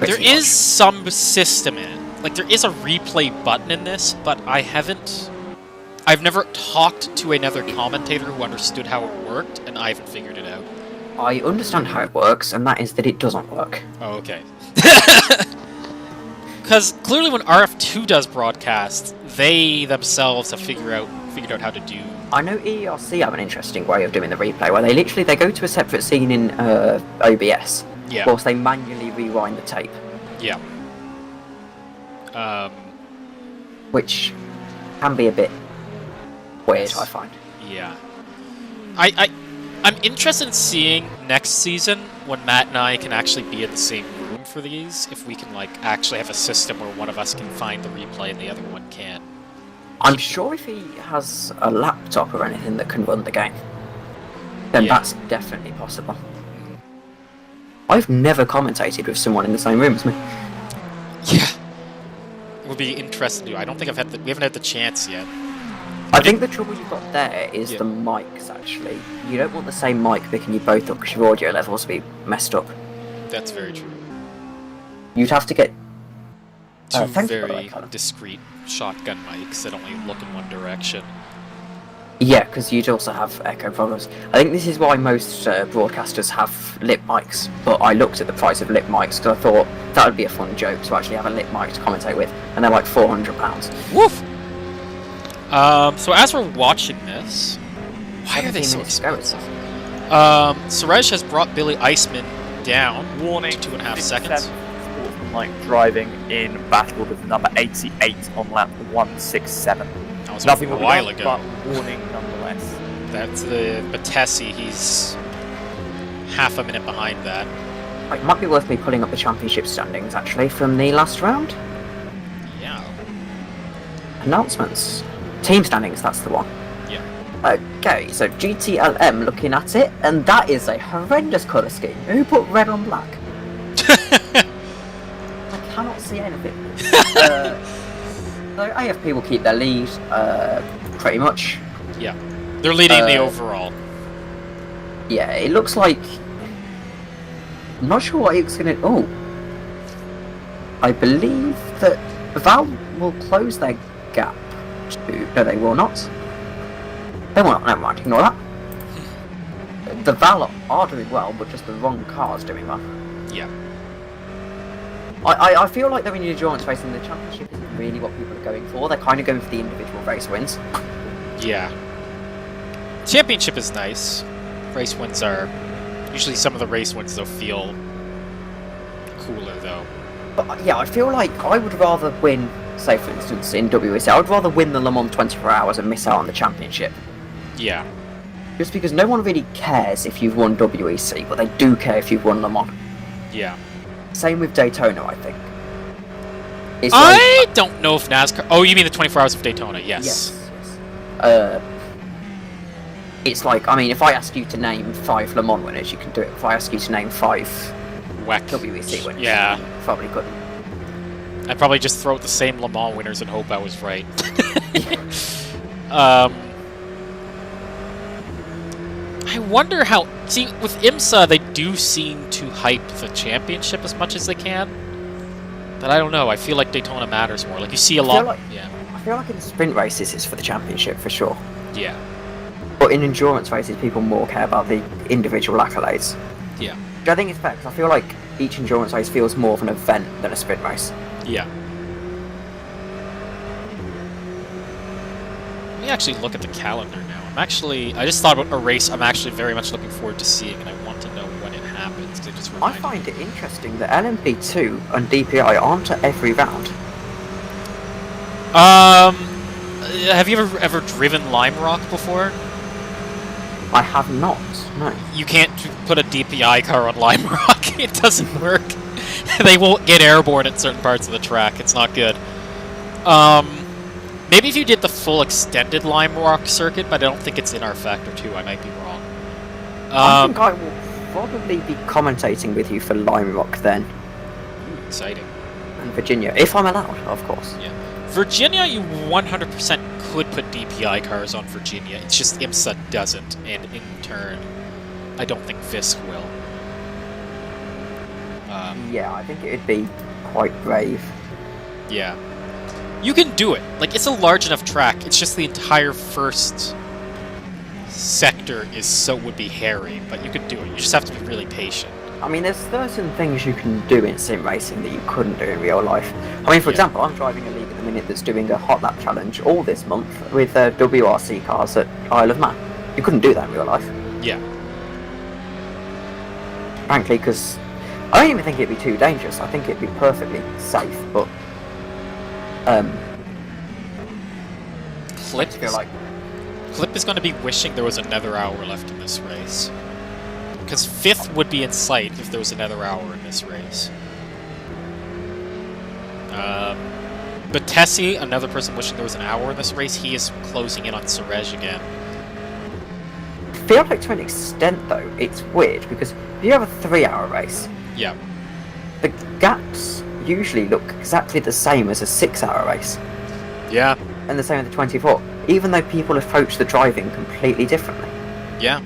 Speaker 1: There is some system in it. like there is a replay button in this, but I've never talked to another commentator who understood how it worked, and I haven't figured it out.
Speaker 3: I understand how it works, and that is that it doesn't work.
Speaker 1: Oh, okay. Because clearly when RF2 does broadcasts, they themselves have figured out how to do...
Speaker 3: I know ERC have an interesting way of doing the replay, where they go to a separate scene in OBS,
Speaker 1: Yeah.
Speaker 3: whilst they manually rewind the tape,
Speaker 1: Yeah.
Speaker 3: which can be a bit weird,
Speaker 1: Yes.
Speaker 3: I find.
Speaker 1: Yeah. I'm interested in seeing next season when Matt and I can actually be in the same room for these, if we can like actually have a system where one of us can find the replay and the other one can't.
Speaker 3: I'm sure if he has a laptop or anything that can run the game, then
Speaker 1: Yeah.
Speaker 3: that's definitely possible. I've never commentated with someone in the same room as me.
Speaker 1: Yeah. It would be interesting to do. I don't think we haven't had the chance yet.
Speaker 3: I think the trouble you've got there is
Speaker 1: Yeah.
Speaker 3: the mics, actually. You don't want the same mic picking you both up because your audio levels will be messed up.
Speaker 1: That's very true.
Speaker 3: You'd have to get...
Speaker 1: Two
Speaker 3: thank you for
Speaker 1: very
Speaker 3: that, Callum.
Speaker 1: discreet shotgun mics that only look in one direction.
Speaker 3: Yeah, because you'd also have echo problems. I think this is why most broadcasters have lip mics, but I looked at the price of lip mics because I thought that would be a fun joke to actually have a lip mic to commentate with, and they're like £400.
Speaker 1: Woof! So as we're watching this, why are they
Speaker 3: 17
Speaker 1: so
Speaker 3: minutes to go,
Speaker 1: expensive?
Speaker 3: it says.
Speaker 1: Suresh has brought Billy Iceman down
Speaker 4: Warning,
Speaker 1: to 2.5
Speaker 4: 57th
Speaker 1: seconds.
Speaker 4: sportsmanlike driving in battle with number 88 on lap 167.
Speaker 1: That was
Speaker 4: Nothing
Speaker 1: a
Speaker 4: will be
Speaker 1: while
Speaker 4: done,
Speaker 1: ago.
Speaker 4: but warning nonetheless.
Speaker 1: That's the Batesi. He's half a minute behind that.
Speaker 3: It might be worth me pulling up the championship standings, actually, from the last round.
Speaker 1: Yeah.
Speaker 3: Announcements. Team standings, that's the one.
Speaker 1: Yeah.
Speaker 3: Okay, so GTLM looking at it, and that is a horrendous colour scheme. Who put red on black? I cannot see anything. So AFP will keep their lead, pretty much.
Speaker 1: Yeah. They're leading the
Speaker 3: Uh,
Speaker 1: overall.
Speaker 3: Yeah, it looks like... I'm not sure what it's going to... Oh. I believe that Val will close their gap to... No, they will not. They will not. Never mind, ignore that. The Val are doing well, but just the wrong car's doing well.
Speaker 1: Yeah.
Speaker 3: I feel like they're in the endurance race, and the championship isn't really what people are going for. They're kind of going for the individual race wins.
Speaker 1: Yeah. Championship is nice. Race wins are... Usually some of the race wins, though, feel cooler, though.
Speaker 3: But yeah, I feel like I would rather win, say for instance, in WEC, I would rather win the Le Mans 24 hours and miss out on the championship.
Speaker 1: Yeah.
Speaker 3: Just because no one really cares if you've won WEC, but they do care if you've won Le Mans.
Speaker 1: Yeah.
Speaker 3: Same with Daytona, I think. It's
Speaker 1: I don't know if NASCAR... Oh, you mean the 24 Hours of Daytona? Yes.
Speaker 3: Yes. It's like, I mean, if I ask you to name 5 Le Mans winners, you can do it. If I ask you to name 5
Speaker 1: Whack.
Speaker 3: WEC winners,
Speaker 1: Yeah.
Speaker 3: you probably couldn't.
Speaker 1: I'd probably just throw out the same Le Mans winners and hope I was right. I wonder how... See, with IMSA, they do seem to hype the championship as much as they can. But I don't know, I feel like Daytona matters more. Like, you see a lot...
Speaker 3: I feel like in sprint races it's for the championship, for sure.
Speaker 1: Yeah.
Speaker 3: But in endurance races, people more care about the individual accolades.
Speaker 1: Yeah.
Speaker 3: Which I think is fair, because I feel like each endurance race feels more of an event than a sprint race.
Speaker 1: Yeah. Let me actually look at the calendar now. I just thought about a race I'm actually very much looking forward to seeing, and I want to know when it happens, because it just
Speaker 3: I
Speaker 1: reminds me.
Speaker 3: find it interesting that LMP2 and DPI aren't at every round.
Speaker 1: Have you ever driven Lime Rock before?
Speaker 3: I have not, no.
Speaker 1: You can't put a DPI car on Lime Rock. It doesn't work. They won't get airborne at certain parts of the track. It's not good. Maybe if you did the full extended Lime Rock circuit, but I don't think it's in our Factor 2. I might be wrong.
Speaker 3: I think I will probably be commentating with you for Lime Rock then,
Speaker 1: Exciting.
Speaker 3: and Virginia, if I'm allowed, of course.
Speaker 1: Yeah. Virginia, you 100% could put DPI cars on Virginia. It's just IMSA doesn't, and in turn, I don't think VISC will.
Speaker 3: Yeah, I think it'd be quite brave.
Speaker 1: Yeah. You can do it. Like, it's a large enough track. It's just the entire first sector would be hairy, but you could do it. You just have to be really patient.
Speaker 3: I mean, there's certain things you can do in sim racing that you couldn't do in real life. I mean, for example, I'm driving a league at the minute that's doing a hot lap challenge all this month with WRC cars at Isle of Man. You couldn't do that in real life.
Speaker 1: Yeah.
Speaker 3: Frankly, because I don't even think it'd be too dangerous. I think it'd be perfectly safe, but
Speaker 1: Clip
Speaker 3: I feel like
Speaker 1: is going to be wishing there was another hour left in this race. Because 5th would be in sight if there was another hour in this race. But Tessie, another person wishing there was an hour in this race, he is closing in on Surej again.
Speaker 3: I feel like to an extent though, it's weird because if you have a 3-hour race,
Speaker 1: Yeah.
Speaker 3: the gaps usually look exactly the same as a 6-hour race.
Speaker 1: Yeah.
Speaker 3: And the same with the 24, even though people approach the driving completely differently.
Speaker 1: Yeah.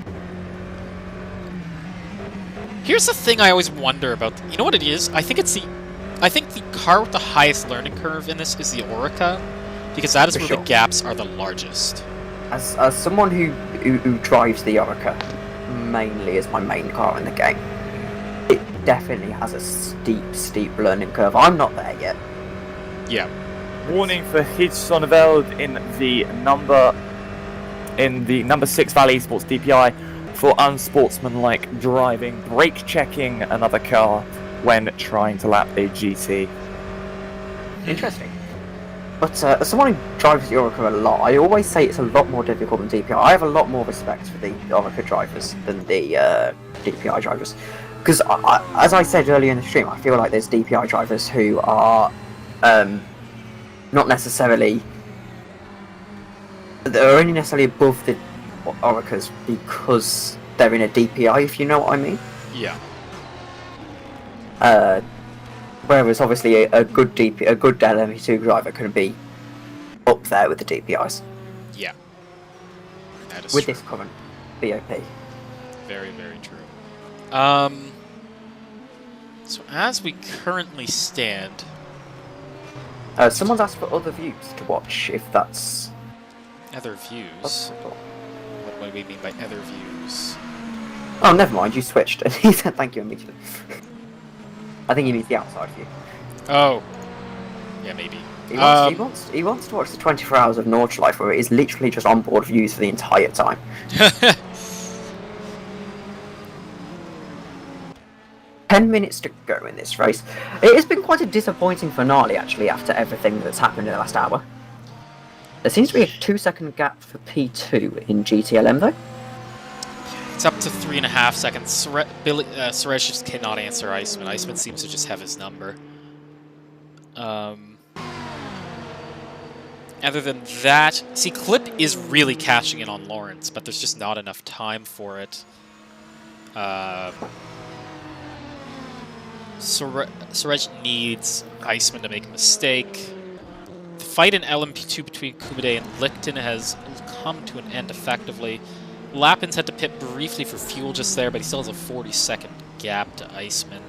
Speaker 1: Here's the thing I always wonder about. You know what it is? I think the car with the highest learning curve in this is the Orica, because that is
Speaker 3: For
Speaker 1: where
Speaker 3: sure.
Speaker 1: the gaps are the largest.
Speaker 3: As someone who drives the Orica mainly as my main car in the game, it definitely has a steep learning curve. I'm not there yet.
Speaker 1: Yeah.
Speaker 4: Warning for Hidge Sonneveld in the number 6 Valley Esports DPI for unsportsmanlike driving, brake checking another car when trying to lap a GT.
Speaker 3: Interesting. But as someone who drives the Orica a lot, I always say it's a lot more difficult than DPI. I have a lot more respect for the Orica drivers than the DPI drivers. Because, as I said earlier in the stream, I feel like there's DPI drivers who are not necessarily... They're only necessarily above the Oricas because they're in a DPI, if you know what I mean.
Speaker 1: Yeah.
Speaker 3: Whereas obviously a good LMP2 driver can be up there with the DPIs.
Speaker 1: Yeah. That is
Speaker 3: With
Speaker 1: true.
Speaker 3: this current BOP.
Speaker 1: Very, very true. So as we currently stand...
Speaker 3: Someone's asked for other views to watch, if that's
Speaker 1: Other views?
Speaker 3: possible.
Speaker 1: What do we mean by other views?
Speaker 3: Oh, never mind, you switched. He said thank you immediately. I think he means the outside view.
Speaker 1: Oh. Yeah, maybe.
Speaker 3: He wants to watch the 24 hours of Nordschleife where it is literally just onboard views for the entire time. 10 minutes to go in this race. It has been quite a disappointing finale, actually, after everything that's happened in the last hour. There seems to be a 2-second gap for P2 in GTLM, though.
Speaker 1: It's up to 3.5 seconds. Suresh just cannot answer Iceman. Iceman seems to just have his number. Other than that... See, Clip is really cashing in on Lawrence, but there's just not enough time for it. Suresh needs Iceman to make a mistake. The fight in LMP2 between Kumade and Licton has come to an end effectively. Lappins had to pit briefly for fuel just there, but he still has a 40-second gap to Iceman.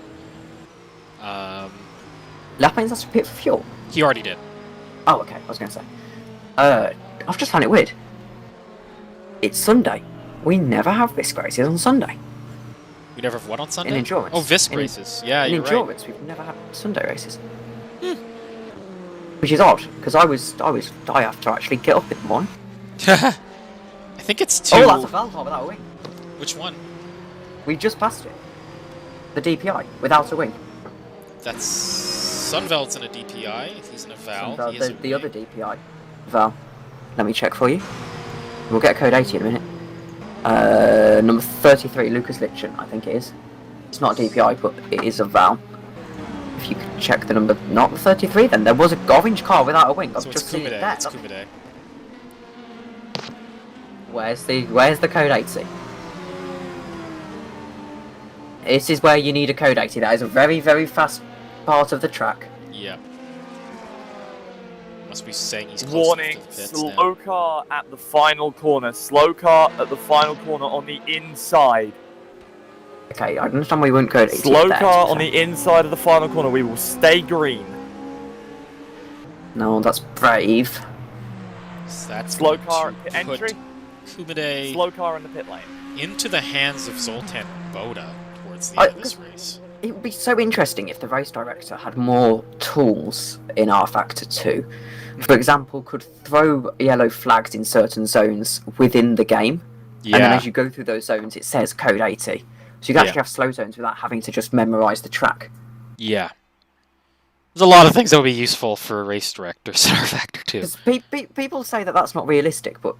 Speaker 3: Lappins has to pit for fuel.
Speaker 1: He already did.
Speaker 3: Oh, okay, I was going to say. I've just found it weird. It's Sunday. We never have VISC races on Sunday.
Speaker 1: We never have what on Sunday?
Speaker 3: In endurance.
Speaker 1: Oh, VISC
Speaker 3: In-
Speaker 1: races. Yeah,
Speaker 3: In
Speaker 1: you're right.
Speaker 3: endurance, we've never had Sunday races. Which is odd, because I have to actually get up in the morning.
Speaker 1: I think it's two.
Speaker 3: Oh, that's a Valhalla without a wing.
Speaker 1: Which one?
Speaker 3: We just passed it. The DPI, without a wing.
Speaker 1: That's... Sunveld's in a DPI. He's in a Val. He has a
Speaker 3: The other
Speaker 1: wing.
Speaker 3: DPI. Val. Let me check for you. We'll get a code 80 in a minute. Number 33, Lucas Litchen, I think it is. It's not a DPI, but it is a Val. If you could check the number, not the 33, then there was a orange car without a wing. I've
Speaker 1: So it's
Speaker 3: just seen it
Speaker 1: Kumade.
Speaker 3: there.
Speaker 1: It's Kumade.
Speaker 3: Where's the code 80? This is where you need a code 80. That is a very, very fast part of the track.
Speaker 1: Yeah. Must be saying he's close
Speaker 4: Warning,
Speaker 1: enough to the pits
Speaker 4: slow car at the final corner. Slow car at the final corner on the inside.
Speaker 3: Okay, I understand we wouldn't code 80.
Speaker 4: Slow
Speaker 3: there,
Speaker 4: car
Speaker 3: to
Speaker 4: on
Speaker 3: be
Speaker 4: the inside of the final corner. We will stay green.
Speaker 3: No, that's brave.
Speaker 1: So that's
Speaker 4: Slow
Speaker 1: going
Speaker 4: car
Speaker 1: to
Speaker 4: pit entry.
Speaker 1: put Kumide
Speaker 4: Slow car in the pit lane.
Speaker 1: into the hands of Zoltan Boda towards the end of this race.
Speaker 3: It would be so interesting if the race director had more tools in R Factor 2. For example, could throw yellow flags in certain zones within the game, and then as you go through those zones, it says code 80. So you can actually have slow zones without having to just memorize the track.
Speaker 1: Yeah. There's a lot of things that would be useful for race directors in R Factor 2.
Speaker 3: 'Cause people say that that's not realistic, but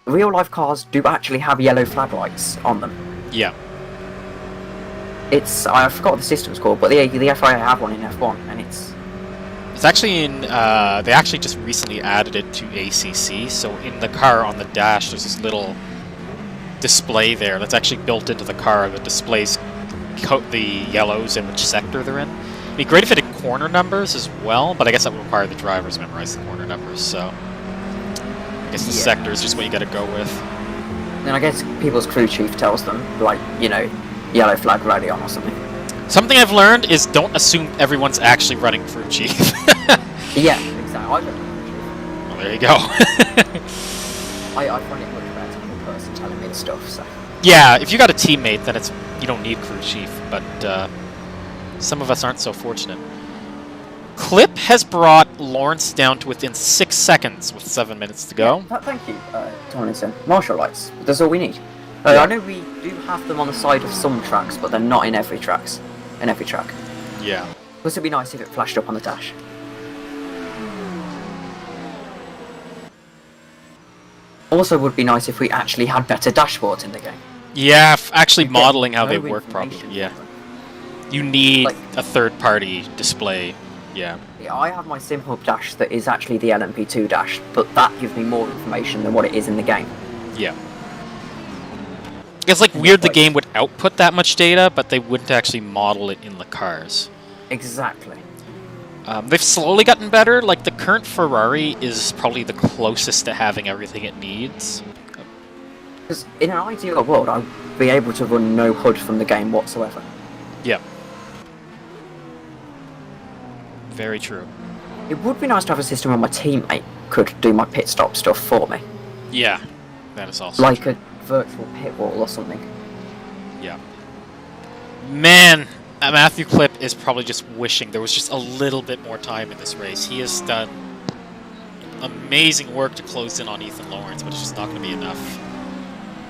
Speaker 3: real life cars do actually have yellow flag lights on them.
Speaker 1: Yeah.
Speaker 3: I forgot what the system's called, but the FIA have one in F1, and it's
Speaker 1: actually in, they actually just recently added it to ACC, so in the car on the dash there's this little display there that's actually built into the car that displays the yellows and which sector they're in. It'd be great if it had corner numbers as well, but I guess that would require the drivers to memorize the corner numbers, so I guess the sector is just what you gotta go with.
Speaker 3: then I guess people's crew chief tells them, like, yellow flag ready on or something.
Speaker 1: Something I've learned is don't assume everyone's actually running crew chief.
Speaker 3: Yeah, exactly. I don't know.
Speaker 1: Well, there you go.
Speaker 3: I find it much better than the person telling me the stuff, so.
Speaker 1: Yeah, if you got a teammate, then you don't need crew chief, but some of us aren't so fortunate. Clip has brought Lawrence down to within 6 seconds with 7 minutes to go.
Speaker 3: Yeah, thank you, Tomlinson. Marshal lights. That's all we need. I know we do have them on the side of some tracks, but they're not in every track.
Speaker 1: Yeah.
Speaker 3: Plus, it'd be nice if it flashed up on the dash. Also, would be nice if we actually had better dashboards in the game.
Speaker 1: Yeah, actually
Speaker 3: You get
Speaker 1: modeling how they
Speaker 3: no
Speaker 1: work properly.
Speaker 3: information
Speaker 1: Yeah.
Speaker 3: from them.
Speaker 1: You need
Speaker 3: Like-
Speaker 1: a third-party display. Yeah.
Speaker 3: Yeah, I have my SimHub dash that is actually the LMP2 dash, but that gives me more information than what it is in the game.
Speaker 1: Yeah. It's like weird the game would output that much data, but they wouldn't actually model it in the cars.
Speaker 3: Exactly.
Speaker 1: They've slowly gotten better. Like the current Ferrari is probably the closest to having everything it needs.
Speaker 3: Because in an ideal world, I'd be able to run no HUD from the game whatsoever.
Speaker 1: Yeah. Very true.
Speaker 3: It would be nice to have a system where my teammate could do my pit stop stuff for me.
Speaker 1: Yeah. That is also
Speaker 3: Like
Speaker 1: true.
Speaker 3: a virtual pit wall or something.
Speaker 1: Yeah. Man, Matthew Clip is probably just wishing there was just a little bit more time in this race. He has done amazing work to close in on Ethan Lawrence, but it's just not going to be enough.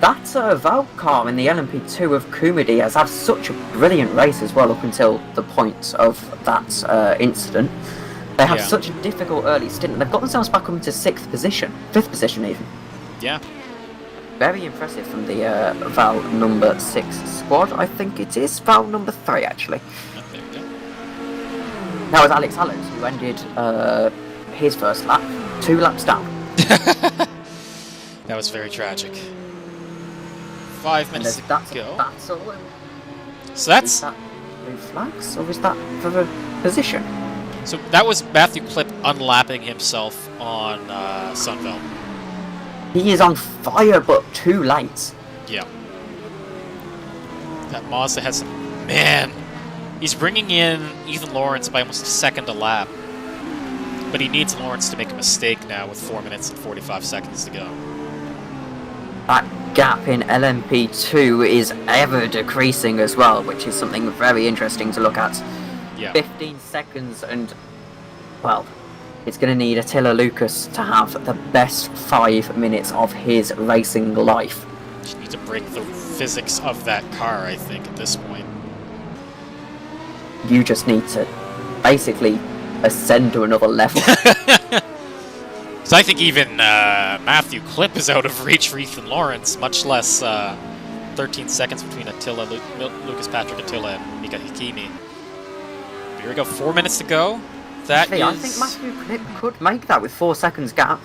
Speaker 3: That Valve car in the LMP2 of Kumidi has had such a brilliant race as well up until the point of that incident. They had
Speaker 1: Yeah.
Speaker 3: such a difficult early stint, and they've got themselves back up into 6th position, 5th position even.
Speaker 1: Yeah.
Speaker 3: Very impressive from the Val number 6 squad. I think it is Val number 3 actually.
Speaker 1: There we go.
Speaker 3: That was Alex Hallows who ended his first lap 2 laps down.
Speaker 1: That was very tragic. 5
Speaker 3: And
Speaker 1: minutes
Speaker 3: that's
Speaker 1: to go.
Speaker 3: that's all.
Speaker 1: So
Speaker 3: Is
Speaker 1: that's
Speaker 3: that blue flags or is that for the position?
Speaker 1: so that was Matthew Clip unlapping himself on Sunville.
Speaker 3: He is on fire, but too late.
Speaker 1: Yeah. That Mazda has some... Man! He's bringing in Ethan Lawrence by almost a second a lap. But he needs Lawrence to make a mistake now with 4 minutes and 45 seconds to go.
Speaker 3: That gap in LMP2 is ever decreasing as well, which is something very interesting to look at.
Speaker 1: Yeah.
Speaker 3: 15 seconds and, well, it's going to need Attila Lucas to have the best 5 minutes of his racing life.
Speaker 1: Just need to break the physics of that car, I think, at this point.
Speaker 3: You just need to basically ascend to another level.
Speaker 1: So I think even Matthew Clip is out of reach for Ethan Lawrence, much less 13 seconds between Lucas Patrick Attila and Mika Hikimi. Here we go, 4 minutes to go. That
Speaker 3: Actually,
Speaker 1: is
Speaker 3: I think Matthew Clip could make that with 4 seconds gap.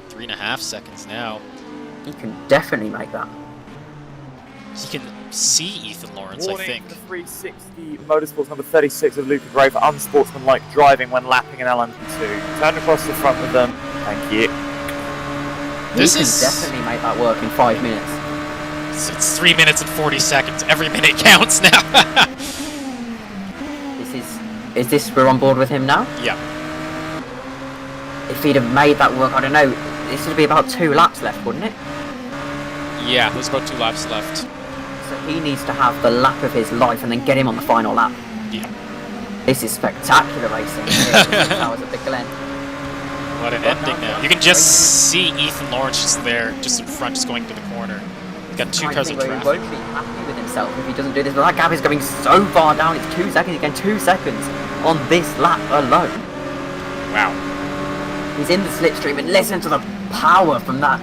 Speaker 1: 3.5 seconds now.
Speaker 3: He can definitely make that.
Speaker 1: He can see Ethan Lawrence, I
Speaker 4: Warning
Speaker 1: think.
Speaker 4: for 360 Motorsports number 36 of Luca Gray for unsportsmanlike driving when lapping an LMP2. Turn across the front with them. Thank you.
Speaker 1: This
Speaker 3: he can
Speaker 1: is-
Speaker 3: definitely make that work in 5 minutes.
Speaker 1: It's 3 minutes and 40 seconds. Every minute counts now.
Speaker 3: Is this we're on board with him now?
Speaker 1: Yeah.
Speaker 3: if he'd have made that work, I don't know, this would be about 2 laps left, wouldn't it?
Speaker 1: Yeah, there's about 2 laps left.
Speaker 3: So he needs to have the lap of his life and then get him on the final lap.
Speaker 1: Yeah.
Speaker 3: This is spectacular racing here at the towers of the Glen.
Speaker 1: What an ending now. You can just see Ethan Lawrence just there, just in front, just going to the corner. He's got 2 cars in
Speaker 3: He
Speaker 1: traffic.
Speaker 3: won't be happy with himself if he doesn't do this, but that gap is going so far down, it's 2 seconds again, 2 seconds on this lap alone.
Speaker 1: Wow.
Speaker 3: He's in the slipstream and listen to the power from that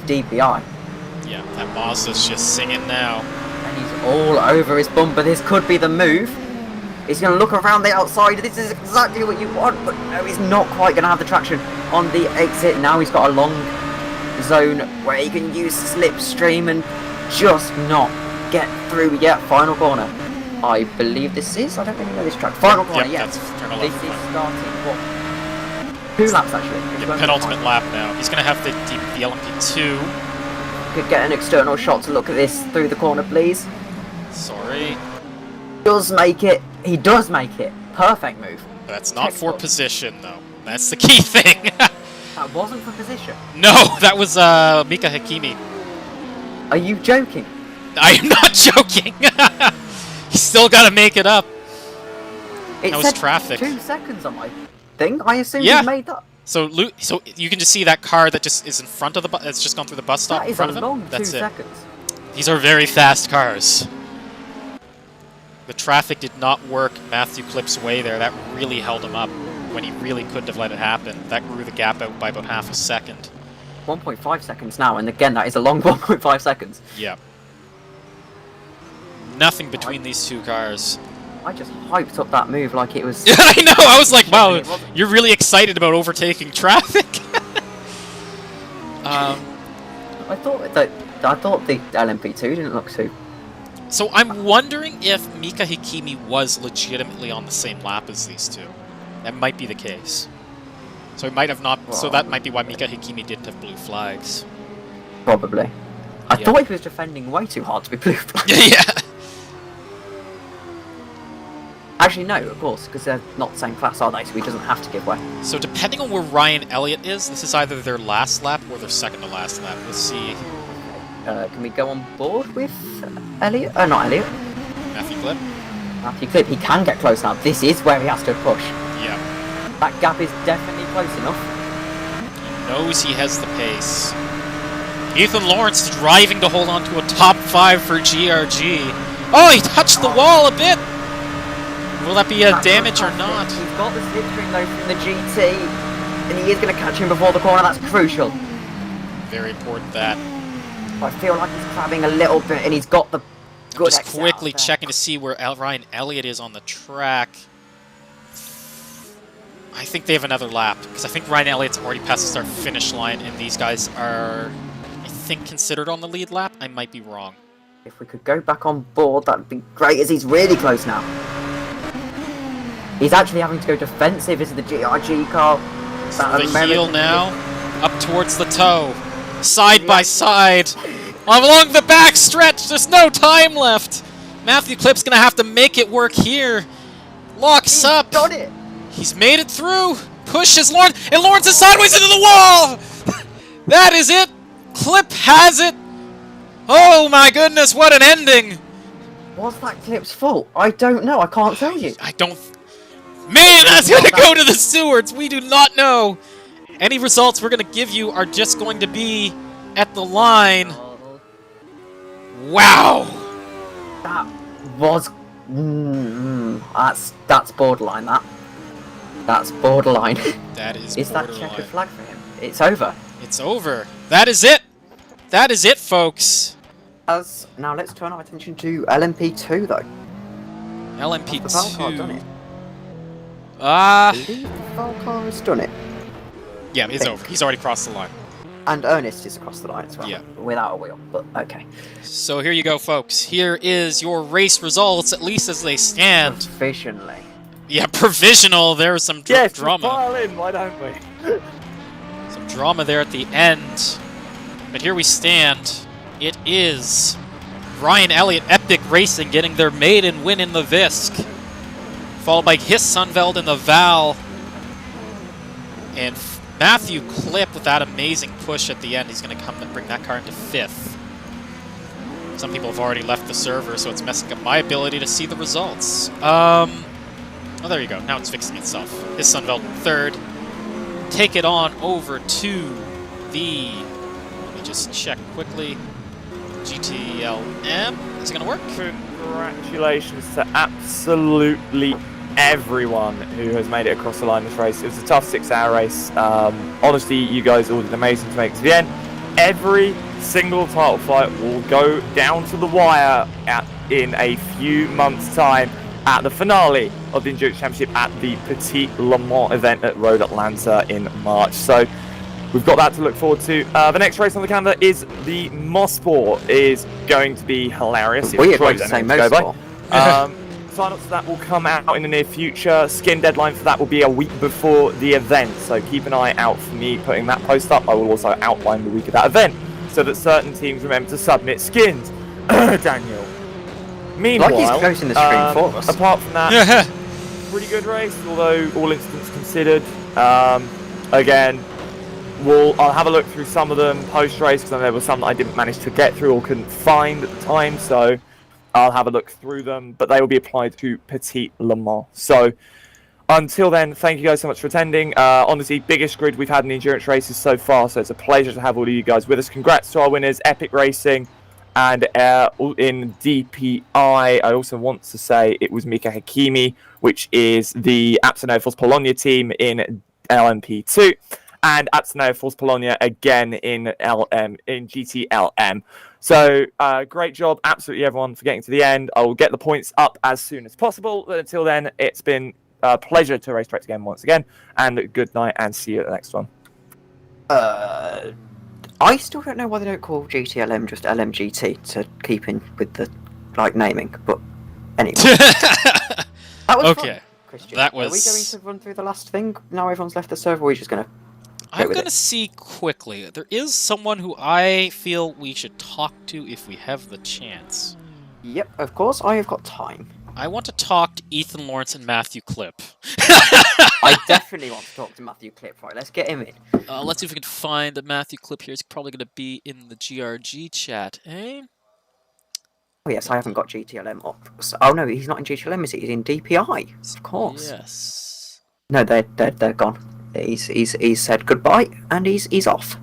Speaker 3: DPI.
Speaker 1: Yeah, that Mazda's just singing now.
Speaker 3: And he's all over his bumper. This could be the move. He's going to look around the outside. This is exactly what you want, but no, he's not quite going to have the traction on the exit. Now he's got a long zone where he can use slipstream and just not get through yet. Final corner. I believe this is. I don't really know this track. Final corner,
Speaker 1: Yep,
Speaker 3: yes.
Speaker 1: that's turn
Speaker 3: This
Speaker 1: 11.
Speaker 3: is starting what? 2 laps actually.
Speaker 1: Yeah, penultimate lap now. He's going to have the LMP2.
Speaker 3: Could get an external shot to look at this through the corner, please.
Speaker 1: Sorry.
Speaker 3: Does make it. He does make it. Perfect move.
Speaker 1: That's not for
Speaker 3: Textbook.
Speaker 1: position, though. That's the key thing.
Speaker 3: That wasn't for position.
Speaker 1: No, that was Mika Hakimi.
Speaker 3: Are you joking?
Speaker 1: I am not joking. He's still got to make it up.
Speaker 3: It
Speaker 1: That was
Speaker 3: said
Speaker 1: traffic.
Speaker 3: 2 seconds on my thing. I assume
Speaker 1: Yeah.
Speaker 3: he made that.
Speaker 1: So you can just see that car that just is in front of the it's just gone through the bus stop
Speaker 3: That
Speaker 1: in
Speaker 3: is
Speaker 1: front
Speaker 3: a
Speaker 1: of him.
Speaker 3: long 2
Speaker 1: That's it.
Speaker 3: seconds.
Speaker 1: These are very fast cars. The traffic did not work Matthew Klipp's way there. That really held him up when he really couldn't have let it happen. That grew the gap out by about half a second.
Speaker 3: 1.5 seconds now, and again, that is a long 1.5 seconds.
Speaker 1: Yeah. Nothing between these 2 cars.
Speaker 3: I just hyped up that move like it was.
Speaker 1: I know. I was like, wow,
Speaker 3: It wasn't.
Speaker 1: you're really excited about overtaking traffic.
Speaker 3: I thought the LMP2 didn't look too.
Speaker 1: So I'm wondering if Mika Hakimi was legitimately on the same lap as these 2. That might be the case. So it might have not. So that might be why Mika Hakimi didn't have blue flags.
Speaker 3: Probably. I
Speaker 1: Yeah.
Speaker 3: thought he was defending way too hard to be blue flag.
Speaker 1: Yeah.
Speaker 3: Actually, no, of course, because they're not the same class, are they? So he doesn't have to give way.
Speaker 1: So depending on where Ryan Elliott is, this is either their last lap or their second to last lap. Let's see.
Speaker 3: Can we go on board with Elliot? Not Elliot.
Speaker 1: Matthew Klipp.
Speaker 3: Matthew Klipp. He can get close now. This is where he has to push.
Speaker 1: Yeah.
Speaker 3: That gap is definitely close enough.
Speaker 1: He knows he has the pace. Ethan Lawrence driving to hold on to a top 5 for GRG. Oh, he touched the wall a bit. Will that be a damage or not?
Speaker 3: He's got the slipstream though from the GT, and he is going to catch him before the corner. That's crucial.
Speaker 1: Very important that.
Speaker 3: I feel like he's crabbing a little bit, and he's got the good
Speaker 1: Just
Speaker 3: exit
Speaker 1: quickly
Speaker 3: out there.
Speaker 1: checking to see where Ryan Elliott is on the track. I think they have another lap, because I think Ryan Elliott's already past the start-finish line, and these guys are, I think, considered on the lead lap. I might be wrong.
Speaker 3: If we could go back on board, that'd be great, as he's really close now. He's actually having to go defensive as the GRG car.
Speaker 1: So the heel now, up towards the toe, side by side, along the back stretch. There's no time left. Matthew Klipp's gonna have to make it work here. Locks up.
Speaker 3: Got it.
Speaker 1: He's made it through. Pushes Lawrence, and Lawrence is sideways into the wall. That is it. Klipp has it. Oh my goodness, what an ending.
Speaker 3: Was that Klipp's fault? I don't know. I can't tell you.
Speaker 1: I don't. Man, that's gonna go to the stewards. We do not know. Any results we're gonna give you are just going to be at the line. Wow.
Speaker 3: That was. That's borderline. That's borderline.
Speaker 1: That is
Speaker 3: Is that
Speaker 1: borderline.
Speaker 3: checkered flag for him? It's over.
Speaker 1: It's over. That is it. That is it, folks.
Speaker 3: Now let's turn our attention to LMP2 though.
Speaker 1: LMP2.
Speaker 3: The Valcar done it.
Speaker 1: Ah.
Speaker 3: I believe the Valcar has done it.
Speaker 1: Yeah, it's over. He's already crossed the line.
Speaker 3: And Ernest is across the line as well.
Speaker 1: Yeah.
Speaker 3: Without a wheel, but okay.
Speaker 1: So here you go, folks. Here is your race results, at least as they stand.
Speaker 3: Provisionally.
Speaker 1: Yeah, provisional. There's some
Speaker 4: Yes,
Speaker 1: drama.
Speaker 4: pile in, why don't we?
Speaker 1: Some drama there at the end. But here we stand. It is Ryan Elliott, Epic Racing, getting their maiden win in the VISC. Followed by His Sunveld in the Val. And Matthew Clip with that amazing push at the end. He's going to come and bring that car into 5th. Some people have already left the server, so it's messing up my ability to see the results. Oh, there you go. Now it's fixing itself. His Sunbelt in 3rd. Take it on over to the... Let me just check quickly. GTLM. Is it going to work?
Speaker 4: Congratulations to absolutely everyone who has made it across the line this race. It was a tough 6-hour race. Honestly, you guys all did amazing to make it to the end. Every single title fight will go down to the wire in a few months' time at the finale of the Endurance Championship at the Petit Le Mans event at Road Atlanta in March. So we've got that to look forward to. The next race on the calendar is the Mosport. Is going to be hilarious.
Speaker 3: Weird way to say Mosport.
Speaker 4: Sign-ups for that will come out in the near future. Skin deadline for that will be a week before the event, so keep an eye out for me putting that post up. I will also outline the week of that event, so that certain teams remember to submit skins. Daniel. Meanwhile,
Speaker 3: like he's closing the stream for us.
Speaker 4: Apart from that, pretty good race, although all incidents considered. Again, I'll have a look through some of them post-race, because there were some that I didn't manage to get through or couldn't find at the time, so I'll have a look through them, but they will be applied to Petit Le Mans. So until then, thank you guys so much for attending. Honestly, biggest grid we've had in the endurance races so far, so it's a pleasure to have all of you guys with us. Congrats to our winners, Epic Racing and in DPI. I also want to say it was Mika Hakimi, which is the Aptonow Force Polonia team in LMP2, and Aptonow Force Polonia again in GTLM. So, great job, absolutely everyone, for getting to the end. I will get the points up as soon as possible. But until then, it's been a pleasure to race track again once again. And good night, and see you at the next one.
Speaker 3: I still don't know why they don't call GTLM just LMGT to keep in with the naming. But anyway, that was
Speaker 1: okay.
Speaker 3: Fun, Christian.
Speaker 1: That was.
Speaker 3: Are we going to run through the last thing now? Everyone's left the server. Or are we just going to?
Speaker 1: I'm going to see quickly. There is someone who I feel we should talk to if we have the chance.
Speaker 3: Yep, of course. I have got time.
Speaker 1: I want to talk to Ethan Lawrence and Matthew Clip.
Speaker 3: I definitely want to talk to Matthew Clip. Right, let's get him in.
Speaker 1: Let's see if we can find Matthew Clip here. He's probably going to be in the GRG chat, eh?
Speaker 3: Oh yes, I haven't got GTLM up. So, oh no, he's not in GTLM, is he? He's in DPI, of course.
Speaker 1: Yes.
Speaker 3: No, they're gone. He's said goodbye and he's off.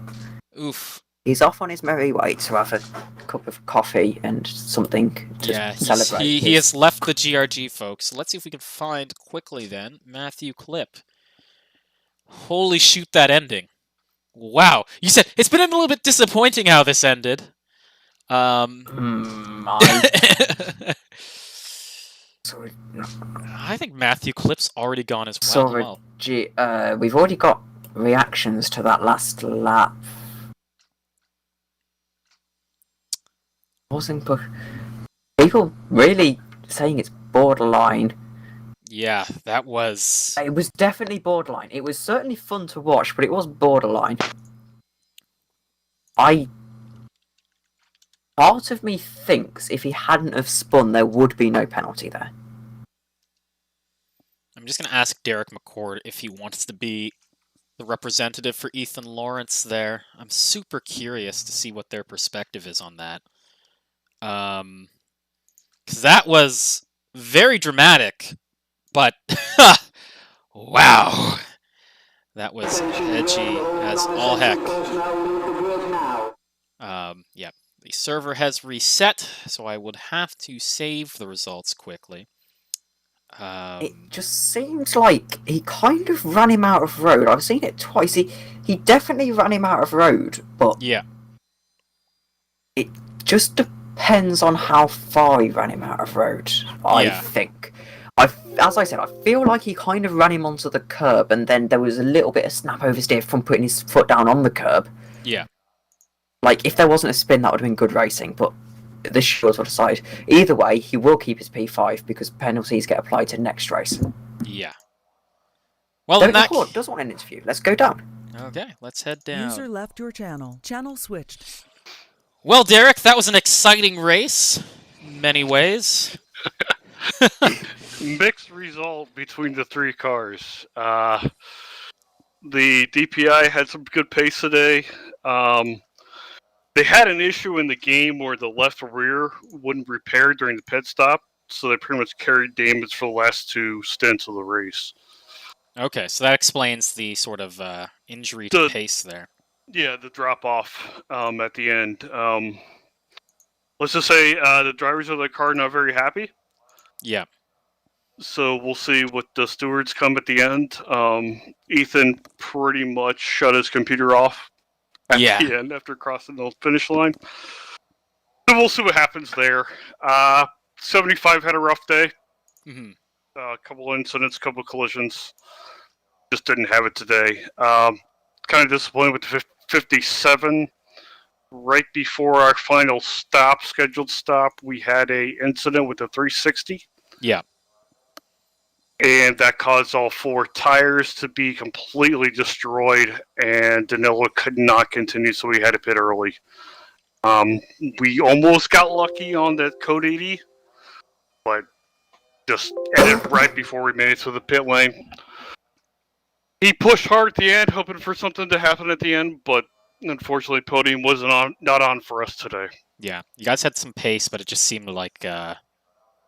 Speaker 1: Oof.
Speaker 3: He's off on his merry way to have a cup of coffee and something to celebrate.
Speaker 1: He has left the GRG, folks. So let's see if we can find quickly then Matthew Clip. Holy shoot, that ending. Wow. You said it's been a little bit disappointing how this ended. I think Matthew Clip's already gone as well.
Speaker 3: Sorry, we've already got reactions to that last lap. Wasn't people really saying it's borderline?
Speaker 1: Yeah, that was.
Speaker 3: It was definitely borderline. It was certainly fun to watch, but it was borderline. Part of me thinks if he hadn't have spun, there would be no penalty there.
Speaker 1: I'm just going to ask Derek McCord if he wants to be the representative for Ethan Lawrence there. I'm super curious to see what their perspective is on that. Because that was very dramatic, but wow. That was edgy as all heck. Yeah. The server has reset, so I would have to save the results quickly.
Speaker 3: It just seems like he kind of ran him out of road. I've seen it twice. He definitely ran him out of road, but
Speaker 1: yeah,
Speaker 3: it just depends on how far he ran him out of road. I think. As I said, I feel like he kind of ran him onto the curb, and then there was a little bit of snap oversteer from putting his foot down on the curb.
Speaker 1: Yeah.
Speaker 3: Like, if there wasn't a spin, that would have been good racing, but this shows what aside. Either way, he will keep his P5 because penalties get applied to next race.
Speaker 1: Yeah. Well,
Speaker 3: does want an interview. Let's go down.
Speaker 1: Okay, let's head down.
Speaker 5: User left your channel. Channel switched.
Speaker 1: Well, Derek, that was an exciting race in many ways.
Speaker 9: Mixed result between the three cars. The DPI had some good pace today. They had an issue in the game where the left rear wouldn't repair during the pit stop, so they pretty much carried damage for the last 2 stints of the race.
Speaker 1: Okay, so that explains the sort of injury to pace there.
Speaker 9: Yeah, the drop off at the end. Let's just say the drivers of the car are not very happy.
Speaker 1: Yeah.
Speaker 9: So we'll see what the stewards come at the end. Ethan pretty much shut his computer off at the end after crossing the finish line. So we'll see what happens there. 75 had a rough day. A couple incidents, couple collisions. Just didn't have it today. Kind of disappointed with the 57. Right before our final stop, scheduled stop, we had a incident with the 360.
Speaker 1: Yeah.
Speaker 9: And that caused all 4 tires to be completely destroyed, and Danilo could not continue, so we had to pit early. We almost got lucky on that Code 80, but just ended right before we made it to the pit lane. He pushed hard at the end, hoping for something to happen at the end, but unfortunately, podium wasn't not on for us today.
Speaker 1: Yeah, you guys had some pace, but it just seemed like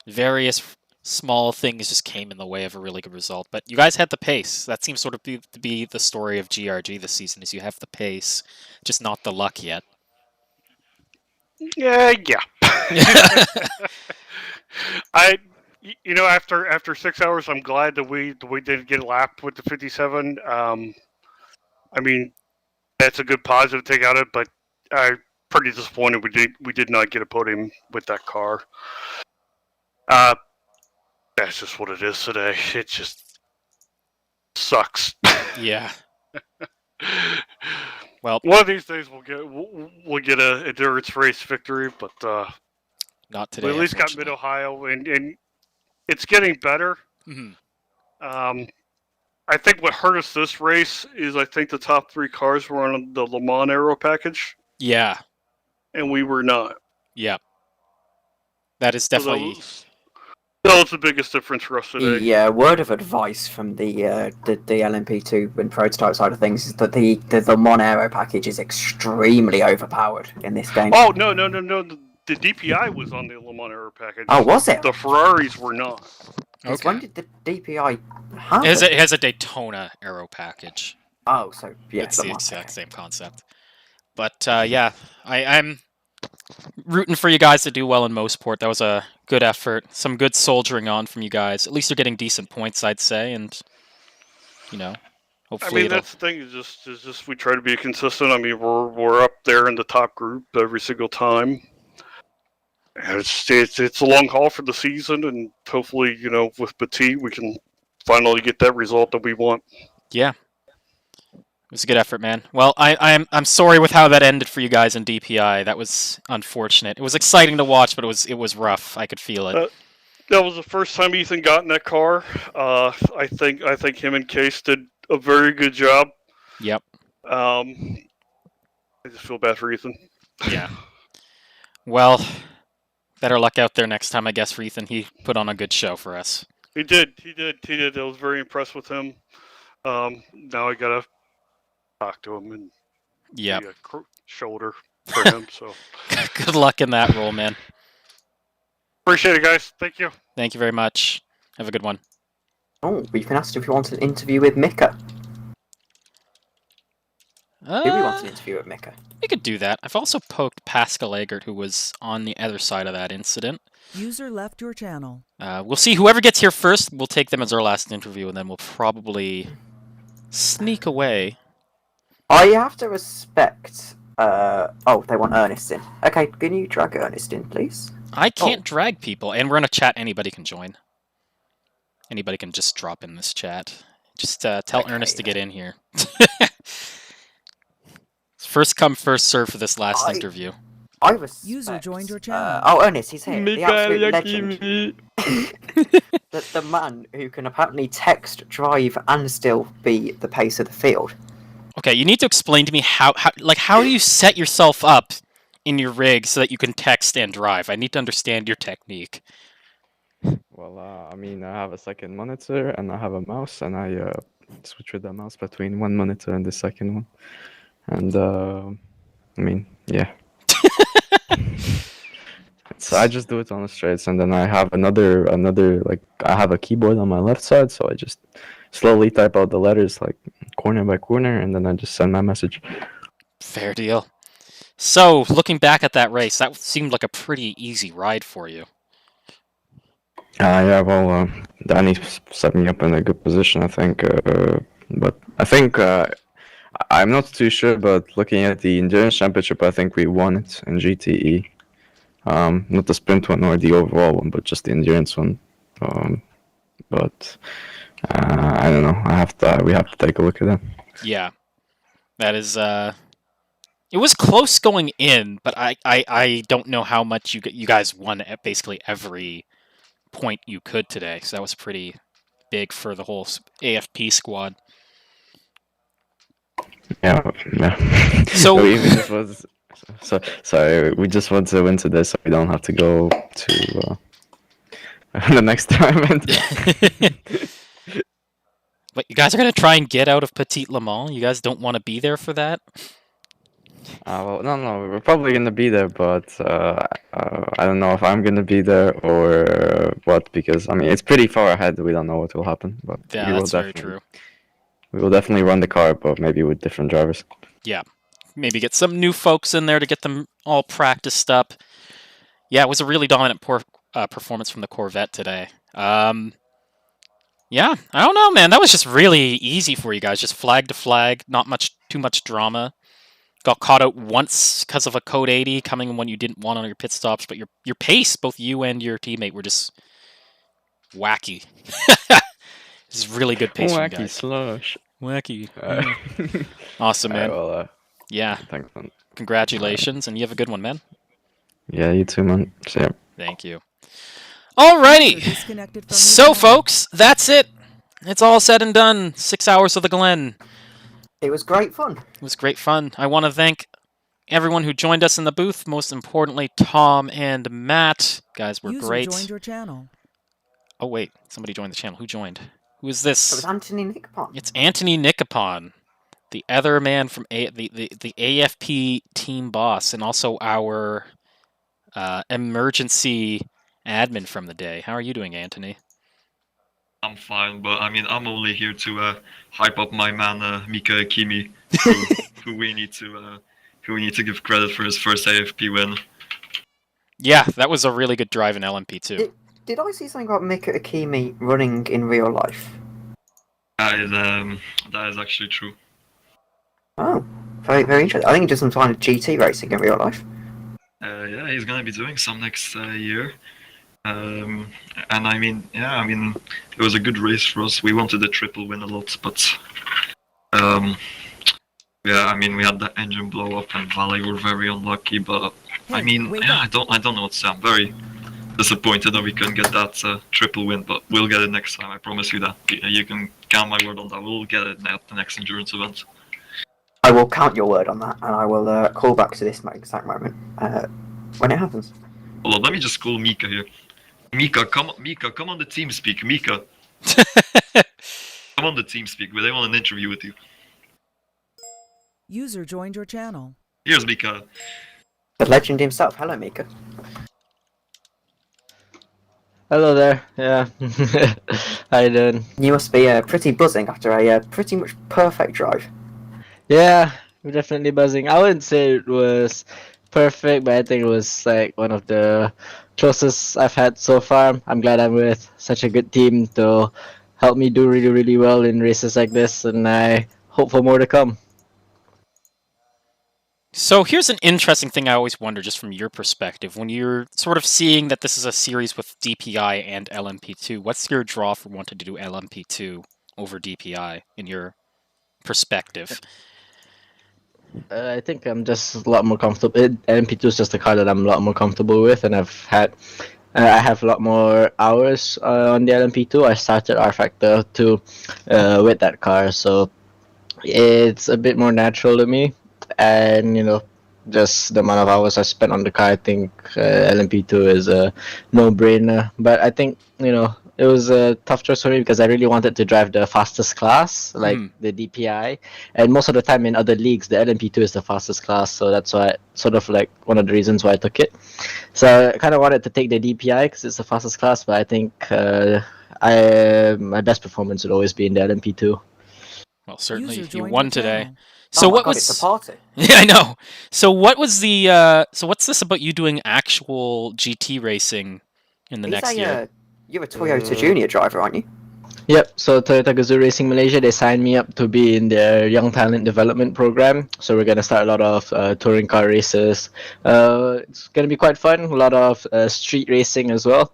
Speaker 1: various small things just came in the way of a really good result. But you guys had the pace. That seems sort of to be the story of GRG this season, is you have the pace, just not the luck yet.
Speaker 9: Yeah. After 6 hours, I'm glad that we didn't get lapped with the 57. I mean, that's a good positive take out of it, but I'm pretty disappointed we did not get a podium with that car. That's just what it is today. It just sucks.
Speaker 1: Yeah. Well,
Speaker 9: one of these days we'll get a endurance race victory, but
Speaker 1: not today.
Speaker 9: We at least got Mid Ohio, and it's getting better. I think what hurt us this race is I think the top 3 cars were on the Le Mans Aero package.
Speaker 1: Yeah.
Speaker 9: And we were not.
Speaker 1: Yeah. That is definitely...
Speaker 9: That was the biggest difference for us today.
Speaker 3: Yeah, word of advice from the LMP2 and prototype side of things is that the Le Mans Aero package is extremely overpowered in this game.
Speaker 9: Oh, no. The DPI was on the Le Mans Aero package.
Speaker 3: Oh, was it?
Speaker 9: The Ferraris were not.
Speaker 3: Okay. When did the DPI have
Speaker 1: it? It has a Daytona Aero package.
Speaker 3: Oh, so yeah,
Speaker 1: it's the exact same concept. But yeah, I'm rooting for you guys to do well in Mosport. That was a good effort. Some good soldiering on from you guys. At least you're getting decent points, I'd say, and hopefully.
Speaker 9: I mean, that's the thing. Is just we try to be consistent. I mean, we're up there in the top group every single time. And it's a long haul for the season, and hopefully, with Petit, we can finally get that result that we want.
Speaker 1: Yeah. It was a good effort, man. Well, I'm sorry with how that ended for you guys in DPI. That was unfortunate. It was exciting to watch, but it was rough. I could feel it.
Speaker 9: That was the first time Ethan got in that car. I think him and Case did a very good job.
Speaker 1: Yep.
Speaker 9: I just feel bad for Ethan.
Speaker 1: Yeah. Well, better luck out there next time, I guess, for Ethan. He put on a good show for us.
Speaker 9: He did. I was very impressed with him. Now I gotta talk to him and be a shoulder for him. So
Speaker 1: good luck in that role, man.
Speaker 9: Appreciate it, guys. Thank you.
Speaker 1: Thank you very much. Have a good one.
Speaker 3: Oh, we've been asked if we want an interview with Mika. Do we want an interview with Mika?
Speaker 1: We could do that. I've also poked Pascal Eggert, who was on the other side of that incident.
Speaker 5: User left your channel.
Speaker 1: We'll see. Whoever gets here first, we'll take them as our last interview, and then we'll probably sneak away.
Speaker 3: I have to respect... oh, they want Ernest in. Okay, can you drag Ernest in, please?
Speaker 1: I can't drag people, and we're in a chat. Anybody can join. Anybody can just drop in this chat. Just tell Ernest to get in here. First come, first serve for this last interview.
Speaker 3: I respect...
Speaker 5: User joined your channel.
Speaker 3: Oh, Ernest, he's here. The absolute legend. the man who can apparently text, drive, and still be the pace of the field.
Speaker 1: Okay, you need to explain to me how do you set yourself up in your rig so that you can text and drive? I need to understand your technique.
Speaker 10: Well, I mean, I have a second monitor and I have a mouse, and I switch with the mouse between one monitor and the second one, and I mean, yeah. So I just do it on the straights, and then I have another like I have a keyboard on my left side, so I just slowly type out the letters like corner by corner, and then I just send my message.
Speaker 1: Fair deal. So, looking back at that race, that seemed like a pretty easy ride for you.
Speaker 10: Yeah, well, Danny set me up in a good position, I think. But I think I'm not too sure, but looking at the Endurance Championship, I think we won it in GTE. Not the sprint one or the overall one, but just the endurance one. But I don't know. We have to take a look at that.
Speaker 1: Yeah, that is. It was close going in, but I don't know how much you guys won at basically every point you could today. So that was pretty big for the whole AFP squad.
Speaker 10: Yeah.
Speaker 1: So
Speaker 10: we just was. So we just want to win today, so we don't have to go to the next tournament.
Speaker 1: But you guys are gonna try and get out of Petite Le Mans? You guys don't want to be there for that?
Speaker 10: Well, no, we're probably gonna be there, but I don't know if I'm gonna be there or what, because I mean it's pretty far ahead. We don't know what will happen, but
Speaker 1: yeah, that's very true.
Speaker 10: We will definitely run the car, but maybe with different drivers.
Speaker 1: Yeah. Maybe get some new folks in there to get them all practiced up. Yeah, it was a really dominant performance from the Corvette today. Yeah, I don't know, man. That was just really easy for you guys. Just flag to flag, not too much drama. Got caught out once because of a code 80 coming when you didn't want on your pit stops, but your pace, both you and your teammate, were just wacky. This is really good pace from you guys.
Speaker 10: Wacky slush.
Speaker 1: Wacky. Awesome, man.
Speaker 10: Well,
Speaker 1: yeah.
Speaker 10: Thanks, man.
Speaker 1: Congratulations, and you have a good one, man.
Speaker 10: Yeah, you too, man. See ya.
Speaker 1: Thank you. Alrighty. So, folks, that's it. It's all said and done. 6 hours of the Glen.
Speaker 3: It was great fun.
Speaker 1: It was great fun. I want to thank everyone who joined us in the booth. Most importantly, Tom and Matt. Guys were great.
Speaker 5: Joined your channel.
Speaker 1: Oh, wait. Somebody joined the channel. Who joined? Who is this?
Speaker 3: It was Anthony Nikopon.
Speaker 1: It's Anthony Nikopon, the other man from the AFP team boss, and also our emergency admin from the day. How are you doing, Anthony?
Speaker 11: I'm fine, but I mean, I'm only here to hype up my man Mika Akimi, who we need to give credit for his first AFP win.
Speaker 1: Yeah, that was a really good drive in LMP2.
Speaker 3: Did I see something about Mika Akimi running in real life?
Speaker 11: That is actually true.
Speaker 3: Oh, very, very interesting. I think he does some kind of GT racing in real life.
Speaker 11: Yeah, he's gonna be doing some next year. And I mean, it was a good race for us. We wanted a triple win a lot, but yeah, I mean, we had the engine blow up and Valley were very unlucky. But I mean, yeah, I don't know what to say. I'm very disappointed that we couldn't get that triple win, but we'll get it next time. I promise you that. You can count my word on that. We'll get it at the next endurance event.
Speaker 3: I will count your word on that, and I will call back to this exact moment when it happens.
Speaker 11: Hold on, let me just call Mika here. Mika, come on the team speak. Mika, come on the team speak. They want an interview with you.
Speaker 5: User joined your channel.
Speaker 11: Here's Mika.
Speaker 3: The legend himself. Hello, Mika.
Speaker 12: Hello there. Yeah. How you doing?
Speaker 3: You must be pretty buzzing after a pretty much perfect drive.
Speaker 12: Yeah, we're definitely buzzing. I wouldn't say it was perfect, but I think it was like one of the closest I've had so far. I'm glad I'm with such a good team to help me do really, really well in races like this, and I hope for more to come.
Speaker 1: So here's an interesting thing I always wonder, just from your perspective, when you're sort of seeing that this is a series with DPI and LMP2, what's your draw for wanting to do LMP2 over DPI in your perspective?
Speaker 12: I think I'm just a lot more comfortable. LMP2 is just a car that I'm a lot more comfortable with, and I have a lot more hours on the LMP2. I started R Factor 2 with that car, so it's a bit more natural to me. And just the amount of hours I spent on the car, I think LMP2 is a no-brainer. But I think It was a tough choice for me because I really wanted to drive the fastest class, like the DPI. And most of the time in other leagues, the LMP2 is the fastest class, so that's why sort of like one of the reasons why I took it. So I kind of wanted to take the DPI because it's the fastest class, but I think my best performance would always be in the LMP2.
Speaker 1: Well, certainly
Speaker 5: User
Speaker 1: you
Speaker 5: joined
Speaker 1: won
Speaker 5: your
Speaker 1: today.
Speaker 5: channel.
Speaker 1: So
Speaker 3: Oh my
Speaker 1: what
Speaker 3: God,
Speaker 1: was
Speaker 3: it's a party.
Speaker 1: Yeah, I know. So what was the so what's this about you doing actual GT racing in the next year?
Speaker 3: You're a Toyota Junior driver, aren't you?
Speaker 12: Yep, so Toyota Gazoo Racing Malaysia, they signed me up to be in their Young Talent Development Program. So we're going to start a lot of touring car races. It's going to be quite fun, a lot of street racing as well.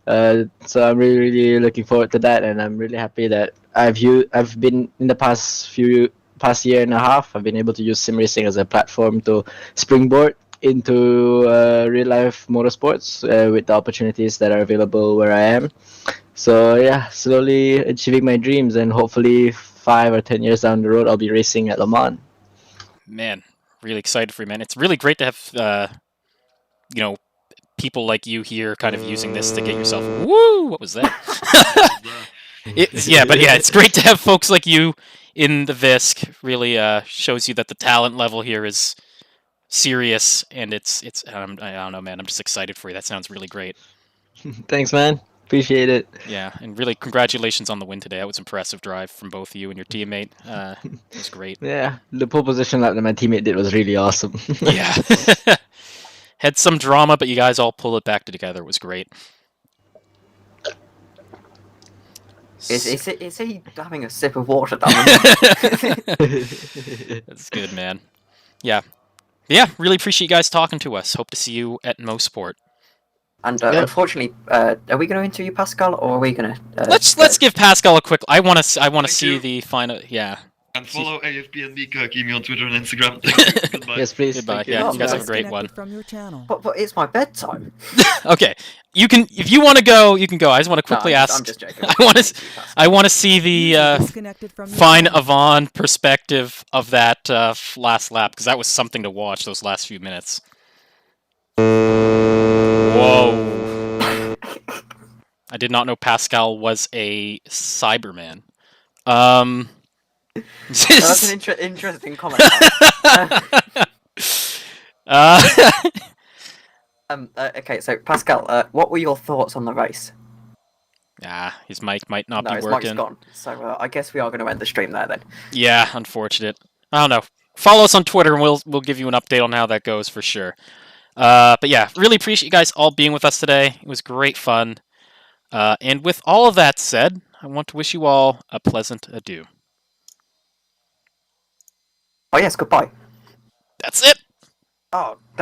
Speaker 12: So I'm really, really looking forward to that, and I'm really happy that I've been in the past year and a half, I've been able to use sim racing as a platform to springboard into real life motorsports with the opportunities that are available where I am. So yeah, slowly achieving my dreams, and hopefully 5 or 10 years down the road, I'll be racing at Le Mans.
Speaker 1: Man, really excited for you, man. It's really great to have you know, people like you here kind of using this to get yourself woo, what was that? It's great to have folks like you in the VISC. Really shows you that the talent level here is serious, and it's I don't know, man. I'm just excited for you. That sounds really great.
Speaker 12: Thanks, man. Appreciate it.
Speaker 1: Yeah, and really congratulations on the win today. That was impressive drive from both of you and your teammate. It was great.
Speaker 12: Yeah, the pole position lap that my teammate did was really awesome.
Speaker 1: Yeah. Had some drama, but you guys all pulled it back together. It was great.
Speaker 3: Is he having a sip of water down
Speaker 1: That's good, man. Yeah. Yeah, really appreciate you guys talking to us. Hope to see you at MoSport.
Speaker 3: And unfortunately, are we going to interview Pascal, or are we going to?
Speaker 1: Let's give Pascal a quick. I want to see the final. Yeah.
Speaker 11: And follow AFP and Mika. Keep me on Twitter and Instagram. Thank you. Goodbye.
Speaker 12: Yes, please.
Speaker 1: Goodbye.
Speaker 12: Thank you.
Speaker 1: Yeah,
Speaker 3: Oh,
Speaker 1: you guys have a
Speaker 5: Disconnected
Speaker 1: great one.
Speaker 5: From your channel.
Speaker 3: But it's my bedtime.
Speaker 1: Okay, you can if you want to go, you can go. I just want to quickly
Speaker 3: No,
Speaker 1: ask.
Speaker 3: I'm just joking.
Speaker 1: I want to see the
Speaker 5: Disconnected from your
Speaker 1: fine
Speaker 5: channel.
Speaker 1: Avon perspective of that last lap, because that was something to watch. Those last few minutes. Whoa. I did not know Pascal was a Cyberman.
Speaker 3: That's an interesting comment. Okay, so Pascal, what were your thoughts on the race?
Speaker 1: His mic might not be
Speaker 3: His
Speaker 1: working.
Speaker 3: mic's gone. So I guess we are going to end the stream there then.
Speaker 1: Yeah, unfortunate. I don't know. Follow us on Twitter, and we'll give you an update on how that goes for sure. But yeah, really appreciate you guys all being with us today. It was great fun. And with all of that said, I want to wish you all a pleasant adieu.
Speaker 3: Oh yes, goodbye.
Speaker 1: That's it.
Speaker 3: Oh.